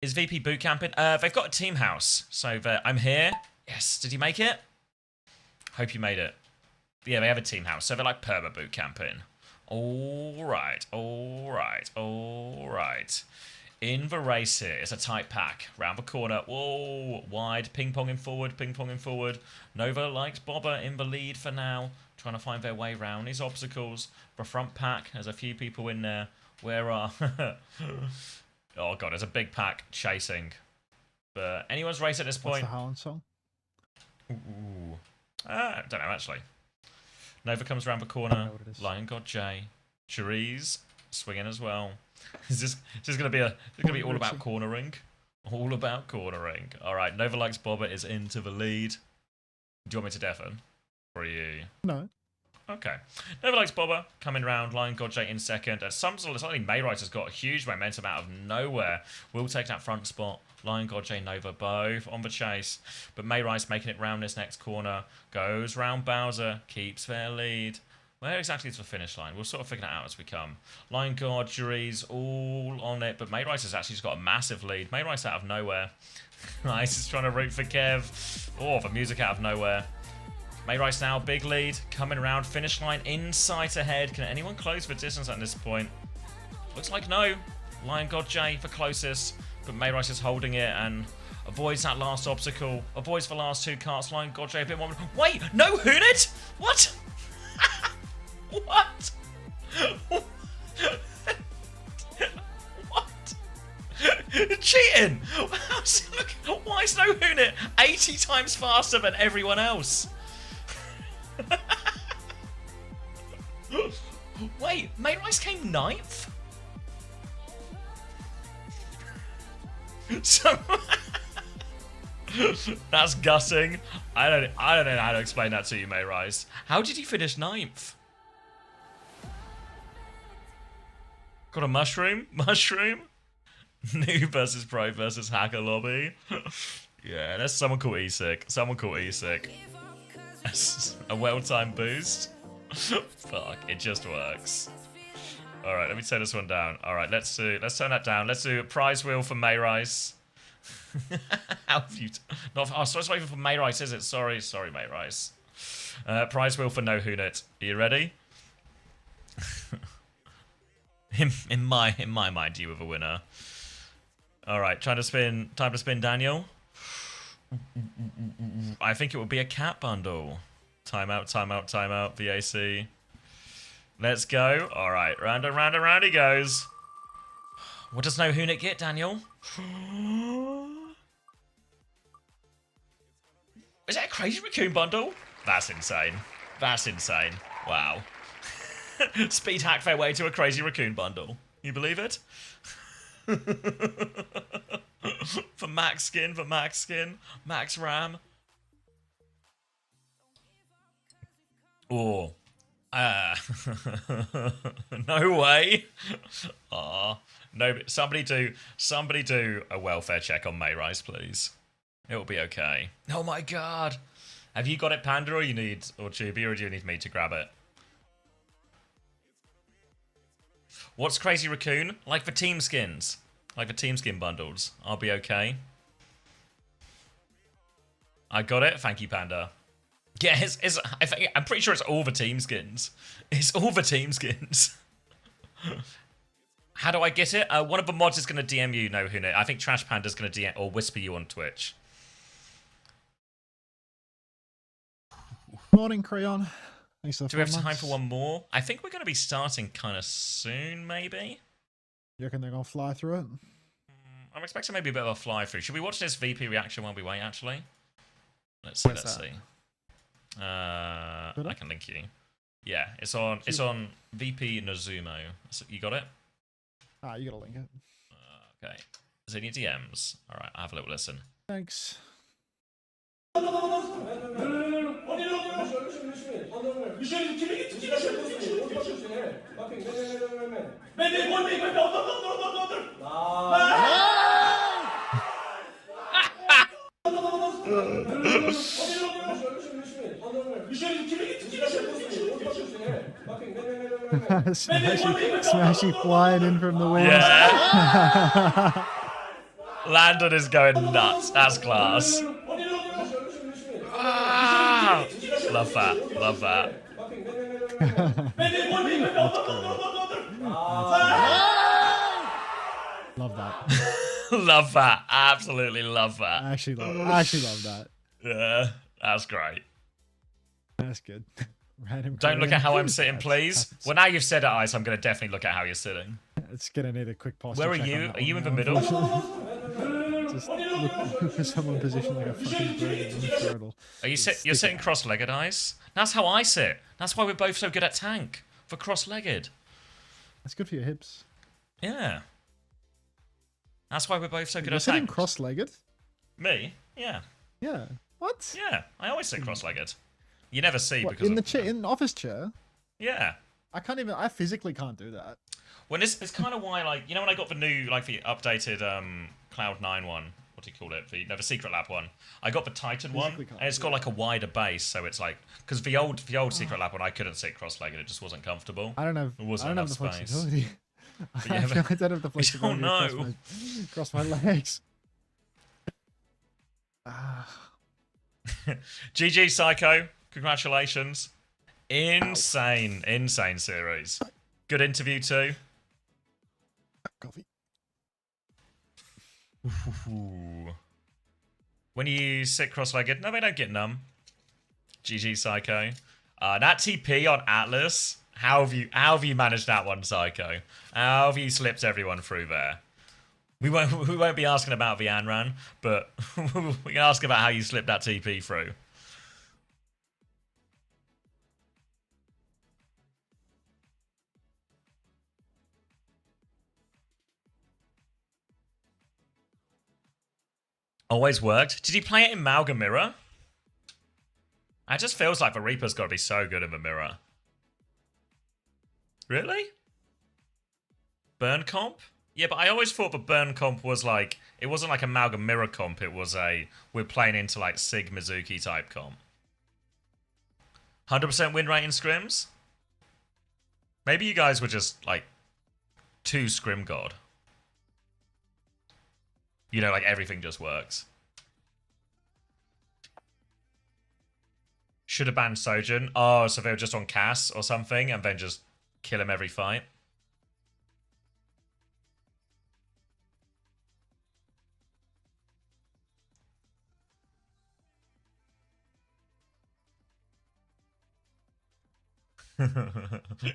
Speaker 2: Is VP boot camping? They've got a team house. So I'm here. Yes. Did you make it? Hope you made it. Yeah, they have a team house. So they're like perma boot camping. All right. In the race here, it's a tight pack. Round the corner. Whoa, wide. Ping-ponging forward. Nova likes Bobber in the lead for now. Trying to find their way around these obstacles. The front pack, there's a few people in there. Where are... Oh, God, there's a big pack chasing. But anyone's race at this point.
Speaker 1: What's the Howland song?
Speaker 2: Ooh. I don't know, actually. Nova comes around the corner. Lion God J. Cherise swinging as well. Is this going to be all about cornering? All about cornering. All right, Nova likes Bobber is into the lead. Do you want me to deafen? Or are you?
Speaker 1: No.
Speaker 2: Okay. Nova likes Bobber coming round. Lion God J in second. And suddenly Mayrise has got a huge momentum out of nowhere. Will take that front spot. Lion God J, Nova both on the chase. But Mayrise making it round this next corner. Goes round Bowser. Keeps their lead. Where exactly is the finish line? We'll sort of figure that out as we come. Lion God, Jury's all on it. But Mayrise has actually just got a massive lead. Mayrise out of nowhere. Nice, is trying to root for Kev. Oh, the music out of nowhere. Mayrise now, big lead, coming around, finish line in sight ahead. Can anyone close the distance at this point? Looks like no. Lion God J the closest, but Mayrise is holding it and avoids that last obstacle, avoids the last two carts. Lion God J a bit more. Wait, no Hoonit? What? What? What? Cheating! Why is no Hoonit 80 times faster than everyone else? Wait, Mayrise came 9th? So that's gutting. I don't know how to explain that to you, Mayrise. How did he finish 9th? Got a mushroom? New versus pro versus hacker lobby. Yeah, that's someone called Esic. A well-timed boost. Fuck, it just works. Alright, let me turn this one down. Alright, let's turn that down. Let's do a prize wheel for Mayrise. How have you... Not, oh, sorry for May Rice, is it? Sorry, May Rice. Prize wheel for No Hunit. Are you ready? in my mind, you have a winner. Alright, time to spin Daniel. I think it would be a cat bundle. Timeout, VAC. Let's go. Alright, round and round he goes. What does No Hunit get, Daniel? Is that a crazy raccoon bundle? That's insane. Wow. Speed hack their way to a crazy raccoon bundle. You believe it? For max skin, max RAM. Oh. No way. Aw. No, somebody do a welfare check on Mayrise, please. It'll be okay. Oh my god. Have you got it, Panda, or Chibi, or do you need me to grab it? What's Crazy Raccoon? Like for team skins. Like the team skin bundles. I'll be okay. I got it. Thank you, Panda. Yeah, I'm pretty sure it's all the team skins. It's all the team skins. How do I get it? One of the mods is going to DM you, No Hunit. I think Trash Panda's going to DM or whisper you on Twitch.
Speaker 1: Morning, Crayon. Thanks for
Speaker 2: Do we have time for one more? I think we're going to be starting kind of soon, maybe.
Speaker 1: You reckon they're going to fly through it?
Speaker 2: I'm expecting maybe a bit of a fly through. Should we watch this VP reaction while we wait, actually? Let's see, let's see. I can link you. Yeah, it's on VP Nozumo. So you got it?
Speaker 1: Ah, you got to link it.
Speaker 2: Okay. Is it in your DMs? Alright, I'll have a little listen.
Speaker 1: Thanks. Smashy flying in from the wind.
Speaker 2: Yeah. Landon is going nuts. That's class. Ah, love that. Love that.
Speaker 1: Love that.
Speaker 2: Love that. Absolutely love that.
Speaker 1: I actually love that.
Speaker 2: Yeah, that's great.
Speaker 1: That's good. Random
Speaker 2: Don't look at how I'm sitting,
Speaker 1: That's
Speaker 2: please. Well, now you've said it, Ice, I'm going to definitely look at how you're sitting.
Speaker 1: It's going to need a quick posture.
Speaker 2: Where are
Speaker 1: check
Speaker 2: you?
Speaker 1: on that
Speaker 2: Are you
Speaker 1: one
Speaker 2: in the
Speaker 1: now,
Speaker 2: middle?
Speaker 1: Just look for someone positioned like a fucking turtle.
Speaker 2: Are you you're sitting cross-legged, Ice? That's how I sit. That's why we're both so good at tank. For cross-legged.
Speaker 1: That's good for your hips.
Speaker 2: Yeah. That's why we're both so good
Speaker 1: You're
Speaker 2: at
Speaker 1: sitting
Speaker 2: tank.
Speaker 1: cross-legged?
Speaker 2: Me? Yeah.
Speaker 1: Yeah. What?
Speaker 2: Yeah, I always sit cross-legged. You never see
Speaker 1: What,
Speaker 2: because
Speaker 1: in the chair, in the office chair?
Speaker 2: Yeah.
Speaker 1: I physically can't do that.
Speaker 2: When it's kind of why, like, you know when I got the new, like, the updated Cloud9 one, what do you call it? The Secret Lab one. I got the Titan one, and it's got like a wider base, so it's like, because the old Secret Lab one, I couldn't sit cross-legged, it just wasn't comfortable.
Speaker 1: I don't have
Speaker 2: There wasn't
Speaker 1: the
Speaker 2: enough space.
Speaker 1: flexibility.
Speaker 2: Yeah,
Speaker 1: I don't have the flexibility
Speaker 2: no.
Speaker 1: across my legs.
Speaker 2: GG, Psycho. Congratulations. Insane series. Good interview too.
Speaker 1: Coffee.
Speaker 2: When you sit cross-legged, no, they don't get numb. GG, Psycho. That TP on Atlas. How have you managed that one, Psycho? How have you slipped everyone through there? We won't be asking about the Anran, but we can ask about how you slipped that TP through. Always worked. Did you play it in Malga Mirror? It just feels like the Reaper's got to be so good in the mirror. Really? Burn comp? Yeah, but I always thought the burn comp was like, it wasn't like a Malga Mirror comp, it was we're playing into like Sig Mizuki type comp. 100% win rate in scrims? Maybe you guys were just like too scrim god. You know, like everything just works. Should have banned Sojourn. Oh, so they were just on Cass or something and then just kill him every fight.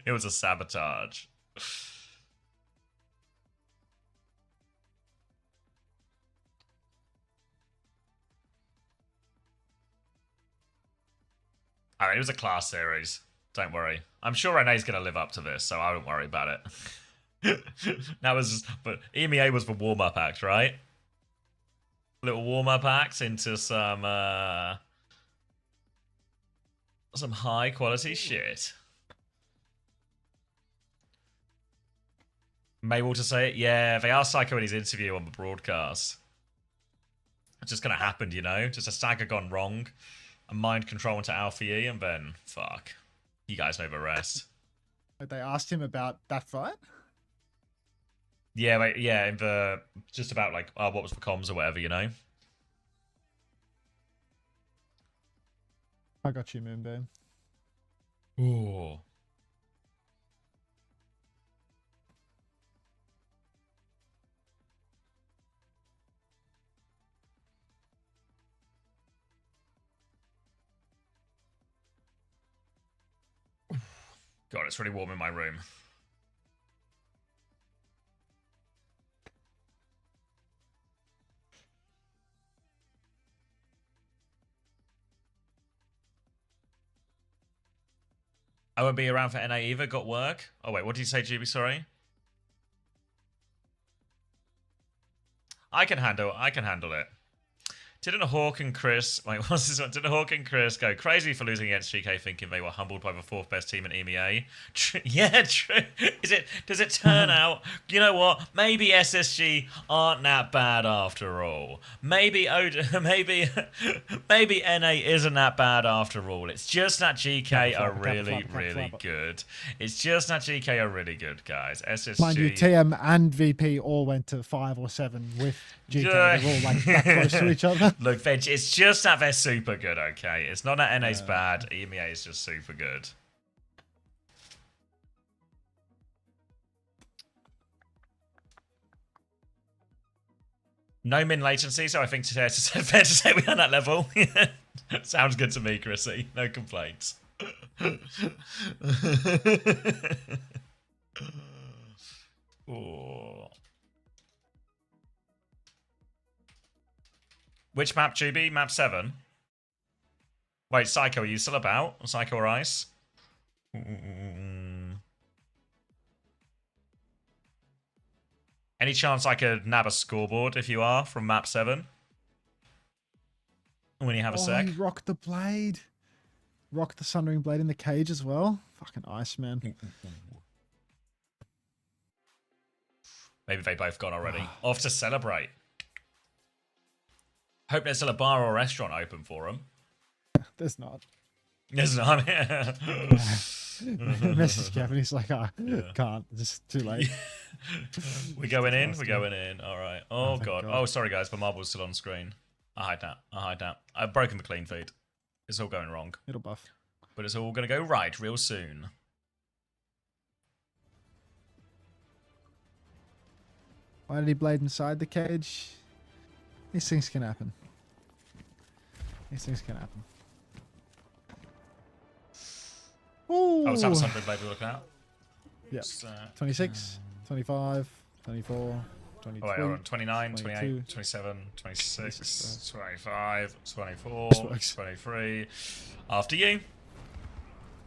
Speaker 2: It was a sabotage. I mean, it was a class series. Don't worry. I'm sure Renee's going to live up to this, so I don't worry about it. But EMEA was the warm-up act, right? Little warm-up act into some high-quality shit. Maywall to say it? Yeah, they asked Psycho in his interview on the broadcast. It's just going to happen, you know? Just a stagger gone wrong. A mind control into Alpha E, and then fuck. You guys know the rest.
Speaker 1: They asked him about that fight?
Speaker 2: Yeah, like, yeah, in the just about like what was the comms or whatever, you know?
Speaker 1: I got you, Moonbeam.
Speaker 2: Ooh. God, it's really warm in my room. I won't be around for NA either. Got work. Oh wait, what did you say, GB? Sorry. I can handle it. Didn't Hawk and Chris, wait, what's this one? Didn't Hawk and Chris go crazy for losing against GK thinking they were humbled by the 4th best team in EMEA? Yeah, true. Does it turn out, you know what? Maybe SSG aren't that bad after all. Maybe maybe NA isn't that bad after all. It's just that GK are really good. It's just that GK are really good, guys. SSG.
Speaker 1: Mind you, TM and VP all went to 5 or 7 with GK. They're all like that close to each other.
Speaker 2: Look, it's just that they're super good, okay? It's not that NA's bad. EMEA is just super good. No min latency, so I think fair to say we're on that level. Sounds good to me, Chrissy. No complaints. Ooh. Which map, Juby? Map 7? Wait, Psycho, are you still about? Psycho or Ice? Any chance I could nab a scoreboard if you are from map 7? When you have a sec?
Speaker 1: He rocked the blade. Rocked the Sundering Blade in the cage as well. Fucking Ice, man.
Speaker 2: Maybe they both gone already. Off to celebrate. Hope there's still a bar or a restaurant open for them.
Speaker 1: There's not.
Speaker 2: There's not.
Speaker 1: Message Kevin, he's like, can't. Just too late.
Speaker 2: We're going in. We're going in. All right. Oh, God. Oh, sorry, guys. The marble's still on screen. I hide that. I've broken the clean feed. It's all going wrong.
Speaker 1: It'll buff.
Speaker 2: But it's all going to go right real soon.
Speaker 1: Why did he blade inside the cage? These things can happen. These things can happen. Ooh.
Speaker 2: Oh, it's that something maybe we're looking at?
Speaker 1: Yeah. 26, 25, 24, 23.
Speaker 2: Oh, wait, hold on. 29,
Speaker 1: 22,
Speaker 2: 28, 27, 26, 25, 24, 23. After you.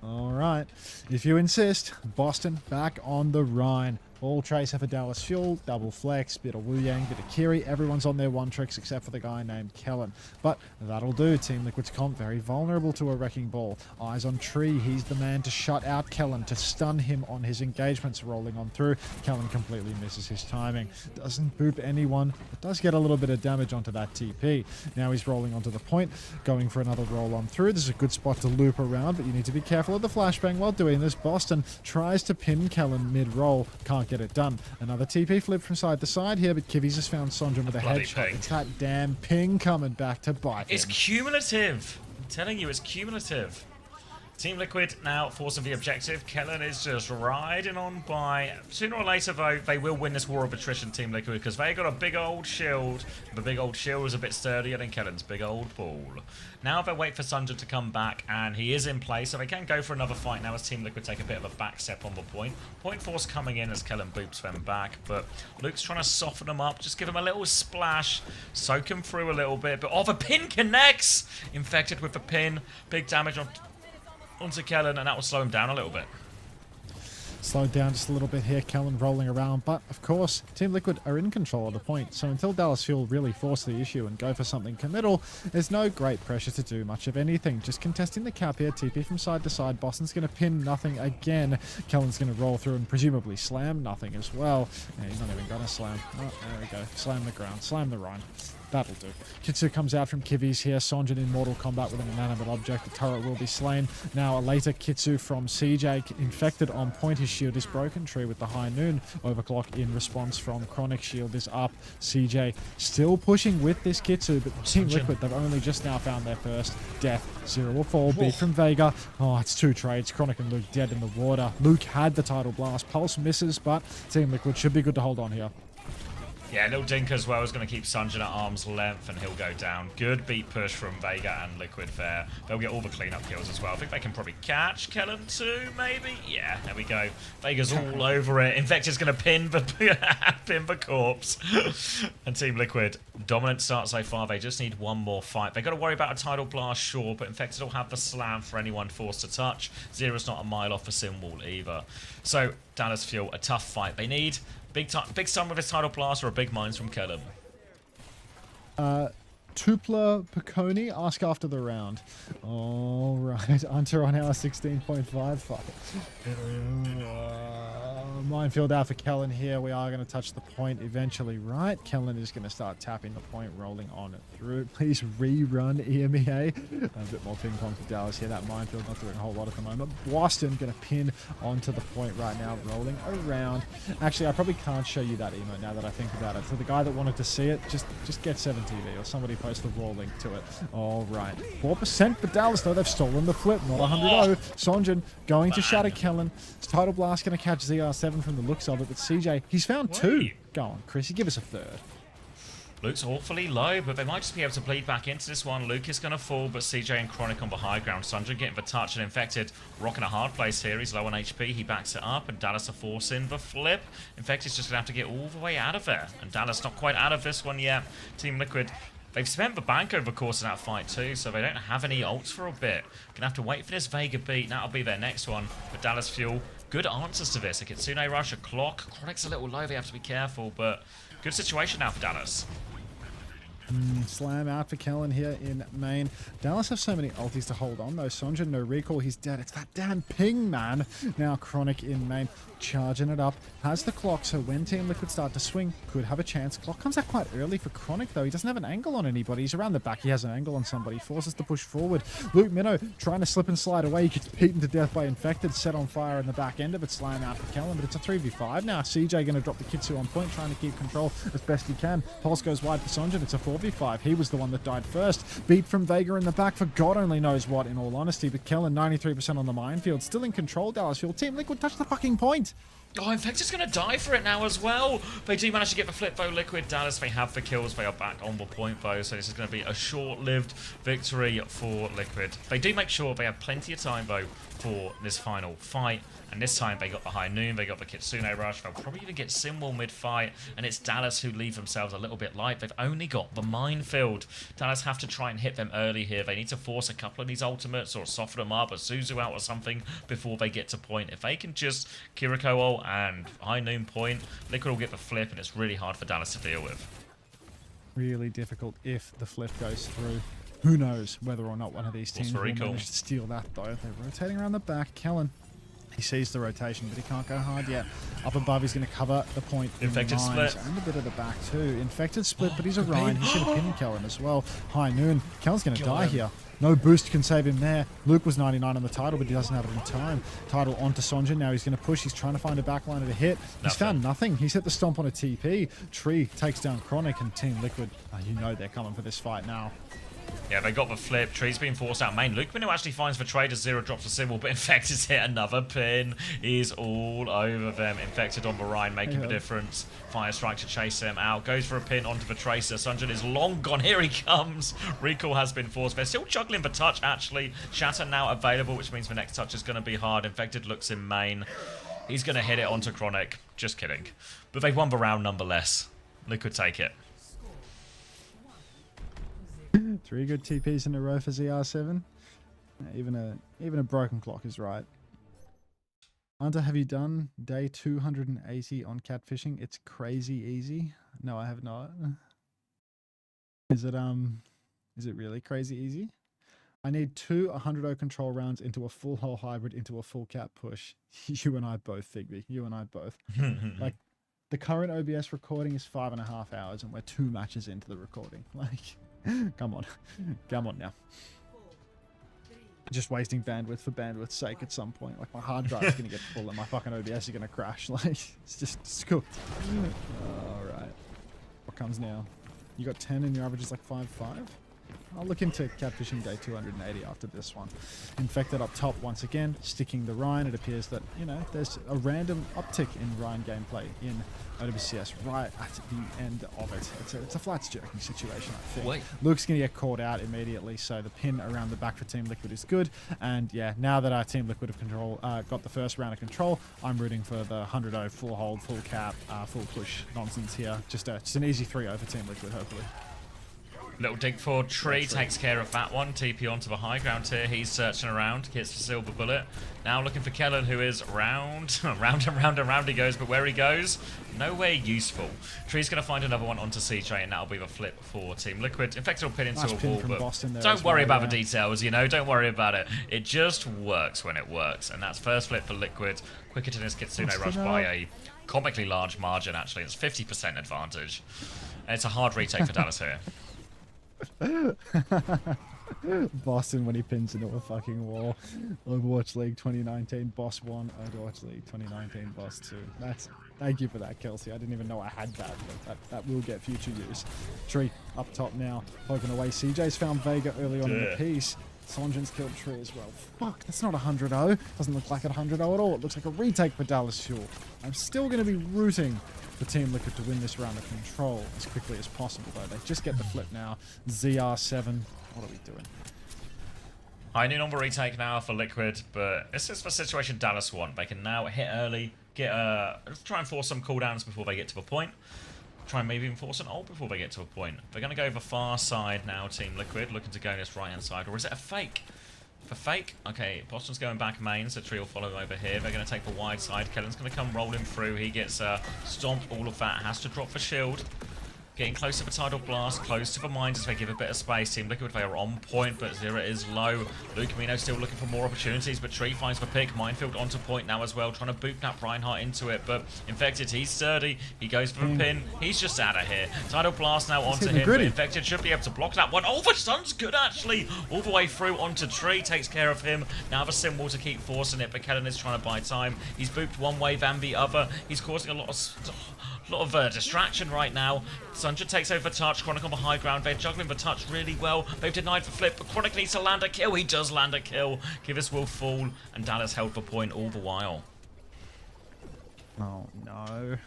Speaker 1: All right. If you insist, Boston back on the Rhine. All trace have a Dallas Fuel, double flex, bit of Wu Yang, bit of Kiri. Everyone's on their one tricks except for the guy named Kellen. But that'll do. Team Liquid's comp very vulnerable to a wrecking ball. Eyes on Tree. He's the man to shut out Kellen, to stun him on his engagements. Rolling on through. Kellen completely misses his timing. Doesn't boop anyone, but does get a little bit of damage onto that TP. Now he's rolling onto the point, going for another roll on through. This is a good spot to loop around, but you need to be careful of the flashbang while doing this. Boston tries to pin Kellen mid-roll. Can't get it done. Another TP flip from side to side here, but Kivi's just found Sonjin with a
Speaker 2: Bloody
Speaker 1: headshot.
Speaker 2: ping.
Speaker 1: It's that damn ping coming back to bite
Speaker 2: It's
Speaker 1: him.
Speaker 2: cumulative. I'm telling you, it's cumulative. Team Liquid now forcing the objective. Kellen is just riding on by. Sooner or later, though, they will win this war of attrition, Team Liquid, because they got a big old shield. The big old shield is a bit sturdier than Kellen's big old ball. Now they wait for Sunja to come back, and he is in play, so they can go for another fight now as Team Liquid take a bit of a back step on the point. Point force coming in as Kellen boops them back, but Luke's trying to soften them up, just give him a little splash, soak him through a little bit, but the pin connects! Infected with the pin, big damage onto Kellen, and that will slow him down a little bit.
Speaker 1: Slowed down just a little bit here, Kellen rolling around, but of course, Team Liquid are in control of the point, so until Dallas Fuel really force the issue and go for something committal, there's no great pressure to do much of anything. Just contesting the cap here, TP from side to side, Boston's going to pin nothing again, Kellen's going to roll through and presumably slam nothing as well. Yeah, he's not even going to slam. Oh, there we go. Slam the ground, slam the Rhine. That'll do. Kitsu comes out from Kivi's here. Sonjin in Mortal Kombat with an inanimate object. The turret will be slain. Now a later Kitsu from CJ. Infected on point. His shield is broken. Tree with the high noon. Overclock in response from Chronic. Shield is up. CJ still pushing with this Kitsu, but Team Liquid, they've only just now found their first death. Zero will fall. Beat from Vega. Oh, it's two trades. Chronic and Luke dead in the water. Luke had the title blast. Pulse misses, but Team Liquid should be good to hold on here.
Speaker 2: Yeah, little Dink as well is going to keep Sunjin at arm's length, and he'll go down. Good beat push from Vega and Liquid there. They'll get all the cleanup kills as well. I think they can probably catch Kellen too, maybe? Yeah, there we go. Vega's all over it. Infected's going to pin the corpse. And Team Liquid, dominant start so far. They just need one more fight. They got to worry about a tidal blast, sure, but Infected will have the slam for anyone forced to touch. Zero's not a mile off the sim wall either. So, Dallas Fuel, a tough fight. They need big stun with his tidal blast or a big mines from Kellen.
Speaker 1: Tupla Piccone, ask after the round. All right, Hunter on hour 16.5. Fuck it. Minefield out for Kellen here. We are going to touch the point eventually, right? Kellen is going to start tapping the point, rolling on it through. Please rerun EMEA. A bit more ping pong for Dallas here. That Minefield not doing a whole lot at the moment. Boston going to pin onto the point right now, rolling around. Actually, I probably can't show you that emote now that I think about it. So the guy that wanted to see it, just get 7TV or somebody post the raw link to it. All right. 4% for Dallas, though. They've stolen the flip. Not 100-0. Sonjin going to shatter Kellen. Tidal Blast going to catch ZR7 from the looks of it, but CJ, he's found two. Go on, Chrissy, give us a third.
Speaker 2: Luke's awfully low, but they might just be able to bleed back into this one. Luke is going to fall, but CJ and Chronic on the high ground. Sunjin getting the touch and Infected rocking a hard place here. He's low on HP. He backs it up, and Dallas are forcing the flip. Infected's just going to have to get all the way out of there, and Dallas not quite out of this one yet. Team Liquid, they've spent the bank over the course of that fight too, so they don't have any ults for a bit. Gonna have to wait for this Vega beat. That'll be their next one. But Dallas Fuel, good answers to this. A Kitsune Rush, a clock. Chronic's a little low, they have to be careful, but good situation now for Dallas.
Speaker 1: Slam out for Kellen here in main. Dallas have so many ultis to hold on though. Sonjin, no recall, he's dead. It's that damn ping, man. Now Chronic in main, charging it up. Has the clock, so when Team Liquid start to swing, could have a chance. Clock comes out quite early for Chronic though. He doesn't have an angle on anybody. He's around the back. He has an angle on somebody. Forces to push forward. Luke Minnow trying to slip and slide away. He gets beaten to death by Infected. Set on fire in the back end of it. Slam out for Kellen, but it's a 3v5 now. CJ going to drop the Kitsu on point, trying to keep control as best he can. Pulse goes wide for Sonjin. It's a 4v5. He was the one that died first. Beat from Vega in the back for God only knows what, in all honesty. But Kellen, 93% on the minefield. Still in control, Dallas Fuel. Team Liquid touch the fucking point.
Speaker 2: Oh, Infected's going to die for it now as well. They do manage to get the flip though. Liquid, Dallas, they have the kills. They are back on the point though, so this is going to be a short-lived victory for Liquid. They do make sure they have plenty of time though for this final fight. And this time they got the high noon, they got the Kitsune Rush. They'll probably even get Simwell mid-fight. And it's Dallas who leave themselves a little bit light. They've only got the minefield. Dallas have to try and hit them early here. They need to force a couple of these ultimates or soften them up, a Suzu out or something before they get to point. If they can just Kiriko ult and high noon point, Liquid will get the flip, and it's really hard for Dallas to deal with.
Speaker 1: Really difficult if the flip goes through. Who knows whether or not one of these teams will manage to steal that though. They're rotating around the back. Kellen He sees the rotation, but he can't go hard yet. Up above, he's going to cover the point.
Speaker 2: Infected split.
Speaker 1: And a bit at the back too. Infected split, but he's a Ryan. He's going to pin Kellen as well. High noon. Kellen's going to die here. No boost can save him there. Luke was 99 on the title, but he doesn't have it in time. Title onto Sonjin. Now he's going to push. He's trying to find a backline to hit. He's found nothing. He's hit the stomp on a TP. Tree takes down Chronic, and Team Liquid, you know they're coming for this fight now.
Speaker 2: Yeah, they got the flip. Tree's being forced out main. Luke Minnow actually finds the trade as 0 drops a symbol, but Infected's hit another pin. He's all over them. Infected on the Rhine, making the difference. Fire Strike to chase him out. Goes for a pin onto the Tracer. Sunjin is long gone. Here he comes. Recall has been forced. They're still juggling the touch, actually. Shatter now available, which means the next touch is going to be hard. Infected looks in main. He's going to hit it onto Chronic. Just kidding. But they've won the round nonetheless. Liquid take it.
Speaker 1: 3 good TPs in a row for ZR7. Even a broken clock is right. Hunter, have you done day 280 on catfishing? It's crazy easy. No, I have not. Is it really crazy easy? I need 2 100-0 control rounds into a full hull hybrid into a full cap push. You and I both, Figby. You and I both. Like, the current OBS recording is 5.5 hours, and we're 2 matches into the recording. Like, come on. Come on now. Just wasting bandwidth for bandwidth's sake at some point. Like, my hard drive is going to get full and my fucking OBS is going to crash. Like, it's cooked. Alright. What comes now? You got 10 and your average is like 5.5? I'll look into catfishing day 280 after this one. Infected up top once again, sticking the Ryan. It appears that, you know, there's a random uptick in Ryan gameplay in OWCS right at the end of it. It's a flats jerking situation, I think.
Speaker 2: Wait.
Speaker 1: Luke's going to get caught out immediately, so the pin around the back for Team Liquid is good. And yeah, now that our Team Liquid have got the first round of control, I'm rooting for the 100-0 full hold, full cap, full push nonsense here. Just an easy 3-0 for Team Liquid, hopefully.
Speaker 2: Little dig for Tree, takes care of that one. TP onto the high ground here. He's searching around, gets the silver bullet. Now looking for Kellen, who is round and round he goes, but where he goes, nowhere useful. Tree's going to find another one onto CJ, and that'll be the flip for Team Liquid. Infected will pin into a wall, but don't worry about the details, you know, don't worry about it. It just works when it works, and that's first flip for Liquid. Quicker to this Kitsune rush by a comically large margin, actually. It's 50% advantage. And it's a hard retake for Dallas here.
Speaker 1: Boston when he pins into a fucking wall. Overwatch League 2019 Boss 1, Overwatch League 2019 Boss 2. Thank you for that, Kelsey. I didn't even know I had that, but that will get future use. Tree up top now, poking away. CJ's found Vega early on in the piece. Sonjin's killed Tree as well. Fuck, that's not 100-0. Doesn't look like a 100-0 at all. It looks like a retake for Dallas Fuel. I'm still going to be rooting for Team Liquid to win this round of control as quickly as possible, though. They just get the flip now. ZR7. What are we doing?
Speaker 2: I need on the retake now for Liquid, but this is the situation Dallas want. They can now hit early, try and force some cooldowns before they get to the point. Try and maybe even force an ult before they get to a point. They're going to go the far side now, Team Liquid, looking to go this right-hand side. Or is it a fake? For fake? Okay, Boston's going back main, so Tree will follow over here. They're going to take the wide side. Kellen's going to come rolling through. He gets stomped, all of that. Has to drop the shield. Getting close to the Tidal Blast, close to the mines as they give a bit of space. Team Liquid, they are on point, but Zera is low. Luke Mino still looking for more opportunities, but Tree finds the pick. Minefield onto point now as well, trying to boot that Reinhardt into it, but Infected, he's sturdy. He goes for the pin. He's just out of here. Tidal Blast now onto him, but Infected should be able to block that one. Oh, the stun's good, actually. All the way through onto Tree, takes care of him. Now the symbol to keep forcing it, but Kellen is trying to buy time. He's booped one way than the other. He's causing a lot of distraction right now. Sunja takes over touch. Chronic on the high ground. They're juggling the touch really well. They've denied the flip, but Chronic needs to land a kill. He does land a kill. Givus will fall, and Dallas held the point all the while.
Speaker 1: Oh no.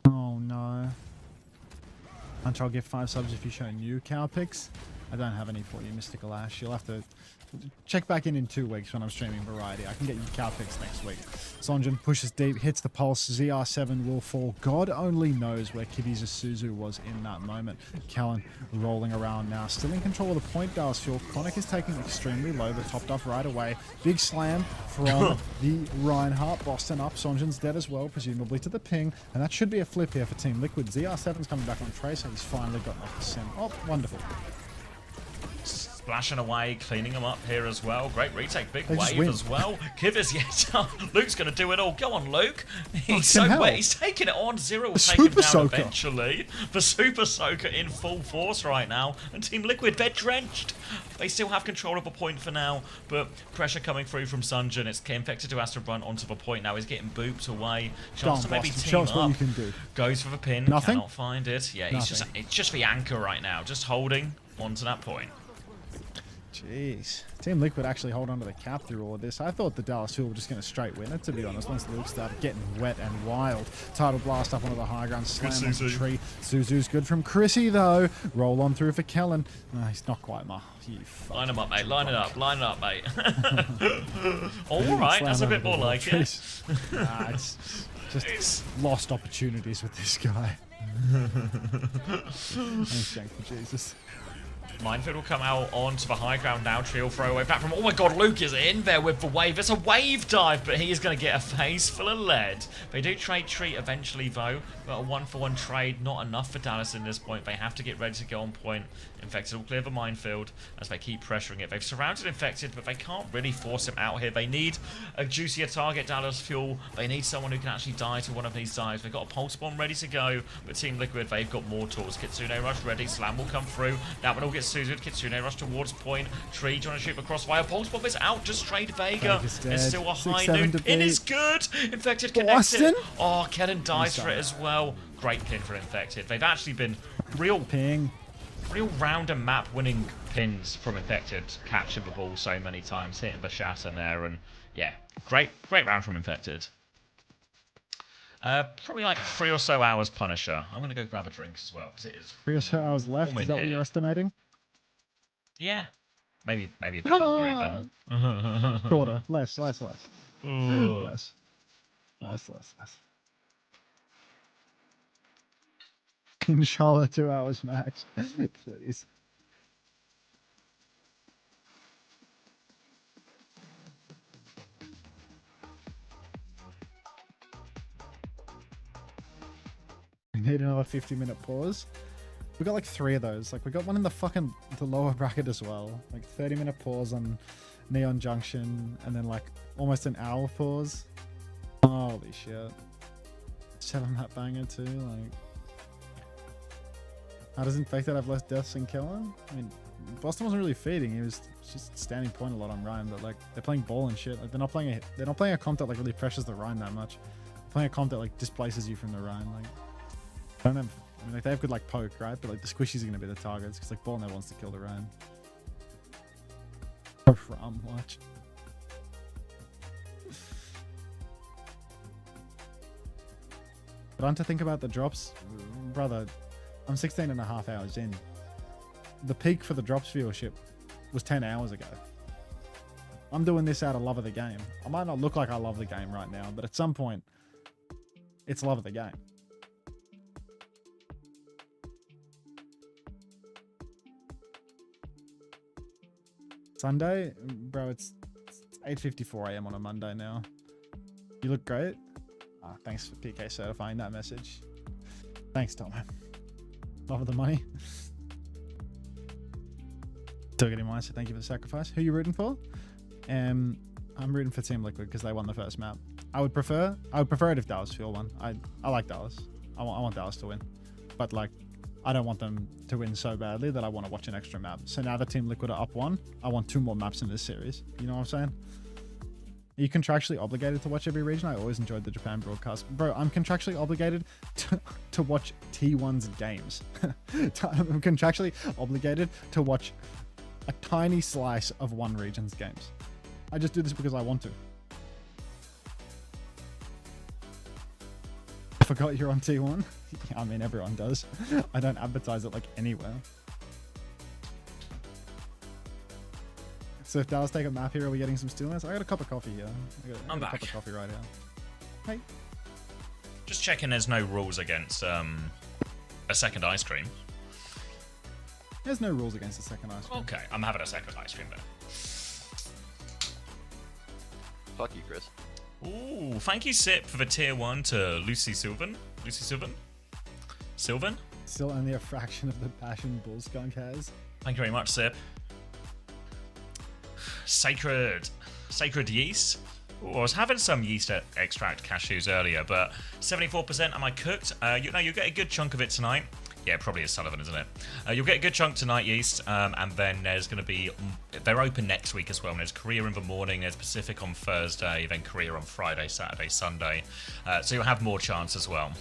Speaker 1: Oh no. Hunter, I'll get 5 subs if you show new cow picks. I don't have any for you, Mystical Ash. You'll have to check back in 2 weeks when I'm streaming Variety. I can get you cow picks next week. Sonjin pushes deep, hits the pulse. ZR7 will fall. God only knows where Kibi's Suzu was in that moment. Callan rolling around now. Still in control of the point, Dallas Fuel. Chronic is taking extremely low, but topped off right away. Big slam from the Reinhardt. Boston up. Sonjin's dead as well, presumably to the ping. And that should be a flip here for Team Liquid. ZR7's coming back on Tracer. He's finally gotten off the sim. Oh, wonderful.
Speaker 2: splashing away, cleaning them up here as well. Great retake, big
Speaker 1: They just
Speaker 2: wave
Speaker 1: win.
Speaker 2: as well. Kivers yet. Luke's going to do it all. Go on, Luke. He's
Speaker 1: Fucking
Speaker 2: so
Speaker 1: hell.
Speaker 2: wet. He's taking it on. Zero will
Speaker 1: The
Speaker 2: take him
Speaker 1: Super
Speaker 2: down
Speaker 1: Soaker.
Speaker 2: eventually. The Super Soaker in full force right now. And Team Liquid, they're drenched. They still have control of a point for now, but pressure coming through from Sunjin. It's Infected to Astro run onto the point now. He's getting booped away. Chance to maybe
Speaker 1: Boston,
Speaker 2: team
Speaker 1: show us
Speaker 2: up.
Speaker 1: what you can do.
Speaker 2: Goes for the pin.
Speaker 1: Nothing?
Speaker 2: Cannot find it. Yeah, it's just the anchor right now. Just holding onto that point.
Speaker 1: Jeez. Team Liquid actually hold on to the cap through all of this. I thought the Dallas Fuel were just going to straight win it, to be honest, once Luke started getting wet and wild. Tidal Blast up onto the high ground, slam on the tree. Suzu's good from Chrissy, though. Roll on through for Kellen. No, he's not quite my... You
Speaker 2: Line him up, mate. Line it up. Line it up, mate. All right, that's a bit more like it.
Speaker 1: Nah, it's just lost opportunities with this guy. Thanks, Jank, for Jesus.
Speaker 2: Minefield will come out onto the high ground now. Trio throwaway platform. Oh my god, Luke is in there with the wave. It's a wave dive, but he is going to get a face full of lead. They do trade treat eventually, though. But a 1-for-1 trade, not enough for Dallas in this point. They have to get ready to go on point. Infected will clear the minefield as they keep pressuring it. They've surrounded Infected, but they can't really force him out here. They need a juicier target, Dallas Fuel. They need someone who can actually die to one of these dives. They've got a pulse bomb ready to go, but Team Liquid, they've got more tools. Kitsune Rush ready. Slam will come through. That one will get suited. Kitsune Rush towards point. Tree trying to shoot the crossfire. Pulse bomb is out. Just trade Vega. There's still a high noon. Pin is good. Infected connects it. Oh, Kellen dies for it as well. Great pin for Infected. They've actually been real round and map winning pins from Infected, catching the ball so many times, hitting the shatter there, and yeah, great round from Infected. Probably like 3 or so hours Punisher. I'm gonna go grab a drink as well because it is
Speaker 1: 3 or so hours left. Is that what you're estimating?
Speaker 2: Yeah, maybe a bit longer even.
Speaker 1: Shorter, less. Less. Inshallah, 2 hours max. Please. We need another 50-minute pause. We got like 3 of those. Like we got one in the lower bracket as well. Like 30-minute pause on Neon Junction, and then like almost an hour pause. Holy shit! 7-map banger too. Like, how does Infected have less deaths than Killer? I mean, Boston wasn't really feeding. He was just standing point a lot on Ryan, but like they're playing ball and shit. Like they're not playing a comp that like really pressures the Ryan that much. They're playing a comp that like displaces you from the Ryan. Like I don't have. I mean, like they have good like poke, right? But like the squishies are gonna be the targets because like ball never wants to kill the Ryan. Ram watch. But on to think about the drops, brother. I'm 16.5 hours in. The peak for the drops viewership was 10 hours ago. I'm doing this out of love of the game. I might not look like I love the game right now, but at some point, it's love of the game. Sunday? Bro, it's 8:54 AM on a Monday now. You look great. Thanks for PK certifying that message. Thanks, Tom. Love of the money. Still getting mine, so thank you for the sacrifice. Who are you rooting for? I'm rooting for Team Liquid because they won the first map. I would prefer it if Dallas Fuel won. I like Dallas. I want Dallas to win. But like, I don't want them to win so badly that I want to watch an extra map. So now that Team Liquid are up 1, I want 2 more maps in this series. You know what I'm saying? Are you contractually obligated to watch every region? I always enjoyed the Japan broadcast. Bro, I'm contractually obligated to watch T1's games. I'm contractually obligated to watch a tiny slice of one region's games. I just do this because I want to. I forgot you're on T1. I mean, everyone does. I don't advertise it like anywhere. So if Dallas take a map here, are we getting some stillness? I got a cup of coffee here.
Speaker 2: I'm back.
Speaker 1: A cup of coffee right here. Hey.
Speaker 2: Just checking there's no rules against a second ice cream.
Speaker 1: There's no rules against a second ice cream.
Speaker 2: Okay, I'm having a second ice cream then.
Speaker 8: Fuck you, Chris.
Speaker 2: Ooh, thank you, Sip, for the tier 1 to Lucy Sylvan. Sylvan?
Speaker 1: Still only a fraction of the passion Bull Skunk has.
Speaker 2: Thank you very much, Sip. Sacred yeast. Ooh, I was having some yeast extract cashews earlier, but 74% am I cooked? You get a good chunk of it tonight. Yeah, probably is Sullivan, isn't it? You'll get a good chunk tonight, yeast, and then there's going to be... They're open next week as well. And there's Korea in the morning, there's Pacific on Thursday, then Korea on Friday, Saturday, Sunday. So you'll have more chance as well.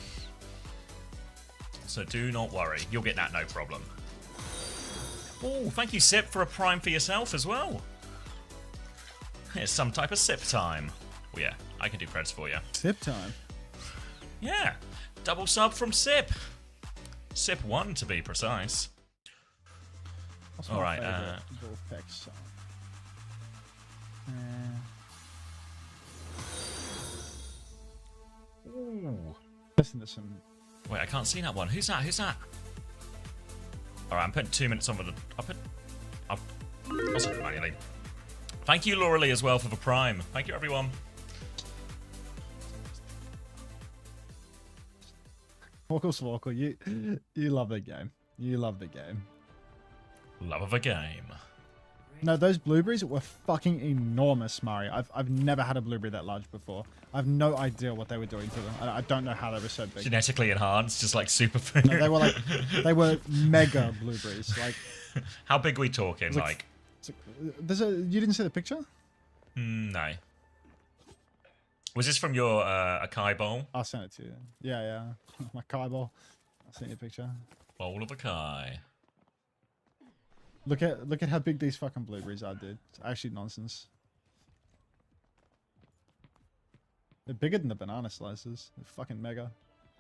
Speaker 2: So do not worry. You'll get that no problem. Oh, thank you, Sip, for a prime for yourself as well. It's some type of sip time. Well, yeah, I can do creds for you.
Speaker 1: Sip time?
Speaker 2: Yeah. Double sub from Sip. Sip 1 to be precise. All right.
Speaker 1: Wolfpack song. Ooh. Listen to some.
Speaker 2: Wait, I can't see that one. Who's that? Who's that? All right, I'm putting 2 minutes on with the. I'll set it manually. Thank you, Laura Lee, as well for the prime. Thank you, everyone.
Speaker 1: Walker, you love the game. You love the game.
Speaker 2: Love of a game.
Speaker 1: No, those blueberries were fucking enormous, Mari. I've never had a blueberry that large before. I've no idea what they were doing to them. I don't know how they were so big.
Speaker 2: Genetically enhanced, just like superfood.
Speaker 1: No, they were mega blueberries. Like,
Speaker 2: how big are we talking? Like
Speaker 1: you didn't see the picture?
Speaker 2: No. Was this from your Akai bowl?
Speaker 1: I'll send it to you. Yeah. My Akai bowl. I'll send you a picture.
Speaker 2: Bowl of Akai.
Speaker 1: Look at how big these fucking blueberries are, dude. It's actually nonsense. They're bigger than the banana slices. They're fucking mega.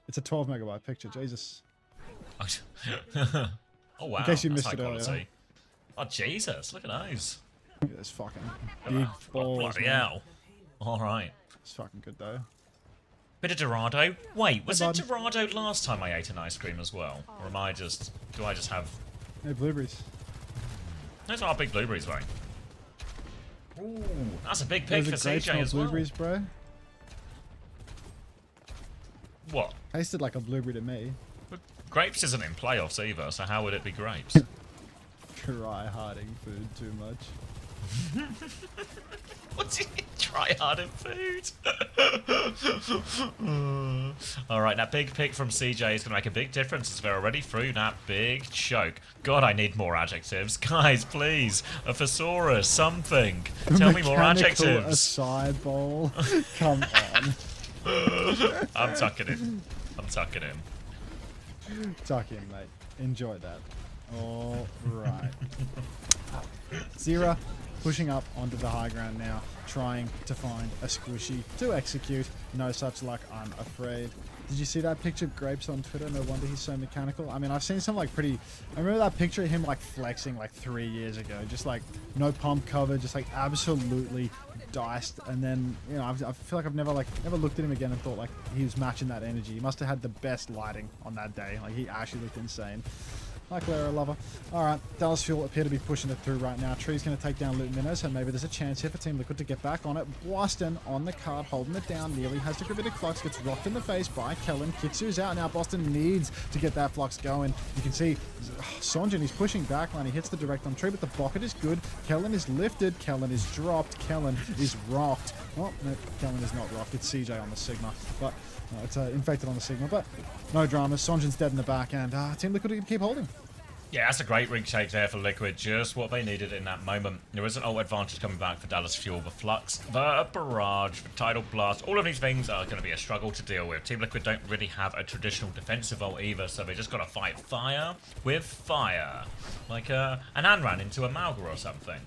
Speaker 1: It's a 12 megabyte picture. Jesus.
Speaker 2: Oh wow.
Speaker 1: In case you
Speaker 2: That's
Speaker 1: missed it
Speaker 2: quality.
Speaker 1: earlier.
Speaker 2: Oh Jesus! Look at those.
Speaker 1: Look at this fucking big balls.
Speaker 2: Bloody
Speaker 1: Man.
Speaker 2: hell. All right.
Speaker 1: It's fucking good though.
Speaker 2: Bit of Dorado. Wait, was
Speaker 1: Hey,
Speaker 2: it
Speaker 1: bud.
Speaker 2: Dorado last time I ate an ice cream as well? Or am I just... Do I just have...
Speaker 1: Hey, blueberries.
Speaker 2: Those are big blueberries, mate. Ooh, that's a big pick
Speaker 1: Those
Speaker 2: for
Speaker 1: are great
Speaker 2: CJ as well.
Speaker 1: blueberries, bro.
Speaker 2: What?
Speaker 1: Tasted like a blueberry to me.
Speaker 2: But grapes isn't in playoffs either, so how would it be grapes?
Speaker 1: Try harding food too much.
Speaker 2: What's it? Try hard in food. Alright, that big pick from CJ is going to make a big difference as they're already through that big choke. God, I need more adjectives. Guys, please. A thesaurus, something. Tell me more adjectives.
Speaker 1: Acai bowl. Come on.
Speaker 2: I'm tucking him.
Speaker 1: Tuck in, mate. Enjoy that. All right. Zira pushing up onto the high ground now, trying to find a squishy to execute. No such luck, I'm afraid. Did you see that picture of Grapes on Twitter? No wonder he's so mechanical. I mean, I've seen some like pretty... I remember that picture of him like flexing like 3 years ago. Just like no pump cover, just like absolutely diced. And then, you know, I feel like I've never looked at him again and thought like he was matching that energy. He must have had the best lighting on that day. Like he actually looked insane. Hi, Clara, lover. Alright, Dallas Fuel appear to be pushing it through right now. Tree's going to take down Loot Minnow, so maybe there's a chance here for Team Liquid to get back on it. Boston on the card, holding it down. Nearly has the Gravitic Flux, gets rocked in the face by Kellen. Kitsu's out now. Boston needs to get that Flux going. You can see Sonjin, he's pushing backline. He hits the direct on Tree, but the pocket is good. Kellen is lifted. Kellen is dropped. Kellen is rocked. Oh, no, Kellen is not rocked. It's CJ on the Sigma, but it's infected on the Sigma, but no dramas. Sonjin's dead in the back, and Team Liquid can keep holding.
Speaker 2: Yeah, that's a great ring shake there for Liquid. Just what they needed in that moment. There is an ult advantage coming back for Dallas Fuel. The Flux, the Barrage, the Tidal Blast. All of these things are going to be a struggle to deal with. Team Liquid don't really have a traditional defensive ult either, so they just got to fight fire with fire. Like an Anran into a Malga or something.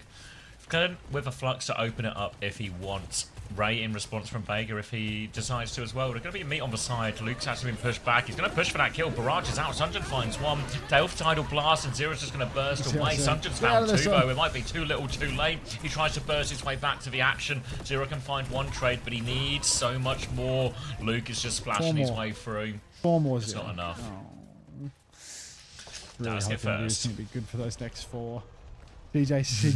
Speaker 2: Kellen with a Flux to open it up if he wants. Ray in response from Vega if he decides to as well. There's going to be a meet on the side. Luke's actually been pushed back. He's going to push for that kill. Barrage is out. Sunjin finds one. Tail for Tidal Blast and Zero's just going to burst away. Sunjin's found two though. It might be too little too late. He tries to burst his way back to the action. Zero can find one trade, but he needs so much more. Luke is just splashing his way through.
Speaker 1: 4 more.
Speaker 2: It's not enough.
Speaker 1: Oh.
Speaker 2: Dallas get first.
Speaker 1: It's going to be good for those next 4. DJ Sig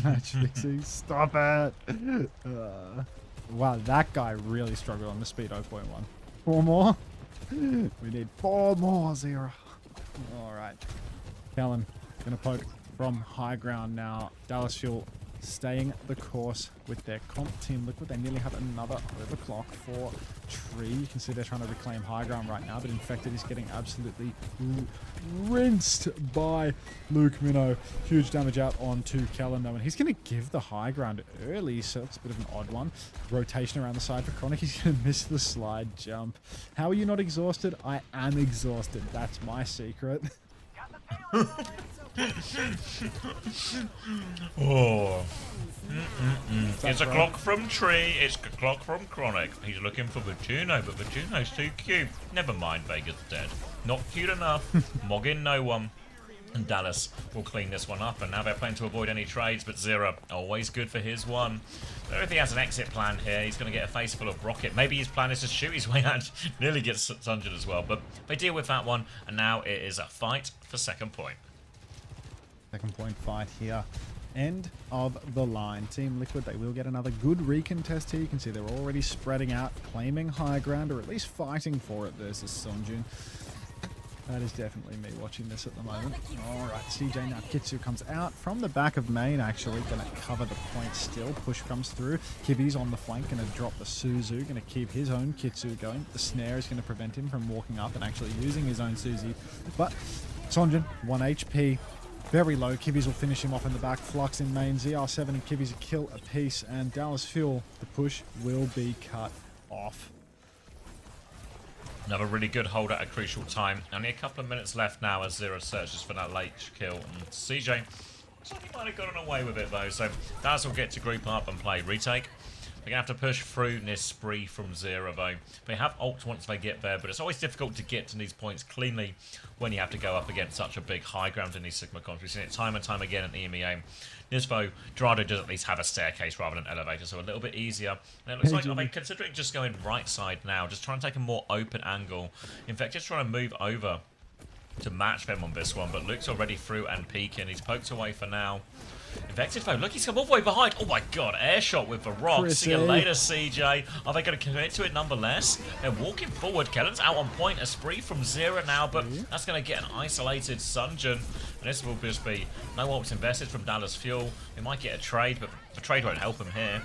Speaker 1: match fixing. Stop it. Wow, that guy really struggled on the speed 0.1. 4 more. We need 4 more, Zero. All right. Kellen gonna poke from high ground now. Dallas Fuel staying the course with their comp. Team Liquid, they nearly have another overclock for Tree. You can see they're trying to reclaim high ground right now, but Infected is getting absolutely rinsed by Luke Minnow. Huge damage out onto Kellen though, and he's going to give the high ground early, so it's a bit of an odd one. Rotation around the side for Chronic. He's going to miss the slide jump. How are you not exhausted? I am exhausted. That's my secret.
Speaker 2: Oh. It's a clock from Tree, it's a clock from Chronic. He's looking for Virtuno, but Virtuno's too cute. Never mind, Vega's dead. Not cute enough. Mogging no one. And Dallas will clean this one up, and now they're playing to avoid any trades, but Zero, always good for his one. But if he has an exit plan here, he's going to get a face full of rocket. Maybe his plan is to shoot his way out, nearly gets Sundered as well, but they deal with that one, and now it is a fight for second point.
Speaker 1: Second point fight here. End of the line. Team Liquid, they will get another good recontest here. You can see they're already spreading out, claiming high ground, or at least fighting for it versus Sunjun. That is definitely me watching this at the moment. Alright, CJ now. Kitsu comes out from the back of main, actually. Going to cover the point still. Push comes through. Kibi's on the flank. Going to drop the Suzu. Going to keep his own Kitsu going. The snare is going to prevent him from walking up and actually using his own Suzy. But Sonjin, 1 HP. Very low. Kibis will finish him off in the back. Flux in main. ZR7 and Kibis a kill apiece. And Dallas Fuel, the push will be cut off.
Speaker 2: Another really good hold at a crucial time. Only a couple of minutes left now as Zero searches for that late kill. And CJ looks like he might have gotten away with it though. So Dallas will get to group up and play retake. They're going to have to push through this spree from Zero though. They have ults once they get there, but it's always difficult to get to these points cleanly when you have to go up against such a big high ground in these Sigma comps. We've seen it time and time again at the EMEA. Nisvo, Dorado does at least have a staircase rather than an elevator, so a little bit easier. And it looks like, are they considering just going right side now, just trying to take a more open angle. In fact, just trying to move over to match them on this one, but Luke's already through and peeking. He's poked away for now. Infected foe, look, he's come all the way behind. Oh my god, air shot with the rock. See you later, CJ. Are they going to commit to it nonetheless? They're walking forward. Kellen's out on point. A spree from Zero now, but that's going to get an isolated Sunjun. And this will just be no ults invested from Dallas Fuel. We might get a trade, but the trade won't help him here.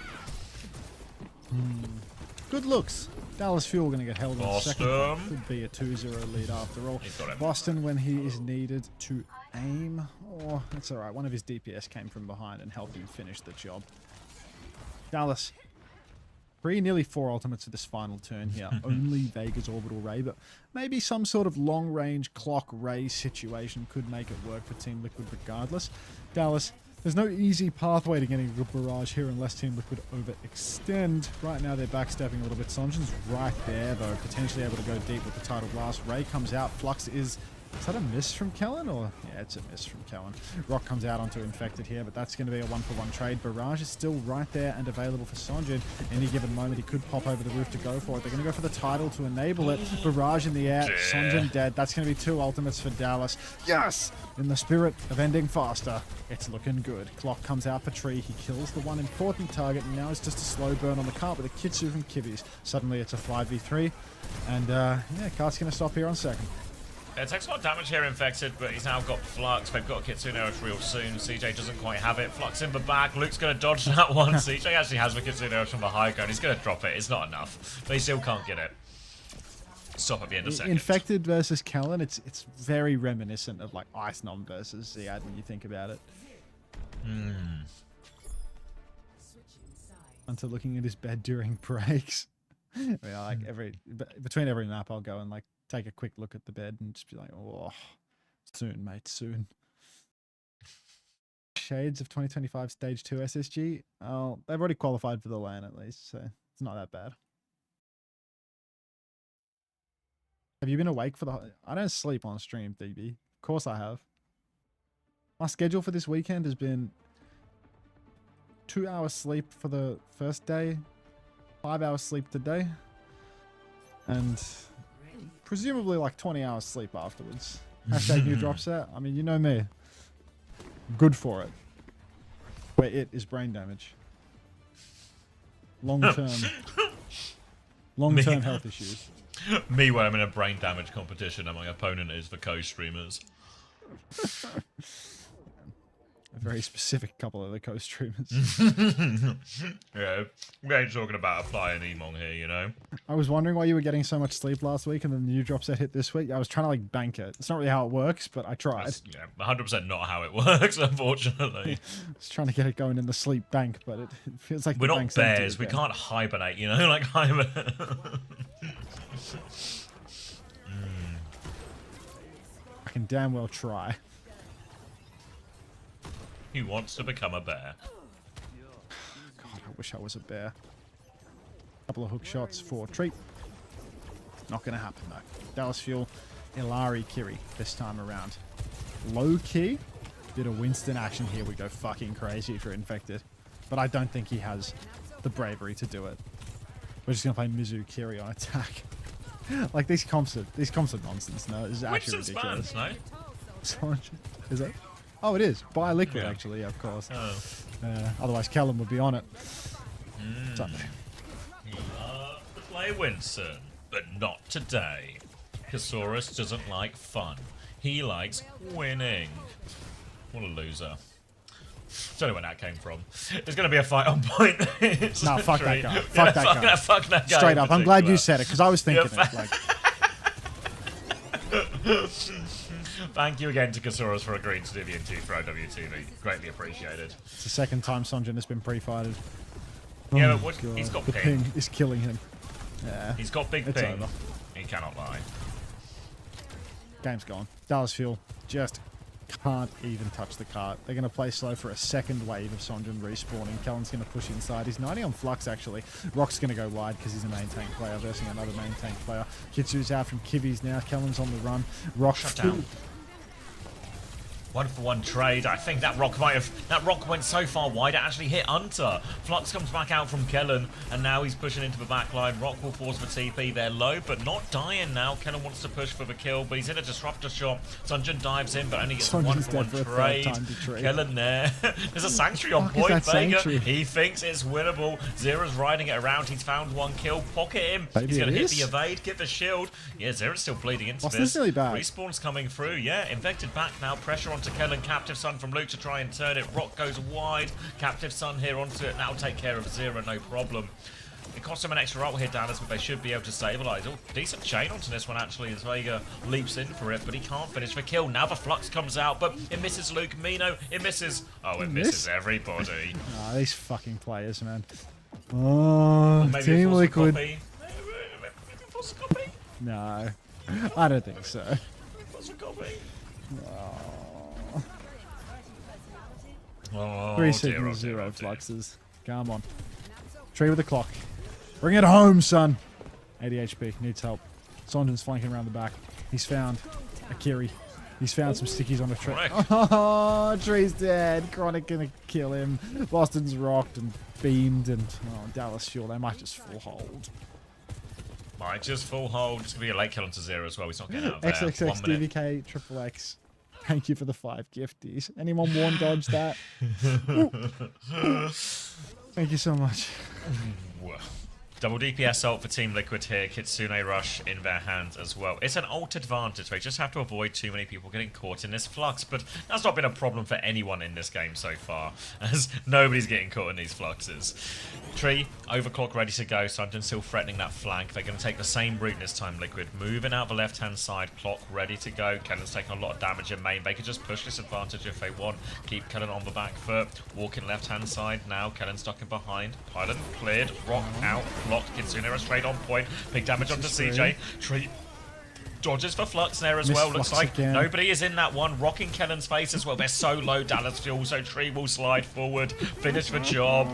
Speaker 1: Good looks. Dallas Fuel going to get held in second. Could be a 2-0 lead after all. Boston, when he is needed to aim. Oh, that's alright. One of his DPS came from behind and helped him finish the job. Dallas. Nearly 4 ultimates to this final turn here. Only Vega's Orbital Ray, but maybe some sort of long-range clock Ray situation could make it work for Team Liquid regardless. Dallas, there's no easy pathway to getting a good barrage here unless Team Liquid overextend. Right now they're backstepping a little bit. Sonjin's right there though, potentially able to go deep with the Tidal Blast. Ray comes out. Flux is that a miss from Kellen? Or yeah, it's a miss from Kellen. Rock comes out onto Infected here, but that's going to be a 1-for-1 trade. Barrage is still right there and available for Sonjin. Any given moment he could pop over the roof to go for it. They're going to go for the Tidal to enable it. Barrage in the air. Sonjin dead. That's going to be 2 ultimates for Dallas. Yes! In the spirit of ending faster, it's looking good. Clock comes out for Tree. He kills the one important target, and now it's just a slow burn on the cart with a Kitsu from Kibis. Suddenly it's a 5v3, and yeah, cart's going to stop here on second.
Speaker 2: It takes a lot of damage here, Infected, but he's now got Flux. They've got a Kitsune Eros real soon. CJ doesn't quite have it. Flux in the back. Luke's going to dodge that one. CJ actually has the Kitsune Eros from the high ground. He's going to drop it. It's not enough. They still can't get it. Stop at the end of second.
Speaker 1: Infected versus Kellen, it's very reminiscent of like Ice Nom versus Ziad when you think about it. Until looking at his bed during breaks. I mean, like between every map I'll go and like take a quick look at the bed and just be like, oh, soon, mate, soon. Shades of 2025 Stage 2 SSG. Oh, they've already qualified for the LAN at least, so it's not that bad. Have you been awake for the... I don't sleep on stream, DB. Of course I have. My schedule for this weekend has been 2 hours sleep for the first day, 5 hours sleep today, and presumably like 20 hours sleep afterwards. Hashtag new drop set. I mean, you know me. Good for it. Where it is brain damage. Long-term health issues.
Speaker 2: Me when I'm in a brain damage competition and my opponent is the co-streamers.
Speaker 1: A very specific couple of the co-streamers.
Speaker 2: Yeah, we ain't talking about applying Emong here, you know.
Speaker 1: I was wondering why you were getting so much sleep last week and then the new drop set hit this week. I was trying to like bank it. It's not really how it works, but I tried.
Speaker 2: That's, yeah, 100% not how it works, unfortunately.
Speaker 1: I was trying to get it going in the sleep bank, but it feels like
Speaker 2: We're
Speaker 1: the
Speaker 2: not
Speaker 1: bank's empty
Speaker 2: bears. We
Speaker 1: again.
Speaker 2: can't hibernate, you know, like hibernate.
Speaker 1: I can damn well try.
Speaker 2: He wants to become a bear.
Speaker 1: God, I wish I was a bear. Couple of hook shots for Treat. Not going to happen, though. Dallas Fuel, Ilari Kiri this time around. Low key, bit of Winston action here. We go fucking crazy for Infected. But I don't think he has the bravery to do it. We're just going to play Mizu Kiri on attack. Like, these comps are nonsense. No, this is actually
Speaker 2: Winston's
Speaker 1: ridiculous.
Speaker 2: fans, no?
Speaker 1: Is it? Oh, it is. By Liquid,
Speaker 2: Yeah.
Speaker 1: actually, yeah, of course.
Speaker 2: Oh.
Speaker 1: Otherwise, Callum would be on it. Sunday.
Speaker 2: To play Winston, but not today. Kasaurus doesn't like fun. He likes winning. What a loser. Don't know where that came from. There's going to be a fight on point.
Speaker 1: No, fuck that guy.
Speaker 2: Yeah,
Speaker 1: Fuck that guy.
Speaker 2: Fuck that guy.
Speaker 1: Straight
Speaker 2: in
Speaker 1: up. I'm glad you
Speaker 2: particular.
Speaker 1: said it, because I was thinking
Speaker 2: Yeah,
Speaker 1: it. Like,
Speaker 2: Thank you again to Kasaurus for agreeing to do the interview for OWTV. Greatly appreciated.
Speaker 1: it's the second time Sonjin has been pre-fighted.
Speaker 2: Yeah,
Speaker 1: Oh,
Speaker 2: but what, he's got
Speaker 1: the
Speaker 2: ping.
Speaker 1: ping is killing him. Yeah.
Speaker 2: He's got big
Speaker 1: It's
Speaker 2: ping.
Speaker 1: over.
Speaker 2: He cannot lie.
Speaker 1: Game's gone. Dallas Fuel just can't even touch the cart. They're going to play slow for a second wave of Sonjin respawning. Kellen's going to push inside. He's 90 on Flux, actually. Rock's going to go wide because he's a main tank player versus another main tank player. Kitsu's out from Kivi's now. Kellen's on the run. Rock
Speaker 2: Shut down. 1-for-1 trade. I think that rock went so far wide it actually hit Hunter. Flux comes back out from Kellen and now he's pushing into the back line. Rock will pause for TP. They're low but not dying now. Kellen wants to push for the kill but he's in a disruptor shot. Sunjin dives in but only gets a
Speaker 1: Sonjin's dead
Speaker 2: 1-for-1
Speaker 1: for a third
Speaker 2: trade.
Speaker 1: time to trade.
Speaker 2: Kellen there. There's a Sanctuary on
Speaker 1: Fuck is
Speaker 2: point.
Speaker 1: that
Speaker 2: Vega.
Speaker 1: Sanctuary?
Speaker 2: He thinks it's winnable. Zera's riding it around. He's found one kill. Pocket him.
Speaker 1: Maybe
Speaker 2: He's going
Speaker 1: it
Speaker 2: to hit
Speaker 1: is.
Speaker 2: the evade. Get the shield. Yeah, Zera's still bleeding into
Speaker 1: What's
Speaker 2: this.
Speaker 1: this really bad?
Speaker 2: Respawn's coming through. Yeah, Infected back now. Pressure onto Kellen. Captive Sun from Luke to try and turn it. Rock goes wide. Captive Sun here onto it. That'll take care of Zera, no problem. It costs him an extra ult here, Dallas, but they should be able to stabilise. Oh, decent chain onto this one, actually, as Vega leaps in for it, but he can't finish the kill. Now the Flux comes out, but it misses Luke. Mino, it misses... Oh, it misses everybody.
Speaker 1: Ah, these fucking players, man. Oh,
Speaker 2: Maybe
Speaker 1: Team
Speaker 2: a force
Speaker 1: Liquid.
Speaker 2: copy. Maybe a force copy.
Speaker 1: No, I don't think so.
Speaker 2: Force copy.
Speaker 1: Oh.
Speaker 2: Oh,
Speaker 1: 3
Speaker 2: dear,
Speaker 1: seconds,
Speaker 2: oh, dear,
Speaker 1: 0
Speaker 2: oh, dear.
Speaker 1: fluxes. Come on. Tree with the clock. Bring it home, son. 80 HP. Needs help. Sonjin's flanking around the back. He's found a Kiri. He's found some stickies on a tree.
Speaker 2: Chronic.
Speaker 1: Oh, Tree's dead. Chronic gonna kill him. Boston's rocked and beamed, and Dallas Fuel. They might just full hold.
Speaker 2: Might just full hold. It's going to be a late kill onto Zero as well. He's not getting out of there.
Speaker 1: XXX
Speaker 2: 1 minute.
Speaker 1: DVK Triple X. Thank you for the 5 gifties. Anyone warn dodge that? Thank you so much.
Speaker 2: Double DPS ult for Team Liquid here. Kitsune Rush in their hands as well. It's an ult advantage. They just have to avoid too many people getting caught in this flux. But that's not been a problem for anyone in this game so far, as nobody's getting caught in these fluxes. Tree, overclock ready to go. Sunjin still threatening that flank. They're going to take the same route this time, Liquid. Moving out the left-hand side. Clock ready to go. Kellen's taking a lot of damage in main. They could just push this advantage if they want. Keep Kellen on the back foot. Walking left-hand side now. Kellen stuck in behind. Pylon cleared. Rock out. Blocked. Kitsune Rush straight on point. Big damage onto CJ. Tree dodges for Flux there as
Speaker 1: Miss
Speaker 2: well. Looks
Speaker 1: Flux
Speaker 2: like
Speaker 1: again.
Speaker 2: nobody is in that one. Rocking Kellen's face as well. They're so low, Dallas Fuel, so Tree will slide forward. Finish the job.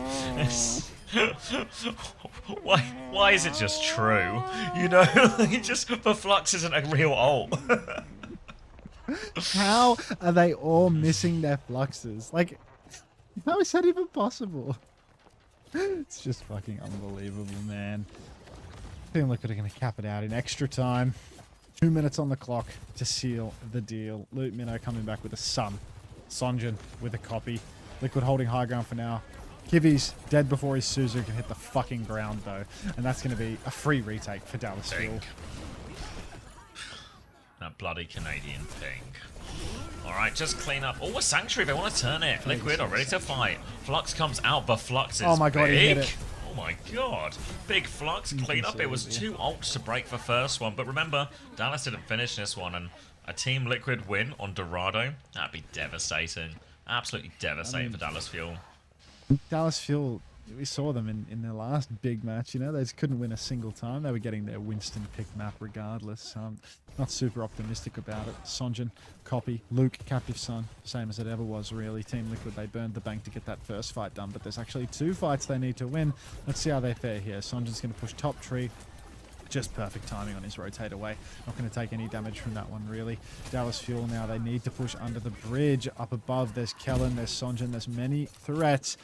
Speaker 2: Why is it just true? You know, the Flux isn't a real ult.
Speaker 1: How are they all missing their fluxes? Like, how is that even possible? It's just fucking unbelievable, man. Team Liquid are going to cap it out in extra time. 2 minutes on the clock to seal the deal. Loot Minnow coming back with a sun. Sonjin with a copy. Liquid holding high ground for now. Kivi's dead before his Suzu can hit the fucking ground, though. And that's going to be a free retake for Dallas Fuel.
Speaker 2: That bloody Canadian ping. All right, just clean up. Oh, a Sanctuary. They want to turn it. Liquid are ready to fight. Flux comes out, but Flux is
Speaker 1: Oh my god,
Speaker 2: big.
Speaker 1: he hit it.
Speaker 2: Oh my god. Big Flux clean up. It was 2 ults to break the first one. But remember, Dallas didn't finish this one. And a Team Liquid win on Dorado, that'd be devastating. Absolutely devastating for Dallas Fuel.
Speaker 1: Dallas Fuel, we saw them in their last big match. You know, they just couldn't win a single time. They were getting their Winston pick map regardless. Not super optimistic about it. Sonjin, Copy, Luke, Captive Sun, same as it ever was really. Team Liquid, they burned the bank to get that first fight done, but there's actually 2 fights they need to win. Let's see how they fare here. Sonjin's going to push top tree. Just perfect timing on his rotate away. Not going to take any damage from that one, really. Dallas Fuel now, they need to push under the bridge. Up above, there's Kellen, there's Sonjin, there's many threats.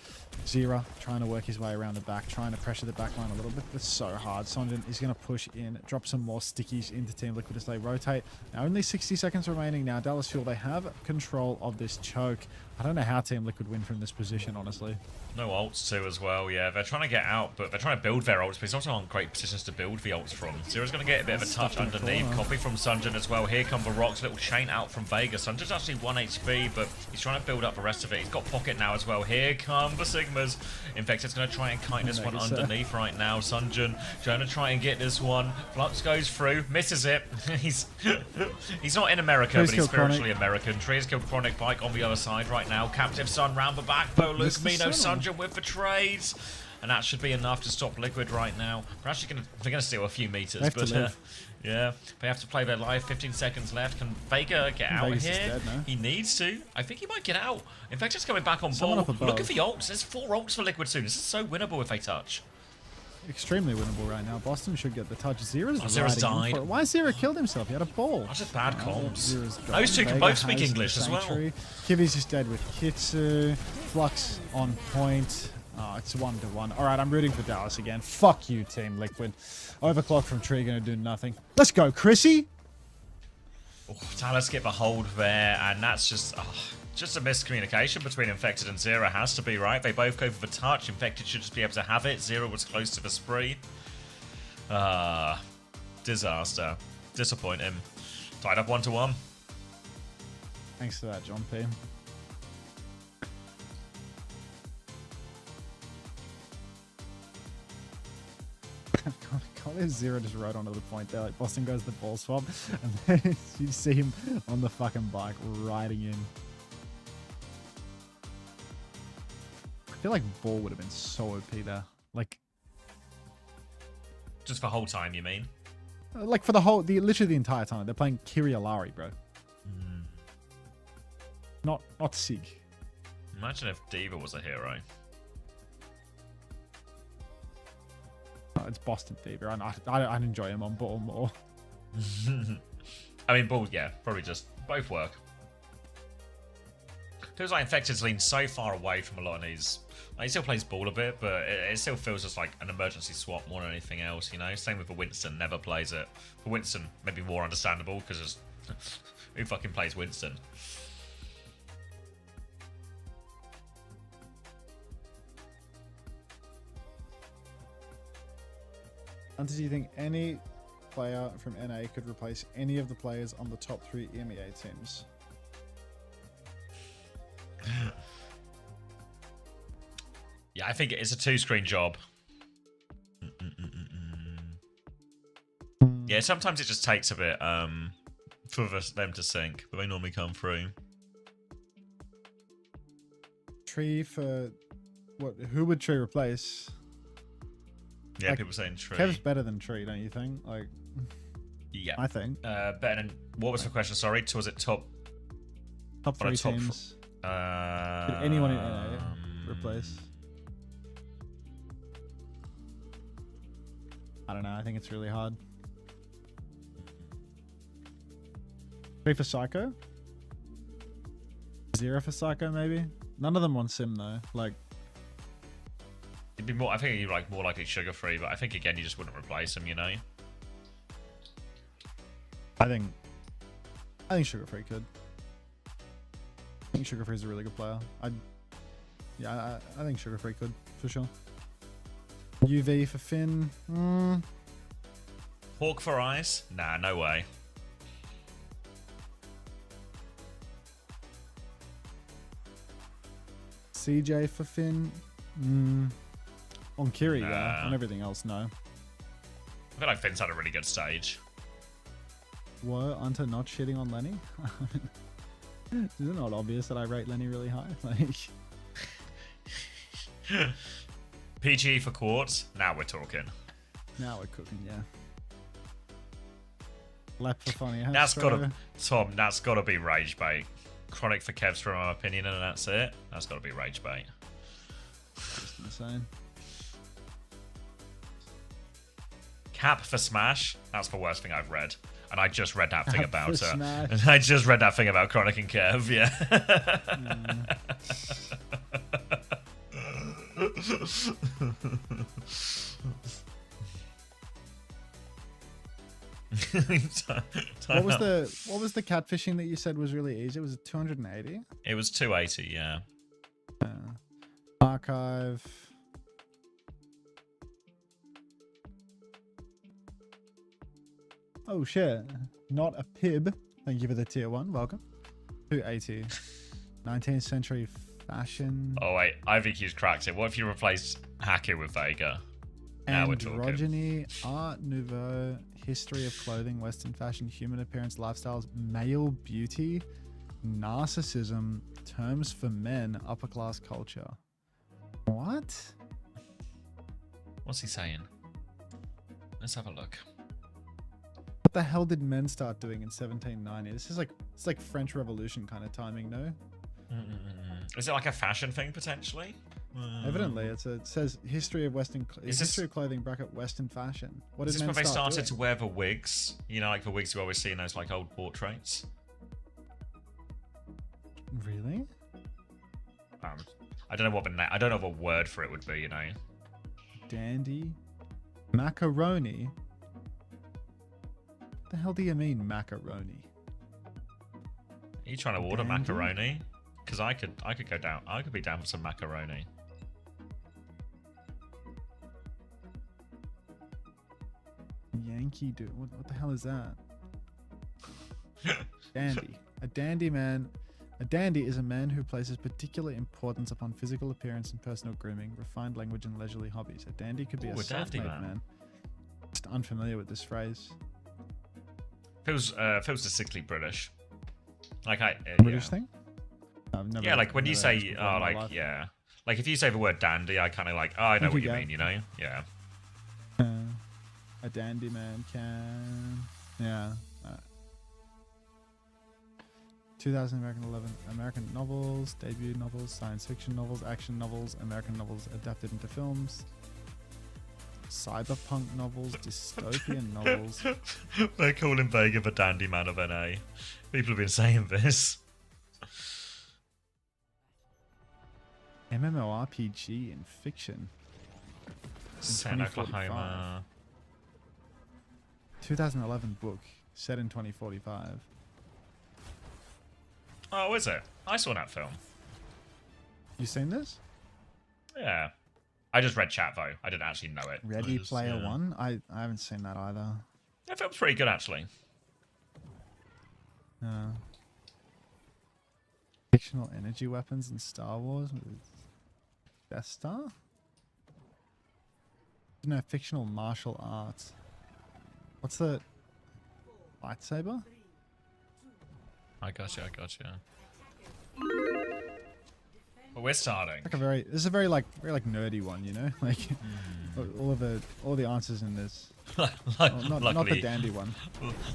Speaker 1: Zira trying to work his way around the back, trying to pressure the back line a little bit, but it's so hard. Sonjin is going to push in, drop some more stickies into Team Liquid as they rotate. Now, only 60 seconds remaining now. Dallas Fuel, they have control of this choke. I don't know how Team Liquid win from this position, honestly.
Speaker 2: No ults too as well, yeah. They're trying to get out, but they're trying to build their ults, but it's also on great positions to build the ults from. Zera's going to get a bit of a touch underneath. Copy from Sunjin as well. Here come the rocks, little chain out from Vega. Sunjin's actually 1 HP, but he's trying to build up the rest of it. He's got pocket now as well. Here come the Sigmas. Infected's going to try and kite this one underneath right now. Sunjin trying to try and get this one. Flux goes through, misses it. he's not in America, but he's spiritually American. Tree's killed Chronic Bike on the other side right now. Captive Sun round the back though. Luke Mino, Sunjin with the trades, and that should be enough to stop Liquid right now. They're actually gonna steal a few meters, but yeah, they have to play their live. 15 seconds left. Can Vega get out of here? Dead, no? He needs to. I think he might get out. In fact, it's coming back on ball. Look at the ults. There's 4 ults for Liquid soon. This is so winnable if they touch.
Speaker 1: Extremely winnable right now. Boston should get the touch. Zera's
Speaker 2: died.
Speaker 1: Why Zera killed himself? He had a ball.
Speaker 2: That's just bad comms. Those two can both speak English as well.
Speaker 1: Kivi's just dead with Kitsu. Flux on point. Oh, it's 1-1. All right, I'm rooting for Dallas again. Fuck you, Team Liquid. Overclock from Tree going to do nothing. Let's go, Chrissy.
Speaker 2: Oh, Dallas get the hold there, and that's just a miscommunication between Infected and Zera. Has to be, right? They both go for the touch. Infected should just be able to have it. Zera was close to the spree. Disaster. Disappointing. Tied up 1-1.
Speaker 1: Thanks for that, John P. Zero just rode onto the point there. Like Boston goes the ball swap, and then you see him on the fucking bike riding in. I feel like ball would have been so OP there. Like,
Speaker 2: just for the whole time, you mean?
Speaker 1: Like for literally the entire time. They're playing Kirialari, bro. Not Sig.
Speaker 2: Imagine if Diva was a hero.
Speaker 1: Oh, it's Boston Fever. I'd enjoy him on ball more.
Speaker 2: I mean, ball, yeah, probably just both work. Feels like Infected's leaned so far away from a lot of these. Like, he still plays ball a bit, but it still feels just like an emergency swap more than anything else, you know? Same with the Winston, never plays it. For Winston, maybe more understandable, because who fucking plays Winston?
Speaker 1: Do you think any player from NA could replace any of the players on the top 3 EMEA teams?
Speaker 2: Yeah, I think it's a 2-screen job. Yeah, sometimes it just takes a bit for them to sync, but they normally come through.
Speaker 1: Tree for what? Who would Tree replace?
Speaker 2: Yeah,
Speaker 1: like,
Speaker 2: people saying Tree.
Speaker 1: Kev's better than Tree, don't you think? Like,
Speaker 2: yeah,
Speaker 1: I think.
Speaker 2: Better than what was the question? Sorry, was it top
Speaker 1: 3 teams? Could anyone in NA replace? I don't know. I think it's really hard. 3 for Psycho. 0 for Psycho, maybe. None of them want Sim though. Like.
Speaker 2: It'd be more. I think you'd like more likely Sugar Free, but I think again you just wouldn't replace him. You know.
Speaker 1: I think Sugar Free could. I think Sugar Free is a really good player. I think Sugar Free could for sure. UV for Finn.
Speaker 2: Hawk for Ice? Nah, no way.
Speaker 1: CJ for Finn? On Kiri, yeah.
Speaker 2: Nah.
Speaker 1: On everything else, no.
Speaker 2: I feel like Finn's had a really good stage.
Speaker 1: Were Unta not shitting on Lenny? Is it not obvious that I rate Lenny really high? Like,
Speaker 2: PG for Quartz. Now we're talking.
Speaker 1: now we're cooking, yeah. Lap for funny.
Speaker 2: That's gotta, Tom. That's gotta be rage bait. Chronic for Kev's, from my opinion, and that's it. That's gotta be rage bait.
Speaker 1: Just insane.
Speaker 2: Cap for Smash. That's the worst thing I've read. And I just read that thing
Speaker 1: Cap
Speaker 2: about
Speaker 1: for Smash.
Speaker 2: And I just read that thing about Chronic and Kev, yeah.
Speaker 1: What was the catfishing that you said was really easy? Was it 280?
Speaker 2: It was 280, yeah.
Speaker 1: Archive. Oh shit. Not a pib. Thank you for the tier 1. Welcome. 280. 19th century fashion.
Speaker 2: Oh wait, IVQ's cracked it. What if you replaced Hacker with Vega? Now we're talking.
Speaker 1: Androgyny, Art Nouveau, history of clothing, Western fashion, human appearance, lifestyles, male beauty, narcissism, terms for men, upper class culture. What?
Speaker 2: What's he saying? Let's have a look.
Speaker 1: What the hell did men start doing in 1790? This is it's like French Revolution kind of timing, no?
Speaker 2: Is it like a fashion thing potentially?
Speaker 1: Evidently, it says history of history of clothing bracket Western fashion. What
Speaker 2: Is
Speaker 1: did
Speaker 2: this
Speaker 1: men
Speaker 2: when they
Speaker 1: start
Speaker 2: started
Speaker 1: doing?
Speaker 2: to wear the wigs? You know, like the wigs you always see in those like old portraits.
Speaker 1: Really?
Speaker 2: I don't know I don't know what word for it would be. You know.
Speaker 1: Dandy, macaroni. What the hell do you mean macaroni?
Speaker 2: Are you trying to order
Speaker 1: Dandy?
Speaker 2: macaroni? Because I could go down. I could be down for some macaroni.
Speaker 1: Yankee dude. What the hell is that? Dandy. A dandy man. A dandy is a man who places particular importance upon physical appearance and personal grooming, refined language, and leisurely hobbies. A dandy could be
Speaker 2: Ooh,
Speaker 1: a
Speaker 2: a dandy
Speaker 1: self-made
Speaker 2: man.
Speaker 1: man. Just unfamiliar with this phrase.
Speaker 2: Feels distinctly British. Like
Speaker 1: British
Speaker 2: yeah.
Speaker 1: thing? I've never,
Speaker 2: Yeah, like when you
Speaker 1: never
Speaker 2: say,
Speaker 1: asked before in my
Speaker 2: like,
Speaker 1: life.
Speaker 2: yeah. Like if you say the word dandy, I kind of like, oh, I know
Speaker 1: Thank
Speaker 2: what
Speaker 1: you,
Speaker 2: you
Speaker 1: Gav.
Speaker 2: mean, you know? Yeah.
Speaker 1: A dandy man can. Yeah. 2000 American novels, debut novels, science fiction novels, action novels, American novels adapted into films, cyberpunk novels, dystopian novels.
Speaker 2: They're calling Vega the dandy man of NA. People have been saying this.
Speaker 1: MMORPG in fiction.
Speaker 2: Set in
Speaker 1: 2045.
Speaker 2: Oklahoma.
Speaker 1: 2011 book set in 2045.
Speaker 2: Oh, is it? I saw that film.
Speaker 1: You seen this?
Speaker 2: Yeah. I just read chat though. I didn't actually know it.
Speaker 1: Ready
Speaker 2: I just-
Speaker 1: Player
Speaker 2: yeah.
Speaker 1: One? I haven't seen that either.
Speaker 2: That film's pretty good actually.
Speaker 1: Fictional energy weapons in Star Wars with Death Star? No, fictional martial arts. What's the lightsaber?
Speaker 2: I gotcha. But we're starting.
Speaker 1: Like this is a very nerdy one, you know? Like all the answers in this. Not the dandy one.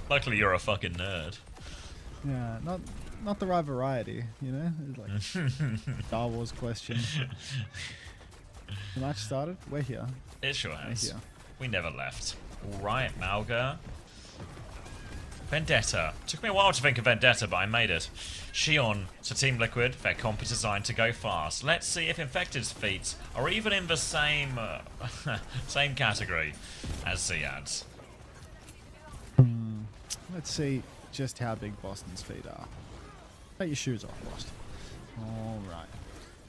Speaker 2: Luckily, you're a fucking nerd.
Speaker 1: Yeah, not the right variety, you know? It's like Star Wars question. The match started? We're here.
Speaker 2: It sure has.
Speaker 1: Here.
Speaker 2: We never left. Alright, Malga. Vendetta. Took me a while to think of Vendetta, but I made it. Shion to Team Liquid. Their comp is designed to go fast. Let's see if Infected's feats are even in the same same category as Ziad's.
Speaker 1: Let's see just how big Boston's feet are. Take your shoes off, Boston. Alright.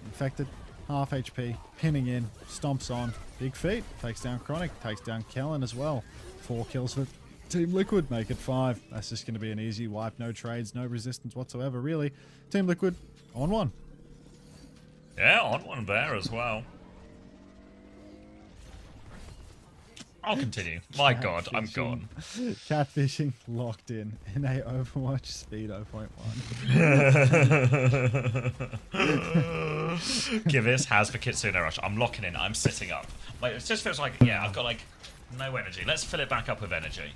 Speaker 1: Infected. Half HP. Pinning in. Stomps on. Big feet. Takes down Chronic. Takes down Kellen as well. 4 kills for Team Liquid. Make it 5. That's just going to be an easy wipe. No trades. No resistance whatsoever, really. Team Liquid on 1.
Speaker 2: Yeah, on one there as well. I'll continue. My god, I'm gone.
Speaker 1: Catfishing locked in a Overwatch speed 0.1.
Speaker 2: Kivis has for Kitsune Rush. I'm locking in. I'm sitting up. Like, it just feels like, yeah, I've got like no energy. Let's fill it back up with energy.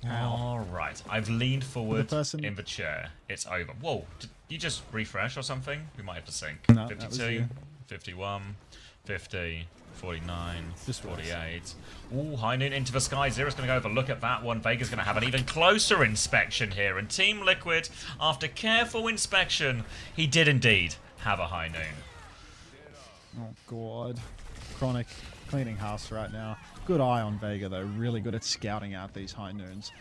Speaker 2: Alright, I've leaned forward in the chair. It's over. Whoa, did you just refresh or something? We might have to sync.
Speaker 1: No,
Speaker 2: 52, 51, 50, 49, 48. Ooh, High Noon into the sky. Zero's going to go over. Look at that one. Vega's going to have an even closer inspection here. And Team Liquid, after careful inspection, he did indeed have a High Noon.
Speaker 1: Oh, God. Chronic cleaning house right now. Good eye on Vega, though. Really good at scouting out these High Noons.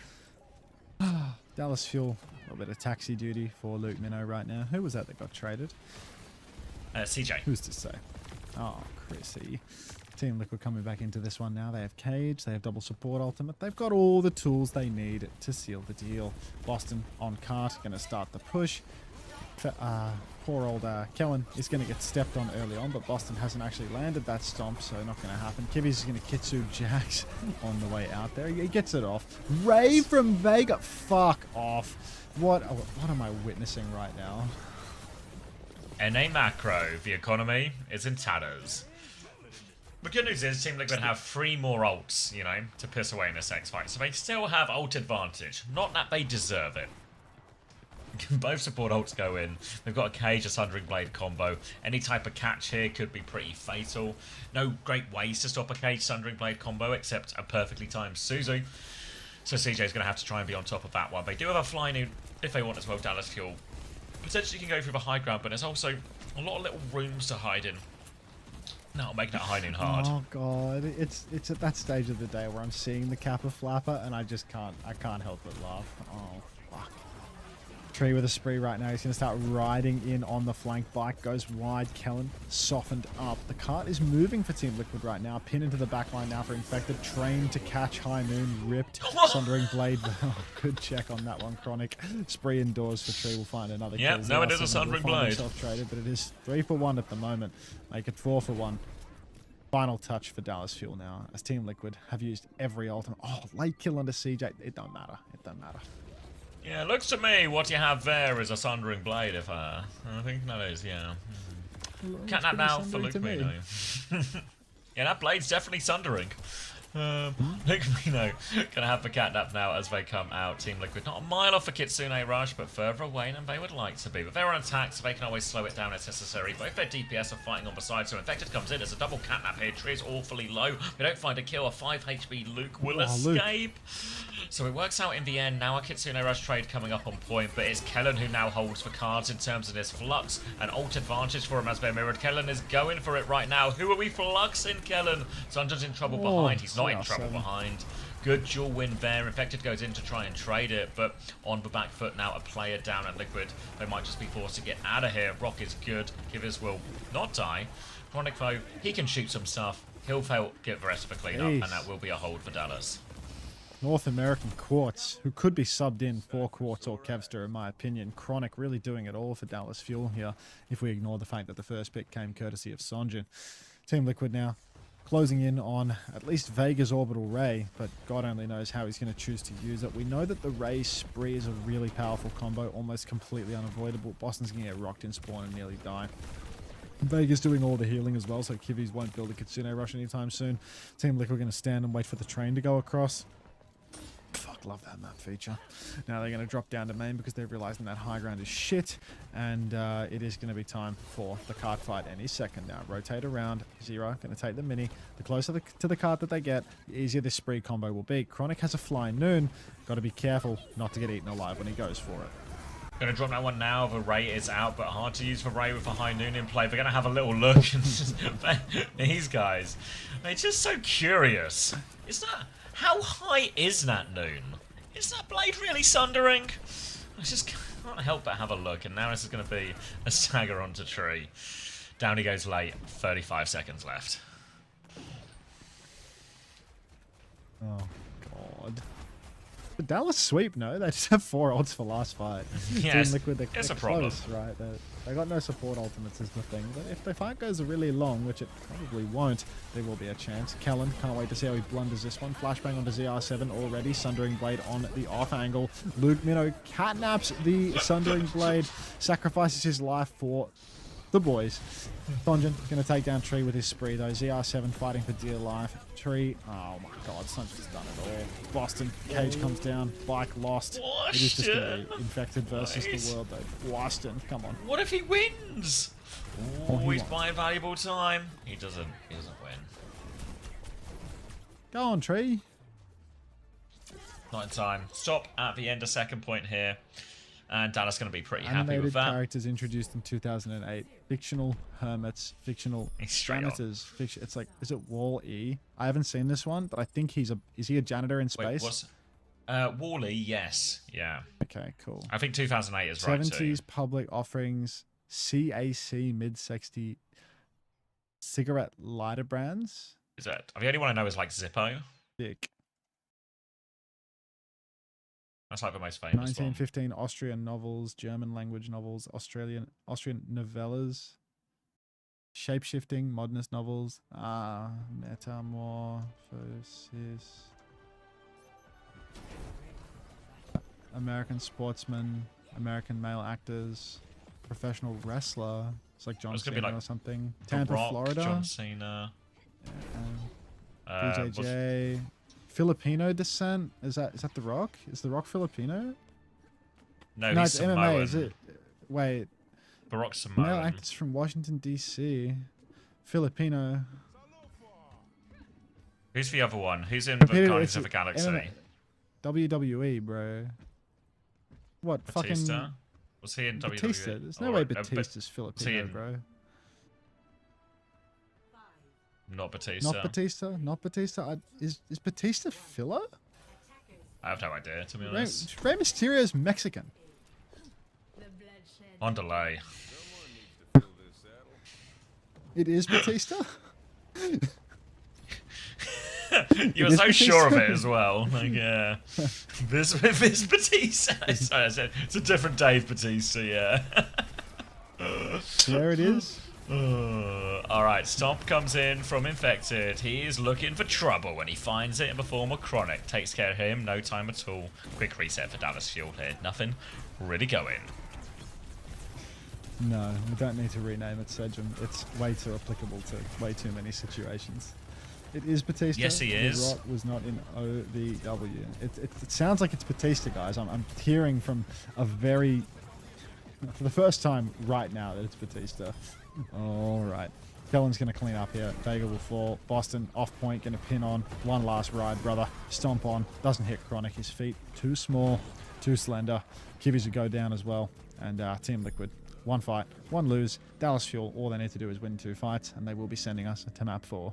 Speaker 1: Dallas Fuel, a little bit of taxi duty for Luke Minnow right now. Who was that got traded?
Speaker 2: CJ.
Speaker 1: Who's to say? Oh, Chrissy. Team Liquid coming back into this one now. They have Cage, they have double support ultimate. They've got all the tools they need to seal the deal. Boston on cart, going to start the push. Poor old Kellen is going to get stepped on early on, but Boston hasn't actually landed that stomp, so not going to happen. Kivi's is going to Kitsu Jax on the way out there. He gets it off. Ray from Vega. Fuck off. What am I witnessing right now?
Speaker 2: NA macro, the economy is in tatters. The good news is Team Liquid have 3 more ults, you know, to piss away in this X fight. So they still have ult advantage. Not that they deserve it. Both support ults go in. They've got a Cage, a Sundering Blade combo. Any type of catch here could be pretty fatal. No great ways to stop a Cage Sundering Blade combo except a perfectly timed Suzu. So CJ's going to have to try and be on top of that one. They do have a Fly Noon if they want as well, Dallas Fuel. Potentially can go through the high ground, but there's also a lot of little rooms to hide in. That'll make that High Noon hard.
Speaker 1: Oh God, it's at that stage of the day where I'm seeing the Kappa Flapper and I can't help but laugh. Oh fuck. Tree with a spree right now. He's going to start riding in on the flank. Bike goes wide. Kellen softened up. The cart is moving for Team Liquid right now. Pin into the backline now for Infected. Trained to catch High Noon. Ripped. Sundering Blade. Oh, good check on that one, Chronic. Spree indoors for Tree. Will find another kill.
Speaker 2: Yeah, no, it is a Sundering Blade.
Speaker 1: Traded, but it is 3 for 1 at the moment. Make it 4 for 1. Final touch for Dallas Fuel now, as Team Liquid have used every ultimate. Oh, late kill onto CJ. It don't matter. It don't matter.
Speaker 2: Yeah, looks to me what you have there is a Sundering Blade, if I think that is, yeah. Catnap now for Luke Mino. Yeah, that blade's definitely sundering. Luke Mino gonna have the catnap now as they come out. Team Liquid not a mile off for Kitsune Rush, but further away than they would like to be. But they're on attack, so they can always slow it down as necessary. Both their DPS are fighting on the side, so Infected comes in. There's a double catnap here. Tree is awfully low. They don't find a kill. A 5 HP Luke will escape. So it works out in the end. Now a Kitsune Rush trade coming up on point, but it's Kellen who now holds the cards in terms of this flux. An ult advantage for him as they're mirrored. Kellen is going for it right now. Who are we fluxing, Kellen? Sunder's in trouble behind. He's not in trouble behind. Good dual win there. Infected goes in to try and trade it, but on the back foot now, a player down at Liquid. They might just be forced to get out of here. Rock is good. Kivers will not die. Chronic though, he can shoot some stuff. He'll get the rest of the cleanup, and that will be a hold for Dallas.
Speaker 1: North American Quartz, who could be subbed in for Quartz or Kevster, in my opinion. Chronic really doing it all for Dallas Fuel here, if we ignore the fact that the first pick came courtesy of Sonjin. Team Liquid now closing in on at least Vega's Orbital Ray, but God only knows how he's going to choose to use it. We know that the Ray Spree is a really powerful combo, almost completely unavoidable. Boston's going to get rocked in spawn and nearly die. Vega's doing all the healing as well, so Kivis won't build a Kitsune Rush anytime soon. Team Liquid going to stand and wait for the train to go across. Fuck, love that map feature. Now they're going to drop down to main because they're realizing that high ground is shit, and it is going to be time for the cart fight any second now. Rotate around. Zero going to take the mini. The closer to the cart that they get, the easier this spree combo will be. Chronic has a Flying Noon. Got to be careful not to get eaten alive when he goes for it.
Speaker 2: Gonna drop that one now. The Ray is out, but hard to use for Ray with a High Noon in play. They're gonna have a little look. These guys, they're just so curious. Is that... How high is that Noon? Is that blade really sundering? I just can't help but have a look, and now this is going to be a stagger onto Tree. Down he goes late, 35 seconds left.
Speaker 1: Oh, God. The Dallas sweep, no? They just have 4 ults for last fight.
Speaker 2: Yes,
Speaker 1: Team Liquid, they're
Speaker 2: it's a
Speaker 1: close,
Speaker 2: problem.
Speaker 1: right? They got no support ultimates is the thing. But if the fight goes really long, which it probably won't, there will be a chance. Kellen, can't wait to see how he blunders this one. Flashbang onto ZR7 already. Sundering Blade on the off angle. Luke Minnow catnaps the Sundering Blade, sacrifices his life for the boys. Thonjin going to take down Tree with his spree though. ZR7 fighting for dear life. Tree, oh my god, Thonjin's done it all. Boston, Cage comes down, Bike lost. It is just going to be Infected versus the world though. Boston, come on.
Speaker 2: What if he wins?
Speaker 1: Oh, he
Speaker 2: He's
Speaker 1: won't.
Speaker 2: buying valuable time. He doesn't win.
Speaker 1: Go on, Tree.
Speaker 2: Not in time. Stop at the end of second point here. And Dallas going to be pretty happy
Speaker 1: Animated
Speaker 2: with that.
Speaker 1: characters introduced in 2008. Fictional hermits, fictional
Speaker 2: Straight up.
Speaker 1: janitors. It's like, is it Wall-E? I haven't seen this one, but I think is he a janitor in space?
Speaker 2: Wait, what's... Wally, yes. Yeah.
Speaker 1: Okay, cool.
Speaker 2: I think 2008 is right
Speaker 1: 70s
Speaker 2: too.
Speaker 1: public offerings, CAC mid-60 cigarette lighter brands.
Speaker 2: Is that... The only one I know is like Zippo.
Speaker 1: Dick.
Speaker 2: That's like the most famous
Speaker 1: 1915 Austrian novels, German language novels, Austrian novellas, shapeshifting, modernist novels, metamorphosis, American sportsman, American male actors, professional wrestler. It's like John
Speaker 2: It's gonna be
Speaker 1: Cena
Speaker 2: like
Speaker 1: or something.
Speaker 2: The
Speaker 1: Tampa,
Speaker 2: Rock,
Speaker 1: Florida.
Speaker 2: John Cena.
Speaker 1: BJJ. Filipino descent. Is that The Rock? Is The Rock Filipino?
Speaker 2: No,
Speaker 1: No,
Speaker 2: he's
Speaker 1: it's
Speaker 2: Samoan.
Speaker 1: MMA. Is it? Wait.
Speaker 2: The Rock's
Speaker 1: Male
Speaker 2: Samoan.
Speaker 1: actors from Washington D.C. Filipino.
Speaker 2: Who's the other one? Who's in the Guardians of the Galaxy?
Speaker 1: WWE, bro. What
Speaker 2: Batista?
Speaker 1: fucking
Speaker 2: Was he in
Speaker 1: Batista?
Speaker 2: WWE?
Speaker 1: There's no
Speaker 2: Or,
Speaker 1: way Batista's Filipino,
Speaker 2: in-
Speaker 1: bro.
Speaker 2: Not Batista.
Speaker 1: Not Batista. Not Batista. Is Batista filler?
Speaker 2: I have no idea, to be honest.
Speaker 1: Rey Mysterio's Mexican.
Speaker 2: On delay.
Speaker 1: It is Batista.
Speaker 2: You were
Speaker 1: is
Speaker 2: so
Speaker 1: Batista.
Speaker 2: sure of it as well. Like, yeah. This Batista. Sorry, I said it's a different Dave Batista, yeah.
Speaker 1: There it is.
Speaker 2: Alright, Stomp comes in from Infected. He is looking for trouble when he finds it in the form of Chronic. Takes care of him, no time at all. Quick reset for Dallas Fuel here. Nothing really going.
Speaker 1: No, we don't need to rename it Sejum. It's way too applicable to way too many situations. It is Batista.
Speaker 2: Yes, he is.
Speaker 1: The Rock was not in OVW. It sounds like it's Batista, guys. I'm hearing from a very... For the first time right now that it's Batista. All right. Kellen's going to clean up here. Vega will fall. Boston off point, going to pin on. One last ride, brother. Stomp on. Doesn't hit Chronic. His feet too small, too slender. Kivvies would go down as well. And Team Liquid. One fight, one lose. Dallas Fuel, all they need to do is win 2 fights, and they will be sending us to map 4.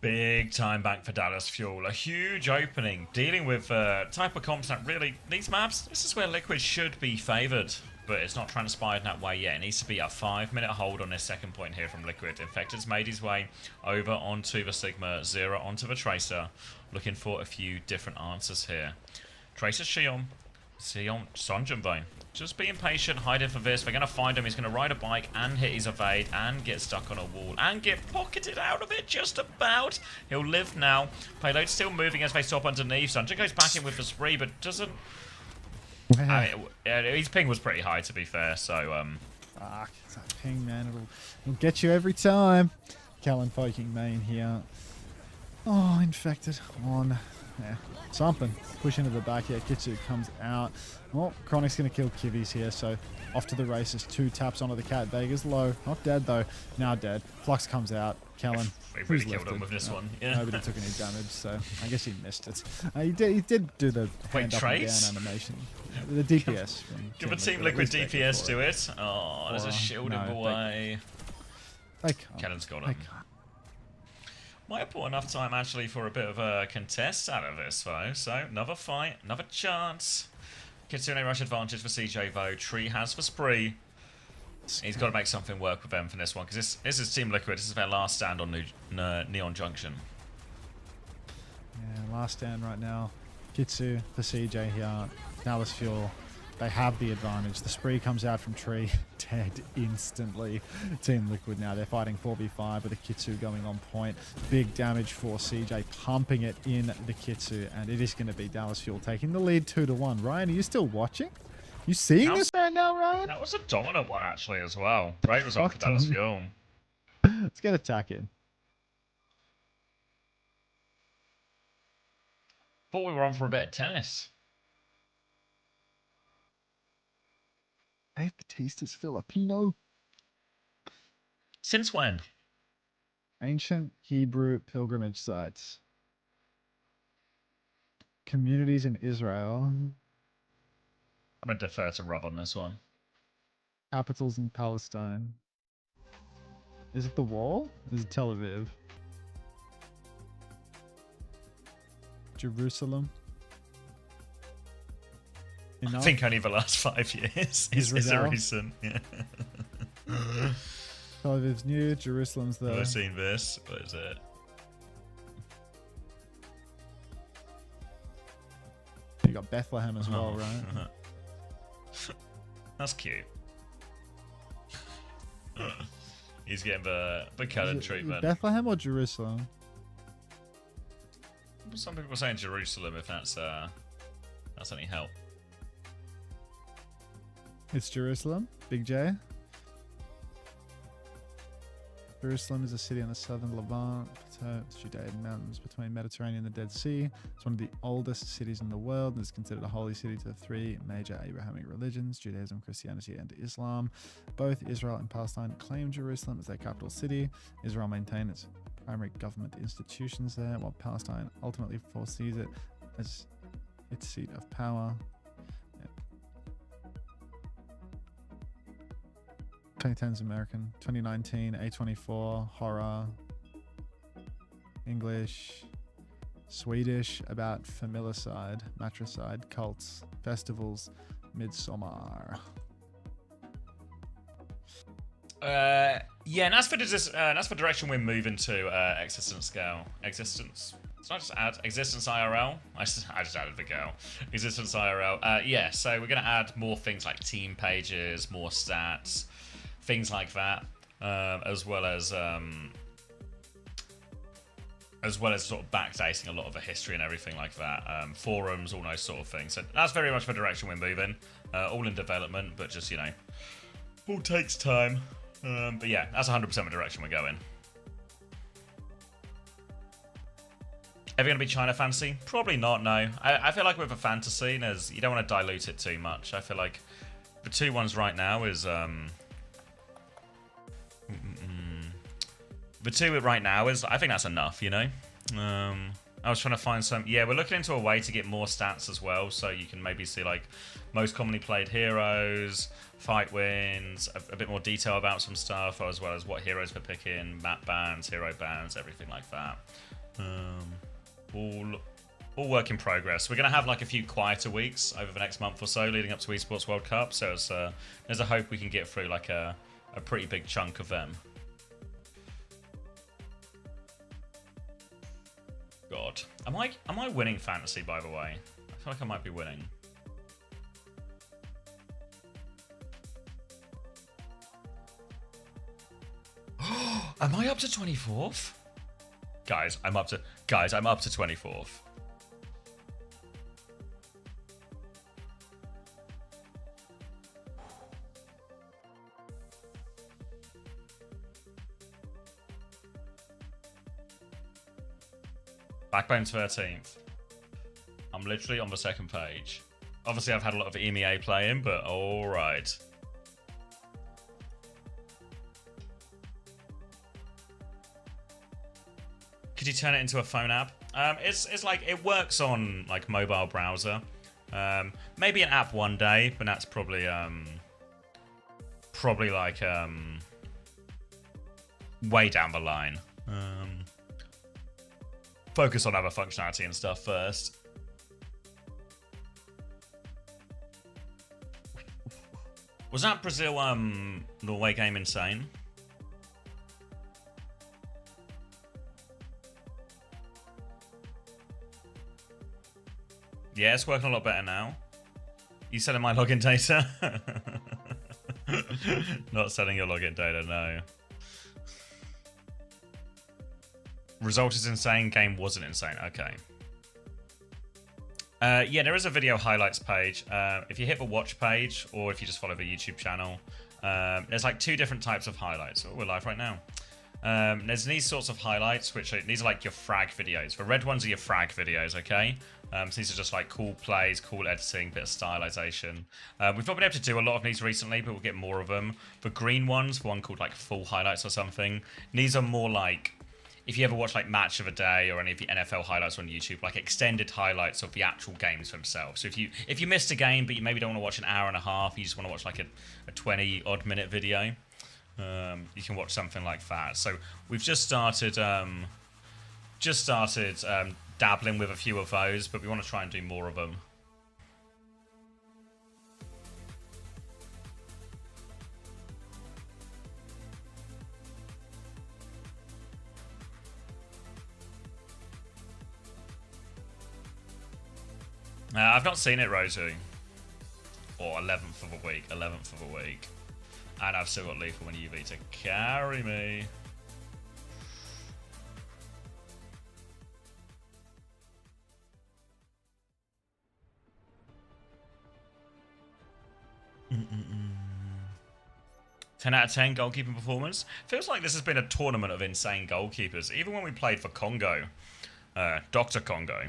Speaker 2: Big time back for Dallas Fuel. A huge opening. Dealing with type of comps that really... These maps, this is where Liquid should be favoured. But it's not transpired in that way yet. It needs to be a 5-minute hold on this second point here from Liquid. Infected's made his way over onto the Sigma, Zero onto the Tracer. Looking for a few different answers here. Tracer Sion, Sonjin Vane. Just being patient, hiding for this. They're going to find him. He's going to ride a bike and hit his evade and get stuck on a wall and get pocketed out of it just about. He'll live now. Payload's still moving as they stop underneath. Sonjin goes back in with the spree, but doesn't... I mean, his ping was pretty high, to be fair, so...
Speaker 1: Fuck, it's that ping, man. It'll get you every time. Kellen poking main here. Oh, Infected on. Yeah, something. Push into the back here. Kitsu comes out. Well, Chronic's going to kill Kivvies here, so off to the races. 2 taps onto the cat. Vega's low. Not dead, though. Now dead. Flux comes out. Kellen.
Speaker 2: We really killed him with this one. Yeah.
Speaker 1: Nobody took any damage, so I guess he missed it. He did do the hand up and
Speaker 2: trades?
Speaker 1: down animation. The DPS.
Speaker 2: Give a Team Liquid DPS to it. Oh, there's a shield in the way.
Speaker 1: They can't.
Speaker 2: Kellen's got
Speaker 1: They
Speaker 2: him.
Speaker 1: can't.
Speaker 2: Might have put enough time actually for a bit of a contest out of this though. So another fight, another chance. Kitsune rush advantage for CJ though. Tree has for Spree. He's got to make something work with them for this one because this is Team Liquid. This is their last stand on Neon Junction.
Speaker 1: Yeah, last stand right now. Kitsu for CJ here. Dallas Fuel, they have the advantage. The spree comes out from tree, dead instantly. Team Liquid now, they're fighting 4v5 with the Kitsu going on point. Big damage for CJ, pumping it in the Kitsu, and it is going to be Dallas Fuel taking the lead 2-1. Ryan, are you still watching? You seeing this right now, Ryan?
Speaker 2: That was a dominant one, actually, as well. Great result for Dallas Fuel.
Speaker 1: Let's get attack in.
Speaker 2: Thought we were on for a bit of tennis.
Speaker 1: Dave Batista's Filipino.
Speaker 2: Since when?
Speaker 1: Ancient Hebrew pilgrimage sites. Communities in Israel.
Speaker 2: I'm going to defer to Rob on this one.
Speaker 1: Capitals in Palestine. Is it the Wall? Is it Tel Aviv? Jerusalem?
Speaker 2: I think only the last 5 years is a recent. Yeah.
Speaker 1: Tel Aviv's new, Jerusalem's the...
Speaker 2: I've seen this. What is it?
Speaker 1: You got Bethlehem as well, right?
Speaker 2: That's cute. He's getting the Cullen treatment.
Speaker 1: Bethlehem or Jerusalem?
Speaker 2: Some people are saying Jerusalem, if that's any help.
Speaker 1: It's Jerusalem, Big J. Jerusalem is a city on the southern Levant, Judean mountains between Mediterranean and the Dead Sea. It's one of the oldest cities in the world and is considered a holy city to 3 major Abrahamic religions, Judaism, Christianity, and Islam. Both Israel and Palestine claim Jerusalem as their capital city. Israel maintains its primary government institutions there, while Palestine ultimately foresees it as its seat of power. 2010's American, 2019 A24, horror, English, Swedish about familicide, matricide, cults, festivals, midsummer.
Speaker 2: Yeah, and as for the direction we're moving to, existence scale, existence. Did I just add existence IRL? I just added the girl. Existence IRL. Yeah, so we're gonna add more things like team pages, more stats, things like that, as well as sort of backdating a lot of the history and everything like that, forums, all those sort of things. So that's very much the direction we're moving. All in development, but just, you know, all takes time. But yeah, that's 100% the direction we're going. Are we going to be China fantasy? Probably not, no. I feel like with a fantasy, you don't want to dilute it too much. I feel like the 2 ones right now is... The 2 right now is... I think that's enough, you know? I was trying to find some... Yeah, we're looking into a way to get more stats as well, so you can maybe see, like, most commonly played heroes, fight wins, a bit more detail about some stuff, as well as what heroes we're picking, map bans, hero bans, everything like that. All work in progress. We're going to have, like, a few quieter weeks over the next month or so leading up to Esports World Cup, so there's a hope we can get through, like, a pretty big chunk of them. God. Am I winning fantasy, by the way? I feel like I might be winning. Am I up to 24th? Guys, I'm up to 24th. Backbone's 13th. I'm literally on the 2nd page. Obviously, I've had a lot of EMEA playing, but alright. Could you turn it into a phone app? It's like, it works on, like, mobile browser. Maybe an app one day, but that's probably like, way down the line. Focus on other functionality and stuff first. Was that Brazil Norway game insane? Yeah, it's working a lot better now. You setting my login data? Not setting your login data, no. Result is insane, game wasn't insane. Okay. Yeah, there is a video highlights page. If you hit the watch page, or if you just follow the YouTube channel, there's like 2 different types of highlights. Oh, we're live right now. There's these sorts of highlights, these are like your frag videos. The red ones are your frag videos, okay? So these are just like cool plays, cool editing, bit of stylization. We've not been able to do a lot of these recently, but we'll get more of them. The green ones, one called like full highlights or something. These are more like, if you ever watch like Match of the Day or any of the NFL highlights on YouTube, like extended highlights of the actual games themselves. So if you missed a game, but you maybe don't want to watch an hour and a half, you just want to watch like a 20 odd minute video, you can watch something like that. So we've just started dabbling with a few of those, but we want to try and do more of them. I've not seen it, Rosie. Or 11th of the week. 11th of the week. And I've still got Lethal and UV to carry me. Mm-mm-mm. 10 out of 10 goalkeeping performance. Feels like this has been a tournament of insane goalkeepers. Even when we played for Congo, Dr. Congo,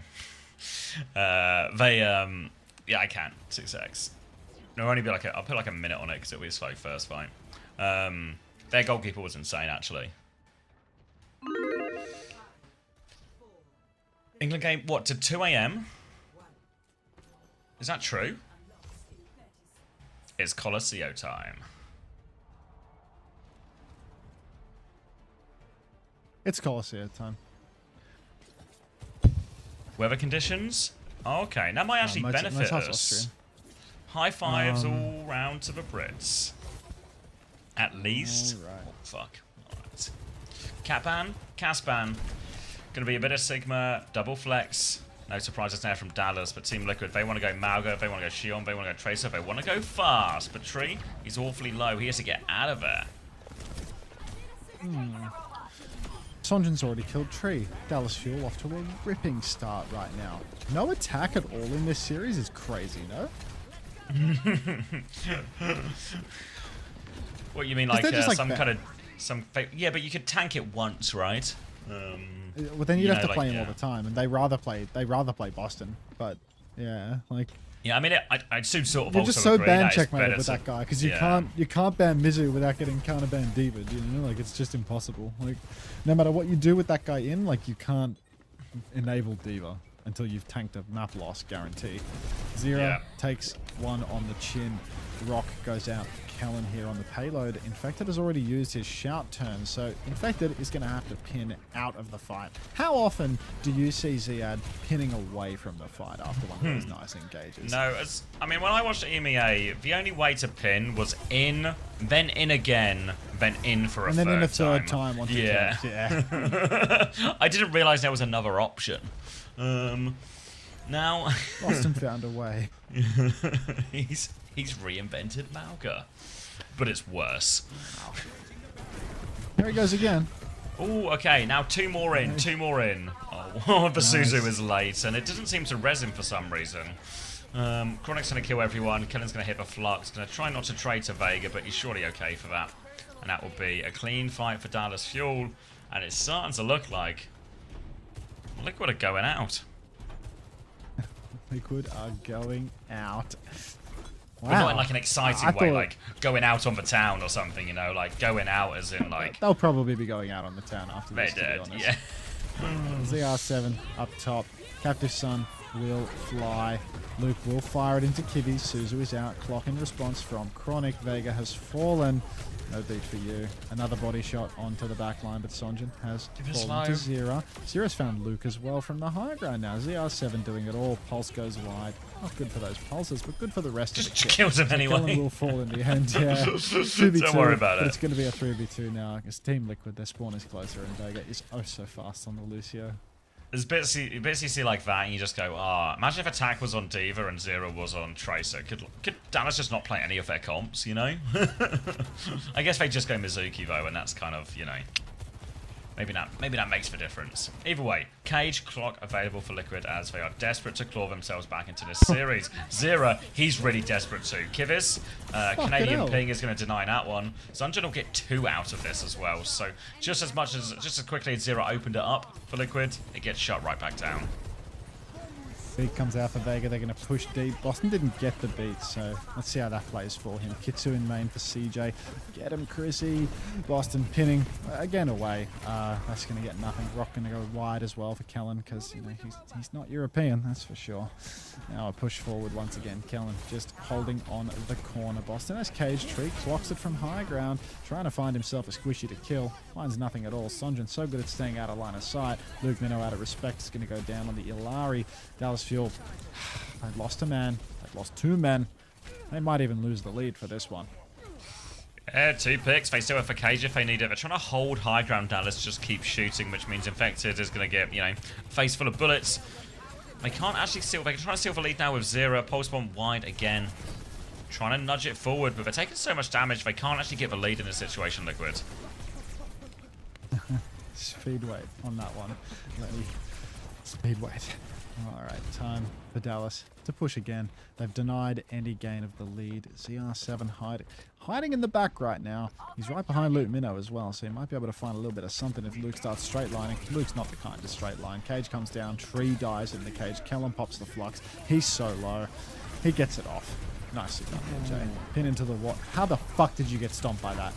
Speaker 2: yeah, I can 6x. It'll only be like I'll put like a minute on it because it'll be a slow first fight. Their goalkeeper was insane, actually. England game, what, to 2 AM? Is that true? It's Colosseo time.
Speaker 1: It's Colosseo time.
Speaker 2: Weather conditions? Okay, that might actually benefit us.
Speaker 1: Austrian.
Speaker 2: High fives all round to the Brits. At least.
Speaker 1: All right.
Speaker 2: Oh, fuck. Alright. Catban, Casban. Gonna be a bit of Sigma, double flex. No surprises there from Dallas, but Team Liquid, they want to go Malgo, they want to go Shion, they want to go Tracer, they want to go fast. But Tree, he's awfully low. He has to get out of there.
Speaker 1: Sonjin's already killed Tree. Dallas Fuel off to a ripping start right now. No attack at all in this series is crazy, no?
Speaker 2: What you mean, like,
Speaker 1: like
Speaker 2: some kind of yeah, but you could tank it once, right?
Speaker 1: Well, then you'd have to play him all the time, and they rather play Boston. But yeah, like
Speaker 2: yeah, I mean, I do sort of.
Speaker 1: You're
Speaker 2: also
Speaker 1: just so
Speaker 2: agree
Speaker 1: ban
Speaker 2: that
Speaker 1: checkmated with that guy because you can't ban Mizu without getting counter ban Diva. You know, like it's just impossible. Like no matter what you do with that guy in, like you can't enable Diva until you've tanked a map loss guarantee. Zero takes one on the chin. Rock goes out. Kellen here on the payload. Infected has already used his shout turn, so Infected is going to have to pin out of the fight. How often do you see Ziad pinning away from the fight after one of those nice engages?
Speaker 2: No, I mean, when I watched EMEA, the only way to pin was in, then in again, then in for a third time. And then in a third time once again. Yeah. I didn't realize there was another option. Now...
Speaker 1: Boston found a way.
Speaker 2: He's reinvented Malga. But it's worse.
Speaker 1: There he goes again.
Speaker 2: Oh, okay. Now two more in. Oh, the Suzu is late, and it doesn't seem to res him for some reason. Chronic's going to kill everyone. Kellen's going to hit the Flux. Going to try not to trade to Vega, but he's surely okay for that. And that will be a clean fight for Dallas Fuel. And it's starting to look like Liquid are going out.
Speaker 1: Liquid are going out. Wow.
Speaker 2: But not in like an exciting way, like going out on the town or something, you know, like going out as in like...
Speaker 1: They'll probably be going out on the town after this,
Speaker 2: to be honest. Yeah.
Speaker 1: ZR7 up top. Captive Sun will fly. Luke will fire it into Kibby. Suzu is out. Clock in response from Chronic. Vega has fallen. No beat for you. Another body shot onto the back line, but Sonjin has fallen to Zira. Zira's found Luke as well from the high ground now. ZR7 doing it all. Pulse goes wide. Not good for those pulses, but good for the rest of the kit.
Speaker 2: Just kills him anyway.
Speaker 1: Kellen will fall in the end, yeah. 2v2,
Speaker 2: Don't worry about it.
Speaker 1: It's going to be a 3v2 now. Because Team Liquid, their spawn is closer, and Vega is oh so fast on the Lucio.
Speaker 2: There's bits you see like that, and you just go, ah. Imagine if Attack was on D.Va and Zero was on Tracer. Could Dallas just not play any of their comps, you know? I guess they just go Mizuki, though, and that's kind of, you know... Maybe that makes the difference. Either way, Cage, Clock available for Liquid as they are desperate to claw themselves back into this series. Zera, he's really desperate too. Kivis, Canadian Ping is going to deny that one. Sunjin will get 2 out of this as well. So just as quickly as Zera opened it up for Liquid, it gets shut right back down.
Speaker 1: Beat comes out for Vega. They're going to push deep. Boston didn't get the beat, so let's see how that plays for him. Kitsu in main for CJ. Get him, Chrissy. Boston pinning again away. That's going to get nothing. Rock going to go wide as well for Kellen because you know he's not European, that's for sure. Now a push forward once again. Kellen just holding on the corner. Boston has Cage Tree, clocks it from high ground, trying to find himself a squishy to kill. Finds nothing at all. Sonjin so good at staying out of line of sight. Luke Minnow out of respect is going to go down on the Illari. Dallas Fuel. They've lost a man. They've lost 2 men. They might even lose the lead for this one.
Speaker 2: Yeah, 2 picks. They still have for Cage if they need it. They're trying to hold high ground. Dallas just keep shooting, which means Infected is going to get, you know, face full of bullets. They can't actually steal. They can try to steal the lead now with Zera. Pulse bomb wide again. Trying to nudge it forward, but they're taking so much damage they can't actually get the lead in this situation, Liquid.
Speaker 1: Speed weight on that one. Ready. Speed weight. Alright, time for Dallas to push again. They've denied any gain of the lead. ZR7 hiding in the back right now. He's right behind Luke Minnow as well, so he might be able to find a little bit of something if Luke starts straight lining. Luke's not the kind to straight line. Cage comes down, Tree dies in the cage. Kellen pops the flux. He's so low. He gets it off. Nicely done, AJ. Pin into the what? How the fuck did you get stomped by that?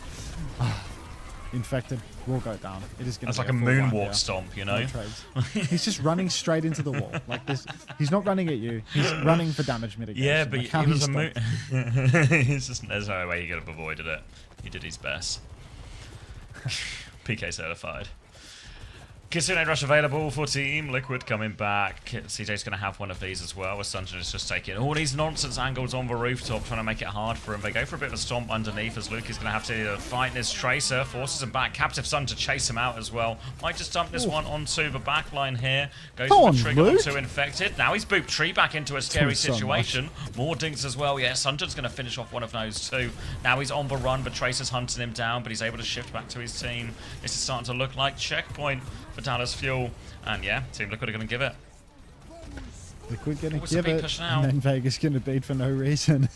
Speaker 1: Infected will go down. It is going to be
Speaker 2: like a moonwalk stomp, you know?
Speaker 1: No he's just running straight into the wall. Like this. He's not running at you. He's running for damage mitigation.
Speaker 2: Yeah, but
Speaker 1: like
Speaker 2: it was a moon. There's no way he could have avoided it. He did his best. PK certified. Kitsune Rush available for Team Liquid coming back. CJ's going to have one of these as well, as Sunjin is just taking all these nonsense angles on the rooftop, trying to make it hard for him. They go for a bit of a stomp underneath, as Luke is going to have to fight this Tracer, forces him back. Captive Sun to chase him out as well. Might just dump this one onto the back line here. Goes for the trigger onto Infected. Now he's booped Tree back into a scary situation. More dinks as well. Yeah, Sunjin's going to finish off one of those too. Now he's on the run, but Tracer's hunting him down, but he's able to shift back to his team. This is starting to look like checkpoint for Dallas Fuel, and yeah, Team Liquid are going to give it.
Speaker 1: Liquid going to give it, and then Vegas going to beat for no reason.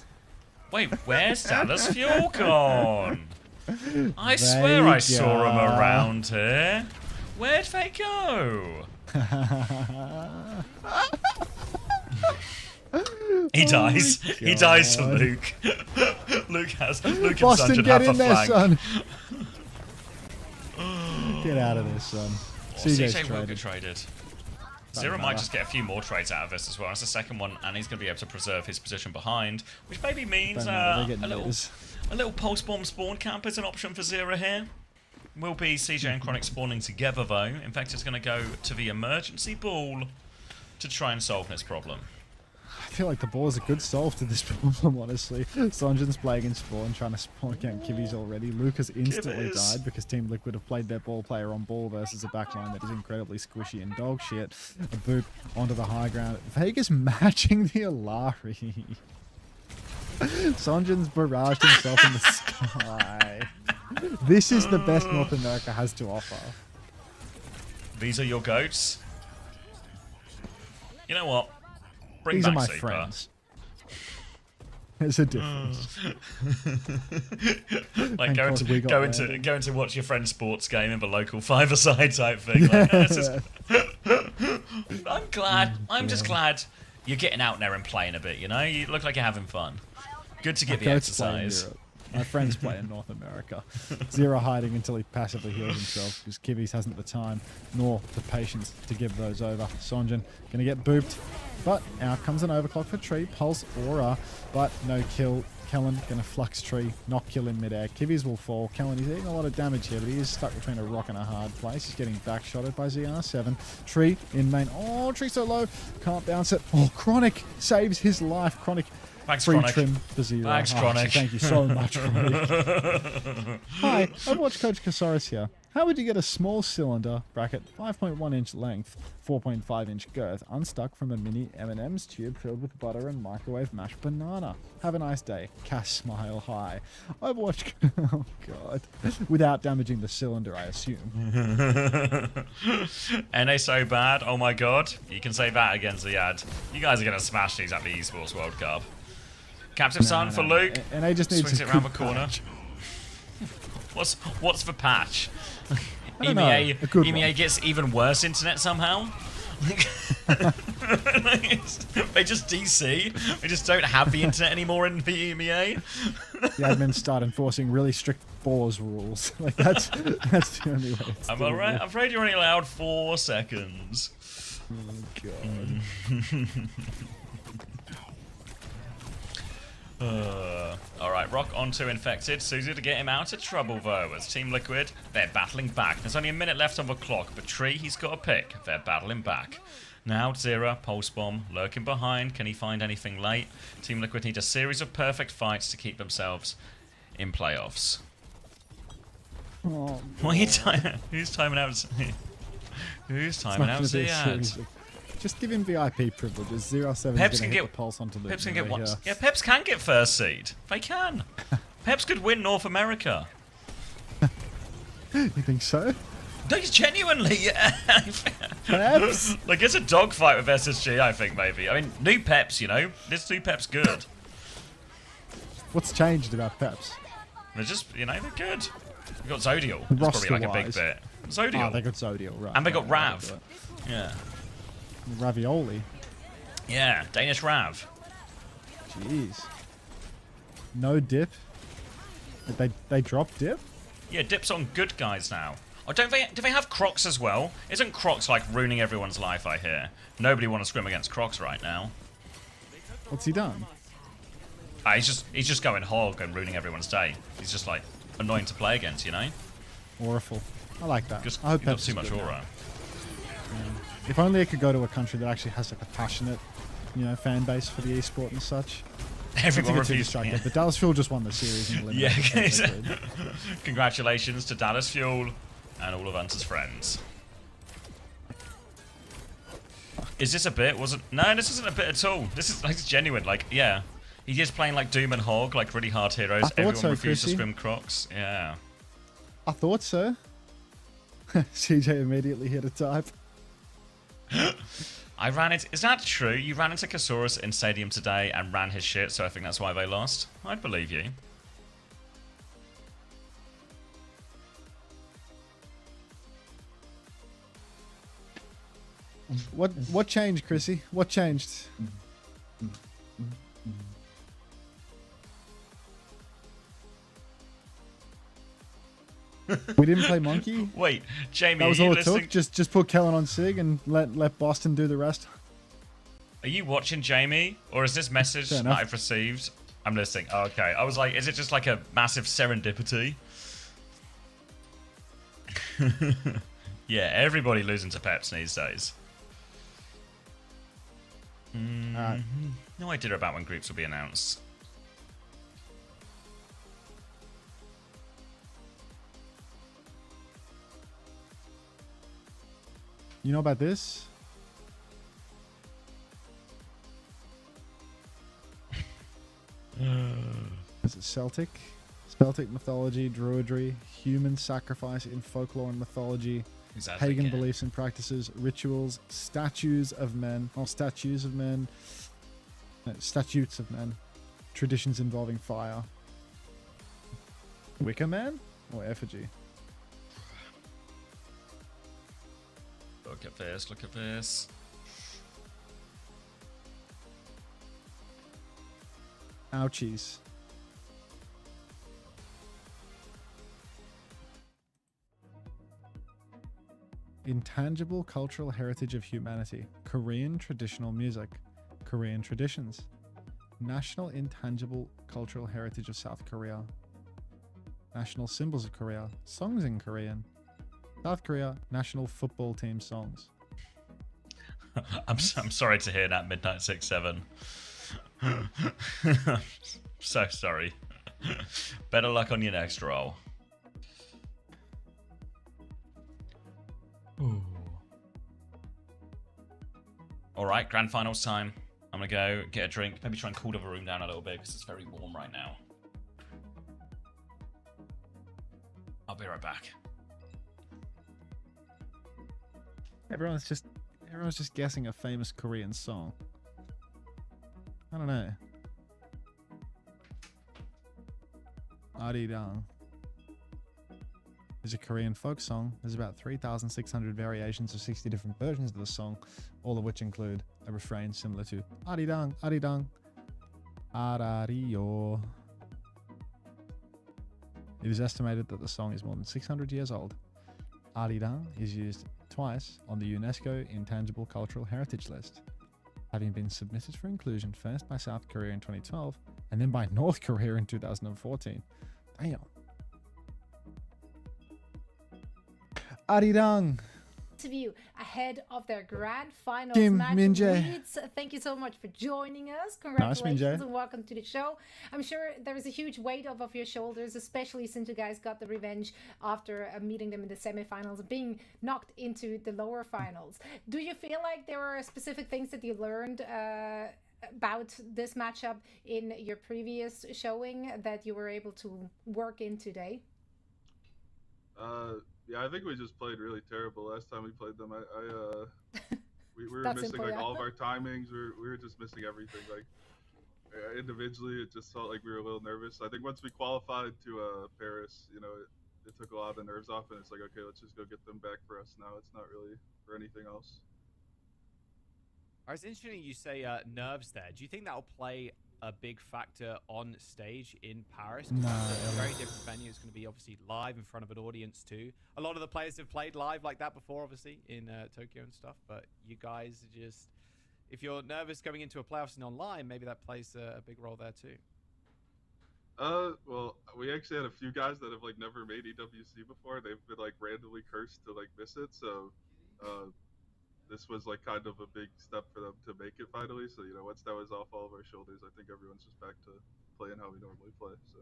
Speaker 2: Wait, where's Dallas Fuel gone? I swear I saw him around here. Where'd they go? He dies. He dies to Luke. Luke and
Speaker 1: Boston,
Speaker 2: Sunjin have
Speaker 1: get in
Speaker 2: the
Speaker 1: there,
Speaker 2: flank.
Speaker 1: son. Get out of this, son.
Speaker 2: CJ will get traded. Zero might just get a few more trades out of this as well. That's the second one, and he's going to be able to preserve his position behind, which maybe means a little pulse bomb spawn camp is an option for Zero here. Will be CJ and Chronic spawning together though. In fact, it's going to go to the emergency ball to try and solve this problem.
Speaker 1: I feel like the ball is a good solve to this problem, honestly. Sonjin's playing in spawn, trying to spawn count Kibby's already. Luke has instantly died because Team Liquid have played their ball player on ball versus a backline that is incredibly squishy and dog shit. A boop onto the high ground. Vegas matching the Illari. Sonjin's barraged himself in the sky. This is the best North America has to offer.
Speaker 2: These are your goats. You know what? Bring
Speaker 1: These
Speaker 2: back
Speaker 1: are my
Speaker 2: Super.
Speaker 1: friends. There's a difference.
Speaker 2: Like going to watch your friend's sports game in the local five-a-side type thing. Like, I'm glad. I'm just glad you're getting out there and playing a bit. You know, you look like you're having fun. Good to get the exercise.
Speaker 1: My friends play in North America. Zero hiding until he passively heals himself because Kibby's hasn't the time nor the patience to give those over. Sonjin going to get booped, but out comes an overclock for Tree. Pulse Aura, but no kill. Kellen going to flux Tree, not kill in midair. Kibby's will fall. Kellen, he's eating a lot of damage here, but he is stuck between a rock and a hard place. He's getting backshotted by ZR7. Tree in main. Oh, Tree so low. Can't bounce it. Oh, Chronic saves his life. Chronic.
Speaker 2: Thanks,
Speaker 1: free
Speaker 2: Chronic.
Speaker 1: trim for Zero.
Speaker 2: Thanks, Chronic.
Speaker 1: Thank you so much, Chronic. Hi, Overwatch Coach Casaris here. How would you get a small cylinder, bracket 5.1 inch length, 4.5 inch girth, unstuck from a mini M&M's tube filled with butter and microwave mashed banana? Have a nice day. Cass smile high. Overwatch. Oh god. Without damaging the cylinder, I assume.
Speaker 2: NA so bad. Oh my god. You can say that against Ziad. You guys are gonna smash these at the Esports World Cup. Captive Sun for Luke.
Speaker 1: NA just needs
Speaker 2: swings
Speaker 1: a
Speaker 2: it around the
Speaker 1: good
Speaker 2: corner.
Speaker 1: patch.
Speaker 2: What's the patch?
Speaker 1: I don't know,
Speaker 2: EMEA,
Speaker 1: a good
Speaker 2: EMEA
Speaker 1: one.
Speaker 2: gets even worse internet somehow. They just DC. They just don't have the internet anymore in the EMEA.
Speaker 1: The admins start enforcing really strict Boars rules. Like that's the only way. It's
Speaker 2: I'm
Speaker 1: doable.
Speaker 2: alright. I'm afraid you're only allowed 4 seconds.
Speaker 1: Oh god.
Speaker 2: Alright, Rock onto Infected. Suzu to get him out of trouble though. As Team Liquid, they're battling back. There's only a minute left on the clock, but Tree, he's got a pick. They're battling back. Now Zera, Pulse Bomb, lurking behind. Can he find anything late? Team Liquid need a series of perfect fights to keep themselves in playoffs.
Speaker 1: Oh,
Speaker 2: What are you timing? Who's timing out? Who's
Speaker 1: it's
Speaker 2: timing
Speaker 1: not
Speaker 2: out
Speaker 1: gonna be a series
Speaker 2: Ziad?
Speaker 1: of- Just give him VIP privileges. 07
Speaker 2: Peps
Speaker 1: is
Speaker 2: can
Speaker 1: gonna hit
Speaker 2: get
Speaker 1: the pulse onto the
Speaker 2: Peps can get one.
Speaker 1: here.
Speaker 2: Yeah, Peps can get first seed. They can. Peps could win North America.
Speaker 1: You think so?
Speaker 2: No, genuinely, yeah.
Speaker 1: Peps?
Speaker 2: Like, it's a dogfight with SSG, I think, maybe. I mean, new Peps, you know? This new Pep's good.
Speaker 1: What's changed about Peps?
Speaker 2: They're just, you know, they're good. We've got Zodial. That's probably like a big
Speaker 1: Roster-wise.
Speaker 2: bit. Zodial.
Speaker 1: Oh, they got Zodial, right.
Speaker 2: And they got
Speaker 1: Yeah,
Speaker 2: Rav.
Speaker 1: got it.
Speaker 2: Yeah.
Speaker 1: Ravioli.
Speaker 2: Yeah, Danish Rav.
Speaker 1: Jeez. No dip. They drop dip?
Speaker 2: Yeah, Dip's on good guys now. Oh, do they have Crocs as well? Isn't Crocs like ruining everyone's life, I hear? Nobody want to scrim against Crocs right now.
Speaker 1: What's he done?
Speaker 2: He's just going hog and ruining everyone's day. He's just like annoying to play against, you know?
Speaker 1: Auriful. I like that.
Speaker 2: Just
Speaker 1: I hope
Speaker 2: he's got
Speaker 1: Peps
Speaker 2: too
Speaker 1: is
Speaker 2: much
Speaker 1: good now.
Speaker 2: aura.
Speaker 1: If only it could go to a country that actually has like a passionate, fan base for the esport and such.
Speaker 2: Everyone
Speaker 1: Not to get too
Speaker 2: refused.
Speaker 1: distracted,
Speaker 2: Yeah.
Speaker 1: but Dallas Fuel just won the series in the
Speaker 2: Yeah,
Speaker 1: elimination.
Speaker 2: congratulations to Dallas Fuel and all of Hunter's friends. Is this a bit? No, this isn't a bit at all. This is like genuine. Like, yeah, he's just playing like Doom and Hog, like really hard heroes.
Speaker 1: I thought
Speaker 2: Everyone
Speaker 1: so,
Speaker 2: refused to
Speaker 1: Chrissy.
Speaker 2: scrim Crocs. Yeah.
Speaker 1: I thought so. CJ immediately hit a type.
Speaker 2: I ran it. Is that true? You ran into Kasaurus in Stadium today and ran his shit, so I think that's why they lost. I'd believe you.
Speaker 1: What changed, Chrissy? What changed? We didn't play Monkey?
Speaker 2: Wait, Jamie,
Speaker 1: That was
Speaker 2: are you
Speaker 1: all it
Speaker 2: listening?
Speaker 1: took? Just put Kellen on Sig and let Boston do the rest?
Speaker 2: Are you watching, Jamie? Or is this message
Speaker 1: Fair
Speaker 2: that
Speaker 1: enough.
Speaker 2: I've received? I'm listening. Oh, okay. I was like, is it just like a massive serendipity? Yeah, everybody losing to Peps these days.
Speaker 1: Alright.
Speaker 2: No idea about when groups will be announced.
Speaker 1: You know about this? Is it Celtic? Celtic mythology, druidry, human sacrifice in folklore and mythology, pagan beliefs and practices, rituals, statues of men, statutes of men, traditions involving fire. Wicker Man or effigy?
Speaker 2: Look at this, look at this.
Speaker 1: Ouchies. Intangible cultural heritage of humanity. Korean traditional music. Korean traditions. National intangible cultural heritage of South Korea. National symbols of Korea. Songs in Korean. South Korea national football team songs.
Speaker 2: I'm sorry to hear that, Midnight 6-7. So sorry. Better luck on your next roll. Ooh. All right, grand finals time. I'm gonna go get a drink, maybe try and cool the room down a little bit because it's very warm right now. I'll be right back.
Speaker 1: Everyone's just guessing a famous Korean song. I don't know. Arirang is a Korean folk song. There's about 3,600 variations of 60 different versions of the song, all of which include a refrain similar to Arirang, Arirang, Arario. It is estimated that the song is more than 600 years old. Arirang is used twice on the UNESCO Intangible Cultural Heritage List, having been submitted for inclusion first by South Korea in 2012 and then by North Korea in 2014. Damn. Arirang.
Speaker 4: To you ahead of their grand finals
Speaker 1: Kim
Speaker 4: match.
Speaker 1: Min-jae.
Speaker 4: Reeds, thank you so much for joining us.
Speaker 1: Min-jae.
Speaker 4: Congratulations and welcome to the show. I'm sure there is a huge weight off of your shoulders, especially since you guys got the revenge after meeting them in the semifinals and being knocked into the lower finals. Do you feel like there were specific things that you learned about this matchup in your previous showing that you were able to work in today?
Speaker 11: Yeah, I think we just played really terrible last time we played them. We were
Speaker 4: That's
Speaker 11: missing
Speaker 4: simple,
Speaker 11: like
Speaker 4: yeah.
Speaker 11: all of our timings. We were just missing everything. Like individually, it just felt like we were a little nervous. I think once we qualified to Paris, you know, it took a lot of the nerves off, and it's like, okay, let's just go get them back for us now. It's not really for anything else.
Speaker 12: It's interesting you say nerves there. Do you think that'll play a big factor on stage in Paris?
Speaker 1: No.
Speaker 12: It's a very different venue. It's going to be obviously live in front of an audience too. A lot of the players have played live like that before, obviously, in Tokyo and stuff. But you guys just, if you're nervous going into a playoffs and online, maybe that plays a big role there too.
Speaker 11: Well, we actually had a few guys that have like never made EWC before. They've been like randomly cursed to like miss it. So, this was like kind of a big step for them to make it finally. So, you know, once that was off all of our shoulders, I think everyone's just back to playing how we normally play. So.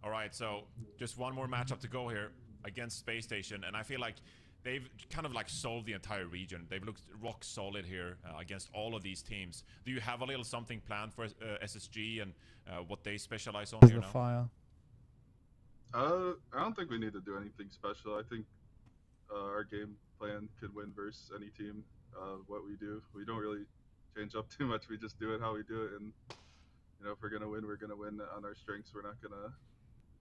Speaker 13: All right, so just one more matchup to go here against Space Station, and I feel like they've kind of like solved the entire region. They've looked rock solid here against all of these teams. Do you have a little something planned for SSG and what they specialize on here
Speaker 1: The
Speaker 13: now?
Speaker 1: fire.
Speaker 11: I don't think we need to do anything special. I think our game plan could win versus any team. What we do, we don't really change up too much. We just do it how we do it, and you know, if we're gonna win, we're gonna win on our strengths. We're not gonna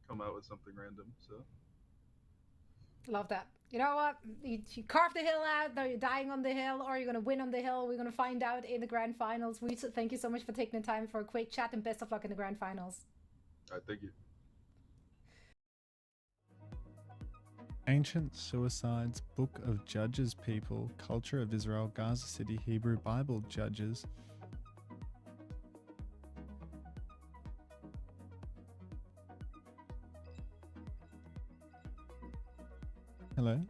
Speaker 11: come out with something random. So.
Speaker 4: Love that. You know what? You carve the hill out, now you're dying on the hill, or you're going to win on the hill. We're going to find out in the grand finals. We thank you so much for taking the time for a quick chat, and best of luck in the grand finals.
Speaker 11: All right, thank you.
Speaker 1: Ancient Suicides, Book of Judges People, Culture of Israel, Gaza City, Hebrew Bible Judges. Hello.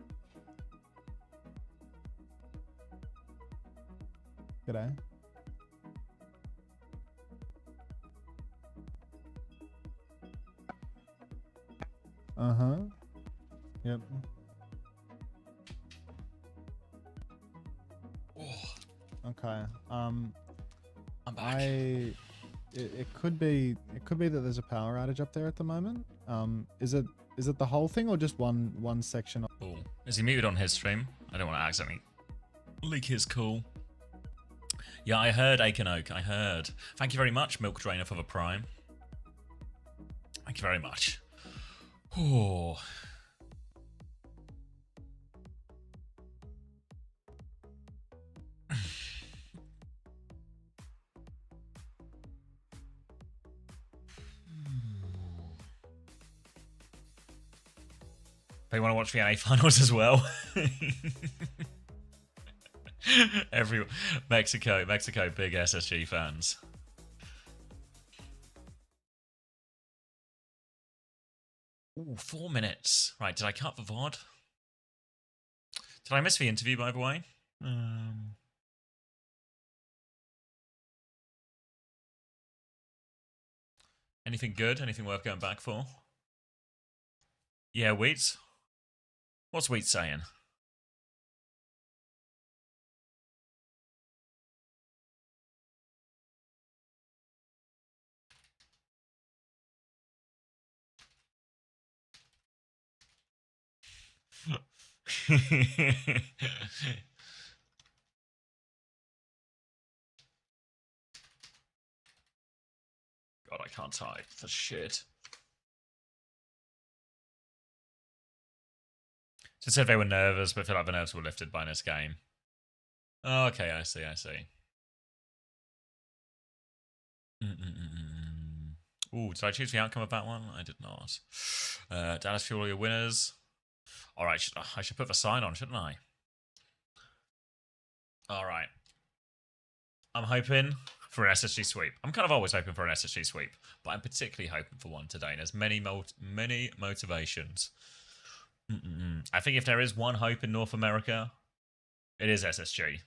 Speaker 1: G'day. Uh-huh. Yep. Okay.
Speaker 2: I'm back.
Speaker 1: It could be that there's a power outage up there at the moment. Is it the whole thing or just one section?
Speaker 2: Oh, is he muted on his stream? I don't want to accidentally leak his call. Yeah, I heard Aiken Oak. I heard. Thank you very much, Milk Drainer, for the prime. Thank you very much. Oh. They want to watch the NA finals as well. Every Mexico, big SSG fans. Ooh, 4 minutes. Right, did I cut the VOD? Did I miss the interview, by the way? Anything good? Anything worth going back for? Yeah, Wheats. What's Wheat saying? God, I can't type for shit. Just said they were nervous, but I feel like the nerves were lifted by this game. Oh, okay, I see, I see. Ooh, did I choose the outcome of that one? I did not. Dallas Fuel, your winners. Alright, I should put the sign on, shouldn't I? Alright. I'm hoping for an SSG sweep. I'm kind of always hoping for an SSG sweep, but I'm particularly hoping for one today, and there's many motivations. I think if there is one hope in North America, it is SSG.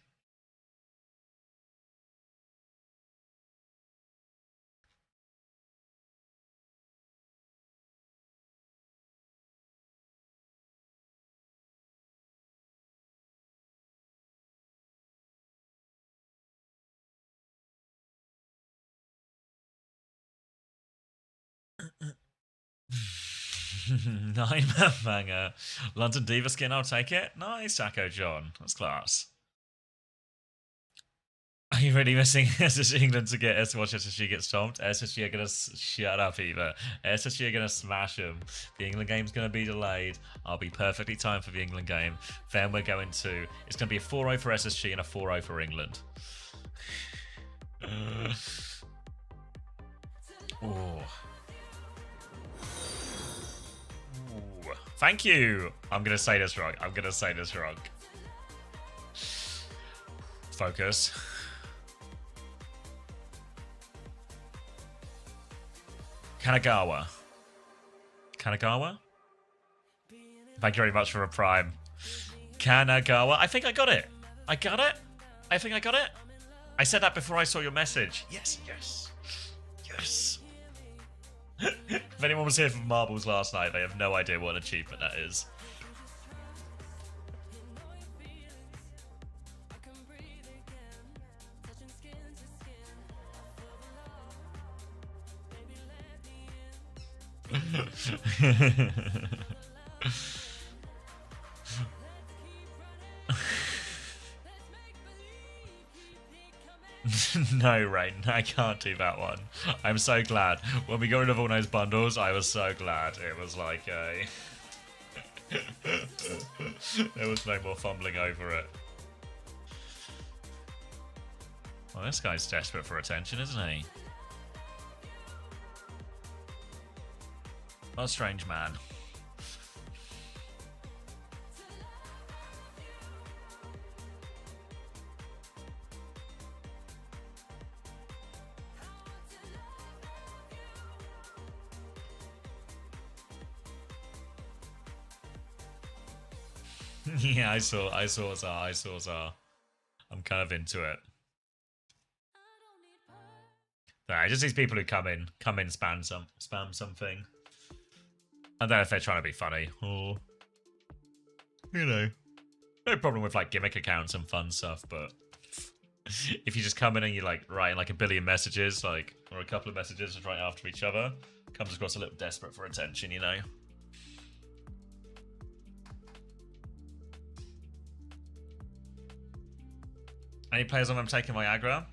Speaker 2: Nine-man banger. London Diva skin, I'll take it. Nice, Sacco John. That's class. Are you really missing SSG England to watch SSG get stomped? SSG are going to... Shut up, Eva. SSG are going to smash them. The England game's going to be delayed. I'll be perfectly timed for the England game. Then we're going to... It's going to be a 4-0 for SSG and a 4-0 for England. Oh. Thank you. I'm going to say this wrong. Focus. Kanagawa. Thank you very much for a prime. Kanagawa. I think I got it. I think I got it. I said that before I saw your message. Yes. If anyone was here for marbles last night, they have no idea what an achievement that is. No, Rain, I can't do that one. I'm so glad. When we got rid of all those bundles, I was so glad. It was like a... There was no more fumbling over it. Well, this guy's desperate for attention, isn't he? What a strange man. Yeah, I saw Zar. I'm kind of into it. Nah, just these people who come in, spam something. I don't know if they're trying to be funny or, you know, no problem with like gimmick accounts and fun stuff, but if you just come in and you like writing like a billion messages, like, or a couple of messages right after each other, comes across a little desperate for attention, you know. Any players on them taking Viagra?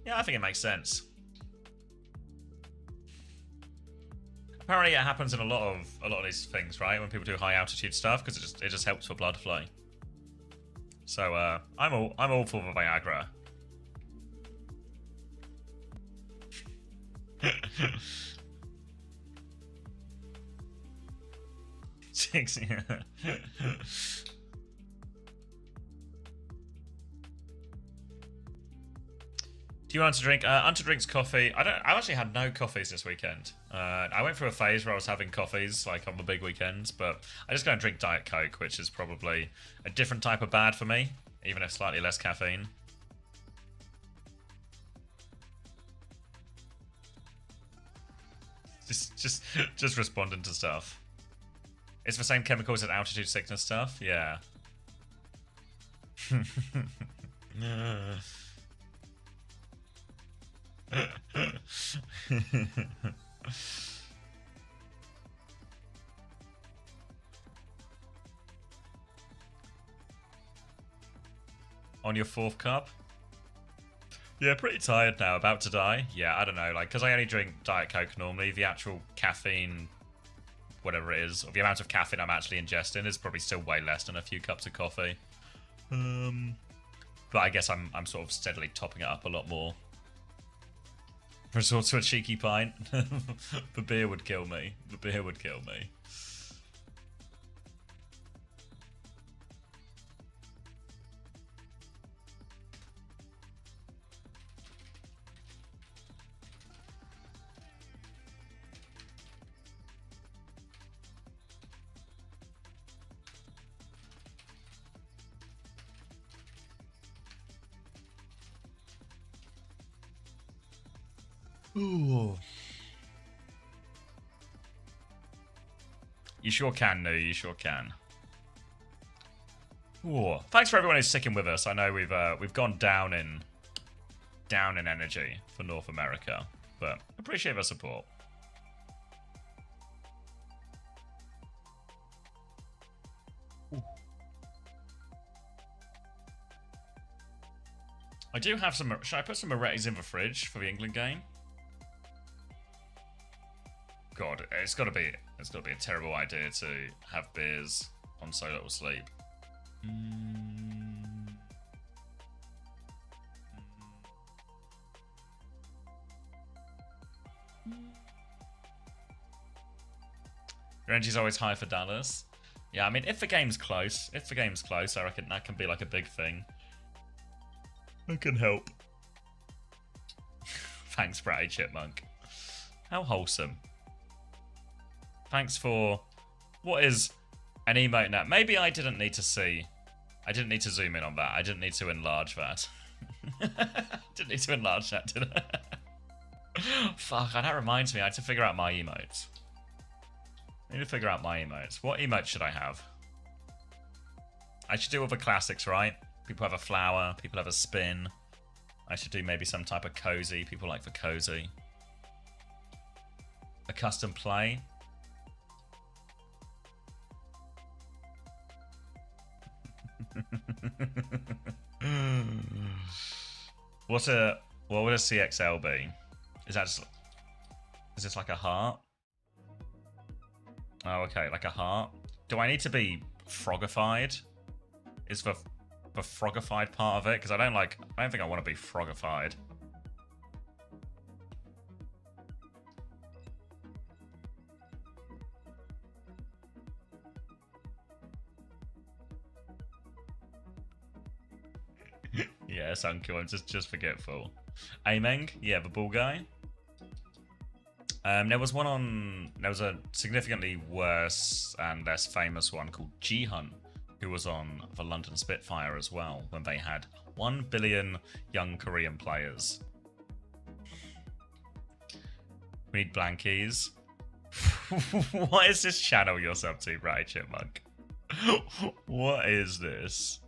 Speaker 2: Yeah, I think it makes sense. Apparently, it happens in a lot of these things, right? When people do high altitude stuff, because it just helps for blood flow. So I'm all for the Viagra. Six, yeah. Do you want to drink? Unto drinks coffee. I've actually had no coffees this weekend. I went through a phase where I was having coffees like on the big weekends, but I just go and drink Diet Coke, which is probably a different type of bad for me, even if slightly less caffeine. Just responding to stuff. It's the same chemicals as altitude sickness stuff? Yeah. On your 4th cup? Yeah, pretty tired now, about to die. Yeah, I don't know, like, because I only drink Diet Coke normally, the actual caffeine, whatever it is, or the amount of caffeine I'm actually ingesting is probably still way less than a few cups of coffee. But I guess I'm sort of steadily topping it up a lot more. Resort to a cheeky pint. The beer would kill me. The beer would kill me. Ooh. You sure can, no, you sure can. Ooh. Thanks for everyone who's sticking with us. I know we've gone down in energy for North America, but appreciate the support. Ooh. I do have some. Should I put some Moretti's in the fridge for the England game? God, it's got to be a terrible idea to have beers on so little sleep. Your energy's always high for Dallas. Yeah, I mean, if the game's close, I reckon that can be like a big thing. I can help. Thanks, Bratty Chipmunk. How wholesome. Thanks for what is an emote now. Maybe I didn't need to see. I didn't need to zoom in on that. I didn't need to enlarge that. Didn't need to enlarge that, did I? Fuck, that reminds me. I had to figure out my emotes. I need to figure out my emotes. What emote should I have? I should do all the classics, right? People have a flower. People have a spin. I should do maybe some type of cozy. People like the cozy. A custom play. What would a CXL be? Is this like a heart? Oh, okay, like a heart. Do I need to be frogified? Is the frogified part of it? Because I don't think I want to be frogified. Yeah, Sunku, I'm just forgetful. Ameng, yeah, the ball guy. There was a significantly worse and less famous one called Jihan, who was on the London Spitfire as well, when they had 1 billion young Korean players. We need blankies. What is this channel you're sub to, Bratty Chipmunk? What is this?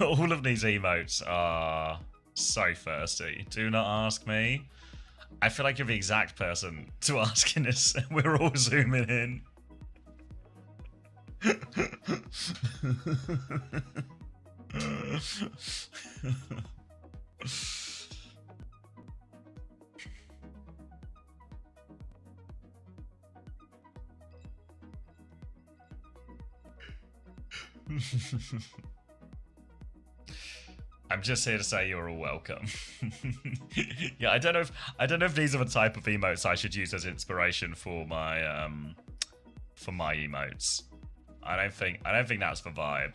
Speaker 2: All of these emotes are so thirsty. Do not ask me. I feel like you're the exact person to ask in this. We're all zooming in. I'm just here to say you're all welcome. Yeah, I don't know if these are the type of emotes I should use as inspiration for my emotes. I don't think that's the vibe.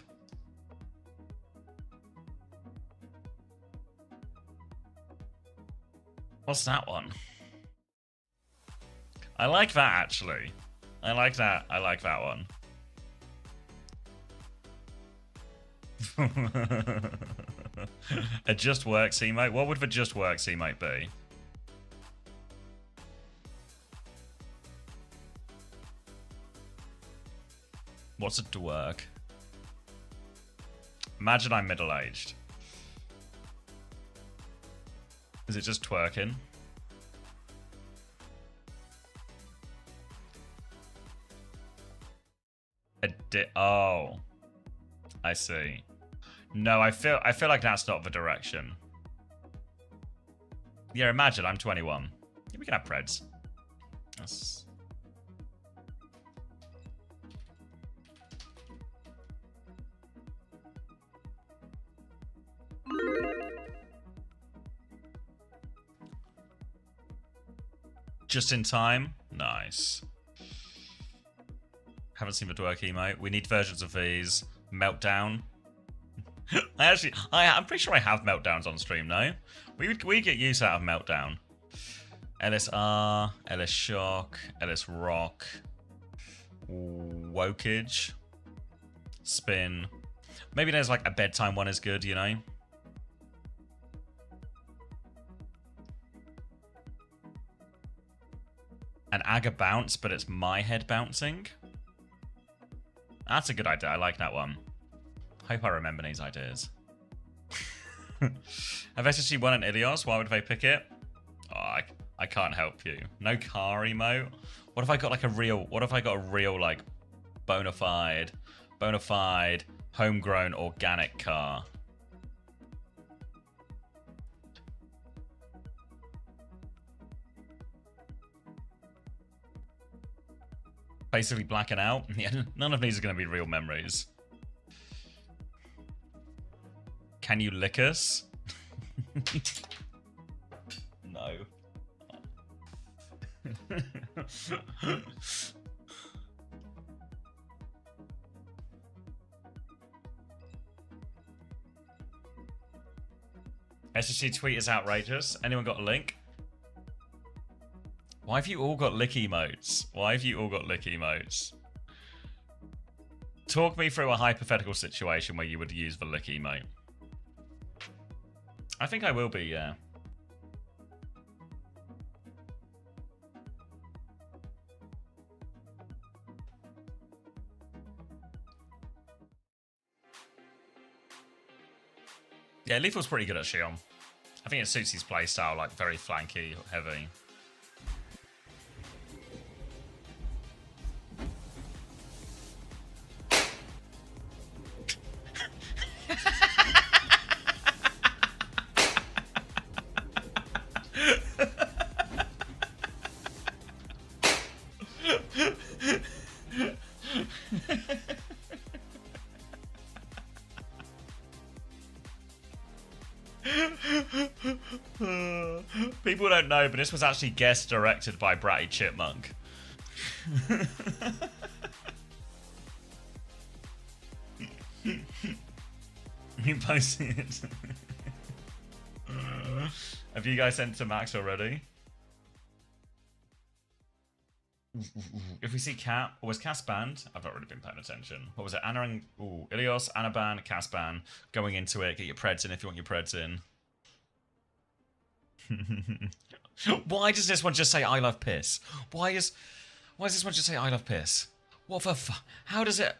Speaker 2: What's that one? I like that actually. I like that one. A just works emote? What would the just works emote be? What's a dwerg? Imagine I'm middle-aged. Is it just twerking? Oh, I see. No, I feel like that's not the direction. Yeah, imagine I'm 21. Yeah, we can have Preds. That's... Just in time? Nice. Haven't seen the dwerg emote. We need versions of these. Meltdown. I'm pretty sure I have meltdowns on stream, no? We get use out of meltdown. LSR, LS Shock, LS Rock, Wokage, Spin. Maybe there's like a bedtime one is good, you know? An Aga bounce, but it's my head bouncing. That's a good idea. I like that one. Hope I remember these ideas. Have SSG won an Ilios? Why would they pick it? Oh, I can't help you. No car emote. What if I got like a real? What if I got a real like bona fide, homegrown organic car? Basically blacking out. Yeah, none of these are going to be real memories. Can you lick us? No. SSG tweet is outrageous. Anyone got a link? Why have you all got lick emotes? Why have you all got lick emotes? Talk me through a hypothetical situation where you would use the lick emote. I think I will be, yeah. Yeah, Lethal's pretty good at Shion. I think it suits his playstyle, like very flanky, heavy. People don't know, but this was actually guest directed by Bratty Chipmunk. You posted it. Have you guys sent to Max already? If we see Cat, or was Cass banned? I've not really been paying attention. What was it? Anna and Ilios, Anna ban, Cass ban. Going into it, get your Preds in if you want your Preds in. Why does this one just say I love piss? Why does this one just say I love piss? What the fuck? How does it?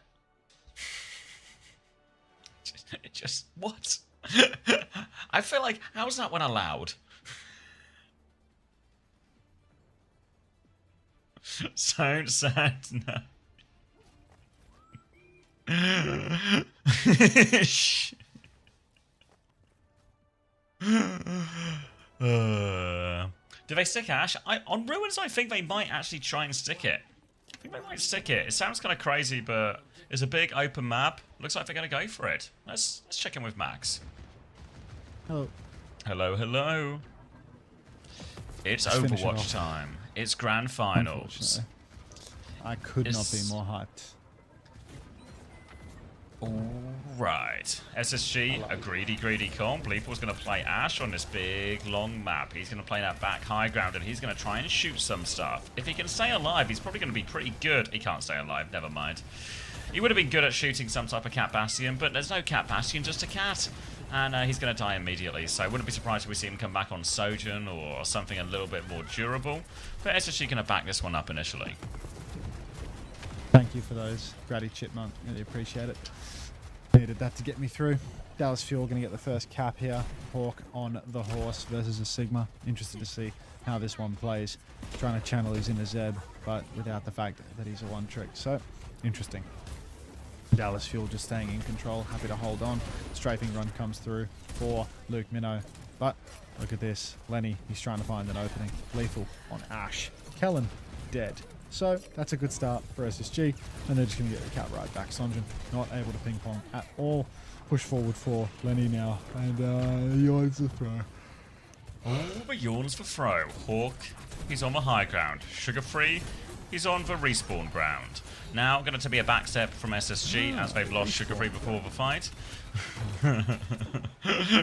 Speaker 2: Just what? I feel like how is that one allowed? So sad now. Do they stick Ash? On Ruins, I think they might actually try and stick it. I think they might stick it. It sounds kind of crazy, but it's a big open map. Looks like they're going to go for it. Let's check in with Max.
Speaker 1: Hello.
Speaker 2: Hello, hello. It's Overwatch time. It's grand finals.
Speaker 1: I could not be more hyped.
Speaker 2: Alright. SSG, a greedy comp. Lethal's going to play Ash on this big, long map. He's going to play that back high ground, and he's going to try and shoot some stuff. If he can stay alive, he's probably going to be pretty good. He can't stay alive, never mind. He would have been good at shooting some type of Cat Bastion, but there's no Cat Bastion, just a cat. And he's going to die immediately, so I wouldn't be surprised if we see him come back on Sojourn or something a little bit more durable. But SSG going to back this one up initially.
Speaker 1: Thank you for those. Gratty Chipmunk. Really appreciate it. Needed that to get me through. Dallas Fuel going to get the first cap here. Hawk on the horse versus a Sigma. Interested to see how this one plays. Trying to channel his inner Zeb, but without the fact that he's a one trick. So, interesting. Dallas Fuel just staying in control. Happy to hold on. Strafing run comes through for Luke Minnow. But look at this. Lenny, he's trying to find an opening. Lethal on Ash. Kellen, dead. So that's a good start for SSG, and they're just going to get the cap right back. Sonjin not able to ping pong at all. Push forward for Lenny now, and yawns the throw.
Speaker 2: Oh, but yawns for throw. Hawk, he's on the high ground. Sugar Free, he's on the respawn ground. Now going to be a back step from SSG as they've lost Sugar Free before the fight.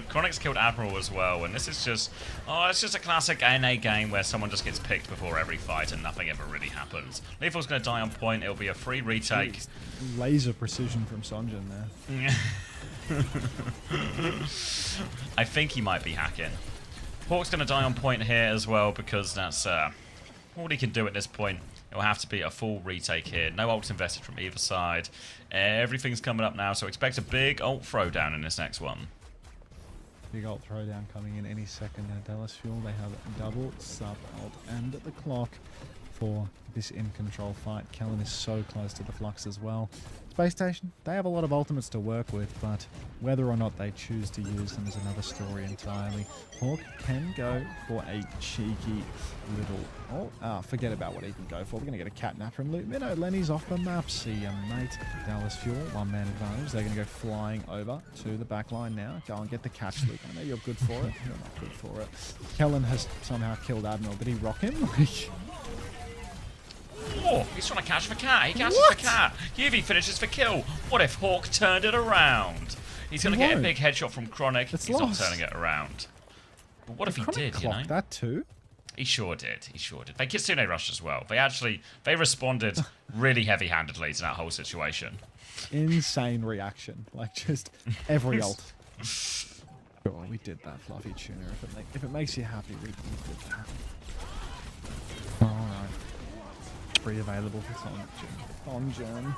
Speaker 2: Chronic's killed Admiral as well, and this is just, it's just a classic NA game where someone just gets picked before every fight and nothing ever really happens. Lethal's going to die on point. It'll be a free retake.
Speaker 1: Laser precision from Sonjin there.
Speaker 2: I think he might be hacking. Hawk's going to die on point here as well because that's all he can do at this point. It'll have to be a full retake here. No ults invested from either side. Everything's coming up now, so expect a big ult throwdown in this next one.
Speaker 1: Big ult throwdown coming in any second now. Dallas Fuel, they have double sub ult and the clock for this in control fight. Kellen is so close to the flux as well. Space Station, they have a lot of ultimates to work with, but whether or not they choose to use them is another story entirely. Hawk can go for a cheeky little... forget about what he can go for. We're going to get a catnap from Luke Minnow. Lenny's off the map. See ya, mate. Dallas Fuel, one-man advantage. They're going to go flying over to the back line now. Go and get the catch, Luke. I know you're good for it. You're not good for it. Kellen has somehow killed Admiral. Did he rock him?
Speaker 2: Oh, he's trying to catch the cat. He catches the cat. UV finishes for kill. What if Hawk turned it around? He's going to get a big headshot from Chronic. He's not turning it around. But what if he did, you know?
Speaker 1: That too?
Speaker 2: He sure did. He sure did. They Kitsune rushed as well. They responded really heavy-handedly to that whole situation.
Speaker 1: Insane reaction. Like, just every ult. Sure, we did that, Fluffy Tuner. If it makes you happy, we did that. Alright. Free available for Sonjin.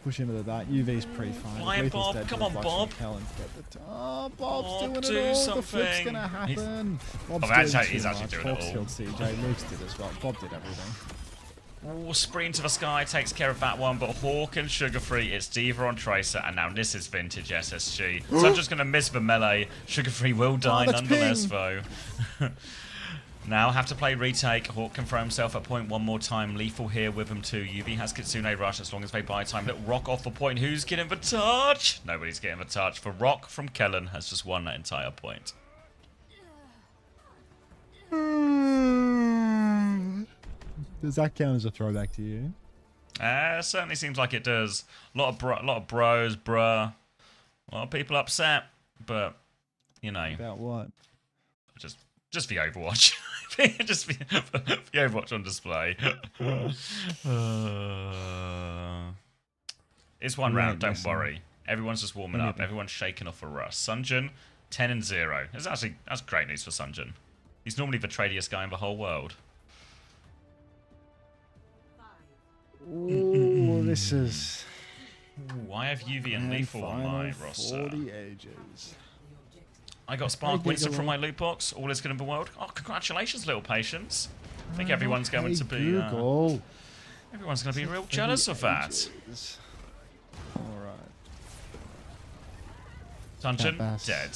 Speaker 1: Push into that. UV's pre-fight.
Speaker 2: Flying Bob. Come on, Bob.
Speaker 1: Bob's doing it all. The flip's going to happen. Bob's
Speaker 2: he's actually doing it all.
Speaker 1: Killed CJ. Luke's did as well. Bob did everything.
Speaker 2: Oh, sprint to the sky takes care of that one, but Hawk and Sugar Free, it's Diva on Tracer, and now this is vintage SSG. So I'm just going to miss the melee. Sugar Free will die nonetheless, though. Now have to play retake. Hawk can throw himself at point one more time. Lethal here with him too. UV has Kitsune Rush as long as they buy time. Little Rock off the point. Who's getting the touch? Nobody's getting the touch. For Rock from Kellen has just won that entire point.
Speaker 1: Does that count as a throwback to you?
Speaker 2: Certainly seems like it does. A lot of bros, bruh. A lot of people upset, but you know.
Speaker 1: About what?
Speaker 2: Just the Overwatch. Just the Overwatch on display. It's one round, don't worry. Everyone's just warming up. Everyone's shaking off a rust. Sunjin, 10-0. That's great news for Sunjin. He's normally the tradiest guy in the whole world.
Speaker 1: Ooh, this is...
Speaker 2: Ooh, I have UV and Lethal on my roster.
Speaker 1: For the ages.
Speaker 2: I got Spark Winston from my loot box. All is good in the world. Oh, congratulations, little patience. I think everyone's going to be... everyone's going to be real jealous of that.
Speaker 1: Alright.
Speaker 2: Sunjin, dead.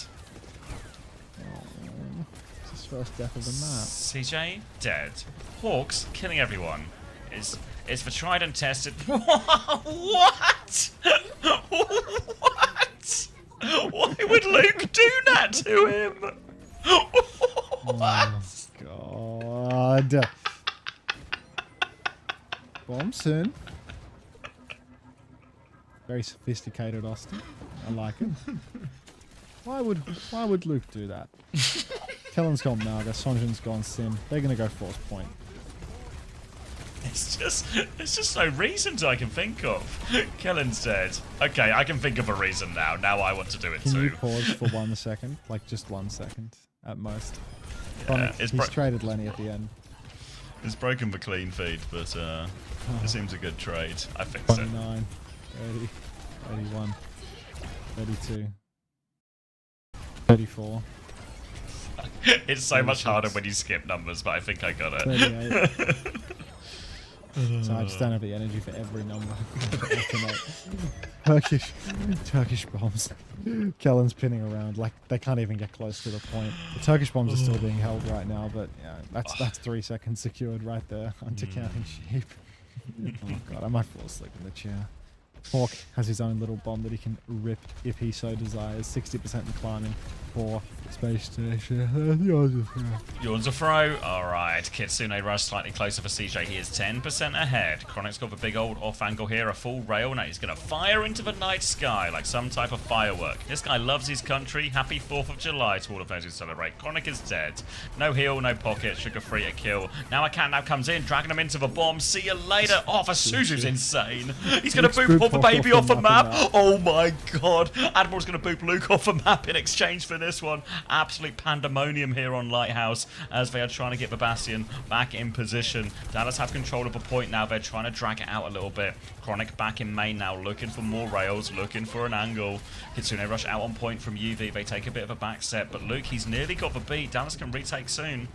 Speaker 1: It's his first death of the map.
Speaker 2: CJ, dead. Hawks, killing everyone. It's for tried and tested... What? What? Why would Luke do that to him? What?
Speaker 1: Oh, God. Bomb soon. Very sophisticated, Austin. I like it. Why would Luke do that? Kellen's gone Naga, Sonjin's gone Sim. They're gonna go force point.
Speaker 2: It's just no reasons I can think of. Kellen's dead. Okay, I can think of a reason now. Now I want to do it too.
Speaker 1: Can you pause for 1 second? Like just 1 second at most.
Speaker 2: Yeah,
Speaker 1: he's traded Lenny at the end.
Speaker 2: It's broken for clean feed, but it seems a good trade. I fixed it.
Speaker 1: 29, 30, 31, 32, 34.
Speaker 2: It's so much harder when you skip numbers, but I think I got it.
Speaker 1: 38. So I just don't have the energy for every number. Turkish bombs. Kellen's pinning around like they can't even get close to the point. The Turkish bombs are still being held right now, but yeah, that's 3 seconds secured right there. Hunter counting sheep. Oh god, I might fall asleep in the chair. Hawk has his own little bomb that he can rip if he so desires. 60% in climbing for space station.
Speaker 2: Yawns a throw. Alright, Kitsune Rush slightly closer for CJ. He is 10% ahead. Chronic's got the big old off angle here, a full rail. Now he's going to fire into the night sky like some type of firework. This guy loves his country. Happy 4th of July to all of those who celebrate. Chronic is dead. No heal, no pocket. Sugar free a kill. Now a cat now comes in, dragging him into the bomb. See you later. Oh, Fasuzu's insane. He's going to boop all the baby off the map. Oh my god. Admiral's going to boop Luke off the map in exchange for this one. Absolute pandemonium here on Lighthouse as they are trying to get the Bastion back in position. Dallas have control of the point now. They're trying to drag it out a little bit. Chronic back in main now, looking for more rails, looking for an angle. Kitsune Rush out on point from UV. They take a bit of a back step, but Luke, he's nearly got the beat. Dallas can retake soon.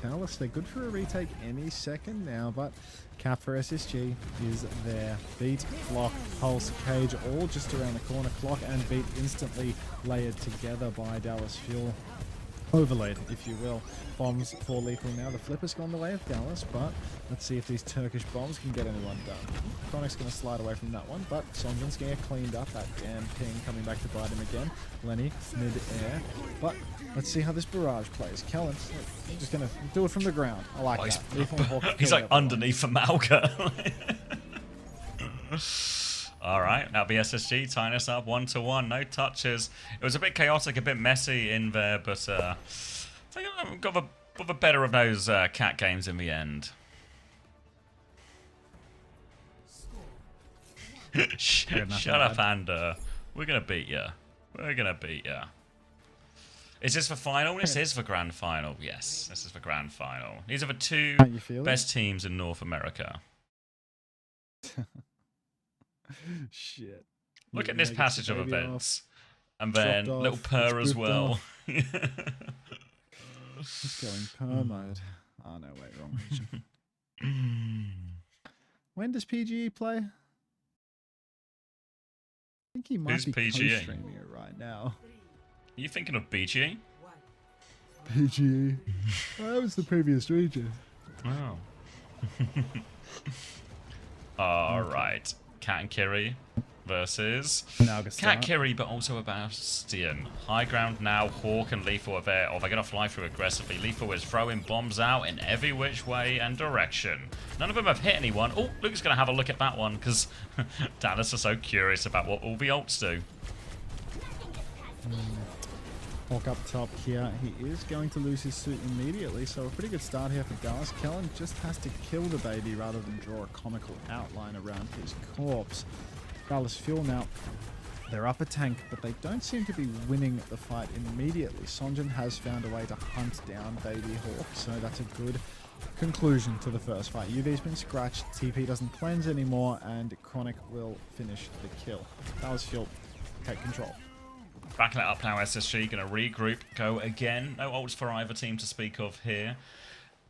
Speaker 1: Dallas, they're good for a retake any second now, but cap for SSG is there. Beat, block, pulse, cage, all just around the corner. Clock and beat instantly layered together by Dallas Fuel. Overlaid, if you will. Bombs for lethal now. The flipper's gone the way of Dallas, but let's see if these Turkish bombs can get anyone done. Chronic's going to slide away from that one, but Sonjan's going to get cleaned up. That damn ping coming back to bite him again. Lenny, mid-air. But let's see how this barrage plays. Kellen, just going to do it from the ground. I like that. Lethal and Hawk
Speaker 2: He's like underneath the Malka. Alright, now the SSG tying us up 1-1, no touches. It was a bit chaotic, a bit messy in there, but I think I got the better of those cat games in the end. Shut up, and we're going to beat you. We're going to beat you. Is this the final? This is the grand final. Yes, this is the grand final. These are the two best teams in North America.
Speaker 1: Shit.
Speaker 2: Look at this passage of events. And then little purr as well.
Speaker 1: Just going purr mode. Oh, no, wait, wrong region. When does PGE play? I think he might be co-streaming it right now.
Speaker 2: Are you thinking of BGE?
Speaker 1: PGE. That was the previous region.
Speaker 2: Oh. Alright. Cat and Kiri versus Cat Kiri, but also a Bastion. High ground now. Hawk and Lethal are there. Oh, they're going to fly through aggressively. Lethal is throwing bombs out in every which way and direction. None of them have hit anyone. Oh, Luke's going to have a look at that one because Dallas are so curious about what all the ults do.
Speaker 1: Hawk up top here. He is going to lose his suit immediately, so a pretty good start here for Dallas. Kellen just has to kill the baby rather than draw a comical outline around his corpse. Dallas Fuel now, they're up a tank, but they don't seem to be winning the fight immediately. Sonjan has found a way to hunt down Baby Hawk, so that's a good conclusion to the first fight. UV's been scratched, TP doesn't cleanse anymore, and Chronic will finish the kill. Dallas Fuel take control.
Speaker 2: Backing it up now, SSG going to regroup, go again. No ults for either team to speak of here.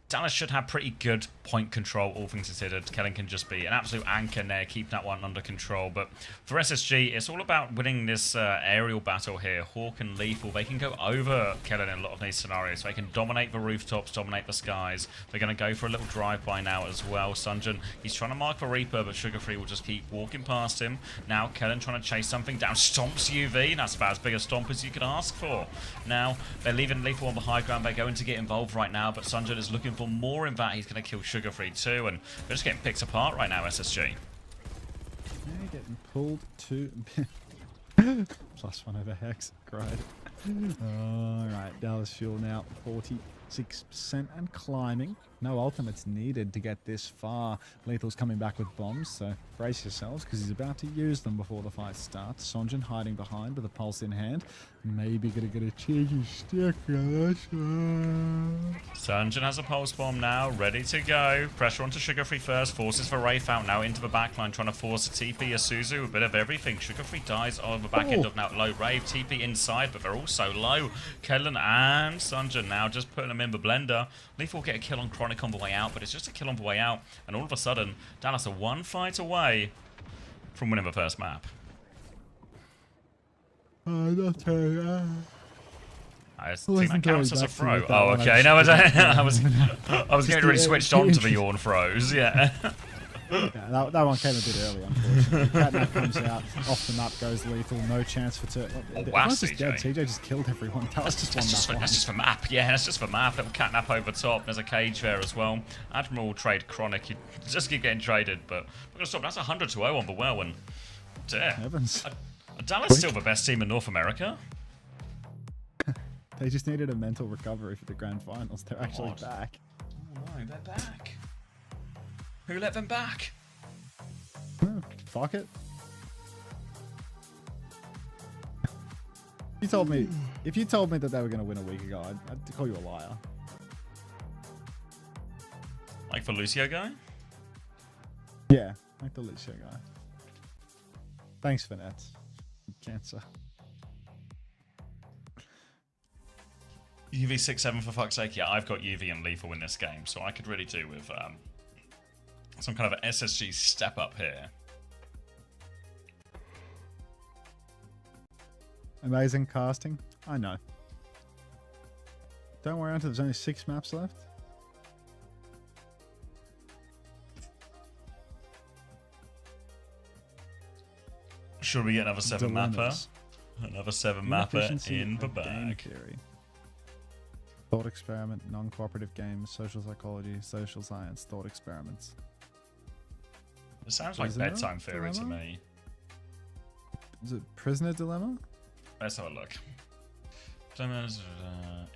Speaker 2: Dallas should have pretty good point control, all things considered. Kellen can just be an absolute anchor there, keep that one under control. But for SSG, it's all about winning this aerial battle here. Hawk and Lethal, they can go over Kellen in a lot of these scenarios. They can dominate the rooftops, dominate the skies. They're going to go for a little drive-by now as well. Sunjan, he's trying to mark the Reaper, but Sugar Free will just keep walking past him. Now Kellen trying to chase something down, stomps UV. That's about as big a stomp as you could ask for. Now, they're leaving Lethal on the high ground. They're going to get involved right now, but Sunjan is looking for more in that. He's going to kill Sugar Free too, and they're just getting picked apart right now, SSG.
Speaker 1: They're getting pulled to +1 over Hex. Great. Alright, Dallas Fuel now 40 6% and climbing. No ultimates needed to get this far. Lethal's coming back with bombs, so brace yourselves because he's about to use them before the fight starts. Sonjin hiding behind with a pulse in hand. Maybe gonna get a cheeky stick.
Speaker 2: Sonjin has a pulse bomb now, ready to go. Pressure onto Sugar Free first, forces for Wraith out now into the backline, trying to force a TP Isuzu, a bit of everything. Sugar Free dies on the back end of now low Rave, TP inside, but they're also low. Kellen and Sonjin now just putting them in the blender. Lethal will get a kill on Chronic on the way out, but it's just a kill on the way out, and all of a sudden, Dallas are one fight away from winning the first map. Team that counts as a throw. Oh, okay. No, I was getting really switched on to the yawn throws. Yeah.
Speaker 1: Yeah, that one came a bit early, unfortunately. Catnap comes out, off the map goes Lethal, no chance for everyone's just dead. TJ just killed everyone. That was just
Speaker 2: That's just the map. Yeah, that's just the map. Little Catnap over top. There's a cage there as well. Admiral will trade Chronic. You just keep getting traded, but we're gonna stop. That's 100-0 on the well, and
Speaker 1: Evans.
Speaker 2: Are Dallas still the best team in North America?
Speaker 1: They just needed a mental recovery for the grand finals. They're actually back.
Speaker 2: Oh no, they're back. Who let them back?
Speaker 1: Fuck it. If you told me that they were going to win a week ago, I'd call you a liar.
Speaker 2: Like the Lucio guy?
Speaker 1: Yeah, like the Lucio guy. Thanks, Finette. Cancer.
Speaker 2: UV 6-7 for fuck's sake. Yeah, I've got UV and Lethal in this game, so I could really do with some kind of an SSG step up here.
Speaker 1: Amazing casting. I know. Don't worry until there's only 6 maps left.
Speaker 2: Should we get another 7 mapper? Another 7 mapper in the bag.
Speaker 1: Thought experiment, non-cooperative games, social psychology, social science, thought experiments.
Speaker 2: It sounds like bedtime theory to me.
Speaker 1: Is it prisoner dilemma?
Speaker 2: Let's have a look.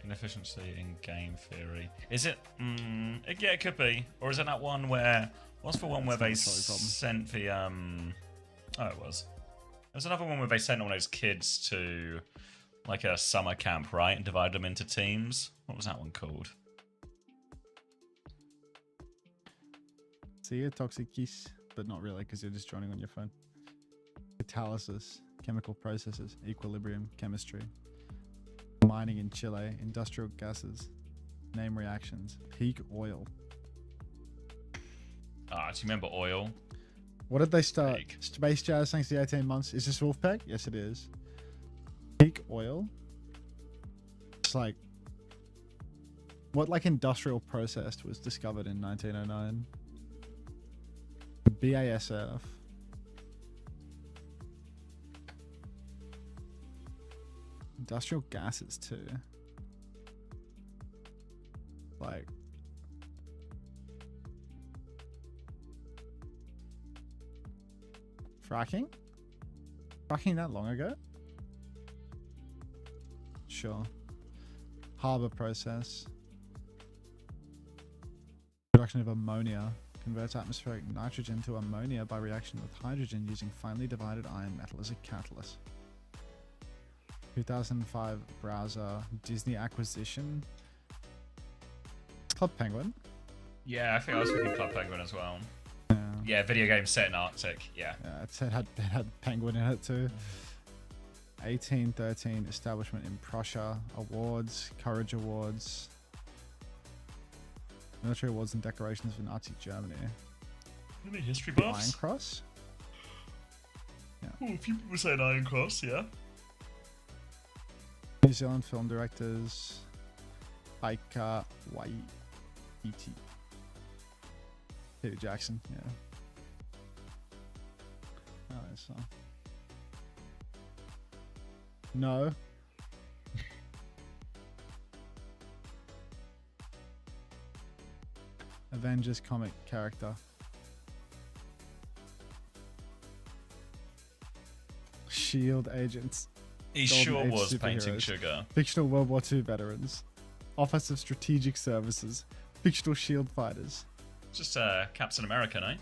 Speaker 2: Inefficiency in game theory. Is it? Yeah, it could be. Or is it that one where? What's the one where they sent the Oh, it was. There's another one where they sent all those kids to like a summer camp, right, and divided them into teams. What was that one called?
Speaker 1: See, toxic kiss, but not really because you're just joining on your phone. Catalysis, chemical processes, equilibrium, chemistry, mining in Chile, industrial gases, name reactions, peak oil.
Speaker 2: Ah, do you remember oil?
Speaker 1: What did they start?
Speaker 2: Peak.
Speaker 1: Space Jazz, thanks to the 18 months. Is this Wolfpack? Yes, it is. Peak oil. It's like what like industrial process was discovered in 1909. BASF. Industrial gases too. Like fracking? Fracking that long ago? Sure. Harbor process. Production of ammonia. Converts atmospheric nitrogen to ammonia by reaction with hydrogen using finely divided iron metal as a catalyst. 2005 browser. Disney acquisition. Club Penguin.
Speaker 2: Yeah, I think I was thinking Club Penguin as well.
Speaker 1: Yeah.
Speaker 2: Yeah, video game set in Arctic. Yeah.
Speaker 1: Yeah, it had Penguin in it too. 1813 establishment in Prussia. Awards, Courage Awards. Military awards and decorations for Nazi Germany.
Speaker 2: Any history buffs?
Speaker 1: Iron Cross?
Speaker 2: Yeah. Oh, a few people saying Iron Cross, yeah.
Speaker 1: New Zealand film directors. Taika Waititi. Peter Jackson, yeah. Oh, so. No. Avengers comic character. Shield agents.
Speaker 2: He
Speaker 1: Golden
Speaker 2: sure
Speaker 1: Age
Speaker 2: was painting
Speaker 1: superheroes.
Speaker 2: sugar.
Speaker 1: Fictional World War II veterans. Office of Strategic Services, fictional shield fighters.
Speaker 2: Just Captain America, no?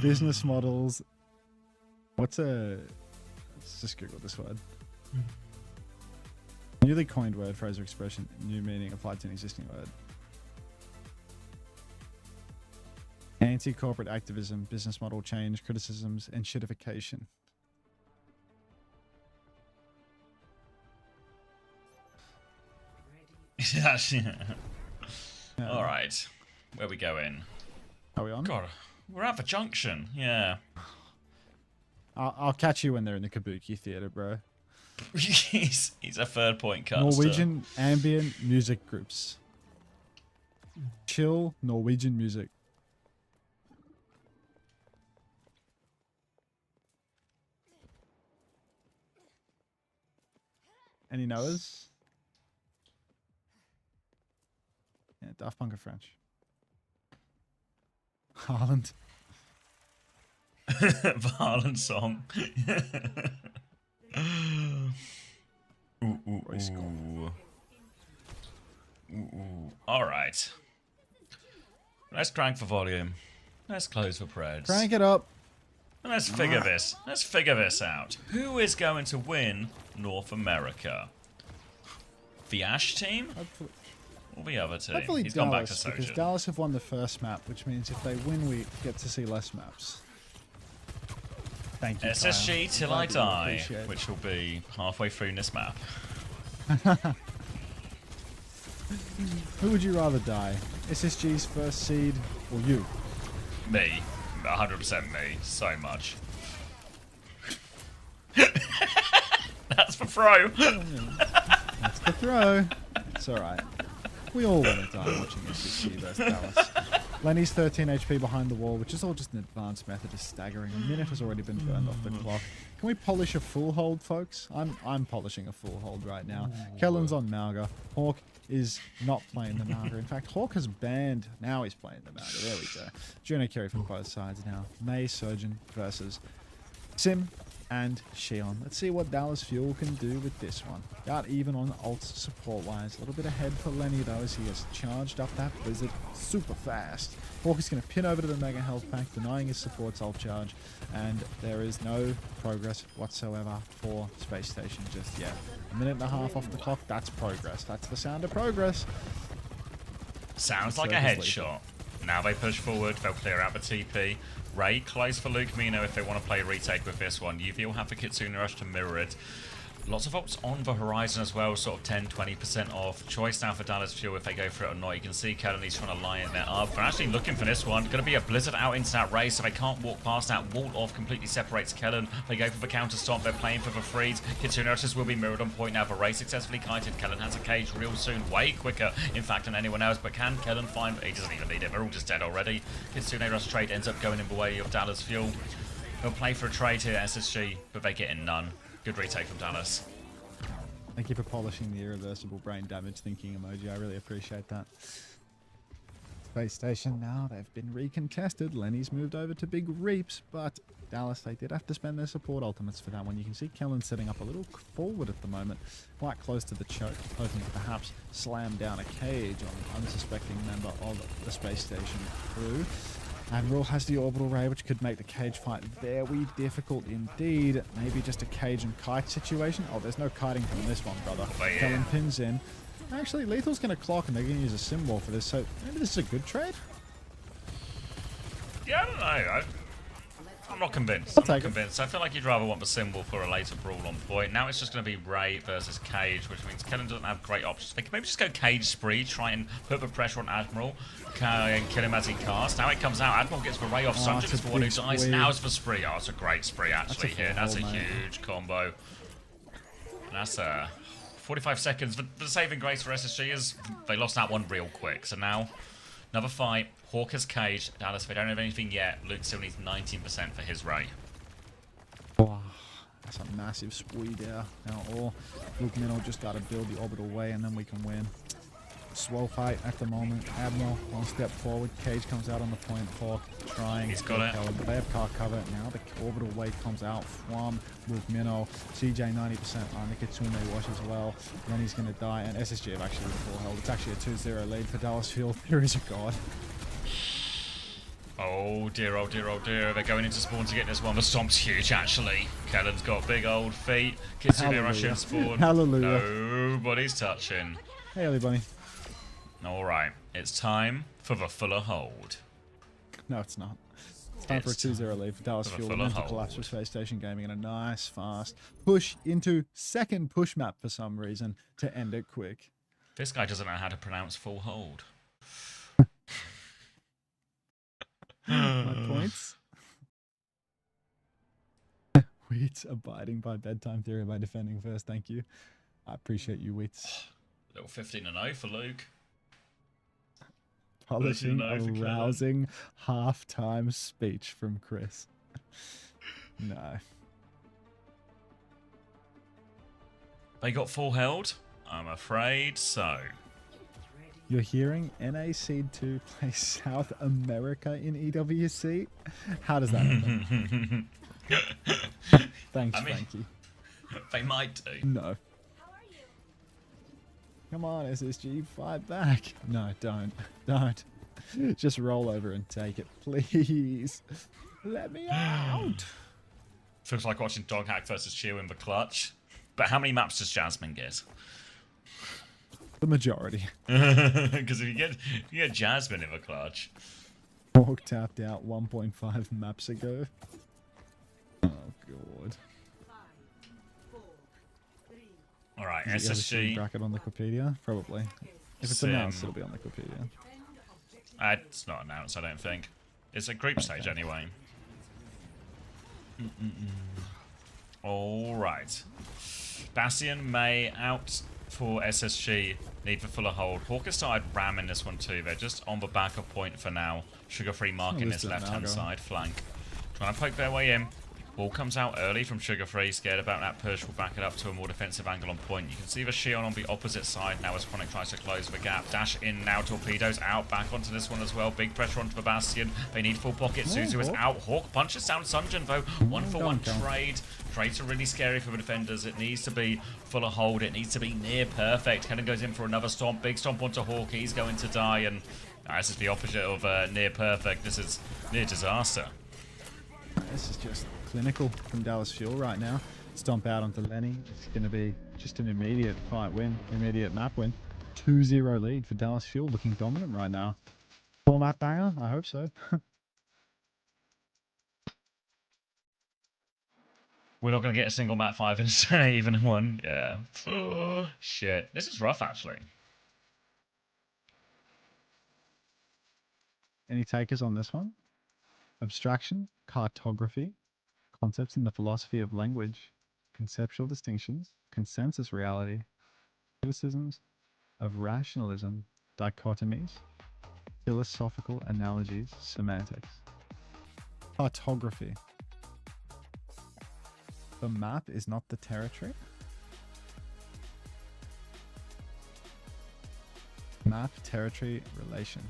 Speaker 1: Business models. Let's just Google this word. Newly coined word, phrase, or expression. New meaning applied to an existing word. Anti-corporate activism, business model change, criticisms, and shitification.
Speaker 2: All right, where we going?
Speaker 1: Are we on?
Speaker 2: God, we're at the junction. Yeah.
Speaker 1: I'll catch you when they're in the Kabuki theater, bro.
Speaker 2: he's a 3rd point caster.
Speaker 1: Norwegian ambient music groups. Chill Norwegian music. Any knowers? Yeah, Daft Punk are French. Haaland.
Speaker 2: The Haaland song. Ooh. All right. Let's crank for volume. Let's close for Preds.
Speaker 1: Crank it up.
Speaker 2: And let's figure this. Let's figure this out. Who is going to win North America? The Ash team? Or the other team?
Speaker 1: Hopefully
Speaker 2: He's
Speaker 1: Dallas,
Speaker 2: gone back to Sojourn.
Speaker 1: because Dallas have won the first map, which means if they win, we get to see less maps. Thank you,
Speaker 2: SSG
Speaker 1: Kyle.
Speaker 2: till
Speaker 1: I'm
Speaker 2: I
Speaker 1: glad that you
Speaker 2: die,
Speaker 1: appreciate it.
Speaker 2: which will be halfway through this map.
Speaker 1: Who would you rather die? SSG's first seed or you?
Speaker 2: Me. 100% me. So much. That's for throw.
Speaker 1: That's the throw. It's alright. We all want to die watching SSG versus Dallas. Lenny's 13 HP behind the wall, which is all just an advanced method of staggering. A minute has already been burned off the clock. Can we polish a full hold, folks? I'm polishing a full hold right now. Kellen's on Malga. Hawk is not playing the Malga. In fact, Hawk has banned. Now he's playing the Malga. There we go. Juno carry from both sides now. May Surgeon versus Sim and Shion. Let's see what Dallas Fuel can do with this one. Got even on ult support-wise. A little bit ahead for Lenny, though, as he has charged up that Blizzard super fast. Hawk is going to pin over to the Mega Health Pack, denying his support's ult charge, and there is no progress whatsoever for Space Station just yet. A minute and a half off the clock, that's progress. That's the sound of progress.
Speaker 2: Sounds like a headshot. Now they push forward, they'll clear out the TP. Ray close for Luke Mino if they want to play retake with this one. UV will have the Kitsune Rush to mirror it. Lots of ults on the horizon as well, sort of 10-20% off. Choice now for Dallas Fuel if they go for it or not. You can see Kellen, he's trying to line that up. They're actually looking for this one. Going to be a Blizzard out into that race, so they can't walk past that. Wall off completely separates Kellen. They go for the counter stomp. They're playing for the freeze. Kitsune Rushes will be mirrored on point now. The race successfully kited. Kellen has a cage real soon, way quicker, in fact, than anyone else. But can Kellen find... He doesn't even need it. They're all just dead already. Kitsune Rush trade ends up going in the way of Dallas Fuel. They'll play for a trade here, SSG, but they get in none. Good retake from Dallas.
Speaker 1: Thank you for polishing the irreversible brain damage thinking emoji. I really appreciate that. Space Station now, they've been recontested. Lenny's moved over to Big Reaps, but Dallas, they did have to spend their support ultimates for that one. You can see Kellen setting up a little forward at the moment, quite close to the choke, hoping to perhaps slam down a cage on an unsuspecting member of the Space Station crew. Admiral has the orbital ray, which could make the cage fight very difficult indeed. Maybe just a cage and kite situation. Oh, there's no kiting from this one, brother.
Speaker 2: yeah.
Speaker 1: Kellen pins in. Actually, Lethal's going to clock, and they're going to use a symbol for this, so maybe this is a good trade?
Speaker 2: Yeah, I don't know. I'm not convinced. I'm not convinced. I feel like you'd rather want the symbol for a later brawl on point. Now it's just going to be Ray versus Cage, which means Kellen doesn't have great options. They could maybe just go Cage Spree, try and put the pressure on Admiral, and kill him as he casts. Now it comes out. Admiral gets the Ray off. Sunjin is the one who dies.
Speaker 1: Spree.
Speaker 2: Now it's for Spree. Oh, it's a great Spree actually here. That's a
Speaker 1: mate.
Speaker 2: huge combo. And that's 45 seconds. The saving grace for SSG is they lost that one real quick. So now another fight. Hawk has caged. Dallas, they don't have anything yet. Luke still needs 19% for his Ray.
Speaker 1: Wow. That's a massive squee there. Now all Lukminov just got to build the orbital way and then we can win. Swell fight at the moment. Admiral, one step forward. Cage comes out on the point. Hawk trying.
Speaker 2: He's got it.
Speaker 1: They have car cover. Now the orbital wave comes out from Lukminov. CJ 90% on the Kitsune wash as well. Then he's going to die. And SSG have actually full held. It's actually a 2-0 lead for Dallas Field. There is a god.
Speaker 2: Oh dear, oh dear, oh dear. They're going into spawn to get this one. The stomp's huge, actually. Kellen's got big old feet. Kitsune rushing spawn.
Speaker 1: Hallelujah.
Speaker 2: Nobody's touching.
Speaker 1: Hey, Ellie Bunny.
Speaker 2: Alright, it's time for the fuller hold.
Speaker 1: No, it's not. It's time for a 2-0 lead for Dallas
Speaker 2: for the
Speaker 1: Fuel.
Speaker 2: fuller
Speaker 1: Mental
Speaker 2: hold.
Speaker 1: collapse for Space Station Gaming and a nice, fast push into second push map for some reason to end it quick.
Speaker 2: This guy doesn't know how to pronounce full hold.
Speaker 1: My points. Wheats abiding by bedtime theory by defending first. Thank you. I appreciate you, Wheats.
Speaker 2: Little 15-0 for Luke.
Speaker 1: Polishing a
Speaker 2: 13-0 for
Speaker 1: rousing halftime speech from Chris. No.
Speaker 2: They got full held? I'm afraid so.
Speaker 1: You're hearing NA Seed 2 play South America in EWC? How does that happen? Thanks, Frankie.
Speaker 2: They might do.
Speaker 1: No. Come on, SSG, fight back. No, don't. Don't. Just roll over and take it, please. Let me out.
Speaker 2: Feels like watching Doghack versus Chew in the clutch. But how many maps does Jasmine get?
Speaker 1: The majority.
Speaker 2: Because if you get Jasmine in the clutch.
Speaker 1: Hawk tapped out 1.5 maps ago. Oh, God.
Speaker 2: Alright,
Speaker 1: Is the
Speaker 2: SSG.
Speaker 1: bracket on the Wikipedia? Probably. If it's
Speaker 2: Sim.
Speaker 1: announced, it'll be on the Wikipedia.
Speaker 2: It's not announced, I don't think. It's a group stage anyway. Alright. Bastion May out for SSG. Need for fuller hold. Hawk has started ramming this one too. They're just on the backup point for now. Sugar-free marking this left-hand side flank. Trying to poke their way in. Ball comes out early from Sugar-free. Scared about that push. Will back it up to a more defensive angle on point. You can see the Shion on the opposite side now as Chronic tries to close the gap. Dash in now. Torpedoes out. Back onto this one as well. Big pressure onto the Bastion. They need full pocket. Suzu is out. Hawk punches down Sunjin though. 1-for-1 trade. Trades are really scary for the defenders. It needs to be fuller hold. It needs to be near perfect. Kennen goes in for another stomp. Big stomp onto Hawk. He's going to die. And this is the opposite of near perfect. This is near disaster.
Speaker 1: This is just clinical from Dallas Fuel right now. Stomp out onto Lenny. It's going to be just an immediate fight win, immediate map win. 2-0 lead for Dallas Fuel, looking dominant right now. Full map banger? I hope so.
Speaker 2: We're not going to get a single map 5 and even one. Yeah. Oh, shit. This is rough, actually.
Speaker 1: Any takers on this one? Abstraction, cartography, concepts in the philosophy of language, conceptual distinctions, consensus reality, criticisms of rationalism, dichotomies, philosophical analogies, semantics. Cartography. The map is not the territory. Map territory relation.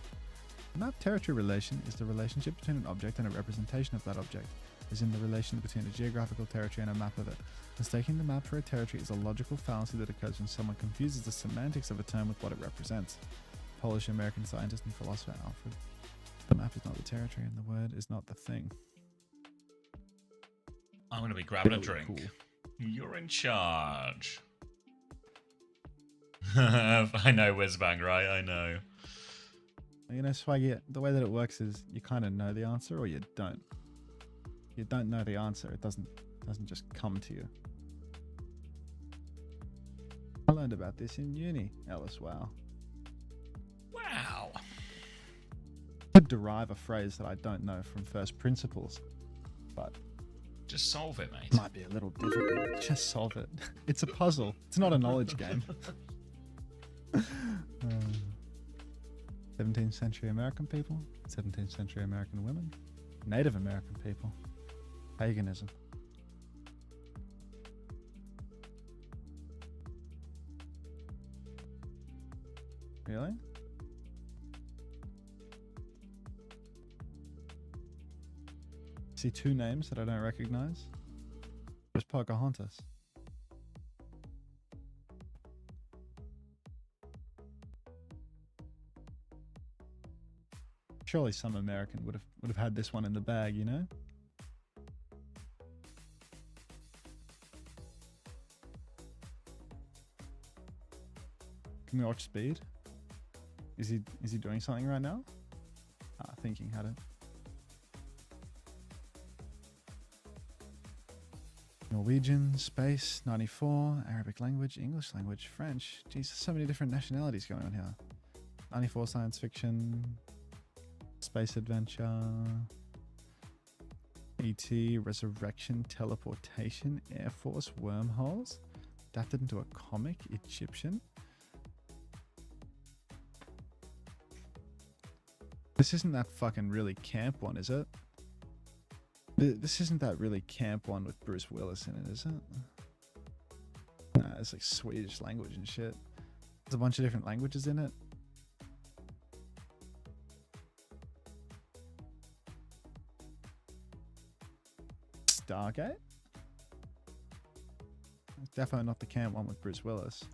Speaker 1: Map territory relation is the relationship between an object and a representation of that object, as in the relation between a geographical territory and a map of it. Mistaking the map for a territory is a logical fallacy that occurs when someone confuses the semantics of a term with what it represents. Polish-American scientist and philosopher Alfred. The map is not the territory and the word is not the thing.
Speaker 2: I'm going to be grabbing a
Speaker 1: Really
Speaker 2: drink.
Speaker 1: cool.
Speaker 2: You're in charge. I know, Whizbang, right? I know.
Speaker 1: You know, Swaggy, the way that it works is you kind of know the answer or you don't. You don't know the answer. It doesn't just come to you. I learned about this in uni, Ellis. Wow.
Speaker 2: Wow.
Speaker 1: I could derive a phrase that I don't know from first principles, but
Speaker 2: Just solve it, mate.
Speaker 1: it might be a little difficult. Just solve it. It's a puzzle. It's not a knowledge game. 17th century American people, 17th century American women, Native American people, paganism. Really? See two names that I don't recognize. There's Pocahontas. Surely some American would have had this one in the bag, you know? Can we watch speed? Is he doing something right now? Thinking how to. Norwegian, space, 94, Arabic language, English language, French. Jeez, there's so many different nationalities going on here. 94 science fiction, space adventure, ET, resurrection, teleportation, Air Force, wormholes, adapted into a comic, Egyptian. This isn't that fucking really camp one, is it? This isn't that really camp one with Bruce Willis in it, is it? Nah, it's like Swedish language and shit. There's a bunch of different languages in it. Stargate? It's definitely not the camp one with Bruce Willis.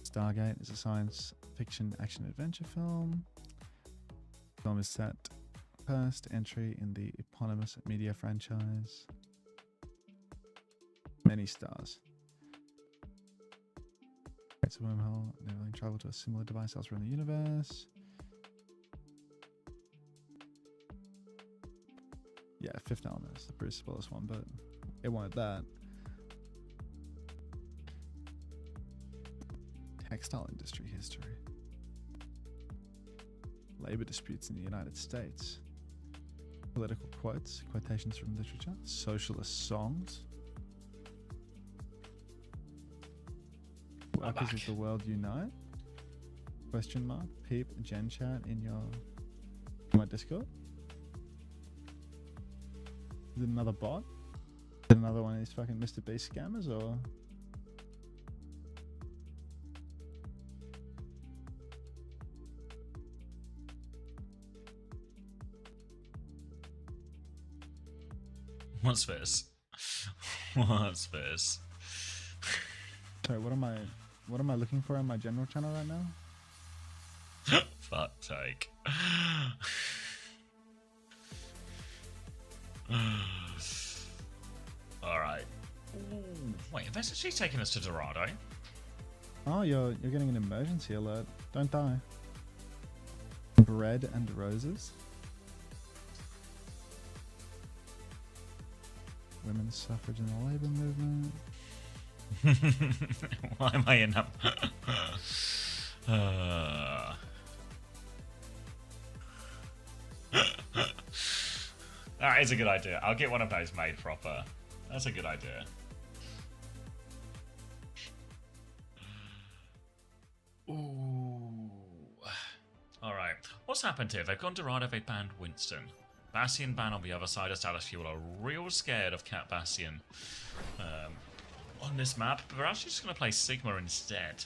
Speaker 1: Stargate is a science fiction action adventure film. The film is set first entry in the eponymous media franchise. Many stars. It's a wormhole, enabling travel to a similar device elsewhere in the universe. Yeah, Fifth Element is the Bruce Willis one, but it wanted that. Textile industry history. Labor disputes in the United States. Political quotes, quotations from literature. Socialist songs. Workers of the world unite? Question mark. Peep Gen chat in my Discord. Is it another bot? Is it another one of these fucking Mr. Beast scammers or?
Speaker 2: What's this? What's this?
Speaker 1: Sorry, what am I looking for on my general channel right now?
Speaker 2: Fuck's sake. Alright. Wait, that's actually taking us to Dorado.
Speaker 1: Oh, you're getting an emergency alert. Don't die. Bread and roses. Women's suffrage in the labor movement.
Speaker 2: Why am I in that? That is a good idea. I'll get one of those made proper. That's a good idea. Ooh. Alright. What's happened here? They've gone Dorado, they banned Winston. Bastion ban on the other side of Dallas Fuel are real scared of Cat Bastion on this map, but we're actually just going to play Sigma instead.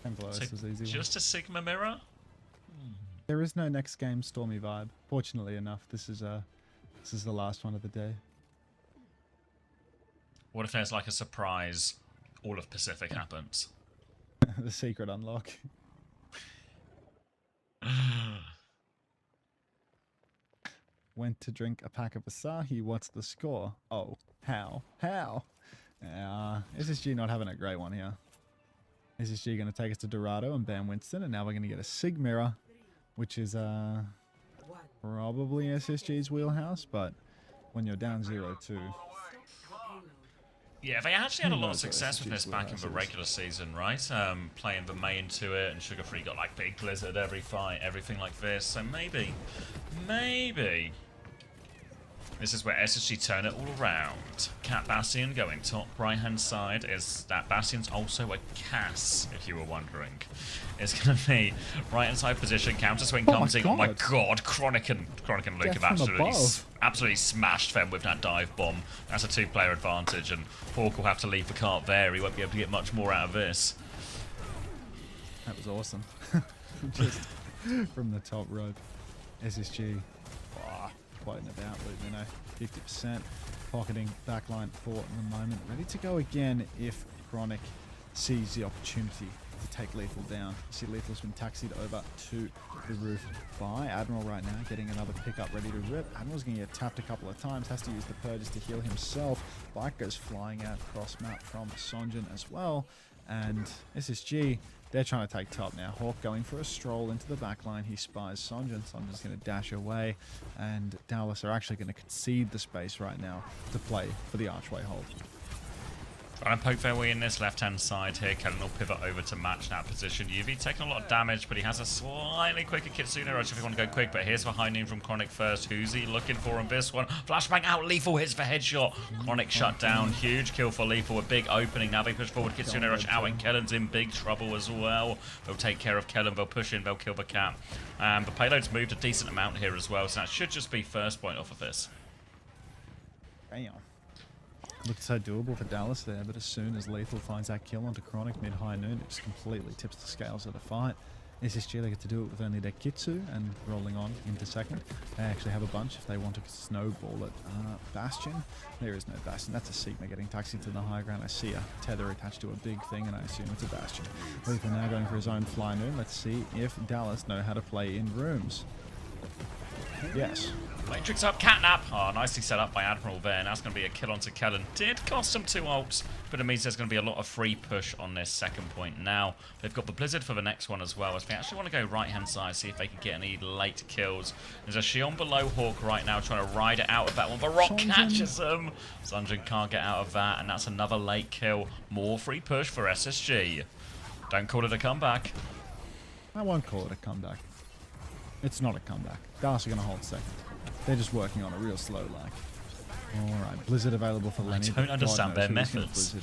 Speaker 1: So is easy
Speaker 2: just a Sigma mirror?
Speaker 1: There is no next game Stormy vibe. Fortunately enough, this is the last one of the day.
Speaker 2: What if there's like a surprise all of Pacific happens?
Speaker 1: The secret unlock. Went to drink a pack of Asahi. What's the score? Oh, how? SSG not having a great one here. SSG going to take us to Dorado and ban Winston, and now we're going to get a Sig mirror, which is probably SSG's wheelhouse, but when you're down 0-2.
Speaker 2: Yeah, they actually had a lot of success with this back in the regular season, right? Playing the main to it, and Sugar Free got like Big Blizzard every fight, everything like this. So maybe. This is where SSG turn it all around. Cat Bastion going top right-hand side. Is that Bastion's also a Cass, if you were wondering. It's going to be right-hand side position. Counter swing comes in. Oh my god, Chronic and Luke have absolutely smashed Fen with that dive bomb. That's a 2-player advantage, and Hawk will have to leave the cart there. He won't be able to get much more out of this.
Speaker 1: That was awesome. Just from the top rope. SSG floating about, you know, 50%. Pocketing backline for the moment. Ready to go again if Chronic sees the opportunity to take Lethal down. You see Lethal's been taxied over to the roof by Admiral right now, getting another pickup ready to rip. Admiral's going to get tapped a couple of times, has to use the purges to heal himself. Bike goes flying out cross map from Sonjin as well. And SSG, they're trying to take top now. Hawk going for a stroll into the back line. He spies Sonjin. Sonjin's going to dash away. And Dallas are actually going to concede the space right now to play for the archway hold.
Speaker 2: Trying to poke their way in this left-hand side here. Kellen will pivot over to match that position. UV taking a lot of damage, but he has a slightly quicker Kitsune rush if you want to go quick. But here's the high noon from Chronic first. Who's he looking for on this one? Flashbang out. Lethal hits the headshot. Chronic shut down. Huge kill for Lethal. A big opening. Now they push forward. Kitsune rush out, and Kellen's in big trouble as well. They'll take care of Kellen. They'll push in. They'll kill the cat. The payload's moved a decent amount here as well, so that should just be first point off of this.
Speaker 1: Damn. Looked so doable for Dallas there, but as soon as Lethal finds that kill onto Chronic mid-high noon, it just completely tips the scales of the fight. SSG, they get to do it with only their Kitsu and rolling on into second. They actually have a bunch if they want to snowball at Bastion. There is no Bastion. That's a Sigma getting taxied to the high ground. I see a tether attached to a big thing, and I assume it's a Bastion. Lethal now going for his own fly noon. Let's see if Dallas know how to play in rooms. Yes.
Speaker 2: Matrix up, Catnap. Oh, nicely set up by Admiral there. Now it's going to be a kill onto Kellen. Did cost him 2 ults, but it means there's going to be a lot of free push on this second point now. They've got the Blizzard for the next one as well, as they actually want to go right-hand side, see if they can get any late kills. There's a Shion below Hawk right now trying to ride it out of that one. The Rock catches him. Sunjin can't get out of that, and that's another late kill. More free push for SSG. Don't call it a comeback.
Speaker 1: I won't call it a comeback. It's not a comeback. Dallas are going to hold second. They're just working on it real slow like. Alright, Blizzard available for Lenny.
Speaker 2: I don't understand their methods.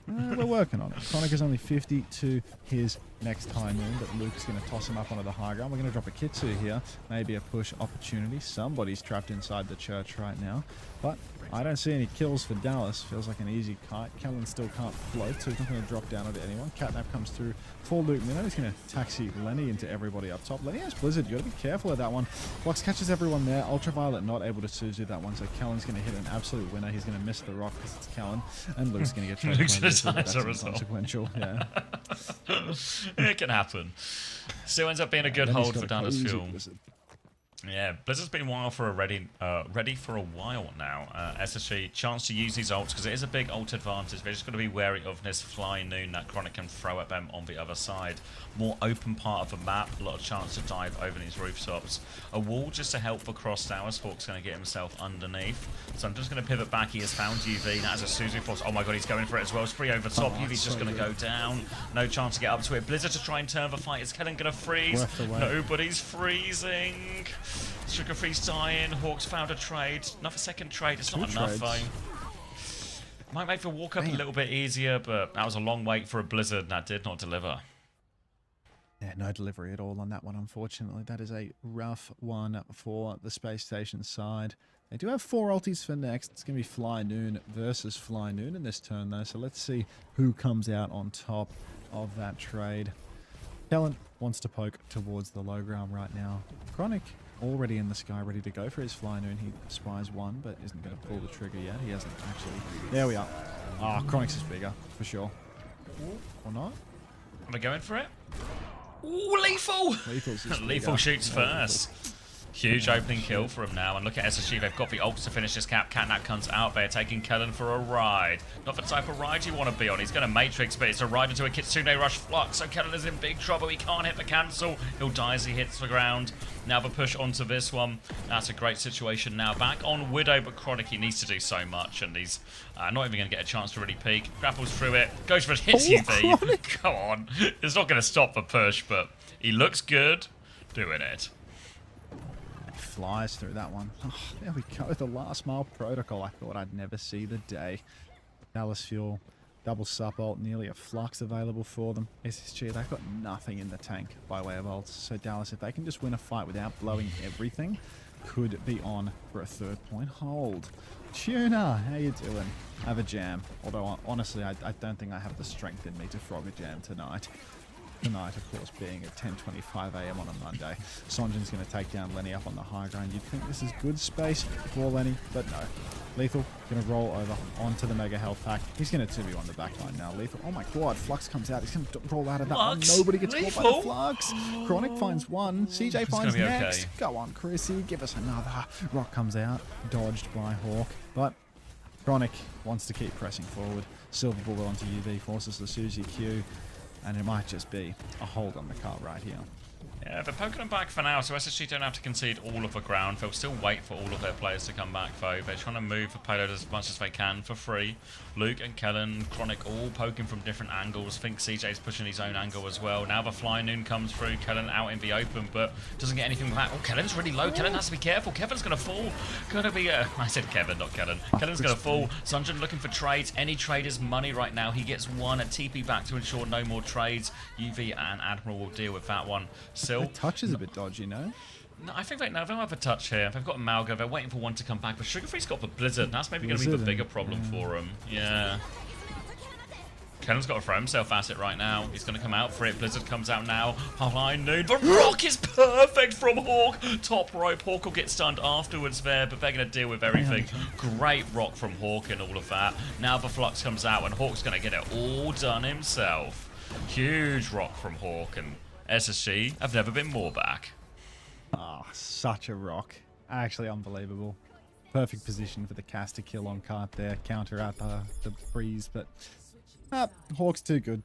Speaker 1: We're working on it. Chronic is only 50 to his next high noon, but Luke's going to toss him up onto the high ground. We're going to drop a Kitsu here. Maybe a push opportunity. Somebody's trapped inside the church right now. But I don't see any kills for Dallas. Feels like an easy kite. Kellen still can't float, so he's not going to drop down onto anyone. Catnap comes through for Luke Minnow. He's going to taxi Lenny into everybody up top. Lenny has Blizzard. you got to be careful of that one. Flux catches everyone there. Ultraviolet not able to Suzu that one, so Kellen's going to hit an absolute winner. He's going to miss the rock because it's Kellen. And Luke's going to get
Speaker 2: Luke's
Speaker 1: that's inconsequential. Yeah.
Speaker 2: It can happen. Still ends up being a good hold for Dallas Fuel. Yeah, Blizzard's been ready for a while now. SSG, chance to use these ults because it is a big ult advantage. They're just going to be wary of this fly noon that Chronic can throw at them on the other side. More open part of the map, a lot of chance to dive over these rooftops. A wall just to help for cross towers. Hawk's going to get himself underneath. So I'm just going to pivot back. He has found UV. That is a Suzu force. Oh my god, he's going for it as well. Spree over top. UV's just going to go down. No chance to get up to it. Blizzard to try and turn the fight. Is Kellen going to freeze? Nobody's freezing. Sugar Free's dying. Hawk's found a trade. Another second trade. It's not enough though. Might make the walk up a little bit easier, but that was a long wait for a Blizzard. That did not deliver.
Speaker 1: Yeah, no delivery at all on that one, unfortunately. That is a rough one for the space station side. They do have 4 ultis for next. It's going to be Fly Noon versus Fly Noon in this turn, though. So let's see who comes out on top of that trade. Kellen wants to poke towards the low ground right now. Chronic already in the sky, ready to go for his Fly Noon. He spies one, but isn't going to pull the trigger yet. He hasn't actually. There we are. Ah, Chronic's is bigger, for sure. Or not?
Speaker 2: Am I going for it? Ooh, Lethal! Lethal shoots first. Huge opening kill for him now, and look at SSG, they've got the ults to finish this cap. Catnap comes out there, taking Kellen for a ride. Not the type of ride you want to be on. He's going to Matrix, but it's a ride into a Kitsune Rush Flux, so Kellen is in big trouble. He can't hit the cancel. He'll die as he hits the ground. Now the push onto this one. That's a great situation now. Back on Widow, but Chronic, he needs to do so much, and he's not even going to get a chance to really peek. Grapples through it, goes for it, hits UV. Come on. It's not going to stop the push, but he looks good doing it.
Speaker 1: flies through that one. Oh, there we go. The last mile protocol. I thought I'd never see the day. Dallas Fuel, double sup ult, nearly a flux available for them. SSG, they've got nothing in the tank by way of ults. So Dallas, if they can just win a fight without blowing everything, could be on for a 3rd point hold. Tuna, how you doing? I have a jam. Although, honestly, I don't think I have the strength in me to frog a jam tonight. Tonight, of course, being at 10:25 AM on a Monday. Sonjin's going to take down Lenny up on the high ground. You'd think this is good space for Lenny, but no. Lethal going to roll over onto the Mega Health Pack. He's going to 2v1 the backline now. Lethal, oh my god, Flux comes out. He's going to roll out of that one. Nobody gets caught by the Flux. Chronic finds one. CJ finds next. Okay. Go on, Chrissy, give us another. Rock comes out, dodged by Hawk, but Chronic wants to keep pressing forward. Silver Bullet onto UV, forces the Suzy Q. And it might just be a hold on the car right here.
Speaker 2: Yeah, they're poking them back for now, so SSG don't have to concede all of the ground. They'll still wait for all of their players to come back, though. They're trying to move the payload as much as they can for free. Luke and Kellen, Chronic all poking from different angles. I think CJ's pushing his own angle as well. Now the Fly Noon comes through. Kellen out in the open, but doesn't get anything back. Oh, Kellen's really low. Kellen has to be careful. Kevin's going to fall. Gonna be I said Kevin, not Kellen. Kellen's going to fall. Sunjin looking for trades. Any trade is money right now. He gets one. A TP back to ensure no more trades. UV and Admiral will deal with that one. Still,
Speaker 1: the touch is a bit dodgy, no?
Speaker 2: No, I think they don't have a touch here. They've got Malga. They're waiting for one to come back, but Sugarfree's got the Blizzard. And that's maybe going to be the bigger problem for him. Yeah. Kellen's got to throw himself at it right now. He's going to come out for it. Blizzard comes out now. High noon. The rock is perfect from Hawk. Top rope. Hawk will get stunned afterwards there, but they're going to deal with everything. Great rock from Hawk and all of that. Now the Flux comes out, and Hawk's going to get it all done himself. Huge rock from Hawk, and SSG have never been more back.
Speaker 1: Oh, such a rock. Actually unbelievable. Perfect position for the caster kill on cart there. Counter out the freeze, but Hawk's too good.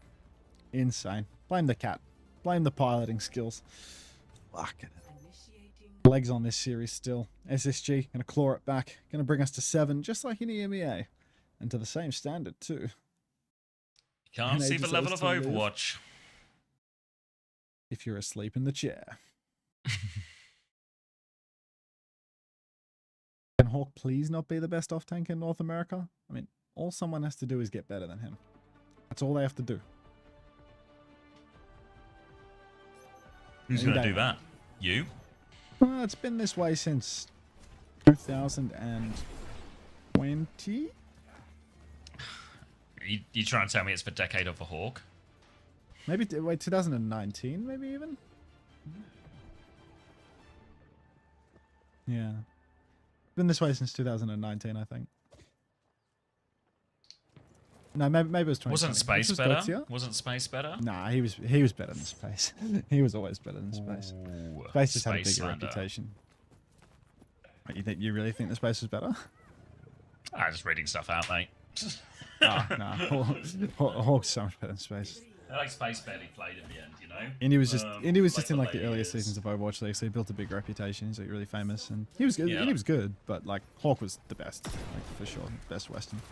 Speaker 1: Insane. Blame the cat. Blame the piloting skills. Fuck it. Legs on this series still. SSG gonna claw it back. Gonna bring us to 7, just like in EMEA. And to the same standard too.
Speaker 2: Can't see the level of Overwatch.
Speaker 1: If you're asleep in the chair. Can Hawk please not be the best off tank in North America? I mean, all someone has to do is get better than him. That's all they have to do.
Speaker 2: Who's going to do that? You?
Speaker 1: Well, it's been this way since 2020.
Speaker 2: You trying to tell me it's the decade of the Hawk?
Speaker 1: Maybe, wait, 2019, maybe even? Yeah. Been this way since 2019, I think. No, maybe it was 2020.
Speaker 2: Wasn't Space better? Wasn't Space better?
Speaker 1: Nah, he was better than Space. He was always better than Space.
Speaker 2: Ooh,
Speaker 1: Space just had a bigger reputation. You really think the Space was better?
Speaker 2: I'm just reading stuff out, mate.
Speaker 1: Oh, nah. Hawk's so much better than Space.
Speaker 2: I like Space barely played in the end, you know?
Speaker 1: Indy was just in like the earlier seasons of Overwatch League, so he built a big reputation. He's like really famous, and he was good.
Speaker 2: Yeah.
Speaker 1: Indy was good, but like Hawk was the best, like for sure, best Western.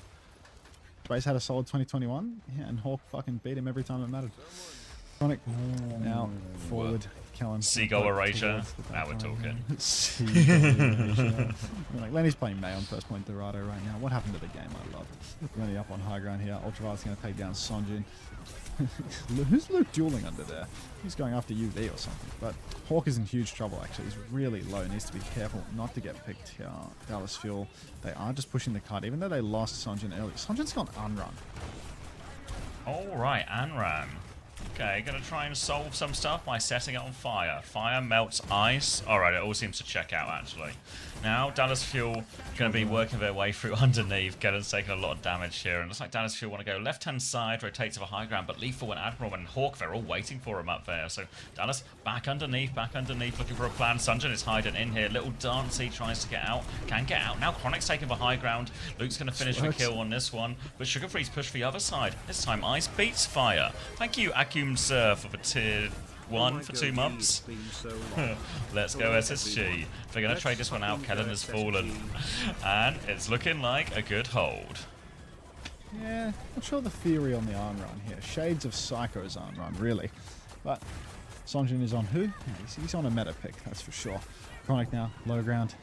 Speaker 1: Space had a solid 2021, yeah, and Hawk fucking beat him every time it mattered. Chronic now forward, Kellen.
Speaker 2: Seagull Erasure. Now we're talking.
Speaker 1: Seagull Erasure. Like Lenny's playing May on first point Dorado right now. What happened to the game? I loved. Lenny up on high ground here. Ultraviolet's going to take down Sonjin. Who's Luke dueling under there? He's going after UV or something. But Hawk is in huge trouble, actually. He's really low. Needs to be careful not to get picked here. Dallas Fuel. They are just pushing the card, even though they lost Sonjin early. Sonjin's gone unrun.
Speaker 2: Alright, Anran. Okay, gonna try and solve some stuff by setting it on fire. Fire melts ice. Alright, it all seems to check out, actually. Now, Dallas Fuel going to be working their way through underneath. Kellen's taking a lot of damage here. And it looks like Dallas Fuel want to go left-hand side, rotate to the high ground. But Lethal and Admiral and Hawk, they're all waiting for him up there. So Dallas back underneath, looking for a plan. Sunjin is hiding in here. Little Dancy tries to get out. Can get out. Now Chronic's taking the high ground. Luke's going to finish the kill on this one. But Sugarfree's pushed the other side. This time, ice beats fire. Thank you, Akum Sir, for the tier 1 for 2 months. Let's go SSG. They're going to trade this one out. Kellen has fallen. And it's looking like a good hold.
Speaker 1: Yeah, not sure the theory on the arm run here. Shades of Psycho's arm run, really. But Sonjin is on who? Yeah, he's on a meta pick, that's for sure. Chronic now, low ground.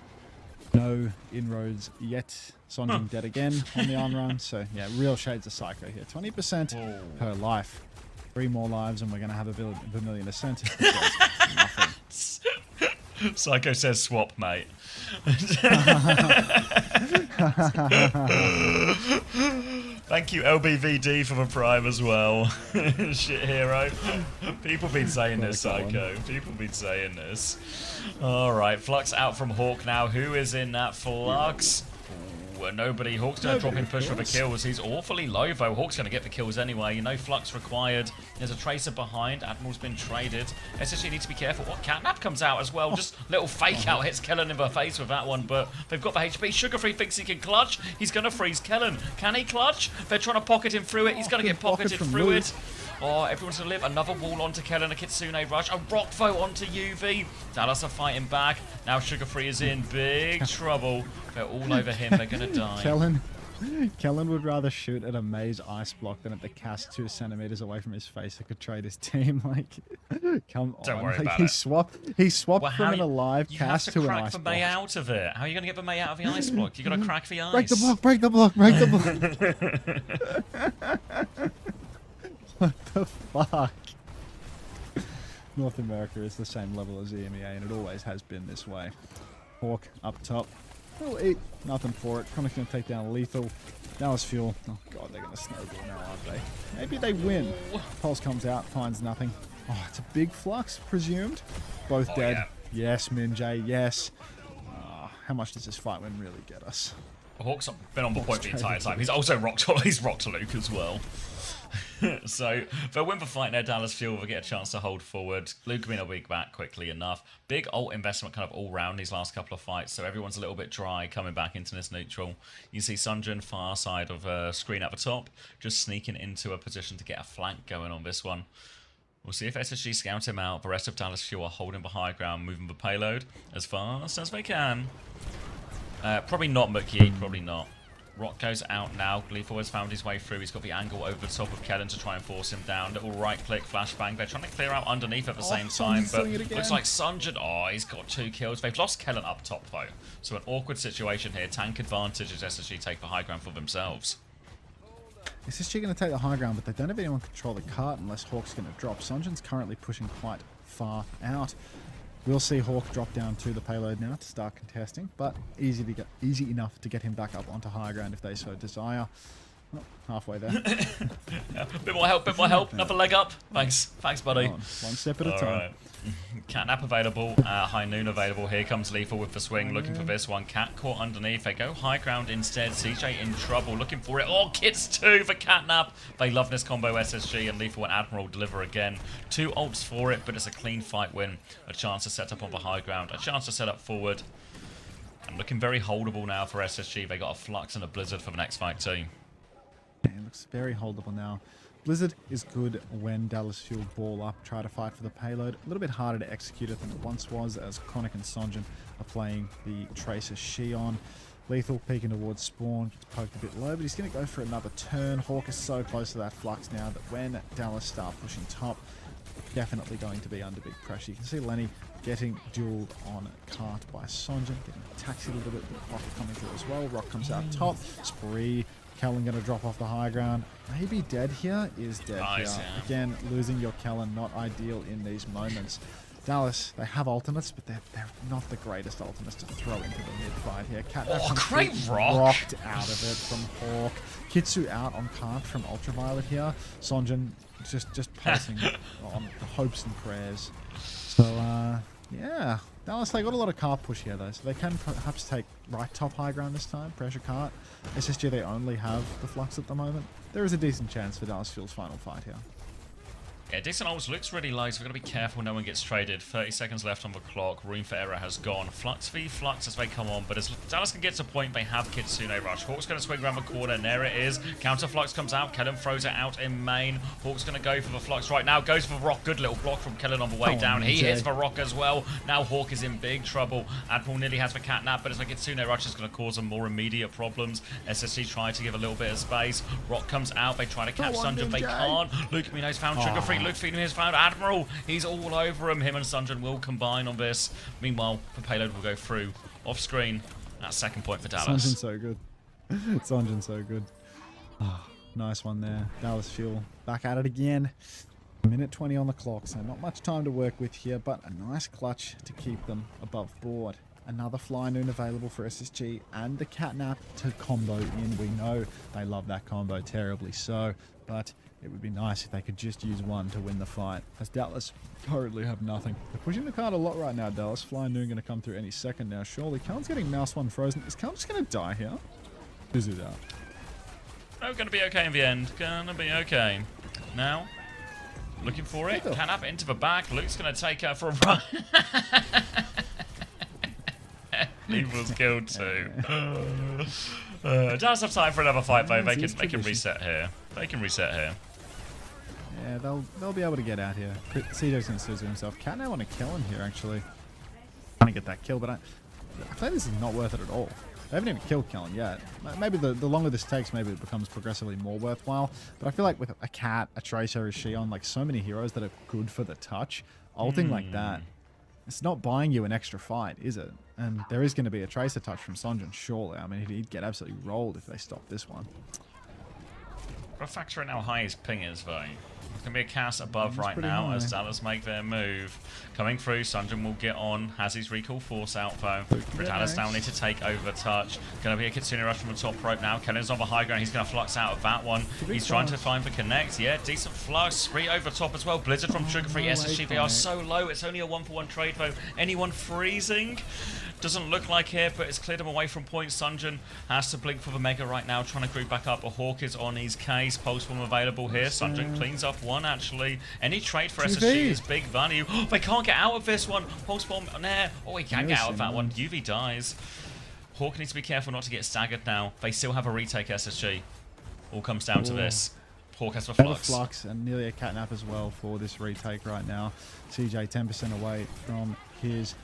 Speaker 1: No inroads yet. Sonjin dead again on the on-run. So, yeah, real shades of Psycho here. 20% per life. 3 more lives and we're going to have a Vermilion Ascent. Nothing.
Speaker 2: Psycho says swap, mate. Thank you, LBVD, for the prime as well. Shit hero. People been saying this, Psycho. People been saying this. Alright, Flux out from Hawk now. Who is in that Flux? Ooh, nobody. Hawk's going to drop in push for the kills. He's awfully low, though. Hawk's going to get the kills anyway. No Flux required. There's a Tracer behind. Admiral's been traded. SSG need to be careful. What? Catnap comes out as well. Just little fake out. Hits Kellen in the face with that one, but they've got the HP. Sugar-Free thinks he can clutch. He's going to freeze Kellen. Can he clutch? They're trying to pocket him through it. He's going to get pocketed through it. Oh, everyone's going to live. Another wall onto Kellen, a Kitsune rush. A rock vote onto UV. Dallas are fighting back. Now Sugar-Free is in big trouble. They're all over him. They're going to die.
Speaker 1: Kellen would rather shoot at a maze ice block than at the cast 2 centimeters away from his face that could trade his team. Like, come on.
Speaker 2: Don't worry
Speaker 1: like,
Speaker 2: about
Speaker 1: he
Speaker 2: it.
Speaker 1: swapped from an alive cast to an ice block.
Speaker 2: You have to crack the May out of it. How are you going to get the May out of the ice block? You got to crack the ice.
Speaker 1: Break the block, break the block, break the block. What the fuck? North America is the same level as EMEA, and it always has been this way. Hawk up top. We'll eat. Nothing for it. Chronic's going to take down Lethal. Dallas Fuel. Oh, God, they're going to snowball now, aren't they? Maybe they win. Pulse comes out, finds nothing. Oh, it's a big Flux, presumed. Both dead. Yeah. Yes, Minjay, yes. How much does this fight win really get us?
Speaker 2: Hawk's been on the point the entire time. He's also rocked Luke as well. So they'll win the fight now. Dallas Fuel will get a chance to hold forward. Luke will be back quickly enough. Big ult investment kind of all round these last couple of fights, so everyone's a little bit dry coming back into this neutral. You see Sunjin far side of screen at the top, just sneaking into a position to get a flank going on this one. We'll see if SSG scout him out. The rest of Dallas Fuel are holding the high ground, moving the payload as fast as they can. Probably not Mookie, probably not. Rock goes out now. Lethal has found his way through. He's got the angle over the top of Kellen to try and force him down. Little right-click flashbang. They're trying to clear out underneath at the same time, but looks like Sunjin. Oh, he's got 2 kills. They've lost Kellen up top, though. So an awkward situation here. Tank advantage as SSG take the high ground for themselves.
Speaker 1: SSG going to take the high ground, but they don't have anyone control the cart unless Hawk's going to drop. Sunjin's currently pushing quite far out. We'll see Hawk drop down to the payload now to start contesting, but easy enough to get him back up onto high ground if they so desire. Oh, halfway there.
Speaker 2: Bit more help. Another leg up. Thanks, buddy.
Speaker 1: One step at a time.
Speaker 2: Right. Catnap available, High Noon available. Here comes Lethal with the swing, looking for this one. Cat caught underneath. They go high ground instead. CJ in trouble, looking for it. Oh, Kits 2 for Catnap. They love this combo, SSG, and Lethal and Admiral deliver again. 2 ults for it, but it's a clean fight win. A chance to set up on the high ground, a chance to set up forward. And looking very holdable now for SSG. They got a Flux and a Blizzard for the next fight too.
Speaker 1: Yeah, it looks very holdable now. Blizzard is good when Dallas Fuel ball up, try to fight for the payload. A little bit harder to execute it than it once was, as Chronic and Sonjin are playing the Tracer Shion. Lethal peeking towards spawn, gets poked a bit low, but he's going to go for another turn. Hawk is so close to that Flux now that when Dallas start pushing top, definitely going to be under big pressure. You can see Lenny getting dueled on cart by Sonjin, getting taxied a little bit, with Rock coming through as well. Rock comes out top, Spree. Kellen going to drop off the high ground. Maybe dead here is dead here.
Speaker 2: Yeah.
Speaker 1: Again, losing your Kellen, not ideal in these moments. Dallas, they have ultimates, but they're not the greatest ultimates to throw into the mid-fight here.
Speaker 2: Great rock!
Speaker 1: Rocked out of it from Hawk. Kitsu out on cart from Ultraviolet here. Sonjin just passing on the hopes and prayers. So, yeah. Dallas, they got a lot of cart push here, though, so they can perhaps take right top high ground this time, pressure cart. SSG, they only have the Flux at the moment. There is a decent chance for Dallas Fuel's final fight here.
Speaker 2: Yeah, decent ults looks really low, so we've got to be careful no one gets traded. 30 seconds left on the clock. Room for error has gone. Flux v Flux as they come on, but as Dallas can get to point, they have Kitsune Rush. Hawk's going to swing around the corner, and there it is. Counter Flux comes out. Kellen throws it out in main. Hawk's going to go for the Flux right now. Goes for the Rock. Good little block from Kellen on the way down. He hits the Rock as well. Now Hawk is in big trouble. Admiral nearly has the Catnap, but it's like Kitsune Rush is going to cause them more immediate problems. SSC try to give a little bit of space. Rock comes out. They try to catch Sunjin. They can't. Luke Mino's found Sugar-Free. Luke feeding his found Admiral. He's all over him. Him and Sunjin will combine on this. Meanwhile, the payload will go through off screen. That's second point for Dallas.
Speaker 1: Sunjin's so good. Sunjin's so good. Oh, nice one there. Dallas Fuel back at it again. Minute 20 on the clock, so not much time to work with here, but a nice clutch to keep them above board. Another Fly Noon available for SSG and the Catnap to combo in. We know they love that combo terribly so, but it would be nice if they could just use one to win the fight, as Dallas currently have nothing. They're pushing the card a lot right now, Dallas. Fly Noon going to come through any second now, surely. Cal's getting Mouse 1 frozen. Is Cal just going to die here? Is it out?
Speaker 2: Oh, going to be okay in the end. Going to be okay. Now, looking for it. Catnap into the back. Luke's going to take her for a run. Evil's killed too. Dallas have time for another fight though. They can reset here. They can reset here.
Speaker 1: Yeah, they'll be able to get out here. CJ's going to Suzu himself. Catnap want to kill him here actually. Trying to get that kill, but I think this is not worth it at all. They haven't even killed Kellen yet. Maybe the longer this takes, maybe it becomes progressively more worthwhile. But I feel like with a Cat, a Tracer, a Shion, like so many heroes that are good for the touch, ulting like that, it's not buying you an extra fight, is it? And there is going to be a Tracer touch from Sunjin, surely. I mean, he'd get absolutely rolled if they stopped this one.
Speaker 2: Got to factor in how high his ping is, though. There's going to be a cast above right now as Dallas make their move. Coming through, Sunjin will get on. Has his recall force out, though. Dallas now need to take over touch. Going to be a Kitsune rush from the top rope now. Kellen's on the high ground. He's going to flux out of that one. He's trying to find the connect. Yeah, decent flux. Spree over top as well. Blizzard from Sugar Free. SSG, they are so low. It's only a 1-for-1 trade, though. Anyone freezing? Doesn't look like it, but it's cleared him away from point. Sunjin has to blink for the Mega right now, trying to group back up. A Hawk is on his case. Pulse bomb available here. Sunjin cleans up one, actually. Any trade for SSG is big value. Oh, they can't get out of this one. Pulse bomb there. Oh, he can get out of that one. UV dies. Hawk needs to be careful not to get staggered now. They still have a retake, SSG. All comes down to this. Hawk has the flux.
Speaker 1: Flux and nearly a Catnap as well for this retake right now. CJ 10% away from his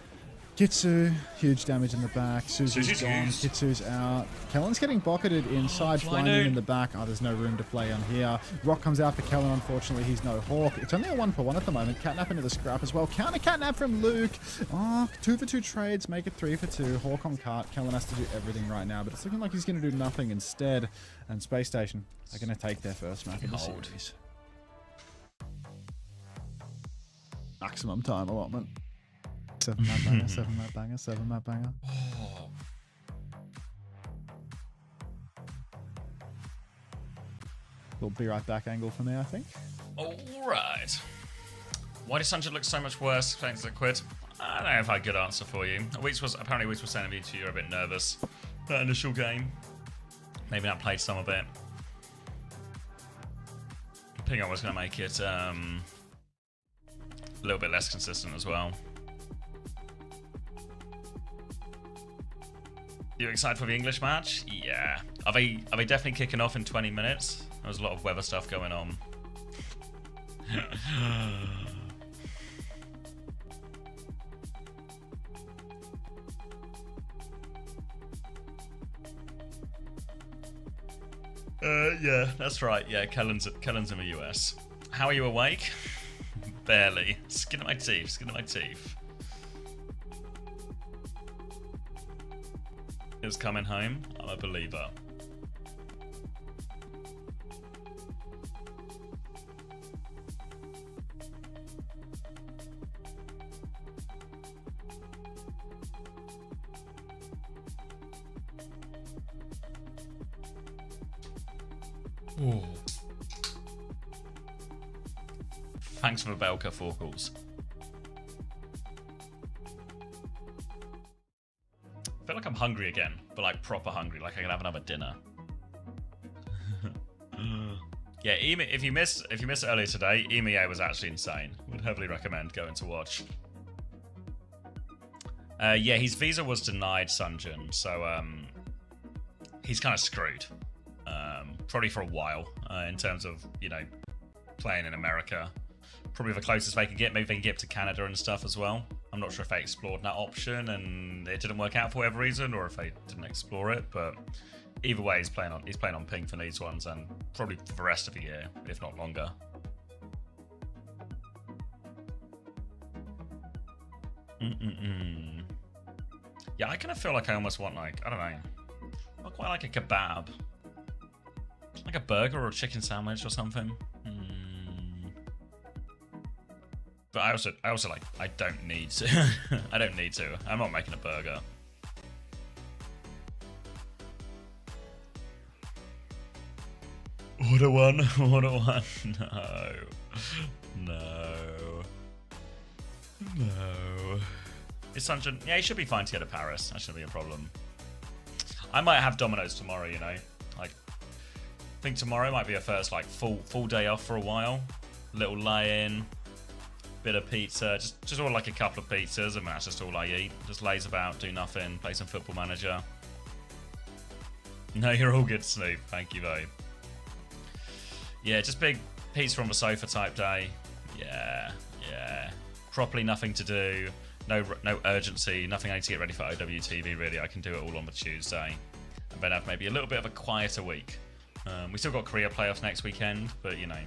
Speaker 1: Kitsu, huge damage in the back. Suzu's gone. Kitsu's out. Kellen's getting bocketed inside, flying in the back. Oh, there's no room to play on here. Rock comes out for Kellen, unfortunately. He's no Hawk. It's only a 1-for-1 at the moment. Catnap into the scrap as well. Counter Catnap from Luke. Oh, 2-for-2 trades, make it 3-for-2. Hawk on cart. Kellen has to do everything right now, but it's looking like he's going to do nothing instead. And Space Station are going to take their first map of the series. Maximum time allotment. 7 map banger, 7 map banger, 7 map banger.
Speaker 2: Oh.
Speaker 1: Little be right back angle for me, I think.
Speaker 2: Alright. Why does Sunjin look so much worse thanks to Quid? I don't know if I have a good answer for you. Apparently Weeks was saying to you, you're a bit nervous. That initial game. Maybe not played some of it. Ping on was going to make it a little bit less consistent as well. You excited for the English match? Yeah. Are they definitely kicking off in 20 minutes? There's a lot of weather stuff going on. Yeah, that's right. Yeah, Kellen's in the US. How are you awake? Barely. Skin of my teeth, skin of my teeth. Is coming home. I'm a believer. Ooh. Thanks for the Belka 4 calls. I feel like I'm hungry again, but like proper hungry, like I can have another dinner. Yeah, if you missed it earlier today, EMEA was actually insane. Would heavily recommend going to watch. Yeah, his visa was denied, Sunjin, so he's kind of screwed. Probably for a while, in terms of, you know, playing in America. Probably the closest they can get. Maybe they can get to Canada and stuff as well. I'm not sure if they explored that option and it didn't work out for whatever reason, or if they didn't explore it. But either way, he's playing on ping for these ones, and probably for the rest of the year, if not longer. Yeah, I kind of feel like I almost want, like, I don't know, not quite like a kebab. Like a burger or a chicken sandwich or something. But I also like, I don't need to. I don't need to. I'm not making a burger. Order one. Order one. No. No. No. Is Sunshine... Yeah, he should be fine to get to Paris. That shouldn't be a problem. I might have Domino's tomorrow, you know. Like, I think tomorrow might be a first, like, full day off for a while. Little lay-in. Bit of pizza. Just order, like, a couple of pizzas, and that's just all I eat. Just laze about, do nothing, play some Football Manager. No, you're all good, Snoop. Thank you, babe. Yeah, just big pizza on the sofa type day. Yeah. Properly nothing to do. No urgency. Nothing I need to get ready for OWTV, really. I can do it all on the Tuesday. And then have maybe a little bit of a quieter week. We still got Korea playoffs next weekend, but, you know,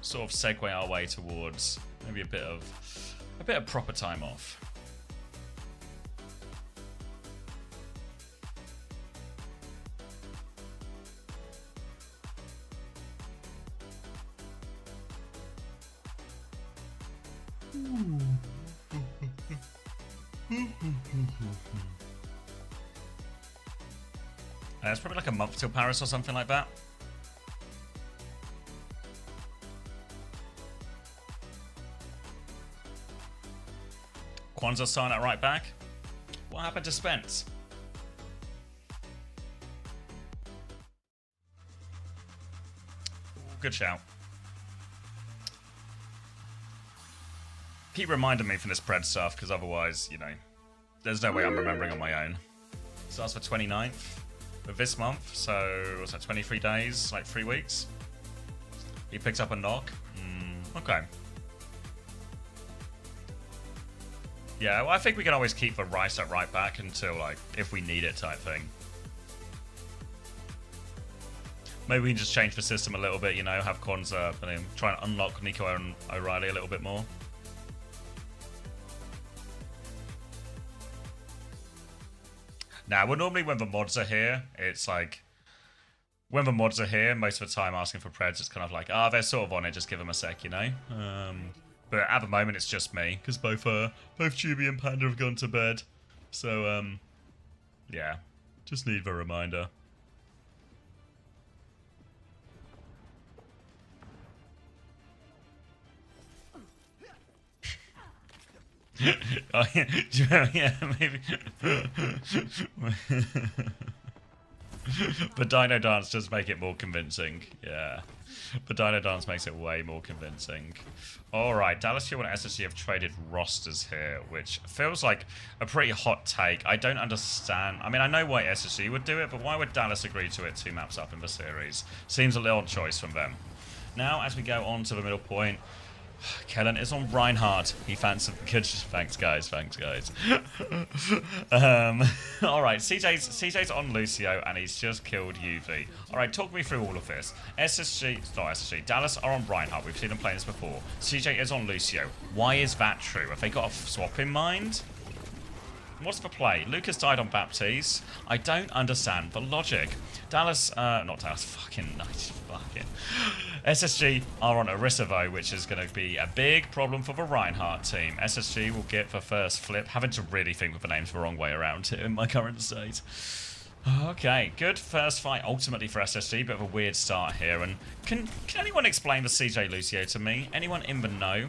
Speaker 2: sort of segue our way towards maybe a bit of proper time off. It's probably like a month till Paris or something like that. Kwanzaa starting at right back. What happened to Spence? Good shout. Keep reminding me for this Pred stuff, because otherwise, you know, there's no way I'm remembering on my own. So that's for 29th of this month, so what's that, 23 days, like 3 weeks? He picked up a knock. Okay. Yeah, well, I think we can always keep the Rice at right back until, like, if we need it type thing. Maybe we can just change the system a little bit, you know, have Kwanzaa and try and unlock Nico and O'Reilly a little bit more. Now, well, normally when the mods are here, it's like, when the mods are here, most of the time asking for Preds, it's kind of like, they're sort of on it, just give them a sec, you know? But at the moment, it's just me, because both Juby and Panda have gone to bed. So, yeah, just need the reminder. Oh, yeah, maybe. But Dino Dance does make it more convincing. Yeah. But Dino Dance makes it way more convincing. Alright, Dallas Fuel and SSG have traded rosters here, which feels like a pretty hot take. I don't understand. I mean, I know why SSG would do it, but why would Dallas agree to it 2 maps up in the series? Seems a little odd choice from them. Now, as we go on to the middle point, Kellen is on Reinhardt. He fancied good. Thanks, guys. Thanks, guys. All right, CJ's on Lucio, and he's just killed UV. All right, talk me through all of this. Dallas are on Reinhardt. We've seen them playing this before. CJ is on Lucio. Why is that true? Have they got a swap in mind? What's the play? Lucas died on Baptiste. I don't understand the logic. SSG are on Arisivo, which is going to be a big problem for the Reinhardt team. SSG will get the first flip, having to really think with the names the wrong way around here in my current state. Okay, good first fight ultimately for SSG, bit of a weird start here. And can anyone explain the CJ Lucio to me? Anyone in the know?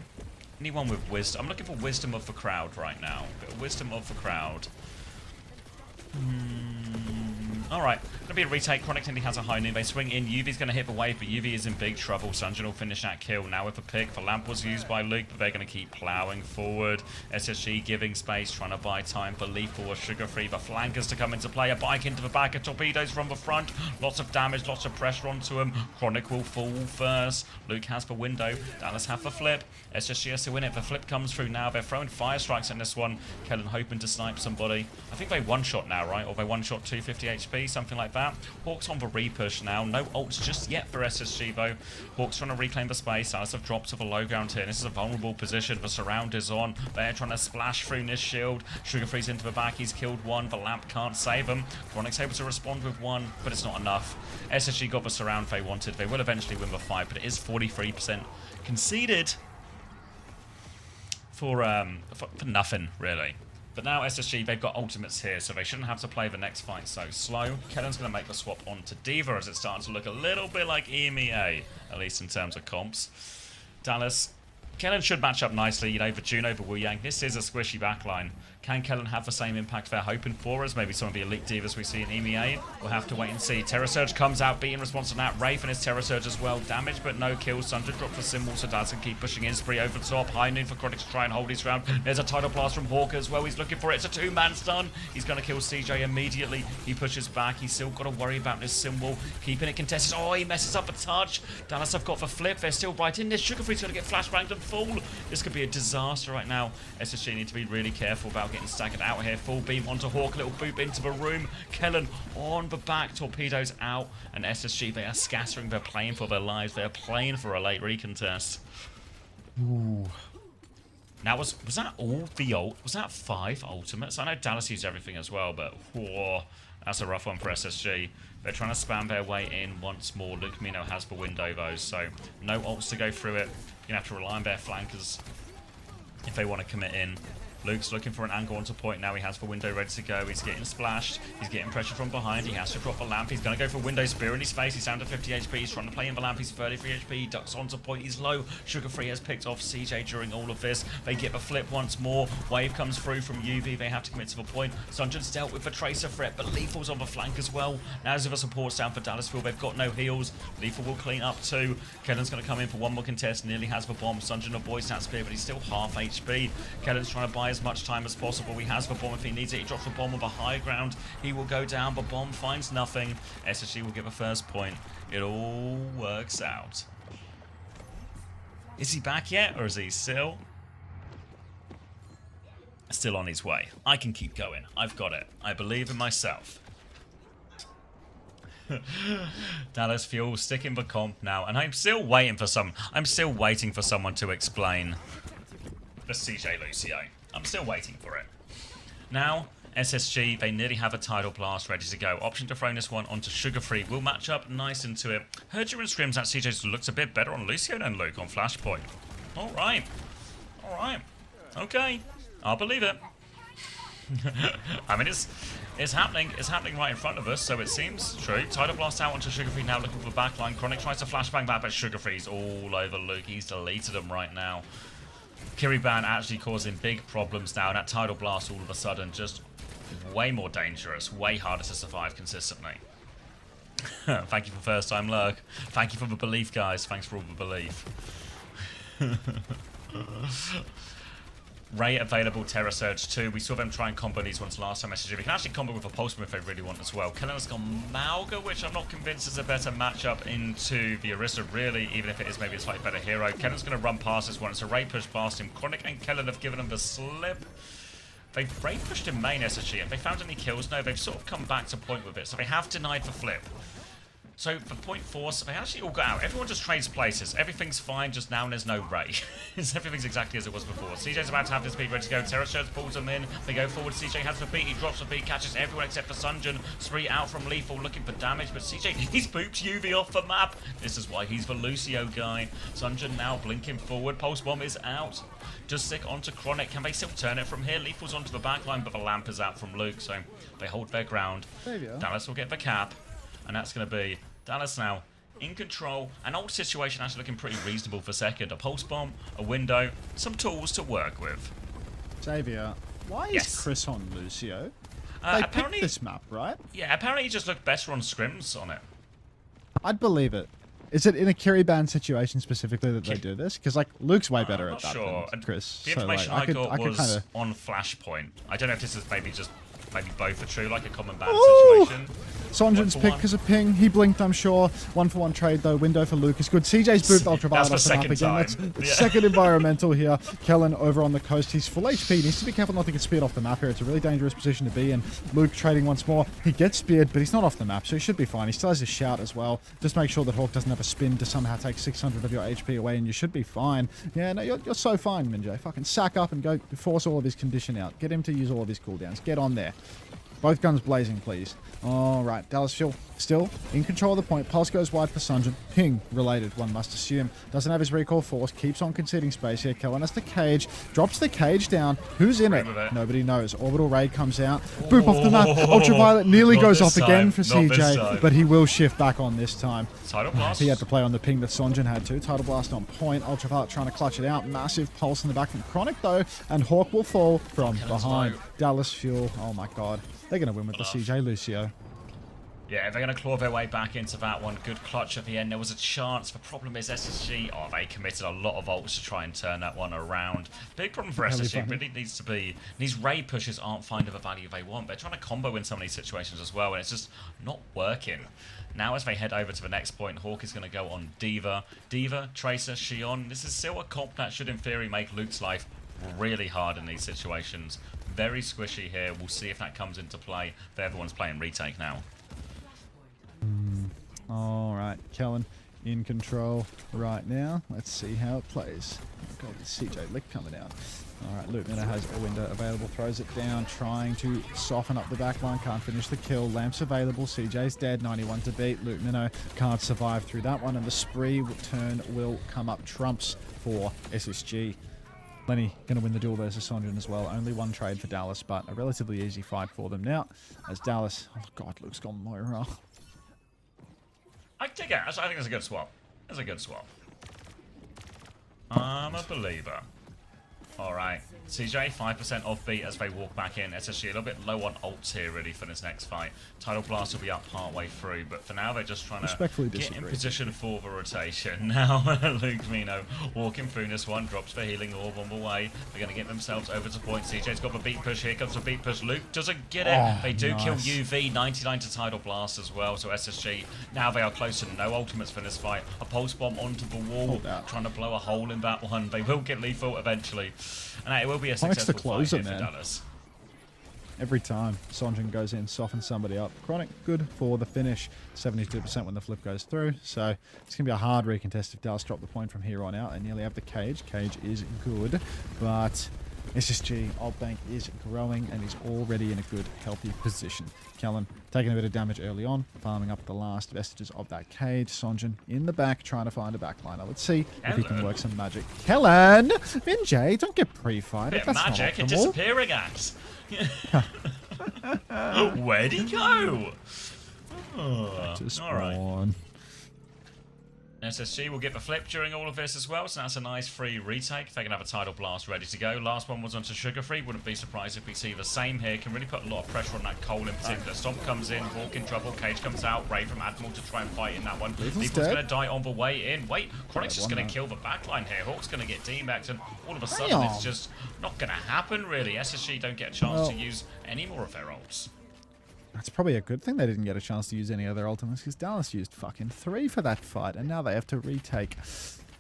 Speaker 2: Anyone with wisdom? I'm looking for wisdom of the crowd right now. Bit of wisdom of the crowd. Alright, gonna be a retake. Chronic Tindy has a high noon. They swing in. UV's gonna hit the wave, but UV is in big trouble. Sunjin will finish that kill. Now with the pick, the lamp was used by Luke, but they're gonna keep plowing forward. SSG giving space, trying to buy time for Lethal or Sugar Free. The flankers to come into play. A bike into the back, of torpedoes from the front. Lots of damage, lots of pressure onto him. Chronic will fall first. Luke has the window. Dallas have the flip. SSG has to win it. The flip comes through now. They're throwing fire strikes in this one. Kellen hoping to snipe somebody. I think they one-shot now, right? Or they one-shot 250 HP, something like that. that. Hawks on the repush now. No ults just yet for SSG though. Hawks trying to reclaim the space. Dallas have dropped to the low ground here. This is a vulnerable position. The surround is on. They're trying to splash through this shield. Sugarfree's into the back. He's killed one. The lamp can't save him. Chronic's able to respond with one, but it's not enough. SSG got the surround they wanted. They will eventually win the fight, but it is 43% conceded for nothing, really. But now SSG, they've got ultimates here, so they shouldn't have to play the next fight so slow. Kellen's going to make the swap onto D.Va as it starts to look a little bit like EMEA, at least in terms of comps. Dallas, Kellen should match up nicely, you know, for June over Wu Yang. This is a squishy backline. Can Kellen have the same impact they're hoping for as maybe some of the elite divas we see in EMEA? We'll have to wait and see. Terra Surge comes out, beat in response to that. Wraith and his Terra Surge as well. Damage, but no kills. Sun to drop the symbol, so Dallas can keep pushing in. Spree over the top. High noon for Chronic to try and hold his ground. There's a Tidal Blast from Hawk as well. He's looking for it. It's a two-man stun. He's going to kill CJ immediately. He pushes back. He's still got to worry about this symbol. Keeping it contested. Oh, he messes up a touch. Dallas have got the flip. They're still right in this. Sugarfree's going to get flashbanged and fall. This could be a disaster right now. SSG need to be really careful about getting staggered out here. Full beam onto Hawk, little boop into the room. Kellen on the back, torpedoes out, and SSG, they are scattering, they're playing for their lives, they're playing for a late recontest. Ooh. Now, was that all the ult? Was that 5 ultimates? I know Dallas used everything as well, but whoa, that's a rough one for SSG. They're trying to spam their way in once more. Luke Mino has the window, though, so no ults to go through it. You're going to have to rely on their flankers if they want to commit in. Luke's looking for an angle onto point now. He has the window ready to go. He's getting splashed. He's getting pressure from behind. He has to drop a lamp. He's going to go for window spear in his face. He's down to 50 HP. He's trying to play in the lamp. He's 33 HP. He ducks onto point. He's low. Sugarfree has picked off CJ during all of this. They get the flip once more. Wave comes through from UV. They have to commit to the point. Sunjun's dealt with the tracer threat, but Lethal's on the flank as well. Now as the support's down for Dallasfield, they've got no heals. Lethal will clean up too. Kellen's going to come in for one more contest. Nearly has the bomb. Sunjun avoids that spear, but he's still half HP. Kellen's trying to buy as much time as possible. He has the bomb if he needs it. He drops the bomb on the high ground. He will go down. The bomb finds nothing. SSG will get the first point. It all works out. Is he back yet, or is he still on his way? I can keep going. I've got it. I believe in myself. Dallas Fuel sticking the comp now, and I'm still waiting for someone to explain the CJ Lucio. I'm still waiting for it. Now, SSG, they nearly have a Tidal Blast ready to go. Option to throw this one onto Sugarfree. Will match up nice into it. Heard you in scrims that CJ looks a bit better on Lucio than Luke on Flashpoint. Alright. Alright. Okay. I'll believe it. I mean, it's happening. It's happening right in front of us, so it seems true. Tidal Blast out onto Sugarfree now looking for the backline. Chronic tries to flashbang back, but Sugarfree's all over Luke. He's deleted him right now. Kiriban actually causing big problems now. That Tidal Blast all of a sudden just way more dangerous, way harder to survive consistently. Thank you for first time lurk. Thank you for the belief, guys. Thanks for all the belief. Ray available, Terra Surge 2. We saw them try and combo these ones last time. SSG. We can actually combo with a Pulse if they really want as well. Kellen has gone Malga, which I'm not convinced is a better matchup into the Orisa, really, even if it is maybe a slightly better hero. Kellen's going to run past this one. It's a Ray push past him. Chronic and Kellen have given him the slip. They've Ray pushed in main SSG. Have they found any kills? No, they've sort of come back to point with it. So they have denied the flip. So for point force, they actually all got out. Everyone just trades places. Everything's fine, just now there's no Ray. Everything's exactly as it was before. CJ's about to have this beat ready to go. Terra Surge pulls them in. They go forward. CJ has the beat. He drops the beat, catches everyone except for Sunjun. Spree out from Lethal looking for damage, but CJ, he's booped UV off the map. This is why he's the Lucio guy. Sunjun now blinking forward. Pulse Bomb is out. Just stick onto Chronic. Can they still turn it from here? Lethal's onto the backline, but the lamp is out from Luke, so they hold their ground. Dallas will get the cap. And that's going to be Dallas now in control. An old situation actually looking pretty reasonable for second. A Pulse Bomb, a window, some tools to work with.
Speaker 1: Xavier, why is Chris on Lucio? They
Speaker 2: apparently
Speaker 1: picked this map, right?
Speaker 2: Yeah, apparently he just looked better on scrims on it.
Speaker 1: I'd believe it. Is it in a Kiriban situation specifically that they do this? Because like Luke's way better at that than Chris.
Speaker 2: The information I got was on Flashpoint. I don't know if this is maybe both are true, like a common ban situation.
Speaker 1: Sonjin's pick because of ping. He blinked, I'm sure. 1-for-1 trade, though. Window for Luke is good. CJ's booped Ultraviolet off the map again. That's the second environmental here. Kellen over on the coast. He's full HP. He needs to be careful not to get speared off the map here. It's a really dangerous position to be in. Luke trading once more. He gets speared, but he's not off the map, so he should be fine. He still has his shout as well. Just make sure that Hawk doesn't have a spin to somehow take 600 of your HP away, and you should be fine. Yeah, no, you're so fine, Minjay. Fucking sack up and go force all of his condition out. Get him to use all of his cooldowns. Get on there. Both guns blazing, please. All right, Dallas Fuel still in control of the point. Pulse goes wide for Sunjin. Ping related, one must assume. Doesn't have his recall force. Keeps on conceding space here. Kellen has the cage. Drops the cage down. Who's in it? Nobody knows. Orbital Ray comes out. Boop off the map. Ultraviolet nearly goes off again for CJ, but he will shift back on this time.
Speaker 2: Tidal Blast.
Speaker 1: He had to play on the ping that Sonjin had to. Tidal Blast on point. Ultraviolet trying to clutch it out. Massive pulse in the back from Chronic, though, and Hawk will fall from behind. Dallas Fuel. Oh, my God. They're going to win with the CJ Lucio.
Speaker 2: Yeah, they're going to claw their way back into that one. Good clutch at the end. There was a chance. The problem is SSG, they committed a lot of ults to try and turn that one around. Big problem for SSG really needs to be, these raid pushes aren't finding the value they want. They're trying to combo in some of these situations as well, and it's just not working. Now as they head over to the next point, Hawk is going to go on D.Va. D.Va, Tracer, Xion. This is still a comp that should in theory make Luke's life really hard in these situations. Very squishy here. We'll see if that comes into play. Everyone's playing retake now.
Speaker 1: All right, Kellen in control right now. Let's see how it plays. Got the CJ Lick coming out. All right, Luke Minnow has a window available, throws it down, trying to soften up the back line. Can't finish the kill. Lamps available. CJ's dead. 91 to beat. Luke Minnow can't survive through that one, and the spree turn will come up trumps for SSG. Lenny going to win the duel versus Sonjin as well. Only one trade for Dallas, but a relatively easy fight for them now. As Dallas, oh God, Luke's gone Moira.
Speaker 2: I take it. I think it's a good swap. It's a good swap. I'm a believer. All right. CJ, 5% off beat as they walk back in. SSG a little bit low on ults here, really, for this next fight. Tidal Blast will be up partway through, but for now, they're just trying to get in position for the rotation. Now, Luke Mino walking through this one, drops the healing orb on the way. They're going to get themselves over to point. CJ's got the beat push. Here comes the beat push. Luke doesn't get it. They do kill UV. 99 to Tidal Blast as well. So SSG, now they are close to no ultimates for this fight. A pulse bomb onto the wall, trying to blow a hole in that one. They will get lethal eventually. And it will be a successful fight here for Dallas.
Speaker 1: Every time Sonjin goes in, softens somebody up. Chronic, good for the finish. 72% when the flip goes through. So it's going to be a hard recontest if Dallas drop the point from here on out. They nearly have the cage. Cage is good, but SSG, Alt Bank is growing and is already in a good, healthy position. Kellen taking a bit of damage early on, farming up the last vestiges of that cage. Sonjin in the back, trying to find a backliner. Let's see if he can work some magic. Kellen! Minjay, don't get pre-fight.
Speaker 2: Bit of magic and disappearing axe. Where'd he go? All right. SSG will get the flip during all of this as well, so that's a nice free retake. They can have a Tidal Blast ready to go. Last one was onto Sugar Free. Wouldn't be surprised if we see the same here. Can really put a lot of pressure on that Cole in particular. Stomp comes in, Hawk in trouble, Cage comes out, Ray from Admiral to try and fight in that one. People's going to die on the way in. Wait, Chronic's just going to kill the backline here. Hawk's going to get D-Maxed, and all of a sudden it's just not going to happen, really. SSG don't get a chance to use any more of their ults.
Speaker 1: That's probably a good thing they didn't get a chance to use any other ultimates, because Dallas used fucking 3 for that fight, and now they have to retake.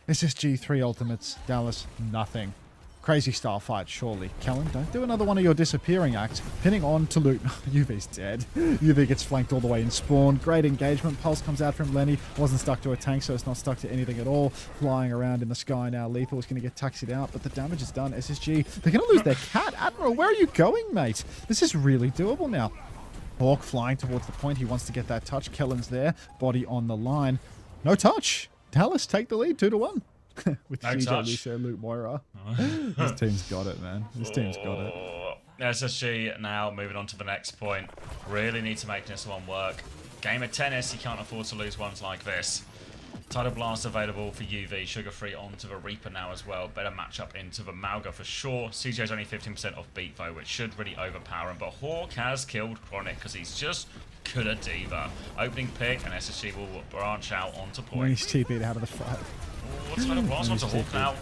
Speaker 1: SSG 3 ultimates, Dallas nothing. Crazy style fight, surely. Kellen, don't do another one of your disappearing acts. Pinning on to Luke. UV's dead. UV gets flanked all the way in spawn. Great engagement. Pulse comes out from Lenny. Wasn't stuck to a tank, so it's not stuck to anything at all. Flying around in the sky now. Lethal is going to get taxied out, but the damage is done. SSG, they're going to lose their cat. Admiral, where are you going, mate? This is really doable now. Hawk flying towards the point. He wants to get that touch. Kellen's there. Body on the line. No touch. Dallas take the lead 2-1. With
Speaker 2: no
Speaker 1: CJ,
Speaker 2: touch.
Speaker 1: Lucio, Luke, Moira. This team's got it, man. This team's got it.
Speaker 2: SSG now moving on to the next point. Really need to make this one work. Game of tennis, you can't afford to lose ones like this. Tidal Blast available for UV. Sugar Free onto the Reaper now as well. Better matchup into the Mauga for sure. CJ's only 15% off beat though, which should really overpower him. But Hawk has killed Chronic because he's just good at D.Va. Opening pick, and SSG will branch out onto point.
Speaker 1: He's TP'd out of the fight.
Speaker 2: Tidal Blast onto Hawk now.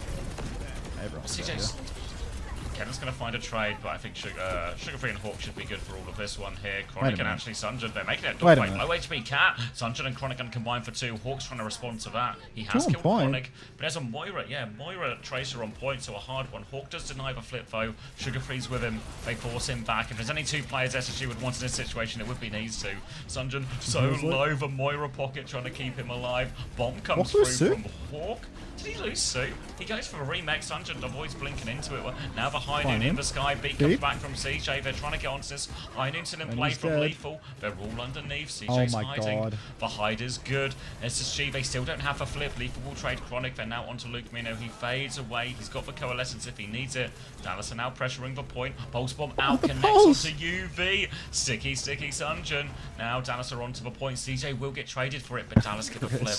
Speaker 1: Everyone's
Speaker 2: CJ's Kevin's going to find a trade, but I think Sugar Free and Hawk should be good for all of this one here. Chronic and actually Sunjun, they're making it
Speaker 1: Wait a
Speaker 2: dogfight.
Speaker 1: minute.
Speaker 2: Low HP Cat. Sunjun and Chronic can combine for 2. Hawk's trying to respond to that. He has
Speaker 1: Two on
Speaker 2: killed
Speaker 1: point.
Speaker 2: Chronic, but there's a Moira. Yeah, Moira Tracer on point, so a hard one. Hawk does deny the flip though. Sugar Free's with him. They force him back. If there's any 2 players SSG would want in this situation, it would be these 2. Sunjun so low, the Moira pocket trying to keep him alive. Bomb comes through from Hawk. Did he lose Sue? He goes for a remake. Sunjun avoids blinking into it. Now the High Noon in the sky. Beat comes back from CJ. They're trying to get onto this. High Noon's in play from Lethal. They're all underneath. CJ's hiding. The hide is good. SSG, they still don't have a flip. Lethal will trade Chronic. They're now onto Luke Mino. He fades away. He's got the Coalescence if he needs it. Dallas are now pressuring the point. Pulse Bomb out. Connects onto UV. Sticky Sunjun. Now Dallas are onto the point. CJ will get traded for it, but Dallas get the flip.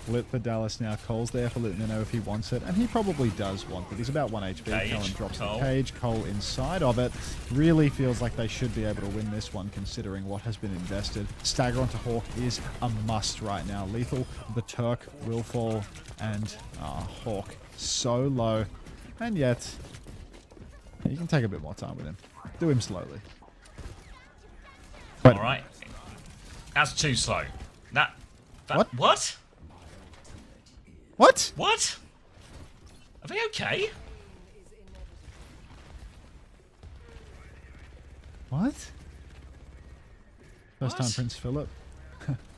Speaker 1: Flip for Dallas now. Cole's there for Lutmino if he wants it, and he probably does want it. He's about 1 HP. Kellen drops the cage. Cole inside of it. Really feels like they should be able to win this one considering what has been invested. Stagger onto Hawk is a must right now. Lethal, the Turk will fall, and Hawk so low, and yet you can take a bit more time with him. Do him slowly.
Speaker 2: All right, that's too slow. What? What?
Speaker 1: What?
Speaker 2: What? Are they okay?
Speaker 1: What? First time Prince Philip.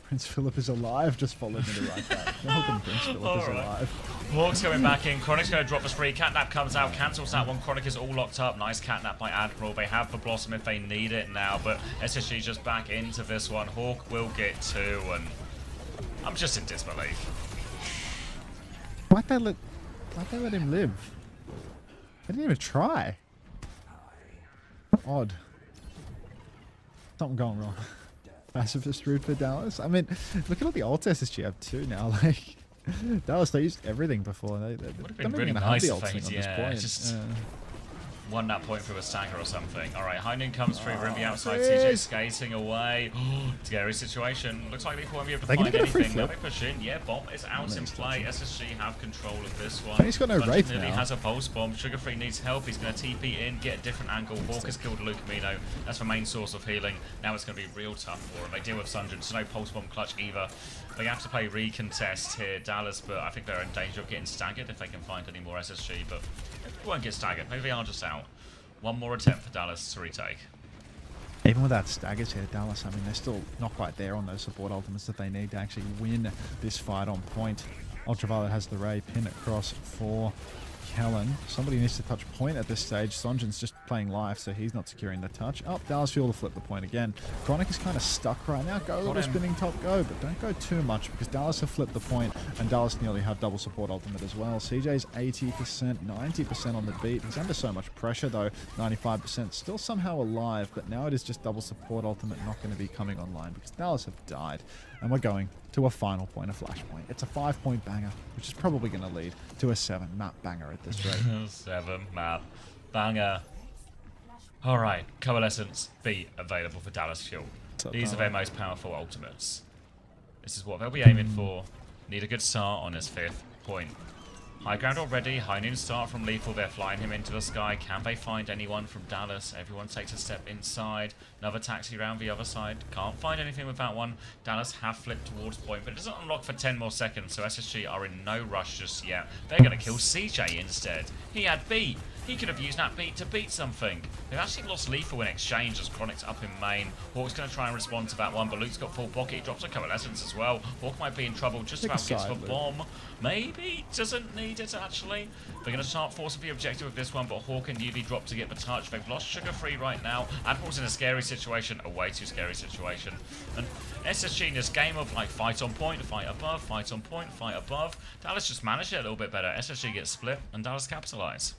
Speaker 1: Prince Philip is alive. Just followed me to right back. Prince Philip is alive.
Speaker 2: Hawk's going back in. Chronic's going to drop us free. Catnap comes out, cancels that one. Chronic is all locked up. Nice Catnap by Admiral. They have the Blossom if they need it now, but SSG just back into this one. Hawk will get 2, and I'm just in disbelief.
Speaker 1: Why'd they let him live? They didn't even try. Odd. Something going wrong. Pacifist route for Dallas. I mean, look at all the ult SSG have too now. Like Dallas, they used everything before. They
Speaker 2: would have
Speaker 1: don't
Speaker 2: been really
Speaker 1: even
Speaker 2: nice
Speaker 1: have the
Speaker 2: if
Speaker 1: ult
Speaker 2: they
Speaker 1: on this point.
Speaker 2: just won that point through a stagger or something. All right, High Noon comes through, Ruby outside,
Speaker 1: Chris.
Speaker 2: CJ skating away. Scary situation. Looks like they won't be able to
Speaker 1: They
Speaker 2: find
Speaker 1: gonna get a free
Speaker 2: anything. Now they
Speaker 1: flip?
Speaker 2: push in. Yeah, Bomb is out in play. SSG have control of this one.
Speaker 1: And he's got no
Speaker 2: Bungie
Speaker 1: Wraith
Speaker 2: nearly
Speaker 1: now.
Speaker 2: has a Pulse Bomb. Sugar Free needs help. He's going to TP in, get a different angle. Hawk has killed Luke Mino. That's the main source of healing. Now it's going to be real tough for him. They deal with Sunjun, so no Pulse Bomb clutch either. They have to play recontest here, Dallas, but I think they're in danger of getting staggered if they can find any more SSG, but they won't get staggered. Maybe they are just out. One more attempt for Dallas to retake.
Speaker 1: Even without staggers here, Dallas, I mean, they're still not quite there on those support ultimates that they need to actually win this fight on point. Ultraviolet has the Ray pin across for Kellen. Somebody needs to touch point at this stage. Sonjin's just playing live, so he's not securing the touch. Oh, Dallas fuel to flip the point again. Chronic is kind of stuck right now. Go, little spinning top, go, but don't go too much because Dallas have flipped the point, and Dallas nearly have double support ultimate as well. CJ's 80%, 90% on the beat. He's under so much pressure though, 95%. Still somehow alive, but now it is just double support ultimate not going to be coming online because Dallas have died. And we're going to a final point, a flashpoint. It's a 5-point banger, which is probably going to lead to a 7-map banger at this rate.
Speaker 2: 7-map banger. Alright, Coalescence B available for Dallas Fuel. These are their most powerful ultimates. This is what they'll be aiming for. Need a good start on his 5th point. High ground already. High Noon start from Lethal. They're flying him into the sky. Can they find anyone from Dallas? Everyone takes a step inside. Another taxi round the other side. Can't find anything with that one. Dallas have flipped towards point, but it doesn't unlock for 10 more seconds, so SSG are in no rush just yet. They're going to kill CJ instead. He had beat. He could have used that beat to beat something. They've actually lost Lethal in exchange as Chronic's up in main. Hawk's going to try and respond to that one, but Luke's got full pocket. He drops a Coalescence as well. Hawk might be in trouble. Just about gets the bomb. Maybe doesn't need it actually. They're going to start forcing the objective with this one, but Hawk and UV drop to get the touch. They've lost Sugar Free right now. Admiral's in a scary situation, a way too scary situation. And SSG in this game of like fight on point, fight above, fight on point, fight above. Dallas just managed it a little bit better. SSG gets split and Dallas capitalize.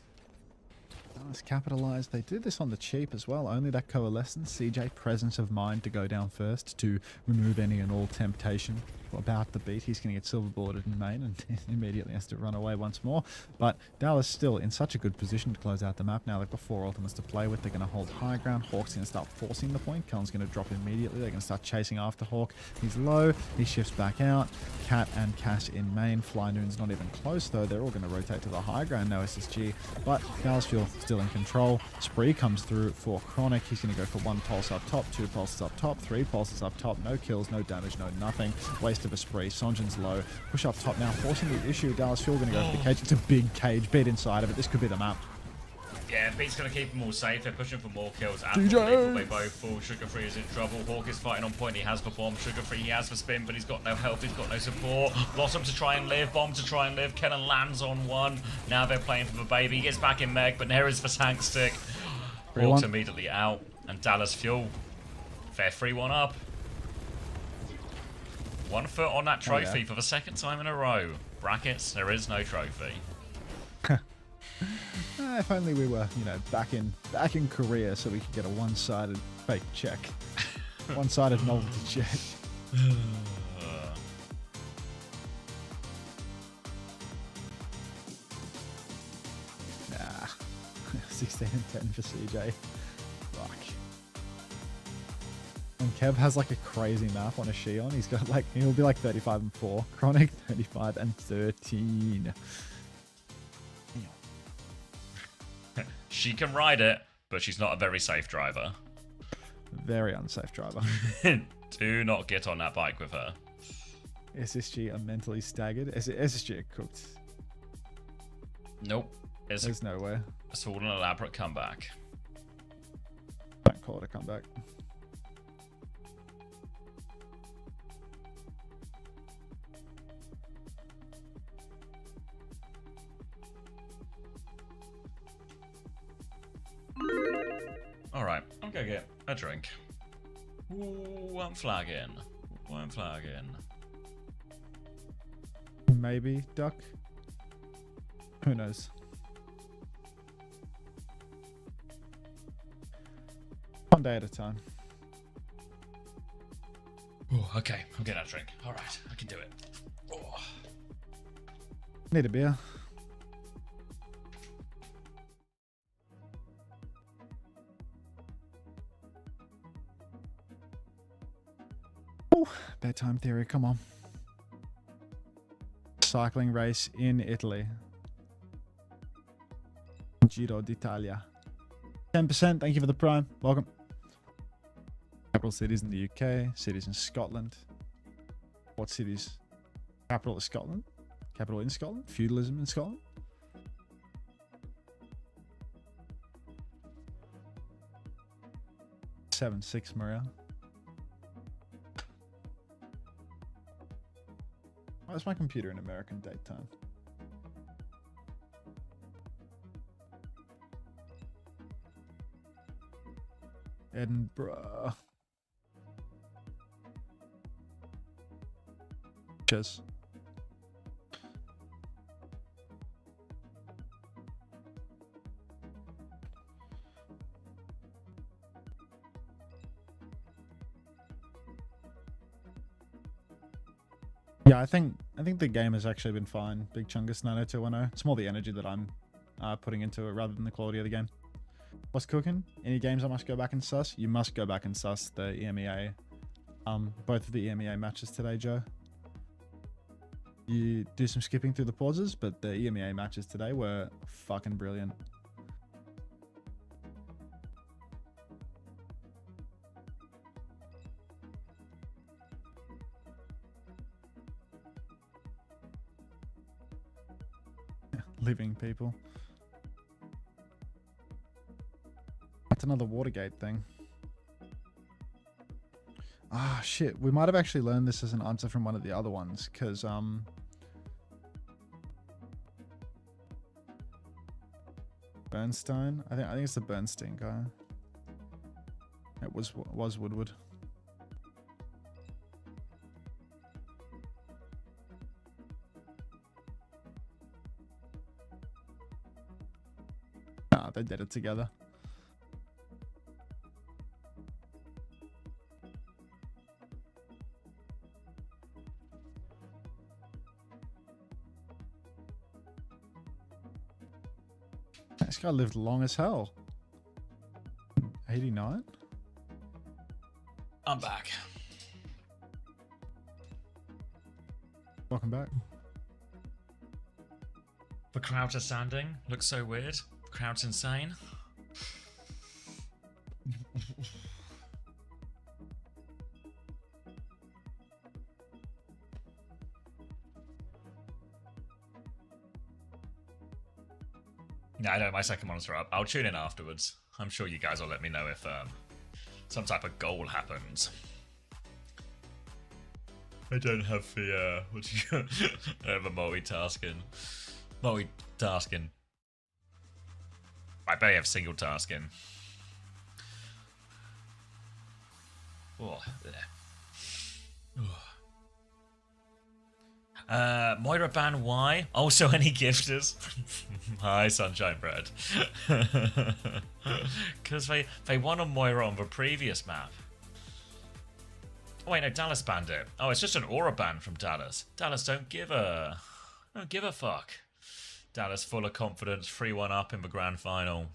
Speaker 1: Dallas capitalized. They did this on the cheap as well. Only that Coalescence. CJ presence of mind to go down first to remove any and all temptation about the beat. He's going to get silver bulleted in main and immediately has to run away once more. But Dallas still in such a good position to close out the map now. They've got 4 ultimates to play with. They're going to hold high ground. Hawk's going to start forcing the point. Cullen's going to drop immediately. They're going to start chasing after Hawk. He's low. He shifts back out. Cat and Cass in main. Fly Noon's not even close though. They're all going to rotate to the high ground. No SSG. But Dallas Fuel still in control. Spree comes through for Chronic. He's going to go for 1 pulse up top, 2 pulses up top, 3 pulses up top. No kills, no damage, no nothing. Waste of a Spree. Sonjin's low. Push up top now, forcing the issue. Dallas Fuel going to go for the cage. It's a big cage. Beat inside of it. This could be the map.
Speaker 2: Yeah, Beat's going to keep them all safe. They're pushing for more kills. DJ! They both fall. Sugar Free is in trouble. Hawk is fighting on point. He has for bomb. Sugar Free, he has for spin, but he's got no health. He's got no support. Blossom to try and live. Bomb to try and live. Kennen lands on one. Now they're playing for the baby. He gets back in Meg, but there is the tank stick. Hawk's immediately out. And Dallas Fuel, fair 3-1 up. 1 foot on that trophy for the 2nd time in a row. Brackets, there is no trophy.
Speaker 1: If only we were, you know, back in Korea so we could get a one-sided fake check. One-sided novelty check. Nah. 16 and 10 for CJ. Fuck. And Kev has like a crazy map on a Shion. He's got like, he'll be like 35 and 4. Chronic 35 and 13.
Speaker 2: She can ride it, but she's not a very safe driver.
Speaker 1: Very unsafe driver.
Speaker 2: Do not get on that bike with her.
Speaker 1: SSG are mentally staggered. SSG are cooked.
Speaker 2: Nope.
Speaker 1: There's no way.
Speaker 2: It's all an elaborate comeback.
Speaker 1: Don't call it a comeback.
Speaker 2: Alright, I'm gonna get a drink. Ooh, I'm flagging. I'm flagging.
Speaker 1: Maybe duck. Who knows? One day at a time.
Speaker 2: Oh, okay, I'm getting a drink. Alright, I can do it. Oh.
Speaker 1: Need a beer. Bedtime theory, come on. Cycling race in Italy. Giro d'Italia. 10%, thank you for the prime. Welcome. Capital cities in the UK, cities in Scotland. What cities? Capital of Scotland? Capital in Scotland? Feudalism in Scotland? Seven, 6, Maria. Why is my computer in American date time? Edinburgh. Cheers. Yeah, I think the game has actually been fine. Big Chungus 90210. It's more the energy that I'm putting into it rather than the quality of the game. What's cooking? Any games I must go back and suss? You must go back and suss the EMEA. Both of the EMEA matches today, Joe. You do some skipping through the pauses, but the EMEA matches today were fucking brilliant. Living people. That's another Watergate thing. Ah, shit. We might have actually learned this as an answer from one of the other ones, because Bernstein. I think it's the Bernstein guy. It was Woodward. Nah, they did it together. This guy lived long as hell. 89?
Speaker 2: I'm back.
Speaker 1: Welcome back.
Speaker 2: The crowds are standing. Looks so weird. The crowd's insane. Yeah, I know my second monitor up. I'll tune in afterwards. I'm sure you guys will let me know if some type of goal happens. I don't have the what do you I don't have a multitasking. I barely have single tasking. Oh, Moira ban why? Also any gifters? Hi, Sunshine Bread. Because they won on Moira on the previous map. Oh wait, no, Dallas banned it. Oh, it's just an aura ban from Dallas. Dallas don't give a fuck. Dallas full of confidence, 3-1 up in the grand final.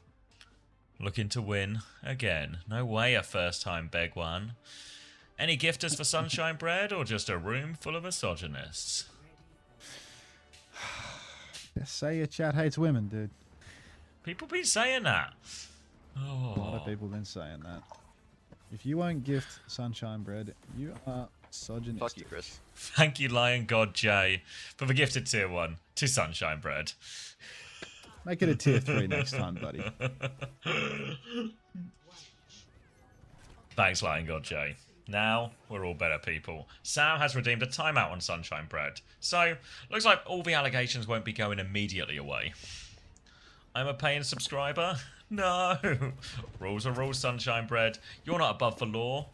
Speaker 2: Looking to win again. No way a first time beg one. Any gifters for Sunshine Bread or just a room full of misogynists?
Speaker 1: Just say your chat hates women, dude.
Speaker 2: People be saying that. Oh.
Speaker 1: A lot of people been saying that. If you won't gift Sunshine Bread, you are misogynistic.
Speaker 8: Fuck you, Chris.
Speaker 2: Thank you, Lion God J, for the gifted tier 1 to Sunshine Bread.
Speaker 1: Make it a tier 3 next time, buddy.
Speaker 2: Thanks, Lion God J. Now, we're all better people. Sam has redeemed a timeout on Sunshine Bread. So, looks like all the allegations won't be going immediately away. I'm a paying subscriber? No! Rules are rules, Sunshine Bread. You're not above the law.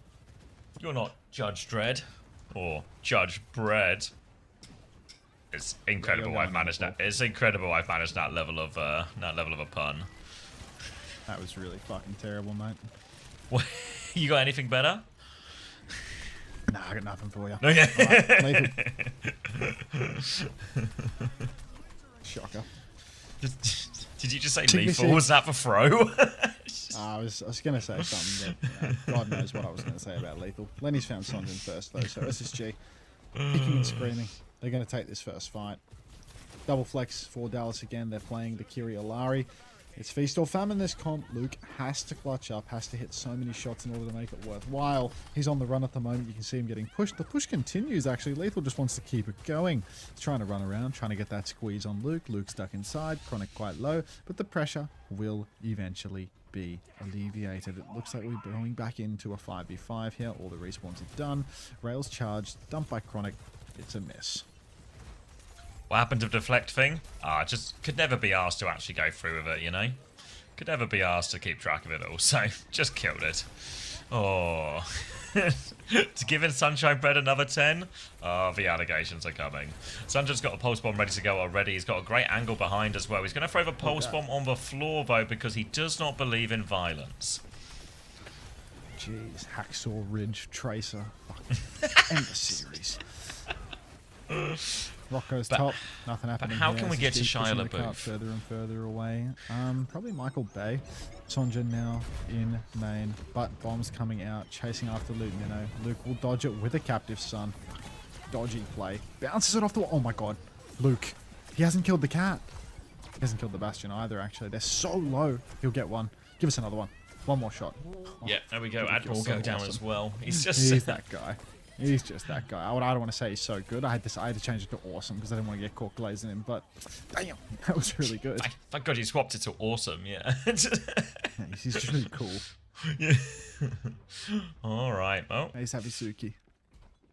Speaker 2: You're not Judge Dredd. Or Judge Bread. It's incredible I've managed that. It's incredible I've managed that level of a pun.
Speaker 1: That was really fucking terrible, mate.
Speaker 2: What? You got anything better?
Speaker 1: Nah, I got nothing for you.
Speaker 2: Okay.
Speaker 1: Right, Shocker.
Speaker 2: Did you just say lethal? Was that for throw?
Speaker 1: I was gonna say something, but God knows what I was gonna say about lethal. Lenny's found Sonjin first though, so SSG kicking and screaming. They're gonna take this first fight. Double flex for Dallas again. They're playing the Kiri Olari. It's feast or famine this comp. Luke has to clutch up, has to hit so many shots in order to make it worthwhile. He's on the run at the moment. You can see him getting pushed. The push continues, actually. Lethal just wants to keep it going. He's trying to run around, trying to get that squeeze on Luke. Luke's stuck inside. Chronic quite low, but the pressure will eventually be alleviated. It looks like we're going back into a 5v5 here. All the respawns are done. Rails charged. Dumped by Chronic. It's a miss.
Speaker 2: What happened to the deflect thing? Just could never be asked to actually go through with it, you know? Could never be asked to keep track of it all, so just killed it. Oh. To give in Sunshine Bread another 10? Oh, the allegations are coming. Sunjine's got a pulse bomb ready to go already. He's got a great angle behind as well. He's going to throw the pulse bomb on the floor, though, because he does not believe in violence.
Speaker 1: Jeez, Hacksaw Ridge Tracer. End the series. Rocco's top, nothing happening.
Speaker 2: But how
Speaker 1: here.
Speaker 2: can we get to Shia
Speaker 1: the cart further and further away? Probably Michael Bay. Sonjin now in main, but bombs coming out, chasing after Luke Minnow. Luke will dodge it with a captive son. Dodgy play. Bounces it off the wall. Oh my god. Luke. He hasn't killed the cat. He hasn't killed the Bastion either, actually. They're so low. He'll get one. Give us another one. One more shot. Oh,
Speaker 2: yeah, there we go. Admiral will go down as well. He's
Speaker 1: that guy. He's just that guy. I don't want to say he's so good. I had to change it to awesome because I didn't want to get caught glazing him. But damn, that was really good.
Speaker 2: Thank God you swapped it to awesome. Yeah.
Speaker 1: He's just really cool.
Speaker 2: Yeah. All right. Well,
Speaker 1: he's Havisuki.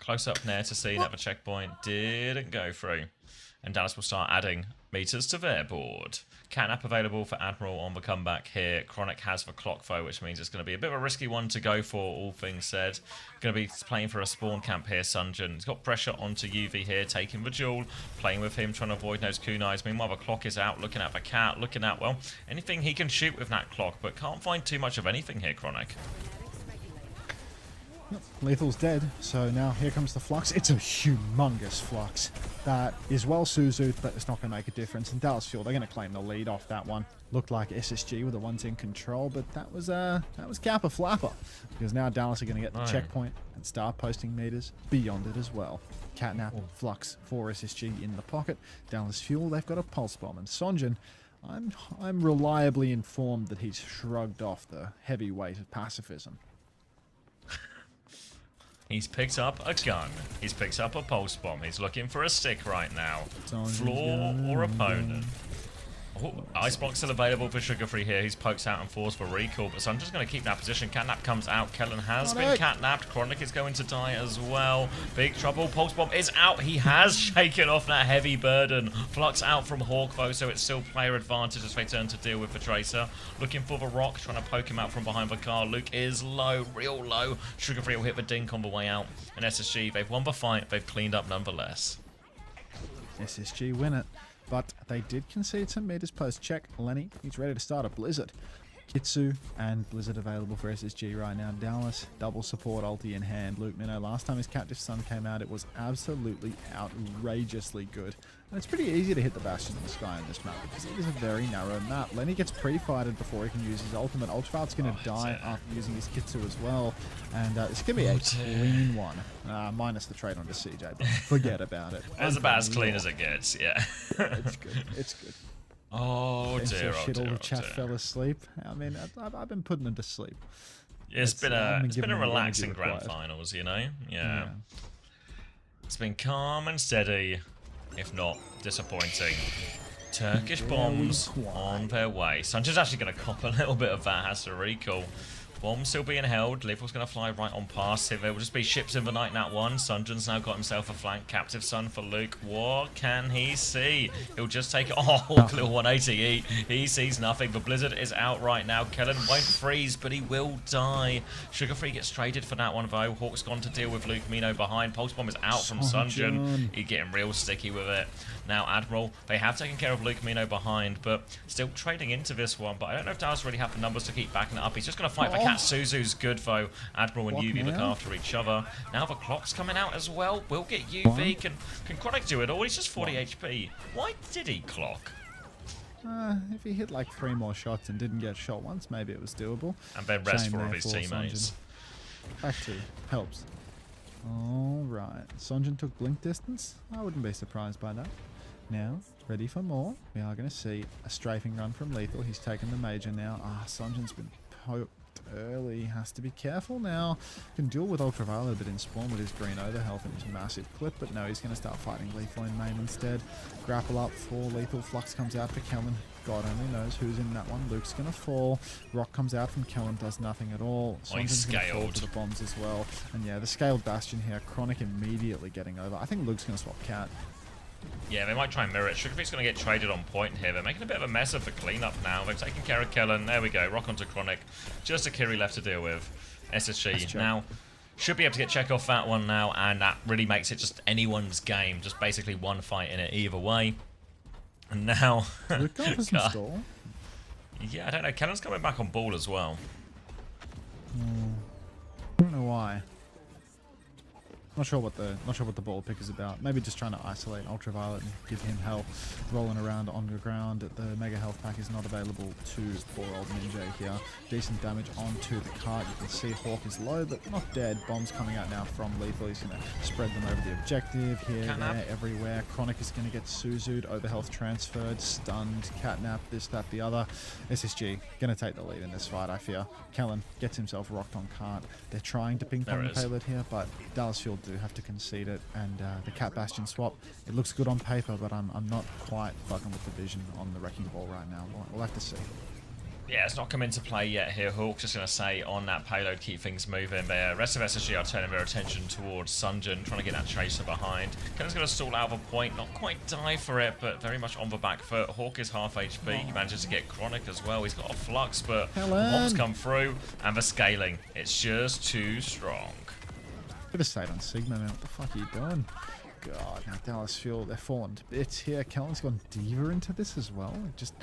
Speaker 2: Close up there to see that the checkpoint didn't go through, and Dallas will start adding meters to their board. Catnap available for Admiral on the comeback here. Chronic has the clock though, which means it's going to be a bit of a risky one to go for, all things said. Going to be playing for a spawn camp here, Sunjin. He's got pressure onto UV here, taking the duel, playing with him, trying to avoid those kunais. Meanwhile, the clock is out, looking at the cat, looking at, well, anything he can shoot with that clock, but can't find too much of anything here, Chronic.
Speaker 1: Yep, Lethal's dead, so now here comes the Flux. It's a humongous Flux. That is well Suzu'd, but it's not going to make a difference. And Dallas Fuel, they're going to claim the lead off that one. Looked like SSG were the ones in control, but that was Kappa Flapper. Because now Dallas are going to get the checkpoint and start posting meters beyond it as well. Catnap, Flux for SSG in the pocket. Dallas Fuel, they've got a Pulse Bomb. And Sonjin, I'm reliably informed that he's shrugged off the heavy weight of pacifism.
Speaker 2: He's picked up a gun. He's picked up a pulse bomb. He's looking for a stick right now. Floor or opponent. Oh, Iceblock still available for Sugar Free here. He's pokes out and falls for recall, but so I'm just going to keep that position. Catnap comes out. Kellen has been catnapped. Chronic is going to die as well. Big trouble. Pulse Bomb is out. He has shaken off that heavy burden. Flux out from Hawk, though, so it's still player advantage as they turn to deal with the Tracer. Looking for the Rock, trying to poke him out from behind the car. Luke is low, real low. Sugar Free will hit the dink on the way out. And SSG, they've won the fight. They've cleaned up nonetheless.
Speaker 1: SSG win it. But they did concede some meters post-check. Lenny, he's ready to start a Blizzard. Kitsu and Blizzard available for SSG right now. Dallas, double support ulti in hand. Luke Minnow, last time his Captive Sun came out, it was absolutely outrageously good. And it's pretty easy to hit the Bastion in the sky in this map because it is a very narrow map. Lenny gets pre-fighted before he can use his ultimate. Ultravilt's going to die after using his Kitsu as well. And it's going to be a clean one. Minus the trade onto CJ, but forget about it.
Speaker 2: It's about as clean as it gets, yeah.
Speaker 1: It's good. It's good.
Speaker 2: Oh dear, oh dear,
Speaker 1: all the chat fell asleep. I mean, I've been putting them to sleep.
Speaker 2: Yeah, it's been a relaxing grand finals, you know. Yeah. It's been calm and steady, if not disappointing. Turkish bombs on their way. Sanjay's actually going to cop a little bit of that. Has to recall. Bomb still being held. Lethal's going to fly right on past him. There will just be ships in the night nat one. Sunjin's now got himself a flank. Captive Sun for Luke. What can he see? He'll just take it. Oh, little 180. He sees nothing. The Blizzard is out right now. Kellen won't freeze, but he will die. Sugar Free gets traded for that one, though. Hawk's gone to deal with Luke Mino behind. Pulse Bomb is out from Sunjin. He's getting real sticky with it. Now, Admiral, they have taken care of Luke Mino behind, but still trading into this one. But I don't know if Dallas really have the numbers to keep backing it up. He's just going to fight for Cat. Suzu's good, though. Admiral and UV look after each other. Now the clock's coming out as well. We'll get UV. Can Chronic do it all? He's just 40 HP. Why did he clock?
Speaker 1: If he hit like 3 more shots and didn't get shot once, maybe it was doable.
Speaker 2: And then rest 4 of his teammates.
Speaker 1: Back 2 helps. Alright. Sonjin took blink distance. I wouldn't be surprised by that. Now, ready for more. We are going to see a strafing run from Lethal. He's taken the major now. Sonjin's been poked early. Has to be careful now. Can duel with Ultraviolet, but in spawn with his green over health and his massive clip. But no, he's going to start fighting Lethal in main instead. Grapple up for Lethal. Flux comes out for Kellen. God only knows who's in that one. Luke's going to fall. Rock comes out from Kellen. Does nothing at all. Sonjin's going to fall to the bombs as well. And yeah, the scaled Bastion here. Chronic immediately getting over. I think Luke's going to swap Cat.
Speaker 2: Yeah, they might try and mirror it. Sugar Free's going to get traded on point here. They're making a bit of a mess of the cleanup now. They've taken care of Kellen. There we go. Rock onto Chronic. Just a Kiri left to deal with. SSG now should be able to get check off that one now, and that really makes it just anyone's game. Just basically one fight in it either way. And now...
Speaker 1: install.
Speaker 2: Yeah, I don't know. Kellen's coming back on ball as well.
Speaker 1: I don't know why. Not sure what the ball pick is about. Maybe just trying to isolate Ultraviolet and give him hell. Rolling around on the ground. The Mega Health Pack is not available to poor old Ninja here. Decent damage onto the cart. You can see Hawk is low, but not dead. Bombs coming out now from Lethal. He's going to spread them over the objective. Here, there, everywhere. Chronic is going to get Suzu'd. Overhealth transferred. Stunned. Catnap. This, that, the other. SSG going to take the lead in this fight, I fear. Kellen gets himself rocked on cart. They're trying to ping-pong the payload here, but Dallas Fuel do have to concede it, and the Cat Bastion swap, it looks good on paper, but I'm not quite fucking with the vision on the Wrecking Ball right now. We'll have to see.
Speaker 2: Yeah, it's not come into play yet here. Hawk just going to say on that payload, keep things moving. The rest of SSG are turning their attention towards Sunjin, trying to get that Tracer behind. Kellen's going to stall out of a point, not quite die for it, but very much on the back foot. Hawk is half HP. He manages to get Chronic as well. He's got a Flux, but bombs come through, and the scaling, it's just too strong.
Speaker 1: Could have stayed on Sigma, man. What the fuck are you doing? god. Now Dallas Fuel, they're falling to bits here. Kellen's gone Diva into this as well. Just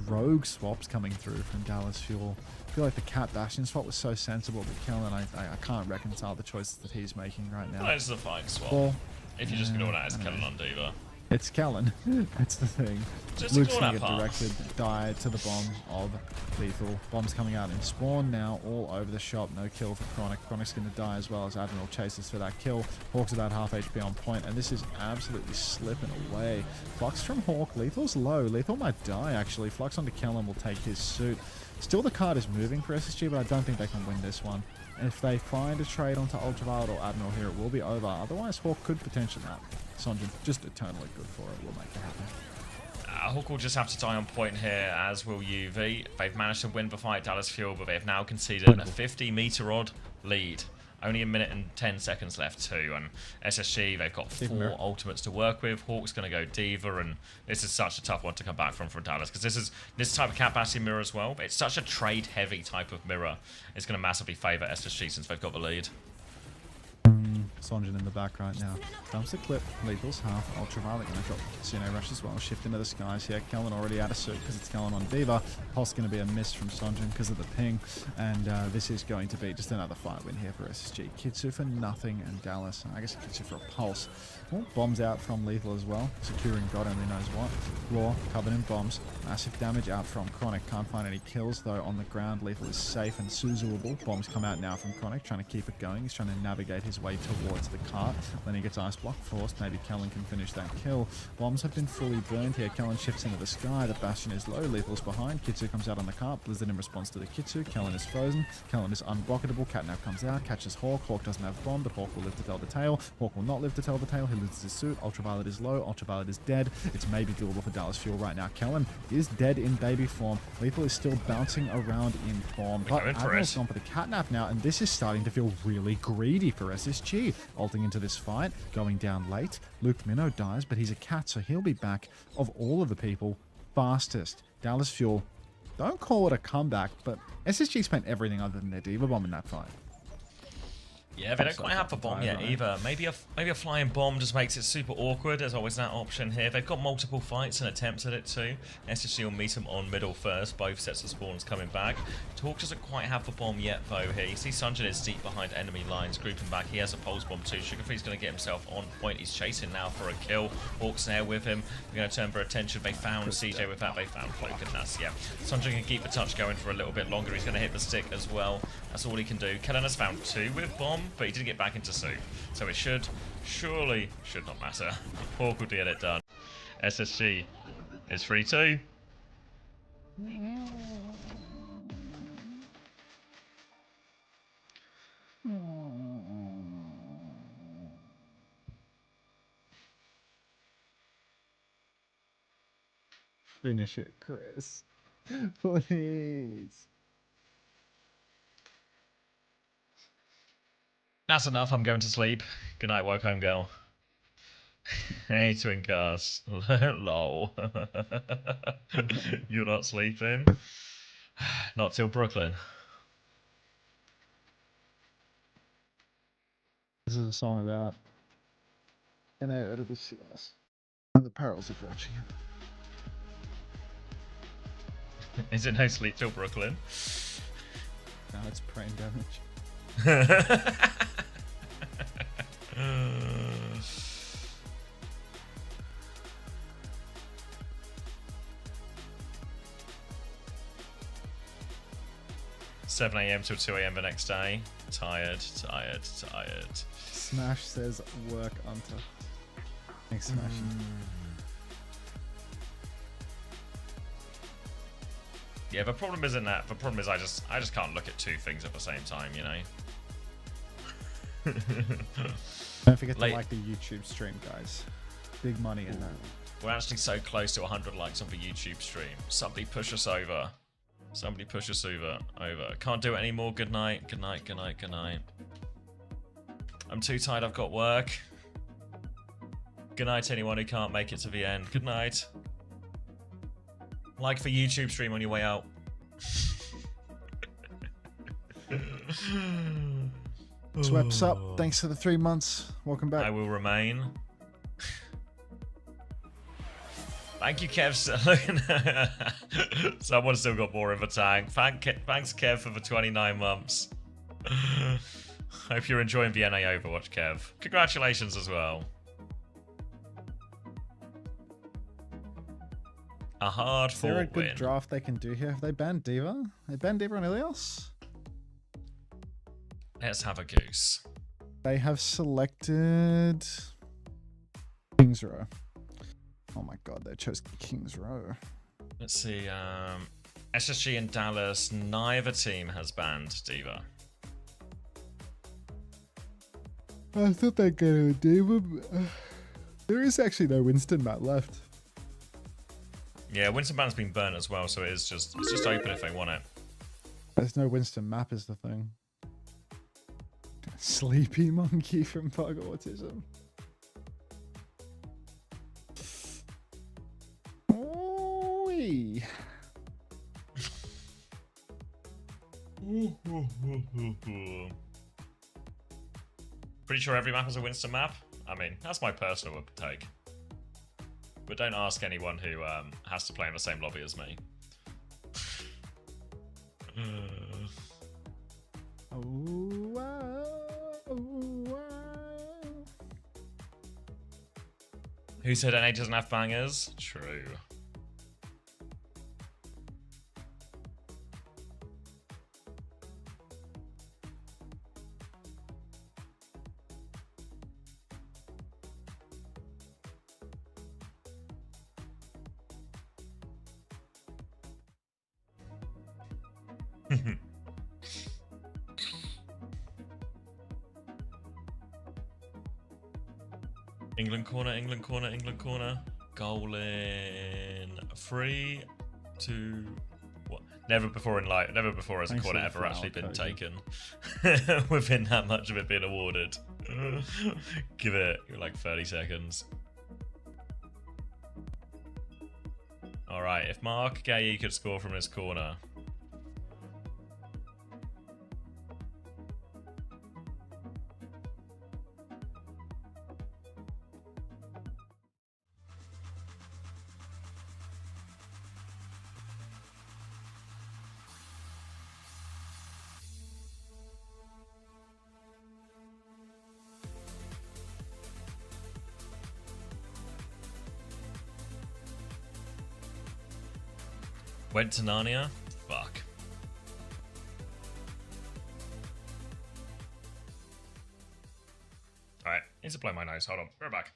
Speaker 1: rogue swaps coming through from Dallas Fuel. I feel like the Cat Bastion swap was so sensible, but Kellen, I can't reconcile the choices that he's making right now.
Speaker 2: Well, it's a fine swap.
Speaker 1: Well,
Speaker 2: if you just ignore that as Kellen on Diva.
Speaker 1: It's Kellen. That's the thing.
Speaker 2: Just
Speaker 1: Luke's
Speaker 2: ignore
Speaker 1: going to
Speaker 2: that
Speaker 1: get
Speaker 2: part.
Speaker 1: directed, die to the bomb of Lethal. Bomb's coming out in spawn now, all over the shop. No kill for Chronic. Chronic's going to die as well as Admiral chases for that kill. Hawk's about half HP on point, and this is absolutely slipping away. Flux from Hawk. Lethal's low. Lethal might die, actually. Flux onto Kellen will take his suit. Still, the card is moving for SSG, but I don't think they can win this one. If they find a trade onto Ultraviolet or Admiral here, it will be over. Otherwise, Hawk could potentially... Sonjin, just eternally good for it. We'll make it happen.
Speaker 2: Hawk will just have to die on point here, as will UV. They've managed to win the fight Dallas Fuel, but they've now conceded a 50-meter odd lead. Only a minute and 10 seconds left too, and SSG, they've got 4 ultimates to work with. Hawk's going to go Diva, and this is such a tough one to come back from Dallas, because this type of Cat Bastion mirror as well. It's such a trade-heavy type of mirror. It's going to massively favour SSG since they've got the lead.
Speaker 1: Sonjin in the back right now. Dumps the clip. Lethal's half. Ultraviolet going to drop Kitsune Rush as well. Shift into the skies here. Kellen already out of suit because it's Kellen on Diva. Pulse going to be a miss from Sonjin because of the ping. And this is going to be just another fight win here for SSG. Kitsu for nothing and Dallas. I guess Kitsu for a pulse. Well, bombs out from Lethal as well. Securing God only knows what. Raw covered in bombs. Massive damage out from Chronic. Can't find any kills though on the ground. Lethal is safe and Suzuable. Bombs come out now from Chronic. Trying to keep it going. He's trying to navigate his way towards the cart. Then he gets ice block forced. Maybe Kellen can finish that kill. Bombs have been fully burned here. Kellen shifts into the sky. The Bastion is low. Lethal's behind. Kitsu comes out on the cart. Blizzard in response to the Kitsu. Kellen is frozen. Kellen is unblockable. Catnap comes out. Catches Hawk. Hawk doesn't have bomb, but Hawk will live to tell the tale. Hawk will not live to tell the tale. He loses his suit. Ultraviolet is low. Ultraviolet is dead. It's maybe doable for Dallas Fuel right now. Kellen is dead in baby form. Lethal is still bouncing around in form. But Admiral's gone for the Catnap now, and this is starting to feel really greedy for SSG. Ulting into this fight, going down late. Luke Minnow dies, but he's a cat, so he'll be back, of all of the people, fastest. Dallas Fuel, don't call it a comeback, but SSG spent everything other than their Diva Bomb in that fight.
Speaker 2: Yeah, they don't quite have the bomb yet either. Maybe a flying bomb just makes it super awkward. There's always that option here. They've got multiple fights and attempts at it too. SSG will meet them on middle first. Both sets of spawns coming back. Hawk doesn't quite have the bomb yet though here. You see Sunjin is deep behind enemy lines, grouping back. He has a pulse bomb too. Sugarfree's going to get himself on point. He's chasing now for a kill. Hawk's there with him. They're going to turn their attention. They found CJ with that. They found Cloak, and that's, yeah. Sunjin can keep the touch going for a little bit longer. He's going to hit the stick as well. That's all he can do. Kellen has found 2 with bomb, but he didn't get back into suit. So it should not matter. Hawk will get it done. SSG is 3-2.
Speaker 1: Finish it, Chris. Please.
Speaker 2: That's enough. I'm going to sleep. Good night, woke home girl. Hey, twin cars. Lol. You're not sleeping? Not till Brooklyn.
Speaker 1: This is a song about an out of the CS and the perils of watching it.
Speaker 2: Is it no sleep till Brooklyn?
Speaker 1: No, it's brain damage.
Speaker 2: 7 AM till 2 AM the next day. Tired.
Speaker 1: Smash says work unto. Thanks, Smash.
Speaker 2: Yeah, the problem isn't that. The problem is I just can't look at 2 things at the same time, you know.
Speaker 1: Don't forget to like the YouTube stream, guys. Big money in that.
Speaker 2: We're actually so close to 100 likes on the YouTube stream. Somebody push us over. Somebody push us over. Can't do it anymore. Good night. Good night. I'm too tired. I've got work. Good night, anyone who can't make it to the end. Good night. Like the YouTube stream on your way out.
Speaker 1: Sweps up. Thanks for the 3 months. Welcome back.
Speaker 2: I will remain. Thank you, Kev. Someone's still got more of a tank. Thanks, Kev, for the 29 months. Hope you're enjoying the NA Overwatch, Kev. Congratulations as well. A hard
Speaker 1: Is there a
Speaker 2: fought
Speaker 1: good
Speaker 2: win.
Speaker 1: draft they can do here? Have they banned D.Va? They banned D.Va and Ilios?
Speaker 2: Let's have a goose.
Speaker 1: They have selected Kings Row. Oh my god, they chose Kings Row.
Speaker 2: Let's see. SSG and Dallas, neither team has banned D.Va.
Speaker 1: I thought they'd go to a D.Va. There is actually no Winston map left.
Speaker 2: Yeah, Winston ban's been burnt as well, so it's just open if they want it.
Speaker 1: There's no Winston map is the thing. Sleepy Monkey from Pug Autism. Ooh-wee.
Speaker 2: Pretty sure every map is a Winston map. I mean, that's my personal take. But don't ask anyone who has to play in the same lobby as me. Who said NA doesn't have bangers? True. England corner, England corner, England corner. Goal in 3, 2, 1. Never before has a
Speaker 1: Thanks
Speaker 2: corner
Speaker 1: for the
Speaker 2: ever
Speaker 1: foul,
Speaker 2: actually been
Speaker 1: Cody.
Speaker 2: taken within that much of it being awarded. Give it like 30 seconds. Alright, if Mark Gay could score from his corner. Went to Narnia? Fuck. Alright, need to blow my nose. Hold on. We're back.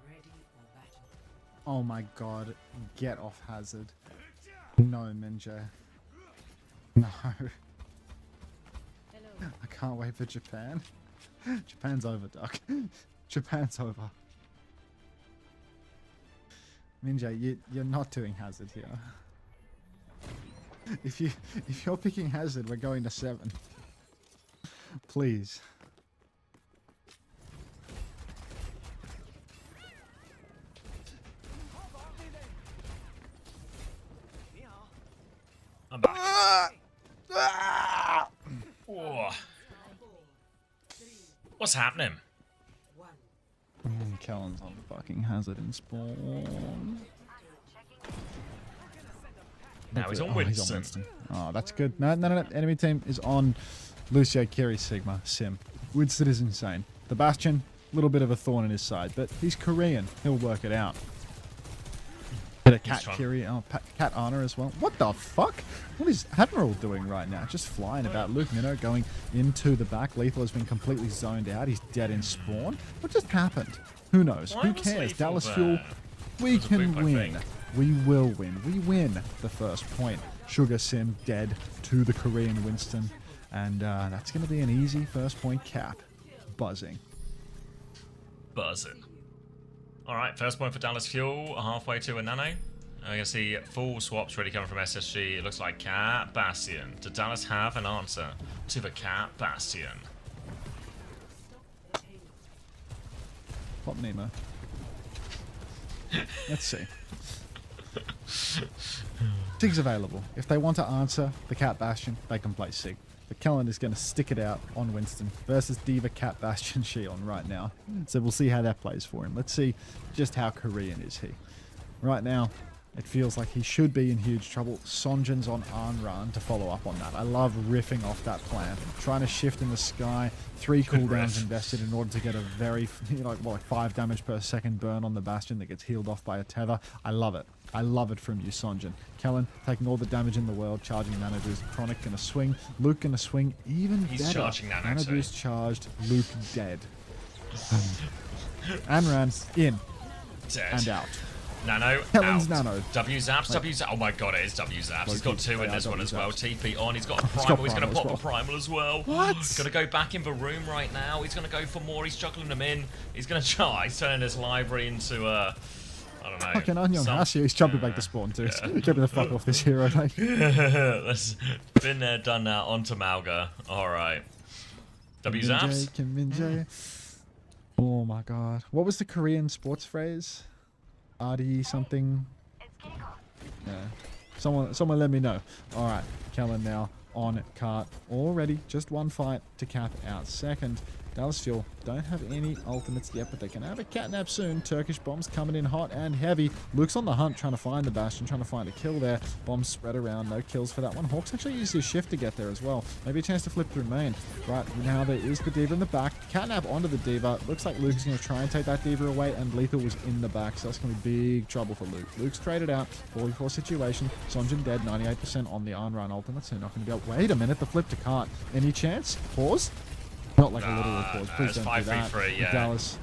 Speaker 3: Ready for battle.
Speaker 1: Oh my god, get off Hazard. No, Minja. No. I can't wait for Japan. Japan's over, Duck. Japan's over. Minja, you're not doing Hazard here. If you're picking Hazard, we're going to 7. Please.
Speaker 2: I'm back. Oh. What's happening?
Speaker 1: Kellen's on fucking Hazard in spawn.
Speaker 2: Now he's on
Speaker 1: He's
Speaker 2: Winston.
Speaker 1: on Winston. Oh, that's good. No. Enemy team is on Lucio, Kiri, Sigma, Sim. Winston is insane. The Bastion, a little bit of a thorn in his side, but he's Korean. He'll work it out. Bit of Cat Kiri, Cat Ana as well. What the fuck? What is Admiral doing right now? Just flying about. Luke Minnow going into the back. Lethal has been completely zoned out. He's dead in spawn. What just happened? Who knows?
Speaker 2: Why
Speaker 1: Who
Speaker 2: was
Speaker 1: cares?
Speaker 2: Lethal
Speaker 1: Dallas
Speaker 2: there?
Speaker 1: Fuel. We
Speaker 2: That was a
Speaker 1: can
Speaker 2: boop, I
Speaker 1: win.
Speaker 2: think.
Speaker 1: We will win. We win the first point. Sugar Sim dead to the Korean Winston. And that's going to be an easy first point cap. Buzzing.
Speaker 2: Buzzing. Alright, first point for Dallas Fuel, halfway to a nano. I can see full swaps ready coming from SSG. It looks like Cat Bastion. Did Dallas have an answer to the Cat Bastion?
Speaker 1: Pop Nemo. Let's see. Sig's available. If they want to answer the Cat Bastion, they can play Sig. But Kellen is going to stick it out on Winston versus Diva, Cat Bastion, Shion right now. So we'll see how that plays for him. Let's see just how Korean is he. Right now, it feels like he should be in huge trouble. Sonjin's on Anran to follow up on that. I love riffing off that plan. Trying to shift in the sky. 3 cooldowns invested in order to get a very, like 5 damage per second burn on the Bastion that gets healed off by a tether. I love it. I love it from you, Sonjin. Kellen taking all the damage in the world, charging Nano Boost. Chronic gonna swing. Luke gonna swing even
Speaker 2: He's
Speaker 1: better.
Speaker 2: charging Nano
Speaker 1: Boost charged. Luke dead. Anran in.
Speaker 2: Dead.
Speaker 1: And out.
Speaker 2: Nano
Speaker 1: Kellen's
Speaker 2: out.
Speaker 1: Nano.
Speaker 2: W-Zaps. Oh my god, it is W-Zaps. He's got 2 in this one as well. TP on. He's got a
Speaker 1: He's
Speaker 2: primal.
Speaker 1: got
Speaker 2: He's going to
Speaker 1: primal
Speaker 2: pop
Speaker 1: as
Speaker 2: a primal as well.
Speaker 1: What?
Speaker 2: He's going to go back in the room right now. He's going to go for more. He's juggling them in. He's going to try. He's turning his library into I don't know.
Speaker 1: Fucking Onion Hashi. He's jumping back to spawn too.
Speaker 2: Yeah.
Speaker 1: Jumping the fuck off this hero. Like.
Speaker 2: That's been there, done that. On to Malga. Alright. W-Zaps.
Speaker 1: Kim Min-jae. Oh my god. What was the Korean sports phrase? RDE something? Yeah. Someone let me know. Alright. Kellen now on cart already. Just 1 fight to cap out second. Dallas Fuel don't have any ultimates yet, but they can have a catnap soon. Turkish bombs coming in hot and heavy. Luke's on the hunt, trying to find the Bastion, trying to find a kill there. Bombs spread around, no kills for that one. Hawks actually used his shift to get there as well. Maybe a chance to flip through main. Right now there is the Diva in the back. Catnap onto the Diva. Looks like Luke is going to try and take that Diva away, and Lethal was in the back, so that's going to be big trouble for Luke. Luke's traded out. 44 situation. Sonjin dead, 98% on the Anran ultimate, so not going to go. Wait a minute, the flip to cart. Any chance? Pause? Not like a little pause. Please don't do that.
Speaker 2: 5-3-3, yeah.
Speaker 1: Dallas.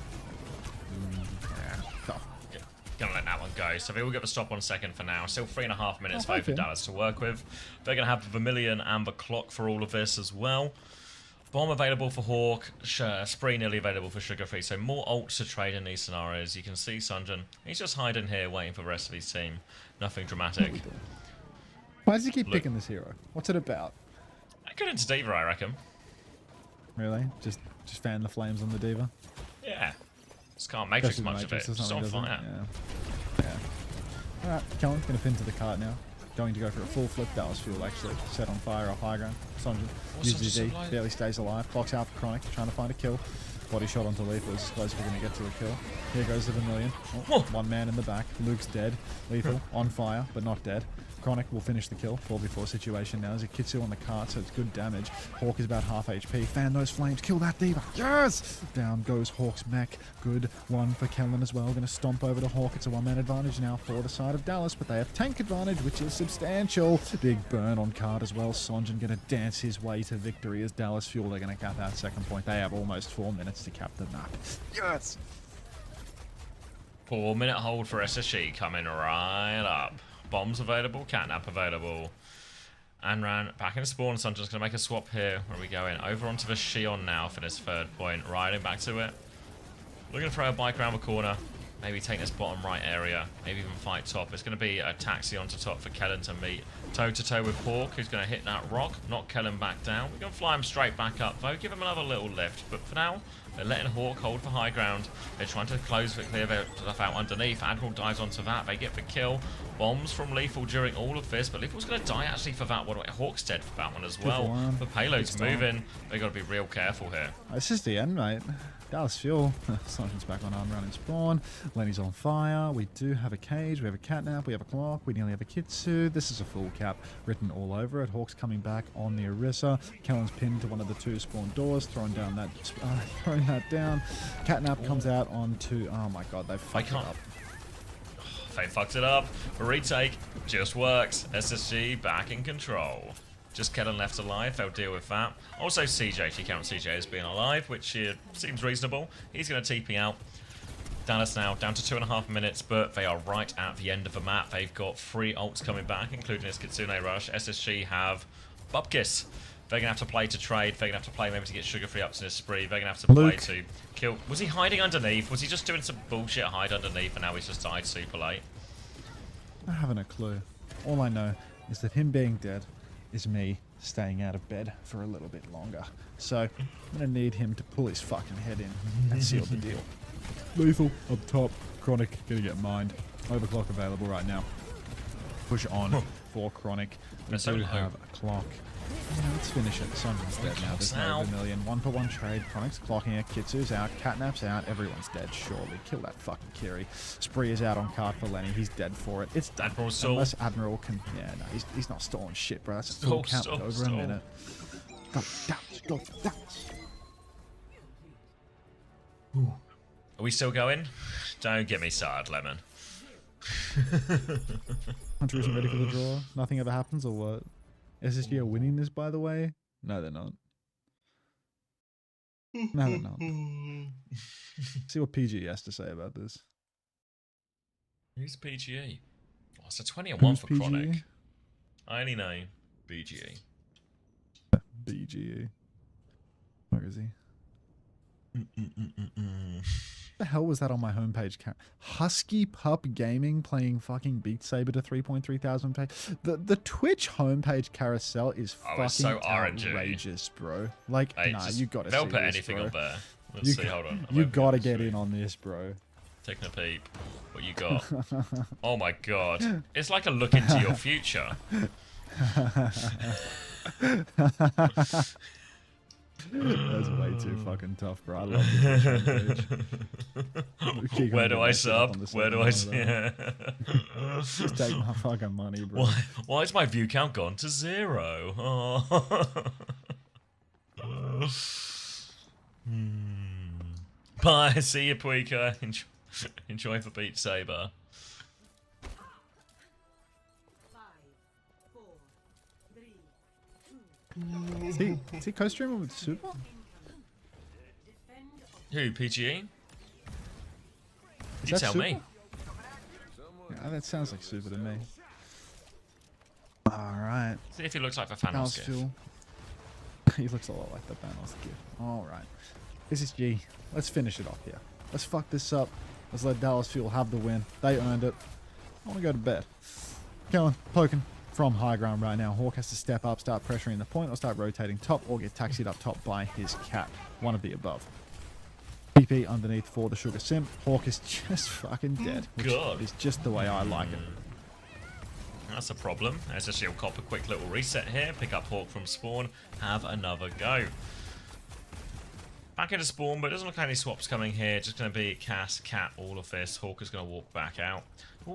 Speaker 2: Gonna let that one go. So they will get the stop on second for now. Still 3.5 minutes for
Speaker 1: okay.
Speaker 2: Dallas to work with. They're gonna have the Vermilion and the clock for all of this as well. Bomb available for Hawk. Spree nearly available for Sugar Free. So more ults to trade in these scenarios. You can see Sonjin. He's just hiding here, waiting for the rest of his team. Nothing dramatic.
Speaker 1: Why does he keep picking this hero? What's it about?
Speaker 2: I get into Diva, I reckon.
Speaker 1: Really? Just fan the flames on the Diva?
Speaker 2: Yeah. Just can't Matrix
Speaker 1: Especially
Speaker 2: much of it.
Speaker 1: Matrix or
Speaker 2: Just on
Speaker 1: something,
Speaker 2: fire.
Speaker 1: Yeah. Alright, Kellen's going to pin to the cart now. Going to go for a full flip. Dallas Fuel actually set on fire off high ground. Sonjin uses Z, barely stays alive. Box out for Chronic, trying to find a kill. Body shot onto Lethal is as close as we're going to get to a kill. Here goes the Vermilion. Oh, 1 man in the back. Luke's dead. Lethal on fire, but not dead. Chronic will finish the kill. 4v4 situation now. There's a Kitsu on the cart, so it's good damage. Hawk is about half HP. Fan those flames. Kill that Diva. Yes! Down goes Hawk's mech. Good one for Kellen as well. Going to stomp over to Hawk. It's a 1-man advantage now for the side of Dallas, but they have tank advantage, which is substantial. Big burn on cart as well. Sonjin going to dance his way to victory as Dallas Fuel. They're going to cap that second point. They have almost 4 minutes to cap the map. Yes!
Speaker 2: 4-minute hold for SSG coming right up. Bombs available, catnap available. Anran back in spawn. Sonjin's going to make a swap here. Where are we going? Over onto the Shion now for this third point. Riding back to it. Looking to throw a bike around the corner. Maybe take this bottom right area. Maybe even fight top. It's going to be a taxi onto top for Kellen to meet toe-to-toe with Hawk, who's going to hit that rock. Knock Kellen back down. We're going to fly him straight back up, though. Give him another little lift. But for now, they're letting Hawk hold for high ground. They're trying to close clear their stuff out underneath. Admiral dives onto that. They get the kill. Bombs from Lethal during all of this, but Lethal's going to die actually for that one. Hawk's dead for that one as well. The payload's moving. They got to be real careful here.
Speaker 1: This is the end, mate. Dallas Fuel. Sonjin's back on arm running spawn. Lenny's on fire. We do have a cage. We have a catnap. We have a clock. We nearly have a Kitsu. This is a full cap written all over it. Hawk's coming back on the Orisa. Kellen's pinned to one of the 2 spawn doors, throwing that down. Catnap comes out onto. Oh my god, they fucked it up.
Speaker 2: They fucked it up. The retake just works. SSG back in control. Just Kellen left alive, they'll deal with that. Also CJ, if you count CJ as being alive, which seems reasonable. He's going to TP out. Dallas now down to 2.5 minutes, but they are right at the end of the map. They've got 3 ults coming back, including this Kitsune Rush. SSG have Bubkiss. They're going to have to play to trade. They're going to have to play maybe to get Sugar Free up to this spree. They're going to have to play to kill. Was he hiding underneath? Was he just doing some bullshit hide underneath and now he's just died super late?
Speaker 1: I haven't a clue. All I know is that him being dead is me staying out of bed for a little bit longer. So I'm going to need him to pull his fucking head in and seal the deal. Lethal up top. Chronic going to get mined. Overclock available right now. push on for Chronic. We
Speaker 2: so
Speaker 1: do
Speaker 2: low.
Speaker 1: have a clock. Yeah, let's finish it. Sun's dead now. There's no Vermilion. 1-for-1 trade. Chronic's clocking it. Kitsu's out. Catnap's out. Everyone's dead, surely. Kill that fucking Kiri. Spree is out on card for Lenny. He's dead for it. It's done.
Speaker 2: Admiral stall.
Speaker 1: Unless Admiral can... Yeah, no, he's not stalling shit, bro. That's a full count with over a minute. Go, dance, go, dance.
Speaker 2: Are we still going? Don't get me started, Lemon.
Speaker 1: Hunter isn't ready for the draw. Nothing ever happens, or what? SSG are winning this, by the way? No, they're not. No, they're not. See what PG has to say about this.
Speaker 2: Who's PGE? Oh, it's a 20 and
Speaker 1: Who's
Speaker 2: 1 for
Speaker 1: PGE?
Speaker 2: Chronic. I only know BGE.
Speaker 1: BGE. Where is he? What the hell was that on my homepage? Husky Pup Gaming playing fucking Beat Saber to 3.3 thousand pay. The Twitch homepage carousel is fucking
Speaker 2: it's so RNG.
Speaker 1: outrageous, bro. Like,
Speaker 2: Hey,
Speaker 1: nah,
Speaker 2: just-
Speaker 1: you gotta
Speaker 2: they'll
Speaker 1: see
Speaker 2: put
Speaker 1: this,
Speaker 2: anything
Speaker 1: bro.
Speaker 2: on there. Let's see, hold on. I'm
Speaker 1: You
Speaker 2: opening
Speaker 1: gotta
Speaker 2: up the
Speaker 1: get
Speaker 2: screen.
Speaker 1: in on this, bro.
Speaker 2: Taking a peep. What you got? Oh my god. It's like a look into your future.
Speaker 1: That's way too fucking tough, bro. I love the Twitch homepage.
Speaker 2: Where do I sub? Where do I
Speaker 1: see? Just take my fucking money, bro.
Speaker 2: Why is my view count gone to 0? Oh. Bye. See you, Puika. Enjoy for Beat Saber.
Speaker 3: 5, 4, 3, 2.
Speaker 1: Is he co-streaming with Super?
Speaker 2: Who, PGE?
Speaker 1: Is
Speaker 2: You
Speaker 1: that
Speaker 2: tell
Speaker 1: Super?
Speaker 2: me.
Speaker 1: Yeah, that sounds like Super to me. Alright.
Speaker 2: See if he looks like the Thanos gift.
Speaker 1: Fuel. He looks a lot like the Thanos gift. Alright. This is G. Let's finish it off here. Let's fuck this up. Let's let Dallas Fuel have the win. They earned it. I want to go to bed. Kellen, poking from high ground right now. Hawk has to step up, start pressuring the point, or start rotating top, or get taxied up top by his cat. One of the above. PP underneath for the Sugar Sim. Hawk is just fucking dead. Which
Speaker 2: God.
Speaker 1: is just the way I like it.
Speaker 2: That's a problem. SSG will cop a quick little reset here. Pick up Hawk from spawn. Have another go. Back into spawn, but it doesn't look like any swaps coming here. Just going to be Cass, Cat, all of this. Hawk is going to walk back out.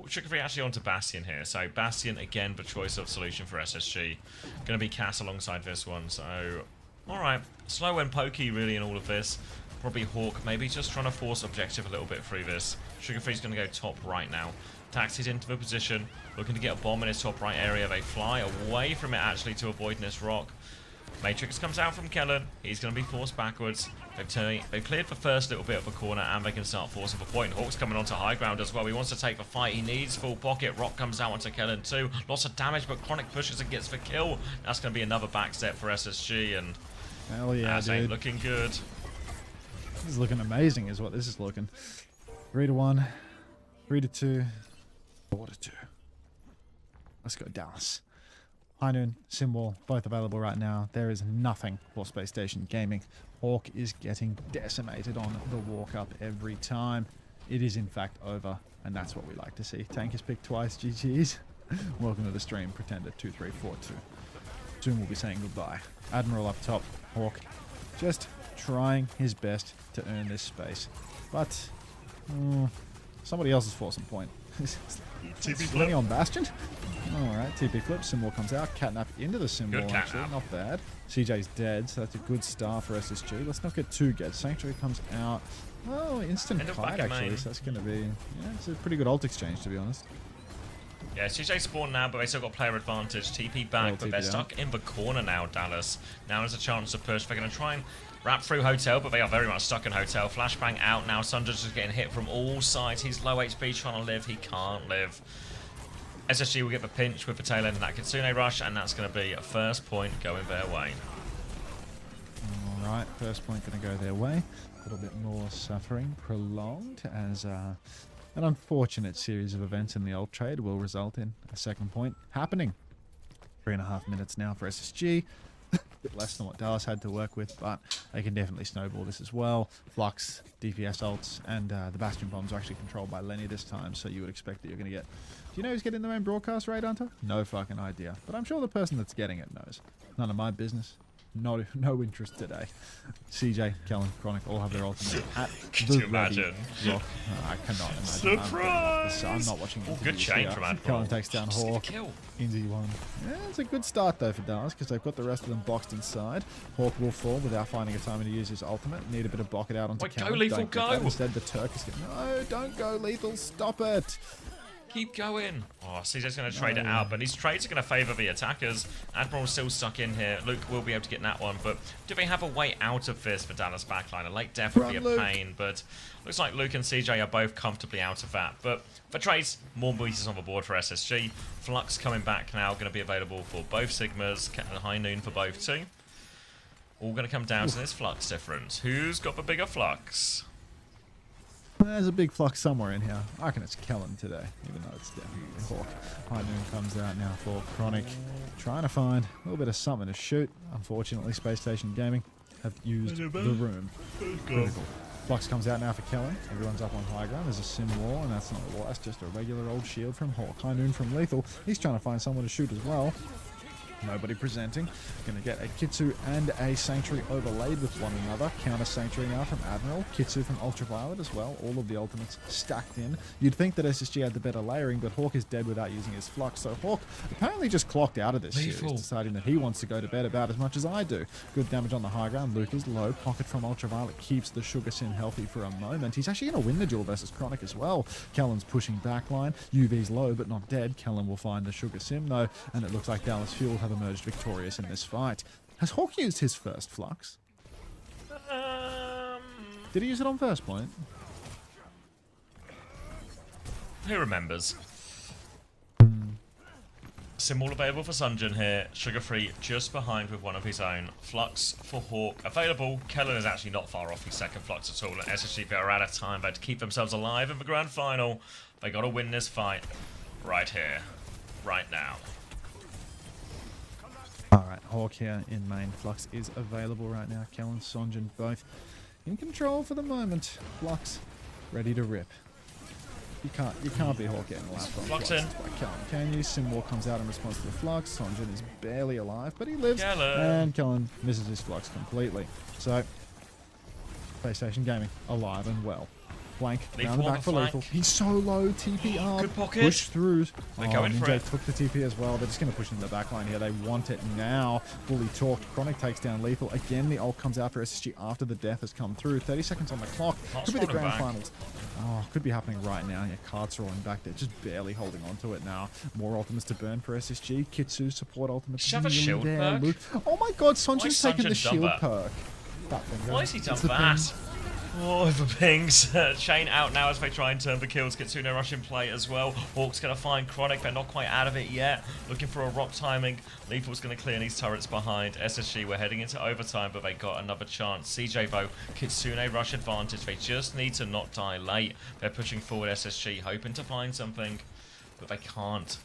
Speaker 2: Sugar Free actually onto Bastion here. So Bastion, again, the choice of solution for SSG. Going to be Cass alongside this one. So, alright. Slow and pokey, really, in all of this. Probably Hawk, maybe just trying to force objective a little bit through this. Sugar Free's going to go top right now. Taxis into the position. Looking to get a bomb in his top right area. They fly away from it, actually, to avoid this rock. Matrix comes out from Kellen. He's going to be forced backwards. They've cleared the first little bit of a corner, and they can start forcing the point. Hawk's coming onto high ground as well. He wants to take the fight. He needs full pocket. Rock comes out onto Kellen too. Lots of damage, but Chronic pushes and gets the kill. That's going to be another back step for SSG, and
Speaker 1: Hell yeah,
Speaker 2: that ain't
Speaker 1: dude.
Speaker 2: looking good.
Speaker 1: This is looking amazing, is what this is looking. 3-1, 3-2, 4-2. Let's go, Dallas. High Noon, Simwall, both available right now. There is nothing for Space Station Gaming. Hawk is getting decimated on the walk up every time. It is in fact over, and that's what we like to see. Tank is picked twice, GG's. Welcome to the stream, Pretender 2342. Soon we'll be saying goodbye. Admiral up top, Hawk just trying his best to earn this space. But somebody else is forcing point.
Speaker 2: TP flip.
Speaker 1: Running on Bastion. Alright, TP flip. Symbol comes out. Catnap into the symbol.
Speaker 2: Good
Speaker 1: Actually,
Speaker 2: catnap.
Speaker 1: not bad. CJ's dead, so that's a good start for SSG. Let's not get too good. Sanctuary comes out. Oh, instant
Speaker 2: End of
Speaker 1: kite
Speaker 2: back in
Speaker 1: actually.
Speaker 2: main.
Speaker 1: So that's going to be, yeah, it's a pretty good ult exchange to be honest.
Speaker 2: Yeah, CJ spawned now, but they still got player advantage. TP back,
Speaker 1: Well,
Speaker 2: but
Speaker 1: TP
Speaker 2: they're
Speaker 1: down.
Speaker 2: stuck in the corner now, Dallas. Now there's a chance to push. They're going to try and wrap through Hotel, but they are very much stuck in Hotel. Flashbang out now. Sunder's just getting hit from all sides. He's low HP trying to live. He can't live. SSG will get the pinch with the tail end of that Kitsune rush, and that's going to be a first point going their way.
Speaker 1: Alright, first point going to go their way. A little bit more suffering prolonged as an unfortunate series of events in the ult trade will result in a second point happening. 3.5 minutes now for SSG. A bit less than what Dallas had to work with, but they can definitely snowball this as well. Flux, DPS ults, and the Bastion bombs are actually controlled by Lenny this time, so you would expect that you're going to get... Do you know who's getting the main broadcast raid, Hunter? No fucking idea. But I'm sure the person that's getting it knows. None of my business. No interest today. CJ, Kellen, Chronic all have their ultimate at
Speaker 2: Could
Speaker 1: the
Speaker 2: you
Speaker 1: ready.
Speaker 2: imagine?
Speaker 1: Rock. I cannot imagine.
Speaker 2: Surprise!
Speaker 1: I'm not watching
Speaker 2: Oh, good
Speaker 1: interviews
Speaker 2: chain
Speaker 1: here.
Speaker 2: from Admiral.
Speaker 1: Kellen takes down
Speaker 2: Just need
Speaker 1: Hawk.
Speaker 2: to kill.
Speaker 1: Easy one. Yeah, it's a good start though for Dallas because they've got the rest of them boxed inside. Hawk will fall without finding a timing to use his ultimate. Need a bit of block it out onto
Speaker 2: Wait,
Speaker 1: Kellen.
Speaker 2: go, Lethal,
Speaker 1: Don't get
Speaker 2: go!
Speaker 1: that. Instead, the Turk is going, no, don't go, Lethal, stop it.
Speaker 2: Keep going. Oh, CJ's going to trade it out, but these trades are going to favour the attackers. Admiral's still stuck in here. Luke will be able to get that one, but do they have a way out of this for Dallas backline? A late death would be a pain, but looks like Luke and CJ are both comfortably out of that. But for trades, more pieces on the board for SSG. Flux coming back now, going to be available for both Sigmas. High Noon for both too. All going to come down to this Flux difference. Who's got the bigger Flux?
Speaker 1: There's a big Flux somewhere in here. I reckon it's Kellen today, even though it's definitely Hawk. High Noon comes out now for Chronic. Trying to find a little bit of something to shoot. Unfortunately, Space Station Gaming have used the room. Critical. Flux comes out now for Kellen. Everyone's up on high ground. There's a sim wall, and that's not a wall. That's just a regular old shield from Hawk. High Noon from Lethal. He's trying to find someone to shoot as well. Nobody presenting. Going to get a Kitsu and a Sanctuary overlaid with one another. Counter Sanctuary now from Admiral. Kitsu from Ultraviolet as well. All of the ultimates stacked in. You'd think that SSG had the better layering, but Hawk is dead without using his Flux. So Hawk apparently just clocked out of this series, deciding that he wants to go to bed about as much as I do. Good damage on the high ground. Luke is low. Pocket from Ultraviolet keeps the Sugar Sim healthy for a moment. He's actually going to win the duel versus Chronic as well. Kellen's pushing backline. UV's low, but not dead. Kellen will find the Sugar Sim though, and it looks like Dallas Fuel have emerged victorious in this fight. Has Hawk used his first Flux? Did he use it on first point?
Speaker 2: Who remembers? Sim all available for Sunjin here. Sugar Free just behind with one of his own. Flux for Hawk available. Kellen is actually not far off his second Flux at all. And SSG are out of time, but to keep themselves alive in the grand final, they got to win this fight right here, right now.
Speaker 1: Alright, Hawk here in main. Flux is available right now. Kellen, Sonjin both in control for the moment. Flux ready to rip. You can't be Hawk getting last on
Speaker 2: Flux
Speaker 1: Flux
Speaker 2: in.
Speaker 1: by Kellen, can you? Simwar comes out in response to the Flux. Sonjin is barely alive, but he lives.
Speaker 2: Kellen.
Speaker 1: And Kellen misses his Flux completely. So, PlayStation Gaming alive and well. Flank, round the back for Lethal. He's so low, TP up.
Speaker 2: Good pocket.
Speaker 1: Push through.
Speaker 2: They're going for
Speaker 1: Ninja
Speaker 2: it.
Speaker 1: took the TP as well. They're just going to push into the back line here. They want it now. Fully talked. Chronic takes down Lethal. Again, the ult comes out for SSG after the death has come through. 30 seconds on the clock.
Speaker 2: Not
Speaker 1: Could be the
Speaker 2: spawning
Speaker 1: grand
Speaker 2: back.
Speaker 1: finals. Oh, could be happening right now. Yeah, cards rolling back. They're just barely holding on to it now. More ultimates to burn for SSG. Kitsu support ultimates.
Speaker 2: Does she have a
Speaker 1: nearly
Speaker 2: shield
Speaker 1: there.
Speaker 2: perk?
Speaker 1: Luke. Oh my god, Sonjin's
Speaker 2: has
Speaker 1: taking the
Speaker 2: Sunjin done
Speaker 1: shield
Speaker 2: that?
Speaker 1: perk. That thing,
Speaker 2: Why has he done
Speaker 1: it's the
Speaker 2: that?
Speaker 1: ping.
Speaker 2: Oh, the pings. Chain out now as they try and turn the kills. Kitsune rush in play as well. Hawk's going to find Chronic. They're not quite out of it yet. Looking for a rock timing. Lethal's going to clear these turrets behind. SSG, we're heading into overtime, but they got another chance. CJ though, Kitsune rush advantage. They just need to not die late. They're pushing forward SSG, hoping to find something, but they can't.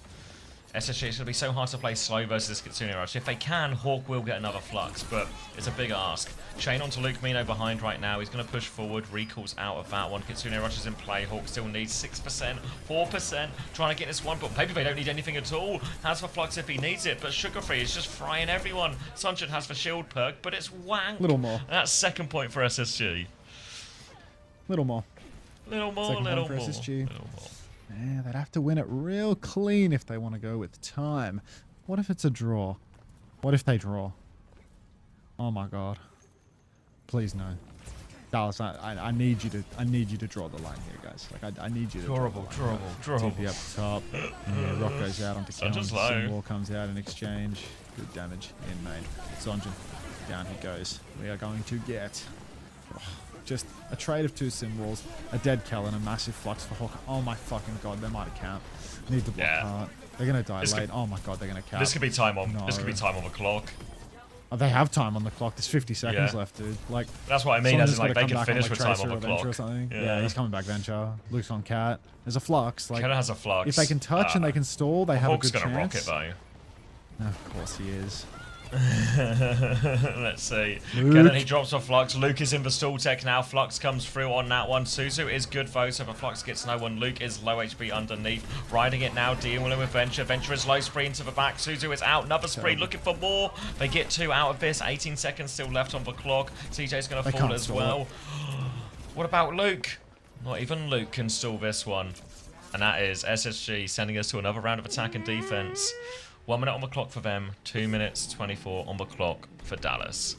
Speaker 2: SSG, it's going to be so hard to play slow versus this Kitsune rush. If they can, Hawk will get another Flux, but it's a big ask. Chain onto Luke Mino behind right now. He's going to push forward. Recalls out of that one. Kitsune rush is in play. Hawk still needs 6%, 4%. Trying to get this one, but maybe they don't need anything at all. Has for Flux if he needs it, but Sugar Free is just frying everyone. Sunshine has for shield perk, but it's wank.
Speaker 1: Little more.
Speaker 2: And that's second point for SSG.
Speaker 1: Little more.
Speaker 2: Little more,
Speaker 1: Second
Speaker 2: little
Speaker 1: point
Speaker 2: more.
Speaker 1: for SSG.
Speaker 2: Little more.
Speaker 1: Yeah, they'd have to win it real clean if they want to go with time. What if it's a draw? What if they draw? Oh my god. Please no. Dallas, I need you to draw the line here, guys. Like I need you to
Speaker 2: Drawable.
Speaker 1: TP up top. Yeah, Rock goes out onto Kellen.
Speaker 2: Sonjin's low.
Speaker 1: Simwar comes out in exchange. Good damage in main. Sonjin, down he goes. We are going to get just a trade of 2 sim walls, a dead Kellen, a massive Flux for Hawk. Oh my fucking god, they might have camped. Need the block heart. They're gonna die late. Oh my god, they're gonna cap.
Speaker 2: This could be time on.
Speaker 1: No.
Speaker 2: This could be time on the clock.
Speaker 1: Oh, they have time on the clock. There's 50 seconds left, dude. Like
Speaker 2: that's what I mean. As in,
Speaker 1: Sonjin's
Speaker 2: like
Speaker 1: gotta
Speaker 2: they
Speaker 1: come
Speaker 2: can
Speaker 1: back on,
Speaker 2: finish
Speaker 1: like,
Speaker 2: with time
Speaker 1: Tracer
Speaker 2: on the
Speaker 1: or Venture
Speaker 2: clock.
Speaker 1: or something. Yeah, he's coming back. Venture. Luke's on Cat. There's a Flux. Like
Speaker 2: Kellen has a Flux.
Speaker 1: If they can touch and they can stall, they have
Speaker 2: Hawk's
Speaker 1: a good
Speaker 2: gonna
Speaker 1: chance.
Speaker 2: rock it though.
Speaker 1: Of course he is.
Speaker 2: Let's see.
Speaker 1: Luke.
Speaker 2: Again, he drops off Flux. Luke is in the stall tech now. Flux comes through on that one. Suzu is good though, so the Flux gets no one. Luke is low HP underneath. Riding it now, dealing with Venture. Venture is low, spree into the back. Suzu is out. Another spree, looking for more. They get 2 out of this. 18 seconds still left on the clock. CJ's going to fall as well. What about Luke? Not even Luke can stall this one. And that is SSG sending us to another round of attack and defense. 1 minute on the clock for them, 2 minutes 24 on the clock for Dallas.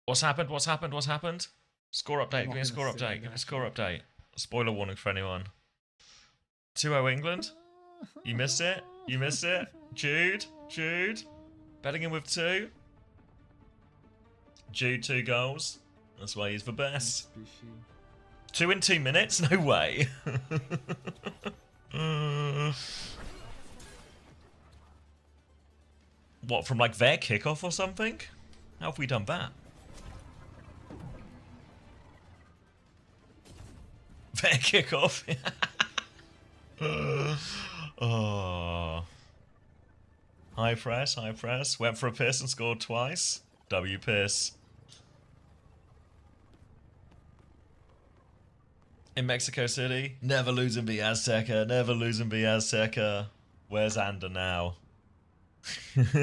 Speaker 2: What's happened? What's happened? What's happened? Score update. Give me a score update. Give me a score update. Spoiler warning for anyone. 2-0 England. You missed it. You missed it. Jude. Betting him with 2. Jude 2 goals. That's why he's the best. 2 in 2 minutes? No way. What, from like their kickoff or something? How have we done that? Their kickoff? Oh. High press. Went for a piss and scored twice. W piss. In Mexico City, never losing the Azteca. Where's Ander now?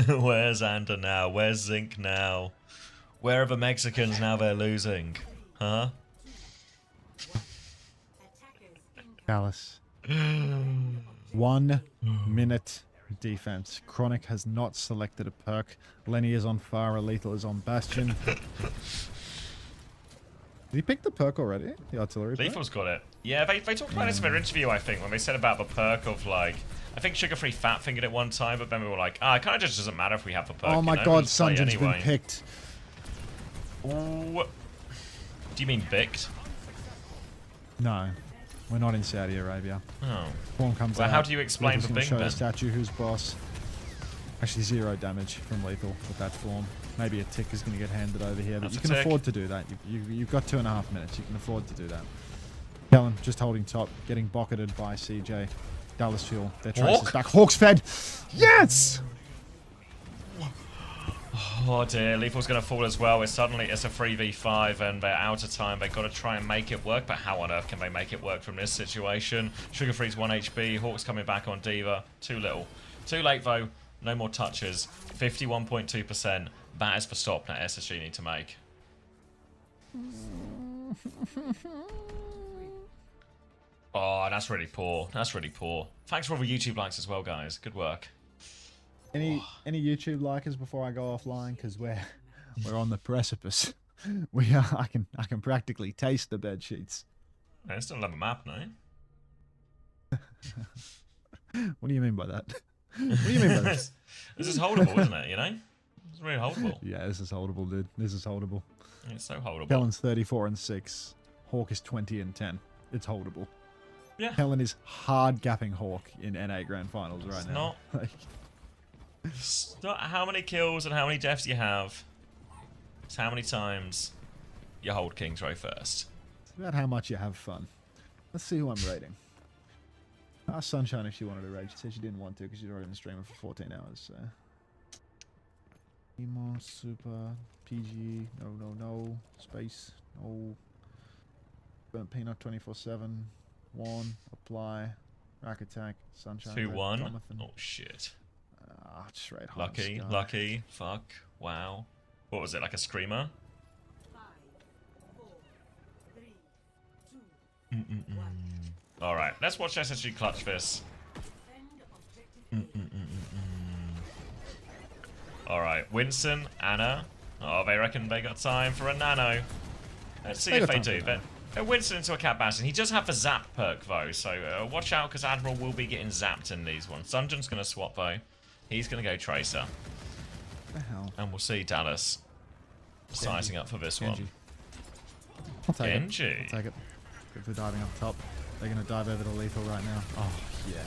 Speaker 2: Where's Ander now? Where's Zinc now? Where are the Mexicans now they're losing? Huh?
Speaker 1: Dallas. 1 minute defense. Chronic has not selected a perk. Lenny is on Pharah. Lethal is on Bastion. Did he pick the perk already? The artillery perk?
Speaker 2: Lethal's got it. Yeah, they talked about this in their interview, I think, when they said about the perk of, like... I think Sugar Free Fat fingered it one time, but then we were like, it kind of just doesn't matter if we have the perk.
Speaker 1: Oh my god, Sunjin's been picked.
Speaker 2: Ooh. Do you mean bicked?
Speaker 1: No. We're not in Saudi Arabia.
Speaker 2: Oh.
Speaker 1: Form comes
Speaker 2: well,
Speaker 1: out.
Speaker 2: how do you explain the
Speaker 1: Lethal's
Speaker 2: bing
Speaker 1: show
Speaker 2: then?
Speaker 1: the statue who's boss. Actually, 0 damage from Lethal with that form. Maybe a tick is going to get handed over here, but
Speaker 2: That's
Speaker 1: you
Speaker 2: a
Speaker 1: can
Speaker 2: tick.
Speaker 1: afford to do that. You've got 2.5 minutes. You can afford to do that. Kellen just holding top, getting bocketed by CJ. Dallas Fuel. Their trace is back. Hawks fed. Yes!
Speaker 2: Oh dear, Lethal's going to fall as well. It's a 3v5 and they're out of time. They've got to try and make it work, but how on earth can they make it work from this situation? Sugar Free's 1 HP. Hawks coming back on Diva. Too little. Too late though. No more touches. 51.2%. That is the stop that SSG need to make. Oh, that's really poor. That's really poor. Thanks for all the YouTube likes as well, guys. Good work.
Speaker 1: Any YouTube likers before I go offline? Because we're on the precipice. We are. I can practically taste the bed sheets.
Speaker 2: I still have a map, no?
Speaker 1: What do you mean by that? What do you mean by that?
Speaker 2: This is holdable, isn't it? You know, it's really holdable.
Speaker 1: Yeah, this is holdable, dude. This is holdable.
Speaker 2: It's so holdable.
Speaker 1: Kellen's 34-6. Hawk is 20-10. It's holdable.
Speaker 2: Yeah.
Speaker 1: Kellen is hard gapping Hawk in NA Grand Finals right now.
Speaker 2: It's not how many kills and how many deaths you have. It's how many times you hold King's Row first.
Speaker 1: It's about how much you have fun. Let's see who I'm rating. Ask Sunshine if she wanted to raid. She said she didn't want to because she's already been streaming for 14 hours. So. Emo, Super, PG, no, Space, no. Burnt Peanut 24/7. 1, Apply, Rack Attack, Sunshine.
Speaker 2: 2-1.
Speaker 1: Jonathan.
Speaker 2: Oh shit.
Speaker 1: Just raid
Speaker 2: Lucky. Fuck. Wow. What was it? Like a screamer?
Speaker 3: 5, 4, 3, 2, 1.
Speaker 2: All right. Let's watch SSG clutch this. All right. Winston, Anna. Oh, they reckon they got time for a nano. Let's see if they do. But Winston into a Cat Bastion. He does have the zap perk though, so watch out because Admiral will be getting zapped in these ones. Sunjin's going to swap though. He's going to go Tracer.
Speaker 1: What the hell?
Speaker 2: And we'll see Dallas sizing up for this
Speaker 1: Genji.
Speaker 2: one.
Speaker 1: I'll take
Speaker 2: Genji.
Speaker 1: it. I'll take it. Good for diving up top. They're going to dive over to Lethal right now. Oh, yeah.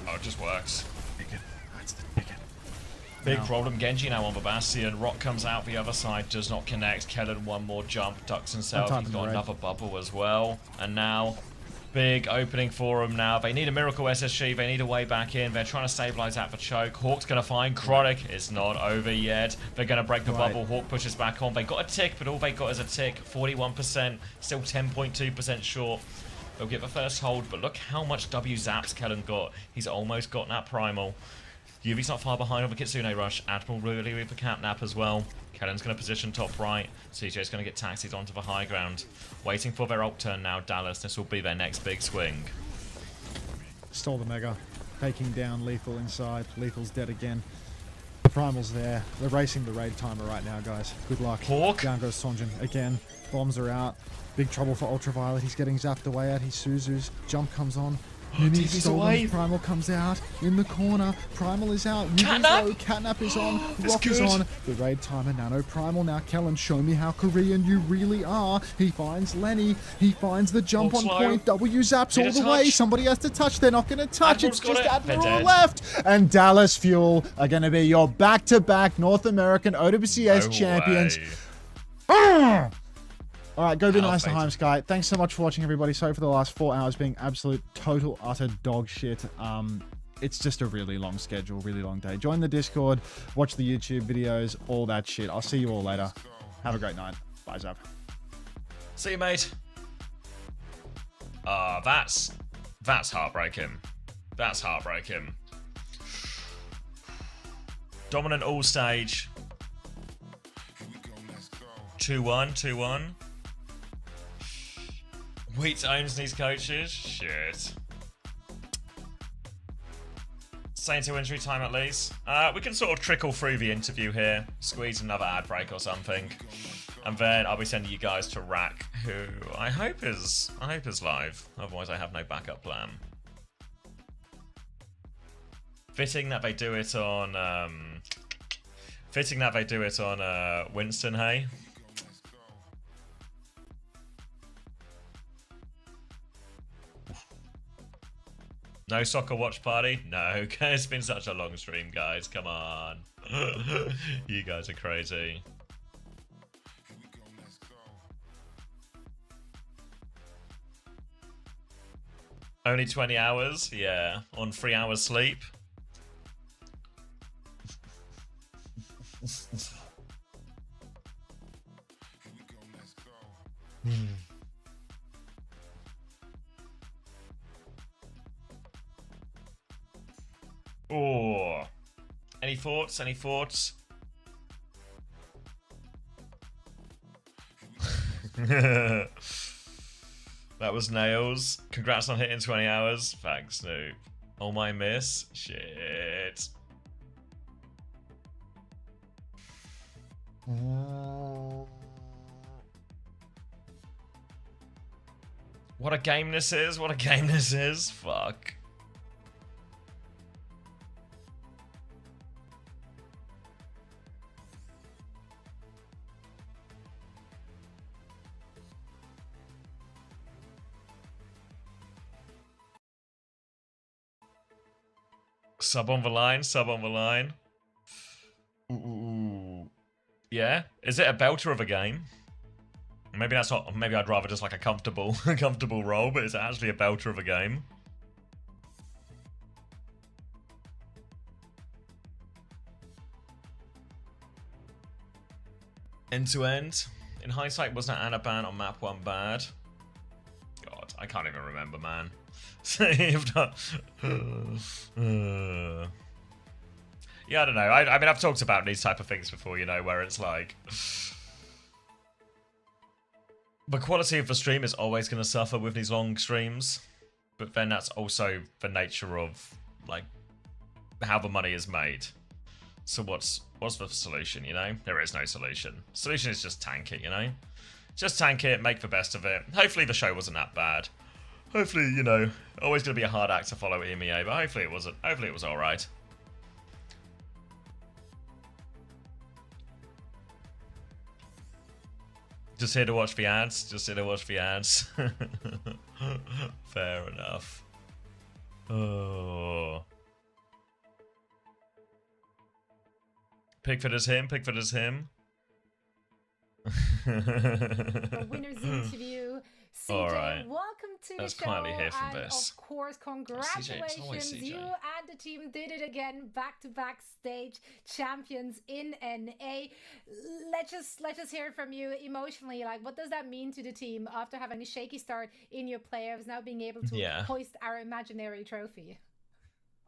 Speaker 2: Oh, it just works.
Speaker 1: That's the ticket.
Speaker 2: Big
Speaker 1: now.
Speaker 2: problem. Genji now on the Bastion. Rock comes out the other side, does not connect. Kellen one more jump, ducks himself.
Speaker 1: Sometime
Speaker 2: He's
Speaker 1: in the
Speaker 2: got
Speaker 1: red.
Speaker 2: another bubble as well. And now, big opening for him now. They need a miracle SSG. They need a way back in. They're trying to stabilize out the choke. Hawk's going to find Chronic. It's not over yet. They're going to break the bubble. Hawk pushes back on. They got a tick, but all they got is a tick. 41%. Still 10.2% short. They'll get the first hold, but look how much W zaps Kellen got. He's almost got that primal. Yuvi's not far behind on the Kitsune rush. Admiral really with the catnap as well. Kellen's going to position top right. CJ's going to get taxied onto the high ground. Waiting for their ult turn now, Dallas. This will be their next big swing.
Speaker 1: Stole the Mega. Taking down Lethal inside. Lethal's dead again. The Primal's there. They're racing the raid timer right now, guys. Good luck.
Speaker 2: Hawk.
Speaker 1: Down goes Sonjin again. Bombs are out. Big trouble for Ultraviolet. He's getting zapped away at. He's Suzu's. Jump comes on. Yumi's stolen. Primal comes out in the corner. Primal is out.
Speaker 2: Catnap?
Speaker 1: Catnap is on.
Speaker 2: It's
Speaker 1: Rock is
Speaker 2: good.
Speaker 1: on. The raid timer. Nano Primal now. Kellen, show me how Korean you really are. He finds Lenny. He finds the jump
Speaker 2: Hawk's
Speaker 1: on
Speaker 2: low.
Speaker 1: point. W zaps
Speaker 2: Need
Speaker 1: all
Speaker 2: a
Speaker 1: the way.
Speaker 2: touch.
Speaker 1: Somebody has to touch. They're not going to touch.
Speaker 2: Admiral's
Speaker 1: It's just
Speaker 2: got it. They're
Speaker 1: Admiral
Speaker 2: dead.
Speaker 1: left. And Dallas Fuel are going to be your back-to-back North American OWCS
Speaker 2: No
Speaker 1: champions.
Speaker 2: way.
Speaker 1: Ah! All right, go be
Speaker 2: How
Speaker 1: nice to
Speaker 2: fate.
Speaker 1: home, Sky. Thanks so much for watching, everybody. Sorry for the last 4 hours being absolute, total, utter dog shit. It's just a really long schedule, really long day. Join the Discord, watch the YouTube videos, all that shit. I'll see you all later. Have a great night. Bye, Zap.
Speaker 2: See you, mate. That's heartbreaking. That's heartbreaking. Dominant all stage. 2-1, 2-1. Wheat owns these coaches. Shit. Staying to injury time at least. We can sort of trickle through the interview here, squeeze another ad break or something, and then I'll be sending you guys to Rack, who I hope is live. Otherwise, I have no backup plan. Fitting that they do it on. Winston. Hey. No soccer watch party? No, it's been such a long stream, guys. Come on. You guys are crazy. Only 20 hours? Yeah. On 3 hours sleep? Oh. Any thoughts? Any thoughts? That was nails. Congrats on hitting 20 hours. Thanks, Snoop. Oh my miss. Shit. What a game this is. What a game this is. Fuck. Sub on the line, sub on the line. Ooh. Yeah? Is it a belter of a game? Maybe that's not. Maybe I'd rather just like a comfortable, comfortable roll, but it's actually a belter of a game. End to end. In hindsight, was that Anaban on map 1 bad? God, I can't even remember, man. Saved up. Yeah, I don't know. I mean, I've talked about these type of things before, you know, where it's like the quality of the stream is always going to suffer with these long streams, but then that's also the nature of like how the money is made. So what's the solution? You know, there is no solution. Solution is just tank it. You know, just tank it, make the best of it. Hopefully the show wasn't that bad. Hopefully, you know, always going to be a hard act to follow EMEA, but hopefully it wasn't. Hopefully it was all right. Just here to watch the ads. Just here to watch the ads. Fair enough. Oh. Pickford is him. Pickford is him.
Speaker 4: A winner's interview. CJ,
Speaker 2: All right.
Speaker 4: welcome to
Speaker 2: Let's
Speaker 4: the show.
Speaker 2: quietly hear from
Speaker 4: and
Speaker 2: this.
Speaker 4: of course,
Speaker 2: CJ, it's
Speaker 4: congratulations.
Speaker 2: always CJ.
Speaker 4: You and the team did it again. Back-to-back stage champions in NA. Let's just hear from you emotionally. Like, what does that mean to the team after having a shaky start in your playoffs, now being able to hoist our imaginary trophy?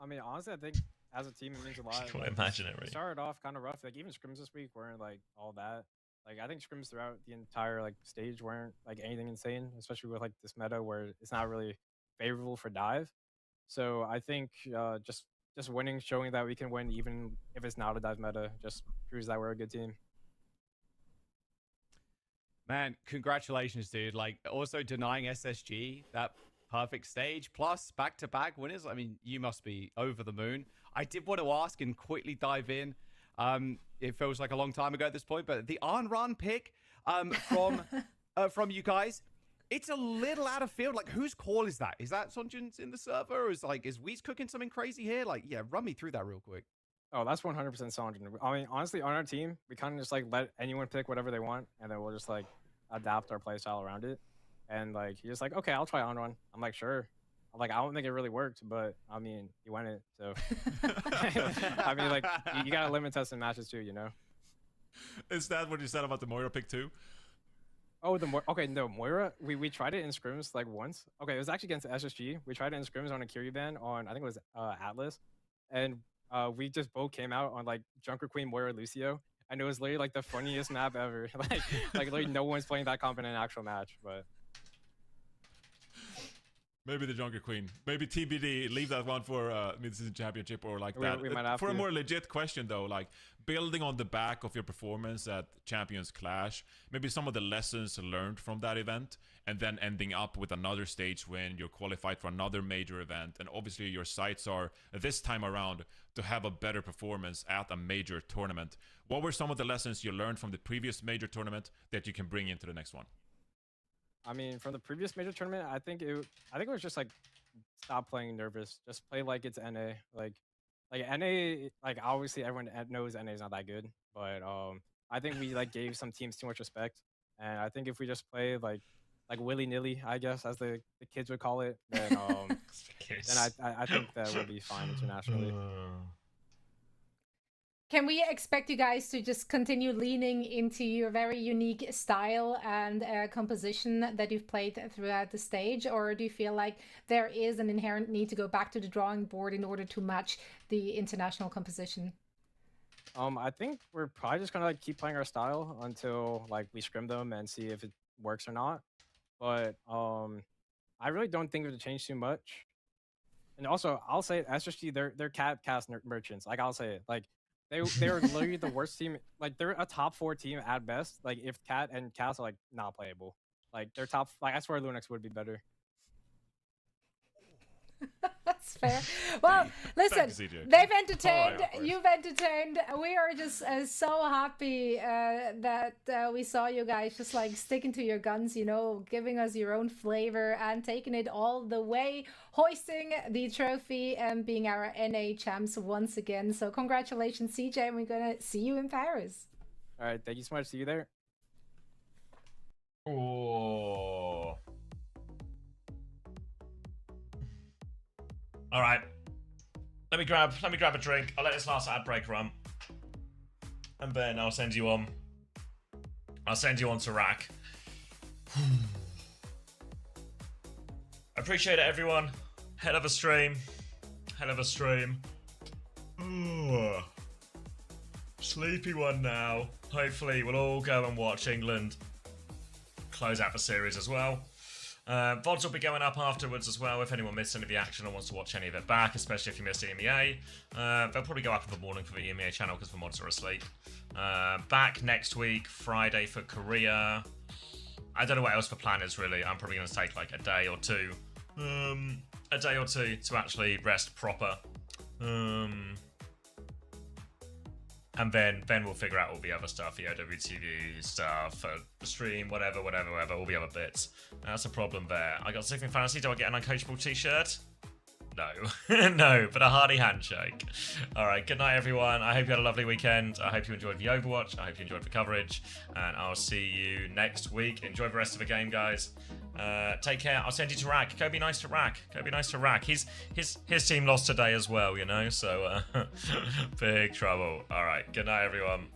Speaker 14: I mean, honestly, I think as a team, it means a lot.
Speaker 2: Quite imaginary.
Speaker 14: We started off kind of rough. Like, even scrims this week weren't like all that. Like, I think scrims throughout the entire like stage weren't like anything insane, especially with like this meta where it's not really favorable for dive. So I think just winning, showing that we can win even if it's not a dive meta, just proves that we're a good team.
Speaker 12: Man, congratulations, dude. Like, also denying SSG that perfect stage plus back-to-back winners. I mean, you must be over the moon. I did want to ask and quickly dive in. It feels like a long time ago at this point, but the on-run pick from you guys, it's a little out of field. Like, whose call is that? Is that Sunjin's in the server? Or is Weez cooking something crazy here? Like, yeah, run me through that real quick.
Speaker 14: Oh, that's 100% Sanjin. I mean, honestly, on our team, we kind of just like let anyone pick whatever they want, and then we'll just like adapt our playstyle around it. And like, he's just like, okay, I'll try on-run. I'm like, sure. I'm like, I don't think it really worked, but I mean, he won it, so. I mean, like, you gotta limit test in matches too, you know?
Speaker 13: Is that what you said about the Moira pick too?
Speaker 14: Oh, okay, no, Moira, we tried it in scrims like once. Okay, it was actually against SSG. We tried it in scrims on a Kyrie ban on, I think it was Atlas. And we just both came out on like Junker Queen, Moira, Lucio. And it was literally like the funniest map ever. like literally no one's playing that comp in an actual match, but.
Speaker 13: Maybe the Junker Queen. Maybe TBD. Leave that one for mid-season championship or like that.
Speaker 14: We might have
Speaker 13: for
Speaker 14: to.
Speaker 13: A more legit question though, like building on the back of your performance at Champions Clash, maybe some of the lessons learned from that event, and then ending up with another stage win. You're qualified for another major event, and obviously your sights are this time around to have a better performance at a major tournament. What were some of the lessons you learned from the previous major tournament that you can bring into the next one?
Speaker 14: I mean, from the previous major tournament, I think it was just like stop playing nervous. Just play like it's NA. Like NA, like obviously everyone knows NA is not that good, but I think we like gave some teams too much respect, and I think if we just play like willy nilly, I guess as the kids would call it, then then I think that we'll be fine internationally.
Speaker 4: Can we expect you guys to just continue leaning into your very unique style and composition that you've played throughout the stage? Or do you feel like there is an inherent need to go back to the drawing board in order to match the international composition?
Speaker 14: I think we're probably just gonna like keep playing our style until like we scrim them and see if it works or not. But I really don't think it would change too much. And also, I'll say SSG, they're cat cast merchants. Like I'll say it, like. They're literally the worst team. Like they're a top 4 team at best. Like if Cat and Cass are like not playable. Like they're top. Like I swear Lunex would be better.
Speaker 4: That's fair. Well, listen, they've entertained,
Speaker 13: right,
Speaker 4: you've entertained. We are just so happy that we saw you guys just like sticking to your guns, you know, giving us your own flavor and taking it all the way, hoisting the trophy and being our NA champs once again. So congratulations, CJ, and we're going to see you in Paris.
Speaker 14: All right, thank you so much. See you there.
Speaker 2: Oh. All right. Let me grab a drink. I'll let this last ad break run, and then I'll send you on. I'll send you on to Rack. Appreciate it, everyone. Hell of a stream. Hell of a stream. Ooh. Sleepy one now. Hopefully, we'll all go and watch England close out the series as well. VODs will be going up afterwards as well if anyone missed any of the action or wants to watch any of it back, especially if you missed EMEA. They'll probably go up in the morning for the EMEA channel because the mods are asleep. Back next week, Friday for Korea. I don't know what else the plan is really. I'm probably going to take like a day or two. To actually rest proper. And then we'll figure out all the other stuff, the OWCS stuff, the stream, whatever, all the other bits. That's a problem there. I got Sickening Fantasy. Do I get an uncoachable t-shirt? No. No, but a hearty handshake. All right, good night, everyone. I hope you had a lovely weekend. I hope you enjoyed the Overwatch. I hope you enjoyed the coverage. And I'll see you next week. Enjoy the rest of the game, guys. Take care. I'll send you to Rack. Go be nice to Rack. Go be nice to Rack. His team lost today as well, you know, so big trouble. All right, good night, everyone.